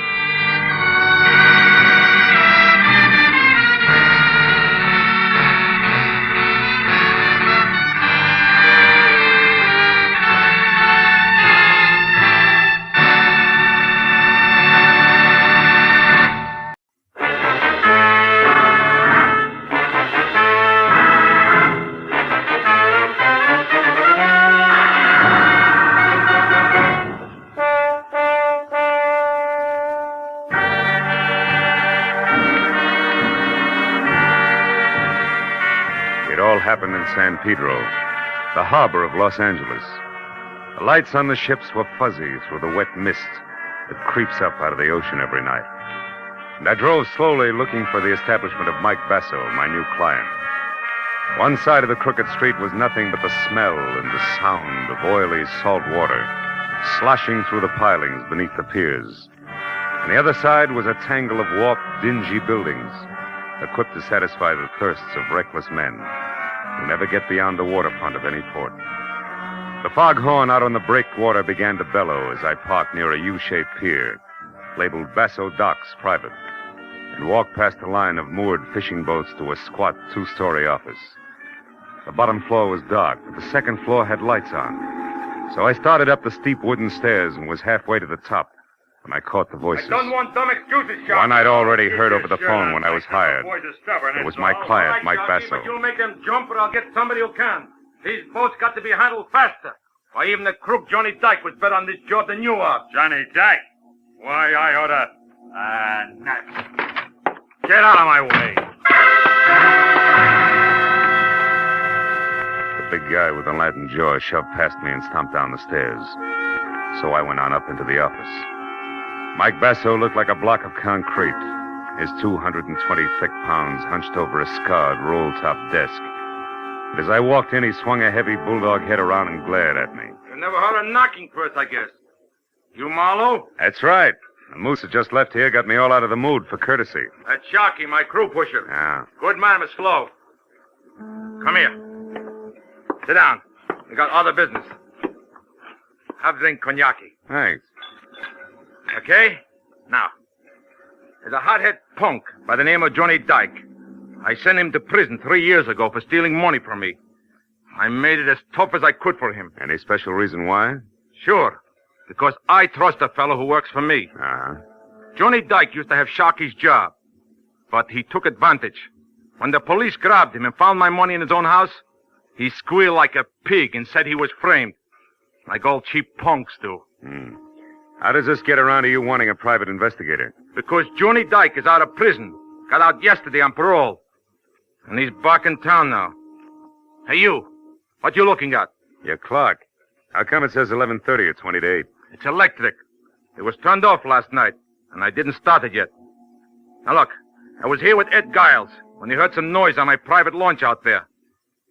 Happened in San Pedro, the harbor of Los Angeles. The lights on the ships were fuzzy through the wet mist that creeps up out of the ocean every night. And I drove slowly looking for the establishment of Mike Basso, my new client. One side of the crooked street was nothing but the smell and the sound of oily salt water sloshing through the pilings beneath the piers. On the other side was a tangle of warped, dingy buildings, equipped to satisfy the thirsts of reckless men who never get beyond the waterfront of any port. The foghorn out on the breakwater began to bellow as I parked near a U-shaped pier, labeled Basso Docks Private, and walked past a line of moored fishing boats to a squat two-story office. The bottom floor was dark, but the second floor had lights on. So I started up the steep wooden stairs and was halfway to the top when I caught the voices. I don't want dumb excuses, Sharp. One I'd already heard over the phone when I was hired. It was my client, Mike Basso. But you'll make them jump, or I'll get somebody who can. These boats got to be handled faster. Why, even the crook Johnny Dyke was better on this job than you are. Johnny Dyke? Why, I oughta... nuts. Get out of my way. The big guy with the Latin jaw shoved past me and stomped down the stairs. So I went on up into the office. Mike Basso looked like a block of concrete. His 220 thick pounds hunched over a scarred, roll-top desk. And as I walked in, he swung a heavy bulldog head around and glared at me. You never heard of knocking first, I guess. You Marlowe? That's right. The moose that just left here got me all out of the mood for courtesy. That's Sharky, my crew pusher. Yeah. Good man, Miss Flo. Come here. Sit down. We got other business. Have a drink cognac. Thanks. Okay? Now, there's a hothead punk by the name of Johnny Dyke. I sent him to prison 3 years ago for stealing money from me. I made it as tough as I could for him. Any special reason why? Sure. Because I trust a fellow who works for me. Uh-huh. Johnny Dyke used to have Sharky's job, but he took advantage. When the police grabbed him and found my money in his own house, he squealed like a pig and said he was framed, like all cheap punks do. How does this get around to you wanting a private investigator? Because Johnny Dyke is out of prison. Got out yesterday on parole. And he's back in town now. Hey, you. What you looking at? Your clock. How come it says 11:30 or 20 to 8? It's electric. It was turned off last night, and I didn't start it yet. Now, look. I was here with Ed Giles when he heard some noise on my private launch out there.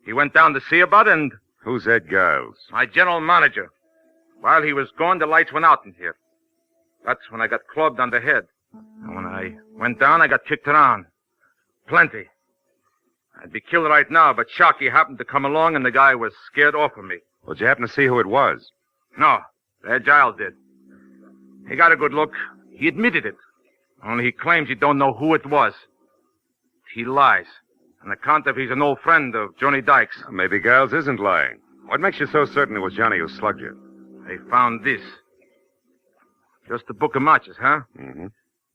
He went down to see about it, and... Who's Ed Giles? My general manager. While he was gone, the lights went out in here. That's when I got clubbed on the head. And when I went down, I got kicked around. Plenty. I'd be killed right now, but Sharky happened to come along, and the guy was scared off of me. Well, did you happen to see who it was? No, Ed Giles did. He got a good look. He admitted it. Only he claims he don't know who it was. He lies. On account of he's an old friend of Johnny Dyke's. Maybe Giles isn't lying. What makes you so certain it was Johnny who slugged you? They found this. Just a book of matches, huh? Mm-hmm.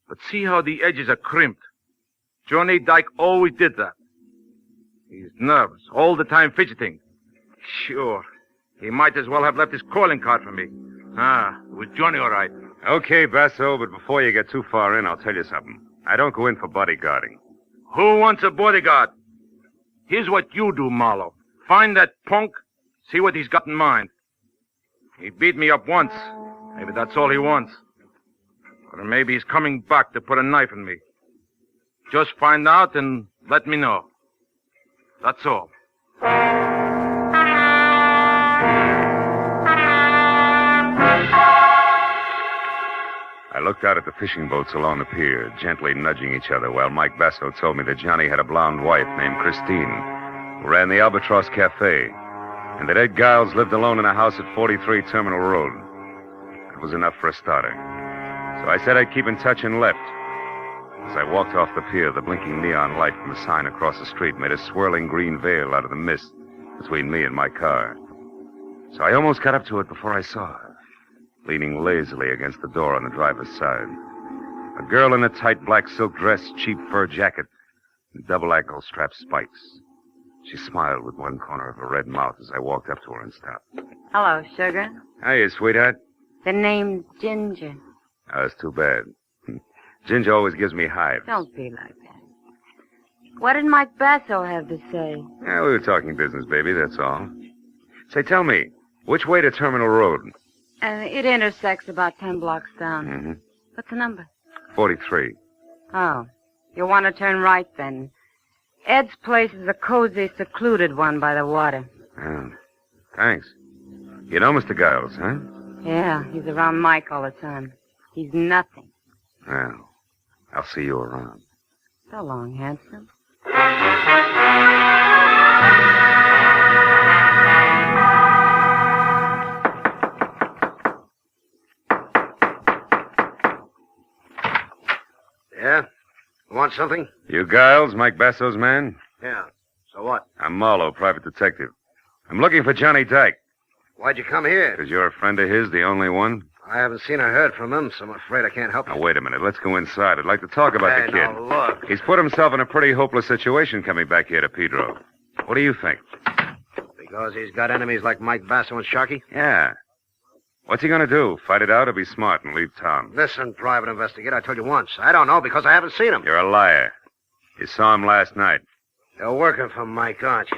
But see how the edges are crimped. Johnny Dyke always did that. He's nervous, all the time fidgeting. Sure. He might as well have left his calling card for me. It was Johnny all right. Okay, Basso, but before you get too far in, I'll tell you something. I don't go in for bodyguarding. Who wants a bodyguard? Here's what you do, Marlowe. Find that punk, see what he's got in mind. He beat me up once. Maybe that's all he wants. Or maybe he's coming back to put a knife in me. Just find out and let me know. That's all. I looked out at the fishing boats along the pier, gently nudging each other, while Mike Basso told me that Johnny had a blonde wife named Christine, who ran the Albatross Cafe, and that Ed Giles lived alone in a house at 43 Terminal Road. It was enough for a starter. So I said I'd keep in touch and left. As I walked off the pier, the blinking neon light from the sign across the street made a swirling green veil out of the mist between me and my car. So I almost got up to it before I saw her, leaning lazily against the door on the driver's side. A girl in a tight black silk dress, cheap fur jacket, and double ankle-strap spikes. She smiled with one corner of her red mouth as I walked up to her and stopped. Hello, sugar. Hiya, sweetheart. The name's Ginger. Oh, that's too bad. Ginger always gives me hives. Don't be like that. What did Mike Basso have to say? Yeah, we were talking business, baby, that's all. Say, tell me, which way to Terminal Road? It intersects about 10 blocks down. Mm-hmm. What's the number? 43. Oh, you want to turn right then. Ed's place is a cozy, secluded one by the water. Oh, thanks. You know Mr. Giles, huh? Yeah, he's around Mike all the time. He's nothing. Well, I'll see you around. So long, handsome. Yeah? Want something? You Giles, Mike Basso's man? Yeah. So what? I'm Marlowe, private detective. I'm looking for Johnny Dyke. Why'd you come here? Because you're a friend of his, the only one? I haven't seen or heard from him, so I'm afraid I can't help you. Now, wait a minute. Let's go inside. I'd like to talk about the kid. Now, look. He's put himself in a pretty hopeless situation coming back here to Pedro. What do you think? Because he's got enemies like Mike Basso and Sharky? Yeah. What's he going to do? Fight it out or be smart and leave town? Listen, private investigator, I told you once. I don't know because I haven't seen him. You're a liar. You saw him last night. You're working for Mike, aren't you?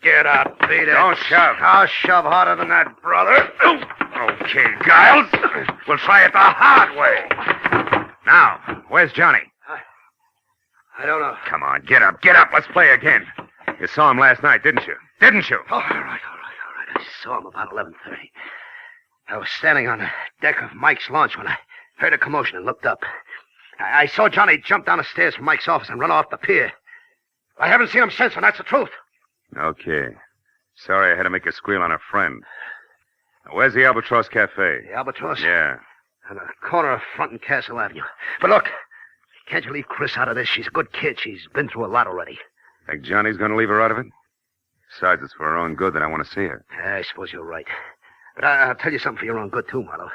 Get up, beat it. Don't shove. I'll shove harder than that, brother. Okay, Giles. We'll try it the hard way. Now, where's Johnny? I don't know. Come on, get up, get up. Let's play again. You saw him last night, didn't you? Didn't you? All right. I saw him about 11:30. I was standing on the deck of Mike's launch when I heard a commotion and looked up. I saw Johnny jump down the stairs from Mike's office and run off the pier. I haven't seen him since, and that's the truth. Okay. Sorry I had to make you squeal on a friend. Now, where's the Albatross Cafe? The Albatross? Yeah. On the corner of Front and Castle Avenue. But look, can't you leave Chris out of this? She's a good kid. She's been through a lot already. Think Johnny's going to leave her out of it? Besides, it's for her own good that I want to see her. I suppose you're right. But I'll tell you something for your own good, too, Marlowe.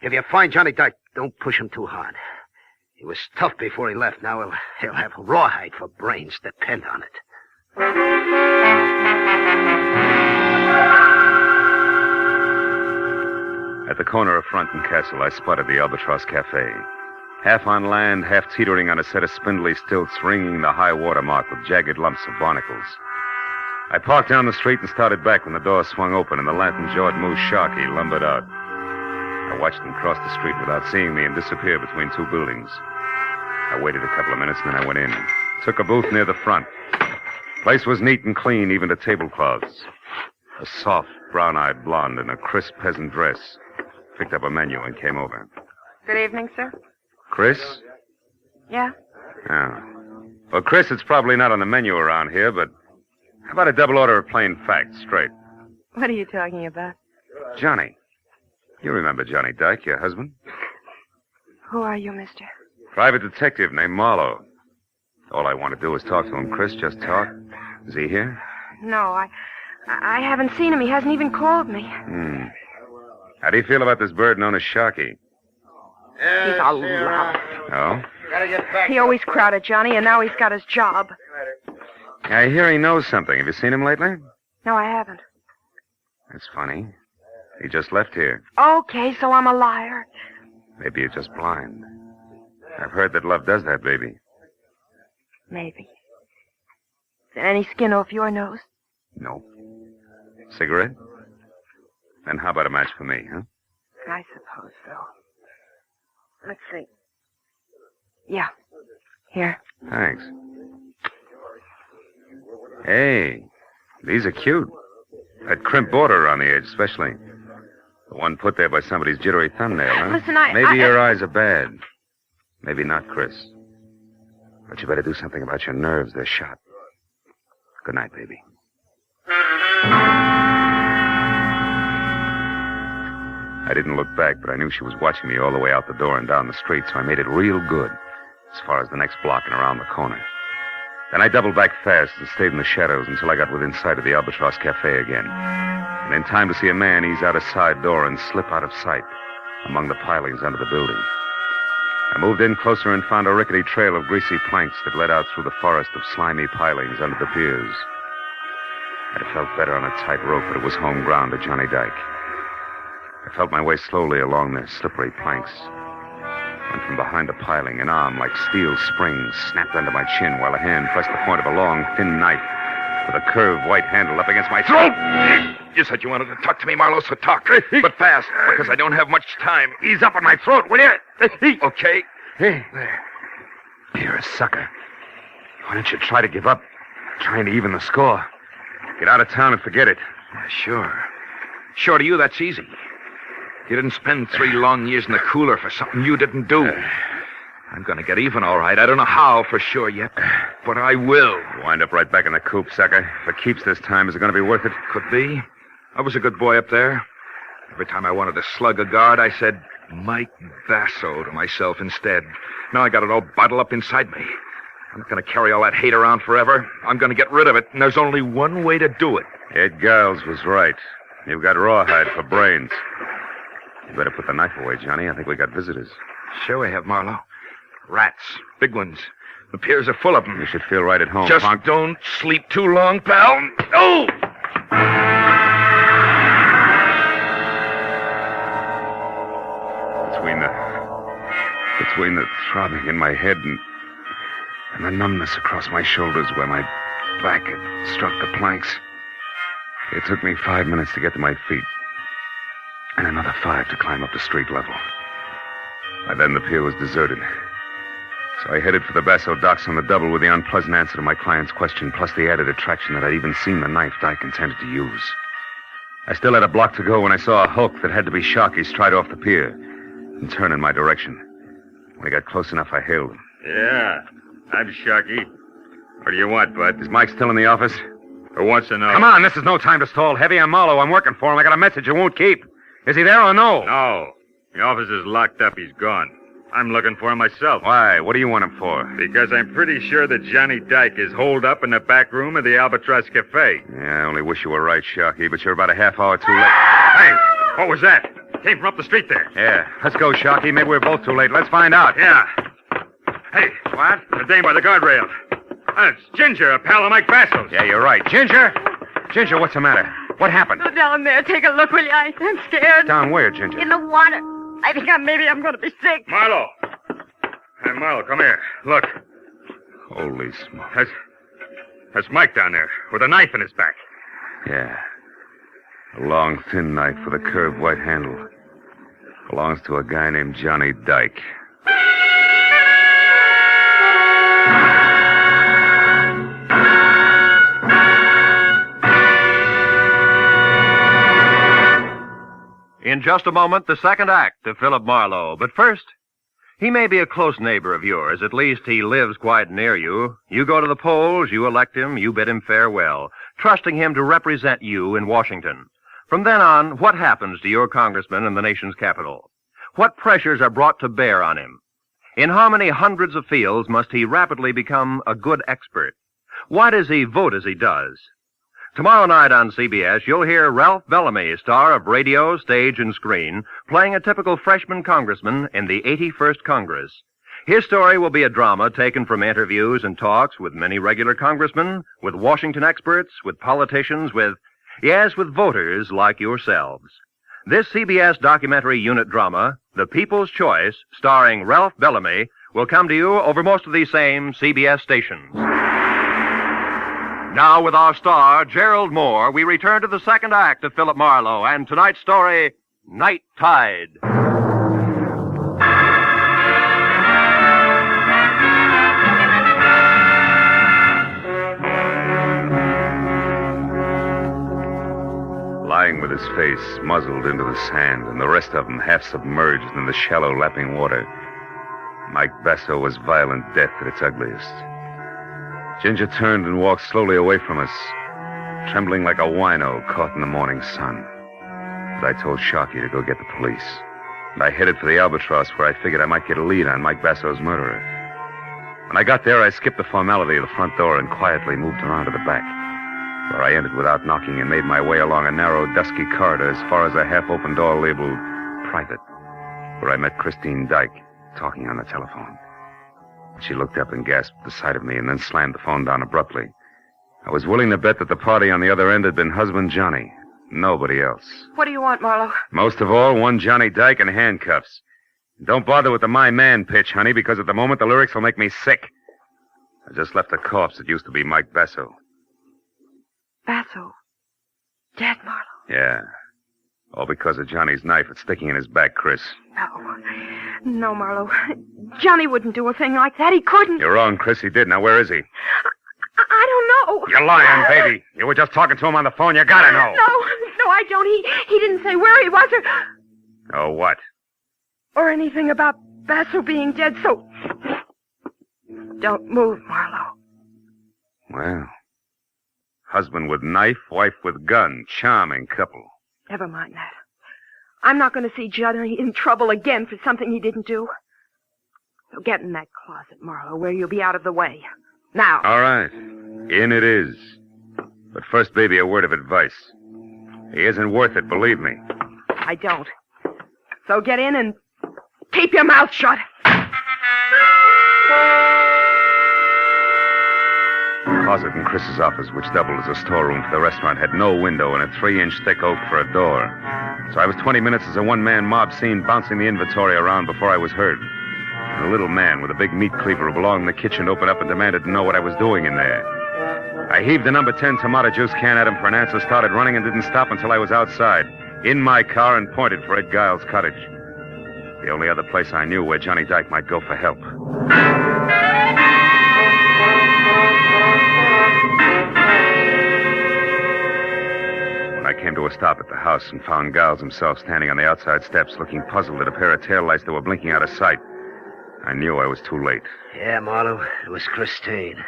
If you find Johnny Dyke, don't push him too hard. He was tough before he left. Now he'll have rawhide for brains. Depend on it. At the corner of Front and Castle, I spotted the Albatross Cafe. Half on land, half teetering on a set of spindly stilts, ringing the high water mark with jagged lumps of barnacles. I parked down the street and started back when the door swung open and the lantern-jawed moose Sharky lumbered out. I watched him cross the street without seeing me and disappear between two buildings. I waited a couple of minutes and then I went in. Took a booth near the front. Place was neat and clean, even to tablecloths. A soft, brown-eyed blonde in a crisp peasant dress picked up a menu and came over. Good evening, sir. Chris? Yeah? Oh. Well, Chris, it's probably not on the menu around here, but how about a double order of plain facts, straight? What are you talking about? Johnny. You remember Johnny Dyke, your husband? Who are you, mister? Private detective named Marlowe. All I want to do is talk to him, Chris. Just talk. Is he here? No, I haven't seen him. He hasn't even called me. How do you feel about this bird known as Sharky? He's a lout. Oh? He always crowded Johnny, and now he's got his job. I hear he knows something. Have you seen him lately? No, I haven't. That's funny. He just left here. Okay, so I'm a liar. Maybe you're just blind. I've heard that love does that, baby. Maybe. Is there any skin off your nose? No. Cigarette? Then how about a match for me, huh? I suppose so. Let's see. Yeah. Here. Thanks. Hey, these are cute. That crimp border around the edge, especially. The one put there by somebody's jittery thumbnail, huh? Listen, Maybe your eyes are bad. Maybe not, Chris. But you better do something about your nerves. They're shot. Good night, baby. I didn't look back, but I knew she was watching me all the way out the door and down the street, so I made it real good as far as the next block and around the corner. Then I doubled back fast and stayed in the shadows until I got within sight of the Albatross Cafe again. And in time to see a man ease out a side door and slip out of sight among the pilings under the building. I moved in closer and found a rickety trail of greasy planks that led out through the forest of slimy pilings under the piers. I'd have felt better on a tight rope, but it was home ground to Johnny Dyke. I felt my way slowly along the slippery planks. And from behind a piling, an arm like steel springs snapped under my chin while a hand pressed the point of a long, thin knife with a curved white handle up against my throat. You said you wanted to talk to me, Marlowe, so talk. But fast, because I don't have much time. Ease up on my throat, will you? Okay. There. You're a sucker. Why don't you try to give up? Trying to even the score. Get out of town and forget it. Yeah, sure. Sure, to you, that's easy. You didn't spend 3 long years in the cooler for something you didn't do. I'm going to get even, all right. I don't know how for sure yet, but I will. Wind up right back in the coop, sucker. If it keeps this time, is it going to be worth it? Could be. I was a good boy up there. Every time I wanted to slug a guard, I said, Mike Basso to myself instead. Now I got it all bottled up inside me. I'm not going to carry all that hate around forever. I'm going to get rid of it, and there's only one way to do it. Ed Giles was right. You've got rawhide for brains. You better put the knife away, Johnny. I think we got visitors. Sure we have, Marlowe. Rats. Big ones. The piers are full of them. You should feel right at home, Just punk. don't sleep too long, pal. Oh! Between the throbbing in my head and and the numbness across my shoulders where my back had struck the planks. It took me 5 minutes to get to my feet, and another 5 to climb up to street level. By then, the pier was deserted. So I headed for the Basso docks on the double with the unpleasant answer to my client's question, plus the added attraction that I'd even seen the knife Dyke intended to use. I still had a block to go when I saw a hulk that had to be Sharkey stride off the pier and turn in my direction. When I got close enough, I hailed him. Yeah, I'm Sharkey. What do you want, bud? Is Mike still in the office? Who wants to know? Come on, this is no time to stall, Heavy. I'm Marlowe. I'm working for him. I got a message you won't keep. Is he there or no? No. The office is locked up. He's gone. I'm looking for him myself. Why? What do you want him for? Because I'm pretty sure that Johnny Dyke is holed up in the back room of the Albatross Cafe. Yeah, I only wish you were right, Sharkey, but you're about a half hour too late. Hey, what was that? Came from up the street there. Yeah, let's go, Sharkey. Maybe we're both too late. Let's find out. Yeah. Hey, what? The dame by the guardrail. It's Ginger, a pal of Mike Basso's. Yeah, you're right. Ginger? Ginger, what's the matter? What happened? Go down there. Take a look, will you? I'm scared. Down where, Ginger? In the water. I think maybe I'm going to be sick. Marlowe. Hey, Marlowe, come here. Look. Holy smoke. That's Mike down there with a knife in his back. Yeah. A long, thin knife with a curved white handle. Belongs to a guy named Johnny Dyke. In just a moment, the second act of Philip Marlowe. But first, he may be a close neighbor of yours. At least he lives quite near you. You go to the polls, you elect him, you bid him farewell, trusting him to represent you in Washington. From then on, what happens to your congressman in the nation's capital? What pressures are brought to bear on him? In how many hundreds of fields must he rapidly become a good expert? Why does he vote as he does? Tomorrow night on CBS, you'll hear Ralph Bellamy, star of radio, stage, and screen, playing a typical freshman congressman in the 81st Congress. His story will be a drama taken from interviews and talks with many regular congressmen, with Washington experts, with politicians, with voters like yourselves. This CBS documentary unit drama, The People's Choice, starring Ralph Bellamy, will come to you over most of these same CBS stations. Now, with our star, Gerald Moore, we return to the second act of Philip Marlowe and tonight's story, Night Tide. Lying with his face muzzled into the sand and the rest of him half submerged in the shallow lapping water, Mike Basso was violent death at its ugliest. Ginger turned and walked slowly away from us, trembling like a wino caught in the morning sun. But I told Sharkey to go get the police. And I headed for the Albatross, where I figured I might get a lead on Mike Basso's murderer. When I got there, I skipped the formality of the front door and quietly moved around to the back, where I entered without knocking and made my way along a narrow, dusky corridor as far as a half-open door labeled Private, where I met Christine Dyke talking on the telephone. She looked up and gasped at the sight of me and then slammed the phone down abruptly. I was willing to bet that the party on the other end had been husband Johnny. Nobody else. What do you want, Marlowe? Most of all, one Johnny Dyke in handcuffs. Don't bother with the my man pitch, honey, because at the moment the lyrics will make me sick. I just left a corpse that used to be Mike Basso. Basso? Dead, Marlowe? Yeah. All because of Johnny's knife that's sticking in his back, Chris. No, Marlowe. Johnny wouldn't do a thing like that. He couldn't. You're wrong, Chris. He did. Now, where is he? I don't know. You're lying, baby. You were just talking to him on the phone. You gotta know. No, I don't. He didn't say where he was Oh, what? or anything about Basso being dead, so don't move, Marlowe. Well, husband with knife, wife with gun. Charming couple. Never mind that. I'm not going to see Johnny in trouble again for something he didn't do. So get in that closet, Marlowe, where you'll be out of the way. Now. All right. In it is. But first, baby, a word of advice. He isn't worth it, believe me. I don't. So get in and keep your mouth shut. The closet in Chris's office, which doubled as a storeroom for the restaurant, had no window and a 3-inch thick oak for a door. So I was 20 minutes as a one-man mob scene bouncing the inventory around before I was heard. A little man with a big meat cleaver who belonged in the kitchen opened up and demanded to know what I was doing in there. I heaved the number 10 tomato juice can at him for an answer, started running, and didn't stop until I was outside, in my car, and pointed for Ed Giles' cottage. The only other place I knew where Johnny Dyke might go for help. When I came to a stop at the house and found Giles himself standing on the outside steps looking puzzled at a pair of taillights that were blinking out of sight, I knew I was too late. Yeah, Marlowe, it was Christine.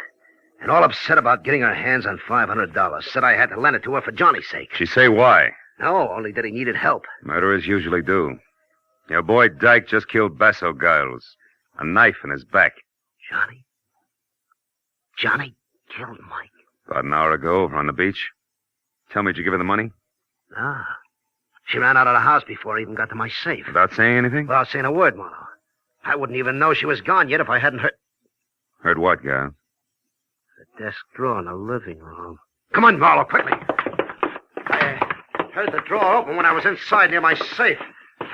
And all upset about getting her hands on $500. Said I had to lend it to her for Johnny's sake. She say why? No, only that he needed help. Murderers usually do. Your boy Dyke just killed Basso Giles. A knife in his back. Johnny? Johnny killed Mike? About an hour ago over on the beach. Tell me, did you give her the money? Ah. She ran out of the house before I even got to my safe. Without saying anything? Without saying a word, Marlowe. I wouldn't even know she was gone yet if I hadn't heard... Heard what, Giles? The desk drawer in the living room. Come on, Marlowe, quickly. I heard the drawer open when I was inside near my safe.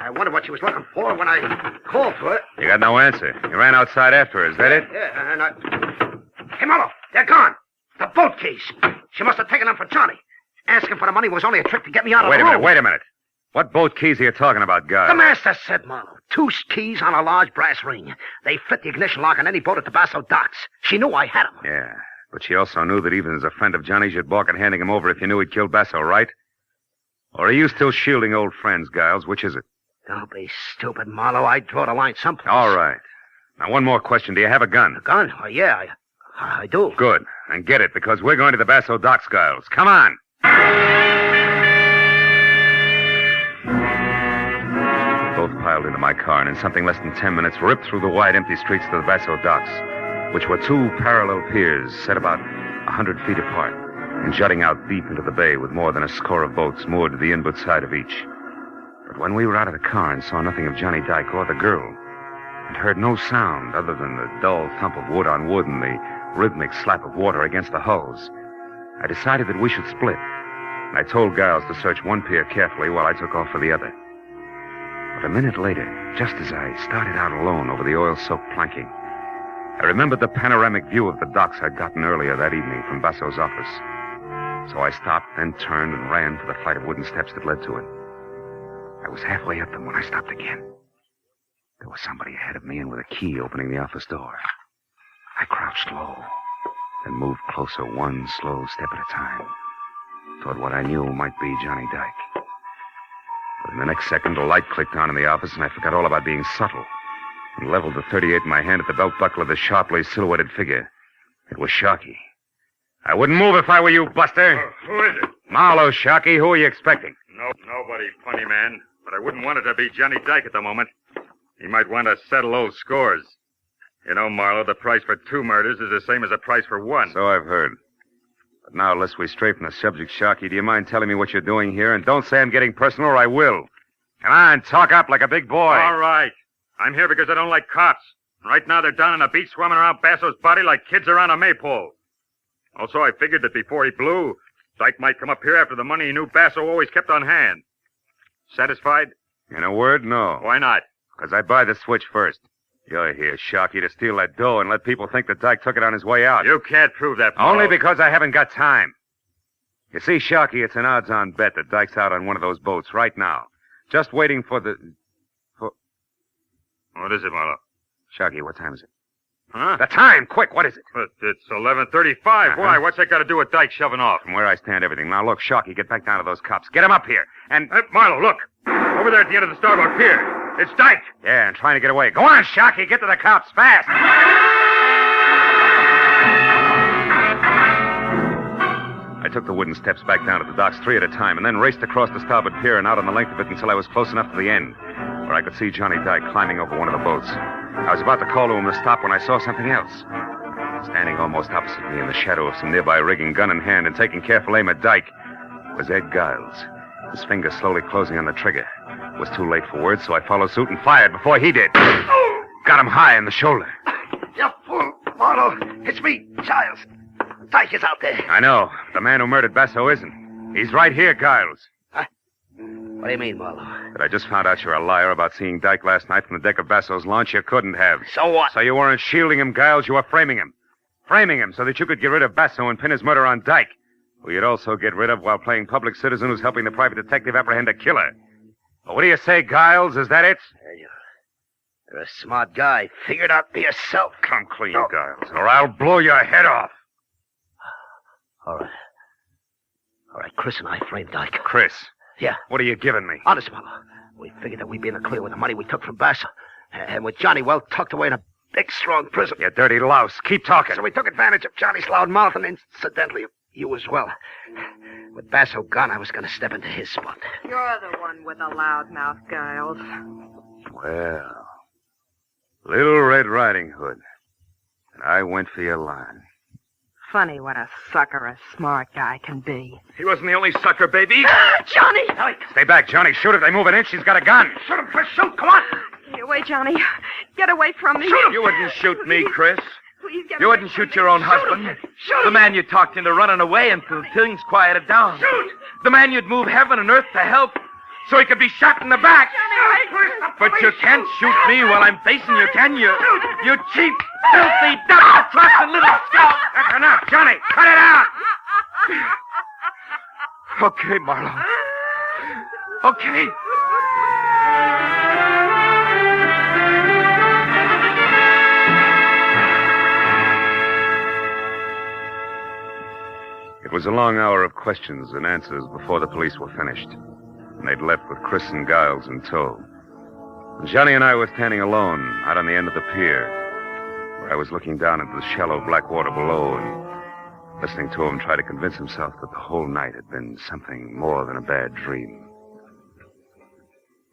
I wondered what she was looking for when I called for it. You got no answer. You ran outside after her, is that it? Yeah, and I... Hey, Marlowe, they're gone. The boat keys. She must have taken them for Johnny. Asking for the money was only a trick to get me out of the room. Wait a minute. What boat keys are you talking about, Giles? The master said, Marlowe. 2 keys on a large brass ring. They fit the ignition lock on any boat at the Basso docks. She knew I had them. Yeah, but she also knew that even as a friend of Johnny's, you'd balk at handing him over if you knew he'd killed Basso, right? Or are you still shielding old friends, Giles? Which is it? Don't be stupid, Marlowe. I'd draw the line someplace. All right. Now, one more question. Do you have a gun? A gun? Oh, yeah, I do. Good. And get it, because we're going to the Basso docks, Giles. Come on. Both piled into my car, and in something less than 10 minutes, ripped through the wide, empty streets to the Basso docks, which were 2 parallel piers set about 100 feet apart and jutting out deep into the bay with more than a score of boats moored to the inboard side of each. But when we were out of the car and saw nothing of Johnny Dyke or the girl, and heard no sound other than the dull thump of wood on wood and the rhythmic slap of water against the hulls, I decided that we should split. And I told Giles to search one pier carefully while I took off for the other. But a minute later, just as I started out alone over the oil-soaked planking, I remembered the panoramic view of the docks I'd gotten earlier that evening from Basso's office. So I stopped, then turned and ran for the flight of wooden steps that led to it. I was halfway up them when I stopped again. There was somebody ahead of me and with a key opening the office door. I crouched low, then moved closer one slow step at a time toward what I knew might be Johnny Dyke. But in the next second, a light clicked on in the office, and I forgot all about being subtle and leveled the .38 in my hand at the belt buckle of the sharply silhouetted figure. It was Sharkey. I wouldn't move if I were you, Buster. Who is it? Marlowe, Sharkey. Who are you expecting? Nobody, funny man. But I wouldn't want it to be Johnny Dyke at the moment. He might want to settle old scores. You know, Marlowe, the price for 2 murders is the same as the price for 1. So I've heard. But now, lest we stray from the subject, Sharkey, do you mind telling me what you're doing here? And don't say I'm getting personal or I will. Come on, talk up like a big boy. All right. I'm here because I don't like cops. Right now they're down on the beach swimming around Basso's body like kids around a maypole. Also, I figured that before he blew, Dyke might come up here after the money he knew Basso always kept on hand. Satisfied? In a word, no. Why not? Because I buy the switch first. You're here, Sharkey, to steal that dough and let people think that Dyke took it on his way out. You can't prove that, Marlowe. Only because I haven't got time. You see, Sharkey, it's an odds-on bet that Dyke's out on one of those boats right now. Just waiting for the... What is it, Marlowe? Sharkey, what time is it? Huh? The time! Quick, what is it? It's 11:35. Why? What's that got to do with Dyke shoving off? From where I stand, everything. Now, look, Sharkey, get back down to those cops. Get them up here. And... Marlowe, look. Over there at the end of the starboard pier. It's Dyke. Yeah, and trying to get away. Go on, Sharkey. Get to the cops. Fast. I took the wooden steps back down to the docks 3 at a time and then raced across the starboard pier and out on the length of it until I was close enough to the end, where I could see Johnny Dyke climbing over one of the boats. I was about to call to him to stop when I saw something else. Standing almost opposite me in the shadow of some nearby rigging, gun in hand and taking careful aim at Dyke, was Ed Giles, his finger slowly closing on the trigger. It was too late for words, so I followed suit and fired before he did. Got him high in the shoulder. You fool, Marlowe. It's me, Giles. Dyke is out there. I know. The man who murdered Basso isn't. He's right here, Giles. What do you mean, Marlowe? But I just found out you're a liar about seeing Dyke last night from the deck of Basso's launch. You couldn't have. So what? So you weren't shielding him, Giles. You were framing him. Framing him so that you could get rid of Basso and pin his murder on Dyke, who you'd also get rid of while playing public citizen who's helping the private detective apprehend a killer. Well, what do you say, Giles? Is that it? You're a smart guy. Figure it out for yourself. Come clean, Giles, or I'll blow your head off. All right. All right, Chris and I framed Dyke. Chris? Yeah. What are you giving me? Honest, Marlowe. We figured that we'd be in the clear with the money we took from Basso. And with Johnny well tucked away in a big, strong prison. You dirty louse. Keep talking. So we took advantage of Johnny's loud mouth and incidentally, you as well. With Basso gone, I was going to step into his spot. You're the one with the loud mouth, Giles. Well, Little Red Riding Hood. And I went for your line. Funny what a sucker a smart guy can be. He wasn't the only sucker, baby. Johnny! Stay back, Johnny. Shoot if they move an inch. She's got a gun. Shoot him, Chris. Shoot. Come on. Get away, Johnny. Get away from me. Shoot him. You wouldn't shoot me, Chris. Please get You away wouldn't from shoot me. your own Shoot husband. him. Shoot The him. man you talked into running away until things quieted down. Shoot. The man you'd move heaven and earth to help so he could be shot in the back. But you can't shoot me while I'm facing you, can you? You cheap, filthy, double-crossing little scout. That's enough, Johnny. Cut it out. Okay, Marlowe. Okay. It was a long hour of questions and answers before the police were finished. And they'd left with Chris and Giles in tow. And Johnny and I were standing alone out on the end of the pier, where I was looking down into the shallow black water below and listening to him try to convince himself that the whole night had been something more than a bad dream.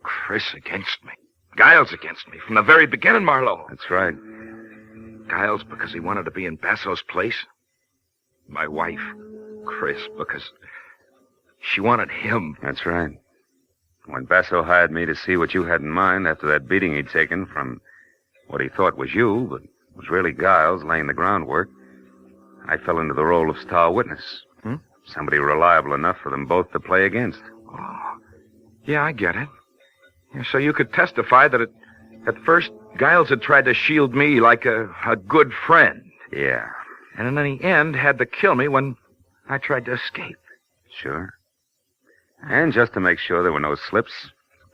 Chris against me. Giles against me from the very beginning, Marlowe. That's right. Giles because he wanted to be in Basso's place. My wife, Chris, because she wanted him. That's right. When Basso hired me to see what you had in mind after that beating he'd taken from what he thought was you, but was really Giles laying the groundwork, I fell into the role of star witness. Somebody reliable enough for them both to play against. Oh, yeah, I get it. Yeah, so you could testify that at first Giles had tried to shield me like a good friend. Yeah. And in the end had to kill me when I tried to escape. Sure. And just to make sure there were no slips,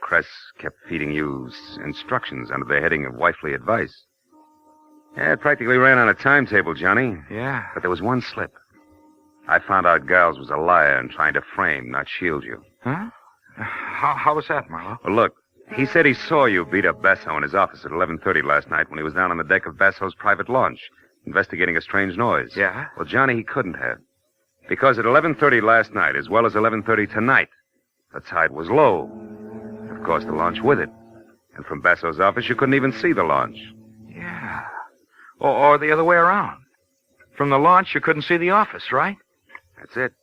Cress kept feeding you instructions under the heading of wifely advice. Yeah, it practically ran on a timetable, Johnny. Yeah. But there was one slip. I found out Giles was a liar and trying to frame, not shield you. Huh? How was that, Marlowe? Well, look, he said he saw you beat up Basso in his office at 11:30 last night when he was down on the deck of Basso's private launch, investigating a strange noise. Yeah? Well, Johnny, he couldn't have. Because at 11:30 last night, as well as 11:30 tonight, the tide was low. Of course, the launch with it. And from Basso's office, you couldn't even see the launch. Yeah. Or the other way around. From the launch, you couldn't see the office, right? That's it.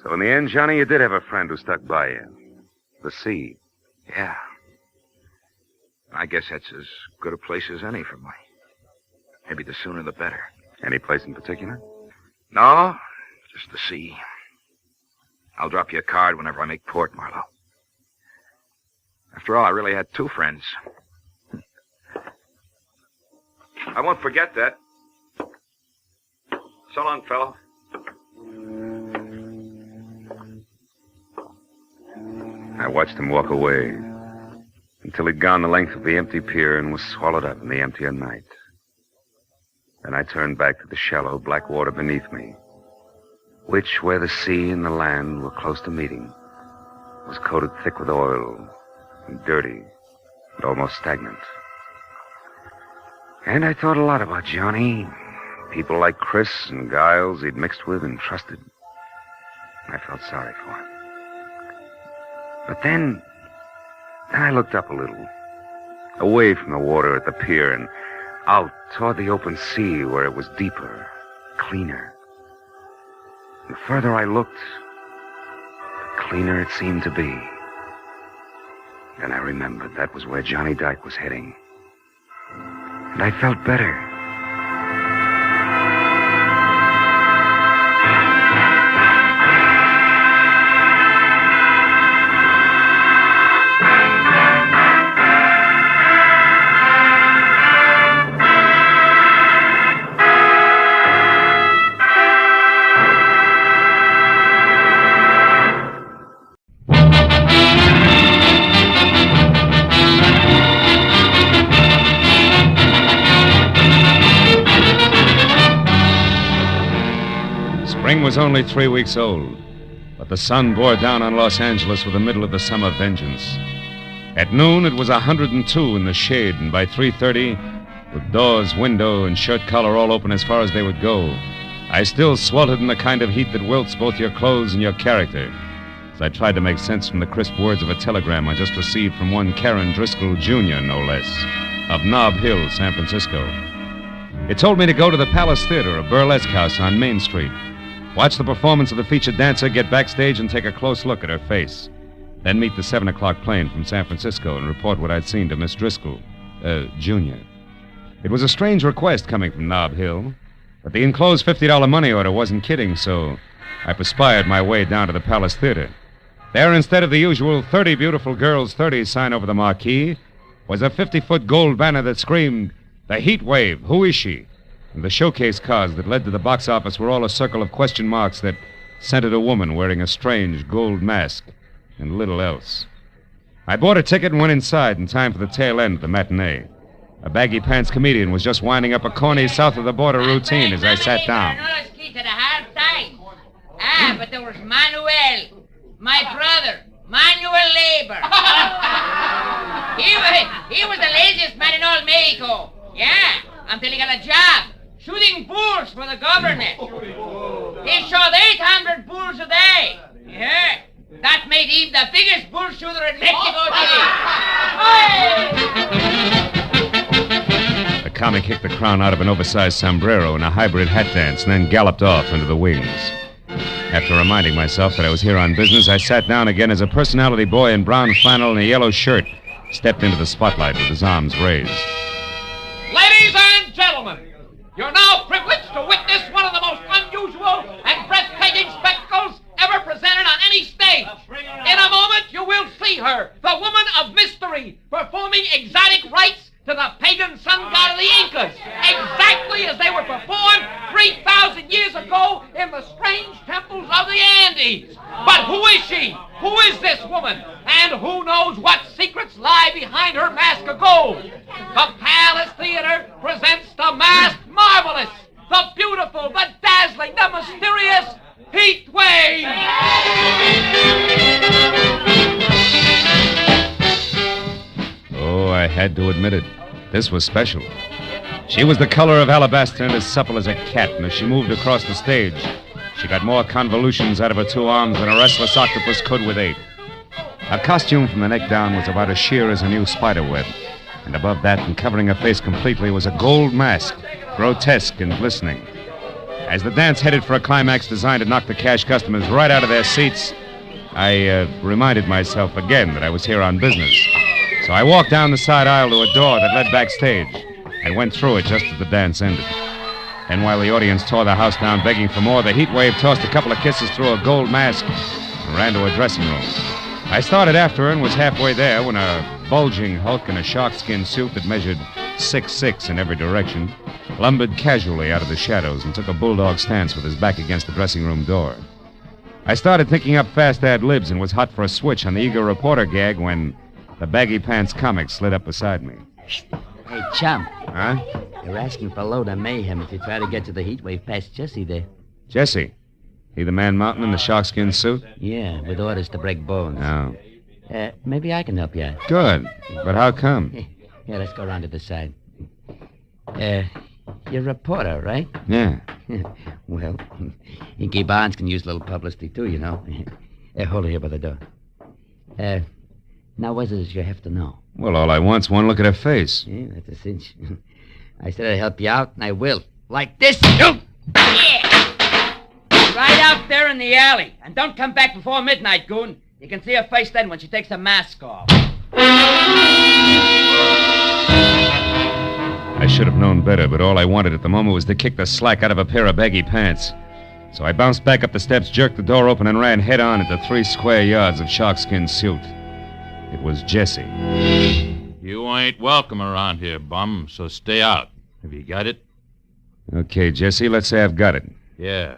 So in the end, Johnny, you did have a friend who stuck by you. The sea. Yeah. I guess that's as good a place as any for me. Maybe the sooner the better. Any place in particular? No, just the sea. I'll drop you a card whenever I make port, Marlowe. After all, I really had two friends. I won't forget that. So long, fellow. I watched him walk away until he'd gone the length of the empty pier and was swallowed up in the emptier night. Then I turned back to the shallow black water beneath me, which, where the sea and the land were close to meeting, was coated thick with oil and dirty and almost stagnant. And I thought a lot about Johnny, people like Chris and Giles he'd mixed with and trusted. I felt sorry for him. But then I looked up a little, away from the water at the pier and out toward the open sea where it was deeper, cleaner. The further I looked, the cleaner it seemed to be. Then I remembered that was where Johnny Dyke was heading. And I felt better. was only 3 weeks old, but the sun bore down on Los Angeles with the middle of the summer vengeance. At noon, it was 102 in the shade, and by 3:30, with doors, window, and shirt collar all open as far as they would go, I still sweltered in the kind of heat that wilts both your clothes and your character, as I tried to make sense from the crisp words of a telegram I just received from one Karen Driscoll, Jr., no less, of Nob Hill, San Francisco. It told me to go to the Palace Theater, a burlesque house on Main Street, watch the performance of the featured dancer, get backstage, and take a close look at her face. Then meet the 7 o'clock plane from San Francisco and report what I'd seen to Miss Driscoll, Jr. It was a strange request coming from Nob Hill, but the enclosed $50 money order wasn't kidding, so I perspired my way down to the Palace Theater. There, instead of the usual 30 beautiful girls, 30 sign over the marquee, was a 50-foot gold banner that screamed, "The Heat Wave, who is she?" And the showcase cars that led to the box office were all a circle of question marks that centered a woman wearing a strange gold mask and little else. I bought a ticket and went inside in time for the tail end of the matinee. A baggy pants comedian was just winding up a corny south-of-the-border routine as I sat down. But there was Manuel, my brother, Manuel Labor. he was the laziest man in all Mexico. Yeah, until he got a job shooting bulls for the government. He shot 800 bulls a day. Yeah, that made him the biggest bull shooter in Mexico City. The comic kicked the crown out of an oversized sombrero in a hybrid hat dance and then galloped off into the wings. After reminding myself that I was here on business, I sat down again as a personality boy in brown flannel and a yellow shirt stepped into the spotlight with his arms raised. Ladies and gentlemen, you're now privileged to witness one of the most unusual and breathtaking spectacles ever presented on any stage. In a moment, you will see her, the woman of mystery, performing exotic rites to the pagan sun god of the Incas, exactly as they were performed 3,000 years ago in the strange temples of the Andes. But who is she? Who is this woman? And who knows what secrets lie behind her mask of gold? The Palace Theater presents the masked marvelous, the beautiful, the dazzling, the mysterious Heat Wave! Oh, I had to admit it. This was special. She was the color of alabaster and as supple as a cat, and as she moved across the stage, she got more convolutions out of her 2 arms than a restless octopus could with 8. Her costume from the neck down was about as sheer as a new spider web, and above that, and covering her face completely, was a gold mask, grotesque and glistening. As the dance headed for a climax designed to knock the cash customers right out of their seats, I reminded myself again that I was here on business. So I walked down the side aisle to a door that led backstage and went through it just as the dance ended. Then while the audience tore the house down begging for more, the Heat Wave tossed a couple of kisses through a gold mask and ran to a dressing room. I started after her and was halfway there when a bulging hulk in a sharkskin suit that measured 6'6" in every direction lumbered casually out of the shadows and took a bulldog stance with his back against the dressing room door. I started thinking up fast ad-libs and was hot for a switch on the eager reporter gag when the baggy pants comic slid up beside me. Hey, chum. Huh? They're asking for a load of mayhem if you try to get to the Heat Wave past Jesse there. Jesse? He the man mountain in the sharkskin suit? Yeah, with orders to break bones. Oh. Maybe I can help you out. Good. But how come? Yeah, let's go around to the side. You're a reporter, right? Yeah. Well, Inky Barnes can use a little publicity, too, you know. Hold her here by the door. Now, what is it you have to know? Well, all I want's one look at her face. Yeah, that's a cinch. I said I'd help you out, and I will. Like this. Yeah! Right out there in the alley. And don't come back before midnight, goon. You can see her face then when she takes the mask off. I should have known better, but all I wanted at the moment was to kick the slack out of a pair of baggy pants. So I bounced back up the steps, jerked the door open, and ran head-on into 3 square yards of sharkskin suit. It was Jesse. You ain't welcome around here, bum, so stay out. Have you got it? Okay, Jesse, let's say I've got it. Yeah.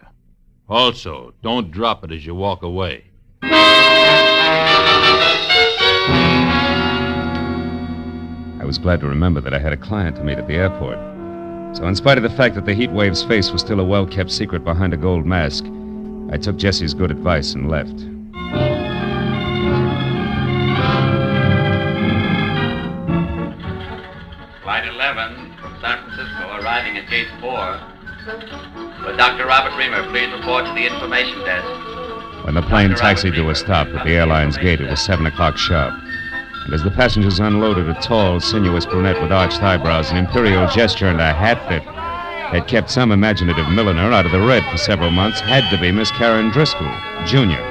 Also, don't drop it as you walk away. I was glad to remember that I had a client to meet at the airport. So in spite of the fact that the Heat Wave's face was still a well-kept secret behind a gold mask, I took Jesse's good advice and left. Flight 11 from San Francisco arriving at Gate 4. With Dr. Robert Reamer, please report to the information desk. When the plane taxied to a stop at the airline's gate, it was 7 o'clock sharp. And as the passengers unloaded, a tall, sinuous brunette with arched eyebrows, an imperial gesture, and a hat that kept some imaginative milliner out of the red for several months had to be Miss Karen Driscoll, Jr.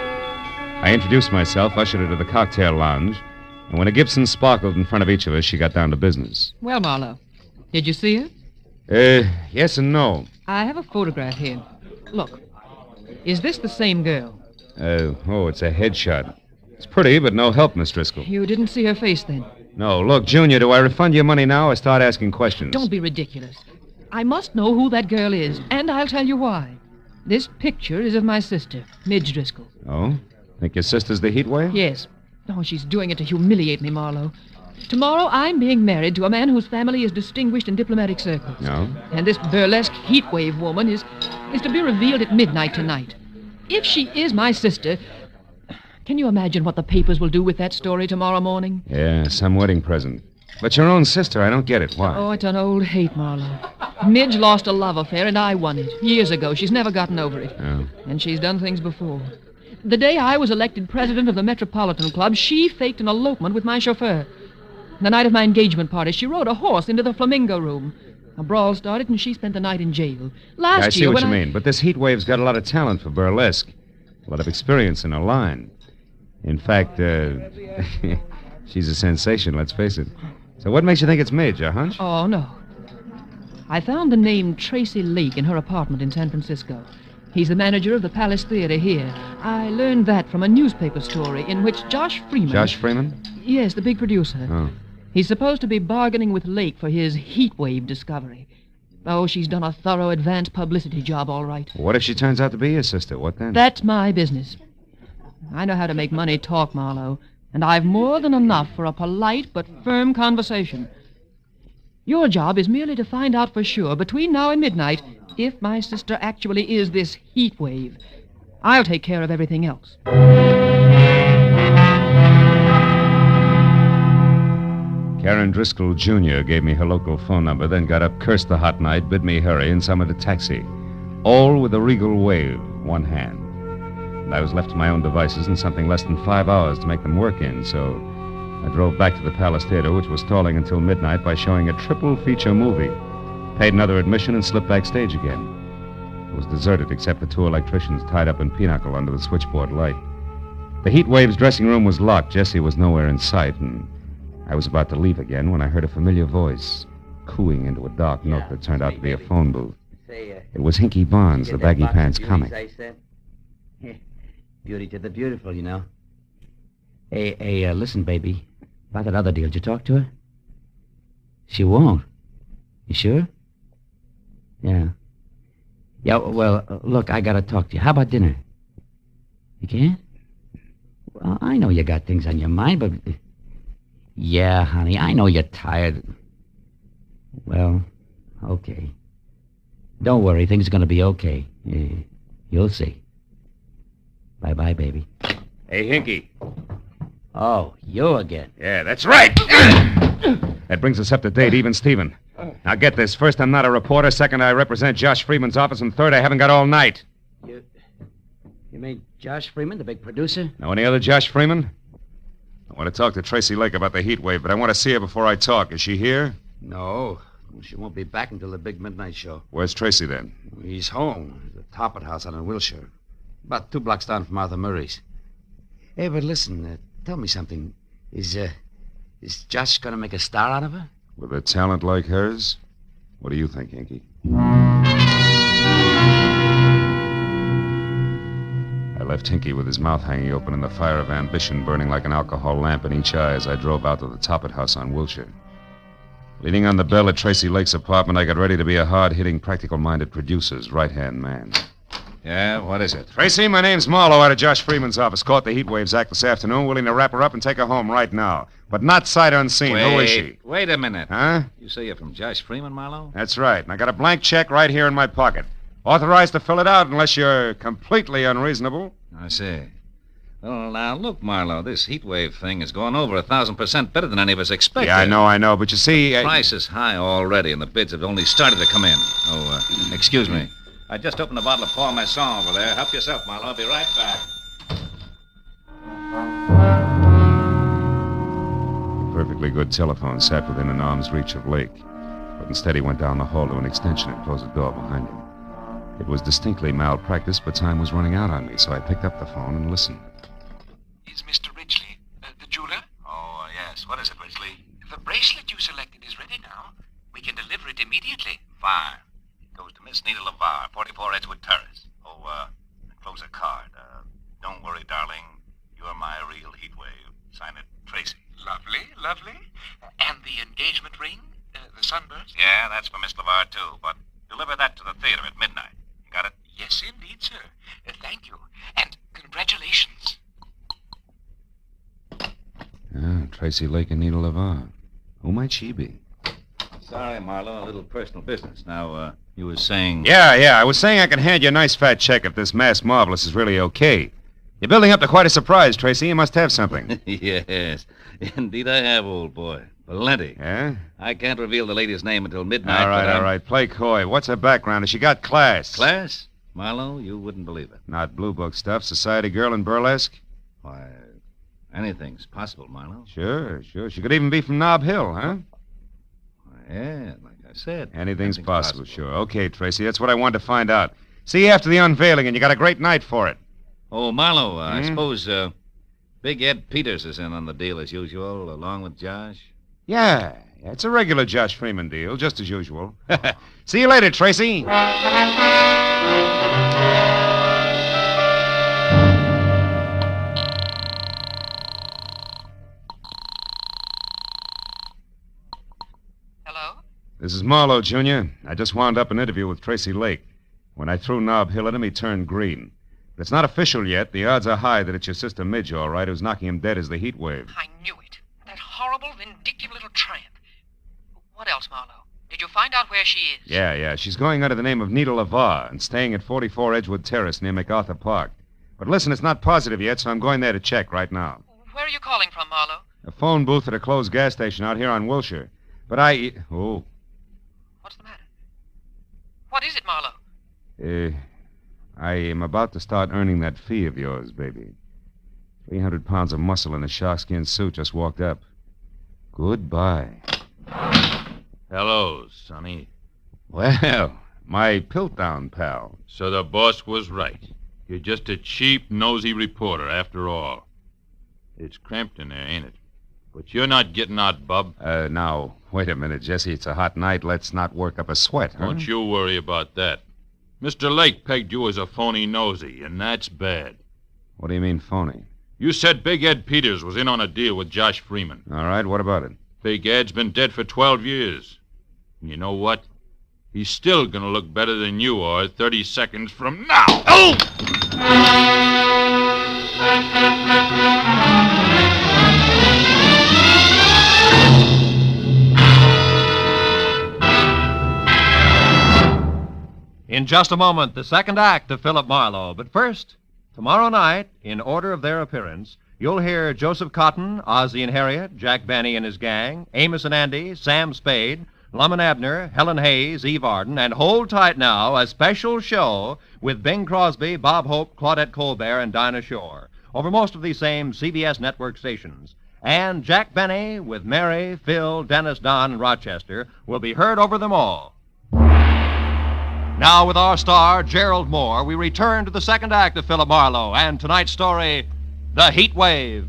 I introduced myself, ushered her to the cocktail lounge, and when a Gibson sparkled in front of each of us, she got down to business. Well, Marlowe, did you see her? Yes and no. I have a photograph here. Look, is this the same girl? It's a headshot. It's pretty, but no help, Miss Driscoll. You didn't see her face then? No. Look, Junior, do I refund your money now or start asking questions? Don't be ridiculous. I must know who that girl is, and I'll tell you why. This picture is of my sister, Midge Driscoll. Oh? Think your sister's the heat wave? Yes. Oh, she's doing it to humiliate me, Marlowe. Tomorrow I'm being married to a man whose family is distinguished in diplomatic circles. No? And this burlesque heatwave woman is to be revealed at midnight tonight. If she is my sister, can you imagine what the papers will do with that story tomorrow morning? Yeah, some wedding present. But your own sister, I don't get it. Why? Oh, it's an old hate, Marlowe. Midge lost a love affair, and I won it. Years ago. She's never gotten over it. Oh. And she's done things before. The day I was elected president of the Metropolitan Club, she faked an elopement with my chauffeur. The night of my engagement party, she rode a horse into the Flamingo Room. A brawl started, and she spent the night in jail. I see what you mean, but this heat wave's got a lot of talent for burlesque. A lot of experience in her line. In fact, she's a sensation, let's face it. So what makes you think it's Midge, a hunch? Oh, no. I found the name Tracy Lake in her apartment in San Francisco. He's the manager of the Palace Theater here. I learned that from a newspaper story in which Josh Freeman... Josh Freeman? Yes, the big producer. Oh. He's supposed to be bargaining with Lake for his heatwave discovery. Oh, she's done a thorough advance publicity job, all right. What if she turns out to be your sister? What then? That's my business. I know how to make money talk, Marlowe, and I've more than enough for a polite but firm conversation. Your job is merely to find out for sure, between now and midnight, if my sister actually is this heat wave. I'll take care of everything else. Karen Driscoll, Jr. gave me her local phone number, then got up, cursed the hot night, bid me hurry, and summoned a taxi. All with a regal wave, one hand. And I was left to my own devices in something less than 5 hours to make them work in, so I drove back to the Palace Theater, which was stalling until midnight by showing a triple feature movie. Paid another admission and slipped backstage again. It was deserted except for 2 electricians tied up in pinochle under the switchboard light. The heat wave's dressing room was locked. Jesse was nowhere in sight, and I was about to leave again when I heard a familiar voice cooing into a dark nook that turned out to be a phone booth. It was Hinky Barnes, the baggy pants comic. Beauty to the beautiful, you know. Hey, listen, baby. About that other deal, did you talk to her? She won't. You sure? Yeah. Yeah, well, look, I gotta talk to you. How about dinner? You can't? Well, I know you got things on your mind, but... Yeah, honey, I know you're tired. Well, okay. Don't worry, things are gonna be okay. You'll see. Bye-bye, baby. Hey, Hinky. Oh, you again. Yeah, that's right. That brings us up to date, even Steven. Now get this. First, I'm not a reporter. Second, I represent Josh Freeman's office. And third, I haven't got all night. You mean Josh Freeman, the big producer? Know any other Josh Freeman? I want to talk to Tracy Lake about the heat wave, but I want to see her before I talk. Is she here? No. She won't be back until the big midnight show. Where's Tracy, then? He's home. The Toppet House on in Wilshire. About 2 blocks down from Arthur Murray's. Hey, but listen, tell me something. Is Josh going to make a star out of her? With a talent like hers? What do you think, Hinky? I left Hinky with his mouth hanging open and the fire of ambition burning like an alcohol lamp in each eye as I drove out to the Toppet House on Wilshire. Leaning on the bell at Tracy Lake's apartment, I got ready to be a hard-hitting, practical-minded producer's right-hand man. Yeah, what is it? Tracy, my name's Marlowe out of Josh Freeman's office. Caught the heat waves act this afternoon. Willing to wrap her up and take her home right now. But not sight unseen. Who is she? Wait a minute. Huh? You say you're from Josh Freeman, Marlowe? That's right. And I got a blank check right here in my pocket. Authorized to fill it out unless you're completely unreasonable. I see. Well, now, look, Marlowe, this heat wave thing is going over 1,000% better than any of us expected. Yeah, I know, but you see... The price is high already, and the bids have only started to come in. Oh, excuse me. I just opened a bottle of Paul Masson over there. Help yourself, Marlowe. I'll be right back. A perfectly good telephone sat within an arm's reach of Lake, but instead he went down the hall to an extension and closed the door behind him. It was distinctly malpractice, but time was running out on me, so I picked up the phone and listened. Is Mr. Ridgely, the jeweler? Oh, yes. What is it, Ridgely? The bracelet you selected is ready now. We can deliver it immediately. Fine. It goes to Miss Nita LeVar, 44 Edgewood Terrace. Oh, close a card. Don't worry, darling. You're my real heat wave. Sign it, Tracy. Lovely, lovely. And the engagement ring? The sunburst? Yeah, that's for Miss LeVar, too, but deliver that to the theater at midnight. You got it? Yes, indeed, sir. Thank you. And congratulations. Tracy Lake and Nita LeVar. Who might she be? Sorry, Marlowe, a little personal business. Now, you were saying... Yeah, I was saying I can hand you a nice fat check if this mass marvelous is really okay. You're building up to quite a surprise, Tracy. You must have something. Yes, indeed I have, old boy. Plenty. Yeah? I can't reveal the lady's name until midnight. All right. Play coy. What's her background? Has she got class? Class? Marlowe, you wouldn't believe it. Not blue book stuff. Society girl in burlesque? Why, anything's possible, Marlowe. Sure. She could even be from Nob Hill, huh? Yeah, like I said. Anything's possible, sure. Okay, Tracy, that's what I wanted to find out. See you after the unveiling, and you got a great night for it. Oh, Marlowe, I suppose Big Ed Peters is in on the deal as usual, along with Josh? Yeah, it's a regular Josh Freeman deal, just as usual. See you later, Tracy. Hello? This is Marlowe, Jr. I just wound up an interview with Tracy Lake. When I threw Nob Hill at him, he turned green. But it's not official yet. The odds are high that it's your sister Midge, all right, who's knocking him dead as the heat wave. I knew it. That horrible, vindictive little tramp. What else, Marlowe? Did you find out where she is? Yeah. She's going under the name of Nita LeVar and staying at 44 Edgewood Terrace near MacArthur Park. But listen, it's not positive yet, so I'm going there to check right now. Where are you calling from, Marlowe? A phone booth at a closed gas station out here on Wilshire. But Oh. What's the matter? What is it, Marlowe? I am about to start earning that fee of yours, baby. 300 pounds of muscle in a sharkskin suit just walked up. Goodbye. Hello, Sonny. Well, my Piltdown pal. So the boss was right. You're just a cheap, nosy reporter, after all. It's cramped in there, ain't it? But you're not getting out, bub. Now, wait a minute, Jesse. It's a hot night. Let's not work up a sweat, huh? Don't you worry about that. Mr. Lake pegged you as a phony nosy, and that's bad. What do you mean, phony? You said Big Ed Peters was in on a deal with Josh Freeman. All right, what about it? Big Ed's been dead for 12 years. And you know what? He's still gonna look better than you are 30 seconds from now. Oh! In just a moment, the second act of Philip Marlowe. But first, tomorrow night, in order of their appearance, you'll hear Joseph Cotton, Ozzie and Harriet, Jack Benny and his gang, Amos and Andy, Sam Spade, Lum and Abner, Helen Hayes, Eve Arden, and hold tight now, a special show with Bing Crosby, Bob Hope, Claudette Colbert, and Dinah Shore, over most of these same CBS network stations. And Jack Benny with Mary, Phil, Dennis, Don, and Rochester will be heard over them all. Now, with our star, Gerald Moore, we return to the second act of Philip Marlowe and tonight's story, The Heat Wave.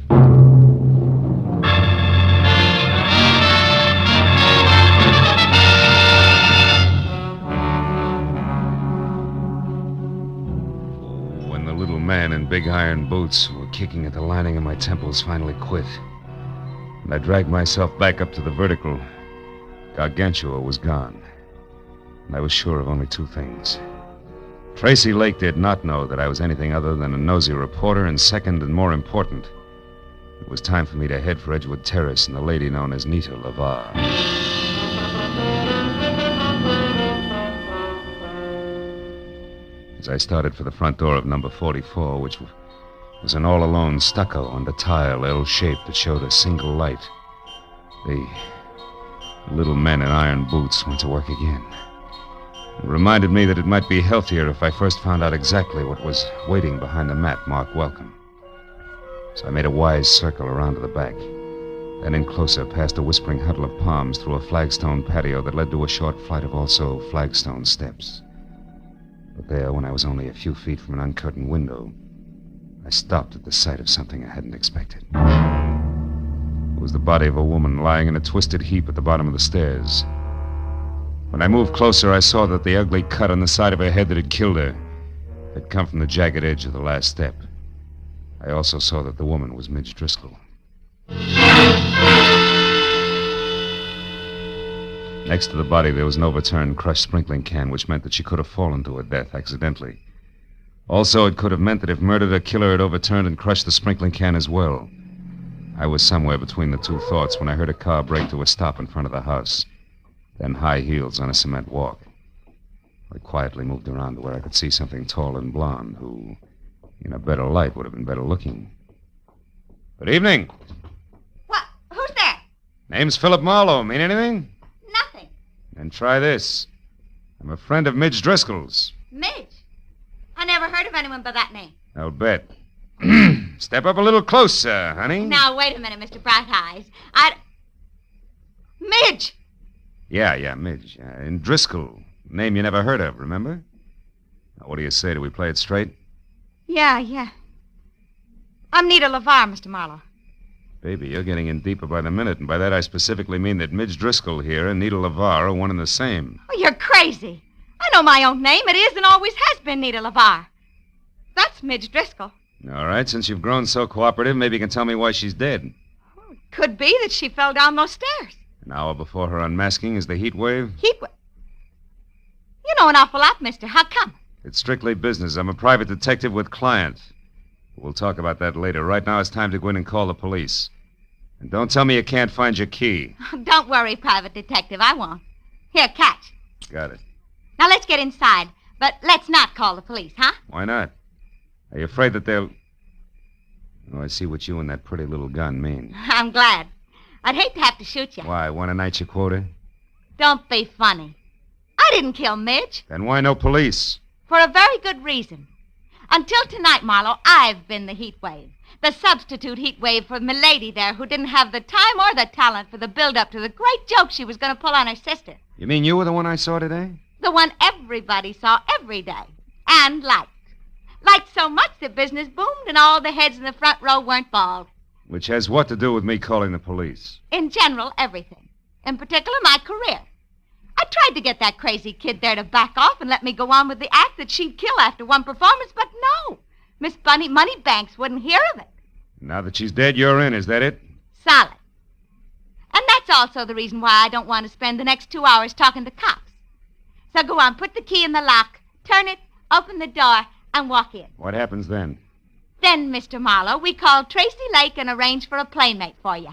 When the little man in big iron boots who were kicking at the lining of my temples finally quit, and I dragged myself back up to the vertical, Gargantua was gone. And I was sure of only two things. Tracy Lake did not know that I was anything other than a nosy reporter, and second and more important, it was time for me to head for Edgewood Terrace and the lady known as Nita LeVar. As I started for the front door of number 44, which was an all-alone stucco under tile, L-shaped, that showed a single light, the little men in iron boots went to work again. It reminded me that it might be healthier if I first found out exactly what was waiting behind the mat marked welcome. So I made a wise circle around to the back, then in closer past a whispering huddle of palms through a flagstone patio that led to a short flight of also flagstone steps. But there, when I was only a few feet from an uncurtained window, I stopped at the sight of something I hadn't expected. It was the body of a woman lying in a twisted heap at the bottom of the stairs. When I moved closer, I saw that the ugly cut on the side of her head that had killed her had come from the jagged edge of the last step. I also saw that the woman was Midge Driscoll. Next to the body, there was an overturned, crushed sprinkling can, which meant that she could have fallen to her death accidentally. Also, it could have meant that if murdered, her killer had overturned and crushed the sprinkling can as well. I was somewhere between the two thoughts when I heard a car brake to a stop in front of the house, then high heels on a cement walk. I quietly moved around to where I could see something tall and blonde who, in a better light, would have been better looking. Good evening. What? Who's there? Name's Philip Marlowe. Mean anything? Nothing. Then try this. I'm a friend of Midge Driscoll's. Midge? I never heard of anyone by that name. I'll bet. Step up a little closer, honey. Now, wait a minute, Mr. Bright Eyes. Midge! Yeah, Midge. And Driscoll. Name you never heard of, remember? Now, what do you say? Do we play it straight? Yeah. I'm Nita LeVar, Mr. Marlowe. Baby, you're getting in deeper by the minute, and by that I specifically mean that Midge Driscoll here and Nita LeVar are one and the same. Oh, you're crazy. I know my own name. It is and always has been Nita LeVar. That's Midge Driscoll. All right, since you've grown so cooperative, maybe you can tell me why she's dead. Oh, it could be that she fell down those stairs. An hour before her unmasking is the heat wave? Heat wave? You know an awful lot, mister. How come? It's strictly business. I'm a private detective with client. We'll talk about that later. Right now, it's time to go in and call the police. And don't tell me you can't find your key. Don't worry, private detective. I won't. Here, catch. Got it. Now, let's get inside. But let's not call the police, huh? Why not? Are you afraid that they'll... Oh, I see what you and that pretty little gun mean. I'm glad. I'd hate to have to shoot you. Why, want to night your quota? Don't be funny. I didn't kill Midge. Then why no police? For a very good reason. Until tonight, Marlowe, I've been the heat wave. The substitute heat wave for Milady there, who didn't have the time or the talent for the build-up to the great joke she was going to pull on her sister. You mean you were the one I saw today? The one everybody saw every day. And liked. Liked so much that business boomed and all the heads in the front row weren't bald. Which has what to do with me calling the police? In general, everything. In particular, my career. I tried to get that crazy kid there to back off and let me go on with the act that she'd kill after one performance, but no. Miss Bunny Moneybanks wouldn't hear of it. Now that she's dead, you're in, is that it? Solid. And that's also the reason why I don't want to spend the next 2 hours talking to cops. So go on, put the key in the lock, turn it, open the door, and walk in. What happens then? Then, Mr. Marlowe, we call Tracy Lake and arrange for a playmate for you.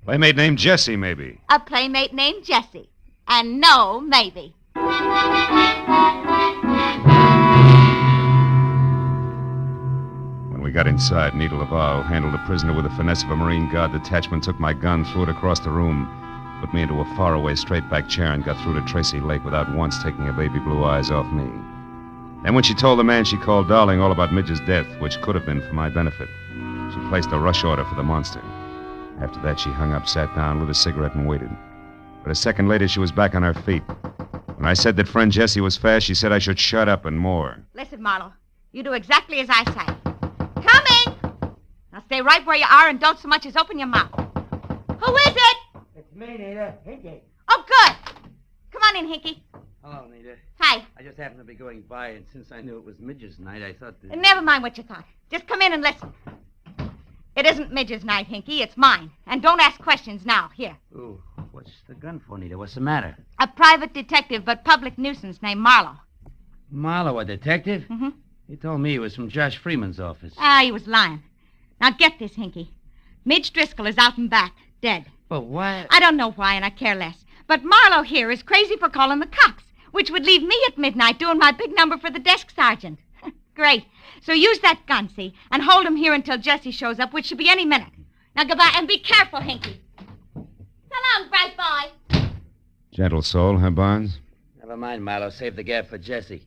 Playmate named Jessie, maybe. A playmate named Jessie. And no, maybe. When we got inside, Nita LeVar, who handled the prisoner with the finesse of a Marine Guard detachment, took my gun, threw it across the room, put me into a faraway straight-back chair, and got through to Tracy Lake without once taking her baby blue eyes off me. Then when she told the man she called Darling all about Midge's death, which could have been for my benefit, she placed a rush order for the monster. After that, she hung up, sat down, lit a cigarette, and waited. But a second later, she was back on her feet. When I said that friend Jessie was fast, she said I should shut up and more. Listen, Marlowe, you do exactly as I say. Coming! Now stay right where you are and don't so much as open your mouth. Who is it? It's me, Nita. Hinky. Oh, good. Come on in, Hinky. Hello, Nita. Hi. I just happened to be going by, and since I knew it was Midge's night, I thought that... Never mind what you thought. Just come in and listen. It isn't Midge's night, Hinky. It's mine. And don't ask questions now. Here. Ooh, what's the gun for, Nita? What's the matter? A private detective, but public nuisance named Marlowe. Marlowe, a detective? Mm-hmm. He told me he was from Josh Freeman's office. He was lying. Now get this, Hinky. Midge Driscoll is out and back, dead. But why? I don't know why, and I care less. But Marlowe here is crazy for calling the cops, which would leave me at midnight doing my big number for the desk sergeant. Great. So use that gun, see, and hold him here until Jesse shows up, which should be any minute. Now goodbye, and be careful, Hinky. So long, bright boy. Gentle soul, huh, Barnes? Never mind, Marlowe. Save the gab for Jesse.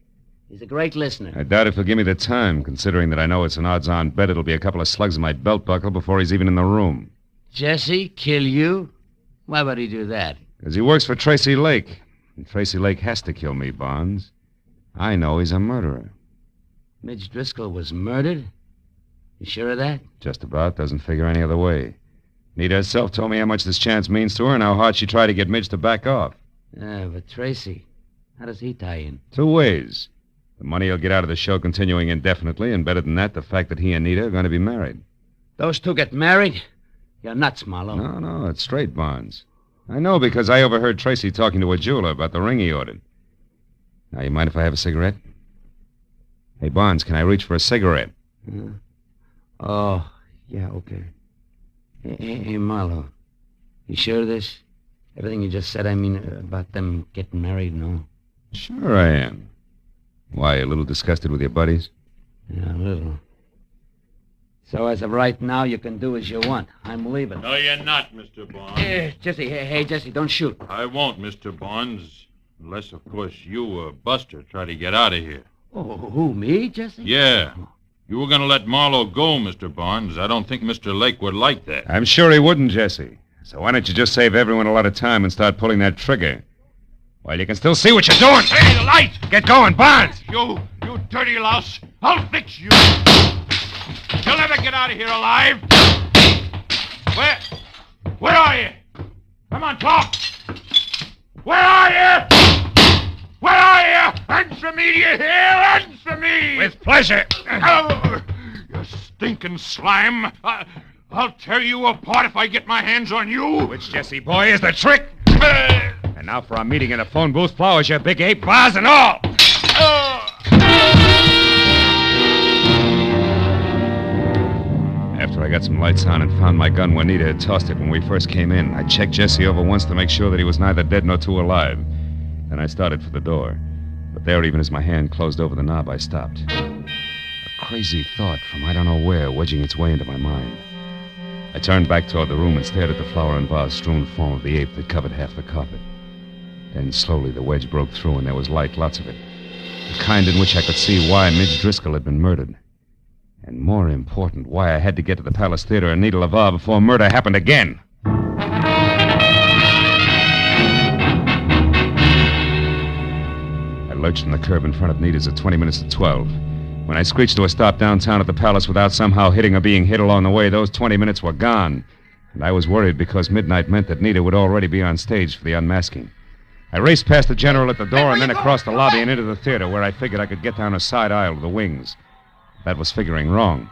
He's a great listener. I doubt if he'll give me the time, considering that I know it's an odds-on bet it'll be a couple of slugs in my belt buckle before he's even in the room. Jesse, kill you? Why would he do that? Because he works for Tracy Lake. And Tracy Lake has to kill me, Barnes. I know he's a murderer. Midge Driscoll was murdered? You sure of that? Just about. Doesn't figure any other way. Nita herself told me how much this chance means to her and how hard she tried to get Midge to back off. Yeah, but Tracy, how does he tie in? 2 ways. The money he'll get out of the show continuing indefinitely, and better than that, the fact that he and Nita are going to be married. Those two get married? You're nuts, Marlowe. No, it's straight, Barnes. I know because I overheard Tracy talking to a jeweler about the ring he ordered. Now, you mind if I have a cigarette? Hey, Barnes, can I reach for a cigarette? Oh, yeah, okay. Hey, Marlowe, you sure of this? Everything you just said, I mean, about them getting married, no? Sure I am. Why, a little disgusted with your buddies? Yeah, a little. So as of right now, you can do as you want. I'm leaving. No, you're not, Mr. Barnes. Jesse, hey, Jesse, don't shoot. I won't, Mr. Barnes. Unless, of course, you or Buster try to get out of here. Oh, who, me, Jesse? Yeah. You were going to let Marlowe go, Mr. Barnes. I don't think Mr. Lake would like that. I'm sure he wouldn't, Jesse. So why don't you just save everyone a lot of time and start pulling that trigger? While you can still see what you're doing. Hey, the light! Get going, Barnes! You dirty louse. I'll fix you. You'll never get out of here alive. Where are you? Come on, talk. Where are you? Where are you? Answer me, do you hear? Answer me! With pleasure. Oh, you stinking slime. I'll tear you apart if I get my hands on you. Which, Jesse boy, is the trick? And now for our meeting in a phone booth, flowers, you big ape, bars and all. After I got some lights on and found my gun where Nita had tossed it when we first came in, I checked Jesse over once to make sure that he was neither dead nor too alive. Then I started for the door. But there, even as my hand closed over the knob, I stopped. A crazy thought from I don't know where wedging its way into my mind. I turned back toward the room and stared at the flower and vase-strewn form of the ape that covered half the carpet. Then slowly the wedge broke through and there was light, lots of it. The kind in which I could see why Midge Driscoll had been murdered. And more important, why I had to get to the Palace Theater and Nita LaVar before murder happened again. I lurched from the curb in front of Nita's at 20 minutes to 12. When I screeched to a stop downtown at the Palace without somehow hitting or being hit along the way, those 20 minutes were gone. And I was worried because midnight meant that Nita would already be on stage for the unmasking. I raced past the general at the door and then across the lobby and into the theater where I figured I could get down a side aisle to the wings. That was figuring wrong.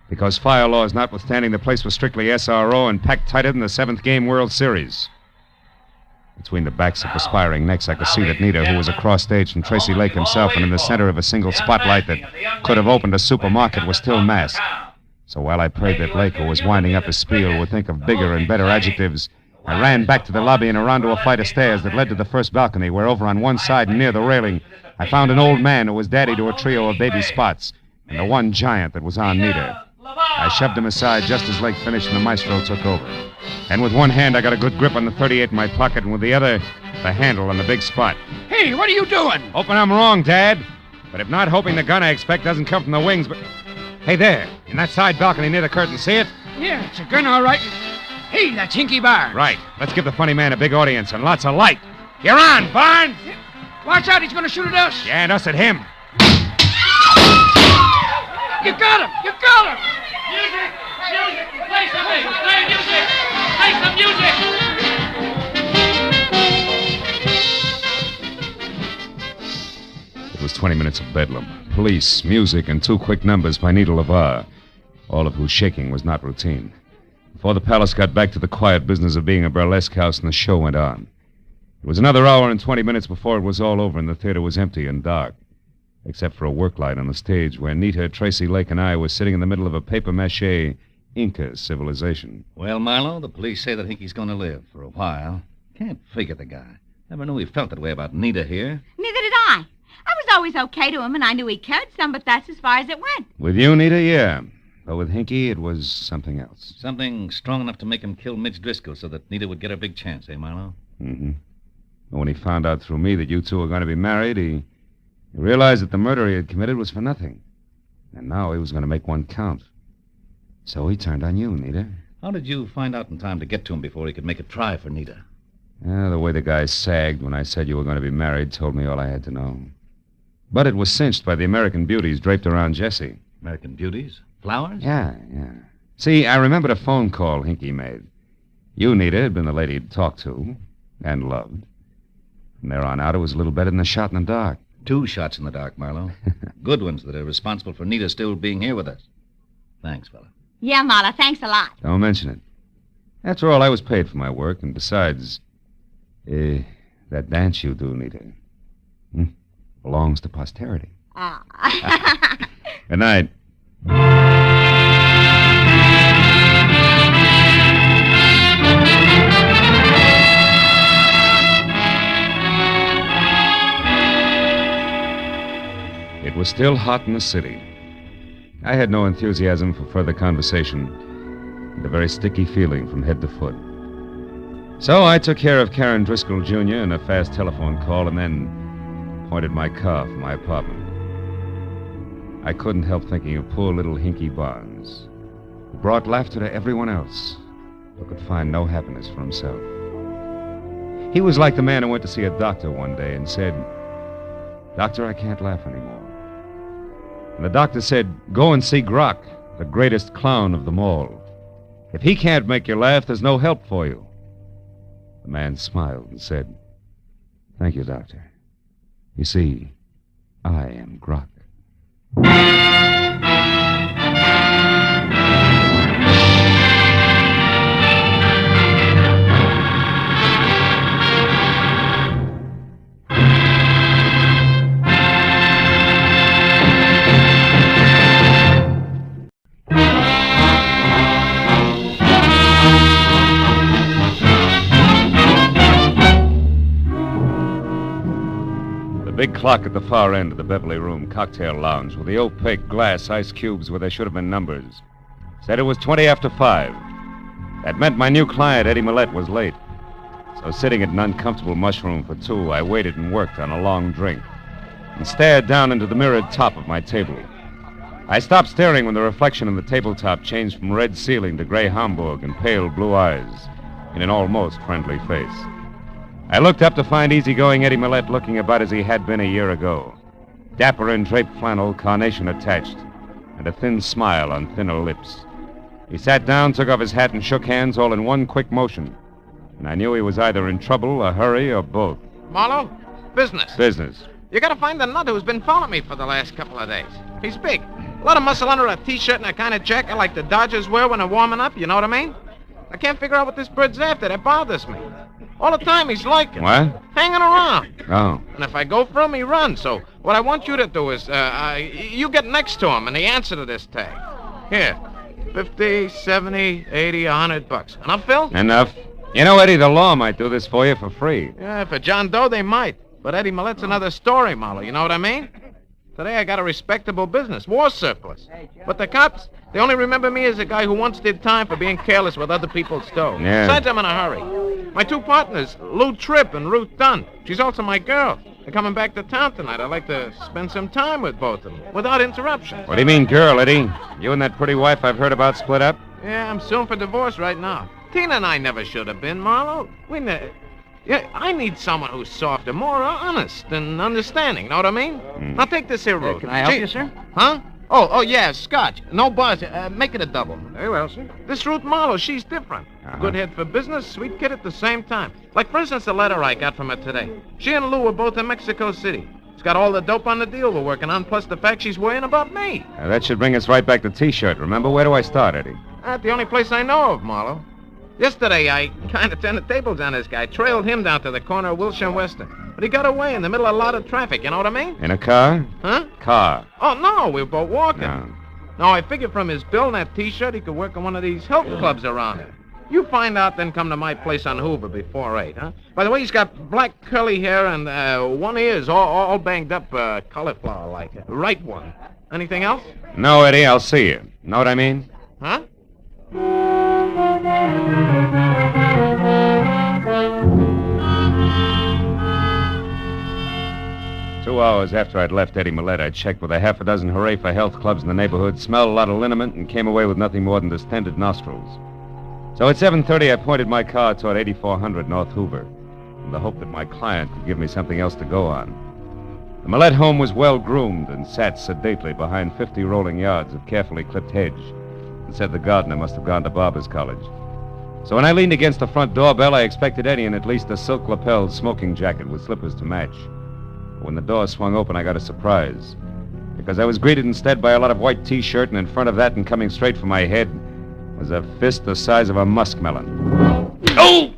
Because fire laws notwithstanding, the place was strictly SRO and packed tighter than the 7th Game World Series. Between the backs of perspiring necks, I could see that Nita, who was across stage from Tracy Lake himself and in the center of a single spotlight that could have opened a supermarket, was still masked. So while I prayed that Lake, who was winding up his spiel, would think of bigger and better adjectives, I ran back to the lobby and around to a flight of stairs that led to the first balcony, where over on one side and near the railing, I found an old man who was daddy to a trio of baby Spots, and the one giant that was on Nita. I shoved him aside just as Lake finished and the maestro took over. And with one hand, I got a good grip on the .38 in my pocket, and with the other, the handle on the big Spot. Hey, what are you doing? Hoping I'm wrong, Dad. But if not, hoping the gun I expect doesn't come from the wings, but... Hey, there, in that side balcony near the curtain, see it? Yeah, it's a gun, all right. Hey, that's Hinky Barnes. Right. Let's give the funny man a big audience and lots of light. You're on, Barnes! Watch out, he's going to shoot at us. Yeah, and us at him. You got him! You got him! Music! Music! Play something! Play music! Play some music! It was 20 minutes of bedlam. Police, music, and 2 quick numbers by Nita LaVar, all of whose shaking was not routine. Before the Palace got back to the quiet business of being a burlesque house, and the show went on. It was another hour and 20 minutes before it was all over, and the theater was empty and dark, except for a work light on the stage where Nita, Tracy Lake, and I were sitting in the middle of a papier-mâché Inca civilization. Well, Marlowe, the police say that Hinky's going to live for a while. Can't figure the guy. Never knew he felt that way about Nita here. Neither did I. I was always okay to him, and I knew he cared some, but that's as far as it went. With you, Nita, yeah. But with Hinky, it was something else. Something strong enough to make him kill Midge Driscoll so that Nita would get her big chance, eh, Marlowe? Mm-hmm. But when he found out through me that you two were going to be married, he realized that the murder he had committed was for nothing. And now he was going to make one count. So he turned on you, Nita. How did you find out in time to get to him before he could make a try for Nita? The way the guy sagged when I said you were going to be married told me all I had to know. But it was cinched by the American beauties draped around Jessie. American beauties? Flowers? Yeah. See, I remembered a phone call Hinky made. You, Nita, had been the lady he'd talked to and loved. From there on out, it was a little better than a shot in the dark. 2 shots in the dark, Marlowe. Good ones that are responsible for Nita still being here with us. Thanks, fella. Yeah, Marla, thanks a lot. Don't mention it. After all, I was paid for my work, and besides, that dance you do, Nita, belongs to posterity. Ah. Good night. It was still hot in the city. I had no enthusiasm for further conversation, and a very sticky feeling from head to foot. So I took care of Karen Driscoll Jr. in a fast telephone call and then pointed my car for my apartment. I couldn't help thinking of poor little Hinky Barnes, who brought laughter to everyone else, but could find no happiness for himself. He was like the man who went to see a doctor one day and said, "Doctor, I can't laugh anymore." And the doctor said, "Go and see Grok, the greatest clown of them all. If he can't make you laugh, there's no help for you." The man smiled and said, "Thank you, doctor. You see, I am Grok." The big clock at the far end of the Beverly Room cocktail lounge with the opaque glass ice cubes where there should have been numbers said it was 20 after 5. That meant my new client, Eddie Millette, was late. So sitting at an uncomfortable mushroom for 2, I waited and worked on a long drink and stared down into the mirrored top of my table. I stopped staring when the reflection in the tabletop changed from red ceiling to gray Hamburg and pale blue eyes in an almost friendly face. I looked up to find easygoing Eddie Millette looking about as he had been a year ago. Dapper in draped flannel, carnation attached, and a thin smile on thinner lips. He sat down, took off his hat, and shook hands all in one quick motion. And I knew he was either in trouble, a hurry, or both. Marlowe, business. Business. You gotta find the nut who's been following me for the last couple of days. He's big. A lot of muscle under a T-shirt and a kind of jacket like the Dodgers wear when they're warming up, you know what I mean? I can't figure out what this bird's after. That bothers me. All the time he's like it. What? Hanging around. Oh. And if I go for him, he runs. So what I want you to do is, you get next to him and the answer to this tag. Here, 50, 70, 80, $100. Enough, Phil? Enough. You know, Eddie, the law might do this for you for free. Yeah, for John Doe, they might. But Eddie Millette's another story, Marlowe. You know what I mean? Today I got a respectable business, war surplus. But the cops, they only remember me as a guy who once did time for being careless with other people's dough. Yeah. Besides, I'm in a hurry. My 2 partners, Lou Tripp and Ruth Dunn. She's also my girl. They're coming back to town tonight. I'd like to spend some time with both of them, without interruption. What do you mean, girl, Eddie? You and that pretty wife I've heard about split up? Yeah, I'm suing for divorce right now. Tina and I never should have been, Marlowe. Yeah, I need someone who's softer, more honest and understanding. Know what I mean? Now take this here, Ruth. Can I help you, sir? Huh? Oh, yeah, scotch. No buzz. Make it a double. Very well, sir. This Ruth Marlowe, she's different. Good head for business, sweet kid at the same time. Like, for instance, the letter I got from her today. She and Lou were both in Mexico City. She's got all the dope on the deal we're working on, plus the fact she's worrying about me. That should bring us right back to T-shirt, remember? Where do I start, Eddie? At the only place I know of, Marlowe. Yesterday, I kind of turned the tables on this guy, trailed him down to the corner of Wilshire and Western. But he got away in the middle of a lot of traffic, you know what I mean? In a car? Huh? Car. Oh, no, we were both walking. No. No, I figured from his bill and that T-shirt, he could work on one of these health clubs around here. You find out, then come to my place on Hoover before 8, huh? By the way, he's got black curly hair and one ear's all banged up, cauliflower-like. Right one. Anything else? No, Eddie, I'll see you. Know what I mean? Huh? 2 hours after I'd left Eddie Millette, I checked with a half a dozen hooray for health clubs in the neighborhood, smelled a lot of liniment, and came away with nothing more than distended nostrils. So at 7:30, I pointed my car toward 8400 North Hoover, in the hope that my client could give me something else to go on. The Millette home was well-groomed and sat sedately behind 50 rolling yards of carefully clipped hedge, and said the gardener must have gone to Barber's College. So when I leaned against the front doorbell, I expected Eddie in at least a silk-lapelled smoking jacket with slippers to match. But when the door swung open, I got a surprise, because I was greeted instead by a lot of white T-shirt, and in front of that and coming straight for my head was a fist the size of a muskmelon. Oh!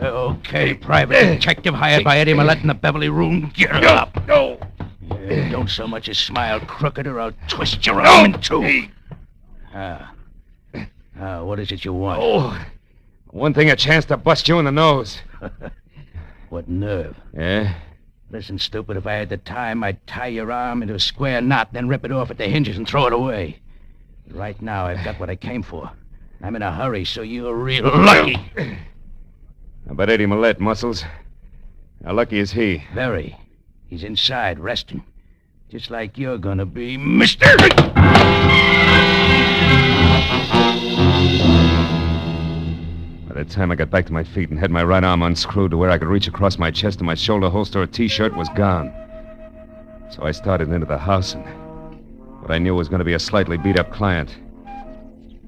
Okay, private detective hired by Eddie Millette in the Beverly room. Get up. No. Don't so much as smile crooked or I'll twist your arm in two. What is it you want? Oh, one thing, a chance to bust you in the nose. What nerve. Yeah? Listen, stupid, if I had the time, I'd tie your arm into a square knot, then rip it off at the hinges and throw it away. Right now, I've got what I came for. I'm in a hurry, so you're real lucky. How about Eddie Millette, Muscles? How lucky is he? Very. He's inside, resting. Just like you're gonna be, mister! By the time I got back to my feet and had my right arm unscrewed to where I could reach across my chest, and my shoulder holster a T-shirt was gone. So I started into the house, and what I knew was going to be a slightly beat-up client.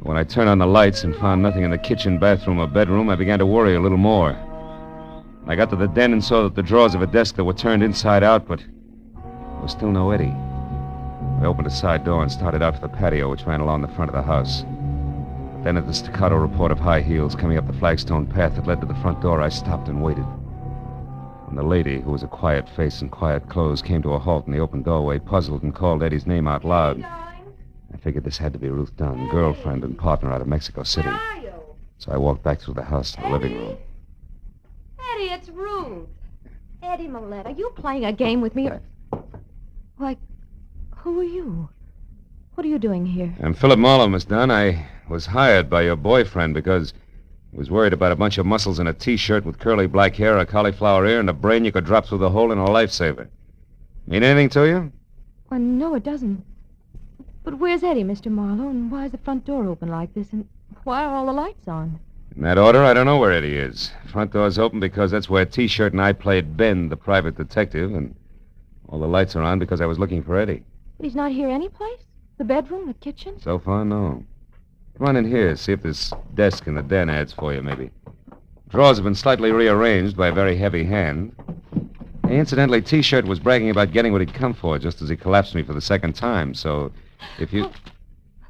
When I turned on the lights and found nothing in the kitchen, bathroom, or bedroom, I began to worry a little more. I got to the den and saw that the drawers of a desk that were turned inside out, but there was still no Eddie. I opened a side door and started out for the patio, which ran along the front of the house. But then at the staccato report of high heels coming up the flagstone path that led to the front door, I stopped and waited. When the lady, who was a quiet face and quiet clothes, came to a halt in the open doorway, puzzled, and called Eddie's name out loud, I figured this had to be Ruth Dunn, girlfriend and partner out of Mexico City. So I walked back through the house to the living room. Eddie, it's Ruth. Eddie Millette, are you playing a game with me or... Why, who are you? What are you doing here? I'm Philip Marlowe, Miss Dunn. I was hired by your boyfriend because he was worried about a bunch of muscles in a T-shirt with curly black hair, a cauliflower ear, and a brain you could drop through the hole in a lifesaver. Mean anything to you? Well, no, it doesn't. But where's Eddie, Mr. Marlowe, and why is the front door open like this, and why are all the lights on? In that order, I don't know where Eddie is. Front door's open because that's where T-shirt and I played Ben, the private detective, and all the lights are on because I was looking for Eddie. But he's not here anyplace? The bedroom, the kitchen? So far, no. Come on in here, see if this desk in the den adds for you, maybe. Drawers have been slightly rearranged by a very heavy hand. Hey, incidentally, T-shirt was bragging about getting what he'd come for just as he collapsed me for the second time, so if you... Oh,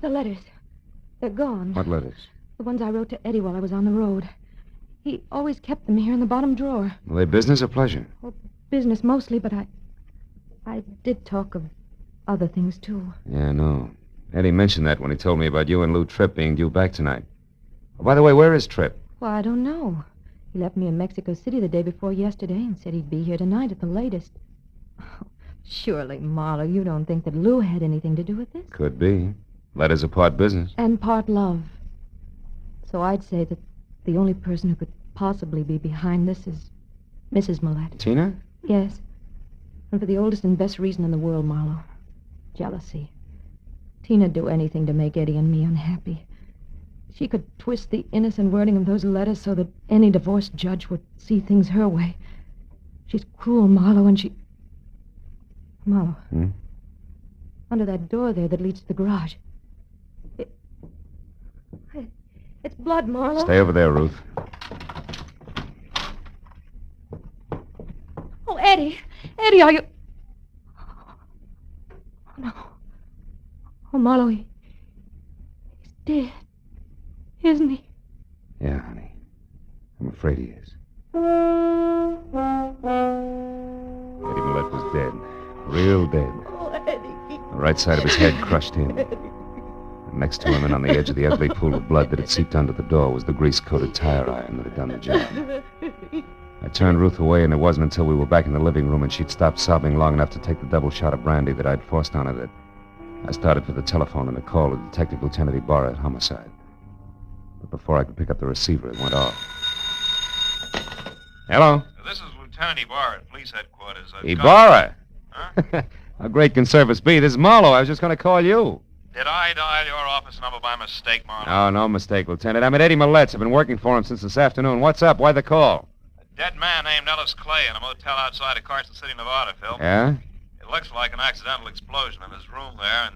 the letters. They're gone. What letters? The ones I wrote to Eddie while I was on the road. He always kept them here in the bottom drawer. Were they business or pleasure? Well, business mostly, but I did talk of other things, too. Yeah, I know. Eddie mentioned that when he told me about you and Lou Tripp being due back tonight. Oh, by the way, where is Tripp? Well, I don't know. He left me in Mexico City the day before yesterday and said he'd be here tonight at the latest. Oh, surely, Marlowe, you don't think that Lou had anything to do with this? Could be. Letters are part business. And part love. So I'd say that the only person who could possibly be behind this is Mrs. Millette. Tina? Yes. And for the oldest and best reason in the world, Marlowe. Jealousy. Tina'd do anything to make Eddie and me unhappy. She could twist the innocent wording of those letters so that any divorced judge would see things her way. She's cruel, Marlowe, and she... Marlowe. Under that door there that leads to the garage. It's blood, Marlowe. Stay over there, Ruth. Oh, Eddie. Eddie, are you... Oh, no. Oh, Marlowe, he's dead. Isn't he? Yeah, honey. I'm afraid he is. Eddie Millette was dead. Real dead. Oh, Eddie. The right side of his head crushed in. Eddie. And Next to him and on the edge of the ugly pool of blood that had seeped under the door was the grease-coated tire iron that had done the job. I turned Ruth away, and it wasn't until we were back in the living room and she'd stopped sobbing long enough to take the double shot of brandy that I'd forced on her that I started for the telephone and a call to Detective Lieutenant Ibarra at Homicide. But before I could pick up the receiver, it went off. Hello? This is Lieutenant Ibarra at police headquarters. Ibarra? Huh? How great can service be? This is Marlowe. I was just going to call you. Did I dial your office number by mistake, Marlowe? Oh, no mistake, Lieutenant. I'm at Eddie Millet's. I've been working for him since this afternoon. What's up? Why the call? A dead man named Ellis Clay in a motel outside of Carson City, Nevada, Phil. Yeah? It looks like an accidental explosion in his room there, and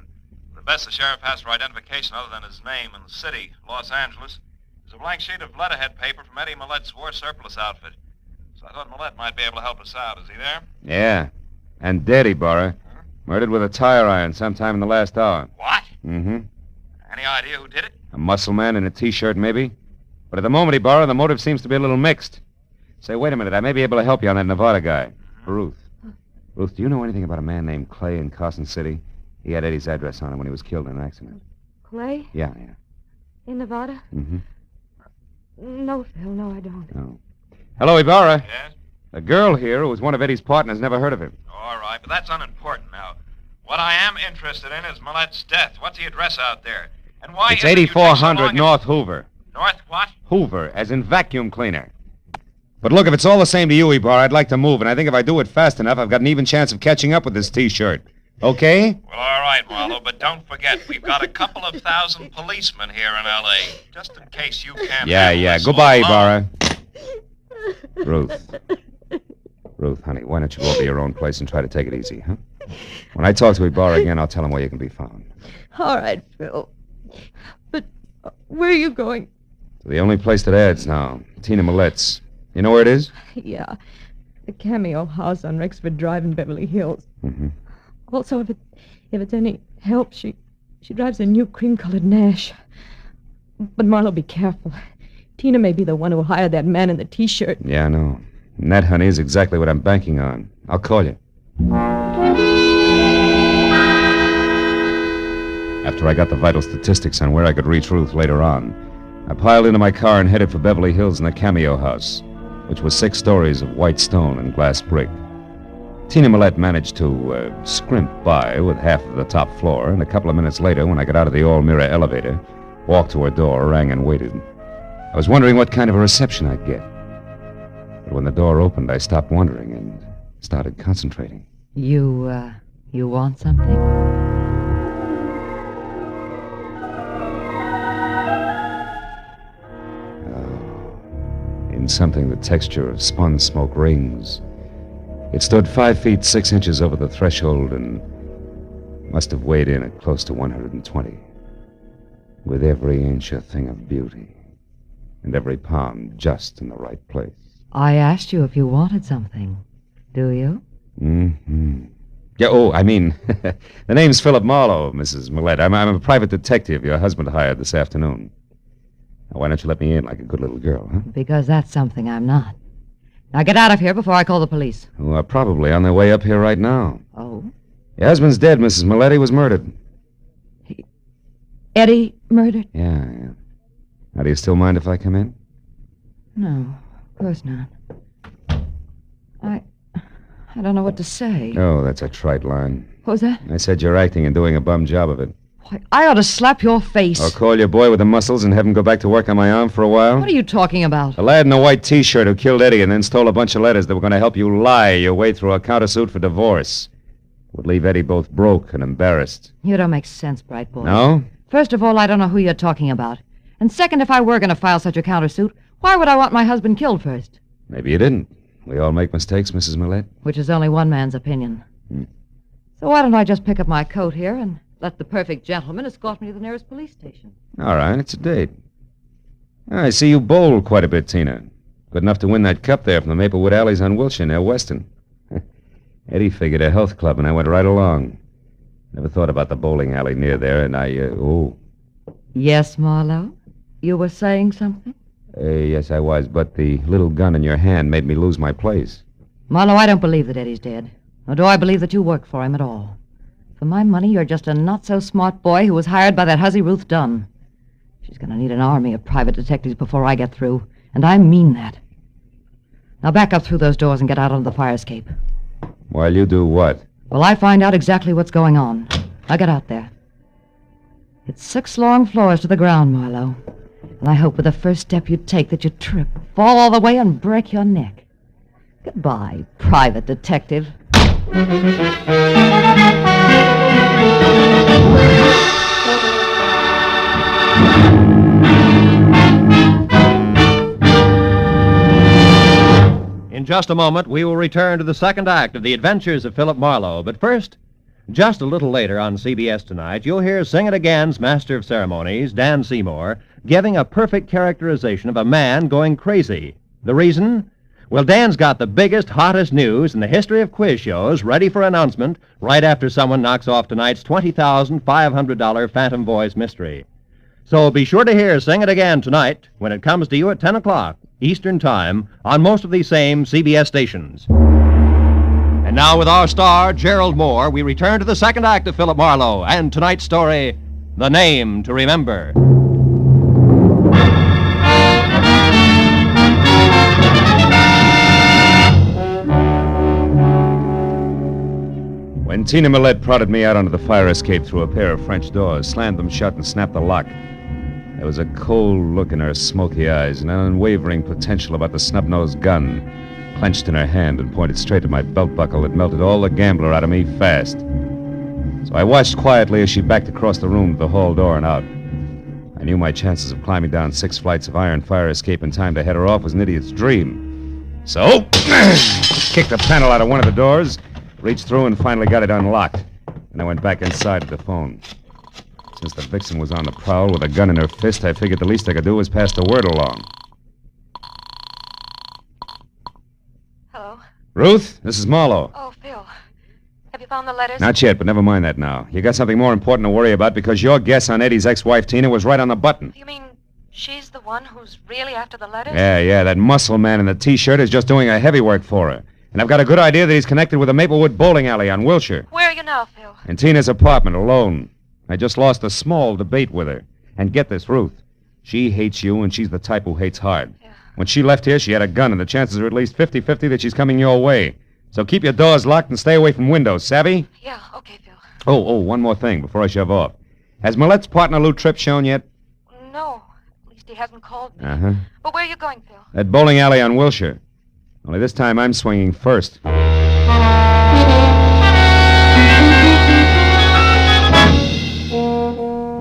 the best the sheriff has for identification other than his name and the city, Los Angeles, is a blank sheet of letterhead paper from Eddie Millet's war surplus outfit. So I thought Millett might be able to help us out. Is he there? Yeah. And dead, Ibarra. Murdered with a tire iron sometime in the last hour. What? Mm-hmm. Any idea who did it? A muscle man in a T-shirt, maybe? But at the moment, Ibarra, the motive seems to be a little mixed. Say, wait a minute. I may be able to help you on that Nevada guy. Ruth. Ruth, do you know anything about a man named Clay in Carson City? He had Eddie's address on him when he was killed in an accident. Clay? Yeah. In Nevada? Mm-hmm. No, Phil, no, I don't. No. Hello, Ibarra. Yes? A girl here who was one of Eddie's partners never heard of him. All right, but that's unimportant now. What I am interested in is Millet's death. What's the address out there? And why It's is it you take so 8400 long North Hoover. North what? Hoover, as in vacuum cleaner. But look, if it's all the same to you, Ibarra, I'd like to move, and I think if I do it fast enough, I've got an even chance of catching up with this T-shirt. Okay? Well, all right, Marlowe, but don't forget, we've got a couple of thousand policemen here in L.A., just in case you can't handle this Goodbye, alone. Ibarra. Ruth, honey, why don't you go over to your own place and try to take it easy, huh? When I talk to Ibarra again, I'll tell him where you can be found. All right, Phil. But where are you going? To the only place that adds now, Tina Millet's. You know where it is? Yeah, the Cameo House on Rexford Drive in Beverly Hills. Mm-hmm. Also, if it's any help, she drives a new cream-colored Nash. But Marlowe, be careful. Tina may be the one who hired that man in the T-shirt. Yeah, I know. And that, honey, is exactly what I'm banking on. I'll call you. After I got the vital statistics on where I could reach Ruth later on, I piled into my car and headed for Beverly Hills and the Cameo House, which was 6 stories of white stone and glass brick. Tina Millett managed to scrimp by with half of the top floor, and a couple of minutes later, when I got out of the all-mirror elevator, walked to her door, rang, and waited. I was wondering what kind of a reception I'd get. But when the door opened, I stopped wondering and started concentrating. You want something? In something the texture of spun smoke rings. It stood 5 feet 6 inches over the threshold and must have weighed in at close to 120. With every inch a thing of beauty, and every pound just in the right place. I asked you if you wanted something. Do you? Mm-hmm. Yeah, the name's Philip Marlowe, Mrs. Millett. I'm a private detective your husband hired this afternoon. Now, why don't you let me in like a good little girl, huh? Because that's something I'm not. Now get out of here before I call the police. Who are probably on their way up here right now. Oh? Your husband's dead, Mrs. Millett. He was murdered. Eddie murdered? Yeah. Now, do you still mind if I come in? No, of course not. I don't know what to say. Oh, that's a trite line. What was that? I said you're acting and doing a bum job of it. Why, I ought to slap your face. Or call your boy with the muscles and have him go back to work on my arm for a while? What are you talking about? The lad in the white T-shirt who killed Eddie and then stole a bunch of letters that were going to help you lie your way through a countersuit for divorce. Would leave Eddie both broke and embarrassed. You don't make sense, bright boy. No? First of all, I don't know who you're talking about. And second, if I were going to file such a countersuit, why would I want my husband killed first? Maybe you didn't. We all make mistakes, Mrs. Millett. Which is only one man's opinion. So why don't I just pick up my coat here and let the perfect gentleman escort me to the nearest police station? All right, it's a date. I see you bowled quite a bit, Tina. Good enough to win that cup there from the Maplewood Alleys on Wilshire near Weston. Eddie figured a health club, and I went right along. Never thought about the bowling alley near there, and Yes, Marlowe? You were saying something? Yes, I was, but the little gun in your hand made me lose my place. Marlowe, I don't believe that Eddie's dead. Nor do I believe that you worked for him at all. For my money, you're just a not-so-smart boy who was hired by that hussy Ruth Dunn. She's going to need an army of private detectives before I get through, and I mean that. Now back up through those doors and get out onto the fire escape. While you do what? Well, I find out exactly what's going on. I'll get out there. It's 6 long floors to the ground, Marlowe. And I hope with the first step you take that you trip, fall all the way, and break your neck. Goodbye, private detective. In just a moment, we will return to the second act of The Adventures of Philip Marlowe. But first, just a little later on CBS tonight, you'll hear Sing It Again's Master of Ceremonies, Dan Seymour, giving a perfect characterization of a man going crazy. The reason? Well, Dan's got the biggest, hottest news in the history of quiz shows ready for announcement right after someone knocks off tonight's $20,500 Phantom Voice mystery. So be sure to hear Sing It Again tonight when it comes to you at 10 o'clock Eastern Time on most of these same CBS stations. And now with our star, Gerald Moore, we return to the second act of Philip Marlowe and tonight's story, The Name to Remember. When Tina Millette prodded me out onto the fire escape through a pair of French doors, slammed them shut, and snapped the lock, there was a cold look in her smoky eyes and an unwavering potential about the snub-nosed gun clenched in her hand and pointed straight at my belt buckle that melted all the gambler out of me fast. So I watched quietly as she backed across the room to the hall door and out. I knew my chances of climbing down 6 flights of iron fire escape in time to head her off was an idiot's dream. So, kicked the panel out of one of the doors, reached through and finally got it unlocked. And I went back inside to the phone. Since the vixen was on the prowl with a gun in her fist, I figured the least I could do was pass the word along. Hello? Ruth, this is Marlowe. Oh, Phil. Have you found the letters? Not yet, but never mind that now. You got something more important to worry about because your guess on Eddie's ex-wife, Tina, was right on the button. You mean she's the one who's really after the letters? Yeah, that muscle man in the T-shirt is just doing a heavy work for her. And I've got a good idea that he's connected with a Maplewood bowling alley on Wilshire. Where are you now, Phil? In Tina's apartment, alone. I just lost a small debate with her. And get this, Ruth. She hates you, and she's the type who hates hard. Yeah. When she left here, she had a gun, and the chances are at least 50-50 that she's coming your way. So keep your doors locked and stay away from windows, savvy? Yeah, okay, Phil. Oh, one more thing before I shove off. Has Millette's partner, Lou Tripp, shown yet? No. At least he hasn't called me. Uh-huh. But where are you going, Phil? That bowling alley on Wilshire. Only this time I'm swinging first.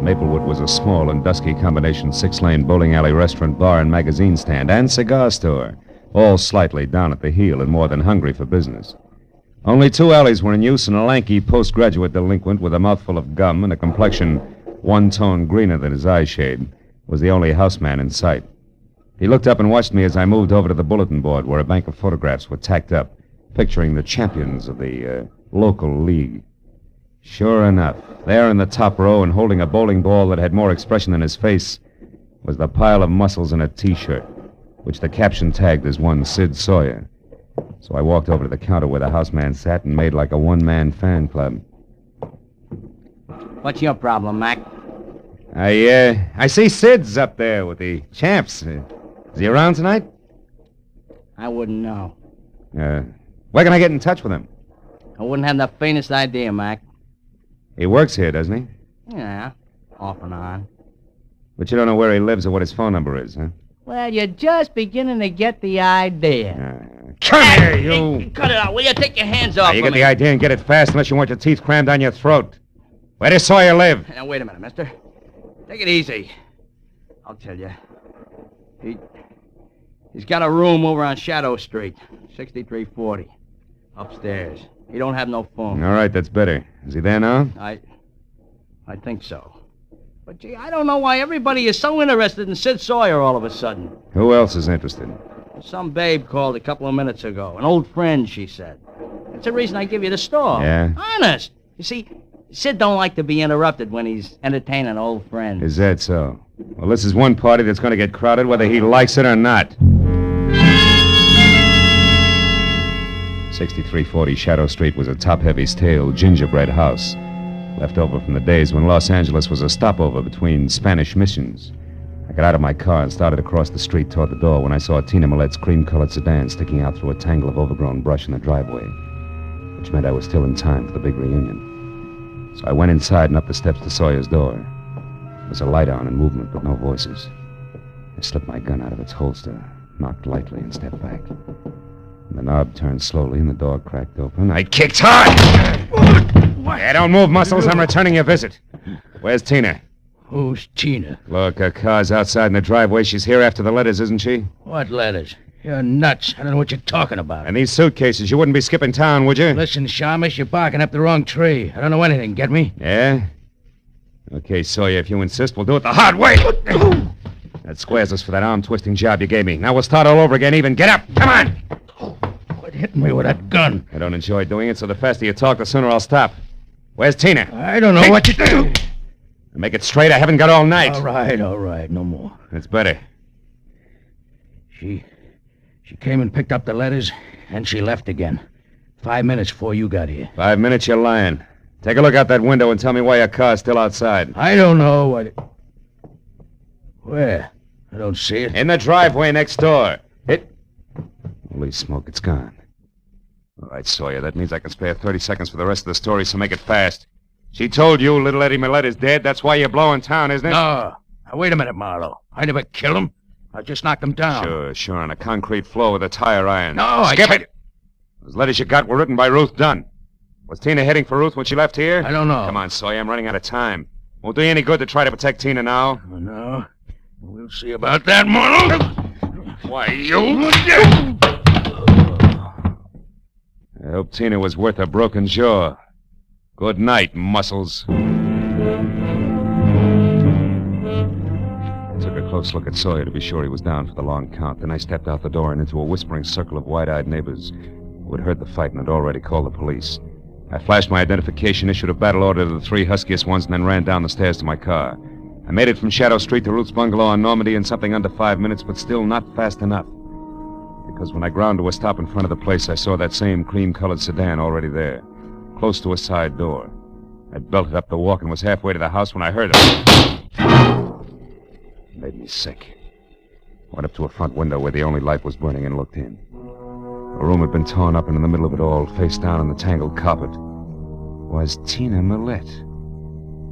Maplewood was a small and dusky combination 6-lane bowling alley restaurant, bar, and magazine stand, and cigar store, all slightly down at the heel and more than hungry for business. Only 2 alleys were in use, and a lanky postgraduate delinquent with a mouthful of gum and a complexion one tone greener than his eyeshade was the only houseman in sight. He looked up and watched me as I moved over to the bulletin board where a bank of photographs were tacked up, picturing the champions of the local league. Sure enough, there in the top row and holding a bowling ball that had more expression than his face was the pile of muscles in a T-shirt, which the caption tagged as one Sid Sawyer. So I walked over to the counter where the houseman sat and made like a one-man fan club. What's your problem, Mac? I see Sid's up there with the champs. Is he around tonight? I wouldn't know. Where can I get in touch with him? I wouldn't have the faintest idea, Mac. He works here, doesn't he? Yeah, off and on. But you don't know where he lives or what his phone number is, huh? Well, you're just beginning to get the idea. Come here, you! Hey, cut it out, will you? Take your hands off You of get me. the idea and get it fast unless you want your teeth crammed down your throat. Where does Sawyer live? Now, wait a minute, mister. Take it easy. I'll tell you. He's got a room over on Shadow Street, 6340. Upstairs. He don't have no phone. All right, that's better. Is he there now? I think so. But, gee, I don't know why everybody is so interested in Sid Sawyer all of a sudden. Who else is interested? Some babe called a couple of minutes ago. An old friend, she said. That's the reason I give you the store. Yeah? Honest. You see, Sid don't like to be interrupted when he's entertaining old friends. Is that so? Well, this is one party that's going to get crowded whether he likes it or not. 6340 Shadow Street was a top-heavy, stale, gingerbread house, Left over from the days when Los Angeles was a stopover between Spanish missions. I got out of my car and started across the street toward the door when I saw Tina Millette's cream-colored sedan sticking out through a tangle of overgrown brush in the driveway, which meant I was still in time for the big reunion. So I went inside and up the steps to Sawyer's door. There was a light on and movement, but no voices. I slipped my gun out of its holster, knocked lightly, and stepped back. And the knob turned slowly and the door cracked open. I kicked hard! Yeah, don't move, Muscles. I'm returning your visit. Where's Tina? Who's Tina? Look, her car's outside in the driveway. She's here after the letters, isn't she? What letters? You're nuts. I don't know what you're talking about. And these suitcases. You wouldn't be skipping town, would you? Listen, Shamus, you're barking up the wrong tree. I don't know anything, get me? Yeah? Okay, Sawyer, if you insist, we'll do it the hard way. That squares us for that arm-twisting job you gave me. Now we'll start all over again even. Get up! Come on! Quit hitting me with that gun. I don't enjoy doing it, so the faster you talk, the sooner I'll stop. Where's Tina? I don't know what you do. Make it straight. I haven't got all night. All right. No more. That's better. She came and picked up the letters, and she left again. 5 minutes before you got here. 5 minutes, you're lying. Take a look out that window and tell me why your car's still outside. I don't know what... Where? I don't see it. In the driveway next door. Holy smoke, it's gone. All right, Sawyer, that means I can spare 30 seconds for the rest of the story, so make it fast. She told you little Eddie Millette is dead. That's why you're blowing town, isn't it? No. Now, wait a minute, Marlowe. I never killed him. I just knocked him down. Sure, on a concrete floor with a tire iron. No, Skip it! Those letters you got were written by Ruth Dunn. Was Tina heading for Ruth when she left here? I don't know. Come on, Sawyer, I'm running out of time. Won't do you any good to try to protect Tina now. Oh, no. We'll see about that, Marlowe. Why, you... I hope Tina was worth a broken jaw. Good night, Muscles. I took a close look at Sawyer to be sure he was down for the long count. Then I stepped out the door and into a whispering circle of wide-eyed neighbors who had heard the fight and had already called the police. I flashed my identification, issued a battle order to the three huskiest ones, and then ran down the stairs to my car. I made it from Shadow Street to Ruth's bungalow on Normandy in something under 5 minutes, but still not fast enough. Because when I ground to a stop in front of the place, I saw that same cream-colored sedan already there, close to a side door. I belted up the walk and was halfway to the house when I heard it. It made me sick. Went up to a front window where the only light was burning and looked in. The room had been torn up, and in the middle of it all, face down on the tangled carpet, was Tina Millette.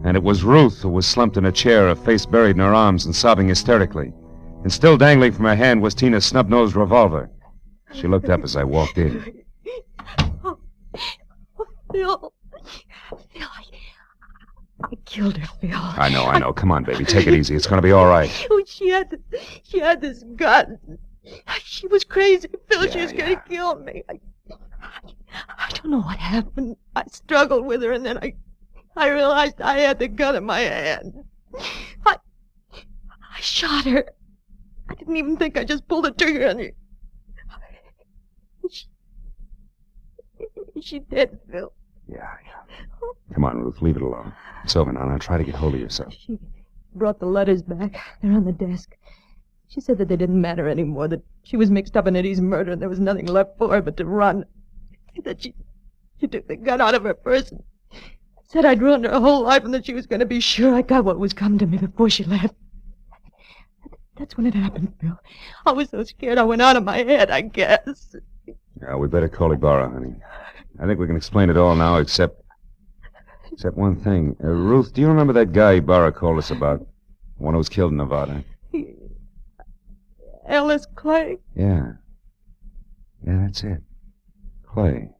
And it was Ruth who was slumped in a chair, her face buried in her arms and sobbing hysterically. And still dangling from her hand was Tina's snub-nosed revolver. She looked up as I walked in. Phil, I killed her, Phil. I know. Come on, baby. Take it easy. It's going to be all right. Oh, she had this gun. She was crazy, Phil. She was going to kill me. I don't know what happened. I struggled with her, and then I realized I had the gun in my hand. I shot her. I didn't even think. I just pulled the trigger on her. She's dead, Phil. Yeah. Come on, Ruth. Leave it alone. It's over now. Now try to get hold of yourself. She brought the letters back. They're on the desk. She said that they didn't matter anymore, that she was mixed up in Eddie's murder and there was nothing left for her but to run. That she took the gun out of her purse and said I'd ruined her whole life and that she was going to be sure I got what was coming to me before she left. That's when it happened, Phil. I was so scared I went out of my head, I guess. Yeah, we better call Ibarra, honey. I think we can explain it all now, except one thing. Ruth, do you remember that guy Ibarra called us about? The one who was killed in Nevada? Ellis Clay? Yeah, that's it. Clay.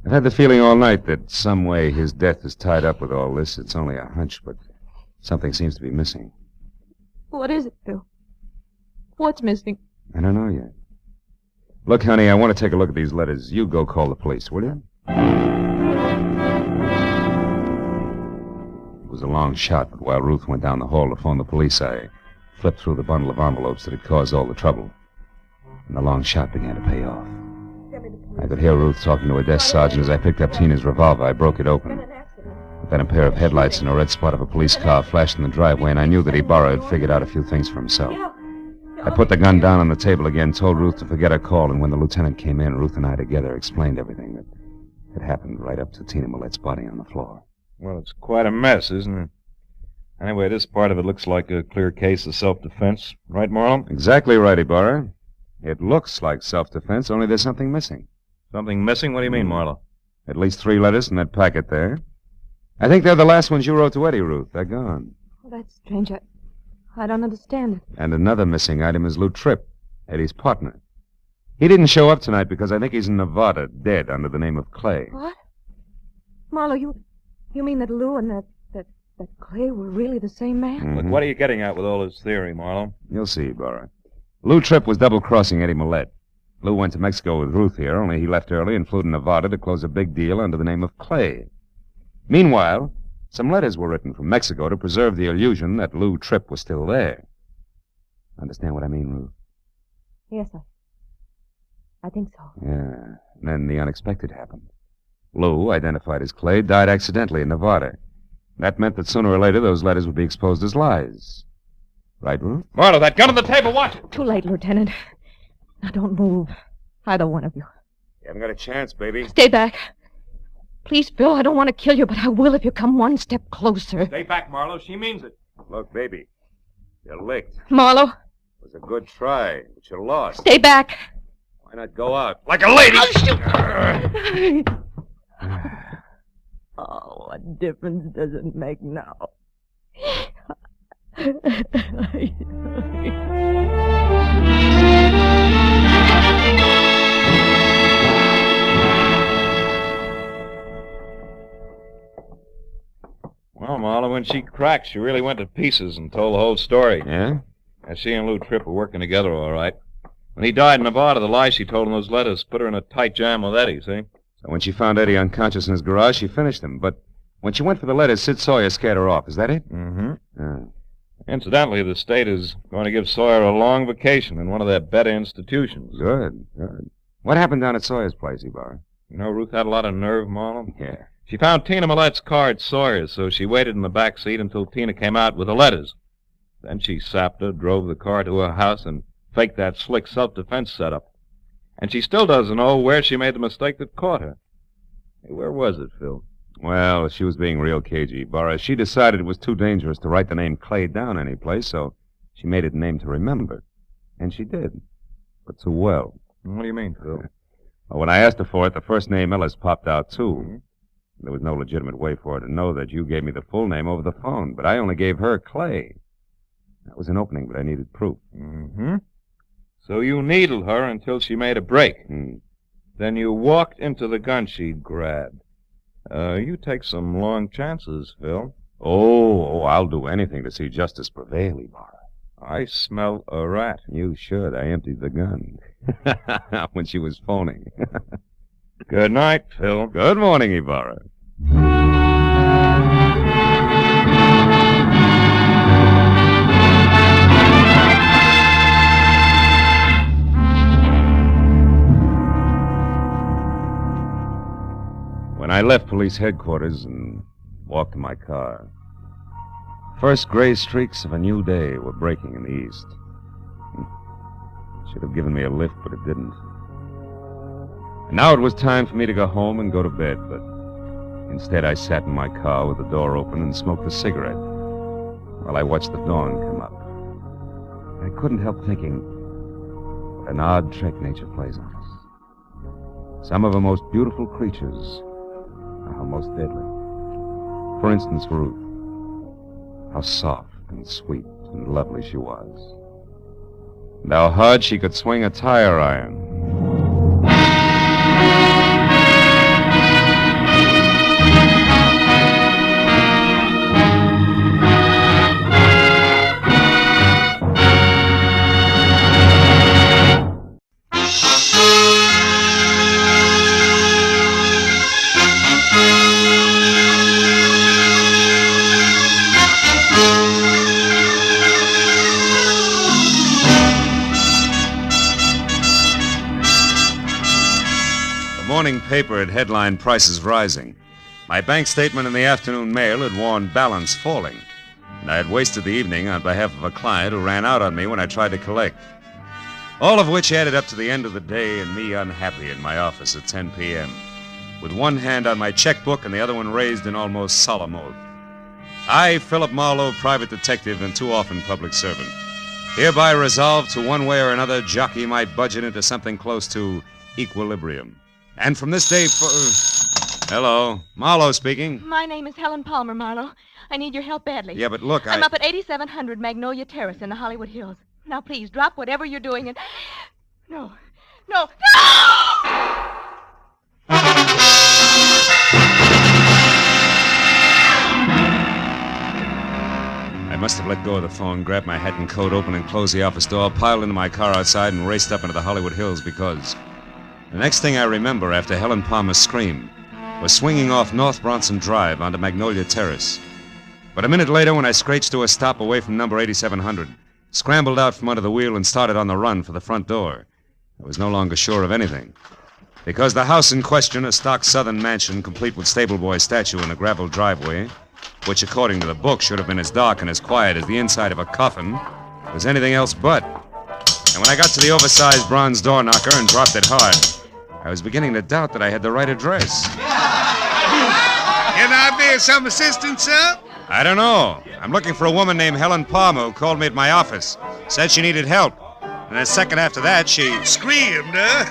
I've had the feeling all night that some way his death is tied up with all this. It's only a hunch, but something seems to be missing. What is it, Phil? What's missing? I don't know yet. Look, honey, I want to take a look at these letters. You go call the police, will you? It was a long shot, but while Ruth went down the hall to phone the police, I flipped through the bundle of envelopes that had caused all the trouble. And the long shot began to pay off. I could hear Ruth talking to a desk sergeant as I picked up Tina's revolver. I broke it open. Then a pair of headlights and a red spot of a police car flashed in the driveway, and I knew that Ibarra had figured out a few things for himself. I put the gun down on the table again, told Ruth to forget her call, and when the lieutenant came in, Ruth and I together explained everything that had happened right up to Tina Millette's body on the floor. Well, it's quite a mess, isn't it? Anyway, this part of it looks like a clear case of self-defense. Right, Marlowe? Exactly right, Ibarra. It looks like self-defense, only there's something missing. Something missing? What do you mean, Marlowe? At least 3 letters in that packet there. I think they're the last ones you wrote to Eddie, Ruth. They're gone. Oh, that's strange. I don't understand it. And another missing item is Lou Tripp, Eddie's partner. He didn't show up tonight because I think he's in Nevada, dead under the name of Clay. What? Marlowe, you mean that Lou and that Clay were really the same man? Mm-hmm. Look, what are you getting at with all this theory, Marlowe? You'll see, Ibarra. Lou Tripp was double-crossing Eddie Millette. Lou went to Mexico with Ruth here, only he left early and flew to Nevada to close a big deal under the name of Clay. Meanwhile, some letters were written from Mexico to preserve the illusion that Lou Tripp was still there. Understand what I mean, Ruth? Yes, I think so. Yeah. And then the unexpected happened. Lou, identified as Clay, died accidentally in Nevada. That meant that sooner or later those letters would be exposed as lies. Right, Ruth? Marlowe, that gun on the table, watch it! Too late, Lieutenant. Now don't move. Either one of you. You haven't got a chance, baby. Stay back. Please, Phil, I don't want to kill you, but I will if you come one step closer. Stay back, Marlowe. She means it. Look, baby. You're licked. Marlowe. It was a good try, but you lost. Stay back. Why not go out? Like a lady! I'll shoot. Oh, what difference does it make now? Well, Marlowe, when she cracked, she really went to pieces and told the whole story. Yeah? And she and Lou Tripp were working together all right. When he died in Nevada, the lie she told in those letters put her in a tight jam with Eddie, see? So when she found Eddie unconscious in his garage, she finished him. But when she went for the letters, Sid Sawyer scared her off. Is that it? Mm-hmm. Yeah. Incidentally, the state is going to give Sawyer a long vacation in one of their better institutions. Good, good. What happened down at Sawyer's place, Ibarra? You know, Ruth had a lot of nerve, Marlowe. Yeah. She found Tina Millette's car at Sawyer's, so she waited in the back seat until Tina came out with the letters. Then she sapped her, drove the car to her house, and faked that slick self-defense setup. And she still doesn't know where she made the mistake that caught her. Hey, where was it, Phil? Well, she was being real cagey, Ibarra. She decided it was too dangerous to write the name Clay down anyplace, so she made it a name to remember. And she did. But too well. What do you mean, Phil? Well, when I asked her for it, the first name Ellis popped out, too. Mm-hmm. There was no legitimate way for her to know that you gave me the full name over the phone, but I only gave her Clay. That was an opening, but I needed proof. Mm-hmm. So you needled her until she made a break. Mm. Then you walked into the gun she'd grabbed. You take some long chances, Phil. Oh, I'll do anything to see justice prevail, Ibarra. I smell a rat. You should. I emptied the gun. When she was phoning. Good night, Phil. Good morning, Ibarra. When I left police headquarters and walked to my car, first gray streaks of a new day were breaking in the east. Should have given me a lift, but it didn't. And now it was time for me to go home and go to bed, but instead I sat in my car with the door open and smoked a cigarette while I watched the dawn come up. I couldn't help thinking what an odd trick nature plays on us. Some of her most beautiful creatures are her most deadly. For instance, Ruth. How soft and sweet and lovely she was. And how hard she could swing a tire iron. Morning paper had headlined prices rising. My bank statement in the afternoon mail had warned balance falling. And I had wasted the evening on behalf of a client who ran out on me when I tried to collect. All of which added up to the end of the day and me unhappy in my office at 10 p.m. with one hand on my checkbook and the other one raised in almost solemn oath. I, Philip Marlowe, private detective and too often public servant, hereby resolve to one way or another jockey my budget into something close to equilibrium. And from this day Hello, Marlowe speaking. My name is Helen Palmer, Marlowe. I need your help badly. Yeah, but look, I'm up at 8700 Magnolia Terrace in the Hollywood Hills. Now, please, drop whatever you're doing and... No! I must have let go of the phone, grabbed my hat and coat, opened and closed the office door, piled into my car outside, and raced up into the Hollywood Hills because the next thing I remember after Helen Palmer's scream was swinging off North Bronson Drive onto Magnolia Terrace. But a minute later, when I screeched to a stop away from number 8700, scrambled out from under the wheel and started on the run for the front door, I was no longer sure of anything. Because the house in question, a stock southern mansion complete with stable boy statue and a gravel driveway, which according to the book should have been as dark and as quiet as the inside of a coffin, was anything else but. And when I got to the oversized bronze door knocker and dropped it hard, I was beginning to doubt that I had the right address. Can I be of some assistance, sir? I don't know. I'm looking for a woman named Helen Palmer who called me at my office. Said she needed help. And a second after that, she... Screamed, huh?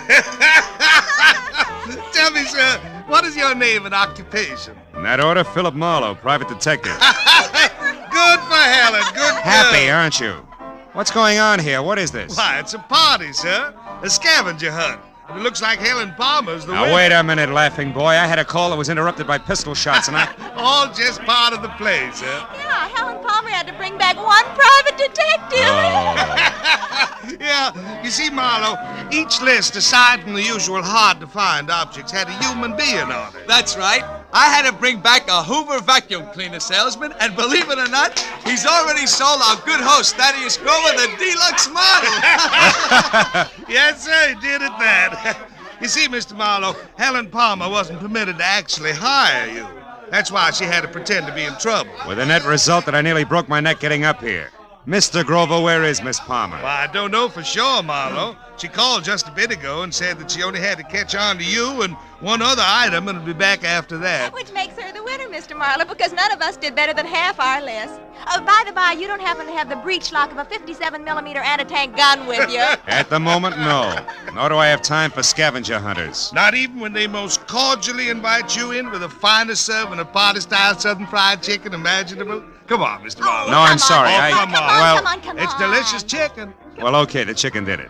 Tell me, sir, what is your name and occupation? In that order, Philip Marlowe, private detective. Good for Helen, good girl. Happy, aren't you? What's going on here? What is this? Why, it's a party, sir. A scavenger hunt. It looks like Helen Palmer's the Now, winner. wait a minute, laughing boy. I had a call that was interrupted by pistol shots, and I... All just part of the play, sir. Yeah, Helen Palmer had to bring back one private detective. Yeah, you see, Marlowe, each list, aside from the usual hard-to-find objects, had a human being on it. That's right. I had to bring back a Hoover vacuum cleaner salesman, and believe it or not, he's already sold our good host, Thaddeus Grover, the deluxe model. Yes, sir, he did at that. You see, Mr. Marlowe, Helen Palmer wasn't permitted to actually hire you. That's why she had to pretend to be in trouble. With the net result that I nearly broke my neck getting up here. Mr. Grover, where is Miss Palmer? Well, I don't know for sure, Marlowe. She called just a bit ago and said that she only had to catch on to you and one other item and would be back after that. Which makes her the winner, Mr. Marlowe, because none of us did better than half our list. Oh, by the by, you don't happen to have the breech lock of a 57-millimeter anti-tank gun with you. At the moment, no. Nor do I have time for scavenger hunters. Not even when they most cordially invite you in with the finest serving of party-style Southern fried chicken imaginable? Come on, Mr. Marlowe. No, I'm sorry. Oh, come on. Come on. It's delicious chicken. Well, okay, the chicken did it.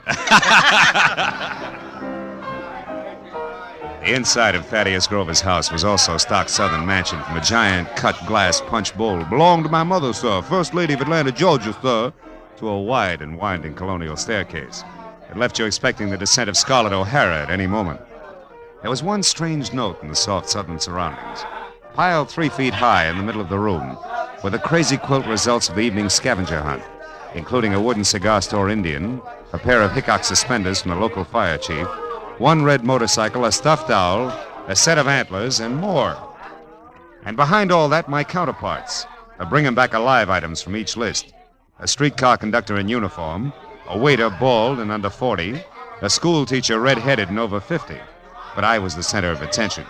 The inside of Thaddeus Grover's house was also stock southern mansion from a giant cut glass punch bowl. Belonged to my mother, sir, First Lady of Atlanta, Georgia, sir, to a wide and winding colonial staircase. It left you expecting the descent of Scarlett O'Hara at any moment. There was one strange note in the soft southern surroundings. Piled 3 feet high in the middle of the room were the crazy quilt results of the evening scavenger hunt, including a wooden cigar store Indian, a pair of Hickok suspenders from the local fire chief, 1 red motorcycle, a stuffed owl, a set of antlers, and more. And behind all that, my counterparts, the bringing back alive items from each list. A streetcar conductor in uniform, a waiter bald and under 40, a school teacher red-headed and over 50. But I was the center of attention.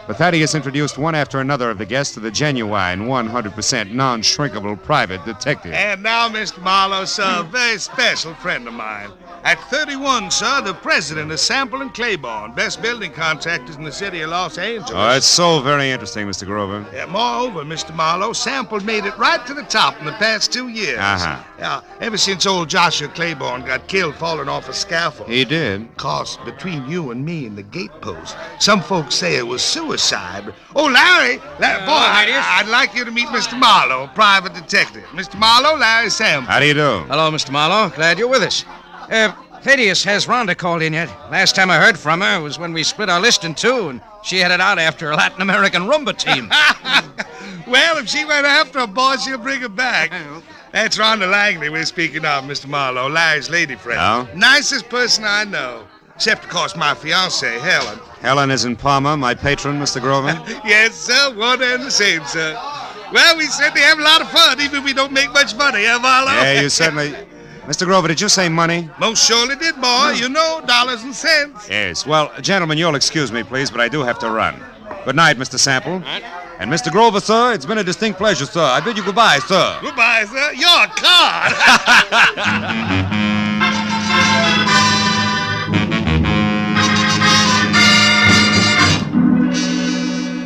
But Thaddeus introduced one after another of the guests to the genuine, 100% non-shrinkable private detective. And now, Mr. Marlowe, sir, a very special friend of mine. At 31, sir, the president of Sample and Claiborne, best building contractors in the city of Los Angeles. Oh, that's so very interesting, Mr. Grover. Yeah, moreover, Mr. Marlowe, Sample made it right to the top in the past 2 years. Uh-huh. Yeah, ever since old Joshua Claiborne got killed falling off a scaffold. He did? Cause between you and me and the gatepost, some folks say it was suicide. Oh, Larry, I'd like you to meet Mr. Marlowe, private detective. Mr. Marlowe, Larry Sample. How do you do? Hello, Mr. Marlowe. Glad you're with us. Thaddeus, has Rhonda called in yet? Last time I heard from her was when we split our list in two, and she headed out after a Latin American rumba team. Well, if she went after a boy, she'll bring her back. That's Rhonda Langley we're speaking of, Mr. Marlowe, Larry's lady friend. Oh? Nicest person I know. Except, of course, my fiancée, Helen. Helen is in Palmer, my patron, Mr. Grover? Yes, sir, one and the same, sir. Well, we certainly have a lot of fun, even if we don't make much money, huh, Marlowe? Yeah, you certainly... Mr. Grover, did you say money? Most surely did, boy. You know, dollars and cents. Yes. Well, gentlemen, you'll excuse me, please, but I do have to run. Good night, Mr. Sample. And Mr. Grover, sir, it's been a distinct pleasure, sir. I bid you goodbye, sir. Goodbye, sir. You're a card.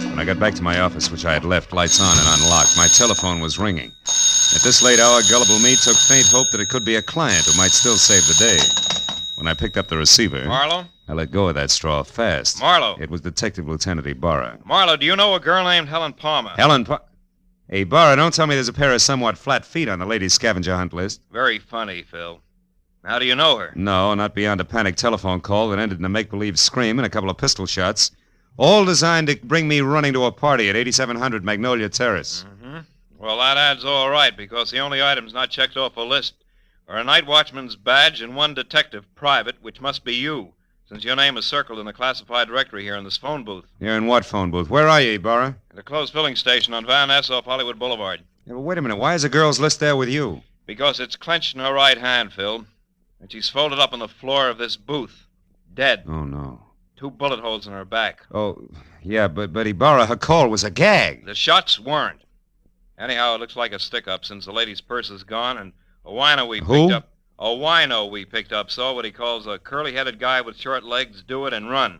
When I got back to my office, which I had left lights on and unlocked, my telephone was ringing. At this late hour, gullible me took faint hope that it could be a client who might still save the day. When I picked up the receiver... Marlowe? I let go of that straw fast. Marlowe. It was Detective Lieutenant Ibarra. Marlowe, do you know a girl named Helen Palmer? Hey, Ibarra, don't tell me there's a pair of somewhat flat feet on the ladies' scavenger hunt list. Very funny, Phil. How do you know her? No, not beyond a panicked telephone call that ended in a make-believe scream and a couple of pistol shots. All designed to bring me running to a party at 8700 Magnolia Terrace. Mm-hmm. Well, that adds all right, because the only items not checked off a list are a night watchman's badge and one detective private, which must be you, since your name is circled in the classified directory here in this phone booth. You're in what phone booth? Where are you, Ibarra? At a closed filling station on Van Ness off Hollywood Boulevard. Yeah, but wait a minute. Why is the girl's list there with you? Because it's clenched in her right hand, Phil, and she's folded up on the floor of this booth, dead. Oh, no. 2 bullet holes in her back. Oh, yeah, but Ibarra, her call was a gag. The shots weren't. Anyhow, it looks like a stick-up since the lady's purse is gone, and a wino we picked up. A wino we picked up saw what he calls a curly-headed guy with short legs do it and run.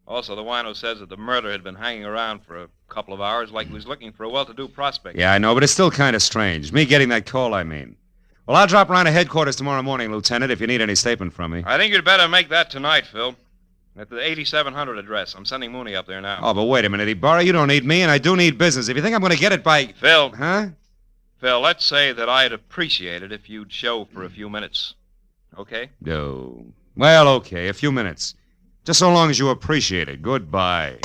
Also, the wino says that the murderer had been hanging around for a couple of hours like he was looking for a well-to-do prospect. Yeah, I know, but it's still kind of strange. Me getting that call, I mean. Well, I'll drop around to headquarters tomorrow morning, Lieutenant, if you need any statement from me. I think you'd better make that tonight, Phil. At the 8700 address. I'm sending Mooney up there now. Oh, but wait a minute, Ibarra. You don't need me, and I do need business. If you think I'm going to get it by... Phil. Huh? Phil, let's say that I'd appreciate it if you'd show for a few minutes. Okay? No. Well, okay, a few minutes. Just so long as you appreciate it. Goodbye.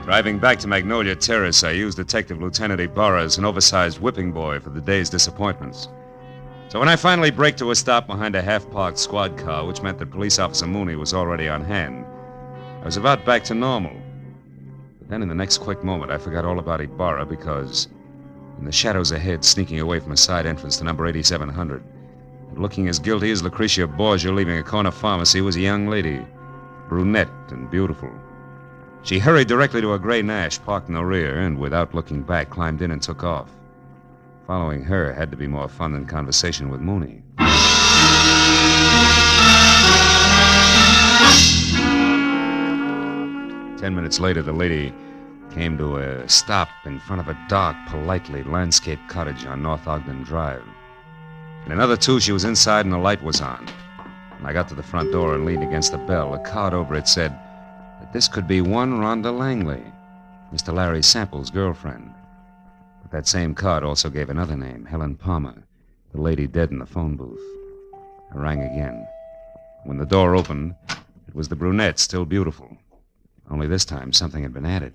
Driving back to Magnolia Terrace, I used Detective Lieutenant Ibarra as an oversized whipping boy for the day's disappointments. So when I finally braked to a stop behind a half-parked squad car, which meant that Police Officer Mooney was already on hand, I was about back to normal. But then in the next quick moment, I forgot all about Ibarra because in the shadows ahead, sneaking away from a side entrance to number 8700, and looking as guilty as Lucretia Borgia leaving a corner pharmacy, was a young lady, brunette and beautiful. She hurried directly to a gray Nash parked in the rear and, without looking back, climbed in and took off. Following her had to be more fun than conversation with Mooney. 10 minutes later, the lady came to a stop in front of a dark, politely landscaped cottage on North Ogden Drive. In another 2, she was inside and the light was on. When I got to the front door and leaned against the bell, a card over it said that this could be one Rhonda Langley, Mr. Larry Sample's girlfriend. But that same card also gave another name, Helen Palmer, the lady dead in the phone booth. I rang again. When the door opened, it was the brunette, still beautiful. Only this time, something had been added.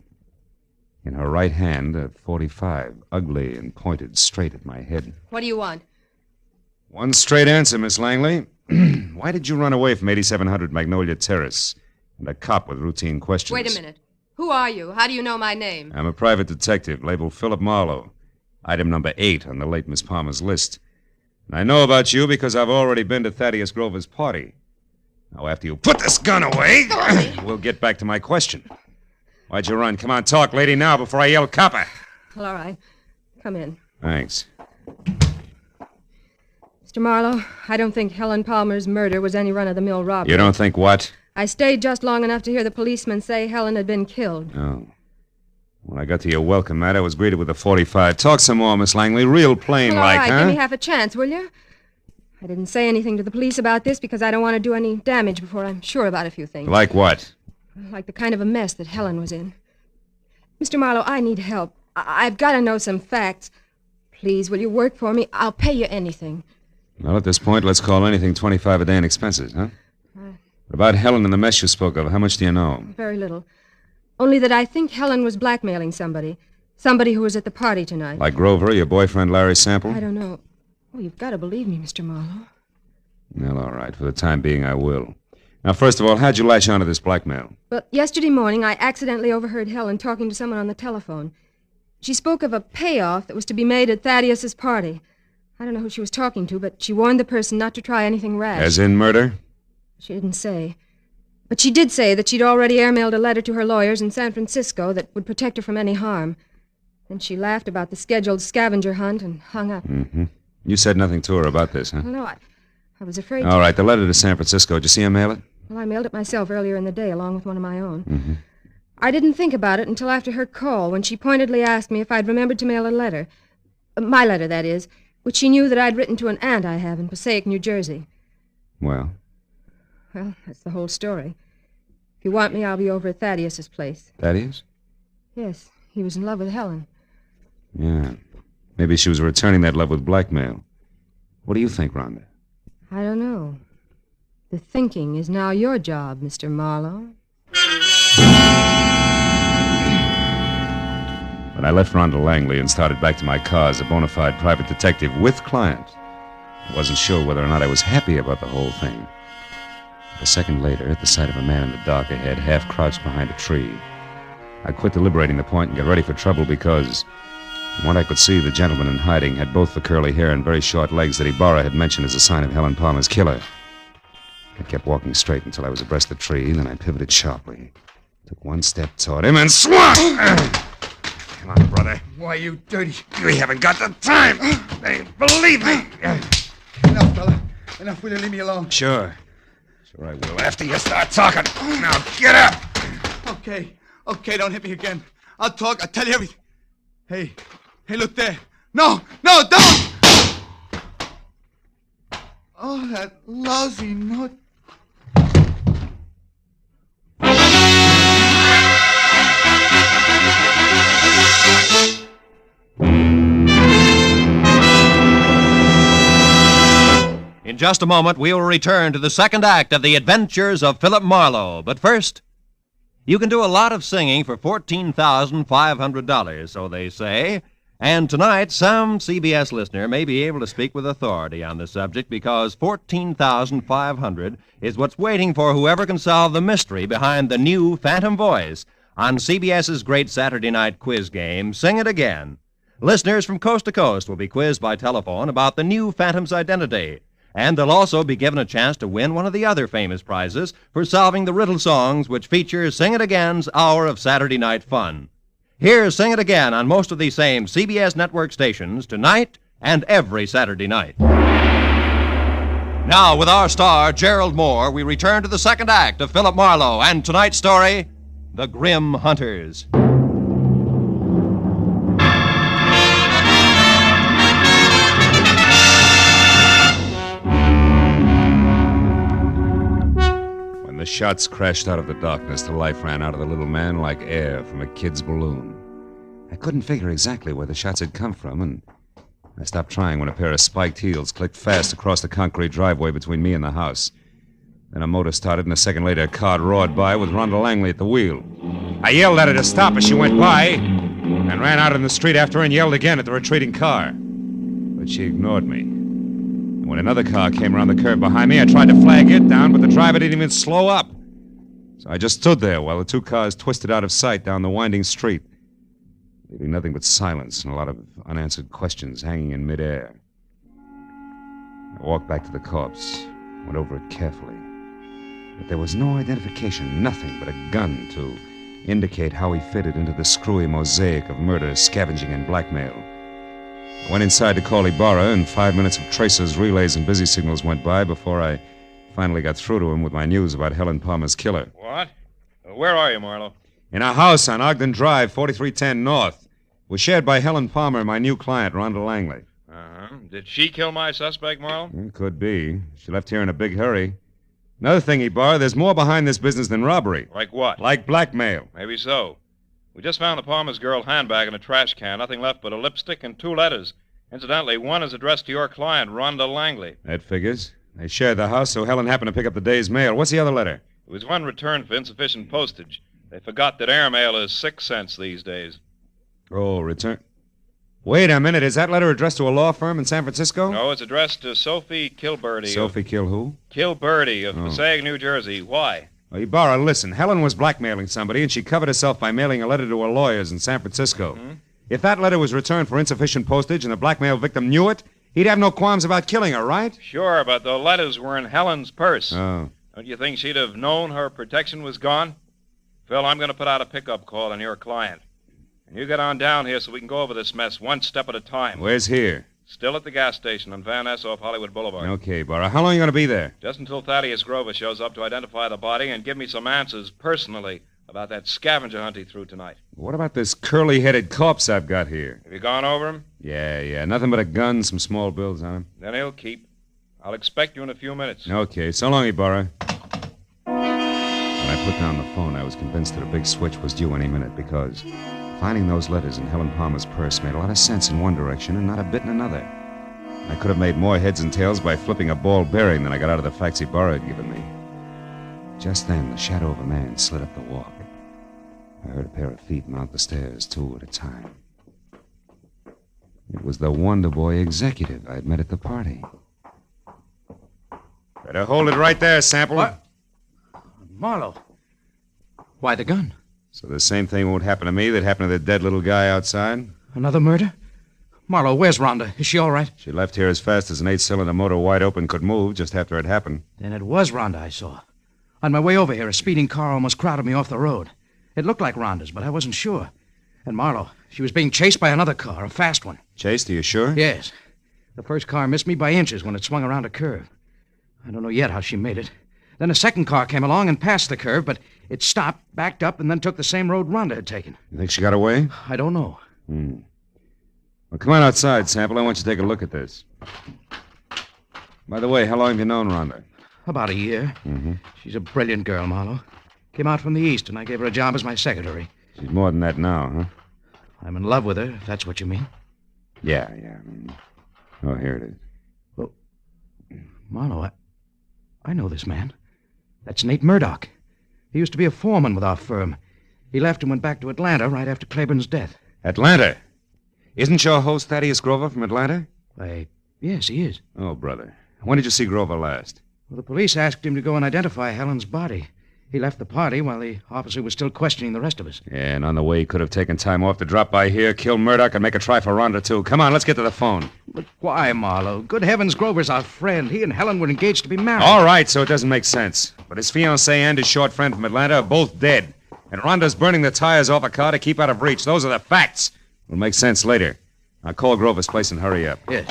In her right hand, a .45, ugly and pointed straight at my head. What do you want? One straight answer, Miss Langley. Why did you run away from 8700 Magnolia Terrace and a cop with routine questions? Wait a minute. Who are you? How do you know my name? I'm a private detective labeled Philip Marlowe, item number 8 on the late Miss Palmer's list. And I know about you because I've already been to Thaddeus Grover's party. Now, after you put this gun away, we'll get back to my question. Why'd you run? Come on, talk, lady, now before I yell copper. Well, all right. Come in. Thanks. Mr. Marlowe, I don't think Helen Palmer's murder was any run-of-the-mill robbery. You don't think what? I stayed just long enough to hear the policeman say Helen had been killed. Oh. When I got to your welcome mat, I was greeted with a .45. Talk some more, Miss Langley. Real plain Well, all like, right, huh? give me half a chance, will you? I didn't say anything to the police about this because I don't want to do any damage before I'm sure about a few things. Like what? Like the kind of a mess that Helen was in. Mr. Marlowe, I need help. I've got to know some facts. Please, will you work for me? I'll pay you anything. Well, at this point, let's call anything 25 a day in expenses, huh? What about Helen and the mess you spoke of? How much do you know? Very little. Only that I think Helen was blackmailing somebody. Somebody who was at the party tonight. Like Grover, your boyfriend, Larry Sample? I don't know. Oh, you've got to believe me, Mr. Marlowe. Well, all right. For the time being, I will. Now, first of all, how'd you latch onto this blackmail? Well, yesterday morning, I accidentally overheard Helen talking to someone on the telephone. She spoke of a payoff that was to be made at Thaddeus's party. I don't know who she was talking to, but she warned the person not to try anything rash. As in murder? She didn't say. But she did say that she'd already airmailed a letter to her lawyers in San Francisco that would protect her from any harm. Then she laughed about the scheduled scavenger hunt and hung up. Mm-hmm. You said nothing to her about this, huh? Well, no, I was afraid All right, the letter to San Francisco. Did you see her mail it? Well, I mailed it myself earlier in the day, along with one of my own. Mm-hmm. I didn't think about it until after her call, when she pointedly asked me if I'd remembered to mail a letter. My letter, that is, which she knew that I'd written to an aunt I have in Passaic, New Jersey. Well? Well, that's the whole story. If you want me, I'll be over at Thaddeus's place. Thaddeus? Yes, he was in love with Helen. Yeah. Maybe she was returning that love with blackmail. What do you think, Rhonda? I don't know. The thinking is now your job, Mr. Marlowe. When I left Rhonda Langley and started back to my car as a bona fide private detective with client, I wasn't sure whether or not I was happy about the whole thing. A second later, at the sight of a man in the dark ahead, half crouched behind a tree, I quit deliberating the point and got ready for trouble because, from what I could see, the gentleman in hiding had both the curly hair and very short legs that Ibarra had mentioned as a sign of Helen Palmer's killer. I kept walking straight until I was abreast the tree, then I pivoted sharply, took one step toward him, and swung! Come on, brother. Why, you dirty... We haven't got the time. They believe me. Enough, fella. Enough. Will you leave me alone? Sure. Sure I will, after you start talking. Now, get up! Okay. Okay, don't hit me again. I'll talk. I'll tell you everything. Hey, look there. No, don't! Oh, that lousy note. In just a moment, we will return to the second act of The Adventures of Philip Marlowe. But first, you can do a lot of singing for $14,500, so they say. And tonight, some CBS listener may be able to speak with authority on the subject because $14,500 is what's waiting for whoever can solve the mystery behind the new Phantom Voice on CBS's great Saturday night quiz game, Sing It Again. Listeners from coast to coast will be quizzed by telephone about the new Phantom's identity. And they'll also be given a chance to win one of the other famous prizes for solving the riddle songs which feature Sing It Again's hour of Saturday night fun. Here's Sing It Again on most of these same CBS network stations tonight and every Saturday night. Now, with our star, Gerald Moore, we return to the second act of Philip Marlowe and tonight's story, The Grim Hunters. The shots crashed out of the darkness. The life ran out of the little man like air from a kid's balloon. I couldn't figure exactly where the shots had come from, and I stopped trying when a pair of spiked heels clicked fast across the concrete driveway between me and the house. Then a motor started, and a second later a car roared by with Rhonda Langley at the wheel. I yelled at her to stop as she went by, and ran out in the street after her and yelled again at the retreating car. But she ignored me. When another car came around the curve behind me, I tried to flag it down, but the driver didn't even slow up. So I just stood there while the two cars twisted out of sight down the winding street, leaving nothing but silence and a lot of unanswered questions hanging in midair. I walked back to the corpse, went over it carefully. But there was no identification, nothing but a gun to indicate how he fitted into the screwy mosaic of murder, scavenging, and blackmail. I went inside to call Ibarra, and 5 minutes of tracers, relays, and busy signals went by before I finally got through to him with my news about Helen Palmer's killer. What? Where are you, Marlowe? In a house on Ogden Drive, 4310 North. It was shared by Helen Palmer and my new client, Rhonda Langley. Uh-huh. Did she kill my suspect, Marlowe? Could be. She left here in a big hurry. Another thing, Ibarra, there's more behind this business than robbery. Like what? Like blackmail. Maybe so. We just found the Palmer's girl handbag in a trash can. Nothing left but a lipstick and 2 letters. Incidentally, one is addressed to your client, Rhonda Langley. That figures. They shared the house, so Helen happened to pick up the day's mail. What's the other letter? It was one returned for insufficient postage. They forgot that airmail is 6 cents these days. Oh, return. Wait a minute. Is that letter addressed to a law firm in San Francisco? No, it's addressed to Sophie Kilberty. Sophie Kill who? Kilberty of Passaic, New Jersey. Why? Well, Ibarra, listen. Helen was blackmailing somebody, and she covered herself by mailing a letter to her lawyers in San Francisco. Mm-hmm. If that letter was returned for insufficient postage and the blackmail victim knew it, He'd have no qualms about killing her, right? Sure, but the letters were in Helen's purse. Oh. Don't you think she'd have known her protection was gone? Phil, I'm going to put out a pickup call on your client. And you get on down here so we can go over this mess one step at a time. Where's here? Still at the gas station on Van Ness off Hollywood Boulevard. Okay, Barra. How long are you going to be there? Just until Thaddeus Grover shows up to identify the body and give me some answers personally about that scavenger hunt he threw tonight. What about this curly-headed corpse I've got here? Have you gone over him? Yeah. Nothing but a gun, some small bills on him. Then he'll keep. I'll expect you in a few minutes. Okay, so long, Ibarra. When I put down the phone, I was convinced that a big switch was due any minute because finding those letters in Helen Palmer's purse made a lot of sense in one direction and not a bit in another. I could have made more heads and tails by flipping a ball bearing than I got out of the facts Ibarra had given me. Just then, the shadow of a man slid up the walk. I heard a pair of feet mount the stairs, two at a time. It was the Wonder Boy executive I'd met at the party. Better hold it right there, Sample. What? Marlowe. Why the gun? So the same thing won't happen to me that happened to the dead little guy outside? Another murder? Marlowe, where's Rhonda? Is she all right? She left here as fast as an 8-cylinder motor wide open could move just after it happened. Then it was Rhonda I saw. On my way over here, a speeding car almost crowded me off the road. It looked like Rhonda's, but I wasn't sure. And Marlowe, she was being chased by another car, a fast one. Chased, are you sure? Yes. The first car missed me by inches when it swung around a curve. I don't know yet how she made it. Then a second car came along and passed the curve, but it stopped, backed up, and then took the same road Rhonda had taken. You think she got away? I don't know. Well, come on outside, Sample. I want you to take a look at this. By the way, how long have you known Rhonda? About a year. Mm-hmm. She's a brilliant girl, Marlowe. Came out from the East, and I gave her a job as my secretary. She's more than that now, huh? I'm in love with her, if that's what you mean. Yeah. Oh, here it is. Well, Marlowe, I know this man. That's Nate Murdoch. He used to be a foreman with our firm. He left and went back to Atlanta right after Claiborne's death. Atlanta? Isn't your host Thaddeus Grover from Atlanta? Yes, he is. Oh, brother. When did you see Grover last? Well, the police asked him to go and identify Helen's body. He left the party while the officer was still questioning the rest of us. Yeah, and on the way, he could have taken time off to drop by here, kill Murdoch, and make a try for Rhonda, too. Come on, let's get to the phone. But why, Marlowe? Good heavens, Grover's our friend. He and Helen were engaged to be married. All right, so it doesn't make sense. But his fiancée and his short friend from Atlanta are both dead. And Rhonda's burning the tires off a car to keep out of reach. Those are the facts. It'll make sense later. Now call Grover's place and hurry up. Yes.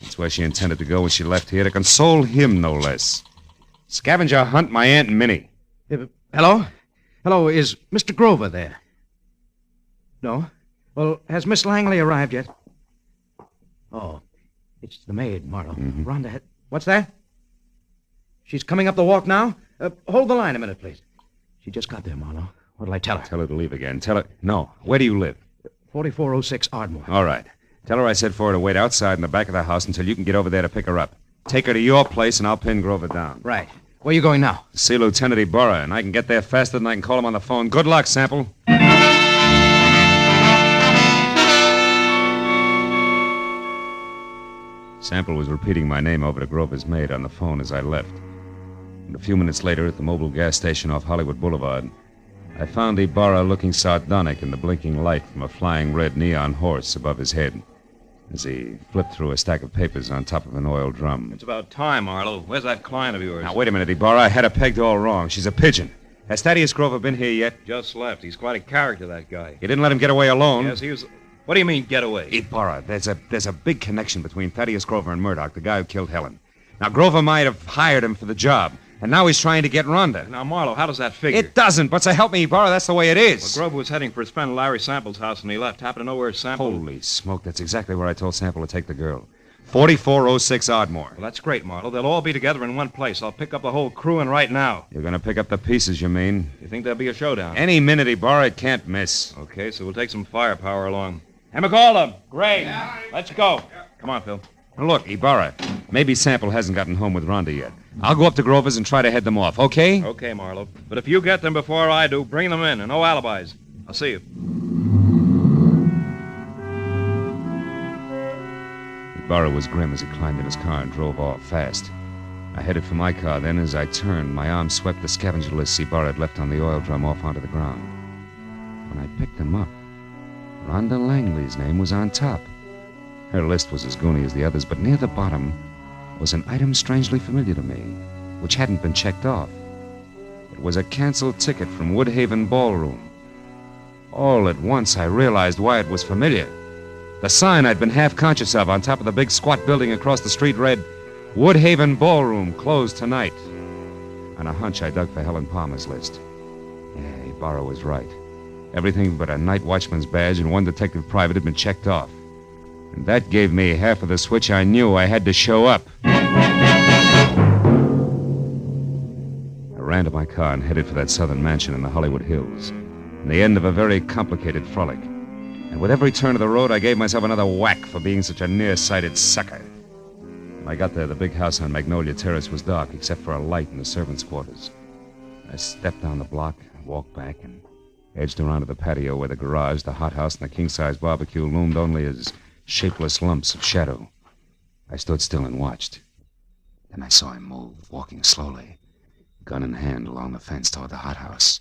That's where she intended to go when she left here, to console him, no less. Scavenger hunt my Aunt Minnie. Hello? Hello, is Mr. Grover there? No? Well, has Miss Langley arrived yet? Oh, it's the maid, Marlowe. Mm-hmm. Rhonda, what's that? She's coming up the walk now? Hold the line a minute, please. She just got there, Marlowe. What'll I tell her? Tell her to leave again. Tell her... No. Where do you live? 4406 Ardmore. All right. Tell her I said for her to wait outside in the back of the house until you can get over there to pick her up. Take her to your place, and I'll pin Grover down. Right. Where are you going now? See Lieutenant Ibarra, and I can get there faster than I can call him on the phone. Good luck, Sample. Sample was repeating my name over to Grover's maid on the phone as I left. And a few minutes later, at the mobile gas station off Hollywood Boulevard, I found Ibarra looking sardonic in the blinking light from a flying red neon horse above his head as he flipped through a stack of papers on top of an oil drum. It's about time, Marlowe. Where's that client of yours? Now, wait a minute, Ibarra. I had her pegged all wrong. She's a pigeon. Has Thaddeus Grover been here yet? Just left. He's quite a character, that guy. You didn't let him get away alone? Yes, he was... What do you mean, get away? Ibarra, there's a big connection between Thaddeus Grover and Murdoch, the guy who killed Helen. Now, Grover might have hired him for the job, and now he's trying to get Rhonda. Now, Marlowe, how does that figure? It doesn't, but so help me, Ibarra, that's the way it is. Well, Grover was heading for his friend Larry Sample's house, and he left. Happened to know where Sample... Holy smoke, that's exactly where I told Sample to take the girl. 4406 Ardmore. Well, that's great, Marlowe. They'll all be together in one place. I'll pick up the whole crew, and right now. You're going to pick up the pieces, you mean? You think there'll be a showdown? Any minute, Ibarra, it can't miss. Okay, so we'll take some firepower along. Hey, McCall, Gray, let's go. Come on, Phil. Now, look, Ibarra, maybe Sample hasn't gotten home with Rhonda yet. I'll go up to Grover's and try to head them off, okay? Okay, Marlowe. But if you get them before I do, bring them in, and no alibis. I'll see you. Ibarra was grim as he climbed in his car and drove off fast. I headed for my car. Then, as I turned, my arm swept the scavenger lists Ibarra had left on the oil drum off onto the ground. When I picked them up, Rhonda Langley's name was on top. Her list was as goony as the others, but near the bottom was an item strangely familiar to me, which hadn't been checked off. It was a canceled ticket from Woodhaven Ballroom. All at once, I realized why it was familiar. The sign I'd been half conscious of on top of the big squat building across the street read, Woodhaven Ballroom, closed tonight. On a hunch, I dug for Helen Palmer's list. Yeah, Ibarra was right. Everything but a night watchman's badge and one detective private had been checked off. And that gave me half of the switch I knew I had to show up. I ran to my car and headed for that southern mansion in the Hollywood Hills, and the end of a very complicated frolic. And with every turn of the road, I gave myself another whack for being such a nearsighted sucker. When I got there, the big house on Magnolia Terrace was dark, except for a light in the servants' quarters. I stepped down the block, walked back, and edged around to the patio where the garage, the hothouse, and the king-size barbecue loomed only as shapeless lumps of shadow. I stood still and watched. Then I saw him move, walking slowly, gun in hand along the fence toward the hothouse.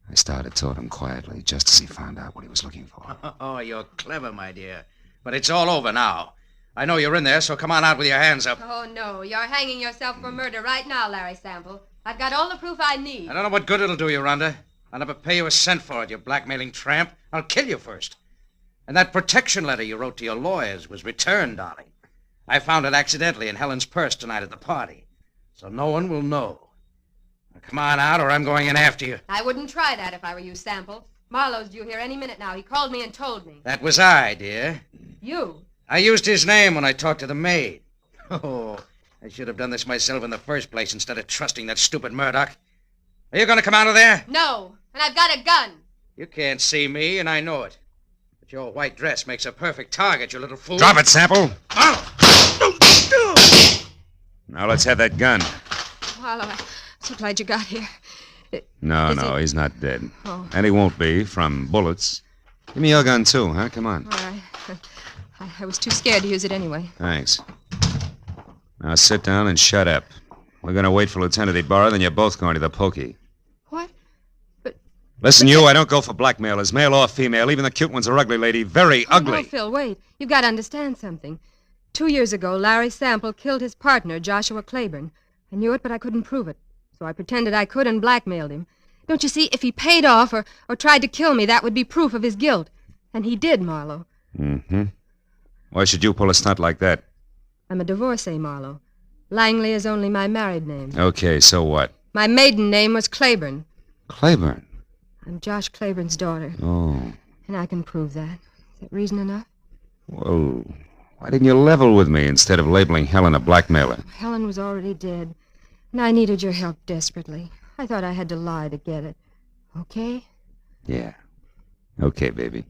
I started toward him quietly, just as he found out what he was looking for. Oh, you're clever, my dear. But it's all over now. I know you're in there, so come on out with your hands up. Oh, no. You're hanging yourself for murder right now, Larry Sample. I've got all the proof I need. I don't know what good it'll do you, Rhonda. I'll never pay you a cent for it, you blackmailing tramp. I'll kill you first. And that protection letter you wrote to your lawyers was returned, darling. I found it accidentally in Helen's purse tonight at the party. So no one will know. Now, come on out, or I'm going in after you. I wouldn't try that if I were you, Sample. Marlowe's due here any minute now. He called me and told me. That was I, dear. You? I used his name when I talked to the maid. Oh, I should have done this myself in the first place instead of trusting that stupid Murdoch. Are you going to come out of there? No, and I've got a gun. You can't see me, and I know it. But your white dress makes a perfect target, you little fool. Drop it, Sample. Now let's have that gun. Marlowe, I'm so glad you got here. No, he's not dead. Oh. And he won't be from bullets. Give me your gun, too, huh? Come on. All right. I was too scared to use it anyway. Thanks. Now sit down and shut up. We're going to wait for Lieutenant Ibarra, then you're both going to the pokey. What? Listen, you, I don't go for blackmailers, male or female. Even the cute ones are ugly, lady. Very ugly. No, Phil, wait. You've got to understand something. 2 years ago, Larry Sample killed his partner, Joshua Claiborne. I knew it, but I couldn't prove it. So I pretended I could and blackmailed him. Don't you see, if he paid off or tried to kill me, that would be proof of his guilt. And he did, Marlowe. Mm-hmm. Why should you pull a stunt like that? I'm a divorcee, Marlowe. Langley is only my married name. Okay, so what? My maiden name was Claiborne. Claiborne? I'm Josh Claiborne's daughter. Oh. And I can prove that. Is that reason enough? Well, why didn't you level with me instead of labeling Helen a blackmailer? Helen was already dead. And I needed your help desperately. I thought I had to lie to get it. Okay? Yeah. Okay, baby.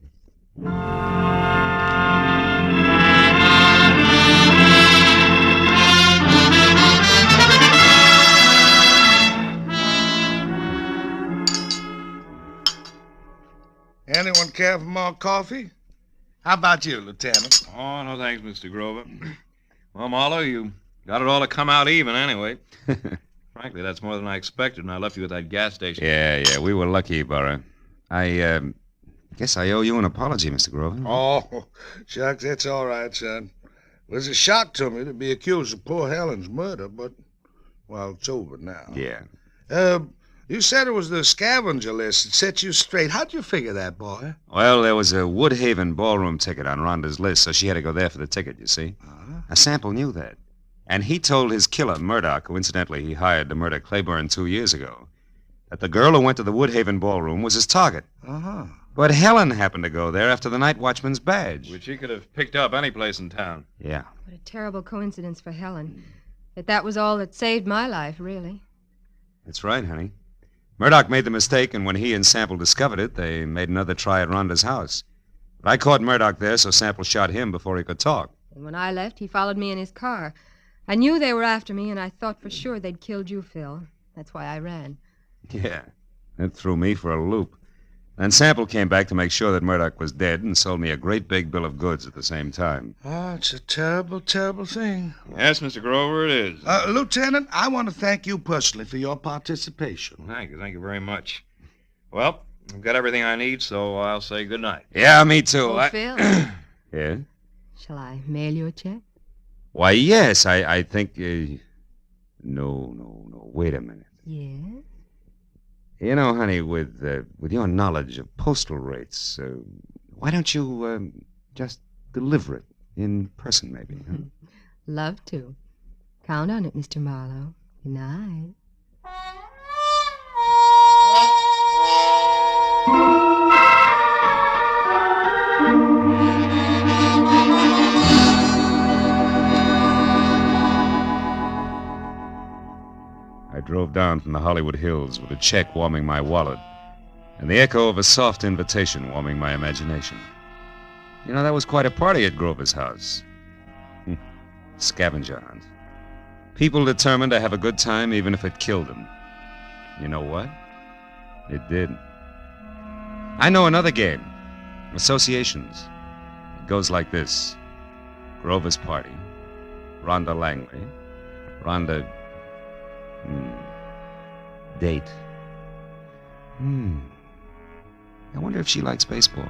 Anyone care for more coffee? How about you, Lieutenant? Oh, no thanks, Mr. Grover. Well, Marlowe, you got it all to come out even anyway. Frankly, that's more than I expected when I left you at that gas station. Yeah, we were lucky, Ibarra. I guess I owe you an apology, Mr. Grover. Oh, shucks, that's all right, son. It was a shock to me to be accused of poor Helen's murder, but, well, it's over now. Yeah. You said it was the scavenger list that set you straight. How'd you figure that, boy? Well, there was a Woodhaven ballroom ticket on Rhonda's list, so she had to go there for the ticket, you see. A Sample knew that. And he told his killer, Murdoch, who incidentally he hired to murder Claiborne 2 years ago, that the girl who went to the Woodhaven ballroom was his target. Uh-huh. But Helen happened to go there after the night watchman's badge. Which he could have picked up any place in town. Yeah. What a terrible coincidence for Helen. Yet that was all that saved my life, really. That's right, honey. Murdoch made the mistake, and when he and Sample discovered it, they made another try at Rhonda's house. But I caught Murdoch there, so Sample shot him before he could talk. And when I left, he followed me in his car. I knew they were after me, and I thought for sure they'd killed you, Phil. That's why I ran. Yeah, that threw me for a loop. Then Sample came back to make sure that Murdoch was dead and sold me a great big bill of goods at the same time. Oh, it's a terrible, terrible thing. Yes, Mr. Grover, it is. Lieutenant, I want to thank you personally for your participation. Thank you very much. Well, I've got everything I need, so I'll say good night. Yeah, me too. Oh, Phil. Yeah? Shall I mail you a check? Why, yes, I think... No. Wait a minute. Yes? You know, honey, with your knowledge of postal rates, why don't you just deliver it in person, maybe? Huh? Love to. Count on it, Mr. Marlowe. Good night. I drove down from the Hollywood Hills with a check warming my wallet and the echo of a soft invitation warming my imagination. You know, that was quite a party at Grover's house. Scavenger hunt. People determined to have a good time even if it killed them. You know what? It did. I know another game. Associations. It goes like this. Grover's party. Rhonda Langley. Rhonda... Date. I wonder if she likes baseball.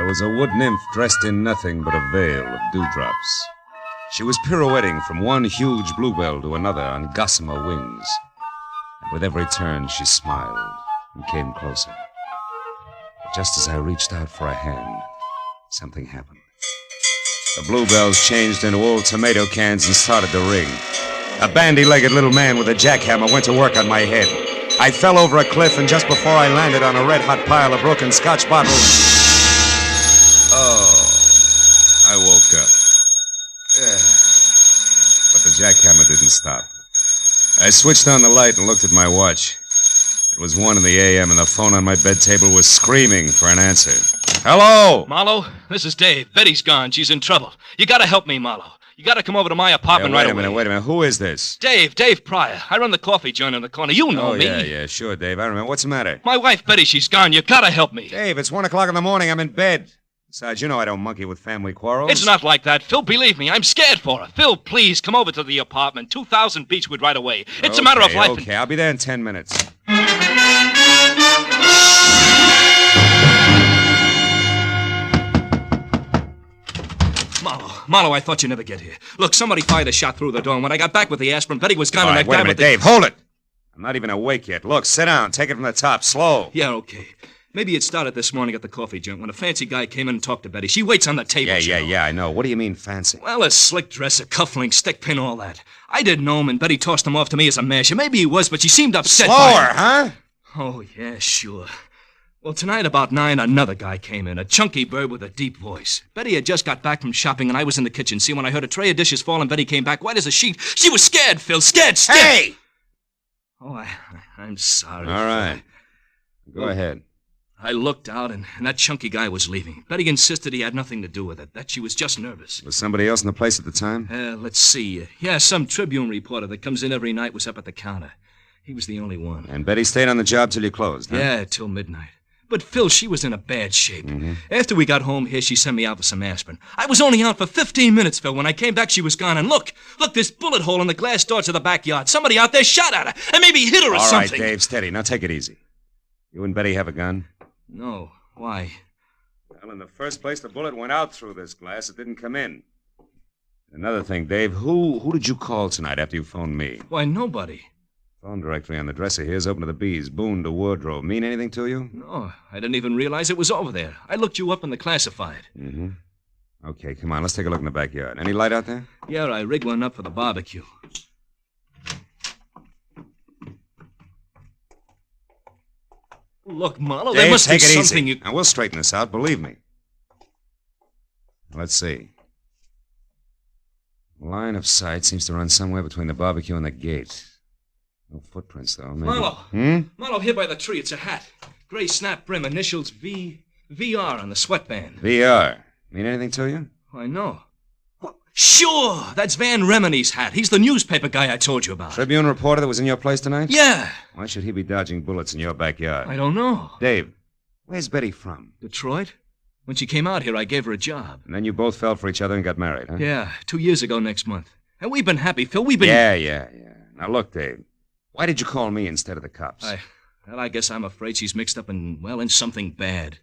Was a wood nymph dressed in nothing but a veil of dewdrops. She was pirouetting from one huge bluebell to another on gossamer wings. And with every turn, she smiled and came closer. But just as I reached out for a hand, something happened. The bluebells changed into old tomato cans and started to ring. A bandy-legged little man with a jackhammer went to work on my head. I fell over a cliff, and just before I landed on a red-hot pile of broken Scotch bottles... I woke up. But the jackhammer didn't stop. I switched on the light and looked at my watch. It was 1 in the a.m. and the phone on my bed table was screaming for an answer. Hello? Marlowe, this is Dave. Betty's gone. She's in trouble. You gotta help me, Marlowe. You gotta come over to my apartment right away. Wait a minute. Who is this? Dave Pryor. I run the coffee joint on the corner. You know me. Yeah, sure, Dave. I remember. What's the matter? My wife, Betty, she's gone. You gotta help me. Dave, it's 1 o'clock in the morning. I'm in bed. Besides, you know I don't monkey with family quarrels. It's not like that, Phil. Believe me, I'm scared for her. Phil, please, come over to the apartment. 2000 Beechwood right away. It's a matter of life. Okay, I'll be there in 10 minutes. Marlowe, I thought you'd never get here. Look, somebody fired a shot through the door, and when I got back with the aspirin, Betty was gone, and that guy... Wait a minute, Dave, hold it! I'm not even awake yet. Look, sit down. Take it from the top, slow. Yeah, okay. Maybe it started this morning at the coffee joint when a fancy guy came in and talked to Betty. She waits on the table. Yeah, I know. What do you mean, fancy? Well, a slick dress, a cufflink, stick pin, all that. I didn't know him, and Betty tossed him off to me as a masher. Maybe he was, but she seemed upset. Slower, huh? Oh, yeah, sure. Well, tonight about 9, another guy came in, a chunky bird with a deep voice. Betty had just got back from shopping, and I was in the kitchen. See, when I heard a tray of dishes fall and Betty came back white as a sheet, she was scared, Phil, scared stiff. Hey! Oh, I'm sorry. All right. Go ahead. I looked out, and that chunky guy was leaving. Betty insisted he had nothing to do with it, that she was just nervous. Was somebody else in the place at the time? Let's see. Yeah, some Tribune reporter that comes in every night was up at the counter. He was the only one. And Betty stayed on the job till you closed, huh? Yeah, till midnight. But, Phil, she was in a bad shape. Mm-hmm. After we got home here, she sent me out for some aspirin. I was only out for 15 minutes, Phil. When I came back, she was gone. And look, this bullet hole in the glass door to the backyard. Somebody out there shot at her and maybe hit her or something. All right, Dave, steady. Now take it easy. You and Betty have a gun? No. Why? Well, in the first place, the bullet went out through this glass. It didn't come in. Another thing, Dave, who did you call tonight after you phoned me? Why, nobody. Phone directory on the dresser here is open to the bees. Boone to wardrobe. Mean anything to you? No, I didn't even realize it was over there. I looked you up in the classified. Mm-hmm. Okay, come on, let's take a look in the backyard. Any light out there? Yeah, I rigged one up for the barbecue. Look, Marlowe, there must be something easy. Now, we'll straighten this out, believe me. Let's see. Line of sight seems to run somewhere between the barbecue and the gate. No footprints, though. Maybe... Marlowe! Marlowe, here by the tree, it's a hat. Gray snap brim, initials VR on the sweatband. VR. Mean anything to you? Why, no. Sure, that's Van Remini's hat. He's the newspaper guy I told you about. Tribune reporter that was in your place tonight? Yeah. Why should he be dodging bullets in your backyard? I don't know. Dave, where's Betty from? Detroit? When she came out here, I gave her a job. And then you both fell for each other and got married, huh? Yeah, 2 years ago next month. And we've been happy, Phil. We've been... Yeah. Now, look, Dave. Why did you call me instead of the cops? I guess I'm afraid she's mixed up in something bad.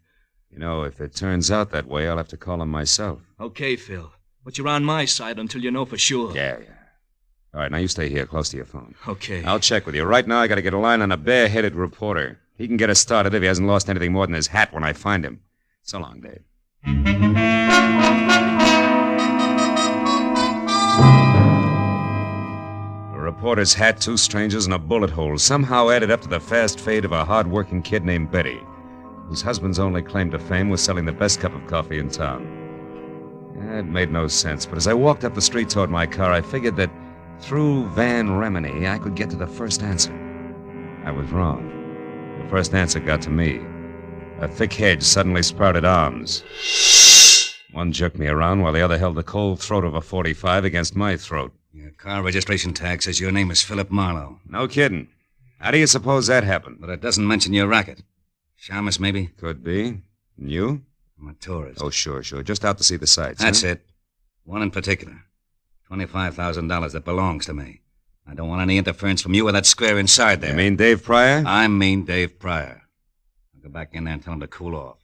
You know, if it turns out that way, I'll have to call him myself. Okay, Phil. But you're on my side until you know for sure. Yeah. All right, now you stay here, close to your phone. Okay. I'll check with you. Right now, I gotta get a line on a bare-headed reporter. He can get us started if he hasn't lost anything more than his hat when I find him. So long, Dave. A reporter's hat, 2 strangers, and a bullet hole somehow added up to the fast fate of a hard-working kid named Betty, whose husband's only claim to fame was selling the best cup of coffee in town. It made no sense, but as I walked up the street toward my car, I figured that through Van Remini, I could get to the first answer. I was wrong. The first answer got to me. A thick hedge suddenly sprouted arms. One jerked me around while the other held the cold throat of a .45 against my throat. Your car registration tag says your name is Philip Marlowe. No kidding. How do you suppose that happened? But it doesn't mention your racket. Shamus, maybe? Could be. And you? I'm a tourist. Oh, sure. Just out to see the sights. That's it. One in particular. $25,000 that belongs to me. I don't want any interference from you or that square inside there. You mean Dave Pryor? I mean Dave Pryor. I'll go back in there and tell him to cool off.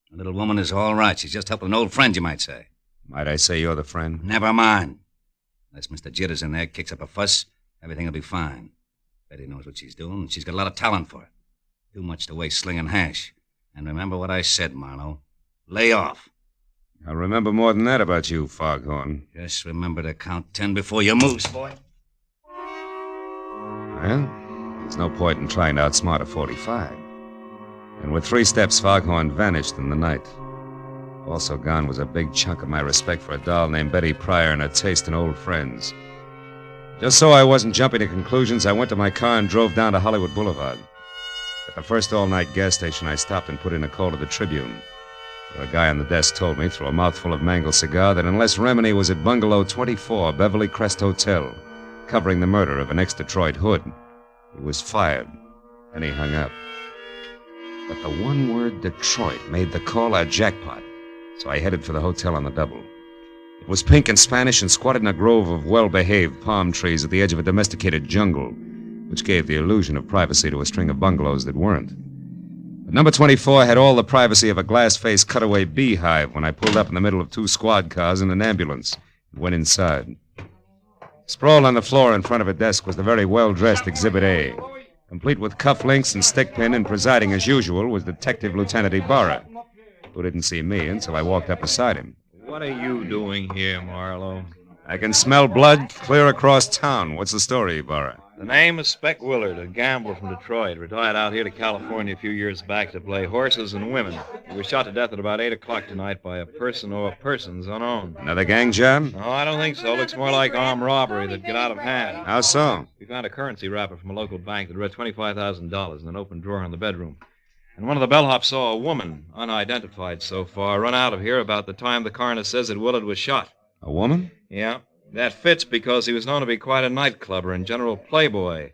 The little woman is all right. She's just helping an old friend, you might say. Might I say you're the friend? Never mind. Unless Mr. Jitters in there kicks up a fuss, everything will be fine. Betty knows what she's doing, and she's got a lot of talent for it. Too much to waste slinging hash. And remember what I said, Marlowe. Lay off. I'll remember more than that about you, Foghorn. Just remember to count 10 before you move, boy. Well, there's no point in trying to outsmart a .45. And with 3 steps, Foghorn vanished in the night. Also gone was a big chunk of my respect for a doll named Betty Pryor and her taste in old friends. Just so I wasn't jumping to conclusions, I went to my car and drove down to Hollywood Boulevard. At the first all-night gas station, I stopped and put in a call to the Tribune, where a guy on the desk told me, through a mouthful of mangled cigar, that unless Remini was at Bungalow 24, Beverly Crest Hotel, covering the murder of an ex-Detroit hood, he was fired. And he hung up. But the one word Detroit made the call a jackpot, so I headed for the hotel on the double. It was pink and Spanish and squatted in a grove of well-behaved palm trees at the edge of a domesticated jungle, which gave the illusion of privacy to a string of bungalows that weren't. But number 24 had all the privacy of a glass-faced cutaway beehive when I pulled up in the middle of 2 squad cars and an ambulance and went inside. Sprawled on the floor in front of a desk was the very well-dressed Exhibit A, complete with cufflinks and stickpin, and presiding as usual was Detective Lieutenant Ibarra, who didn't see me until I walked up beside him. What are you doing here, Marlowe? I can smell blood clear across town. What's the story, Ibarra? The name is Spec Willard, a gambler from Detroit. Retired out here to California a few years back to play horses and women. He was shot to death at about 8 o'clock tonight by a person or persons unknown. Another gang job? No, I don't think so. Looks more like armed robbery that'd get out of hand. How so? We found a currency wrapper from a local bank that read $25,000 in an open drawer in the bedroom. And one of the bellhops saw a woman, unidentified so far, run out of here about the time the coroner says that Willard was shot. A woman? Yeah. That fits because he was known to be quite a nightclubber and general playboy.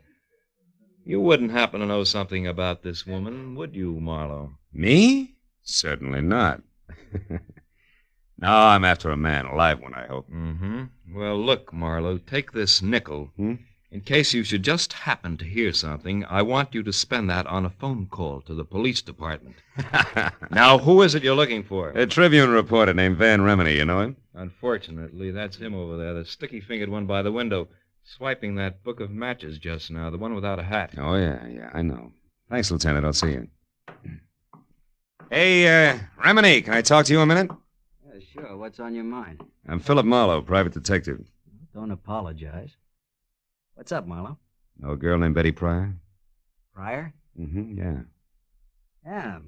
You wouldn't happen to know something about this woman, would you, Marlowe? Me? Certainly not. No, I'm after a man, a live one, I hope. Mm-hmm. Well, look, Marlowe, take this nickel. In case you should just happen to hear something, I want you to spend that on a phone call to the police department. Now, who is it you're looking for? A Tribune reporter named Van Remini, you know him? Unfortunately, that's him over there, the sticky-fingered one by the window, swiping that book of matches just now, the one without a hat. Oh, yeah, I know. Thanks, Lieutenant. I'll see you. Hey, Remini, can I talk to you a minute? Yeah, sure. What's on your mind? I'm Philip Marlowe, private detective. Don't apologize. What's up, Marlowe? Know a girl named Betty Pryor? Pryor? Mm-hmm, yeah. Yeah.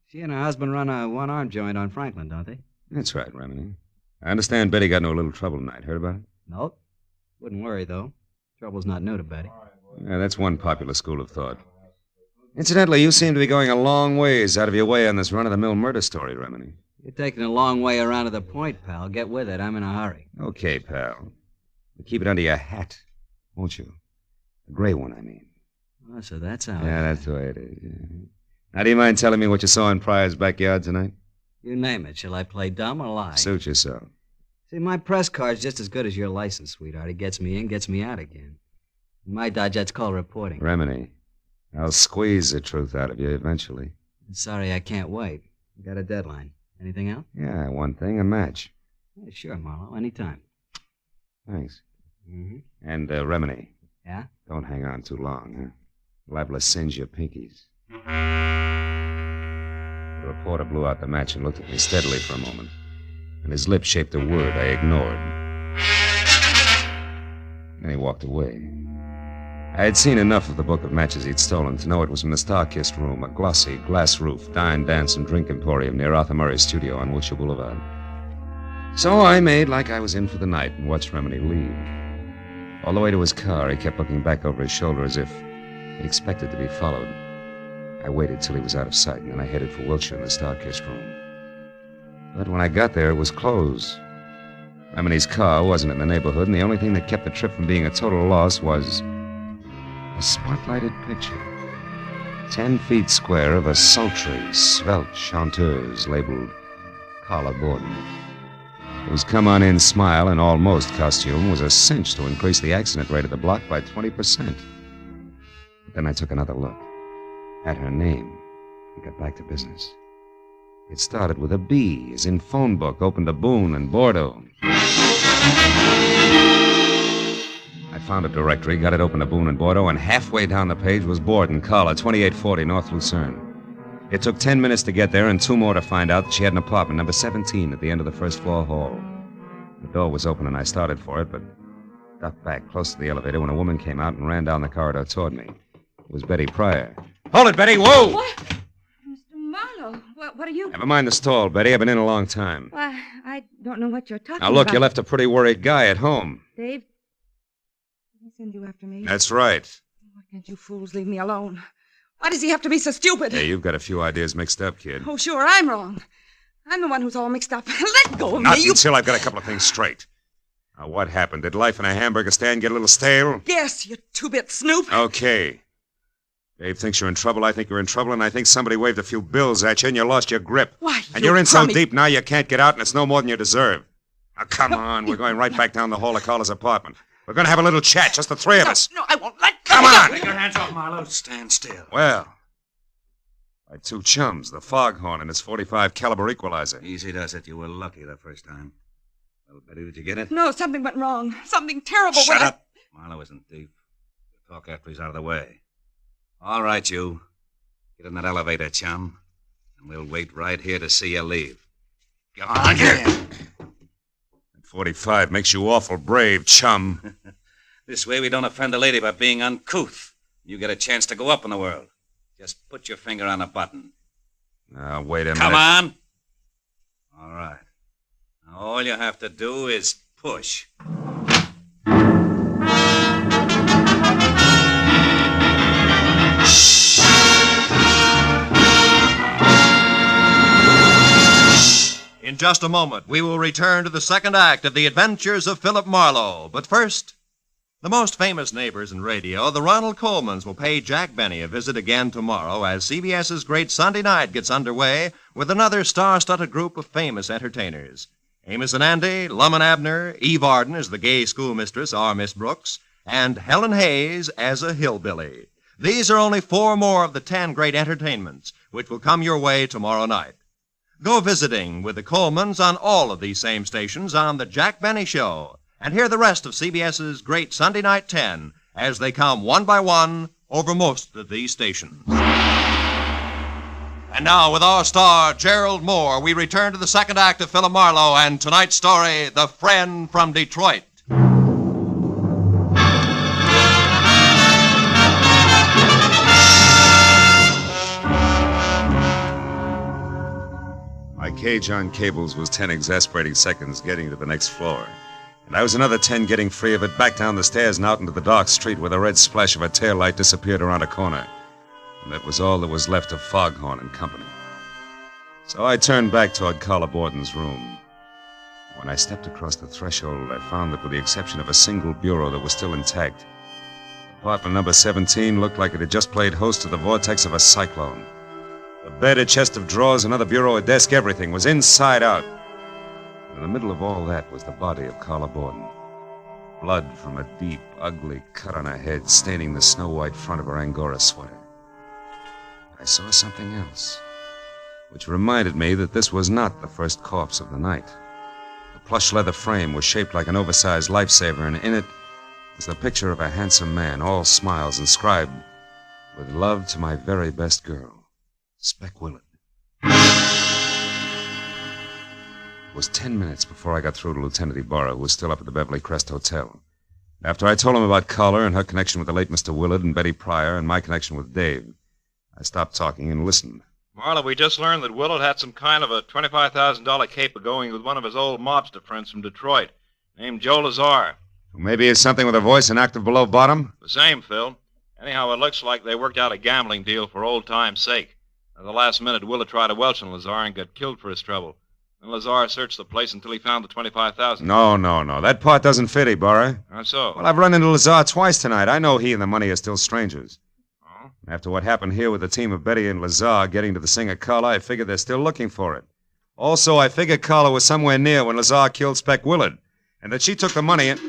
She and her husband run a one-arm joint on Franklin, don't they? That's right, Remini. I understand Betty got into a little trouble tonight. Heard about it? Nope. Wouldn't worry, though. Trouble's not new to Betty. Yeah, that's one popular school of thought. Incidentally, you seem to be going a long ways out of your way on this run-of-the-mill murder story, Remini. You're taking a long way around to the point, pal. Get with it. I'm in a hurry. Okay, pal. But keep it under your hat, won't you? The gray one, I mean. Oh, so that's how. Yeah, that's the way it is. Yeah. Now, do you mind telling me what you saw in Pryor's backyard tonight? You name it. Shall I play dumb or lie? Suit yourself. See, my press card's just as good as your license, sweetheart. It gets me in, gets me out again. In my dodge, that's called reporting. Remini, I'll squeeze the truth out of you eventually. Sorry, I can't wait. We got a deadline. Anything else? Yeah, one thing, a match. Yeah, sure, Marlowe. Anytime. Thanks. Mm-hmm. And, Remini. Yeah? Don't hang on too long, huh? Liable to singe your pinkies. The reporter blew out the match and looked at me steadily for a moment. And his lips shaped a word I ignored. Then he walked away. I had seen enough of the book of matches he'd stolen to know it was from the Star-Kissed Room, a glossy, glass-roofed, dine, dance, and drink emporium near Arthur Murray's studio on Wilshire Boulevard. So I made like I was in for the night and watched Remini leave. All the way to his car, he kept looking back over his shoulder as if he expected to be followed. I waited till he was out of sight, and then I headed for Wilshire in the Star-Kissed Room. But when I got there, it was closed. Remini's car wasn't in the neighborhood, and the only thing that kept the trip from being a total loss was a spotlighted picture. 10 feet square of a sultry, svelte chanteuse labeled Carla Borden. Whose come-on-in smile and almost costume was a cinch to increase the accident rate of the block by 20%. But then I took another look at her name and got back to business. It started with a B, as in phone book, opened to Boone and Bordeaux. I found a directory, got it open to Boone and Bordeaux, and halfway down the page was Borden, Carla, 2840 North Lucerne. It took 10 minutes to get there and 2 more to find out that she had an apartment, number 17, at the end of the first floor hall. The door was open and I started for it, but ducked back close to the elevator when a woman came out and ran down the corridor toward me. It was Betty Pryor. Hold it, Betty! Whoa! What? Mr. Marlowe, what are you... Never mind the stall, Betty. I've been in a long time. Why, I don't know what you're talking about. Now, look, you left a pretty worried guy at home. Dave, did he send you after me? That's right. Why can't you fools leave me alone? Why does he have to be so stupid? Hey, you've got a few ideas mixed up, kid. Oh, sure, I'm wrong. I'm the one who's all mixed up. Let go of Not me. until I've got a couple of things straight. Now, what happened? Did life in a hamburger stand get a little stale? Yes, you two-bit snoop. Okay. Dave thinks you're in trouble, I think you're in trouble, and I think somebody waved a few bills at you and you lost your grip. Why, and you're in so deep now you can't get out, and it's no more than you deserve. Now, come on. We're going right back down the hall to Carla's apartment. We're going to have a little chat, just the three of us. No, I won't let Come on! Take your hands off, Marlowe. Stand still. Well, my 2 chums, the Foghorn and his .45 caliber equalizer. Easy does it. You were lucky the first time. Well, Betty, did you get it? No, something went wrong. Something terrible Shut went... up. Marlowe isn't deep. We'll talk after he's out of the way. All right, you. Get in that elevator, chum. And we'll wait right here to see you leave. Come on, here. That .45 makes you awful brave, chum. This way we don't offend a lady by being uncouth. You get a chance to go up in the world. Just put your finger on a button. Now, wait a minute. Come on. All right. Now, all you have to do is push. In just a moment, we will return to the second act of The Adventures of Philip Marlowe. But first, the most famous neighbors in radio, the Ronald Colmans, will pay Jack Benny a visit again tomorrow as CBS's great Sunday night gets underway with another star-studded group of famous entertainers. Amos and Andy, Lum and Abner, Eve Arden as the gay schoolmistress, our Miss Brooks, and Helen Hayes as a hillbilly. These are only 4 more of the 10 great entertainments which will come your way tomorrow night. Go visiting with the Colmans on all of these same stations on The Jack Benny Show and hear the rest of CBS's great Sunday Night 10 as they come one by one over most of these stations. And now, with our star, Gerald Moore, we return to the second act of Philip Marlowe and tonight's story, The Friend from Detroit. My cage on cables was 10 exasperating seconds getting to the next floor. And I was another 10 getting free of it, back down the stairs and out into the dark street where the red splash of a taillight disappeared around a corner. And that was all that was left of Foghorn and company. So I turned back toward Carla Borden's room. When I stepped across the threshold, I found that with the exception of a single bureau that was still intact, apartment number 17 looked like it had just played host to the vortex of a cyclone. The bed, a chest of drawers, another bureau, a desk, everything was inside out. In the middle of all that was the body of Carla Borden. Blood from a deep, ugly cut on her head, staining the snow-white front of her Angora sweater. I saw something else, which reminded me that this was not the first corpse of the night. The plush leather frame was shaped like an oversized lifesaver, and in it was the picture of a handsome man, all smiles, inscribed, "With love to my very best girl, Speck Willard." It was 10 minutes before I got through to Lieutenant Ibarra, who was still up at the Beverly Crest Hotel. After I told him about Carla and her connection with the late Mr. Willard and Betty Pryor and my connection with Dave, I stopped talking and listened. Marlowe, we just learned that Willard had some kind of a $25,000 caper going with one of his old mobster friends from Detroit, named Joe Lazar. Maybe it's something with a voice, an octave below bottom? The same, Phil. Anyhow, it looks like they worked out a gambling deal for old time's sake. At the last minute, Willard tried to welch on Lazar and got killed for his trouble. And Lazar searched the place until he found the $25,000. No. That part doesn't fit, Ibarra. How so? Well, I've run into Lazar twice tonight. I know he and the money are still strangers. Oh? After what happened here with the team of Betty and Lazar getting to the singer Carla, I figured they're still looking for it. Also, I figured Carla was somewhere near when Lazar killed Speck Willard, and that she took the money and...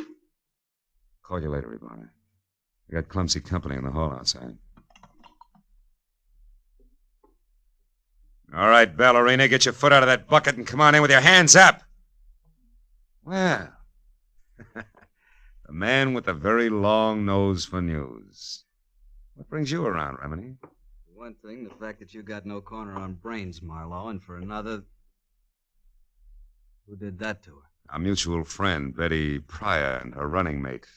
Call you later, Ibarra. I got clumsy company in the hall outside. All right, ballerina, get your foot out of that bucket and come on in with your hands up. Well, the man with the very long nose for news. What brings you around, Remini? For one thing, the fact that you got no corner on brains, Marlowe, and for another... Who did that to her? Our mutual friend, Betty Pryor, and her running mate.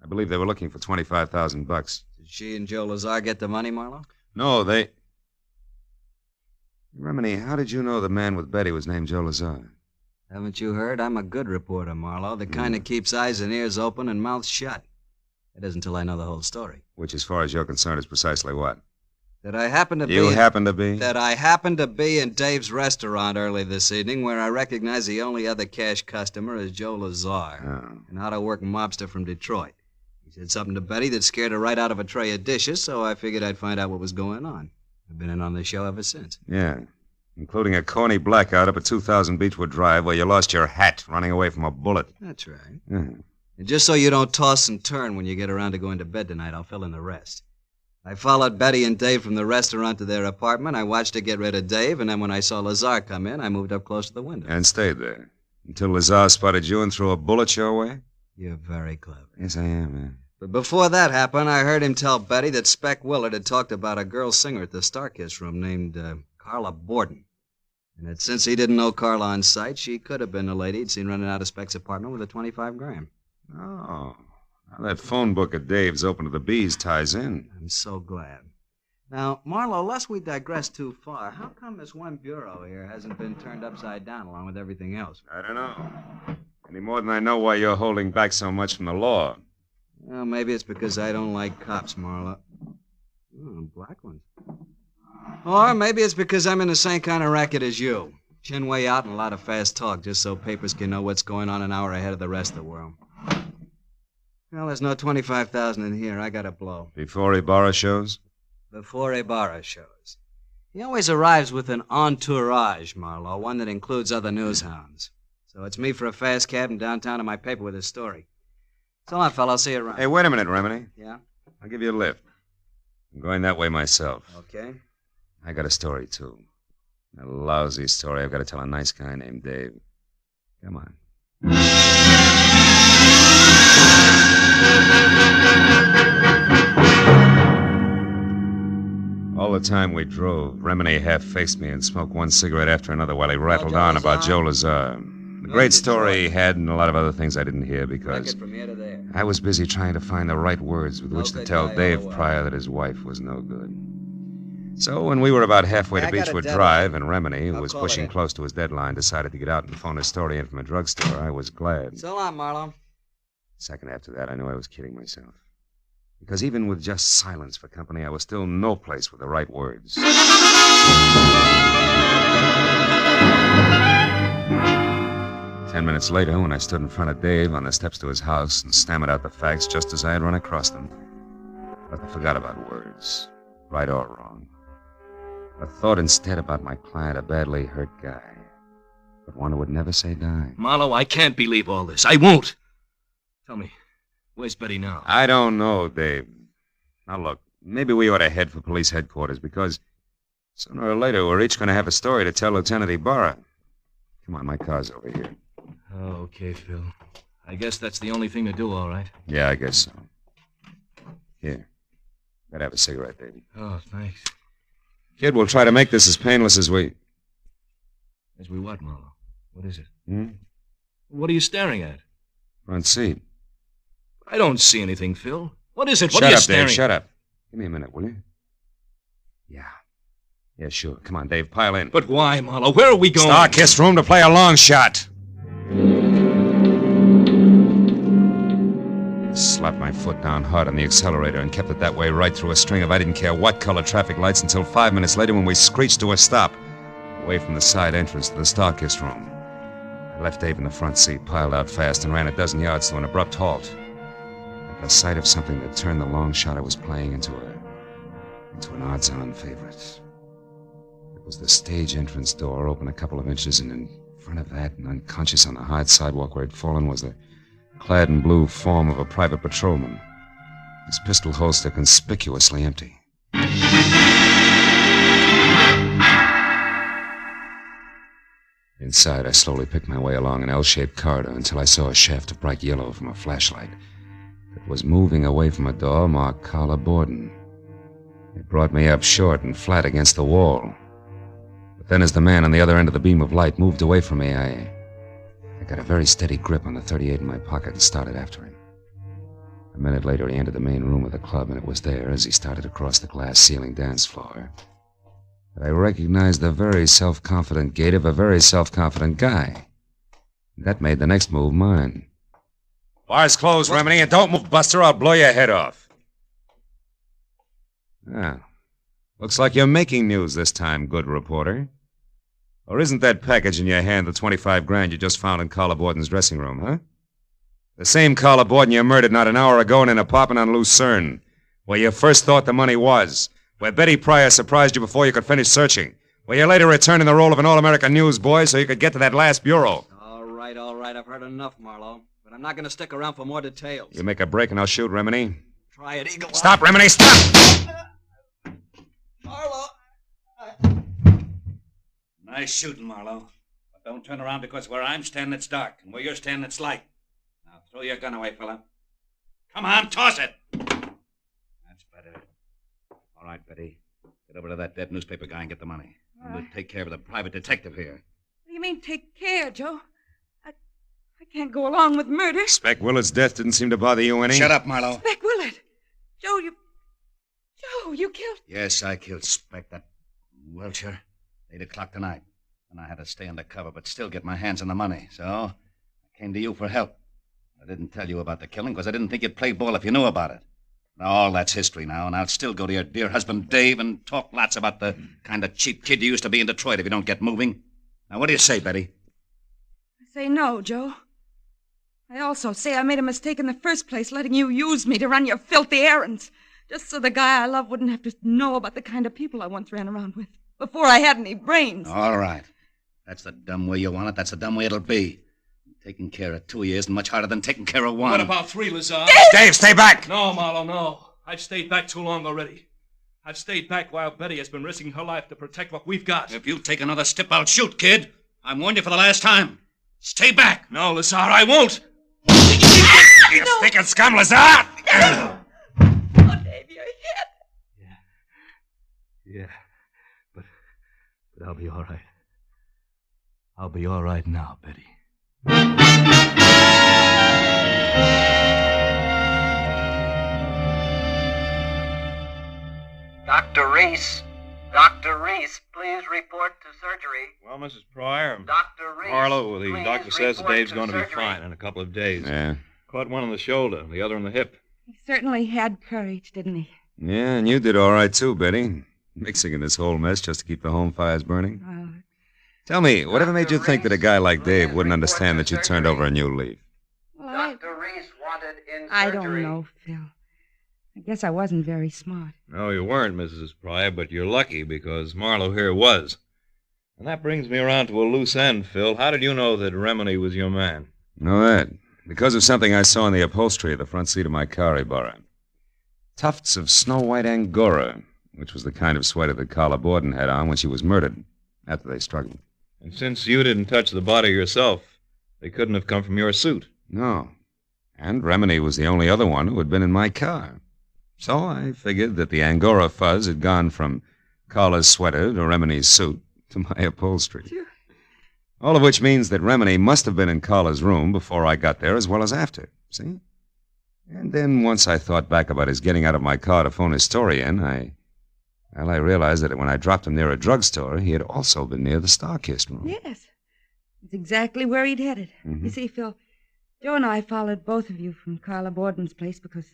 I believe they were looking for $25,000. Did she and Joe Lazar get the money, Marlowe? No, they... Remini, how did you know the man with Betty was named Joe Lazar? Haven't you heard? I'm a good reporter, Marlowe. The kind that keeps eyes and ears open and mouth shut. It isn't until I know the whole story. Which, as far as you're concerned, is precisely what? That I happen to be... You happen to be? That I happened to be in Dave's restaurant early this evening, where I recognized the only other cash customer as Joe Lazar, an out-of-work mobster from Detroit. He said something to Betty that scared her right out of a tray of dishes, so I figured I'd find out what was going on. I've been in on the show ever since. Yeah, including a corny blackout up at 2000 Beechwood Drive where you lost your hat running away from a bullet. That's right. Yeah. And just so you don't toss and turn when you get around to going to bed tonight, I'll fill in the rest. I followed Betty and Dave from the restaurant to their apartment. I watched her get rid of Dave, and then when I saw Lazar come in, I moved up close to the window. And stayed there until Lazar spotted you and threw a bullet your way? You're very clever. Yes, I am, man. But before that happened, I heard him tell Betty that Speck Willard had talked about a girl singer at the Starkiss room named Carla Borden. And that since he didn't know Carla on sight, she could have been the lady he'd seen running out of Speck's apartment with a 25 gram. Oh, now that phone book of Dave's open to the bees ties in. I'm so glad. Now, Marlowe, lest we digress too far, how come this one bureau here hasn't been turned upside down along with everything else? I don't know. Any more than I know why you're holding back so much from the law. Well, maybe it's because I don't like cops, Marlowe. Oh, black ones. Or maybe it's because I'm in the same kind of racket as you. Chin way out and a lot of fast talk, just so papers can know what's going on an hour ahead of the rest of the world. Well, there's no 25,000 in here. I got a blow. Before Ibarra shows? Before Ibarra shows. He always arrives with an entourage, Marlowe, one that includes other news hounds. So it's me for a fast cab and downtown to my paper with his story. So long, fella. I'll see you around. Hey, wait a minute, Remini. Yeah? I'll give you a lift. I'm going that way myself. Okay. I got a story, too. A lousy story I've got to tell a nice guy named Dave. Come on. All the time we drove, Remini half-faced me and smoked one cigarette after another while he rattled on about Joe Lazar. A great story he had and a lot of other things I didn't hear because I was busy trying to find the right words with which to tell Dave Pryor that his wife was no good. So when we were about halfway to Beechwood Drive and Remini, who was pushing close to his deadline, decided to get out and phone his story in from a drugstore, I was glad. So long, Marlowe. A second after that, I knew I was kidding myself. Because even with just silence for company, I was still no place with the right words. 10 minutes later, when I stood in front of Dave on the steps to his house and stammered out the facts just as I had run across them, I forgot about words, right or wrong. I thought instead about my client, a badly hurt guy, but one who would never say die. Marlowe, I can't believe all this. I won't. Tell me, where's Betty now? I don't know, Dave. Now, look, maybe we ought to head for police headquarters, because sooner or later we're each going to have a story to tell Lieutenant Ibarra. Come on, my car's over here. Oh, okay, Phil. I guess that's the only thing to do, all right. Yeah, I guess so. Here. Gotta have a cigarette, Davey. Oh, thanks. Kid, we'll try to make this as painless as we... As we what, Marlowe? What is it? Hmm? What are you staring at? Front seat. I don't see anything, Phil. What is it? Shut What are you up, staring Dave, shut up. Give me a minute, will you? Yeah, sure. Come on, Dave, pile in. But why, Marlowe? Where are we going? Starkist room to play a long shot. Slapped my foot down hard on the accelerator and kept it that way right through a string of I didn't care what color traffic lights until 5 minutes later when we screeched to a stop, away from the side entrance to the Starkist room. I left Dave in the front seat, piled out fast, and ran a dozen yards to an abrupt halt. At the sight of something that turned the long shot I was playing into an odds-on favorite. It was the stage entrance door, open a couple of inches, and in front of that, and unconscious on the hard sidewalk where he'd fallen, was the clad in blue form of a private patrolman, his pistol holster conspicuously empty. Inside, I slowly picked my way along an L-shaped corridor until I saw a shaft of bright yellow from a flashlight that was moving away from a door marked Carla Borden. It brought me up short and flat against the wall. But then as the man on the other end of the beam of light moved away from me, I got a very steady grip on the .38 in my pocket and started after him. A minute later, he entered the main room of the club, and it was there, as he started across the glass-ceiling dance floor, that I recognized the very self-confident gait of a very self-confident guy. That made the next move mine. Bar's closed, Remini, and don't move, Buster. I'll blow your head off. Ah, looks like you're making news this time, good reporter. Or isn't that package in your hand the 25 grand you just found in Carla Borden's dressing room, huh? The same Carla Borden you murdered not an hour ago in an apartment on Lucerne, where you first thought the money was, where Betty Pryor surprised you before you could finish searching, where you later returned in the role of an all-American newsboy so you could get to that last bureau. All right, I've heard enough, Marlowe. But I'm not going to stick around for more details. You make a break and I'll shoot, Remini. Try it, Eagle. Stop, Remini, stop! Marlowe! Nice shooting, Marlowe. But don't turn around because where I'm standing it's dark, and where you're standing it's light. Now throw your gun away, fella. Come on, toss it! That's better. All right, Betty. Get over to that dead newspaper guy and get the money. And we'll take care of the private detective here. What do you mean, take care, Joe? I can't go along with murder. Spec Willard's death didn't seem to bother you any. Shut up, Marlowe. Spec Willard. Joe, you killed... Yes, I killed Spec, that Welcher. 8 o'clock tonight. And I had to stay undercover, but still get my hands on the money. So I came to you for help. I didn't tell you about the killing because I didn't think you'd play ball if you knew about it. Now, all that's history now, and I'll still go to your dear husband, Dave, and talk lots about the kind of cheap kid you used to be in Detroit if you don't get moving. Now, what do you say, Betty? I say no, Joe. I also say I made a mistake in the first place, letting you use me to run your filthy errands, just so the guy I love wouldn't have to know about the kind of people I once ran around with, before I had any brains. All right. That's the dumb way you want it. That's the dumb way it'll be. Taking care of 2 years isn't much harder than taking care of one. What about 3, Lazar? Dave, stay back! No, Marlowe, no. I've stayed back too long already. I've stayed back while Betty has been risking her life to protect what we've got. If you take another step, I'll shoot, kid. I warned you for the last time. Stay back. No, Lazar, I won't. You stinking scum, Lazar! Oh, Dave, you're hit. Yeah. But I'll be all right. I'll be all right now, Betty. Dr. Reese. Dr. Reese, please report to surgery. Well, Mrs. Pryor, Dr. Reese, Marlowe, the please doctor says that report Dave's to going to be surgery. fine in a couple of days. Yeah. Caught one on the shoulder, the other on the hip. He certainly had courage, didn't he? Yeah, and you did all right, too, Betty. Mixing in this whole mess just to keep the home fires burning. Well, Tell me, whatever made you think that a guy like Dave wouldn't understand that you turned over a new leaf? Well, I don't know, Phil. I guess I wasn't very smart. No, you weren't, Mrs. Pryor, but you're lucky because Marlowe here was. And that brings me around to a loose end, Phil. How did you know that Remini was your man? Know that? Because of something I saw in the upholstery of the front seat of my car he borrowed. Tufts of snow-white Angora, which was the kind of sweater that Carla Borden had on when she was murdered, after they struggled. And since you didn't touch the body yourself, they couldn't have come from your suit. No. And Remini was the only other one who had been in my car. So I figured that the Angora fuzz had gone from Carla's sweater to Remini's suit to my upholstery. All of which means that Remini must have been in Carla's room before I got there as well as after. See? And then once I thought back about his getting out of my car to phone his story in, I realized that when I dropped him near a drugstore, he had also been near the Starkist room. Yes. It's exactly where he'd headed. Mm-hmm. You see, Phil, Joe and I followed both of you from Carla Borden's place because,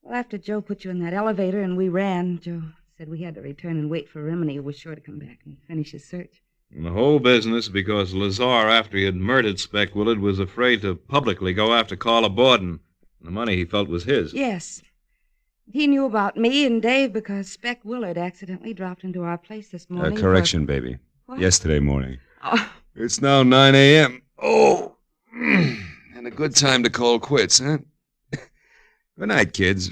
well, after Joe put you in that elevator and we ran, Joe said we had to return and wait for Remini, who was sure to come back and finish his search. And the whole business because Lazar, after he had murdered Speck Willard, was afraid to publicly go after Carla Borden. The money he felt was his. Yes. He knew about me and Dave because Speck Willard accidentally dropped into our place this morning. Correction, baby. What? Yesterday morning. Oh. It's now 9 a.m. Oh, and a good time to call quits, huh? Good night, kids.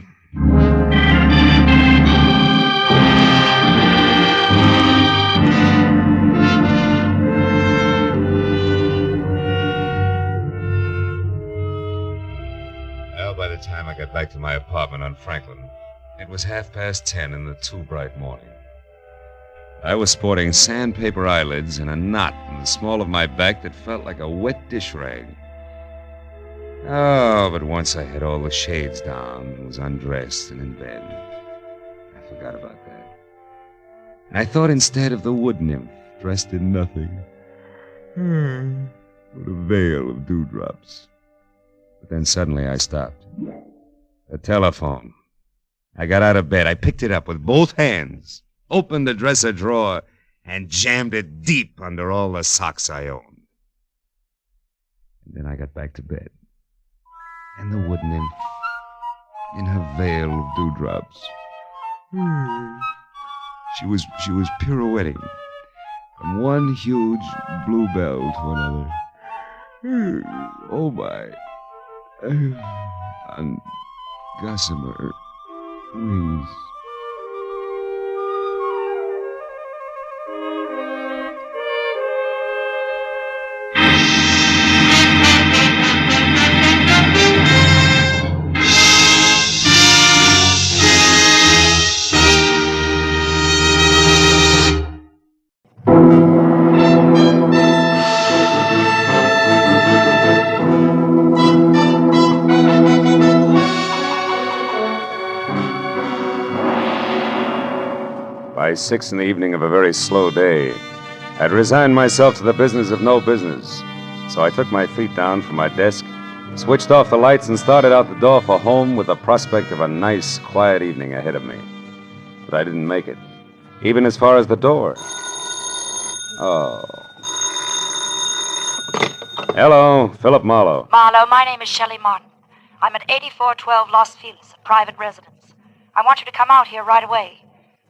Well, by the time I got back to my apartment on Franklin, it was 10:30 in the too bright morning. I was sporting sandpaper eyelids and a knot in the small of my back that felt like a wet dish rag. Oh, but once I had all the shades down and was undressed and in bed, I forgot about that. And I thought instead of the wood nymph dressed in nothing, with a veil of dewdrops. But then suddenly I stopped. The telephone. I got out of bed. I picked it up with both hands, opened the dresser drawer, and jammed it deep under all the socks I owned. And then I got back to bed. And the wood nymph, in her veil of dewdrops, she was pirouetting from one huge bluebell to another. Oh, my. On gossamer wings. By 6 in the evening of a very slow day, I'd resigned myself to the business of no business. So I took my feet down from my desk, switched off the lights, and started out the door for home with the prospect of a nice, quiet evening ahead of me. But I didn't make it, even as far as the door. Oh. Hello, Philip Marlowe. Marlowe, my name is Shelley Martin. I'm at 8412 Los Feliz, a private residence. I want you to come out here right away.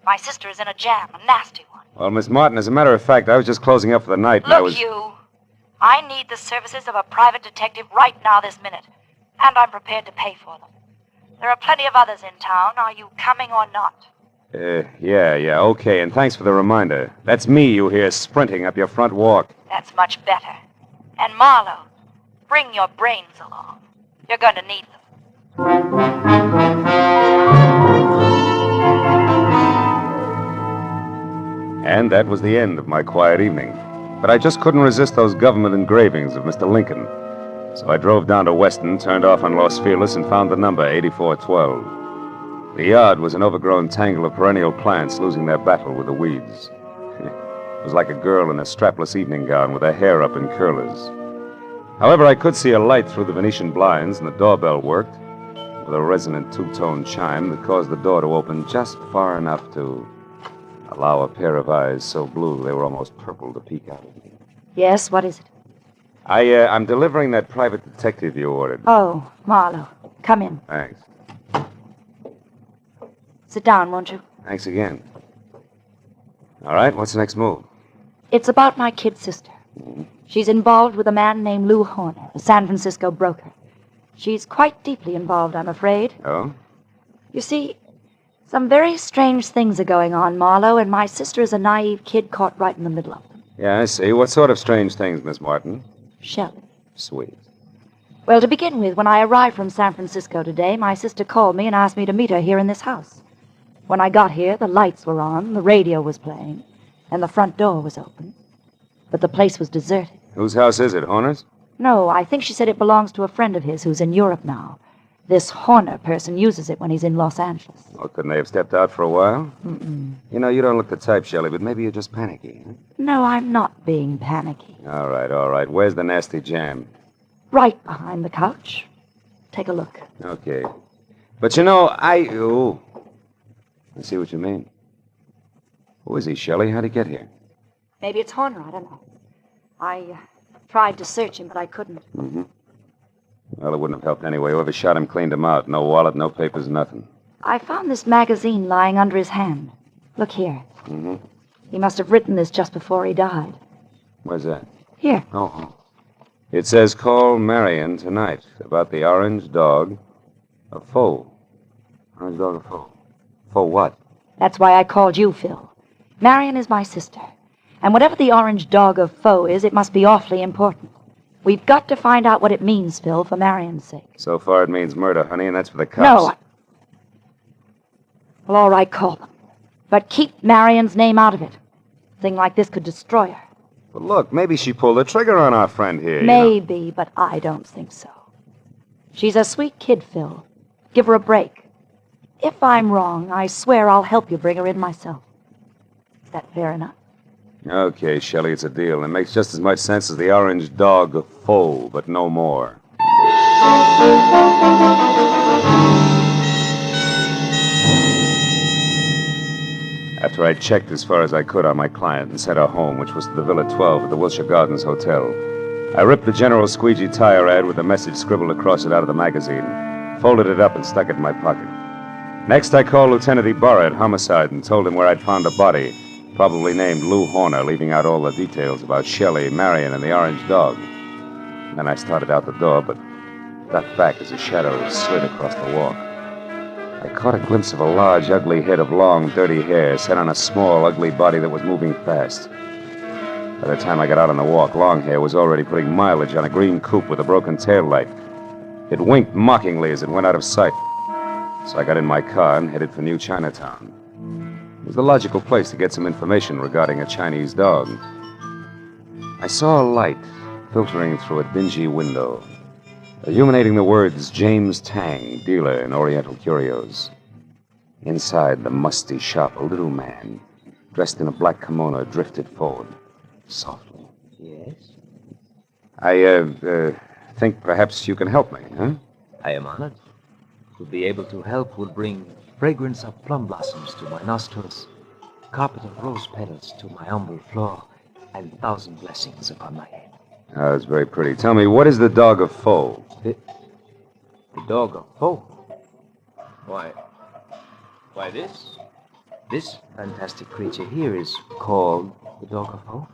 My sister is in a jam, a nasty one. Well, Miss Martin, as a matter of fact, I was just closing up for the night, and I was... Look, I need the services of a private detective right now this minute, and I'm prepared to pay for them. There are plenty of others in town. Are you coming or not? Yeah, okay, and thanks for the reminder. That's me you hear sprinting up your front walk. That's much better. And Marlowe, bring your brains along. You're going to need them. And that was the end of my quiet evening. But I just couldn't resist those government engravings of Mr. Lincoln. So I drove down to Weston, turned off on Los Feliz, and found the number 8412. The yard was an overgrown tangle of perennial plants losing their battle with the weeds. It was like a girl in a strapless evening gown with her hair up in curlers. However, I could see a light through the Venetian blinds, and the doorbell worked, with a resonant two-tone chime that caused the door to open just far enough to allow a pair of eyes so blue they were almost purple to peek out at me. Yes, what is it? I'm delivering that private detective you ordered. Oh, Marlowe. Come in. Thanks. Sit down, won't you? Thanks again. All right, what's the next move? It's about my kid sister. She's involved with a man named Lou Horner, a San Francisco broker. She's quite deeply involved, I'm afraid. Oh? You see, some very strange things are going on, Marlowe, and my sister is a naive kid caught right in the middle of them. Yeah, I see. What sort of strange things, Miss Martin? Shelley. Sweet. Well, to begin with, when I arrived from San Francisco today, my sister called me and asked me to meet her here in this house. When I got here, the lights were on, the radio was playing, and the front door was open. But the place was deserted. Whose house is it, Horner's? No, I think she said it belongs to a friend of his who's in Europe now. This Horner person uses it when he's in Los Angeles. Well, couldn't they have stepped out for a while? Mm-mm. You know, you don't look the type, Shelley, but maybe you're just panicky. Huh? No, I'm not being panicky. All right. Where's the nasty jam? Right behind the couch. Take a look. Okay. But you know, I see what you mean. Who is he, Shelley? How'd he get here? Maybe it's Horner, I don't know. I tried to search him, but I couldn't. Mm-hmm. Well, it wouldn't have helped anyway. Whoever shot him cleaned him out. No wallet, no papers, nothing. I found this magazine lying under his hand. Look here. Mm-hmm. He must have written this just before he died. Where's that? Here. Oh. It says, call Marion tonight about the orange dog, a foe. Orange dog, a foe. Foe what? That's why I called you, Phil. Marion is my sister. And whatever the orange dog of foe is, it must be awfully important. We've got to find out what it means, Phil, for Marion's sake. So far it means murder, honey, and that's for the cops. No. Well, all right, call them. But keep Marion's name out of it. A thing like this could destroy her. But look, maybe she pulled the trigger on our friend here. Maybe, but I don't think so. She's a sweet kid, Phil. Give her a break. If I'm wrong, I swear I'll help you bring her in myself. Is that fair enough? Okay, Shelley, it's a deal. It makes just as much sense as the orange dog of foe, but no more. After I checked as far as I could on my client and sent her home, which was to the Villa 12 at the Wilshire Gardens Hotel, I ripped the General Squeegee tire ad with a message scribbled across it out of the magazine, folded it up, and stuck it in my pocket. Next, I called Lieutenant Ibarra at Homicide and told him where I'd found a body, probably named Lou Horner, leaving out all the details about Shelley, Marion, and the orange dog. Then I started out the door, but ducked back as a shadow slid across the walk. I caught a glimpse of a large, ugly head of long, dirty hair set on a small, ugly body that was moving fast. By the time I got out on the walk, Longhair was already putting mileage on a green coupe with a broken taillight. It winked mockingly as it went out of sight. So I got in my car and headed for New Chinatown. It was the logical place to get some information regarding a Chinese dog. I saw a light filtering through a dingy window, illuminating the words James Tang, dealer in Oriental curios. Inside the musty shop, a little man, dressed in a black kimono, drifted forward, softly. Yes? I think perhaps you can help me, huh? I am honored. To be able to help will bring fragrance of plum blossoms to my nostrils, carpet of rose petals to my humble floor, and 1,000 blessings upon my head. Oh, that's very pretty. Tell me, what is the dog of foe? The dog of foe? Why, this fantastic creature here is called the dog of foe.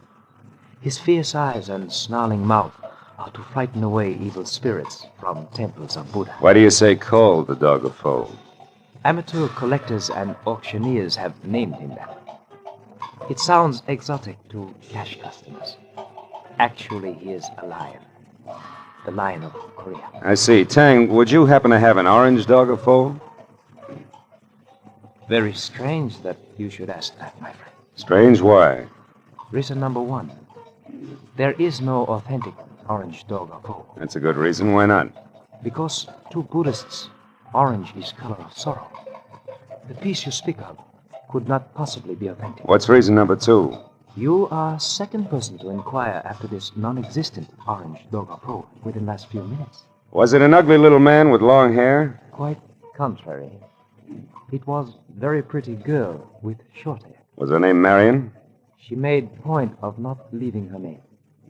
His fierce eyes and snarling mouth are to frighten away evil spirits from temples of Buddha. Why do you say called the dog of foe? Amateur collectors and auctioneers have named him that. It sounds exotic to cash customers. Actually, he is a lion. The lion of Korea. I see. Tang, would you happen to have an orange dog of foe? Very strange that you should ask that, my friend. Strange? Why? Reason number one. There is no authentic orange dog of foe. That's a good reason. Why not? Because to Buddhists, orange is color of sorrow. The piece you speak of could not possibly be authentic. What's reason number two? You are second person to inquire after this non-existent orange dog of foe within the last few minutes. Was it an ugly little man with long hair? Quite contrary. It was a very pretty girl with short hair. Was her name Marion? She made point of not leaving her name.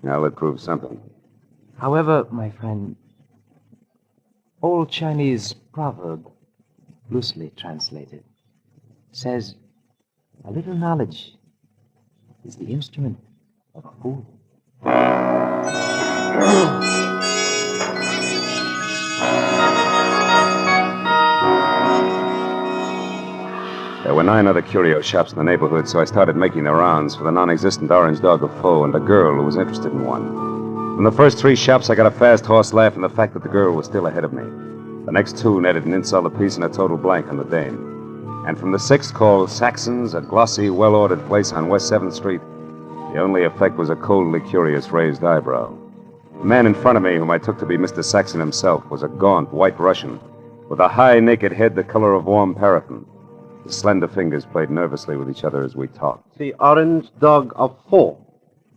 Now that proves something. However, my friend, old Chinese proverb, loosely translated, says a little knowledge is the instrument of a fool. There were 9 other curio shops in the neighborhood, so I started making the rounds for the non-existent orange dog of Foe and a girl who was interested in one. From the first 3 shops, I got a fast horse laugh and the fact that the girl was still ahead of me. The next 2 netted an insult apiece and a total blank on the dame. And from the 6th, called Saxon's, a glossy, well-ordered place on West 7th Street, the only effect was a coldly curious raised eyebrow. The man in front of me, whom I took to be Mr. Saxon himself, was a gaunt white Russian with a high, naked head the color of warm paraffin. His slender fingers played nervously with each other as we talked. The orange dog of Foe.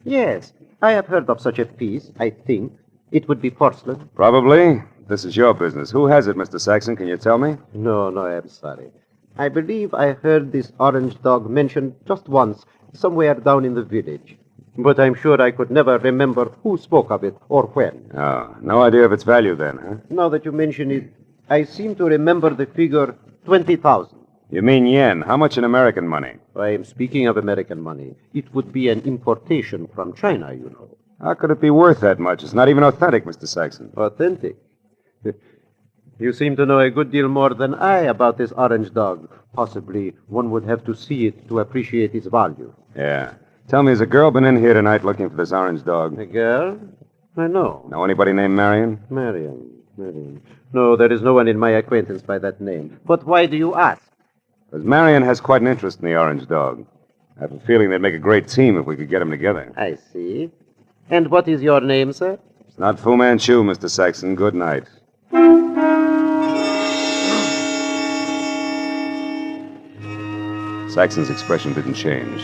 Yes, I have heard of such a piece, I think. It would be porcelain. Probably. This is your business. Who has it, Mr. Saxon? Can you tell me? No, I'm sorry. I believe I heard this orange dog mentioned just once, somewhere down in the village. But I'm sure I could never remember who spoke of it or when. Oh, no idea of its value then, huh? Now that you mention it, I seem to remember the figure 20,000. You mean yen? How much in American money? I am speaking of American money. It would be an importation from China, you know. How could it be worth that much? It's not even authentic, Mr. Saxon. Authentic? You seem to know a good deal more than I about this orange dog. Possibly one would have to see it to appreciate its value. Yeah. Tell me, has a girl been in here tonight looking for this orange dog? A girl? I know. Know anybody named Marion? Marion. No, there is no one in my acquaintance by that name. But why do you ask? Because Marion has quite an interest in the orange dog. I have a feeling they'd make a great team if we could get them together. I see. And what is your name, sir? It's not Fu Manchu, Mr. Saxon. Good night. Saxon's expression didn't change.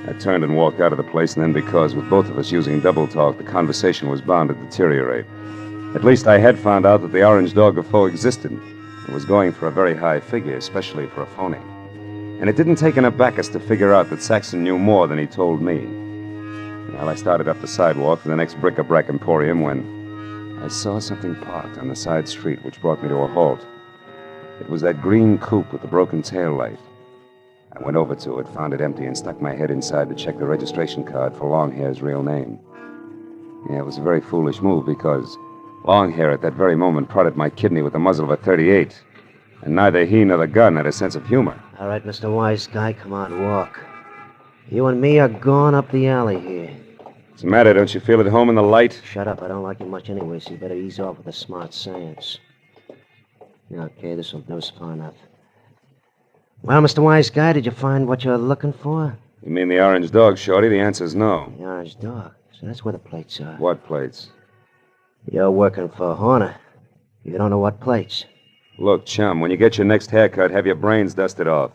I turned and walked out of the place, and then because, with both of us using double talk, the conversation was bound to deteriorate. At least I had found out that the orange dog of Foe existed and was going for a very high figure, especially for a phony. And it didn't take an abacus to figure out that Saxon knew more than he told me. Well, I started up the sidewalk for the next bric-a-brac emporium when I saw something parked on the side street, which brought me to a halt. It was that green coupe with the broken tail light. I went over to it, found it empty, and stuck my head inside to check the registration card for Longhair's real name. Yeah, it was a very foolish move because Longhair at that very moment prodded my kidney with the muzzle of a .38, and neither he nor the gun had a sense of humor. All right, Mr. Wise Guy, come on, walk. You and me are going up the alley here. What's the matter? Don't you feel at home in the light? Shut up. I don't like you much anyway, so you better ease off with the smart sayings. Okay, this will do far enough. Well, Mr. Wise Guy, did you find what you're looking for? You mean the orange dog, Shorty? The answer's no. The orange dog. So that's where the plates are. What plates? You're working for Horner. You don't know what plates. Look, chum, when you get your next haircut, have your brains dusted off.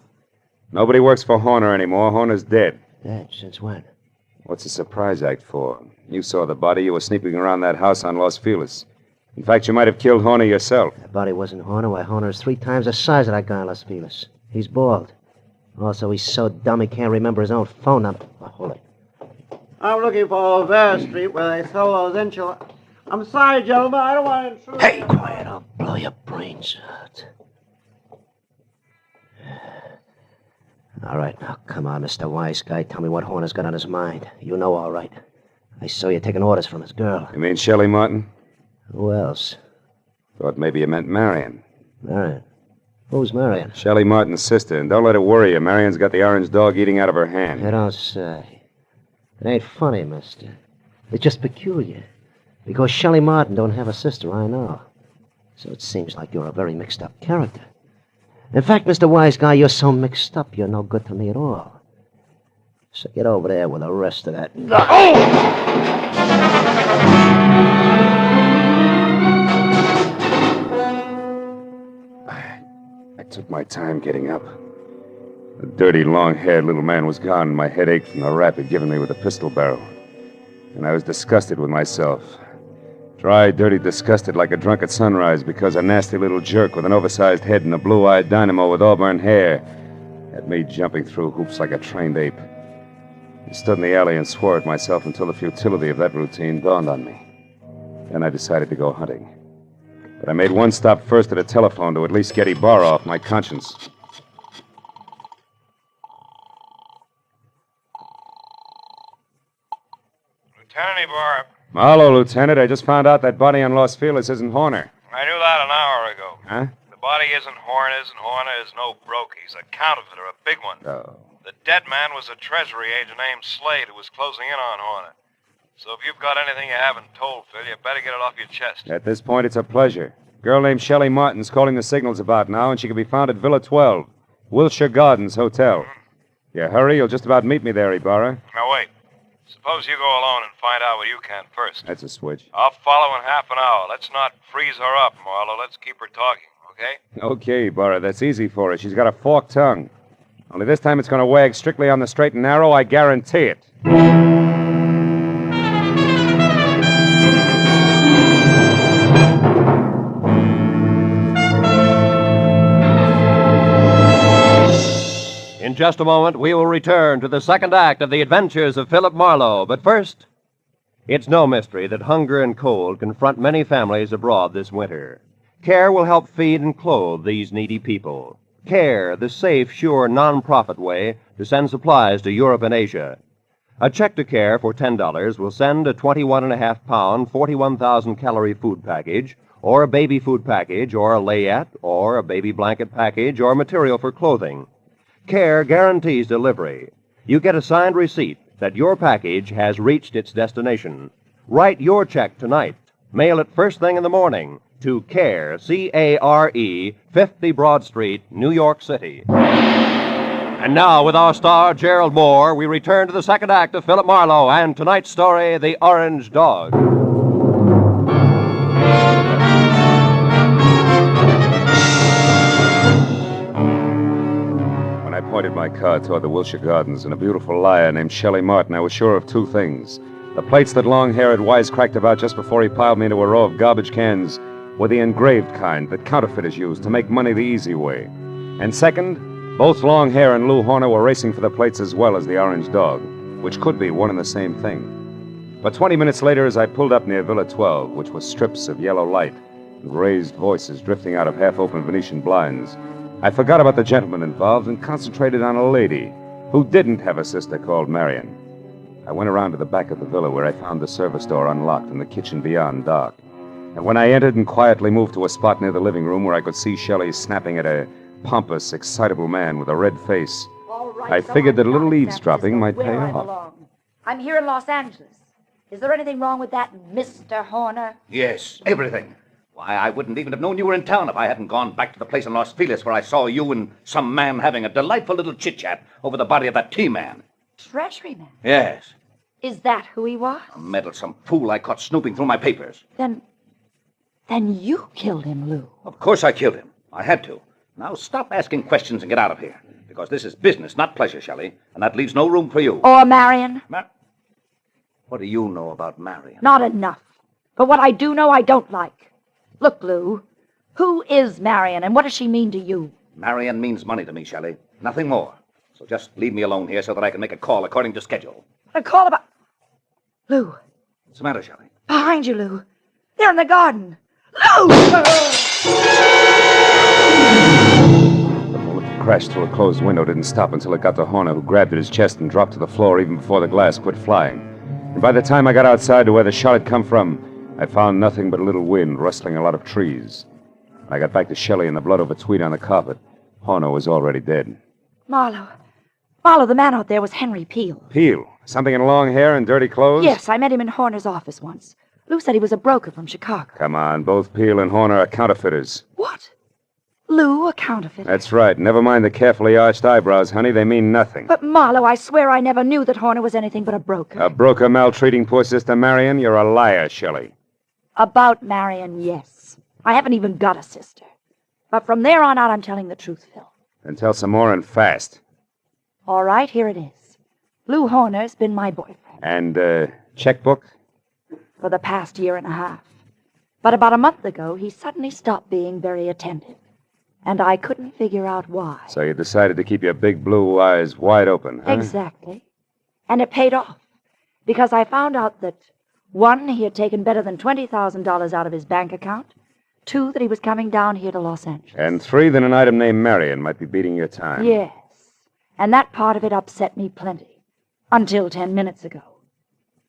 Nobody works for Horner anymore. Horner's dead. Dead? Since when? What's the surprise act for? You saw the body. You were sneaking around that house on Los Feliz. In fact, you might have killed Horner yourself. That body wasn't Horner. Why, Horner is 3 times the size of that guy in Los Feliz. He's bald. Also, he's so dumb he can't remember his own phone number. Oh, hold it. I'm looking for O'Vara Street where they sell those enchiladas. I'm sorry, gentlemen. I don't want to intrude. Hey, quiet. I'll blow your brains out. All right, now, come on, Mr. Wise Guy. Tell me what Horner's got on his mind. You know all right. I saw you taking orders from his girl. You mean Shelley Martin? Who else? Thought maybe you meant Marion. Marion? Who's Marion? Shelley Martin's sister, and don't let it worry you. Marion's got the orange dog eating out of her hand. You don't say. It ain't funny, mister. It's just peculiar. Because Shelley Martin don't have a sister, I know. So it seems like you're a very mixed-up character. In fact, Mr. Wise Guy, you're so mixed up, you're no good to me at all. So get over there with the rest of that. I took my time getting up. The dirty, long-haired little man was gone, and my head ached from the rap he'd given me with the pistol barrel. And I was disgusted with myself. Dry, dirty, disgusted like a drunk at sunrise because a nasty little jerk with an oversized head and a blue-eyed dynamo with auburn hair had me jumping through hoops like a trained ape. I stood in the alley and swore at myself until the futility of that routine dawned on me. Then I decided to go hunting. But I made one stop first at a telephone to at least get Ibarra off my conscience. Lieutenant Ibarra. Marlowe, Lieutenant. I just found out that body on Los Feliz isn't Horner. I knew that an hour ago. Huh? The body isn't Horner's, and Horner is no broke. He's a counterfeiter, a big one. Oh. The dead man was a treasury agent named Slade who was closing in on Horner. So if you've got anything you haven't told, Phil, you better get it off your chest. At this point, it's a pleasure. A girl named Shelley Martin's calling the signals about now, and she can be found at Villa 12, Wilshire Gardens Hotel. You hurry, you'll just about meet me there, Ibarra. Now, wait. Suppose you go alone and find out what you can first. That's a switch. I'll follow in half an hour. Let's not freeze her up, Marlowe. Let's keep her talking, okay? Okay, Ibarra, that's easy for her. She's got a forked tongue. Only this time it's going to wag strictly on the straight and narrow, I guarantee it. In just a moment, we will return to the second act of the Adventures of Philip Marlowe. But first, it's no mystery that hunger and cold confront many families abroad this winter. CARE will help feed and clothe these needy people. CARE, the safe, sure, non-profit way to send supplies to Europe and Asia. A check to CARE for $10 will send a 21.5-pound, 41,000-calorie food package, or a baby food package, or a layette, or a baby blanket package, or material for clothing. CARE guarantees delivery. You get a signed receipt that your package has reached its destination. Write your check tonight. Mail it first thing in the morning to CARE, C-A-R-E, 50 Broad Street, New York City. And now, with our star, Gerald Moore, we return to the second act of Philip Marlowe and tonight's story, The Orange Dog. I pointed my car toward the Wilshire Gardens and a beautiful liar named Shelley Martin. I was sure of two things. The plates that Longhair had wisecracked about just before he piled me into a row of garbage cans were the engraved kind that counterfeiters use to make money the easy way. And second, both Longhair and Lou Horner were racing for the plates as well as the Orange Dog, which could be one and the same thing. But 20 minutes later, as I pulled up near Villa 12, which was strips of yellow light and raised voices drifting out of half-open Venetian blinds, I forgot about the gentleman involved and concentrated on a lady who didn't have a sister called Marion. I went around to the back of the villa where I found the service door unlocked and the kitchen beyond dark. And when I entered and quietly moved to a spot near the living room where I could see Shelley snapping at a pompous, excitable man with a red face, I figured that a little eavesdropping might pay off. I'm here in Los Angeles. Is there anything wrong with that, Mr. Horner? Yes, everything. Why, I wouldn't even have known you were in town if I hadn't gone back to the place in Los Feliz where I saw you and some man having a delightful little chit-chat over the body of that T-man. Treasury man? Yes. Is that who he was? A meddlesome fool I caught snooping through my papers. Then you killed him, Lou. Of course I killed him. I had to. Now stop asking questions and get out of here. Because this is business, not pleasure, Shelley. And that leaves no room for you. Or Marion? What do you know about Marion? Not enough. But what I do know, I don't like. Look, Lou, who is Marion, and what does she mean to you? Marion means money to me, Shelley. Nothing more. So just leave me alone here so that I can make a call according to schedule. A call about... Lou. What's the matter, Shelley? Behind you, Lou. They're in the garden. Lou! The bullet crashed through a closed window didn't stop until it got to Horner, who grabbed at his chest and dropped to the floor even before the glass quit flying. And by the time I got outside to where the shot had come from, I found nothing but a little wind rustling a lot of trees. When I got back to Shelley and the blood over tweed on the carpet, Horner was already dead. Marlowe, the man out there was Henry Peel. Peel? Something in long hair and dirty clothes? Yes, I met him in Horner's office once. Lou said he was a broker from Chicago. Come on, both Peel and Horner are counterfeiters. What? Lou, a counterfeiter? That's right. Never mind the carefully arched eyebrows, honey. They mean nothing. But, Marlowe, I swear I never knew that Horner was anything but a broker. A broker maltreating poor sister Marion? You're a liar, Shelley. About Marion, yes. I haven't even got a sister. But from there on out, I'm telling the truth, Phil. Then tell some more and fast. All right, here it is. Lou Horner's been my boyfriend. And, checkbook? For the past year and a half. But about a month ago, he suddenly stopped being very attentive. And I couldn't figure out why. So you decided to keep your big blue eyes wide open, huh? Exactly. And it paid off. Because I found out that, 1, he had taken better than $20,000 out of his bank account. 2, that he was coming down here to Los Angeles. And 3, that an item named Marion might be beating your time. Yes. And that part of it upset me plenty. Until 10 minutes ago.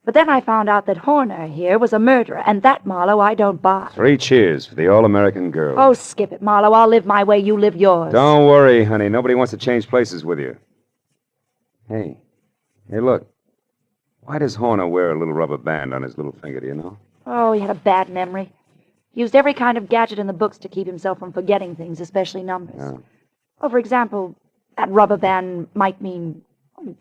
But then I found out that Horner here was a murderer, and that, Marlowe, I don't buy. 3 cheers for the all-American girl. Oh, skip it, Marlowe. I'll live my way, you live yours. Don't worry, honey. Nobody wants to change places with you. Hey, look. Why does Horner wear a little rubber band on his little finger, do you know? Oh, he had a bad memory. He used every kind of gadget in the books to keep himself from forgetting things, especially numbers. Oh. Oh, for example, that rubber band might mean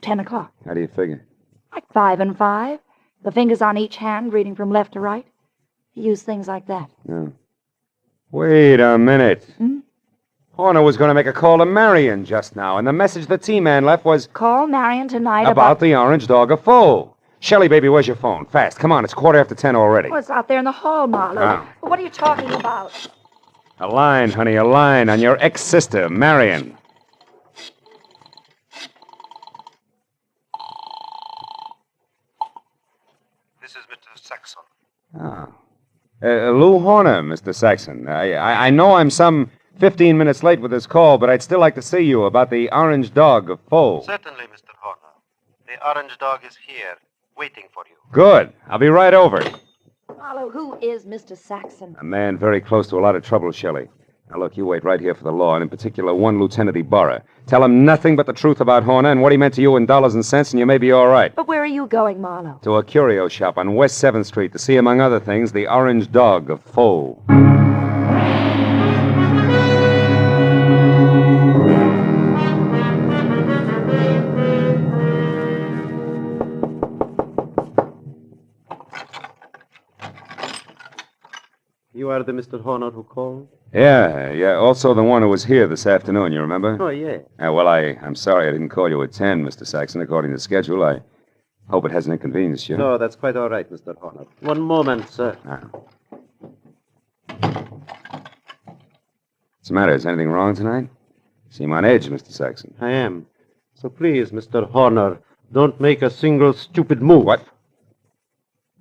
10 o'clock. How do you figure? Like 5 and 5. The fingers on each hand, reading from left to right. He used things like that. Oh. Wait a minute. Horner was going to make a call to Marion just now, and the message the T-Man left was... Call Marion tonight about the orange dog of Foe. Shelley, baby, where's your phone? Fast. Come on, it's 10:15 already. Oh, it's out there in the hall, Marlowe. Oh. What are you talking about? A line, honey, a line on your ex-sister, Marion. This is Mr. Saxon. Ah. Lou Horner, Mr. Saxon. I know I'm some 15 minutes late with this call, but I'd still like to see you about the orange dog of Foe. Certainly, Mr. Horner. The orange dog is here, waiting for you. Good. I'll be right over. Marlowe, who is Mr. Saxon? A man very close to a lot of trouble, Shelley. Now, look, you wait right here for the law, and in particular, one Lieutenant Ibarra. Tell him nothing but the truth about Horner and what he meant to you in dollars and cents, and you may be all right. But where are you going, Marlowe? To a curio shop on West 7th Street to see, among other things, the orange dog of Foe. You are the Mr. Horner who called? Yeah. Also the one who was here this afternoon, you remember? Oh, yeah. Well, I'm sorry I didn't call you at 10, Mr. Saxon, according to schedule. I hope it hasn't inconvenienced you. No, that's quite all right, Mr. Horner. One moment, sir. What's the matter? Is anything wrong tonight? Seem on edge, Mr. Saxon. I am. So please, Mr. Horner, don't make a single stupid move. What?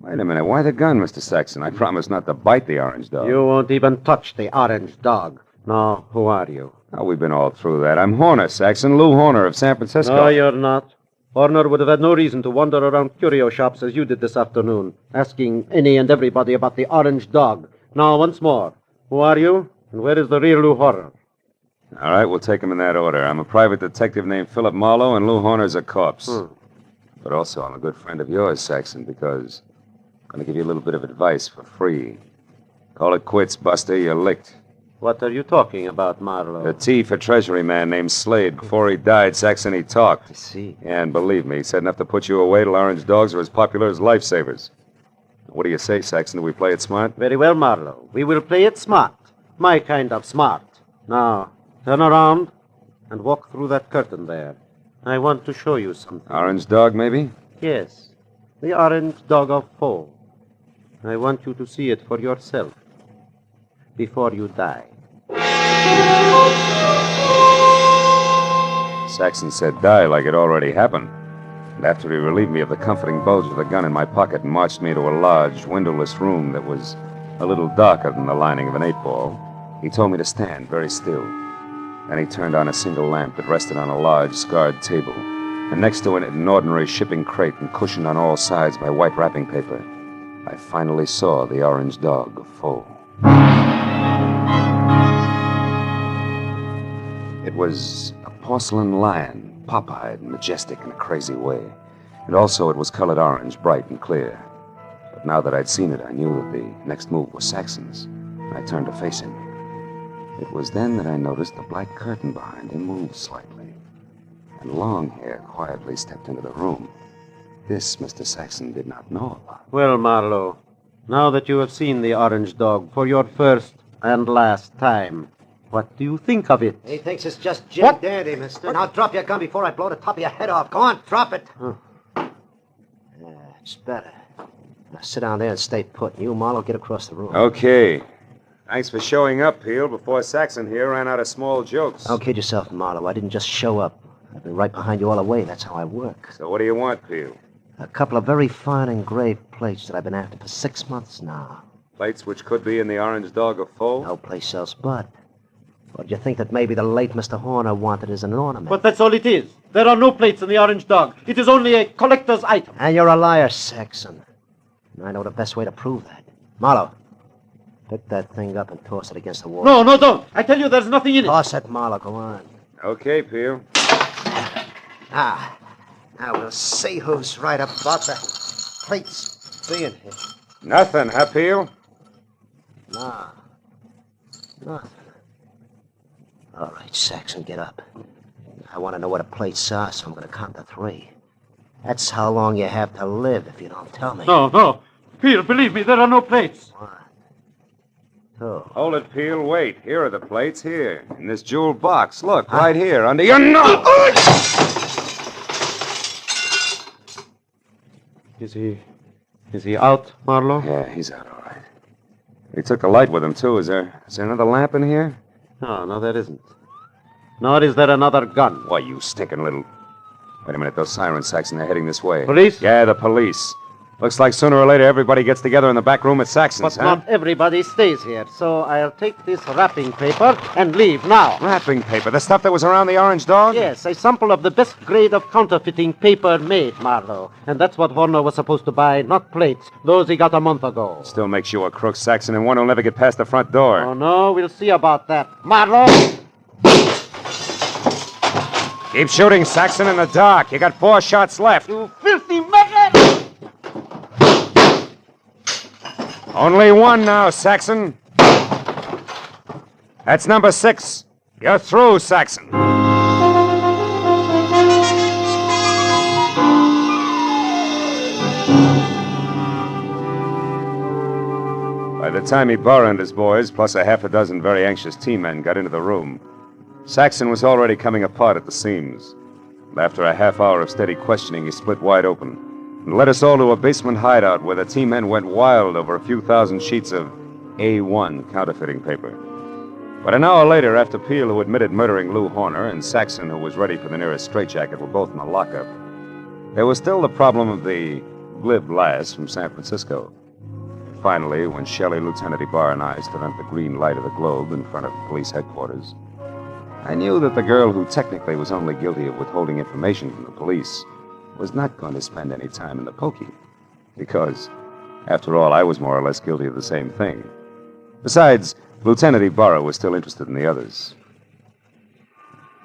Wait a minute. Why the gun, Mr. Saxon? I promised not to bite the orange dog. You won't even touch the orange dog. No, who are you? Oh, we've been all through that. I'm Horner, Saxon. Lou Horner of San Francisco. No, you're not. Horner would have had no reason to wander around curio shops as you did this afternoon, asking any and everybody about the orange dog. Now, once more, who are you, and where is the real Lou Horner? All right, we'll take them in that order. I'm a private detective named Philip Marlowe, and Lou Horner's a corpse. But also, I'm a good friend of yours, Saxon, because I'm going to give you a little bit of advice for free. Call it quits, Buster. You're licked. What are you talking about, Marlowe? The T for Treasury man named Slade. Before he died, Saxon, he talked. I see. And believe me, he said enough to put you away till orange dogs are as popular as lifesavers. What do you say, Saxon? Do we play it smart? Very well, Marlowe. We will play it smart. My kind of smart. Now, turn around and walk through that curtain there. I want to show you something. Orange dog, maybe? Yes. The orange dog of Foe. I want you to see it for yourself before you die. Saxon said die like it already happened. And after he relieved me of the comforting bulge of the gun in my pocket and marched me to a large, windowless room that was a little darker than the lining of an 8-ball, he told me to stand very still. Then he turned on a single lamp that rested on a large, scarred table, and next to it an ordinary shipping crate and cushioned on all sides by white wrapping paper. I finally saw the orange dog of Foe. It was a porcelain lion, pop-eyed and majestic in a crazy way. And also it was colored orange, bright and clear. But now that I'd seen it, I knew that the next move was Saxon's. I turned to face him. It was then that I noticed the black curtain behind him moved slightly. And Longhair quietly stepped into the room. This Mr. Saxon did not know about. Well, Marlowe, now that you have seen the orange dog for your first and last time, what do you think of it? He thinks it's just Jim Dandy, mister. Now drop your gun before I blow the top of your head off. Go on, drop it. Yeah, it's better. Now sit down there and stay put. And you, Marlowe, get across the room. Okay. Thanks for showing up, Peel, before Saxon here ran out of small jokes. Don't kid yourself, Marlowe. I didn't just show up. I've been right behind you all the way. That's how I work. So what do you want, Peel? A couple of very fine engraved plates that I've been after for 6 months now. Plates which could be in the Orange Dog of Foe? No place sells bud. Or do you think that maybe the late Mr. Horner wanted as an ornament? But that's all it is. There are no plates in the Orange Dog. It is only a collector's item. And you're a liar, Saxon. And I know the best way to prove that. Marlowe, pick that thing up and toss it against the wall. No, don't. I tell you, there's nothing in it. Toss it, Marlowe. Go on. Okay, Peel. Now we'll see who's right about the plates being here. Nothing, huh, Peel? No. Nothing. All right, Saxon, get up. I want to know where the plates are, so I'm going to count to 3. That's how long you have to live if you don't tell me. No. Peel, believe me, there are no plates. 1, 2. Hold it, Peel. Wait. Here are the plates. Here. In this jeweled box. Look, right here, under your nose. Is he out, Marlowe? Yeah, he's out, all right. He took the light with him, too. Is there another lamp in here? No, there isn't. Nor is there another gun. Why, you stinking little... Wait a minute, those sirens, Saxon, they're heading this way. Police? Yeah, the police. Looks like sooner or later everybody gets together in the back room at Saxon's, But not everybody stays here, so I'll take this wrapping paper and leave now. Wrapping paper? The stuff that was around the Orange Dog? Yes, a sample of the best grade of counterfeiting paper made, Marlowe. And that's what Horner was supposed to buy, not plates. Those he got a month ago. Still makes you a crook, Saxon, and one who'll never get past the front door. Oh, no, we'll see about that. Marlowe! Keep shooting, Saxon, in the dark. You got 4 shots left. You filthy maggot! Only 1 now, Saxon. That's number 6. You're through, Saxon. By the time Ibarra and his boys, plus a half a dozen very anxious team men, got into the room, Saxon was already coming apart at the seams. After a half hour of steady questioning, he split wide open and led us all to a basement hideout where the team men went wild over a few thousand sheets of A1 counterfeiting paper. But an hour later, after Peel, who admitted murdering Lou Horner, and Saxon, who was ready for the nearest straitjacket, were both in the lockup, there was still the problem of the glib lass from San Francisco. Finally, when Shelley, Lieutenant Ibarra, and I stood under the green light of the globe in front of police headquarters, I knew that the girl who technically was only guilty of withholding information from the police was not going to spend any time in the pokey. Because, after all, I was more or less guilty of the same thing. Besides, Lieutenant Ibarra was still interested in the others.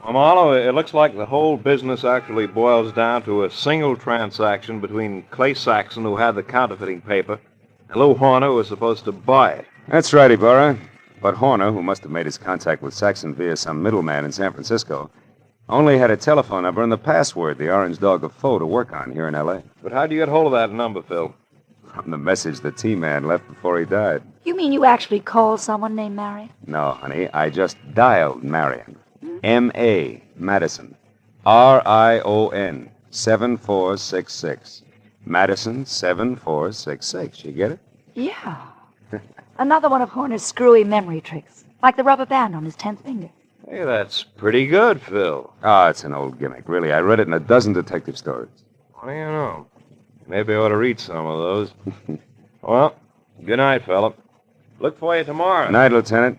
Well, Marlowe, it looks like the whole business actually boils down to a single transaction between Clay Saxon, who had the counterfeiting paper, and Lou Horner, who was supposed to buy it. That's right, Ibarra. But Horner, who must have made his contact with Saxon via some middleman in San Francisco, only had a telephone number and the password, the Orange Dog of Foe, to work on here in L.A. But how'd you get hold of that number, Phil? From the message the T-Man left before he died. You mean you actually called someone named Marion? No, honey, I just dialed Marion. M.A. Madison. R-I-O-N 7466. Madison 7466. You get it? Yeah. Another one of Horner's screwy memory tricks, like the rubber band on his 10th finger. Hey, that's pretty good, Phil. Oh, it's an old gimmick, really. I read it in a dozen detective stories. What do you know? Maybe I ought to read some of those. Well, good night, Philip. Look for you tomorrow. Good night, Lieutenant.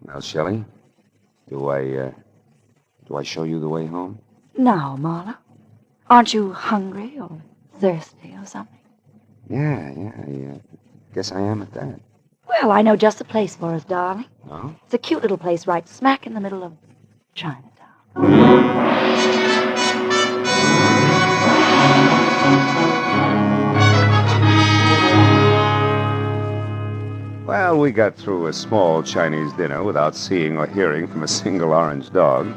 Now, Shelley, do I show you the way home? No, Marla. Aren't you hungry or thirsty or something? Yeah, I guess I am at that. Well, I know just the place for us, darling. Oh? It's a cute little place right smack in the middle of Chinatown. Well, we got through a small Chinese dinner without seeing or hearing from a single orange dog.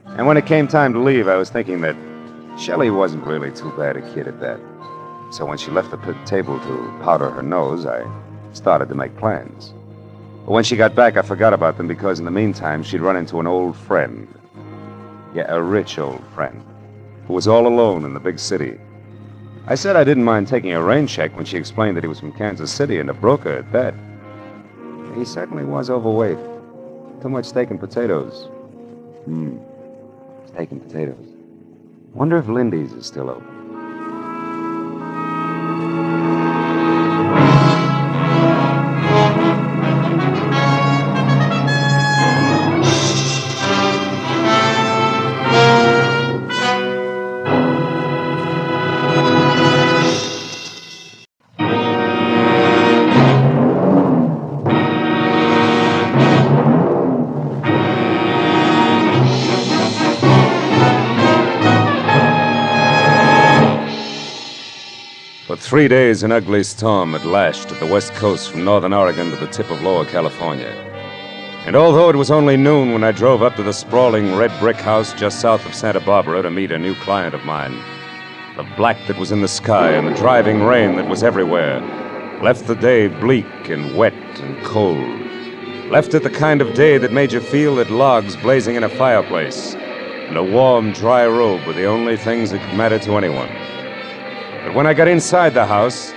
And when it came time to leave, I was thinking that Shelley wasn't really too bad a kid at that. So when she left the table to powder her nose, I started to make plans. But when she got back, I forgot about them because in the meantime, she'd run into an old friend. Yeah, a rich old friend who was all alone in the big city. I said I didn't mind taking a rain check when she explained that he was from Kansas City and a broker at that. He certainly was overweight. Too much steak and potatoes. Steak and potatoes. Wonder if Lindy's is still open. For 3 days, an ugly storm had lashed at the west coast from northern Oregon to the tip of lower California. And although it was only noon when I drove up to the sprawling red brick house just south of Santa Barbara to meet a new client of mine, the black that was in the sky and the driving rain that was everywhere left the day bleak and wet and cold. Left it the kind of day that made you feel that logs blazing in a fireplace and a warm, dry robe were the only things that could matter to anyone. But when I got inside the house,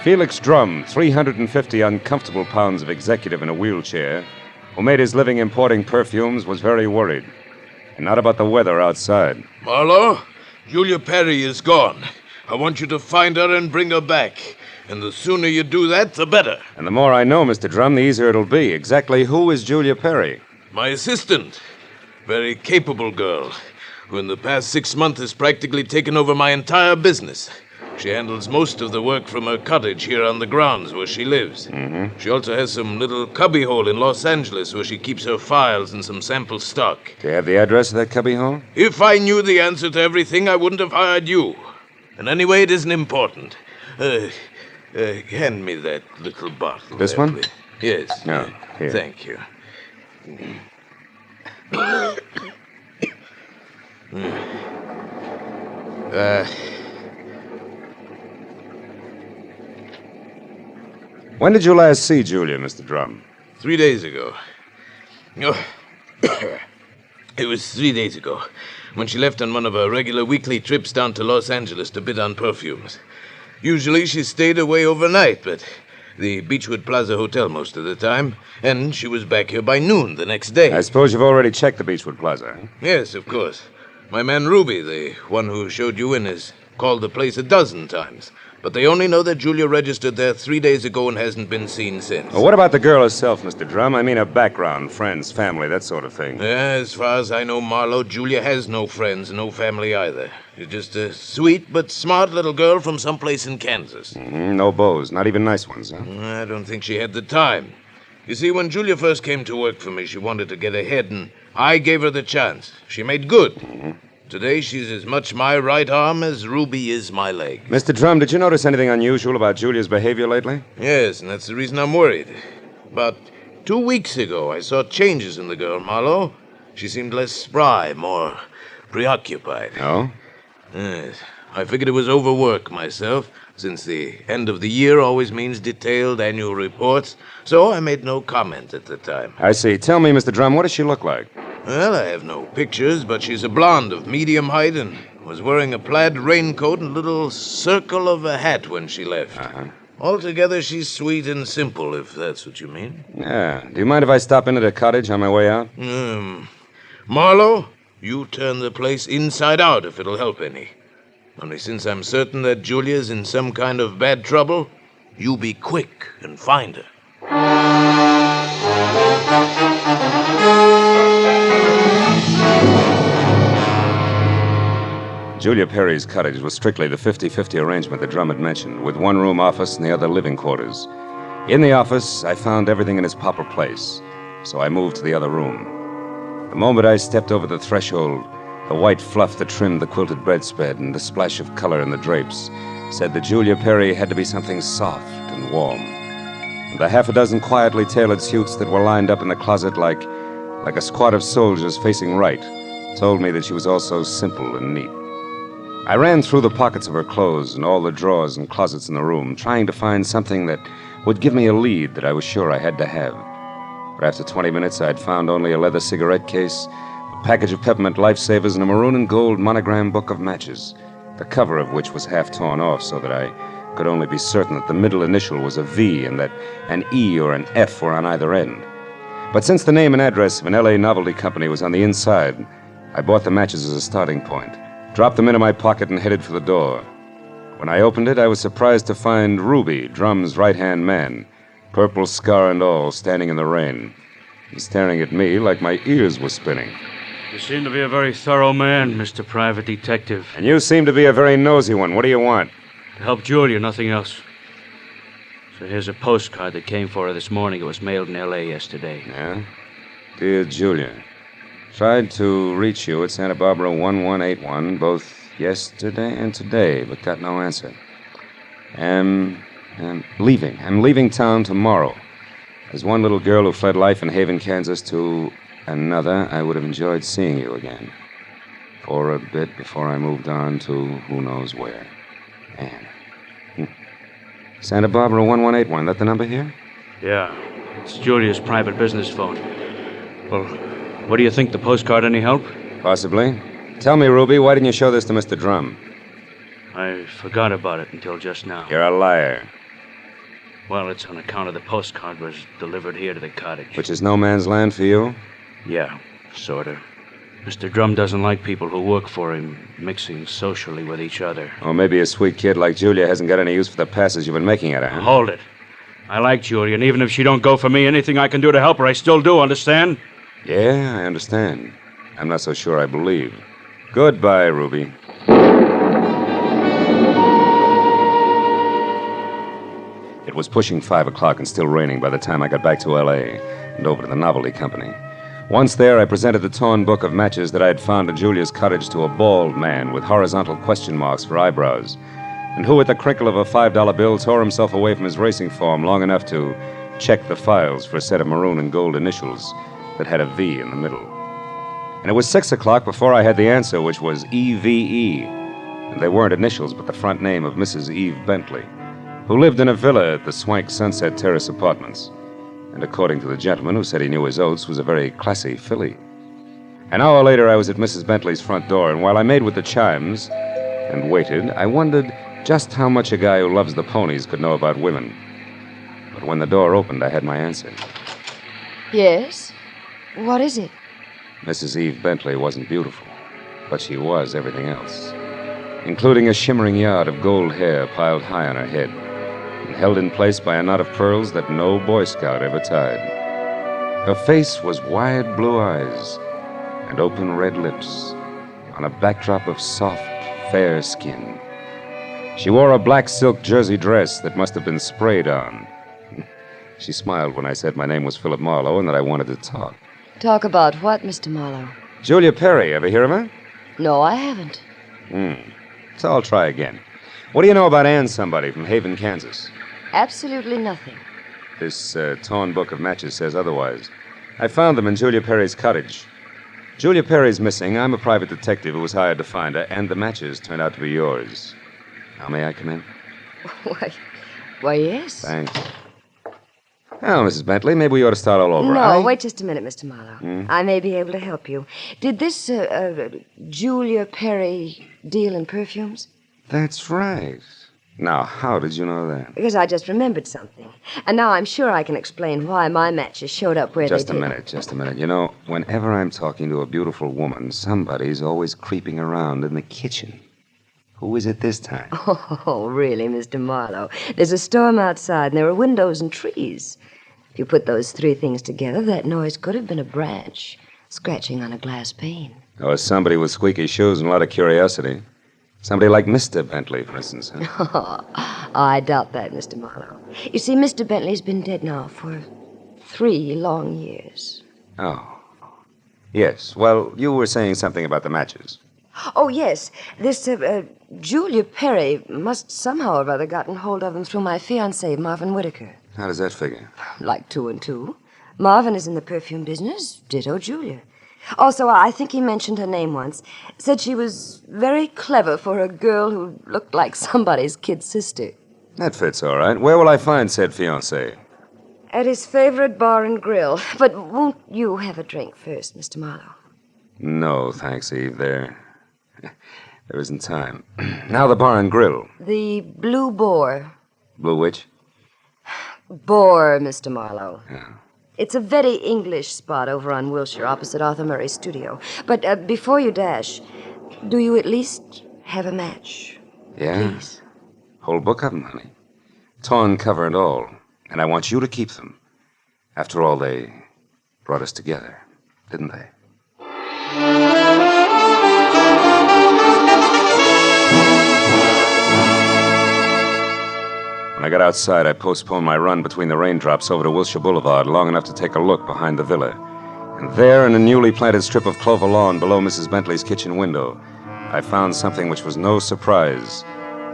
Felix Drum, 350 uncomfortable pounds of executive in a wheelchair, who made his living importing perfumes, was very worried. And not about the weather outside. Marlowe, Julia Perry is gone. I want you to find her and bring her back. And the sooner you do that, the better. And the more I know, Mr. Drum, the easier it'll be. Exactly who is Julia Perry? My assistant. Very capable girl, who in the past 6 months has practically taken over my entire business. She handles most of the work from her cottage here on the grounds where she lives. Mm-hmm. She also has some little cubbyhole in Los Angeles where she keeps her files and some sample stock. Do you have the address of that cubbyhole? If I knew the answer to everything, I wouldn't have hired you. And anyway, it isn't important. Hand me that little bottle. This there, one? Please. Yes. No, here. Thank you. When did you last see Julia, Mr. Drum? 3 days ago. Oh, it was 3 days ago, when she left on one of her regular weekly trips down to Los Angeles to bid on perfumes. Usually she stayed away overnight, but the Beechwood Plaza Hotel most of the time, and she was back here by noon the next day. I suppose you've already checked the Beechwood Plaza, huh? Yes, of course. My man Ruby, the one who showed you in, has called the place a dozen times. But they only know that Julia registered there 3 days ago and hasn't been seen since. Well, what about the girl herself, Mr. Drum? I mean her background, friends, family, that sort of thing. As far as I know, Marlowe, Julia has no friends, no family either. She's just a sweet but smart little girl from someplace in Kansas. Mm-hmm. No beaux, not even nice ones, huh? I don't think she had the time. You see, when Julia first came to work for me, she wanted to get ahead, and I gave her the chance. She made good. Mm-hmm. Today, she's as much my right arm as Ruby is my leg. Mr. Drum, did you notice anything unusual about Julia's behavior lately? Yes, and that's the reason I'm worried. About 2 weeks ago, I saw changes in the girl, Marlowe. She seemed less spry, more preoccupied. Oh? Yes. I figured it was overwork myself, since the end of the year always means detailed annual reports, so I made no comment at the time. I see. Tell me, Mr. Drum, what does she look like? Well, I have no pictures, but she's a blonde of medium height and was wearing a plaid raincoat and a little circle of a hat when she left. Uh-huh. Altogether, she's sweet and simple, if that's what you mean. Yeah. Do you mind if I stop in at a cottage on my way out? Marlowe, you turn the place inside out if it'll help any. Only since I'm certain that Julia's in some kind of bad trouble, you be quick and find her. Julia Perry's cottage was strictly the 50-50 arrangement that Drum had mentioned, with one room office and the other living quarters. In the office, I found everything in its proper place, so I moved to the other room. The moment I stepped over the threshold, the white fluff that trimmed the quilted bedspread and the splash of color in the drapes said that Julia Perry had to be something soft and warm. And the half a dozen quietly tailored suits that were lined up in the closet like a squad of soldiers facing right told me that she was also simple and neat. I ran through the pockets of her clothes and all the drawers and closets in the room, trying to find something that would give me a lead that I was sure I had to have. But after 20 minutes, I'd found only a leather cigarette case, a package of peppermint lifesavers, and a maroon and gold monogram book of matches, the cover of which was half torn off so that I could only be certain that the middle initial was a V and that an E or an F were on either end. But since the name and address of an L.A. novelty company was on the inside, I bought the matches as a starting point, dropped them into my pocket, and headed for the door. When I opened it, I was surprised to find Ruby, Drum's right-hand man, purple scar and all, standing in the rain. He's staring at me like my ears were spinning. You seem to be a very thorough man, Mr. Private Detective. And you seem to be a very nosy one. What do you want? To help Julia, nothing else. So here's a postcard that came for her this morning. It was mailed in L.A. yesterday. Yeah? Dear Julia, tried to reach you at Santa Barbara 1181 both yesterday and today, but got no answer. I'm leaving. I'm leaving town tomorrow. As one little girl who fled life in Haven, Kansas to another, I would have enjoyed seeing you again. For a bit before I moved on to who knows where. Anne. Santa Barbara 1181, that the number here? Yeah, it's Julia's private business phone. Well, what do you think? The postcard any help? Possibly. Tell me, Ruby, why didn't you show this to Mr. Drum? I forgot about it until just now. You're a liar. Well, it's on account of the postcard was delivered here to the cottage. Which is no man's land for you? Yeah, sort of. Mr. Drum doesn't like people who work for him mixing socially with each other. Or maybe a sweet kid like Julia hasn't got any use for the passes you've been making at her, huh? Hold it. I like Julia, and even if she don't go for me, anything I can do to help her, I still do, understand? Yeah, I understand. I'm not so sure I believe. Goodbye, Ruby. It was pushing 5 o'clock and still raining by the time I got back to L.A. and over to the Novelty Company. Once there, I presented the torn book of matches that I had found at Julia's cottage to a bald man with horizontal question marks for eyebrows, and who, at the crinkle of a $5 bill, tore himself away from his racing form long enough to check the files for a set of maroon and gold initials that had a V in the middle. And it was 6 o'clock before I had the answer, which was EVE. And they weren't initials, but the front name of Mrs. Eve Bentley, who lived in a villa at the swank Sunset Terrace Apartments. And according to the gentleman who said he knew his oats, was a very classy filly. An hour later, I was at Mrs. Bentley's front door, and while I made with the chimes and waited, I wondered just how much a guy who loves the ponies could know about women. But when the door opened, I had my answer. Yes? What is it? Mrs. Eve Bentley wasn't beautiful, but she was everything else, including a shimmering yard of gold hair piled high on her head and held in place by a knot of pearls that no Boy Scout ever tied. Her face was wide blue eyes and open red lips on a backdrop of soft, fair skin. She wore a black silk jersey dress that must have been sprayed on. She smiled when I said my name was Philip Marlowe and that I wanted to talk. Talk about what, Mr. Marlowe? Julia Perry, ever hear of her? No, I haven't. So I'll try again. What do you know about Ann somebody from Haven, Kansas? Absolutely nothing. This torn book of matches says otherwise. I found them in Julia Perry's cottage. Julia Perry's missing. I'm a private detective who was hired to find her, and the matches turned out to be yours. Now, may I come in? Why, yes. Thanks. Now, Mrs. Bentley, maybe we ought to start all over. No, wait just a minute, Mr. Marlowe. I may be able to help you. Did this Julia Perry deal in perfumes? That's right. Now, how did you know that? Because I just remembered something. And now I'm sure I can explain why my matches showed up where they did. Just a minute. You know, whenever I'm talking to a beautiful woman, somebody's always creeping around in the kitchen. Who is it this time? Oh, really, Mr. Marlowe? There's a storm outside, and there are windows and trees. If you put those three things together, that noise could have been a branch scratching on a glass pane. Or somebody with squeaky shoes and a lot of curiosity. Somebody like Mr. Bentley, for instance. Huh? Oh, I doubt that, Mr. Marlowe. You see, Mr. Bentley's been dead now for 3 long years. Oh. Yes. Well, you were saying something about the matches. Oh, yes. This Julia Perry must somehow or other gotten hold of them through my fiancé, Marvin Whitaker. How does that figure? Like 2 and 2. Marvin is in the perfume business, ditto Julia. Also, I think he mentioned her name once. Said she was very clever for a girl who looked like somebody's kid sister. That fits all right. Where will I find said fiancé? At his favorite bar and grill. But won't you have a drink first, Mr. Marlowe? No, thanks, Eve. There isn't time. Now the bar and grill. The Blue Boar. Blue which? Boar, Mr. Marlowe. Yeah. It's a very English spot over on Wilshire, opposite Arthur Murray's studio. But before you dash, do you at least have a match? Yeah? Please. Whole book of them, honey. Torn cover and all. And I want you to keep them. After all, they brought us together, didn't they? When I got outside, I postponed my run between the raindrops over to Wilshire Boulevard long enough to take a look behind the villa. And there, in a newly planted strip of clover lawn below Mrs. Bentley's kitchen window, I found something which was no surprise.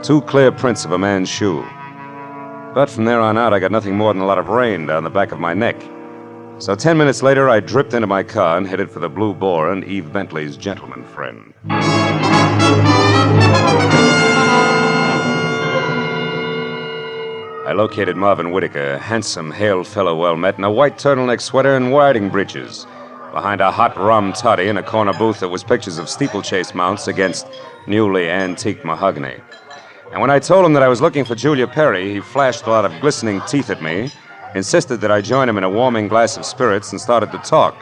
2 clear prints of a man's shoe. But from there on out, I got nothing more than a lot of rain down the back of my neck. So 10 minutes later, I dripped into my car and headed for the Blue Boar and Eve Bentley's gentleman friend. I located Marvin Whitaker, a handsome, hale fellow well met, in a white turtleneck sweater and riding breeches, behind a hot rum toddy in a corner booth that was pictures of steeplechase mounts against newly antique mahogany. And when I told him that I was looking for Julia Perry, he flashed a lot of glistening teeth at me, insisted that I join him in a warming glass of spirits, and started to talk,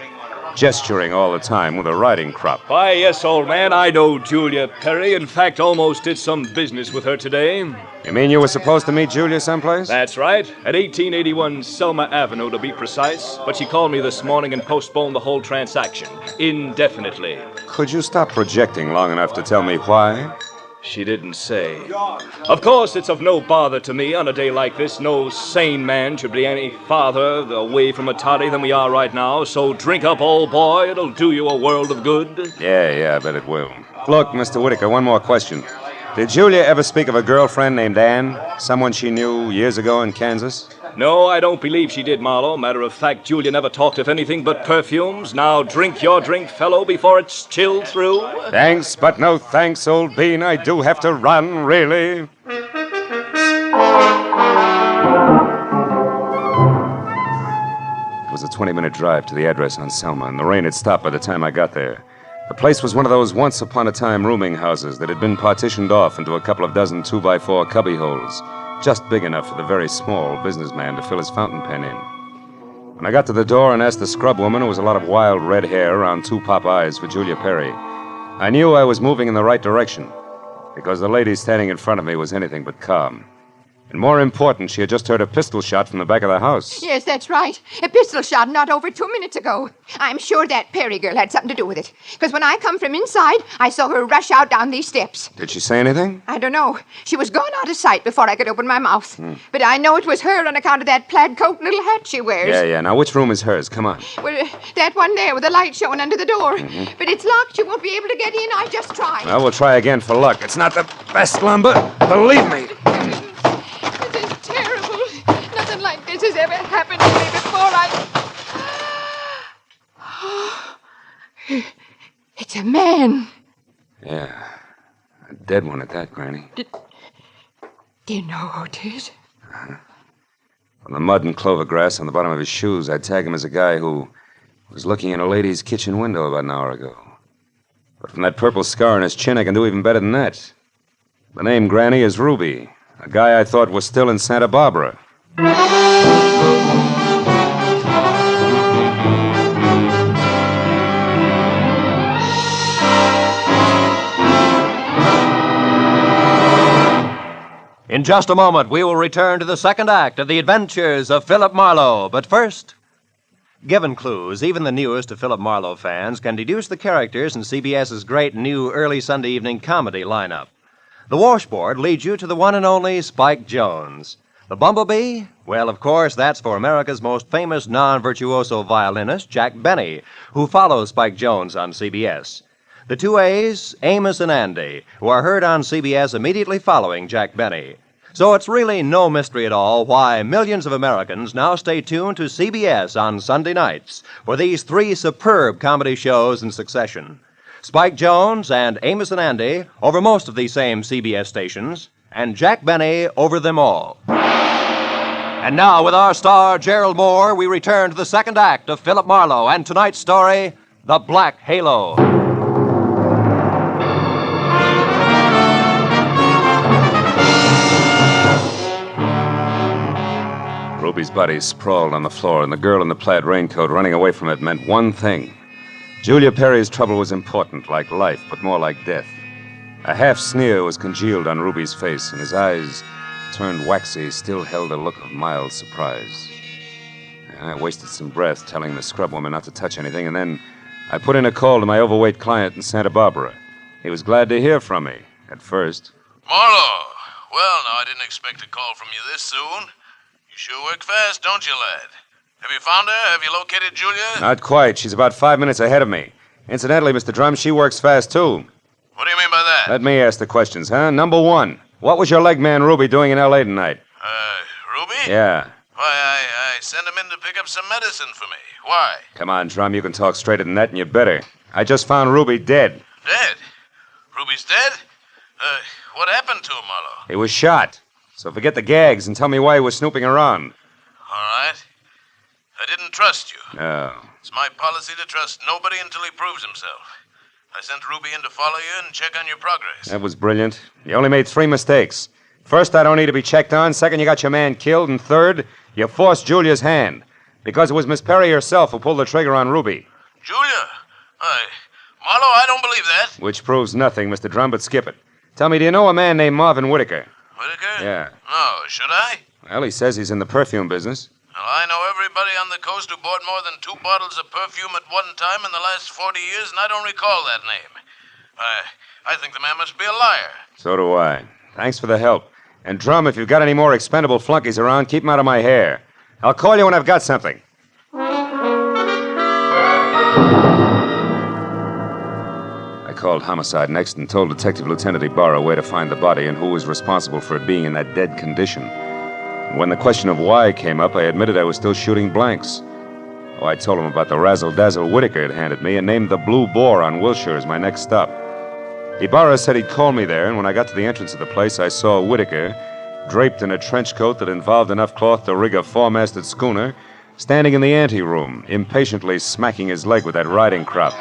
gesturing all the time with a riding crop. Why, yes, old man, I know Julia Perry. In fact, almost did some business with her today. You mean you were supposed to meet Julia someplace? That's right. At 1881 Selma Avenue, to be precise. But she called me this morning and postponed the whole transaction indefinitely. Could you stop projecting long enough to tell me why? She didn't say. Of course, it's of no bother to me on a day like this. No sane man should be any farther away from a toddy than we are right now. So drink up, old boy. It'll do you a world of good. Yeah, I bet it will. Look, Mr. Whitaker, one more question. Did Julia ever speak of a girlfriend named Anne? Someone she knew years ago in Kansas? No, I don't believe she did, Marlowe. Matter of fact, Julia never talked of anything but perfumes. Now drink your drink, fellow, before it's chilled through. Thanks, but no thanks, old bean. I do have to run, really. It was a 20-minute drive to the address on Selma, and the rain had stopped by the time I got there. The place was one of those once-upon-a-time rooming houses that had been partitioned off into a couple of dozen 2x4 cubbyholes, just big enough for the very small businessman to fill his fountain pen in. When I got to the door and asked the scrub woman, who was a lot of wild red hair around 2 pop eyes, for Julia Perry, I knew I was moving in the right direction, because the lady standing in front of me was anything but calm. And more important, she had just heard a pistol shot from the back of the house. Yes, that's right. A pistol shot not over 2 minutes ago. I'm sure that Perry girl had something to do with it. Because when I come from inside, I saw her rush out down these steps. Did she say anything? I don't know. She was gone out of sight before I could open my mouth. But I know it was her on account of that plaid coat and little hat she wears. Yeah. Now, which room is hers? Come on. Well, that one there with the light showing under the door. But it's locked. You won't be able to get in. I just tried. Well, we'll try again for luck. It's not the best lumber. Believe me. This has ever happened to me before. It's a man. Yeah. A dead one at that, Granny. Do you know who it is? From the mud and clover grass on the bottom of his shoes, I'd tag him as a guy who was looking in a lady's kitchen window about an hour ago. But from that purple scar on his chin, I can do even better than that. The name, Granny, is Ruby, a guy I thought was still in Santa Barbara. In just a moment, we will return to the second act of the Adventures of Philip Marlowe. But first, given clues, even the newest of Philip Marlowe fans can deduce the characters in CBS's great new early Sunday evening comedy lineup. The washboard leads you to the one and only Spike Jones. The bumblebee? Well, of course, that's for America's most famous non-virtuoso violinist, Jack Benny, who follows Spike Jones on CBS. The 2 A's, Amos and Andy, who are heard on CBS immediately following Jack Benny. So it's really no mystery at all why millions of Americans now stay tuned to CBS on Sunday nights for these 3 superb comedy shows in succession. Spike Jones and Amos and Andy over most of these same CBS stations, and Jack Benny over them all. And now, with our star, Gerald Moore, we return to the second act of Philip Marlowe and tonight's story, The Black Halo. Ruby Ruby's body sprawled on the floor, and the girl in the plaid raincoat running away from it meant one thing. Julia Perry's trouble was important, like life, but more like death. A half sneer was congealed on Ruby's face, and his eyes, turned waxy, still held a look of mild surprise. I wasted some breath telling the scrub woman not to touch anything, and then I put in a call to my overweight client in Santa Barbara. He was glad to hear from me, at first. Marlowe! Well, now, I didn't expect a call from you this soon. You sure work fast, don't you, lad? Have you found her? Have you located Julia? Not quite. She's about 5 minutes ahead of me. Incidentally, Mr. Drum, she works fast, too. What do you mean by that? Let me ask the questions, huh? Number one, what was your leg man Ruby doing in L.A. tonight? Ruby? Yeah. Why, I sent him in to pick up some medicine for me. Why? Come on, Drum, you can talk straighter than that, and you better. I just found Ruby dead. Dead? Ruby's dead? What happened to him, Marlowe? He was shot. So forget the gags and tell me why he was snooping around. All right. I didn't trust you. No. It's my policy to trust nobody until he proves himself. I sent Ruby in to follow you and check on your progress. That was brilliant. You only made 3 mistakes. First, I don't need to be checked on. Second, you got your man killed. And third, you forced Julia's hand. Because it was Miss Perry herself who pulled the trigger on Ruby. Julia? Marlowe, I don't believe that. Which proves nothing, Mr. Drum, but skip it. Tell me, do you know a man named Marvin Whitaker? Whitaker? Yeah. No, should I? Well, he says he's in the perfume business. Well, I know everybody on the coast who bought more than 2 bottles of perfume at one time in the last 40 years, and I don't recall that name. I think the man must be a liar. So do I. Thanks for the help. And Drum, if you've got any more expendable flunkies around, keep them out of my hair. I'll call you when I've got something. I called Homicide next and told Detective Lieutenant Ibarra where to find the body and who was responsible for it being in that dead condition. And when the question of why came up, I admitted I was still shooting blanks. Oh, I told him about the razzle-dazzle Whitaker had handed me and named the Blue Boar on Wilshire as my next stop. Ibarra said he'd call me there, and when I got to the entrance of the place, I saw Whitaker, draped in a trench coat that involved enough cloth to rig a 4-masted schooner, standing in the anteroom, impatiently smacking his leg with that riding crop.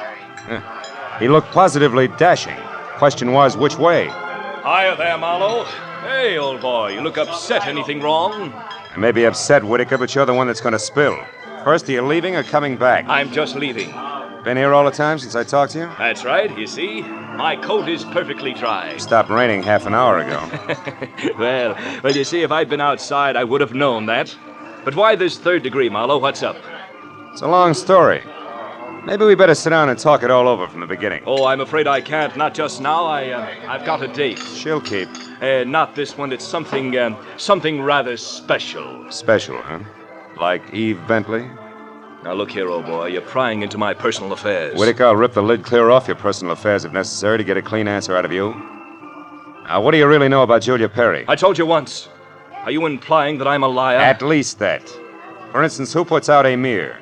He looked positively dashing. Question was, which way? Hiya there, Marlowe. Hey, old boy, you look upset. Anything wrong? I may be upset, Whitaker, but you're the one that's going to spill. First, are you leaving or coming back? I'm just leaving. Been here all the time since I talked to you? That's right, you see. My coat is perfectly dry. It stopped raining half an hour ago. Well, you see, if I'd been outside, I would have known that. But why this 3rd degree, Marlowe? What's up? It's a long story. Maybe we better sit down and talk it all over from the beginning. Oh, I'm afraid I can't. Not just now. I've got a date. She'll keep. Not this one. It's something rather special. Special, huh? Like Eve Bentley? Now, look here, old boy. You're prying into my personal affairs. Whitaker, I'll rip the lid clear off your personal affairs if necessary to get a clean answer out of you. Now, what do you really know about Julia Perry? I told you once. Are you implying that I'm a liar? At least that. For instance, who puts out Amir?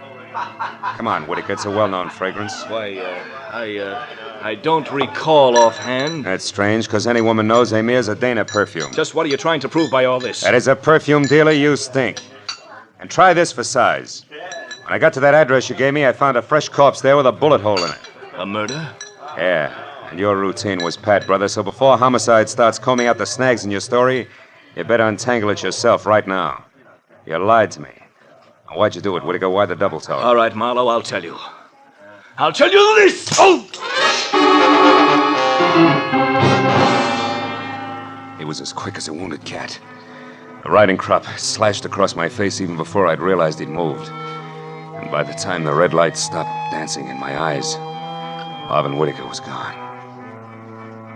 Come on, Whitaker. It's a well-known fragrance. Why, I don't recall offhand. That's strange, because any woman knows Amir's a Dana perfume. Just what are you trying to prove by all this? That as a perfume dealer, you stink. And try this for size. When I got to that address you gave me, I found a fresh corpse there with a bullet hole in it. A murder? Yeah, and your routine was pat, brother, so before Homicide starts combing out the snags in your story, you better untangle it yourself right now. You lied to me. Now, why'd you do it, Whitaker? Why the double talk? All right, Marlowe, I'll tell you. I'll tell you this! Oh! He was as quick as a wounded cat. The riding crop slashed across my face even before I'd realized he'd moved. And by the time the red light stopped dancing in my eyes, Marvin Whitaker was gone.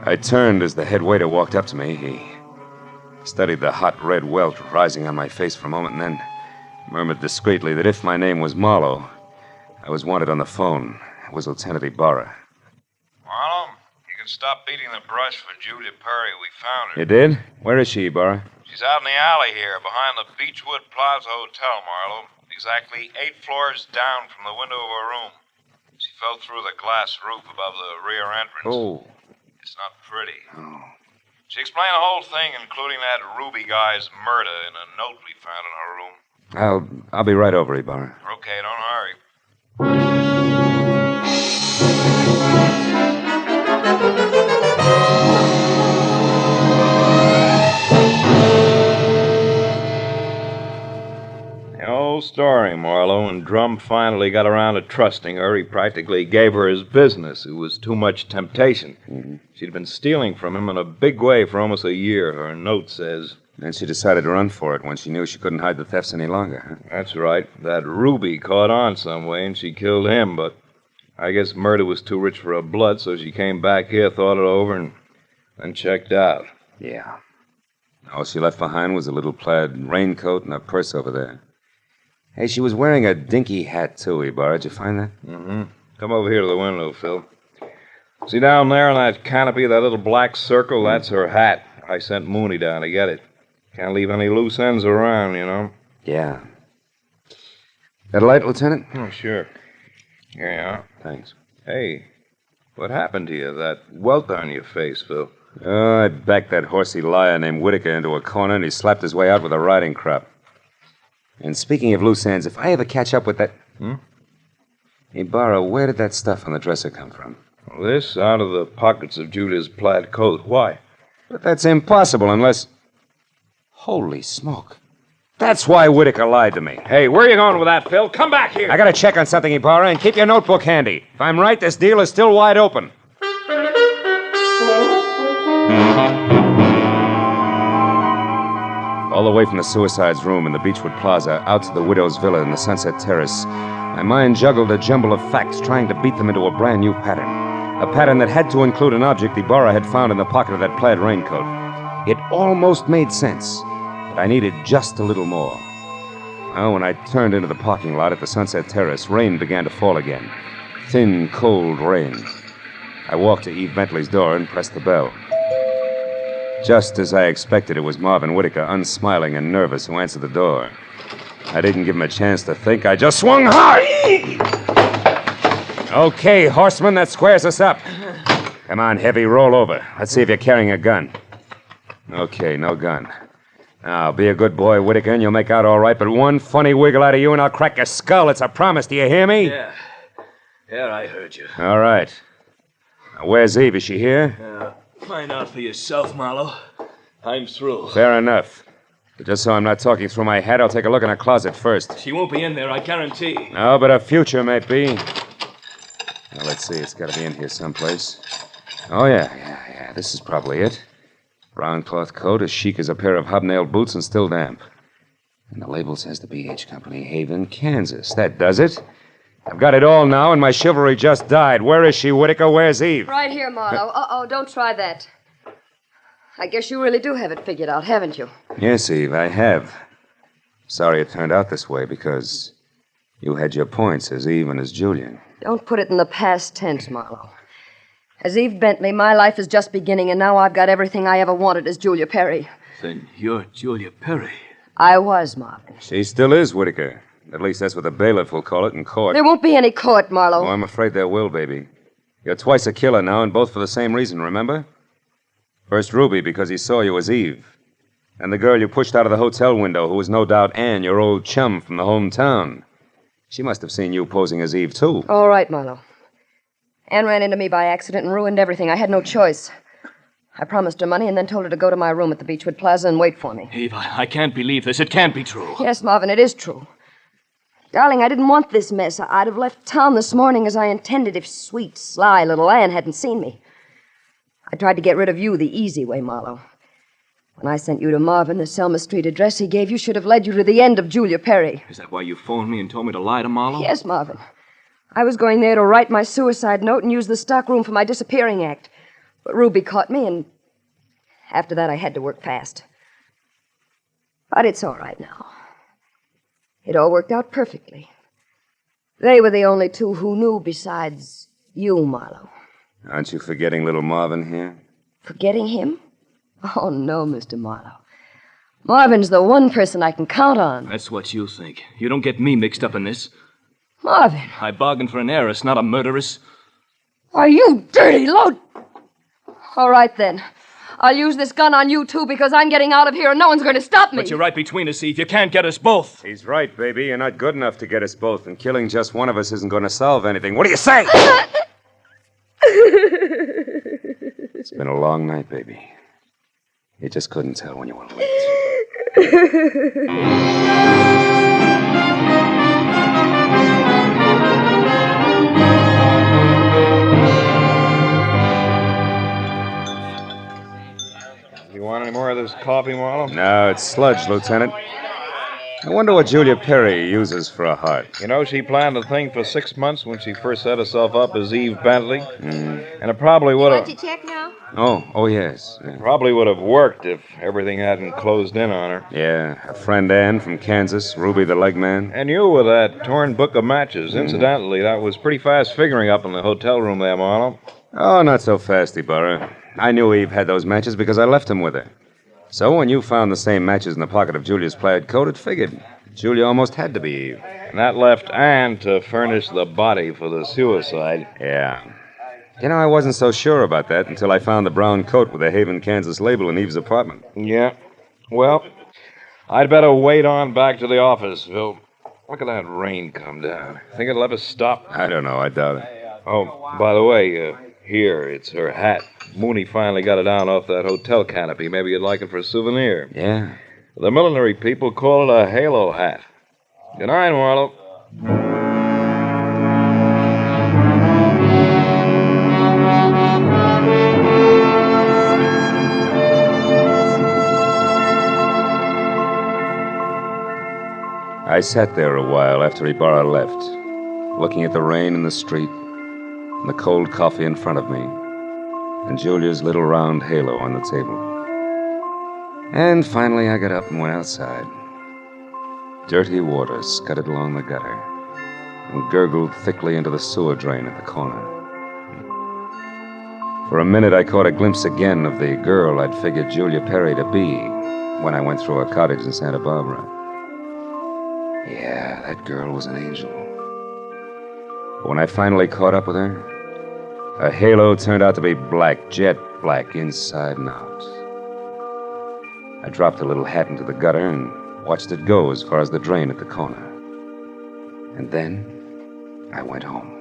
I turned as the head waiter walked up to me. He studied the hot red welt rising on my face for a moment and then murmured discreetly that if my name was Marlowe, I was wanted on the phone. It was Lieutenant Ibarra. Marlowe, you can stop beating the brush for Julia Perry. We found her. You did? Where is she, Ibarra? She's out in the alley here, behind the Beechwood Plaza Hotel, Marlowe. Exactly 8 floors down from the window of her room. She fell through the glass roof above the rear entrance. Oh. It's not pretty. Oh. She explained the whole thing, including that Ruby guy's murder, in a note we found in her room. I'll be right over, Ibarra. Okay, don't hurry. story, Marlowe. When Drum finally got around to trusting her, he practically gave her his business. It was too much temptation. Mm-hmm. She'd been stealing from him in a big way for almost a year, her note says. Then she decided to run for it when she knew she couldn't hide the thefts any longer, huh? That's right. That Ruby caught on some way, and she killed him, but I guess murder was too rich for her blood, so she came back here, thought it over, and then checked out. Yeah. All she left behind was a little plaid raincoat and a purse over there. Hey, she was wearing a dinky hat, too, Ibarra. Did you find that? Mm-hmm. Come over here to the window, Phil. See down there in that canopy, that little black circle? That's her hat. I sent Mooney down to get it. Can't leave any loose ends around, you know. Yeah. Got a light, Lieutenant? Oh, sure. Here you are. Thanks. Hey, what happened to you? That welt on your face, Phil. I backed that horsey liar named Whitaker into a corner, and he slapped his way out with a riding crop. And speaking of loose ends, if I ever catch up with that... Ibarra, where did that stuff on the dresser come from? This out of the pockets of Julia's plaid coat. Why? But that's impossible unless... Holy smoke. That's why Whitaker lied to me. Hey, where are you going with that, Phil? Come back here. I gotta check on something, Ibarra, and keep your notebook handy. If I'm right, this deal is still wide open. All the way from the suicide's room in the Beechwood Plaza out to the widow's villa in the Sunset Terrace, my mind juggled a jumble of facts trying to beat them into a brand new pattern. A pattern that had to include an object Ibarra had found in the pocket of that plaid raincoat. It almost made sense, but I needed just a little more. Well, when I turned into the parking lot at the Sunset Terrace, rain began to fall again. Thin, cold rain. I walked to Eve Bentley's door and pressed the bell. Just as I expected, it was Marvin Whitaker, unsmiling and nervous, who answered the door. I didn't give him a chance to think. I just swung hard. Okay, horseman, that squares us up. Come on, Heavy, roll over. Let's see if you're carrying a gun. Okay, no gun. Now, be a good boy, Whitaker, and you'll make out all right, but one funny wiggle out of you and I'll crack your skull. It's a promise. Do you hear me? Yeah. Yeah, I heard you. All right. Now, where's Eve? Is she here? Find out for yourself, Marlowe. I'm through. Fair enough. But just so I'm not talking through my head, I'll take a look in her closet first. She won't be in there, I guarantee. No, but her future may be. Now, let's see. It's got to be in here someplace. Oh, yeah. This is probably it. Brown cloth coat, as chic as a pair of hobnailed boots, and still damp. And the label says the B.H. Company, Haven, Kansas. That does it. I've got it all now, and my chivalry just died. Where is she, Whitaker? Where's Eve? Right here, Marlowe. Uh-oh, don't try that. I guess you really do have it figured out, haven't you? Yes, Eve, I have. Sorry it turned out this way, because you had your points as Eve and as Julian. Don't put it in the past tense, Marlowe. As Eve Bentley, my life is just beginning, and now I've got everything I ever wanted as Julia Perry. Then you're Julia Perry. I was, Marvin. She still is, Whitaker. At least that's what the bailiff will call it in court. There won't be any court, Marlowe. Oh, I'm afraid there will, baby. You're twice a killer now, and both for the same reason, remember? First Ruby, because he saw you as Eve. And the girl you pushed out of the hotel window, who was no doubt Anne, your old chum from the hometown. She must have seen you posing as Eve, too. All right, Marlowe. Anne ran into me by accident and ruined everything. I had no choice. I promised her money and then told her to go to my room at the Beechwood Plaza and wait for me. Eve, I can't believe this. It can't be true. Yes, Marvin, it is true. Darling, I didn't want this mess. I'd have left town this morning as I intended if sweet, sly little Anne hadn't seen me. I tried to get rid of you the easy way, Marlowe. When I sent you to Marvin, the Selma Street address he gave you should have led you to the end of Julia Perry. Is that why you phoned me and told me to lie to Marlowe? Yes, Marvin. I was going there to write my suicide note and use the stockroom for my disappearing act. But Ruby caught me, and after that I had to work fast. But it's all right now. It all worked out perfectly. They were the only two who knew besides you, Marlowe. Aren't you forgetting little Marvin here? Forgetting him? Oh, no, Mr. Marlowe. Marvin's the one person I can count on. That's what you think. You don't get me mixed up in this. Marvin. I bargained for an heiress, not a murderess. Are you dirty load? All right, then. I'll use this gun on you, too, because I'm getting out of here and no one's going to stop me. But you're right between us, Eve. You can't get us both. He's right, baby. You're not good enough to get us both, and killing just one of us isn't going to solve anything. What do you say? It's been a long night, baby. You just couldn't tell when you were late. You want any more of this coffee, Marlowe? No, it's sludge, Lieutenant. I wonder what Julia Perry uses for a heart. You know, she planned the thing for 6 months when she first set herself up as Eve Bentley. And it probably would have... Want to check now? Oh, yes. Yeah. Probably would have worked if everything hadn't closed in on her. Yeah, her friend Ann from Kansas, Ruby the leg man. And you with that torn book of matches. Incidentally, that was pretty fast figuring up in the hotel room there, Marlowe. Oh, not so fast, Ibarra. I knew Eve had those matches because I left them with her. So when you found the same matches in the pocket of Julia's plaid coat, it figured. Julia almost had to be Eve. And that left Ann to furnish the body for the suicide. Yeah. You know, I wasn't so sure about that until I found the brown coat with the Haven, Kansas label in Eve's apartment. Yeah. Well, I'd better wait on back to the office, Phil. Look at that rain come down. Think it'll ever stop? I don't know. I doubt it. Oh, by the way, here, it's her hat. Mooney finally got it down off that hotel canopy. Maybe you'd like it for a souvenir. Yeah. The millinery people call it a halo hat. Good night, Marlowe. I sat there a while after Ibarra left, looking at the rain in the street, and the cold coffee in front of me, and Julia's little round halo on the table. And finally I got up and went outside. Dirty water scudded along the gutter and gurgled thickly into the sewer drain at the corner. For a minute I caught a glimpse again of the girl I'd figured Julia Perry to be when I went through her cottage in Santa Barbara. Yeah, that girl was an angel. But when I finally caught up with her, her halo turned out to be black, jet black, inside and out. I dropped the little hat into the gutter and watched it go as far as the drain at the corner. And then I went home.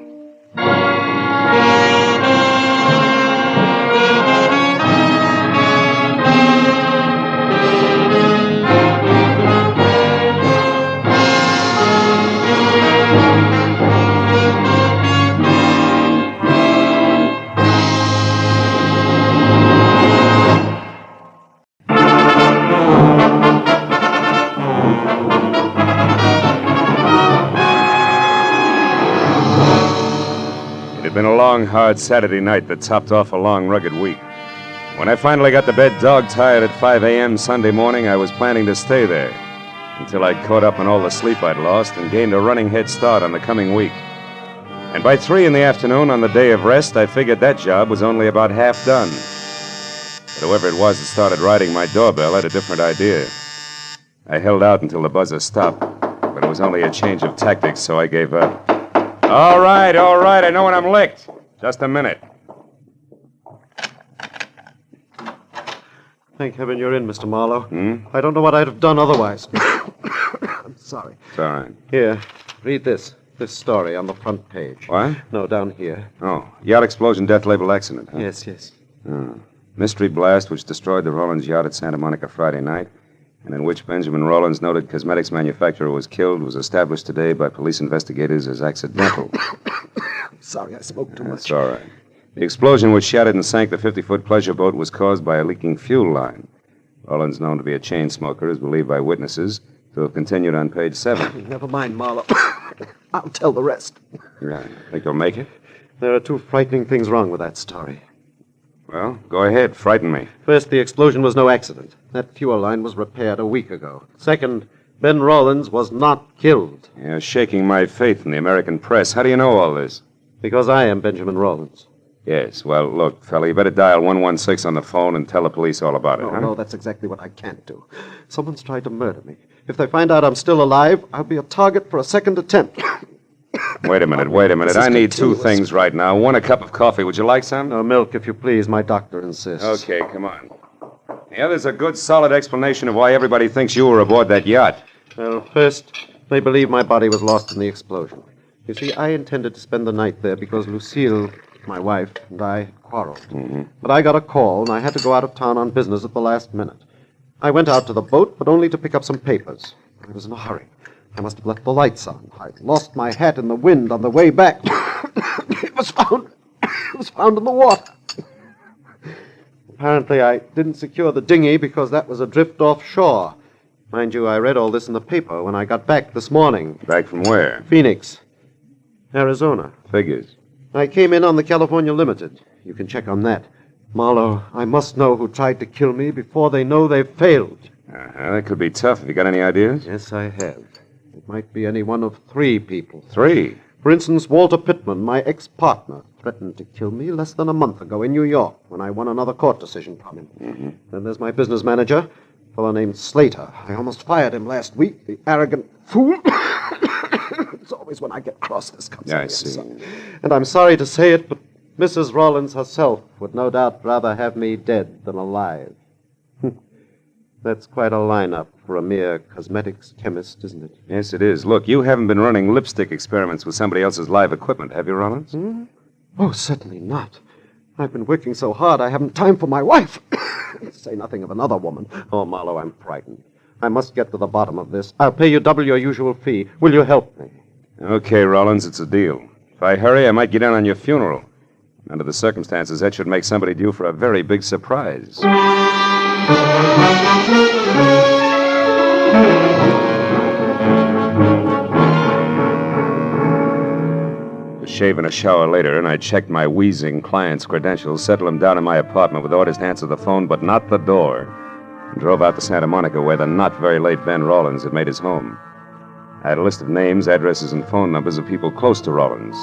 It had been a long, hard Saturday night that topped off a long, rugged week. When I finally got to bed dog-tired at 5 a.m. Sunday morning, I was planning to stay there until I'd caught up on all the sleep I'd lost and gained a running head start on the coming week. And by 3 in the afternoon on the day of rest, I figured that job was only about half done. But whoever it was that started ringing my doorbell had a different idea. I held out until the buzzer stopped, but it was only a change of tactics, so I gave up. All right, I know when I'm licked. Just a minute. Thank heaven you're in, Mr. Marlowe. I don't know what I'd have done otherwise. I'm sorry. It's all right. Here, read this. This story on the front page. What? No, down here. Oh, yacht explosion, death labeled accident, huh? Yes. Oh. Mystery blast which destroyed the Rollins yacht at Santa Monica Friday night, and in which Benjamin Rollins, noted cosmetics manufacturer, was killed, was established today by police investigators as accidental. I'm sorry, I spoke too much. That's all right. The explosion which shattered and sank the 50-foot pleasure boat was caused by a leaking fuel line. Rollins, known to be a chain smoker, is believed by witnesses to have continued on page 7. Never mind, Marlowe. I'll tell the rest. Right. Think you'll make it? There are 2 frightening things wrong with that story. Well, go ahead. Frighten me. First, the explosion was no accident. That fuel line was repaired a week ago. Second, Ben Rollins was not killed. You're shaking my faith in the American press. How do you know all this? Because I am Benjamin Rollins. Yes. Well, look, fella, you better dial 116 on the phone and tell the police all about it, huh? No, that's exactly what I can't do. Someone's tried to murder me. If they find out I'm still alive, I'll be a target for a second attempt. Wait a minute. I need 2 things right now. 1, a cup of coffee. Would you like some? No, milk, if you please. My doctor insists. Okay, come on. The other's a good, solid explanation of why everybody thinks you were aboard that yacht. Well, first, they believe my body was lost in the explosion. You see, I intended to spend the night there because Lucille, my wife, and I quarreled. But I got a call, and I had to go out of town on business at the last minute. I went out to the boat, but only to pick up some papers. I was in a hurry. I must have left the lights on. I'd lost my hat in the wind on the way back. It was found in the water. Apparently, I didn't secure the dinghy because that was adrift offshore. Mind you, I read all this in the paper when I got back this morning. Back from where? Phoenix, Arizona. Figures. I came in on the California Limited. You can check on that. Marlowe, I must know who tried to kill me before they know they've failed. That could be tough. Have you got any ideas? Yes, I have. It might be any one of 3 people. 3? For instance, Walter Pittman, my ex-partner, threatened to kill me less than a month ago in New York when I won another court decision from him. Mm-hmm. Then there's my business manager, a fellow named Slater. I almost fired him last week, the arrogant fool. It's always when I get cross this comes out. I see. And I'm sorry to say it, but Mrs. Rollins herself would no doubt rather have me dead than alive. That's quite a lineup for a mere cosmetics chemist, isn't it? Yes, it is. Look, you haven't been running lipstick experiments with somebody else's live equipment, have you, Rollins? Hmm? Oh, certainly not. I've been working so hard I haven't time for my wife. Say nothing of another woman. Oh, Marlowe, I'm frightened. I must get to the bottom of this. I'll pay you double your usual fee. Will you help me? Okay, Rollins, it's a deal. If I hurry, I might get in on your funeral. Under the circumstances, that should make somebody due for a very big surprise. A shave and a shower later, and I checked my wheezing client's credentials, settled him down in my apartment with orders to answer the phone, but not the door, and drove out to Santa Monica, where the not very late Ben Rollins had made his home. I had a list of names, addresses, and phone numbers of people close to Rollins.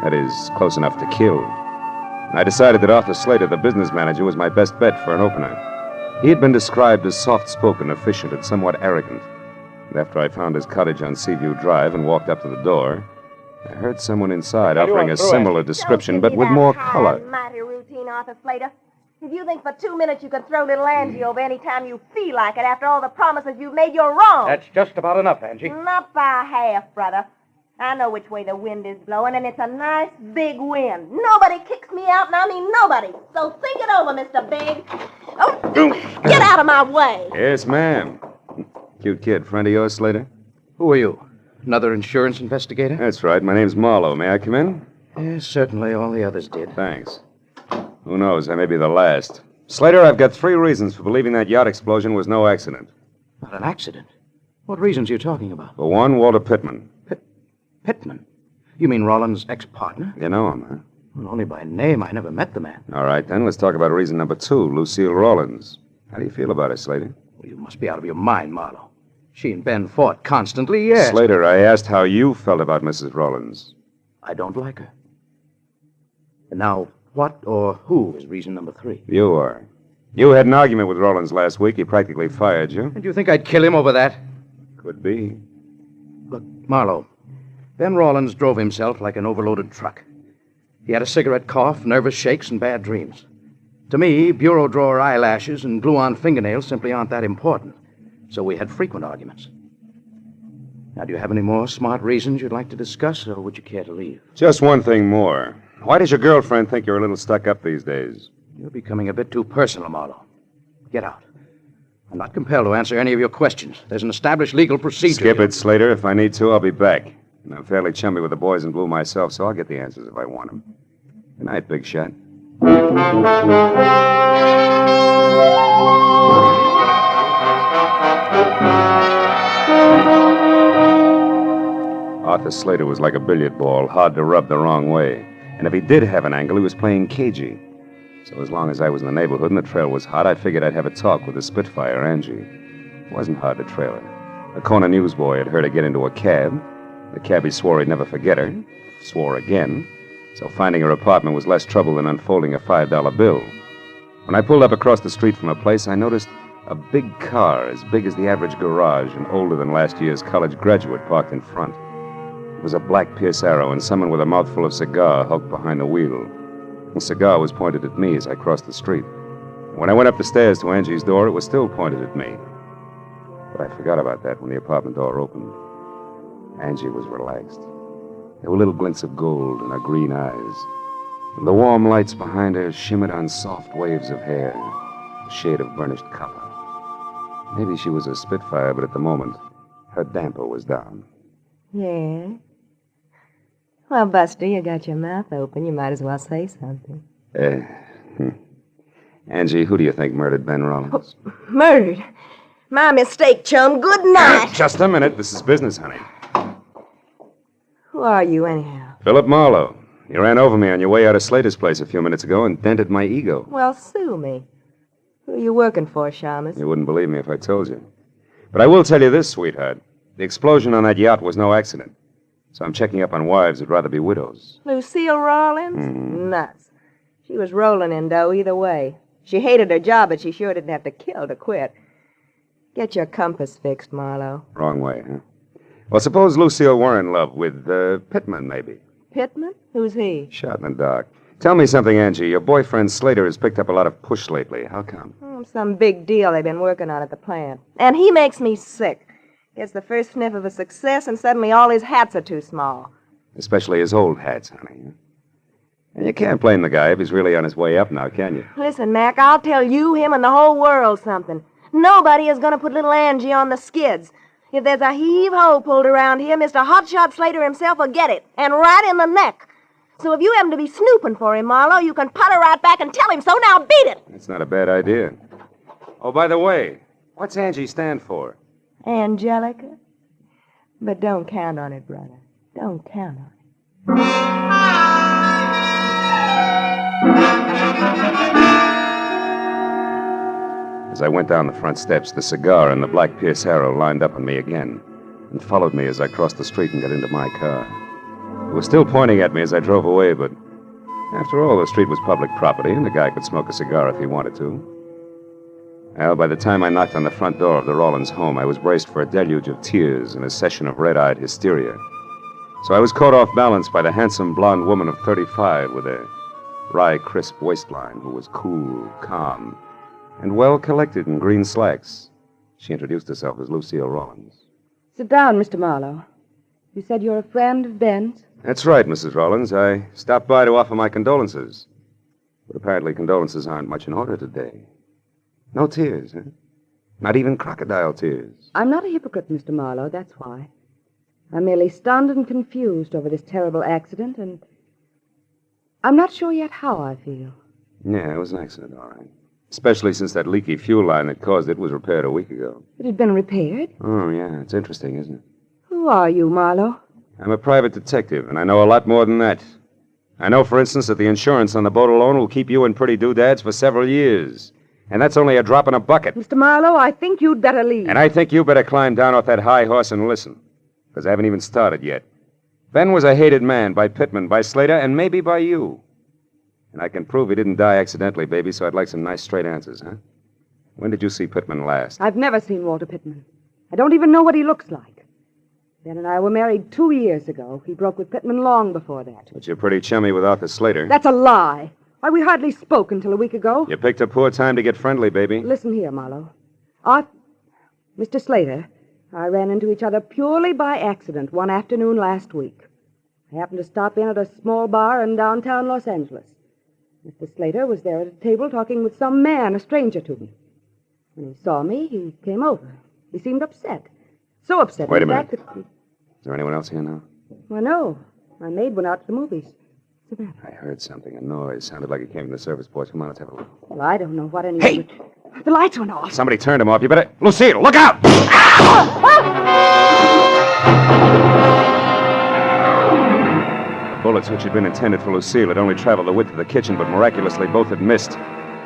That is, close enough to kill. I decided that Arthur Slater, the business manager, was my best bet for an opener. He had been described as soft-spoken, efficient, and somewhat arrogant. And after I found his cottage on Seaview Drive and walked up to the door, I heard someone inside offering a similar description, but with more color. Mighty routine, Arthur Slater. If you think for 2 minutes you can throw little Angie over any time you feel like it after all the promises you've made, you're wrong. That's just about enough, Angie. Not by half, brother. I know which way the wind is blowing, and it's a nice big wind. Nobody kicks me out, and I mean nobody. So think it over, Mr. Big. Oh, get out of my way. Yes, ma'am. Cute kid. Friend of yours, Slater? Who are you? Another insurance investigator? That's right. My name's Marlowe. May I come in? Yes, certainly. All the others did. Thanks. Who knows? I may be the last. Slater, I've got 3 reasons for believing that yacht explosion was no accident. Not an accident? What reasons are you talking about? For one, Walter Pittman. Pittman? You mean Rollins' ex-partner? You know him, huh? Well, only by name. I never met the man. All right, then. Let's talk about reason number 2, Lucille Rollins. How do you feel about her, Slater? Well, you must be out of your mind, Marlowe. She and Ben fought constantly, yes. Slater, I asked how you felt about Mrs. Rollins. I don't like her. And now, what or who is reason number 3? You are. You had an argument with Rollins last week. He practically fired you. And you think I'd kill him over that? Could be. Look, Marlowe, Ben Rollins drove himself like an overloaded truck. He had a cigarette cough, nervous shakes, and bad dreams. To me, bureau drawer eyelashes and glue-on fingernails simply aren't that important. So we had frequent arguments. Now, do you have any more smart reasons you'd like to discuss, or would you care to leave? Just one thing more. Why does your girlfriend think you're a little stuck up these days? You're becoming a bit too personal, Marlowe. Get out. I'm not compelled to answer any of your questions. There's an established legal procedure. Skip it, Slater. If I need to, I'll be back. And I'm fairly chummy with the boys in blue myself, so I'll get the answers if I want them. Good night, big shot. Arthur Slater was like a billiard ball, hard to rub the wrong way. And if he did have an angle, he was playing cagey. So as long as I was in the neighborhood and the trail was hot, I figured I'd have a talk with the Spitfire, Angie. It wasn't hard to trail her. A Kona newsboy had heard her get into a cab. The cabbie swore he'd never forget her. Swore again. So finding her apartment was less trouble than unfolding a $5 bill. When I pulled up across the street from her place, I noticed a big car as big as the average garage and older than last year's college graduate parked in front. It was a black Pierce Arrow, and someone with a mouthful of cigar hulked behind the wheel. The cigar was pointed at me as I crossed the street. When I went up the stairs to Angie's door, it was still pointed at me. But I forgot about that when the apartment door opened. Angie was relaxed. There were little glints of gold in her green eyes. And the warm lights behind her shimmered on soft waves of hair, a shade of burnished copper. Maybe she was a Spitfire, but at the moment, her damper was down. Yeah? Well, Buster, you got your mouth open. You might as well say something. Angie, who do you think murdered Ben Rollins? Murdered. My mistake, chum. Good night. Just a minute. This is business, honey. Who are you, anyhow? Philip Marlowe. You ran over me on your way out of Slater's place a few minutes ago and dented my ego. Well, sue me. Who are you working for, Shamus? You wouldn't believe me if I told you. But I will tell you this, sweetheart. The explosion on that yacht was no accident. So I'm checking up on wives who'd rather be widows. Lucille Rawlins? Nuts. She was rolling in dough either way. She hated her job, but she sure didn't have to kill to quit. Get your compass fixed, Marlowe. Wrong way, huh? Well, suppose Lucille were in love with Pittman, maybe. Pittman? Who's he? Shot in the dark. Tell me something, Angie. Your boyfriend Slater has picked up a lot of push lately. How come? Some big deal they've been working on at the plant. And he makes me sick. Gets the first sniff of a success, and suddenly all his hats are too small. Especially his old hats, honey. And you can't blame the guy if he's really on his way up now, can you? Listen, Mac, I'll tell you, him, and the whole world something. Nobody is going to put little Angie on the skids. If there's a heave-ho pulled around here, Mr. Hotshot Slater himself will get it, and right in the neck. So if you happen to be snooping for him, Marlowe, you can putter right back and tell him so. Now beat it! That's not a bad idea. Oh, by the way, what's Angie stand for? Angelica? But don't count on it, brother. Don't count on it. As I went down the front steps, the cigar and the black Pierce Arrow lined up on me again and followed me as I crossed the street and got into my car. It was still pointing at me as I drove away, but after all, the street was public property and the guy could smoke a cigar if he wanted to. Well, by the time I knocked on the front door of the Rawlins home, I was braced for a deluge of tears and a session of red-eyed hysteria. So I was caught off balance by the handsome blonde woman of 35 with a wry, crisp waistline who was cool, calm, and well-collected in green slacks. She introduced herself as Lucille Rawlins. Sit down, Mr. Marlowe. You said you're a friend of Ben's? That's right, Mrs. Rawlins. I stopped by to offer my condolences. But apparently condolences aren't much in order today. No tears, huh? Not even crocodile tears. I'm not a hypocrite, Mr. Marlowe, that's why. I'm merely stunned and confused over this terrible accident, and I'm not sure yet how I feel. Yeah, it was an accident, all right. Especially since that leaky fuel line that caused it was repaired a week ago. It had been repaired? Oh, yeah, it's interesting, isn't it? Who are you, Marlowe? I'm a private detective, and I know a lot more than that. I know, for instance, that the insurance on the boat alone will keep you in pretty doodads for several years. And that's only a drop in a bucket. Mr. Marlowe, I think you'd better leave. And I think you better climb down off that high horse and listen. Because I haven't even started yet. Ben was a hated man by Pittman, by Slater, and maybe by you. And I can prove he didn't die accidentally, baby, so I'd like some nice straight answers, huh? When did you see Pittman last? I've never seen Walter Pittman. I don't even know what he looks like. Ben and I were married 2 years ago. He broke with Pittman long before that. But you're pretty chummy with Arthur Slater. That's a lie. Why, we hardly spoke until a week ago. You picked a poor time to get friendly, baby. Listen here, Marlowe. Mr. Slater, I ran into each other purely by accident one afternoon last week. I happened to stop in at a small bar in downtown Los Angeles. Mr. Slater was there at a table talking with some man, a stranger to me. When he saw me, he came over. He seemed upset. So upset, Wait a in fact, minute. that... Is there anyone else here now? Well, no. My maid went out to the movies. What's the matter? I heard something, a noise. Sounded like it came from the service porch. Come on, let's have a look. Well, I don't know what any... Hey! The lights went off. Somebody turned him off. You better... Lucille, look out! The bullets, which had been intended for Lucille, had only traveled the width of the kitchen, but miraculously both had missed.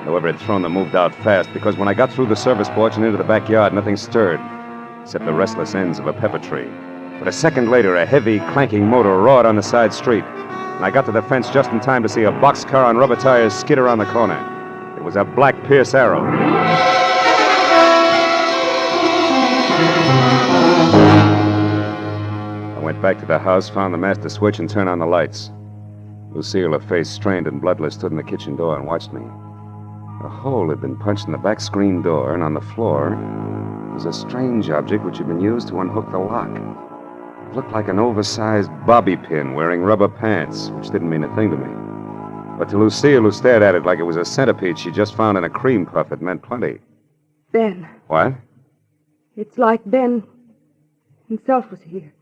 Whoever had thrown them moved out fast, because when I got through the service porch and into the backyard, nothing stirred, except the restless ends of a pepper tree. But a second later, a heavy, clanking motor roared on the side street, and I got to the fence just in time to see a boxcar on rubber tires skid around the corner. It was a black Pierce Arrow. I went back to the house, found the master switch, and turned on the lights. Lucille, her face strained and bloodless, stood in the kitchen door and watched me. A hole had been punched in the back screen door, and on the floor was a strange object which had been used to unhook the lock. It looked like an oversized bobby pin wearing rubber pants, which didn't mean a thing to me. But to Lucille, who stared at it like it was a centipede she just found in a cream puff, it meant plenty. Ben. What? It's like Ben himself was here.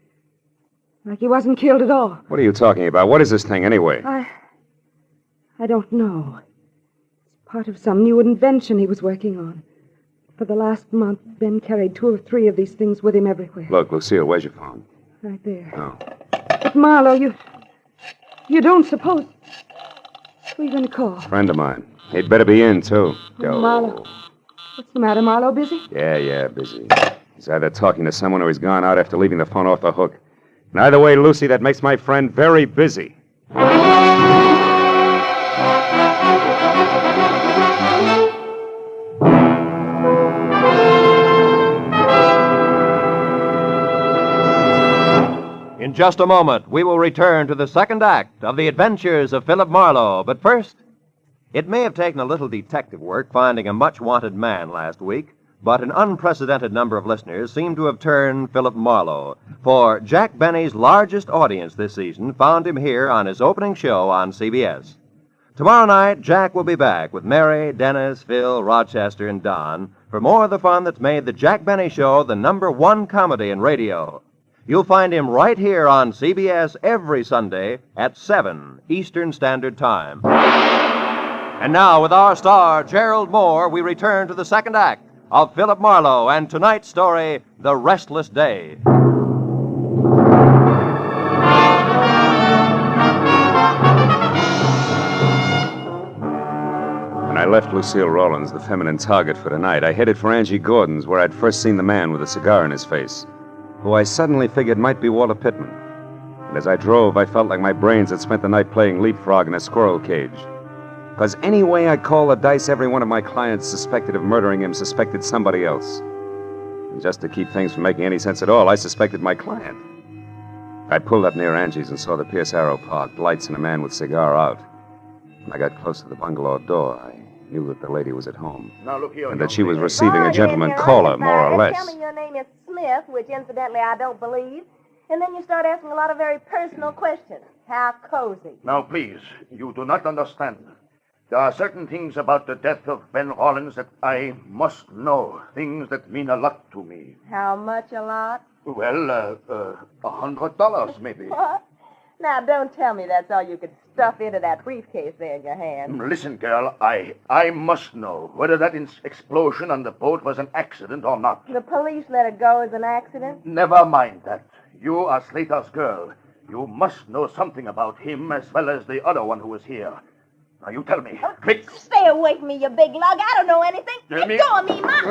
Like he wasn't killed at all. What are you talking about? What is this thing, anyway? I don't know. It's Part of some new invention he was working on. For the last month, Ben carried 2 or 3 of these things with him everywhere. Look, Lucille, where's your phone? Right there. Oh. But Marlowe, you don't suppose... Who are you going to call? Friend of mine. He'd better be in, too. Go. Marlowe. What's the matter, Marlowe? Busy? Yeah, busy. He's either talking to someone or he's gone out after leaving the phone off the hook. And either way, Lucy, that makes my friend very busy. In just a moment, we will return to the second act of The Adventures of Philip Marlowe. But first, it may have taken a little detective work finding a much-wanted man last week, but an unprecedented number of listeners seem to have turned Philip Marlowe, for Jack Benny's largest audience this season found him here on his opening show on CBS. Tomorrow night, Jack will be back with Mary, Dennis, Phil, Rochester, and Don for more of the fun that's made the Jack Benny Show the #1 comedy in radio. You'll find him right here on CBS every Sunday at 7 Eastern Standard Time. And now, with our star, Gerald Moore, we return to the second act of Philip Marlowe and tonight's story, The Restless Day. When I left Lucille Rawlins, the feminine target for tonight, I headed for Angie Gordon's, where I'd first seen the man with a cigar in his face, who I suddenly figured might be Walter Pittman. And as I drove, I felt like my brains had spent the night playing leapfrog in a squirrel cage. Because any way I call the dice, every one of my clients suspected of murdering him suspected somebody else. And just to keep things from making any sense at all, I suspected my client. I pulled up near Angie's and saw the Pierce Arrow parked, lights and a man with cigar out. When I got close to the bungalow door, I knew that the lady was at home. Now look here, and that she was receiving a gentleman caller, more or less. Tell me your name is Smith, which incidentally I don't believe. And then you start asking a lot of very personal questions. How cozy. Now, please, you do not understand. There are certain things about the death of Ben Rawlins that I must know. Things that mean a lot to me. How much a lot? Well, $100 maybe. What? Now, don't tell me that's all you could stuff into that briefcase there in your hand. Listen, girl, I must know whether that explosion on the boat was an accident or not. The police let it go as an accident? Never mind that. You are Slater's girl. You must know something about him as well as the other one who was here. Now, you tell me. Quick. Stay away from me, you big lug. I don't know anything. Let me... go of me, let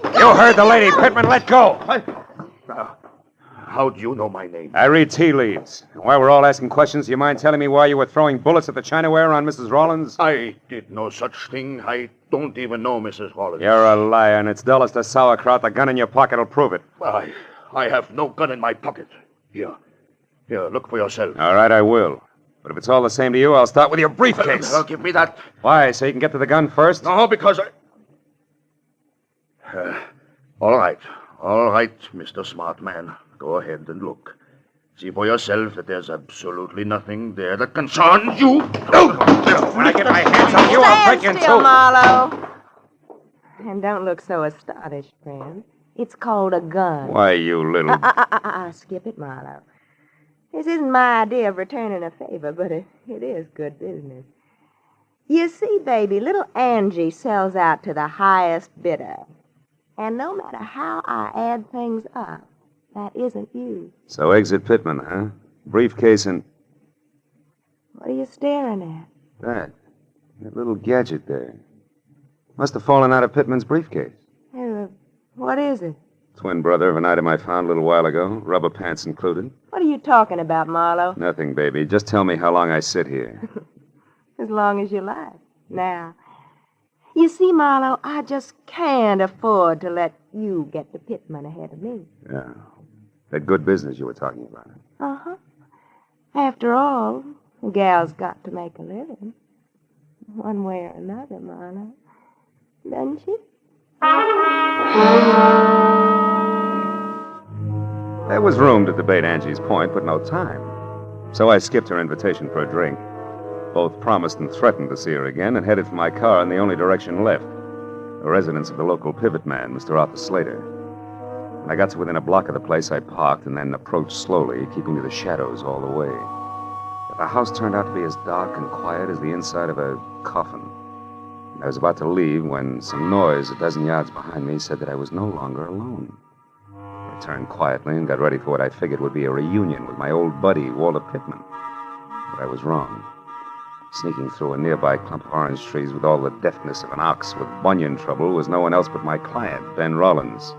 go. You heard the lady, Pittman. Let go. How do you know my name? I read tea leaves. And while we're all asking questions, do you mind telling me why you were throwing bullets at the chinaware on Mrs. Rawlins? I did no such thing. I don't even know Mrs. Rawlins. You're a liar, and it's dull as the sauerkraut. The gun in your pocket will prove it. I have no gun in my pocket. Here, look for yourself. All right, I will. But if it's all the same to you, I'll start with your briefcase. Give me that. Why, so you can get to the gun first? No, because All right, Mr. Smart Man. Go ahead and look. See for yourself that there's absolutely nothing there that concerns you. When I get my hands on you, I'll break you in two. Marlowe. And don't look so astonished, friend. It's called a gun. Why, you little... Skip it, Marlowe. This isn't my idea of returning a favor, but it is good business. You see, baby, little Angie sells out to the highest bidder. And no matter how I add things up, that isn't you. So exit Pittman, huh? Briefcase and... What are you staring at? That little gadget there. Must have fallen out of Pittman's briefcase. What is it? Twin brother of an item I found a little while ago, rubber pants included. What are you talking about, Marlowe? Nothing, baby. Just tell me how long I sit here. As long as you like. Now, you see, Marlowe, I just can't afford to let you get to Pittman ahead of me. Yeah. That good business you were talking about. Uh-huh. After all, a gal's got to make a living. One way or another, Marlowe. Doesn't she? There was room to debate Angie's point, but no time. So I skipped her invitation for a drink. Both promised and threatened to see her again and headed for my car in the only direction left, the residence of the local pivot man, Mr. Arthur Slater. When I got to within a block of the place, I parked and then approached slowly, keeping to the shadows all the way. But the house turned out to be as dark and quiet as the inside of a coffin. I was about to leave when some noise a dozen yards behind me said that I was no longer alone. I turned quietly and got ready for what I figured would be a reunion with my old buddy, Walter Pittman. But I was wrong. Sneaking through a nearby clump of orange trees with all the deftness of an ox with bunion trouble was no one else but my client, Ben Rollins.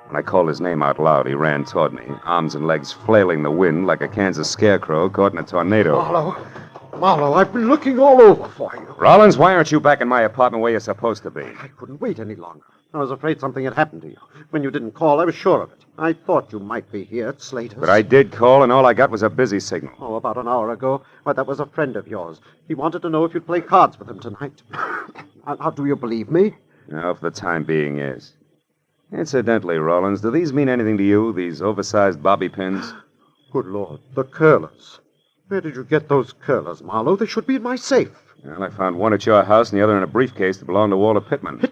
When I called his name out loud, he ran toward me, arms and legs flailing the wind like a Kansas scarecrow caught in a tornado. Marlowe, I've been looking all over for you. Rollins, why aren't you back in my apartment where you're supposed to be? I couldn't wait any longer. I was afraid something had happened to you. When you didn't call, I was sure of it. I thought you might be here at Slater's. But I did call, and all I got was a busy signal. Oh, about an hour ago. Why, that was a friend of yours. He wanted to know if you'd play cards with him tonight. How do you believe me? No, for the time being, yes. Incidentally, Rollins, do these mean anything to you, these oversized bobby pins? Good Lord, the curlers. Where did you get those curlers, Marlowe? They should be in my safe. Well, I found one at your house and the other in a briefcase that belonged to Walter Pittman.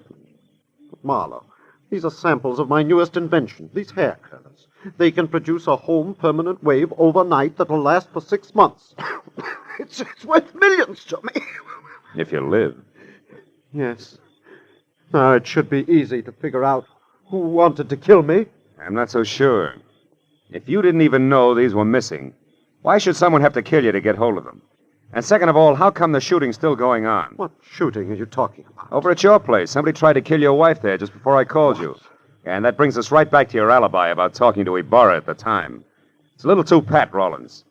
Marlowe, these are samples of my newest invention, these hair curlers. They can produce a home permanent wave overnight that'll last for 6 months. It's worth millions to me. If you live. Yes. Now, it should be easy to figure out who wanted to kill me. I'm not so sure. If you didn't even know these were missing, why should someone have to kill you to get hold of them? And second of all, how come the shooting's still going on? What shooting are you talking about? Over at your place. Somebody tried to kill your wife there just before I called you. And that brings us right back to your alibi about talking to Ibarra at the time. It's a little too pat, Rollins.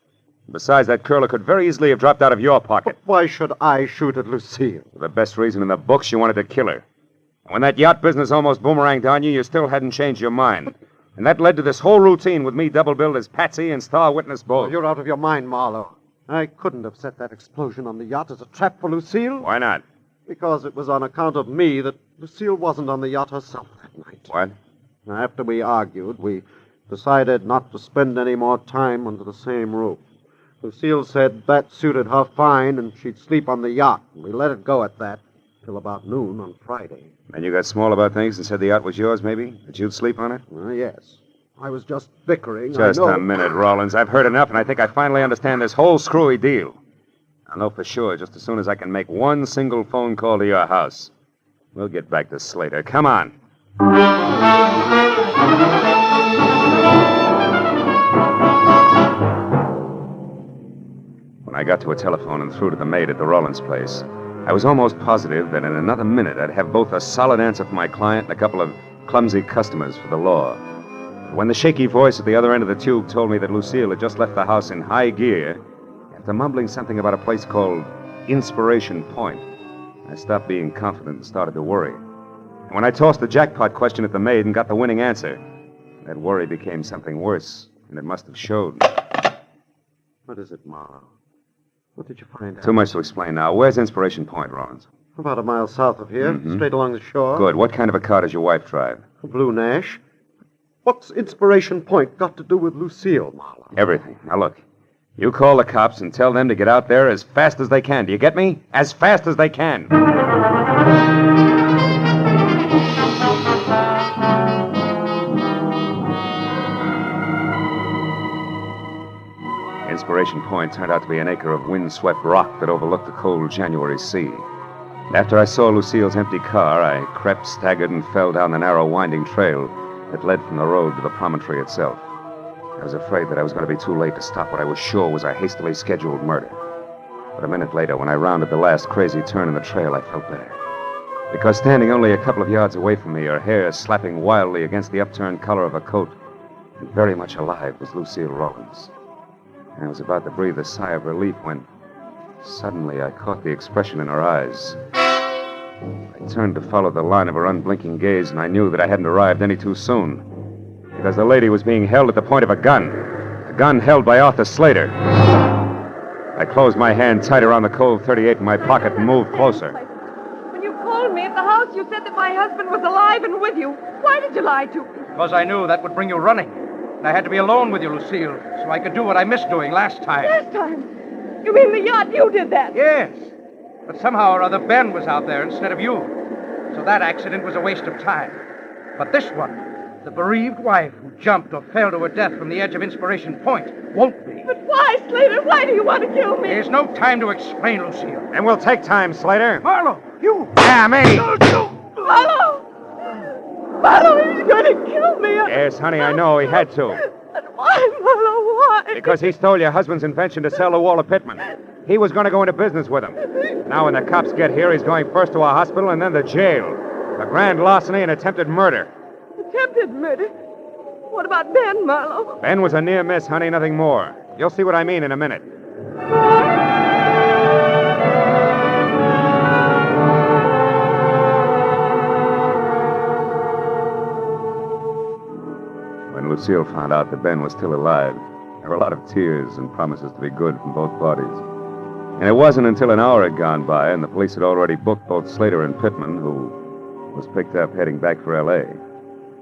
Besides, that curler could very easily have dropped out of your pocket. But why should I shoot at Lucille? For the best reason in the books, you wanted to kill her. And when that yacht business almost boomeranged on you, you still hadn't changed your mind. And that led to this whole routine with me double-billed as Patsy and star witness both. Oh, you're out of your mind, Marlowe. I couldn't have set that explosion on the yacht as a trap for Lucille. Why not? Because it was on account of me that Lucille wasn't on the yacht herself that night. What? After we argued, we decided not to spend any more time under the same roof. Lucille said that suited her fine and she'd sleep on the yacht. And we let it go at that till about noon on Friday. And you got small about things and said the yacht was yours, maybe? That you'd sleep on it? Yes. I was just bickering. Just a minute, Rollins. I've heard enough, and I think I finally understand this whole screwy deal. I'll know for sure just as soon as I can make one single phone call to your house. We'll get back to Slater. Come on. When I got to a telephone and through to the maid at the Rollins place, I was almost positive that in another minute I'd have both a solid answer for my client and a couple of clumsy customers for the law. When the shaky voice at the other end of the tube told me that Lucille had just left the house in high gear, after mumbling something about a place called Inspiration Point, I stopped being confident and started to worry. And when I tossed the jackpot question at the maid and got the winning answer, that worry became something worse, and it must have showed. What is it, Marlowe? What did you find out? Too much to explain now. Where's Inspiration Point, Rollins? About a mile south of here, straight along the shore. Good. What kind of a car does your wife drive? A blue Nash. What's Inspiration Point got to do with Lucille, Marlowe? Everything. Now, look. You call the cops and tell them to get out there as fast as they can. Do you get me? As fast as they can. Inspiration Point turned out to be an acre of wind-swept rock that overlooked the cold January sea. And after I saw Lucille's empty car, I crept, staggered, and fell down the narrow, winding trail that led from the road to the promontory itself. I was afraid that I was going to be too late to stop what I was sure was a hastily scheduled murder. But a minute later, when I rounded the last crazy turn in the trail, I felt better. Because standing only a couple of yards away from me, her hair slapping wildly against the upturned collar of her coat, and very much alive, was Lucille Rollins. I was about to breathe a sigh of relief when suddenly I caught the expression in her eyes. I turned to follow the line of her unblinking gaze, and I knew that I hadn't arrived any too soon. Because the lady was being held at the point of a gun held by Arthur Slater. I closed my hand tight around the cold .38 in my pocket and moved closer. When you called me at the house, you said that my husband was alive and with you. Why did you lie to me? Because I knew that would bring you running. And I had to be alone with you, Lucille, so I could do what I missed doing last time. Last time? You mean the yacht? You did that? Yes. But somehow or other, Ben was out there instead of you. So that accident was a waste of time. But this one, the bereaved wife who jumped or fell to her death from the edge of Inspiration Point, won't be. But why, Slater? Why do you want to kill me? There's no time to explain, Lucille. And we'll take time, Slater. Marlowe! You! Yeah, me! Marlowe! Marlowe, he's going to kill me. Yes, honey, I know. He had to. But why, Marlowe, why? Because he stole your husband's invention to sell to Walter Pittman. He was going to go into business with him. Now, when the cops get here, he's going first to a hospital and then to jail. For grand larceny and attempted murder. Attempted murder? What about Ben, Marlowe? Ben was a near miss, honey, nothing more. You'll see what I mean in a minute. When Lucille found out that Ben was still alive, there were a lot of tears and promises to be good from both parties. And it wasn't until an hour had gone by and the police had already booked both Slater and Pittman, who was picked up heading back for L.A.,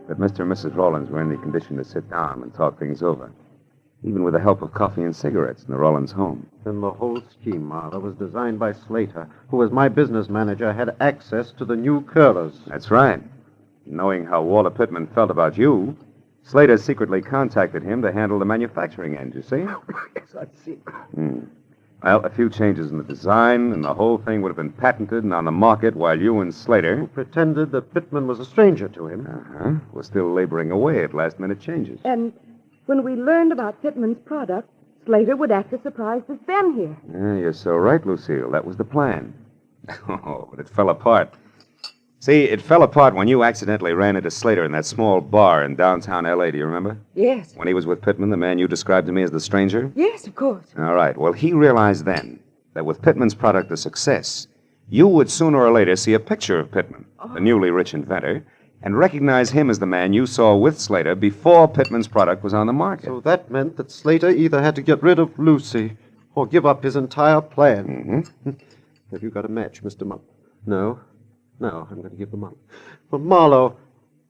that Mr. and Mrs. Rawlins were in the condition to sit down and talk things over, even with the help of coffee and cigarettes in the Rawlins home. Then the whole scheme, Marlowe, was designed by Slater, who, as my business manager, had access to the new curlers. That's right. Knowing how Walter Pittman felt about you, Slater secretly contacted him to handle the manufacturing end, you see? Yes, I see. Well, a few changes in the design, and the whole thing would have been patented and on the market while you and Slater... Who pretended that Pittman was a stranger to him. were still laboring away at last-minute changes. And when we learned about Pittman's product, Slater would act as surprised as Ben here. Yeah, you're so right, Lucille. That was the plan. Oh, but it fell apart. See, it fell apart when you accidentally ran into Slater in that small bar in downtown L.A., do you remember? Yes. When he was with Pittman, the man you described to me as the stranger? Yes, of course. All right. Well, he realized then that with Pittman's product a success, you would sooner or later see a picture of Pittman, the newly rich inventor, and recognize him as the man you saw with Slater before Pittman's product was on the market. So that meant that Slater either had to get rid of Lucy or give up his entire plan. Have you got a match, Mr. No? No, I'm going to give them up. But Marlowe,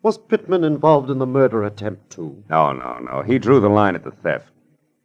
was Pittman involved in the murder attempt, too? No. He drew the line at the theft.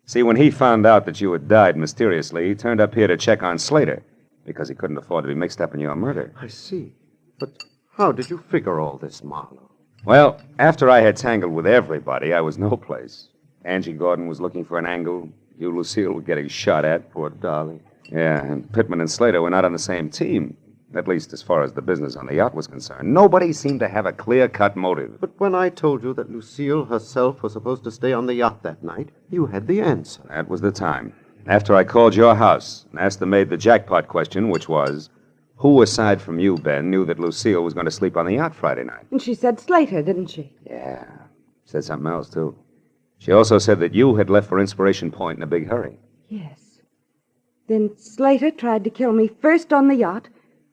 See, when he found out that you had died mysteriously, he turned up here to check on Slater because he couldn't afford to be mixed up in your murder. I see. But how did you figure all this, Marlowe? Well, after I had tangled with everybody, I was no place. Angie Gordon was looking for an angle. You, Lucille, were getting shot at. Poor darling. Yeah, and Pittman and Slater were not on the same team. At least as far as the business on the yacht was concerned. Nobody seemed to have a clear-cut motive. But when I told you that Lucille herself was supposed to stay on the yacht that night, you had the answer. That was the time. After I called your house and asked the maid the jackpot question, which was, who aside from you, Ben, knew that Lucille was going to sleep on the yacht Friday night? And she said Slater, didn't she? Yeah. Said something else, too. She also said that you had left for Inspiration Point in a big hurry. Yes. Then Slater tried to kill me first on the yacht,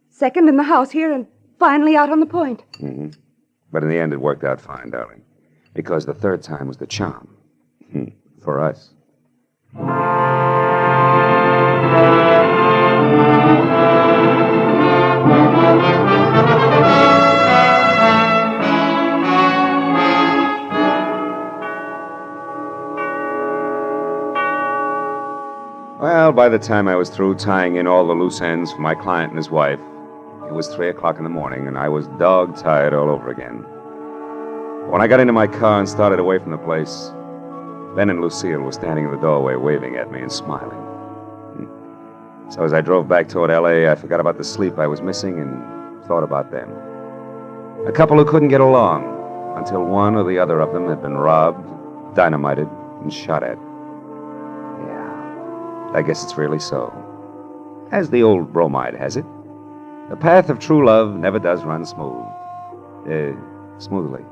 second in the house here, and finally out on the point. But in the end, it worked out fine, darling. Because the third time was the charm. For us. Well, by the time I was through tying in all the loose ends for my client and his wife, it was 3 o'clock in the morning, and I was dog-tired all over again. When I got into my car and started away from the place, Ben and Lucille were standing in the doorway waving at me and smiling. So as I drove back toward L.A., I forgot about the sleep I was missing and thought about them. A couple who couldn't get along until one or the other of them had been robbed, dynamited, and shot at. Yeah, I guess it's really so. As the old bromide has it. The path of true love never does run smooth. Smoothly.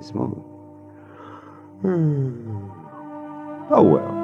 Smooth. Oh, well.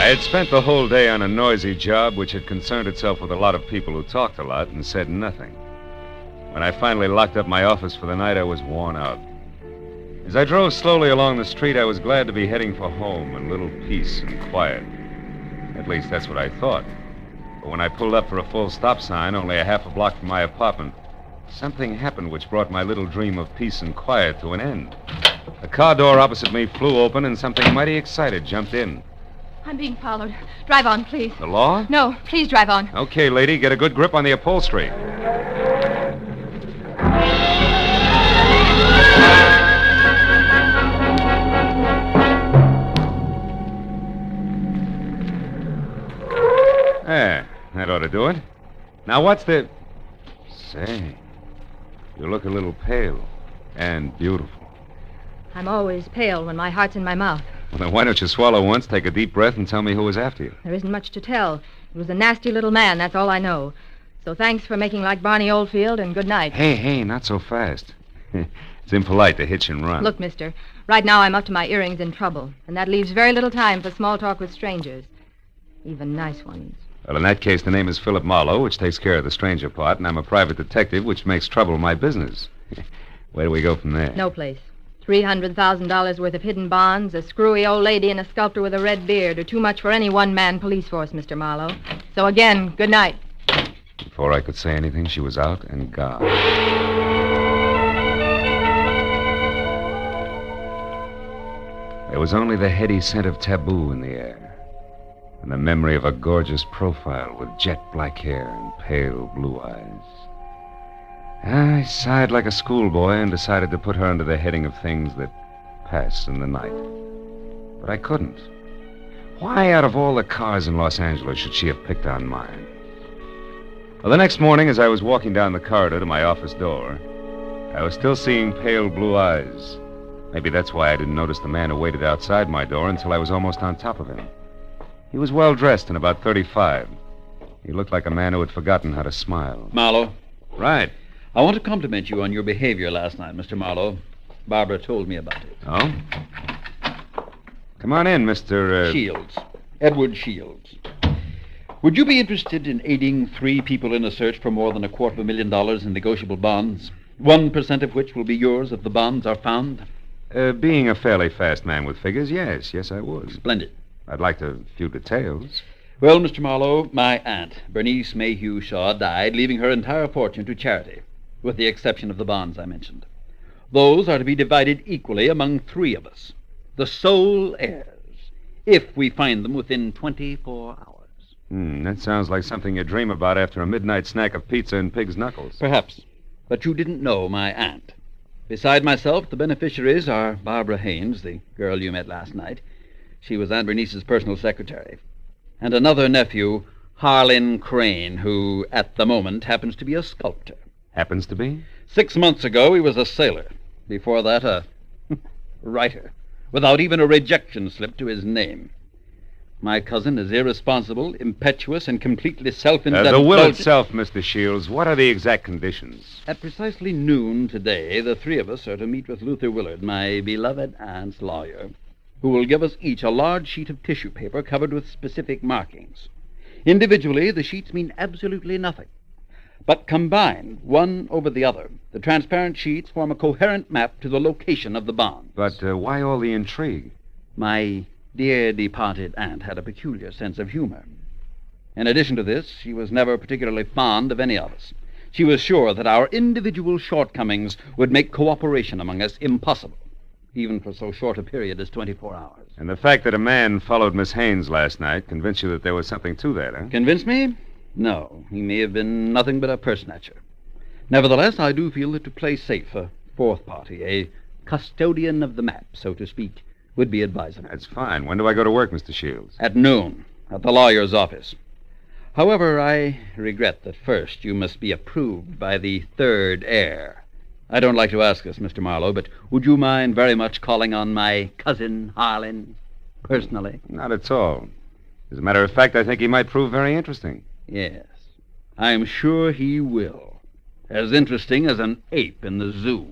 I had spent the whole day on a noisy job which had concerned itself with a lot of people who talked a lot and said nothing. When I finally locked up my office for the night, I was worn out. As I drove slowly along the street, I was glad to be heading for home and a little peace and quiet. At least that's what I thought. But when I pulled up for a full stop sign only a half a block from my apartment, something happened which brought my little dream of peace and quiet to an end. The car door opposite me flew open, and something mighty excited jumped in. I'm being followed. Drive on, please. The law? No, please drive on. Okay, lady, get a good grip on the upholstery. There, that ought to do it. Now, what's the... Say, you look a little pale and beautiful. I'm always pale when my heart's in my mouth. Well, then why don't you swallow once, take a deep breath, and tell me who was after you? There isn't much to tell. It was a nasty little man, that's all I know. So thanks for making like Barney Oldfield, and good night. Hey, not so fast. It's impolite to hitch and run. Look, mister, right now I'm up to my earrings in trouble, and that leaves very little time for small talk with strangers. Even nice ones. Well, in that case, the name is Philip Marlowe, which takes care of the stranger part, and I'm a private detective, which makes trouble my business. Where do we go from there? No place. $300,000 worth of hidden bonds, a screwy old lady, and a sculptor with a red beard are too much for any one-man police force, Mr. Marlowe. So again, good night. Before I could say anything, she was out and gone. There was only the heady scent of taboo in the air, and the memory of a gorgeous profile with jet black hair and pale blue eyes. I sighed like a schoolboy and decided to put her under the heading of things that pass in the night. But I couldn't. Why, out of all the cars in Los Angeles, should she have picked on mine? Well, the next morning, as I was walking down the corridor to my office door, I was still seeing pale blue eyes. Maybe that's why I didn't notice the man who waited outside my door until I was almost on top of him. He was well-dressed and about 35. He looked like a man who had forgotten how to smile. Marlowe. Right. I want to compliment you on your behavior last night, Mr. Marlowe. Barbara told me about it. Oh? Come on in, Mr. Shields. Edward Shields. Would you be interested in aiding 3 people in a search for more than $250,000 in negotiable bonds? 1% of which will be yours if the bonds are found? Being a fairly fast man with figures, yes, I would. Splendid. I'd like a few details. Well, Mr. Marlowe, my aunt, Bernice Mayhew Shaw, died, leaving her entire fortune to charity, with the exception of the bonds I mentioned. Those are to be divided equally among 3 of us, the sole heirs, if we find them within 24 hours. That sounds like something you dream about after a midnight snack of pizza and pig's knuckles. Perhaps, but you didn't know my aunt. Beside myself, the beneficiaries are Barbara Haynes, the girl you met last night. She was Aunt Bernice's personal secretary. And another nephew, Harlan Crane, who, at the moment, happens to be a sculptor. Happens to be? 6 months ago, he was a sailor. Before that, a writer, without even a rejection slip to his name. My cousin is irresponsible, impetuous, and completely self-indulgent. The will itself, Mr. Shields, what are the exact conditions? At precisely noon today, the 3 of us are to meet with Luther Willard, my beloved aunt's lawyer, who will give us each a large sheet of tissue paper covered with specific markings. Individually, the sheets mean absolutely nothing. But combined, one over the other, the transparent sheets form a coherent map to the location of the bonds. But why all the intrigue? My dear departed aunt had a peculiar sense of humor. In addition to this, she was never particularly fond of any of us. She was sure that our individual shortcomings would make cooperation among us impossible, even for so short a period as 24 hours. And the fact that a man followed Miss Haynes last night convinced you that there was something to that, huh? Convinced me? No. He may have been nothing but a purse-snatcher. Nevertheless, I do feel that to play safe, a 4th party, a custodian of the map, so to speak, would be advisable. That's fine. When do I go to work, Mr. Shields? At noon, at the lawyer's office. However, I regret that first you must be approved by the 3rd heir. I don't like to ask this, Mr. Marlowe, but would you mind very much calling on my cousin Harlan personally? Not at all. As a matter of fact, I think he might prove very interesting. Yes, I'm sure he will. As interesting as an ape in the zoo.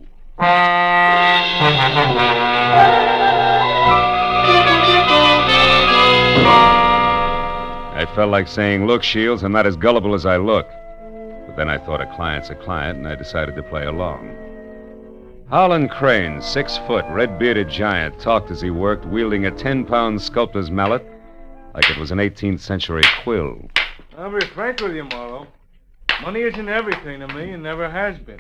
I felt like saying, look, Shields, I'm not as gullible as I look. But then I thought a client's a client, and I decided to play along. Harlan Crane, 6 foot, red-bearded giant, talked as he worked, wielding a 10-pound sculptor's mallet like it was an 18th century quill. I'll be frank with you, Marlowe. Money isn't everything to me and never has been.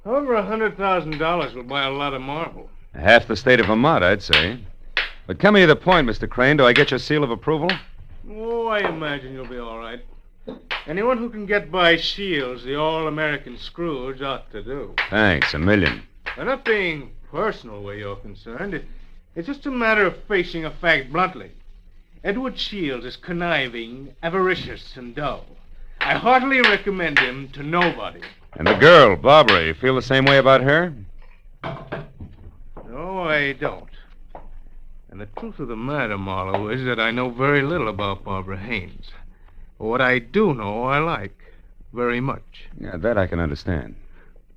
However, $100,000 will buy a lot of marble. Half the state of Vermont, I'd say. But coming to the point, Mr. Crane, do I get your seal of approval? Oh, I imagine you'll be all right. Anyone who can get by Shields, the all-American Scrooge, ought to do. Thanks, a million. I'm not being personal where you're concerned. It's just a matter of facing a fact bluntly. Edward Shields is conniving, avaricious, and dull. I heartily recommend him to nobody. And the girl, Barbara, you feel the same way about her? No, I don't. And the truth of the matter, Marlowe, is that I know very little about Barbara Haynes. But what I do know, I like very much. Yeah, that I can understand.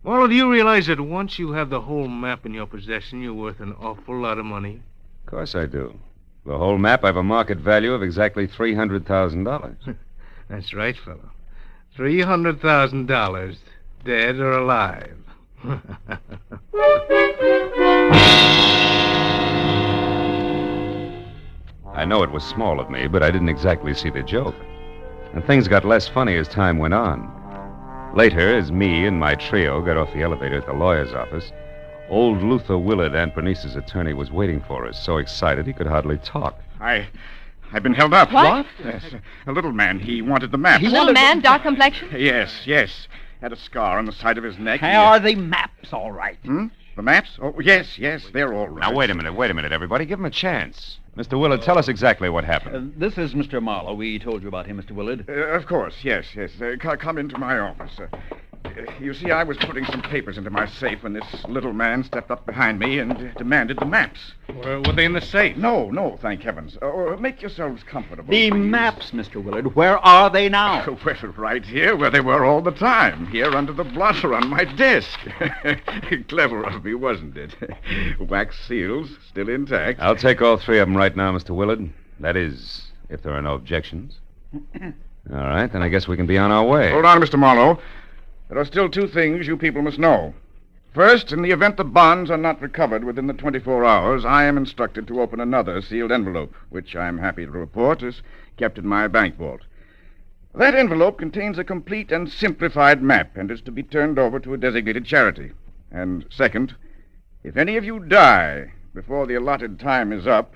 Marlowe, do you realize that once you have the whole map in your possession, you're worth an awful lot of money? Of course I do. The whole map, I have a market value of exactly $300,000. That's right, fellow. $300,000, dead or alive. I know it was small of me, but I didn't exactly see the joke. And things got less funny as time went on. Later, as me and my trio got off the elevator at the lawyer's office, old Luther Willard, Aunt Bernice's attorney, was waiting for us, so excited he could hardly talk. I've been held up. What? Yes. A little man. He wanted the map. Little man, dark complexion? Yes. Had a scar on the side of his neck. Are the maps all right? The maps? Oh, yes, they're all right. Now, wait a minute, everybody. Give him a chance. Mr. Willard, tell us exactly what happened. This is Mr. Marlowe. We told you about him, Mr. Willard. Of course, yes. Come into my office. You see, I was putting some papers into my safe when this little man stepped up behind me and demanded the maps. Were they in the safe? No, thank heavens. Make yourselves comfortable. The please. maps, Mr. Willard. Where are they now? Well, right here, where they were all the time. Here under the blotter on my desk. Clever of me, wasn't it? Wax seals, still intact. I'll take all three of them right now, Mr. Willard. That is, if there are no objections. All right, then I guess we can be on our way. Hold on, Mr. Marlowe. There are still two things you people must know. First, in the event the bonds are not recovered within the 24 hours, I am instructed to open another sealed envelope, which I am happy to report is kept in my bank vault. That envelope contains a complete and simplified map and is to be turned over to a designated charity. And second, if any of you die before the allotted time is up,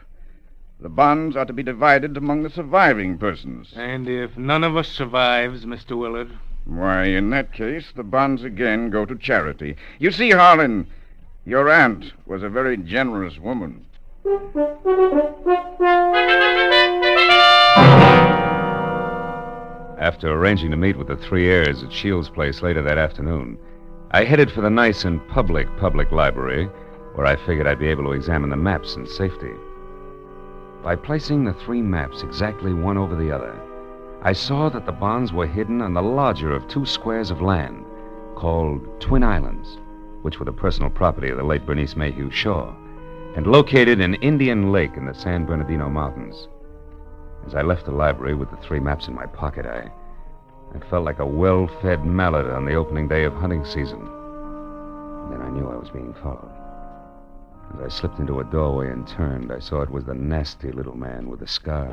the bonds are to be divided among the surviving persons. And if none of us survives, Mr. Willard? Why, in that case, the bonds again go to charity. You see, Harlan, your aunt was a very generous woman. After arranging to meet with the three heirs at Shields' place later that afternoon, I headed for the nice and public library, where I figured I'd be able to examine the maps in safety. By placing the three maps exactly one over the other, I saw that the bonds were hidden on the larger of 2 squares of land called Twin Islands, which were the personal property of the late Bernice Mayhew Shaw, and located in Indian Lake in the San Bernardino Mountains. As I left the library with the 3 maps in my pocket, I felt like a well-fed mallard on the opening day of hunting season. And then I knew I was being followed. As I slipped into a doorway and turned, I saw it was the nasty little man with the scar.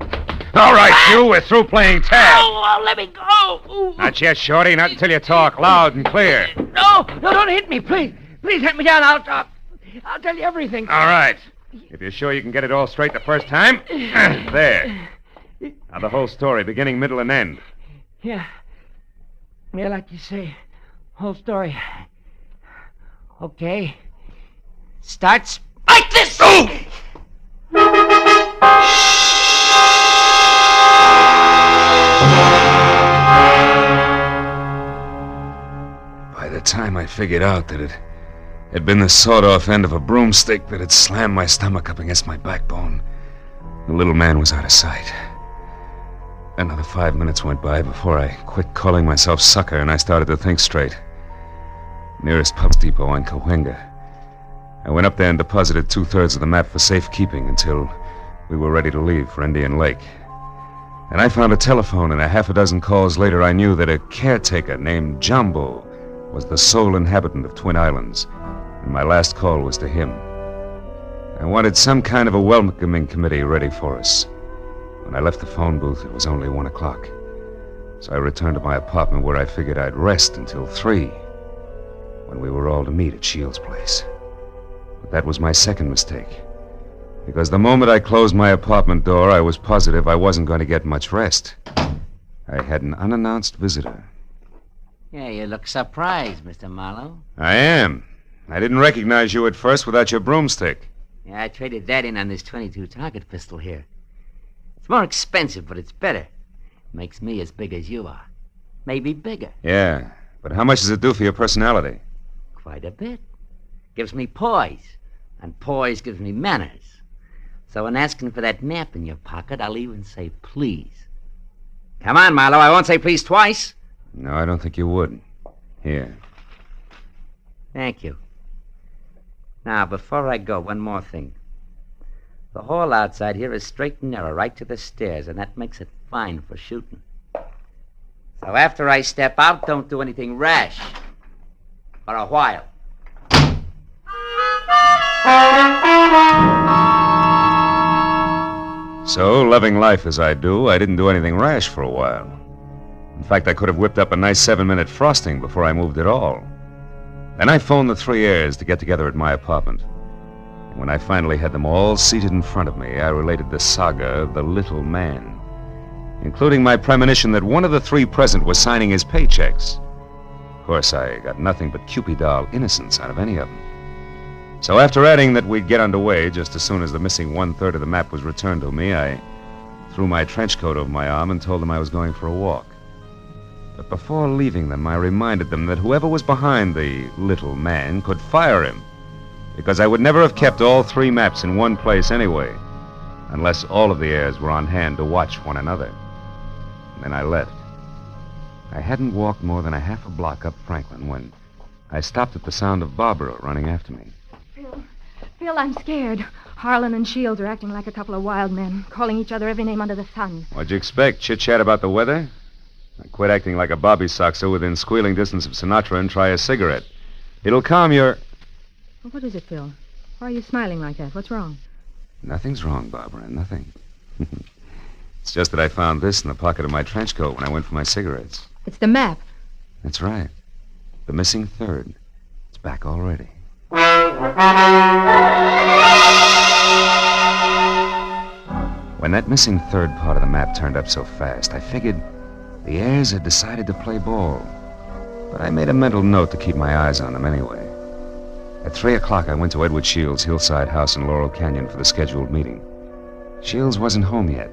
All right, you, we're through playing tag. Oh, let me go. Ooh. Not yet, Shorty, not until you talk loud and clear. No, don't hit me, please. Please hit me down. I'll tell you everything. All right. If you're sure you can get it all straight the first time, there. Now the whole story, beginning, middle, and end. Yeah, like you say, whole story. Okay. Starts like this. By the time I figured out that it had been the sawed-off end of a broomstick that had slammed my stomach up against my backbone, the little man was out of sight. Another 5 minutes went by before I quit calling myself sucker and I started to think straight. Nearest pub depot on Cahuenga. I went up there and deposited 2/3 of the map for safekeeping until we were ready to leave for Indian Lake. And I found a telephone, and a half a dozen calls later I knew that a caretaker named Jumbo was the sole inhabitant of Twin Islands, and my last call was to him. I wanted some kind of a welcoming committee ready for us. When I left the phone booth, it was only 1 o'clock. So I returned to my apartment where I figured I'd rest until 3, when we were all to meet at Shields' place. But that was my second mistake. Because the moment I closed my apartment door, I was positive I wasn't going to get much rest. I had an unannounced visitor. Yeah, you look surprised, Mr. Marlowe. I am. I didn't recognize you at first without your broomstick. Yeah, I traded that in on this .22 target pistol here. It's more expensive, but it's better. Makes me as big as you are. Maybe bigger. Yeah, but how much does it do for your personality? Quite a bit. Gives me poise, and poise gives me manners. So in asking for that map in your pocket, I'll even say please. Come on, Marlowe, I won't say please twice. No, I don't think you would. Here. Thank you. Now, before I go, one more thing. The hall outside here is straight and narrow, right to the stairs, and that makes it fine for shooting. So after I step out, don't do anything rash. For a while. So, loving life as I do, I didn't do anything rash for a while. In fact, I could have whipped up a nice 7-minute frosting before I moved at all. Then I phoned the 3 heirs to get together at my apartment. And when I finally had them all seated in front of me, I related the saga of the little man, including my premonition that one of the 3 present was signing his paychecks. Of course, I got nothing but Cupid doll innocence out of any of them. So after adding that we'd get underway just as soon as the missing 1/3 of the map was returned to me, I threw my trench coat over my arm and told them I was going for a walk. But before leaving them, I reminded them that whoever was behind the little man could fire him, because I would never have kept all 3 maps in one place anyway, unless all of the heirs were on hand to watch one another. And then I left. I hadn't walked more than a half a block up Franklin when I stopped at the sound of Barbara running after me. Phil, I'm scared. Harlan and Shields are acting like a couple of wild men, calling each other every name under the sun. What'd you expect? Chit-chat about the weather? Now quit acting like a bobby soxer within squealing distance of Sinatra and try a cigarette. It'll calm your... Well, what is it, Phil? Why are you smiling like that? What's wrong? Nothing's wrong, Barbara, nothing. It's just that I found this in the pocket of my trench coat when I went for my cigarettes. It's the map. That's right. The missing 3rd. It's back already. When that missing 3rd part of the map turned up so fast, I figured the heirs had decided to play ball. But I made a mental note to keep my eyes on them anyway. At 3 o'clock, I went to Edward Shields' hillside house in Laurel Canyon for the scheduled meeting. Shields wasn't home yet,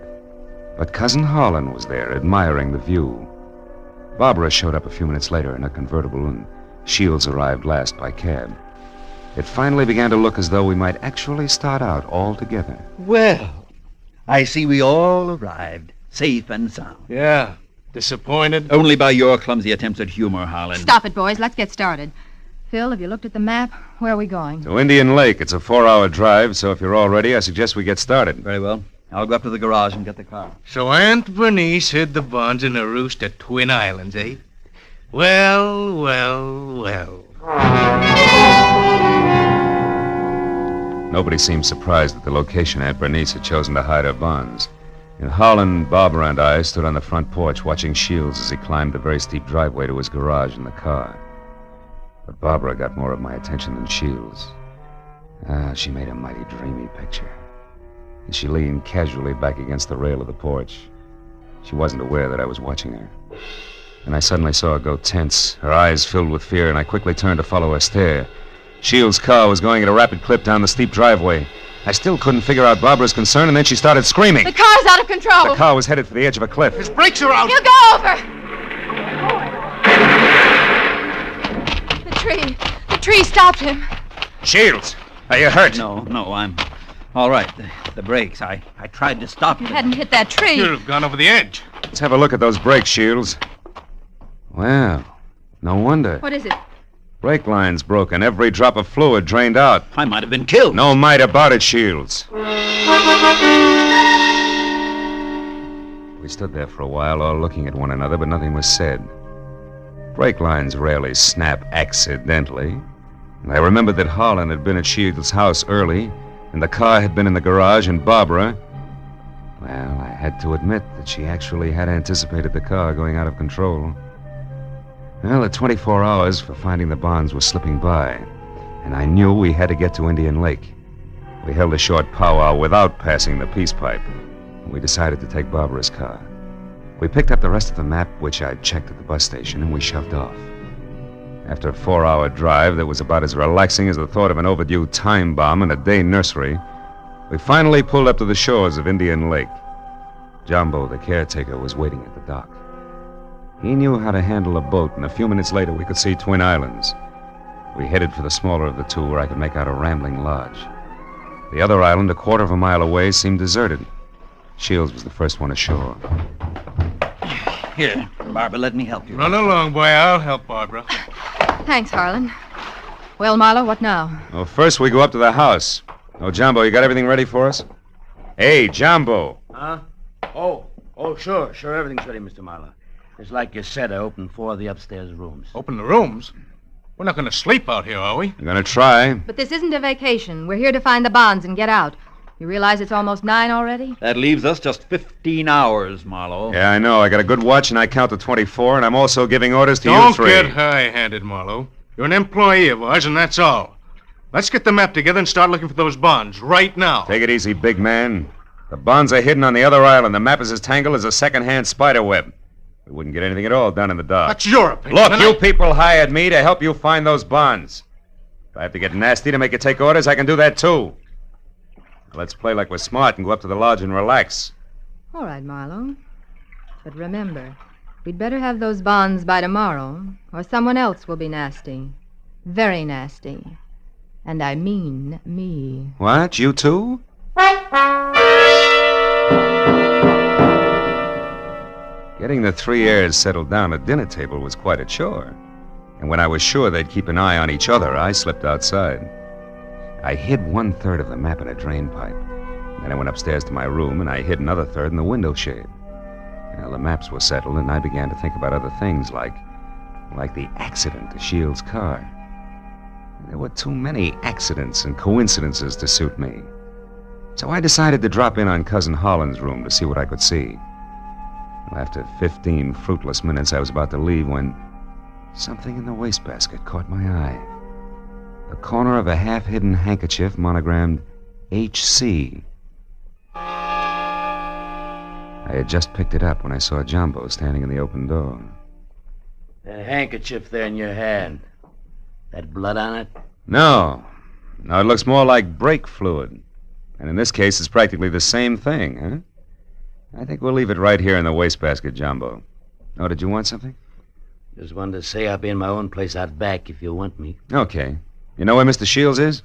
but Cousin Harlan was there, admiring the view. Barbara showed up a few minutes later in a convertible, and Shields arrived last by cab. It finally began to look as though we might actually start out all together. Well, I see we all arrived, safe and sound. Yeah. Disappointed? Only by your clumsy attempts at humor, Harlan. Stop it, boys. Let's get started. Phil, have you looked at the map? Where are we going? To Indian Lake. It's a 4-hour drive, so if you're all ready, I suggest we get started. Very well. I'll go up to the garage and get the car. So Aunt Bernice hid the bonds in a roost at Twin Islands, eh? Well, well, well. Nobody seemed surprised at the location Aunt Bernice had chosen to hide her bonds. And Harlan, Barbara, and I stood on the front porch watching Shields as he climbed the very steep driveway to his garage in the car. But Barbara got more of my attention than Shields. She made a mighty dreamy picture. And she leaned casually back against the rail of the porch. She wasn't aware that I was watching her. And I suddenly saw her go tense, her eyes filled with fear, and I quickly turned to follow her stare. Shields' car was going at a rapid clip down the steep driveway. I still couldn't figure out Barbara's concern, and then she started screaming. The car's out of control. The car was headed for the edge of a cliff. His brakes are out. He'll go over. The tree stopped him. Shields, are you hurt? No, I'm all right. The brakes, I tried to stop You them. hadn't hit that tree. You'd have gone over the edge. Let's have a look at those brakes, Shields. Well, no wonder. What is it? Brake line's broken. Every drop of fluid drained out. I might have been killed. No might about it, Shields. We stood there for a while, all looking at one another, but nothing was said. Brake lines rarely snap accidentally. And I remembered that Harlan had been at Shields' house early, and the car had been in the garage, and Barbara... Well, I had to admit that she actually had anticipated the car going out of control. Well, the 24 hours for finding the bonds were slipping by, and I knew we had to get to Indian Lake. We held a short powwow without passing the peace pipe. We decided to take Barbara's car. We picked up the rest of the map, which I'd checked at the bus station, and we shoved off. After a 4-hour drive that was about as relaxing as the thought of an overdue time bomb in a day nursery, we finally pulled up to the shores of Indian Lake. Jumbo, the caretaker, was waiting at the dock. He knew how to handle a boat, and a few minutes later we could see Twin Islands. We headed for the smaller of the two, where I could make out a rambling lodge. The other island, a quarter of a mile away, seemed deserted. Shields was the first one ashore. Here, Barbara, let me help you. Run along, boy. I'll help Barbara. Thanks, Harlan. Well, Marlowe, what now? Well, first we go up to the house. Oh, Jumbo, you got everything ready for us? Hey, Jumbo. Huh? Oh, sure. Everything's ready, Mr. Marlowe. It's like you said, I opened 4 of the upstairs rooms. Open the rooms? We're not going to sleep out here, are we? We're going to try. But this isn't a vacation. We're here to find the bonds and get out. You realize it's almost 9 already? That leaves us just 15 hours, Marlowe. Yeah, I know. I got a good watch, and I count to 24, and I'm also giving orders to you Don't 3. get high-handed, Marlowe. You're an employee of ours, and that's all. Let's get the map together and start looking for those bonds right now. Take it easy, big man. The bonds are hidden on the other island. The map is as tangled as a second-hand spider web. We wouldn't get anything at all done in the dark. That's your opinion. Look, you people hired me to help you find those bonds. If I have to get nasty to make you take orders, I can do that, too. Now, let's play like we're smart and go up to the lodge and relax. All right, Marlowe. But remember, we'd better have those bonds by tomorrow, or someone else will be nasty. Very nasty. And I mean me. What? You too? Getting the 3 heirs settled down at dinner table was quite a chore. And when I was sure they'd keep an eye on each other, I slipped outside. I hid 1/3 of the map in a drain pipe. Then I went upstairs to my room, and I hid another 1/3 in the window shade. Well, the maps were settled, and I began to think about other things, like the accident to Shields' car. There were too many accidents and coincidences to suit me. So I decided to drop in on Cousin Holland's room to see what I could see. Well, after 15 fruitless minutes, I was about to leave when something in the wastebasket caught my eye. The corner of a half-hidden handkerchief monogrammed H.C. I had just picked it up when I saw Jumbo standing in the open door. That handkerchief there in your hand. That blood on it? No, it looks more like brake fluid. And in this case, it's practically the same thing, huh? I think we'll leave it right here in the wastebasket, Jumbo. Oh, did you want something? Just wanted to say I'll be in my own place out back if you want me. Okay. You know where Mr. Shields is?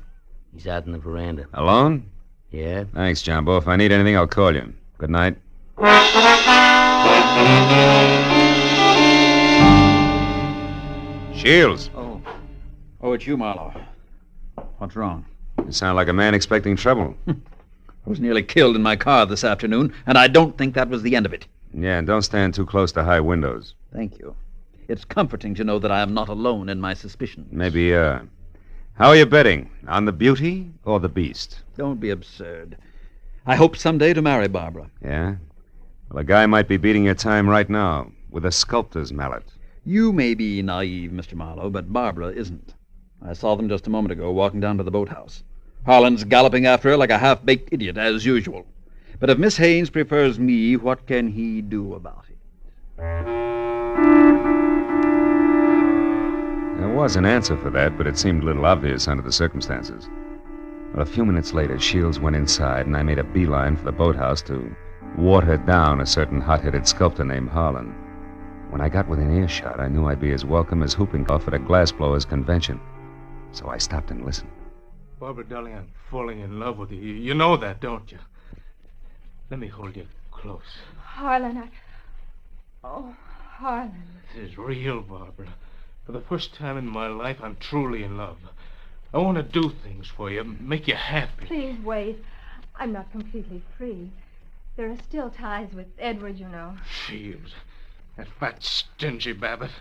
He's out in the veranda. Alone? Yeah? Thanks, Jumbo. If I need anything, I'll call you. Good night. Shields. Oh, it's you, Marlowe. What's wrong? You sound like a man expecting trouble. I was nearly killed in my car this afternoon, and I don't think that was the end of it. Yeah, and don't stand too close to high windows. Thank you. It's comforting to know that I am not alone in my suspicions. Maybe, How are you betting? On the beauty or the beast? Don't be absurd. I hope someday to marry Barbara. Yeah? Well, a guy might be beating your time right now with a sculptor's mallet. You may be naive, Mr. Marlowe, but Barbara isn't. I saw them just a moment ago walking down to the boathouse. Harlan's galloping after her like a half-baked idiot, as usual. But if Miss Haynes prefers me, what can he do about it? There was an answer for that, but it seemed a little obvious under the circumstances. Well, a few minutes later, Shields went inside, and I made a beeline for the boathouse to water down a certain hot-headed sculptor named Harlan. When I got within earshot, I knew I'd be as welcome as whooping cough at a glassblower's convention. So I stopped and listened. Barbara, darling, I'm falling in love with you. You know that, don't you? Let me hold you close. Harlan, Oh, Harlan. This is real, Barbara. For the first time in my life, I'm truly in love. I want to do things for you, make you happy. Please wait. I'm not completely free. There are still ties with Edward, you know. Shields. That fat, stingy Babbitt.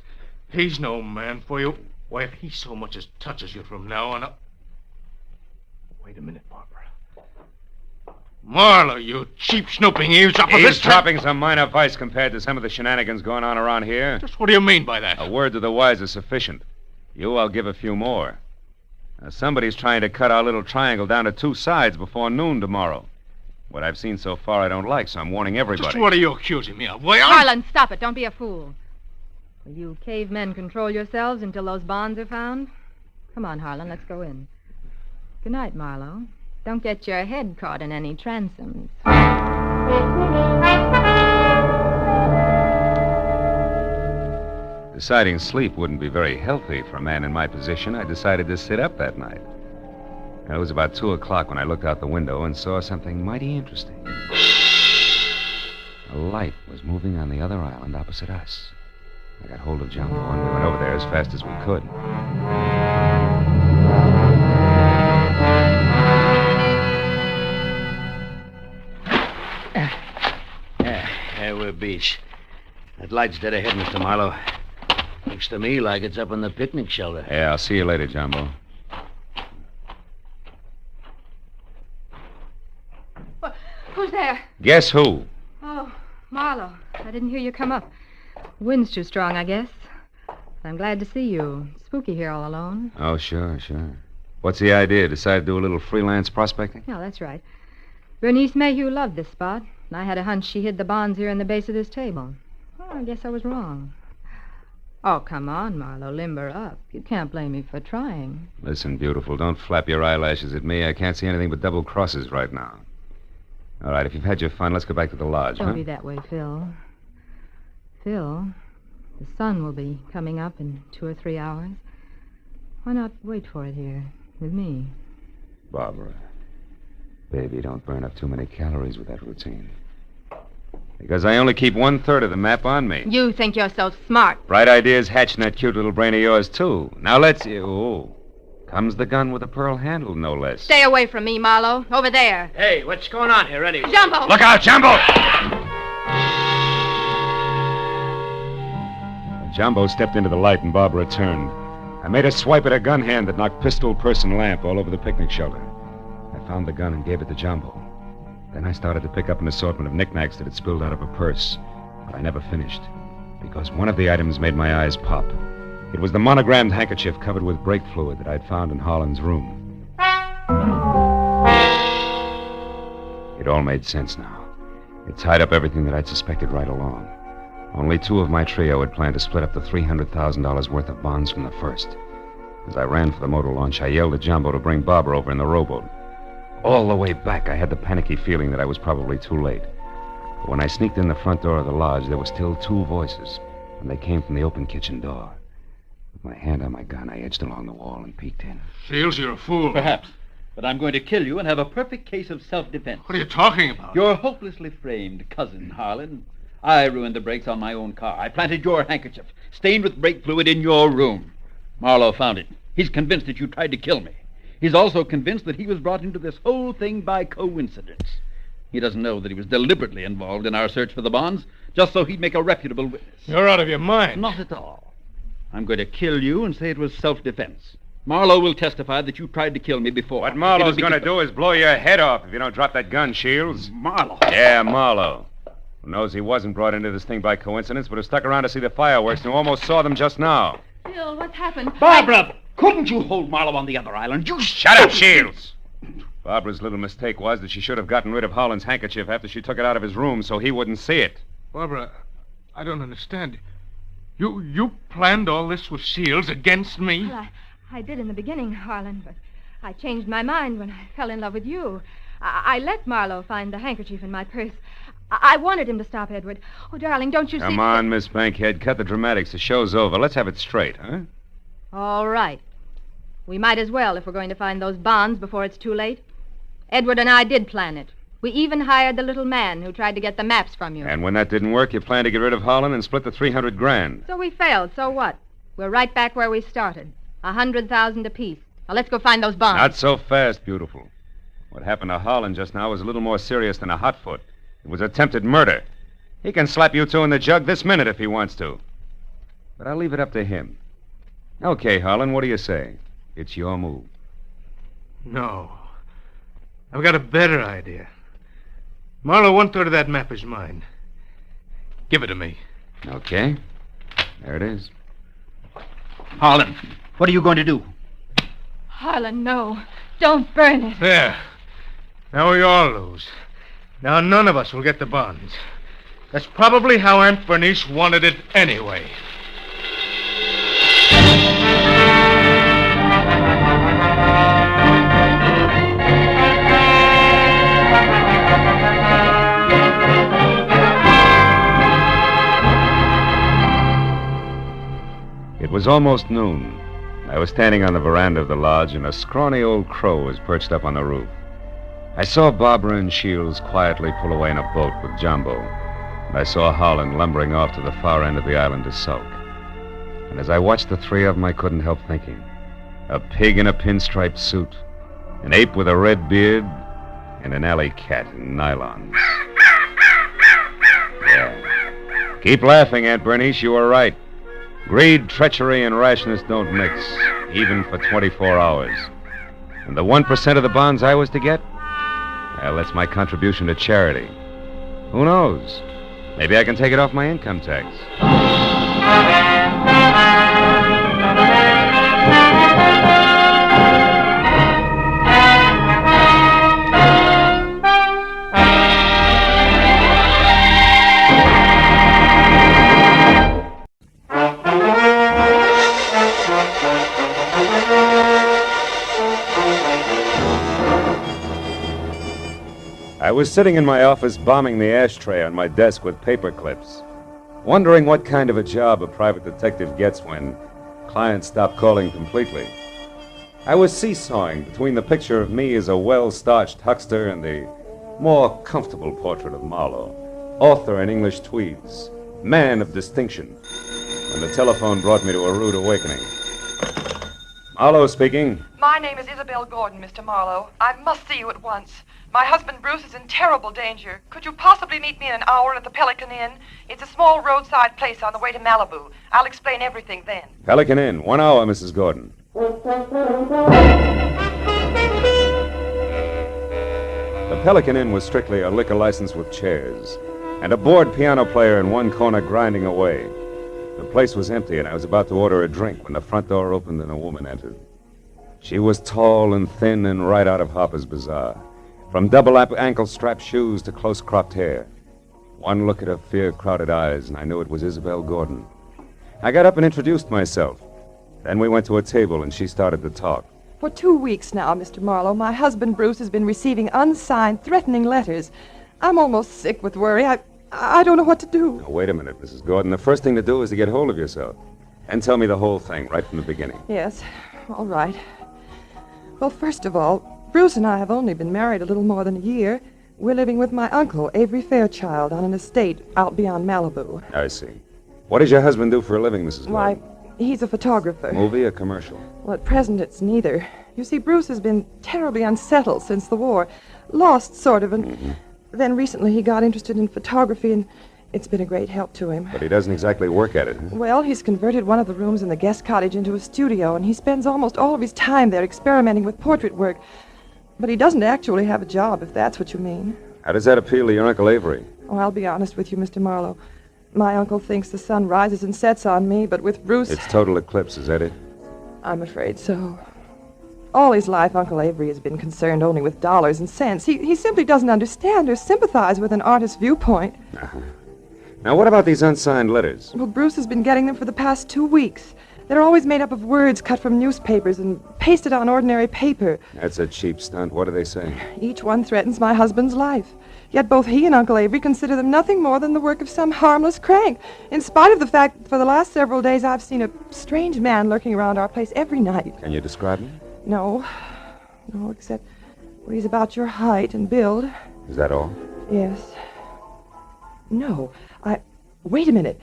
He's no man for you. Why, if he so much as touches you from now on... Wait a minute, Barbara. Marlowe, you cheap snooping eavesdropper. Eavesdropping's a minor vice compared to some of the shenanigans going on around here. Just what do you mean by that? A word to the wise is sufficient. You, I'll give a few more. Now, somebody's trying to cut our little triangle down to 2 sides before noon tomorrow. What I've seen so far I don't like, so I'm warning everybody. Just what are you accusing me of? Why, Harlan, stop it. Don't be a fool. Will you cavemen control yourselves until those bonds are found? Come on, Harlan, let's go in. Good night, Marlowe. Don't get your head caught in any transoms. Deciding sleep wouldn't be very healthy for a man in my position, I decided to sit up that night. It was about 2 o'clock when I looked out the window and saw something mighty interesting. A light was moving on the other island opposite us. I got hold of Jumbo and we went over there as fast as we could. We're beach. That light's dead ahead, Mr. Marlowe. Looks to me like it's up on the picnic shelter. Yeah, I'll see you later, Jumbo. Who's there? Guess who? Oh, Marlowe. I didn't hear you come up. The wind's too strong, I guess. I'm glad to see you. Spooky here all alone. Oh, sure. What's the idea? Decide to do a little freelance prospecting? Yeah, that's right. Bernice Mayhew loved this spot, and I had a hunch she hid the bonds here in the base of this table. Oh, I guess I was wrong. Oh, come on, Marlowe. Limber up. You can't blame me for trying. Listen, beautiful, don't flap your eyelashes at me. I can't see anything but double crosses right now. All right, if you've had your fun, let's go back to the lodge, Don't be that way, Phil. Phil, the sun will be coming up in 2 or 3 hours. Why not wait for it here with me? Barbara, baby, don't burn up too many calories with that routine. Because I only keep 1/3 of the map on me. You think you're so smart. Bright ideas hatch in that cute little brain of yours, too. Now let's... Oh, comes the gun with a pearl handle, no less. Stay away from me, Marlowe. Over there. Hey, what's going on here, anyway? Jumbo! Look out, Jumbo! Jumbo stepped into the light and Barbara turned. I made a swipe at a gun hand that knocked pistol, purse, and lamp all over the picnic shelter. I found the gun and gave it to Jumbo. Then I started to pick up an assortment of knickknacks that had spilled out of a purse. But I never finished, because one of the items made my eyes pop. It was the monogrammed handkerchief covered with brake fluid that I'd found in Harlan's room. It all made sense now. It tied up everything that I'd suspected right along. Only 2 of my trio had planned to split up the $300,000 worth of bonds from the first. As I ran for the motor launch, I yelled at Jumbo to bring Barbara over in the rowboat. All the way back, I had the panicky feeling that I was probably too late. But when I sneaked in the front door of the lodge, there were still 2 voices, and they came from the open kitchen door. With my hand on my gun, I edged along the wall and peeked in. Shields, you're a fool. Perhaps. But I'm going to kill you and have a perfect case of self-defense. What are you talking about? Your hopelessly framed cousin, Harlan. I ruined the brakes on my own car. I planted your handkerchief, stained with brake fluid, in your room. Marlowe found it. He's convinced that you tried to kill me. He's also convinced that he was brought into this whole thing by coincidence. He doesn't know that he was deliberately involved in our search for the bonds, just so he'd make a reputable witness. You're out of your mind. Not at all. I'm going to kill you and say it was self-defense. Marlowe will testify that you tried to kill me before. What Marlowe's going to do is blow your head off if you don't drop that gun, Shields. Marlowe? Yeah, Marlowe. Who knows he wasn't brought into this thing by coincidence, but who stuck around to see the fireworks and who almost saw them just now. Phil, what's happened? Barbara! Couldn't you hold Marlowe on the other island? You Shut up, Shields! Barbara's little mistake was that she should have gotten rid of Harlan's handkerchief after she took it out of his room so he wouldn't see it. Barbara, I don't understand. You planned all this with Shields against me? Well, I did in the beginning, Harlan, but I changed my mind when I fell in love with you. I let Marlowe find the handkerchief in my purse. I wanted him to stop Edward. Oh, darling, don't you see... Come on, Miss Bankhead. Cut the dramatics. The show's over. Let's have it straight, huh? All right. We might as well if we're going to find those bonds before it's too late. Edward and I did plan it. We even hired the little man who tried to get the maps from you. And when that didn't work, you planned to get rid of Harlan and split the $300,000. So we failed. So what? We're right back where we started. 100,000 apiece. Now let's go find those bonds. Not so fast, beautiful. What happened to Harlan just now was a little more serious than a hot foot. It was attempted murder. He can slap you 2 in the jug this minute if he wants to. But I'll leave it up to him. Okay, Harlan, what do you say? It's your move. No. I've got a better idea. Marlowe, 1/3 of that map is mine. Give it to me. Okay. There it is. Harlan, what are you going to do? Harlan, no. Don't burn it. There. Now we all lose. Now none of us will get the bonds. That's probably how Aunt Bernice wanted it anyway. It was almost noon. I was standing on the veranda of the lodge, and a scrawny old crow was perched up on the roof. I saw Barbara and Shields quietly pull away in a boat with Jumbo, and I saw Howland lumbering off to the far end of the island to sulk. And as I watched the three of them, I couldn't help thinking. A pig in a pinstriped suit, an ape with a red beard, and an alley cat in nylon. Yeah. Keep laughing, Aunt Bernice. You were right. Greed, treachery, and rashness don't mix, even for 24 hours. And the 1% of the bonds I was to get? Well, that's my contribution to charity. Who knows? Maybe I can take it off my income tax. I was sitting in my office bombing the ashtray on my desk with paper clips, wondering what kind of a job a private detective gets when clients stop calling completely. I was seesawing between the picture of me as a well-starched huckster and the more comfortable portrait of Marlowe, author in English tweeds, man of distinction, when the telephone brought me to a rude awakening. Marlowe speaking. My name is Isabel Gordon, Mr. Marlowe. I must see you at once. My husband Bruce is in terrible danger. Could you possibly meet me in an hour at the Pelican Inn? It's a small roadside place on the way to Malibu. I'll explain everything then. Pelican Inn, 1 hour, Mrs. Gordon. The Pelican Inn was strictly a liquor license with chairs, and a bored piano player in one corner grinding away. The place was empty, and I was about to order a drink when the front door opened and a woman entered. She was tall and thin and right out of Harper's Bazaar. From double ankle-strap shoes to close-cropped hair. One look at her fear-crowded eyes, and I knew it was Isabel Gordon. I got up and introduced myself. Then we went to a table, and she started to talk. For 2 weeks now, Mr. Marlowe, my husband Bruce has been receiving unsigned, threatening letters. I'm almost sick with worry. I don't know what to do. Now, wait a minute, Mrs. Gordon. The first thing to do is to get hold of yourself. And tell me the whole thing, right from the beginning. Yes, all right. Well, first of all, Bruce and I have only been married a little more than a year. We're living with my uncle, Avery Fairchild, on an estate out beyond Malibu. I see. What does your husband do for a living, Mrs. Gordon? Why, he's a photographer. Movie or commercial? Well, at present it's neither. You see, Bruce has been terribly unsettled since the war. Lost, sort of, and then recently he got interested in photography, and it's been a great help to him. But he doesn't exactly work at it, huh? Well, he's converted one of the rooms in the guest cottage into a studio, and he spends almost all of his time there experimenting with portrait work. But he doesn't actually have a job, if that's what you mean. How does that appeal to your Uncle Avery? Oh, I'll be honest with you, Mr. Marlowe. My uncle thinks the sun rises and sets on me, but with Bruce... It's total eclipse, is that it? I'm afraid so. All his life, Uncle Avery has been concerned only with dollars and cents. He simply doesn't understand or sympathize with an artist's viewpoint. Uh-huh. Now, what about these unsigned letters? Well, Bruce has been getting them for the past 2 weeks. They're always made up of words cut from newspapers and pasted on ordinary paper. That's a cheap stunt. What do they say? Each one threatens my husband's life. Yet both he and Uncle Avery consider them nothing more than the work of some harmless crank, in spite of the fact that for the last several days I've seen a strange man lurking around our place every night. Can you describe him? No, except well, he's about your height and build. Is that all? Yes. No, wait a minute.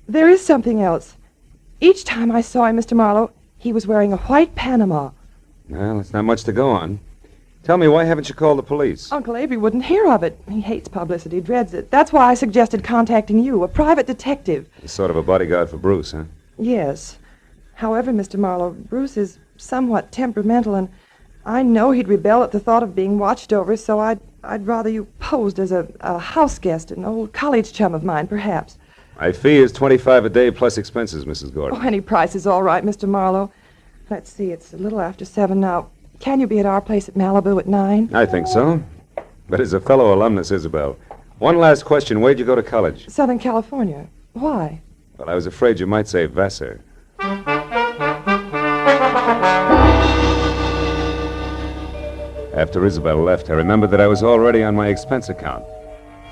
There is something else. Each time I saw him, Mr. Marlowe, he was wearing a white Panama. Well, it's not much to go on. Tell me, why haven't you called the police? Uncle Avery wouldn't hear of it. He hates publicity, dreads it. That's why I suggested contacting you, a private detective. Sort of a bodyguard for Bruce, huh? Yes. However, Mr. Marlowe, Bruce is somewhat temperamental, and I know he'd rebel at the thought of being watched over, so I'd rather you posed as a house guest, an old college chum of mine, perhaps. My fee is $25 a day plus expenses, Mrs. Gordon. Oh, any price is all right, Mr. Marlowe. Let's see, it's a little after 7 now. Can you be at our place at Malibu at 9? I think so. But as a fellow alumnus, Isabel, one last question. Where'd you go to college? Southern California. Why? Well, I was afraid you might say Vassar. After Isabel left, I remembered that I was already on my expense account.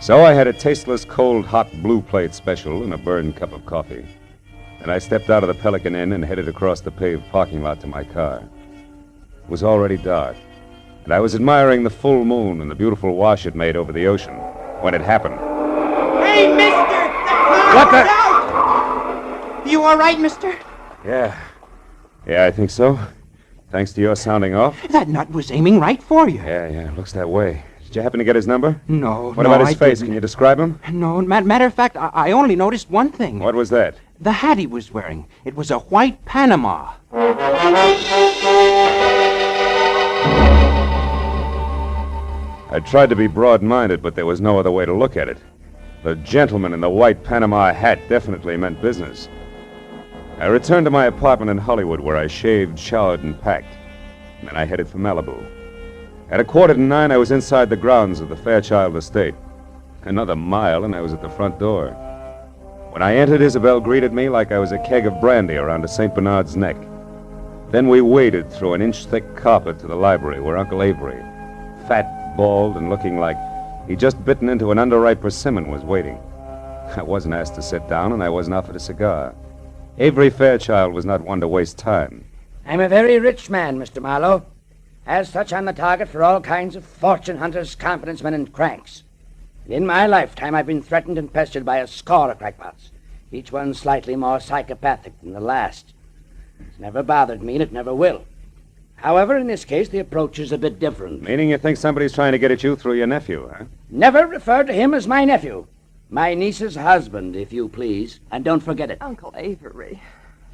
So I had a tasteless, cold, hot blue plate special and a burned cup of coffee. Then I stepped out of the Pelican Inn and headed across the paved parking lot to my car. It was already dark, and I was admiring the full moon and the beautiful wash it made over the ocean when it happened. Hey, mister! What the? You all right, mister? Yeah, I think so. Thanks to your sounding off. That nut was aiming right for you. Yeah, looks that way. Did you happen to get his number? No. What about his face? Can you describe him? No, matter of fact, I only noticed one thing. What was that? The hat he was wearing. It was a white Panama. I tried to be broad-minded, but there was no other way to look at it. The gentleman in the white Panama hat definitely meant business. I returned to my apartment in Hollywood, where I shaved, showered, and packed. And then I headed for Malibu. At 8:45, I was inside the grounds of the Fairchild estate. Another mile, and I was at the front door. When I entered, Isabel greeted me like I was a keg of brandy around a St. Bernard's neck. Then we waded through an inch-thick carpet to the library, where Uncle Avery, fat, bald, and looking like he'd just bitten into an underripe persimmon, was waiting. I wasn't asked to sit down, and I wasn't offered a cigar. Avery Fairchild was not one to waste time. I'm a very rich man, Mr. Marlowe. As such, I'm the target for all kinds of fortune hunters, confidence men, and cranks. In my lifetime, I've been threatened and pestered by a score of crackpots, each one slightly more psychopathic than the last. It's never bothered me, and it never will. However, in this case, the approach is a bit different. Meaning you think somebody's trying to get at you through your nephew, huh? Never refer to him as my nephew. My niece's husband, if you please. And don't forget it. Uncle Avery.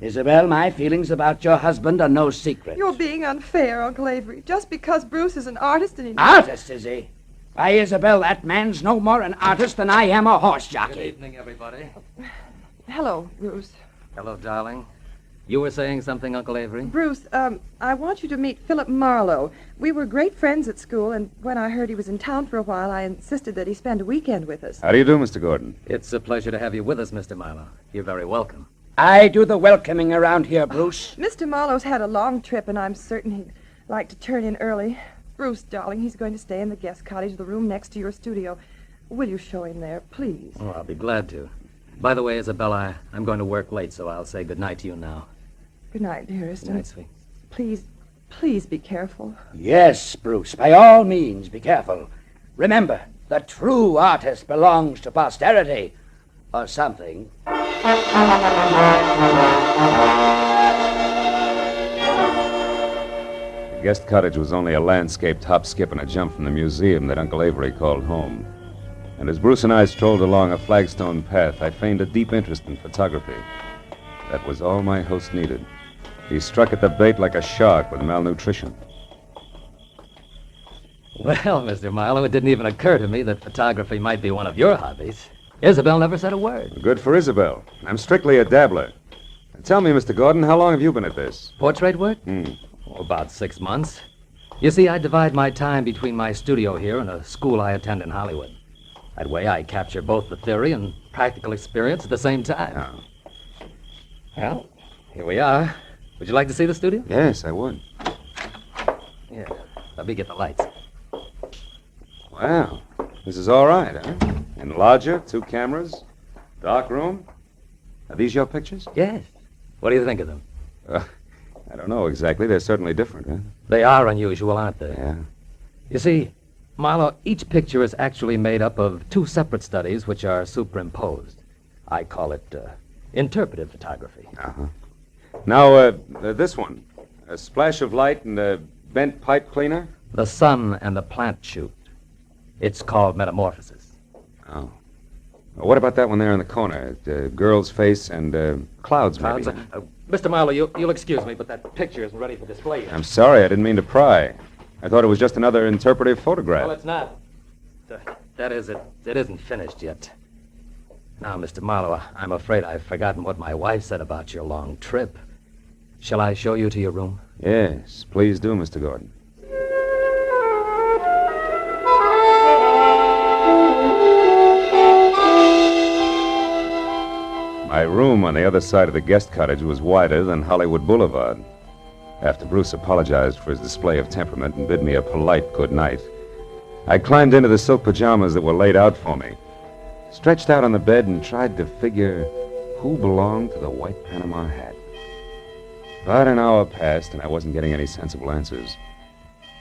Isabel, my feelings about your husband are no secret. You're being unfair, Uncle Avery. Just because Bruce is an artist and he... Artist, is he? Why, Isabel, that man's no more an artist than I am a horse jockey. Good evening, everybody. Hello, Bruce. Hello, darling. You were saying something, Uncle Avery? Bruce, I want you to meet Philip Marlowe. We were great friends at school, and when I heard he was in town for a while, I insisted that he spend a weekend with us. How do you do, Mr. Gordon? It's a pleasure to have you with us, Mr. Marlowe. You're very welcome. I do the welcoming around here, Bruce. Mr. Marlowe's had a long trip, and I'm certain he'd like to turn in early. Bruce, darling, he's going to stay in the guest cottage, the room next to your studio. Will you show him there, please? Oh, I'll be glad to. By the way, Isabella, I'm going to work late, so I'll say good night to you now. Good night, dearest. Good night, sweet. Please be careful. Yes, Bruce, by all means, be careful. Remember, the true artist belongs to posterity, or something. The guest cottage was only a landscaped hop, skip, and a jump from the museum that Uncle Avery called home. And as Bruce and I strolled along a flagstone path, I feigned a deep interest in photography. That was all my host needed. He struck at the bait like a shark with malnutrition. Well, Mr. Marlowe, it didn't even occur to me that photography might be one of your hobbies. Isabel never said a word. Good for Isabel. I'm strictly a dabbler. Tell me, Mr. Gordon, how long have you been at this? Portrait work? Oh, about 6 months. You see, I divide my time between my studio here and a school I attend in Hollywood. That way I capture both the theory and practical experience at the same time. Oh. Well, here we are. Would you like to see the studio? Yes, I would. Yeah. Let me get the lights. Wow. This is all right, huh? Enlarger, 2 cameras, dark room. Are these your pictures? Yes. What do you think of them? I don't know exactly. They're certainly different, huh? They are unusual, aren't they? Yeah. You see, Marlowe, each picture is actually made up of 2 separate studies which are superimposed. I call it interpretive photography. Uh-huh. Now, this one. A splash of light and a bent pipe cleaner? The sun and the plant shoot. It's called metamorphosis. Oh. Well, what about that one there in the corner? The girl's face and clouds, maybe? Mr. Marlowe, you'll excuse me, but that picture isn't ready for display yet. I'm sorry, I didn't mean to pry. I thought it was just another interpretive photograph. Well, it's not. That is, it isn't finished yet. Now, Mr. Marlowe, I'm afraid I've forgotten what my wife said about your long trip. Shall I show you to your room? Yes, please do, Mr. Gordon. My room on the other side of the guest cottage was wider than Hollywood Boulevard. After Bruce apologized for his display of temperament and bid me a polite good night, I climbed into the silk pajamas that were laid out for me, stretched out on the bed, and tried to figure who belonged to the white Panama hat. About an hour passed, and I wasn't getting any sensible answers.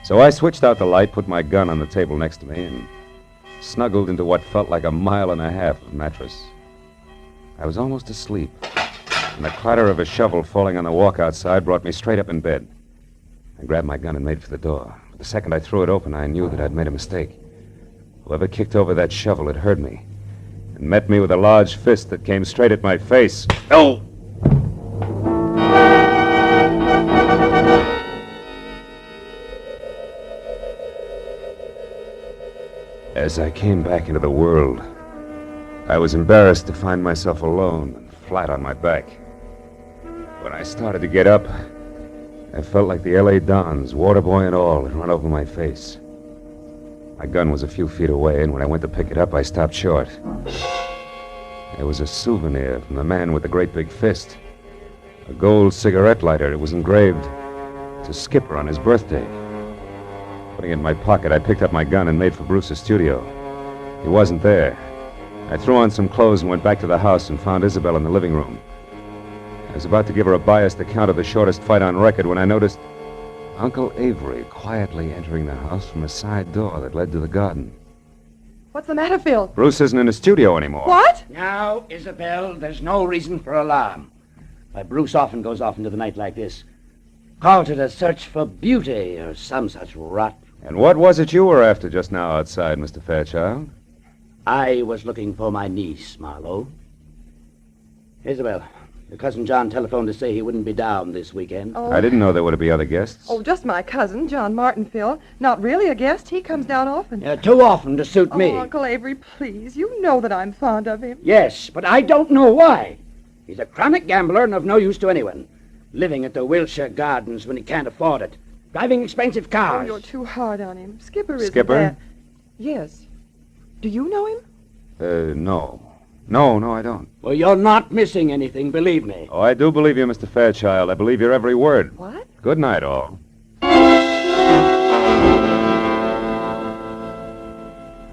So I switched out the light, put my gun on the table next to me, and snuggled into what felt like 1.5 miles of mattress. I was almost asleep, and the clatter of a shovel falling on the walk outside brought me straight up in bed. I grabbed my gun and made for the door. But the second I threw it open, I knew that I'd made a mistake. Whoever kicked over that shovel had heard me and met me with a large fist that came straight at my face. Oh! As I came back into the world, I was embarrassed to find myself alone and flat on my back. When I started to get up, I felt like the L.A. Dons, waterboy and all, had run over my face. My gun was a few feet away, and when I went to pick it up, I stopped short. There was a souvenir from the man with the great big fist. A gold cigarette lighter. It was engraved to Skipper on his birthday. Putting it in my pocket, I picked up my gun and made for Bruce's studio. He wasn't there. I threw on some clothes and went back to the house and found Isabel in the living room. I was about to give her a biased account of the shortest fight on record when I noticed Uncle Avery quietly entering the house from a side door that led to the garden. What's the matter, Phil? Bruce isn't in the studio anymore. What? Now, Isabel, there's no reason for alarm. Why, Bruce often goes off into the night like this. Calls it a search for beauty or some such rot. And what was it you were after just now outside, Mr. Fairchild? I was looking for my niece, Marlowe. Isabel, your cousin John telephoned to say he wouldn't be down this weekend. Oh. I didn't know there would be other guests. Oh, just my cousin, John Martin, Phil. Not really a guest. He comes down often. Too often to suit me. Oh, Uncle Avery, please. You know that I'm fond of him. Yes, but I don't know why. He's a chronic gambler and of no use to anyone. Living at the Wilshire Gardens when he can't afford it. Driving expensive cars. Oh, you're too hard on him. Skipper is Skipper? Yes. Do you know him? No. No, I don't. Well, you're not missing anything, believe me. Oh, I do believe you, Mr. Fairchild. I believe your every word. What? Good night, all.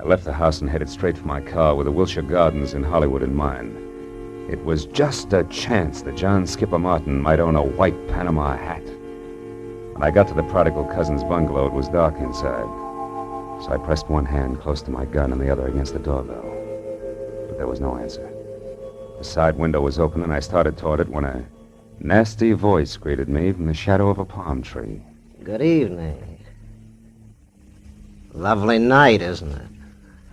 I left the house and headed straight for my car with the Wilshire Gardens in Hollywood in mind. It was just a chance that John Skipper Martin might own a white Panama hat. When I got to the prodigal cousin's bungalow, it was dark inside. So I pressed one hand close to my gun and the other against the doorbell. But there was no answer. The side window was open, and I started toward it when a nasty voice greeted me from the shadow of a palm tree. Good evening. Lovely night, isn't it?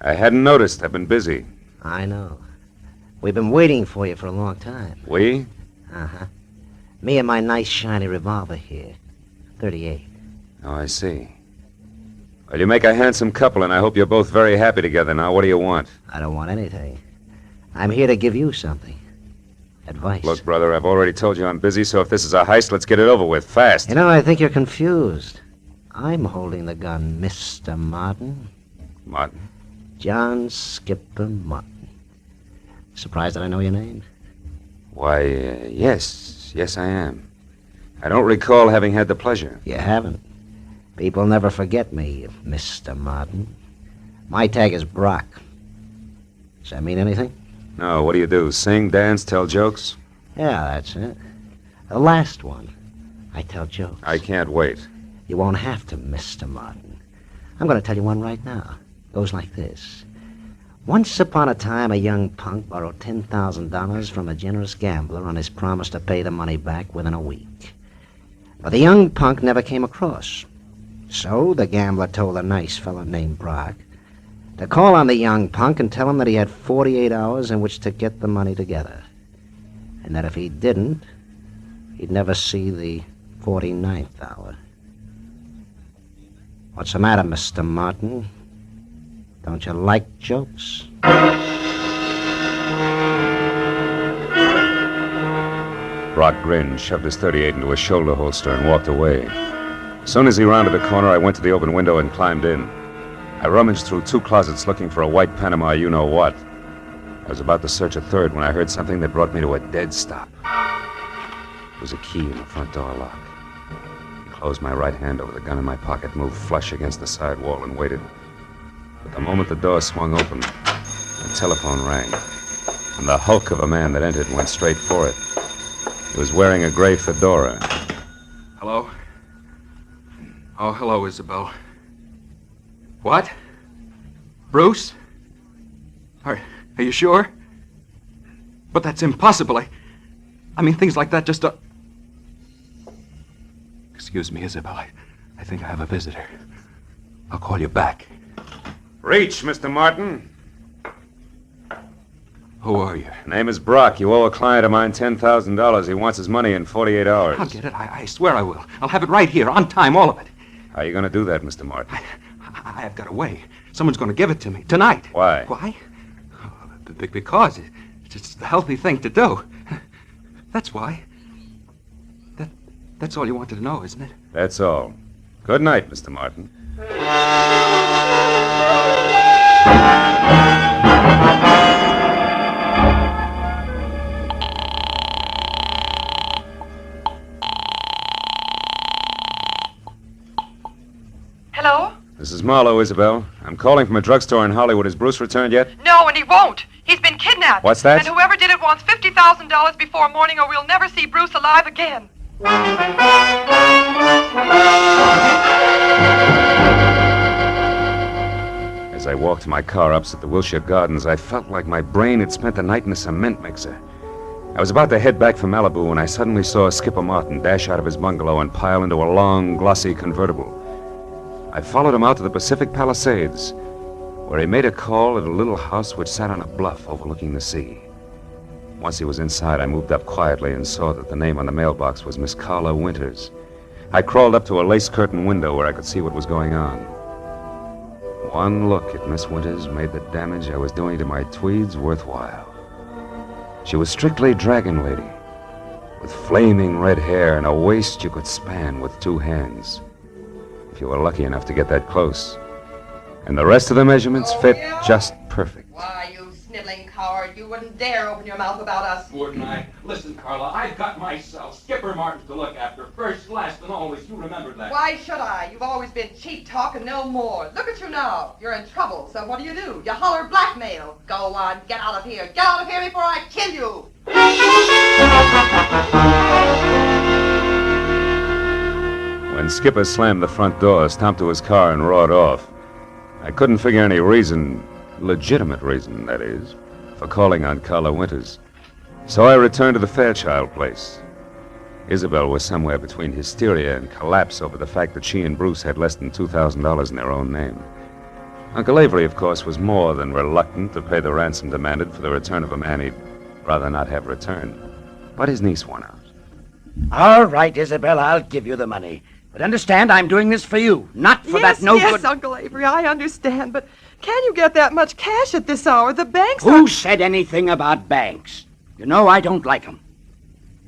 I hadn't noticed. I've been busy. I know. We've been waiting for you for a long time. We? Uh-huh. Me and my nice shiny revolver here. 38. Oh, I see. Well, you make a handsome couple, and I hope you're both very happy together now. What do you want? I don't want anything. I'm here to give you something. Advice. Look, brother, I've already told you I'm busy, so if this is a heist, let's get it over with, fast. You know, I think you're confused. I'm holding the gun, Mr. Martin. Martin? John Skipper Martin. Surprised that I know your name? Why, yes. Yes, I am. I don't recall having had the pleasure. You haven't. People never forget me, Mr. Martin. My tag is Brock. Does that mean anything? No, what do you do? Sing, dance, tell jokes? Yeah, that's it. The last one. I tell jokes. I can't wait. You won't have to, Mr. Martin. I'm going to tell you one right now. Goes like this. Once upon a time, a young punk borrowed $10,000 from a generous gambler on his promise to pay the money back within a week. But the young punk never came across. So the gambler told a nice fellow named Brock to call on the young punk and tell him that he had 48 hours in which to get the money together. And that if he didn't, he'd never see the 49th hour. What's the matter, Mr. Martin? Don't you like jokes? Brock grinned, shoved his .38 into his shoulder holster, and walked away. As soon as he rounded the corner, I went to the open window and climbed in. I rummaged through 2 closets looking for a white Panama you-know-what. I was about to search a third when I heard something that brought me to a dead stop. It was a key in the front door lock. I closed my right hand over the gun in my pocket, moved flush against the side wall, and waited. But the moment the door swung open, the telephone rang, and the hulk of a man that entered went straight for it. He was wearing a gray fedora. Hello? Oh, hello, Isabel. What? Bruce? Are you sure? But that's impossible. I mean, things like that just don't... Excuse me, Isabel. I think I have a visitor. I'll call you back. Reach, Mr. Martin. Who are you? Name is Brock. You owe a client of mine $10,000. He wants his money in 48 hours. I'll get it. I swear I will. I'll have it right here, on time, all of it. How are you going to do that, Mr. Martin? I've got a way. Someone's going to give it to me tonight. Why? Why? Because it's the healthy thing to do. That's why. That's all you wanted to know, isn't it? That's all. Good night, Mr. Martin. Hello? This is Marlowe, Isabel. I'm calling from a drugstore in Hollywood. Has Bruce returned yet? No, and he won't. He's been kidnapped. What's that? And whoever did it wants $50,000 before morning, or we'll never see Bruce alive again. As I walked to my car opposite the Wilshire Gardens, I felt like my brain had spent the night in a cement mixer. I was about to head back for Malibu when I suddenly saw Skipper Martin dash out of his bungalow and pile into a long, glossy convertible. I followed him out to the Pacific Palisades, where he made a call at a little house which sat on a bluff overlooking the sea. Once he was inside, I moved up quietly and saw that the name on the mailbox was Miss Carla Winters. I crawled up to a lace-curtain window where I could see what was going on. One look at Miss Winters made the damage I was doing to my tweeds worthwhile. She was strictly Dragon Lady, with flaming red hair and a waist you could span with 2 hands, if you were lucky enough to get that close. And the rest of the measurements fit just perfect. Why, you sniveling coward, you wouldn't dare open your mouth about us. Wouldn't I? Listen, Carla, I've got myself Skipper Martin to look after. First, last, and always. You remember that. Why should I? You've always been cheap talk and no more. Look at you now. You're in trouble, so what do? You holler blackmail. Go on, get out of here. Get out of here before I kill you. When Skipper slammed the front door, stomped to his car, and roared off, I couldn't figure any reason, legitimate reason, that is, for calling on Carla Winters. So I returned to the Fairchild place. Isabel was somewhere between hysteria and collapse over the fact that she and Bruce had less than $2,000 in their own name. Uncle Avery, of course, was more than reluctant to pay the ransom demanded for the return of a man he'd rather not have returned. But his niece won out. All right, Isabel, I'll give you the money. But understand, I'm doing this for you, not for that no Yes, good... Uncle Avery, I understand, but can you get that much cash at this hour? The banks Who said anything about banks? You know I don't like them.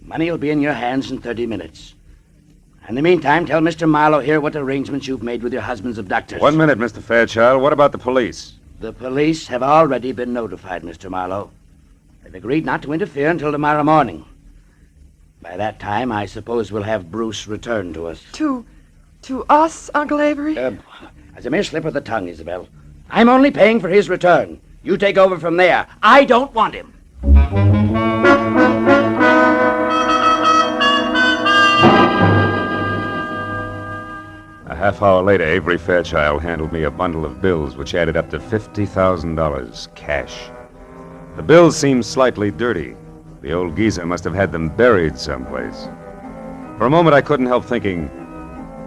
Money will be in your hands in 30 minutes. In the meantime, tell Mr. Marlowe here what arrangements you've made with your husband's abductors. 1 minute, Mr. Fairchild. What about the police? The police have already been notified, Mr. Marlowe. They've agreed not to interfere until tomorrow morning. By that time, I suppose we'll have Bruce return to us. To us, Uncle Avery? As a mere slip of the tongue, Isabel. I'm only paying for his return. You take over from there. I don't want him. A half hour later, Avery Fairchild handed me a bundle of bills which added up to $50,000, cash. The bills seemed slightly dirty. The old geezer must have had them buried someplace. For a moment, I couldn't help thinking,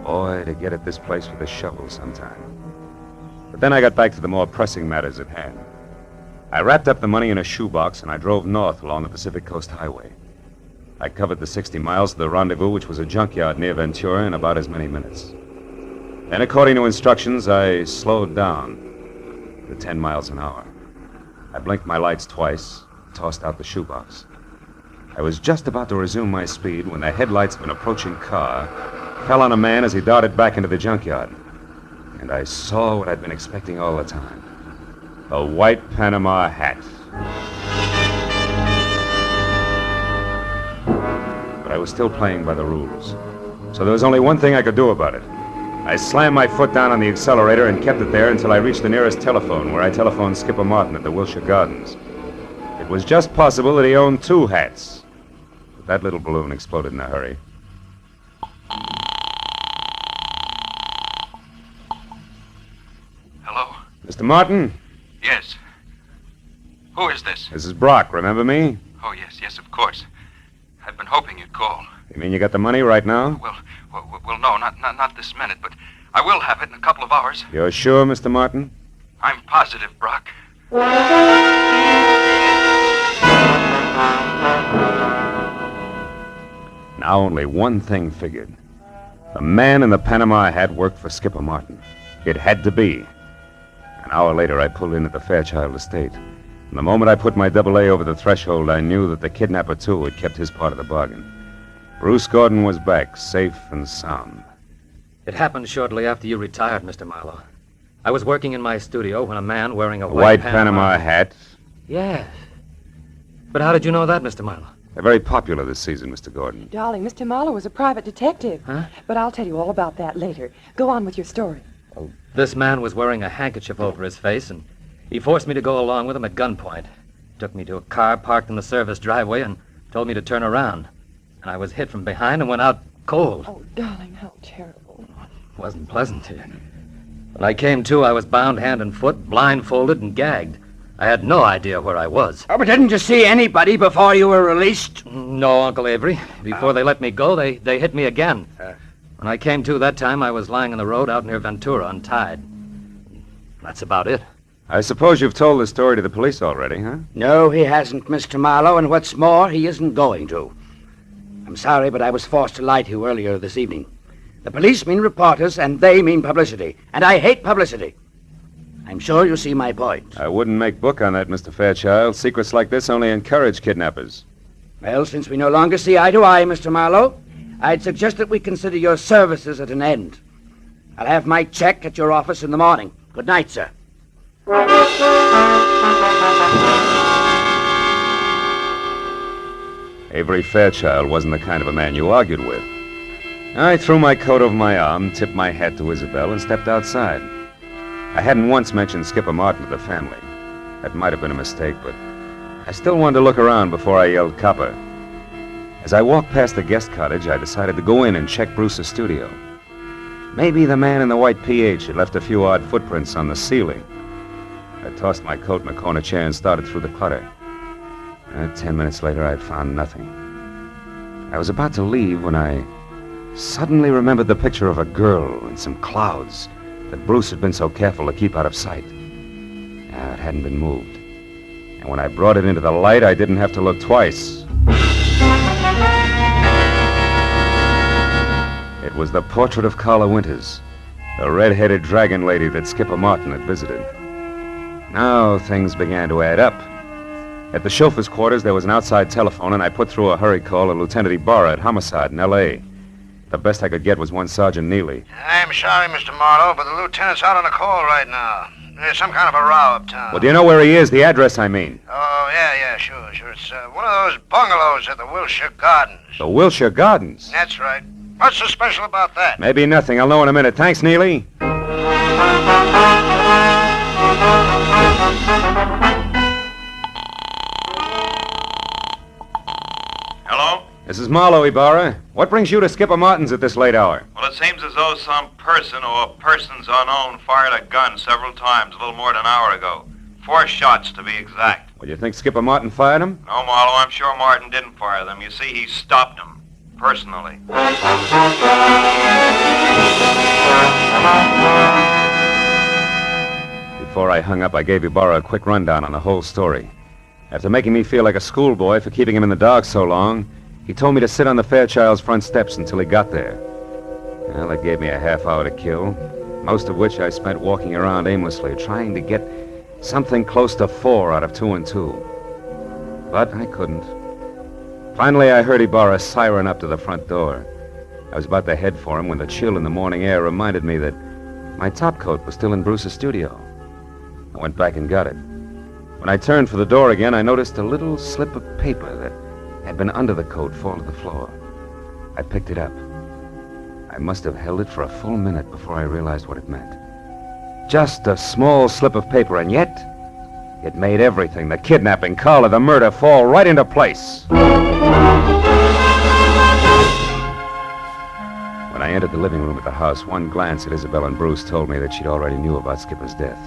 boy, to get at this place with a shovel sometime. But then I got back to the more pressing matters at hand. I wrapped up the money in a shoebox, and I drove north along the Pacific Coast Highway. I covered the 60 miles to the rendezvous, which was a junkyard near Ventura, in about as many minutes. Then, according to instructions, I slowed down to 10 miles an hour. I blinked my lights twice, tossed out the shoebox. I was just about to resume my speed when the headlights of an approaching car fell on a man as he darted back into the junkyard. And I saw what I'd been expecting all the time. A white Panama hat. But I was still playing by the rules. So there was only one thing I could do about it. I slammed my foot down on the accelerator and kept it there until I reached the nearest telephone, where I telephoned Skipper Martin at the Wilshire Gardens. It was just possible that he owned 2 hats. But that little balloon exploded in a hurry. Hello? Mr. Martin? Yes. Who is this? This is Brock, remember me? Oh, yes, of course. I've been hoping you'd call. You mean you got the money right now? Well, no, not this minute, but I will have it in a couple of hours. You're sure, Mr. Martin? I'm positive, Brock. Now only one thing figured. The man in the Panama hat worked for Skipper Martin. It had to be. An hour later, I pulled in at the Fairchild estate. And the moment I put my AA over the threshold, I knew that the kidnapper, too, had kept his part of the bargain. Bruce Gordon was back, safe and sound. It happened shortly after you retired, Mr. Marlowe. I was working in my studio when a man wearing a white Panama hat? Yes. But how did you know that, Mr. Marlowe? They're very popular this season, Mr. Gordon. Darling, Mr. Marlowe was a private detective. Huh? But I'll tell you all about that later. Go on with your story. Well, this man was wearing a handkerchief over his face, and he forced me to go along with him at gunpoint. Took me to a car parked in the service driveway and told me to turn around. And I was hit from behind and went out cold. Oh, darling, how terrible. It wasn't pleasant. When I came to, I was bound hand and foot, blindfolded and gagged. I had no idea where I was. Oh, but didn't you see anybody before you were released? No, Uncle Avery. Before they let me go, they hit me again. When I came to that time, I was lying on the road out near Ventura, untied. That's about it. I suppose you've told the story to the police already, huh? No, he hasn't, Mr. Marlowe, and what's more, he isn't going to. I'm sorry, but I was forced to lie to you earlier this evening. The police mean reporters, and they mean publicity. And I hate publicity. I'm sure you see my point. I wouldn't make book on that, Mr. Fairchild. Secrets like this only encourage kidnappers. Well, since we no longer see eye to eye, Mr. Marlowe, I'd suggest that we consider your services at an end. I'll have my check at your office in the morning. Good night, sir. Avery Fairchild wasn't the kind of a man you argued with. I threw my coat over my arm, tipped my hat to Isabel, and stepped outside. I hadn't once mentioned Skipper Martin to the family. That might have been a mistake, but I still wanted to look around before I yelled copper. As I walked past the guest cottage, I decided to go in and check Bruce's studio. Maybe the man in the white PH had left a few odd footprints on the ceiling. I tossed my coat in a corner chair and started through the clutter. 10 minutes later, I had found nothing. I was about to leave when I suddenly remembered the picture of a girl in some clouds that Bruce had been so careful to keep out of sight. It hadn't been moved. And when I brought it into the light, I didn't have to look twice. It was the portrait of Carla Winters, the red-headed dragon lady that Skipper Martin had visited. Now things began to add up. At the chauffeur's quarters, there was an outside telephone, and I put through a hurry call to Lieutenant Ibarra at Homicide in L.A. The best I could get was one Sergeant Neely. I'm sorry, Mr. Marlowe, but the lieutenant's out on a call right now. There's some kind of a row uptown. Well, do you know where he is? The address, I mean. Oh, yeah, sure. It's one of those bungalows at the Wilshire Gardens. The Wilshire Gardens? That's right. What's so special about that? Maybe nothing. I'll know in a minute. Thanks, Neely. Hello? This is Marlowe, Ibarra. What brings you to Skipper Martin's at this late hour? Well, it seems as though some person or persons unknown fired a gun several times a little more than an hour ago. 4 shots, to be exact. Well, you think Skipper Martin fired them? No, Marlowe, I'm sure Martin didn't fire them. You see, he stopped them. Personally. Before I hung up, I gave Ibarra a quick rundown on the whole story. After making me feel like a schoolboy for keeping him in the dark so long, He told me to sit on the Fairchild's front steps until he got there. Well, it gave me a half hour to kill, most of which I spent walking around aimlessly, trying to get something close to 4 out of 2 and 2. But I couldn't. Finally, I heard Ibarra siren up to the front door. I was about to head for him when the chill in the morning air reminded me that my topcoat was still in Bruce's studio. I went back and got it. When I turned for the door again, I noticed a little slip of paper that had been under the coat fall to the floor. I picked it up. I must have held it for a full minute before I realized what it meant. Just a small slip of paper, and yet it made everything, the kidnapping, Carla, the murder, fall right into place. When I entered the living room at the house, one glance at Isabel and Bruce told me that she'd already knew about Skipper's death.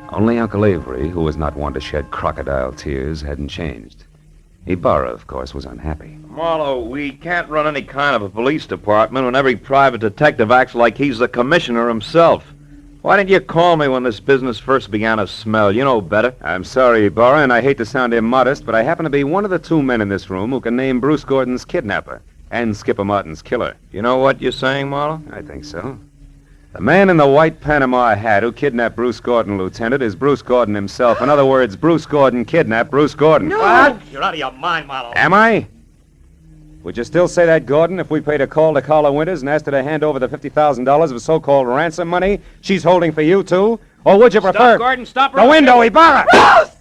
Only Uncle Avery, who was not one to shed crocodile tears, hadn't changed. Ibarra, of course, was unhappy. Marlowe, we can't run any kind of a police department when every private detective acts like he's the commissioner himself. Why didn't you call me when this business first began to smell? You know better. I'm sorry, Ibarra, and I hate to sound immodest, but I happen to be one of the 2 men in this room who can name Bruce Gordon's kidnapper and Skipper Martin's killer. You know what you're saying, Marlowe? I think so. The man in the white Panama hat who kidnapped Bruce Gordon, Lieutenant, is Bruce Gordon himself. In other words, Bruce Gordon kidnapped Bruce Gordon. No! What? You're out of your mind, Marlowe. Am I? Would you still say that, Gordon, if we paid a call to Carla Winters and asked her to hand over the $50,000 of so-called ransom money she's holding for you, too? Or would you prefer... Stop, Gordon, stop. The window, Ibarra! Bruce!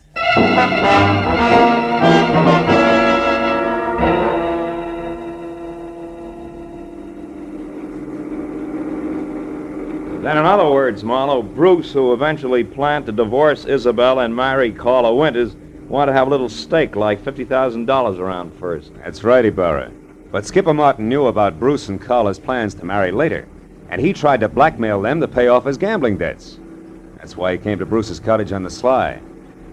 Then, in other words, Marlowe, Bruce, who eventually planned to divorce Isabel and marry Carla Winters, wanted to have a little stake, like $50,000 around first. That's right, Ibarra. But Skipper Martin knew about Bruce and Carla's plans to marry later, and he tried to blackmail them to pay off his gambling debts. That's why he came to Bruce's cottage on the sly.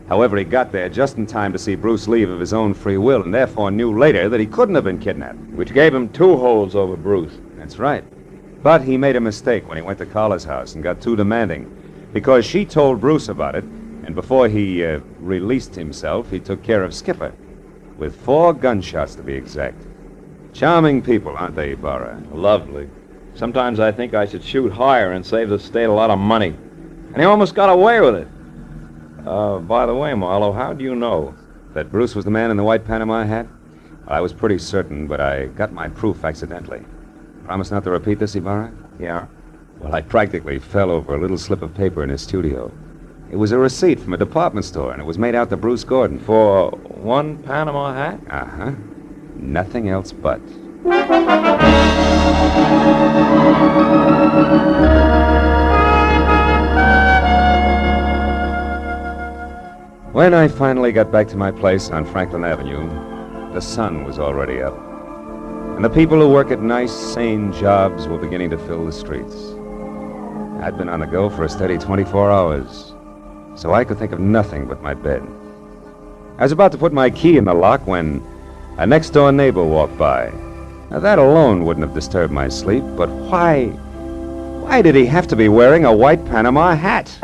However, he got there just in time to see Bruce leave of his own free will, and therefore knew later that he couldn't have been kidnapped. Which gave him 2 holds over Bruce. That's right. But he made a mistake when he went to Carla's house and got too demanding, because she told Bruce about it, and before he released himself, he took care of Skipper, with 4 gunshots to be exact. Charming people, aren't they, Ibarra? Lovely. Sometimes I think I should shoot higher and save the state a lot of money. And he almost got away with it. By the way, Marlowe, how do you know? That Bruce was the man in the white Panama hat? I was pretty certain, but I got my proof accidentally. Promise not to repeat this, Ibarra? Yeah. Well, I practically fell over a little slip of paper in his studio. It was a receipt from a department store, and it was made out to Bruce Gordon. For 1 Panama hat? Uh-huh. Nothing else but. When I finally got back to my place on Franklin Avenue, the sun was already up. And the people who work at nice, sane jobs were beginning to fill the streets. I'd been on the go for a steady 24 hours, so I could think of nothing but my bed. I was about to put my key in the lock when a next-door neighbor walked by. Now, that alone wouldn't have disturbed my sleep, but why did he have to be wearing a white Panama hat?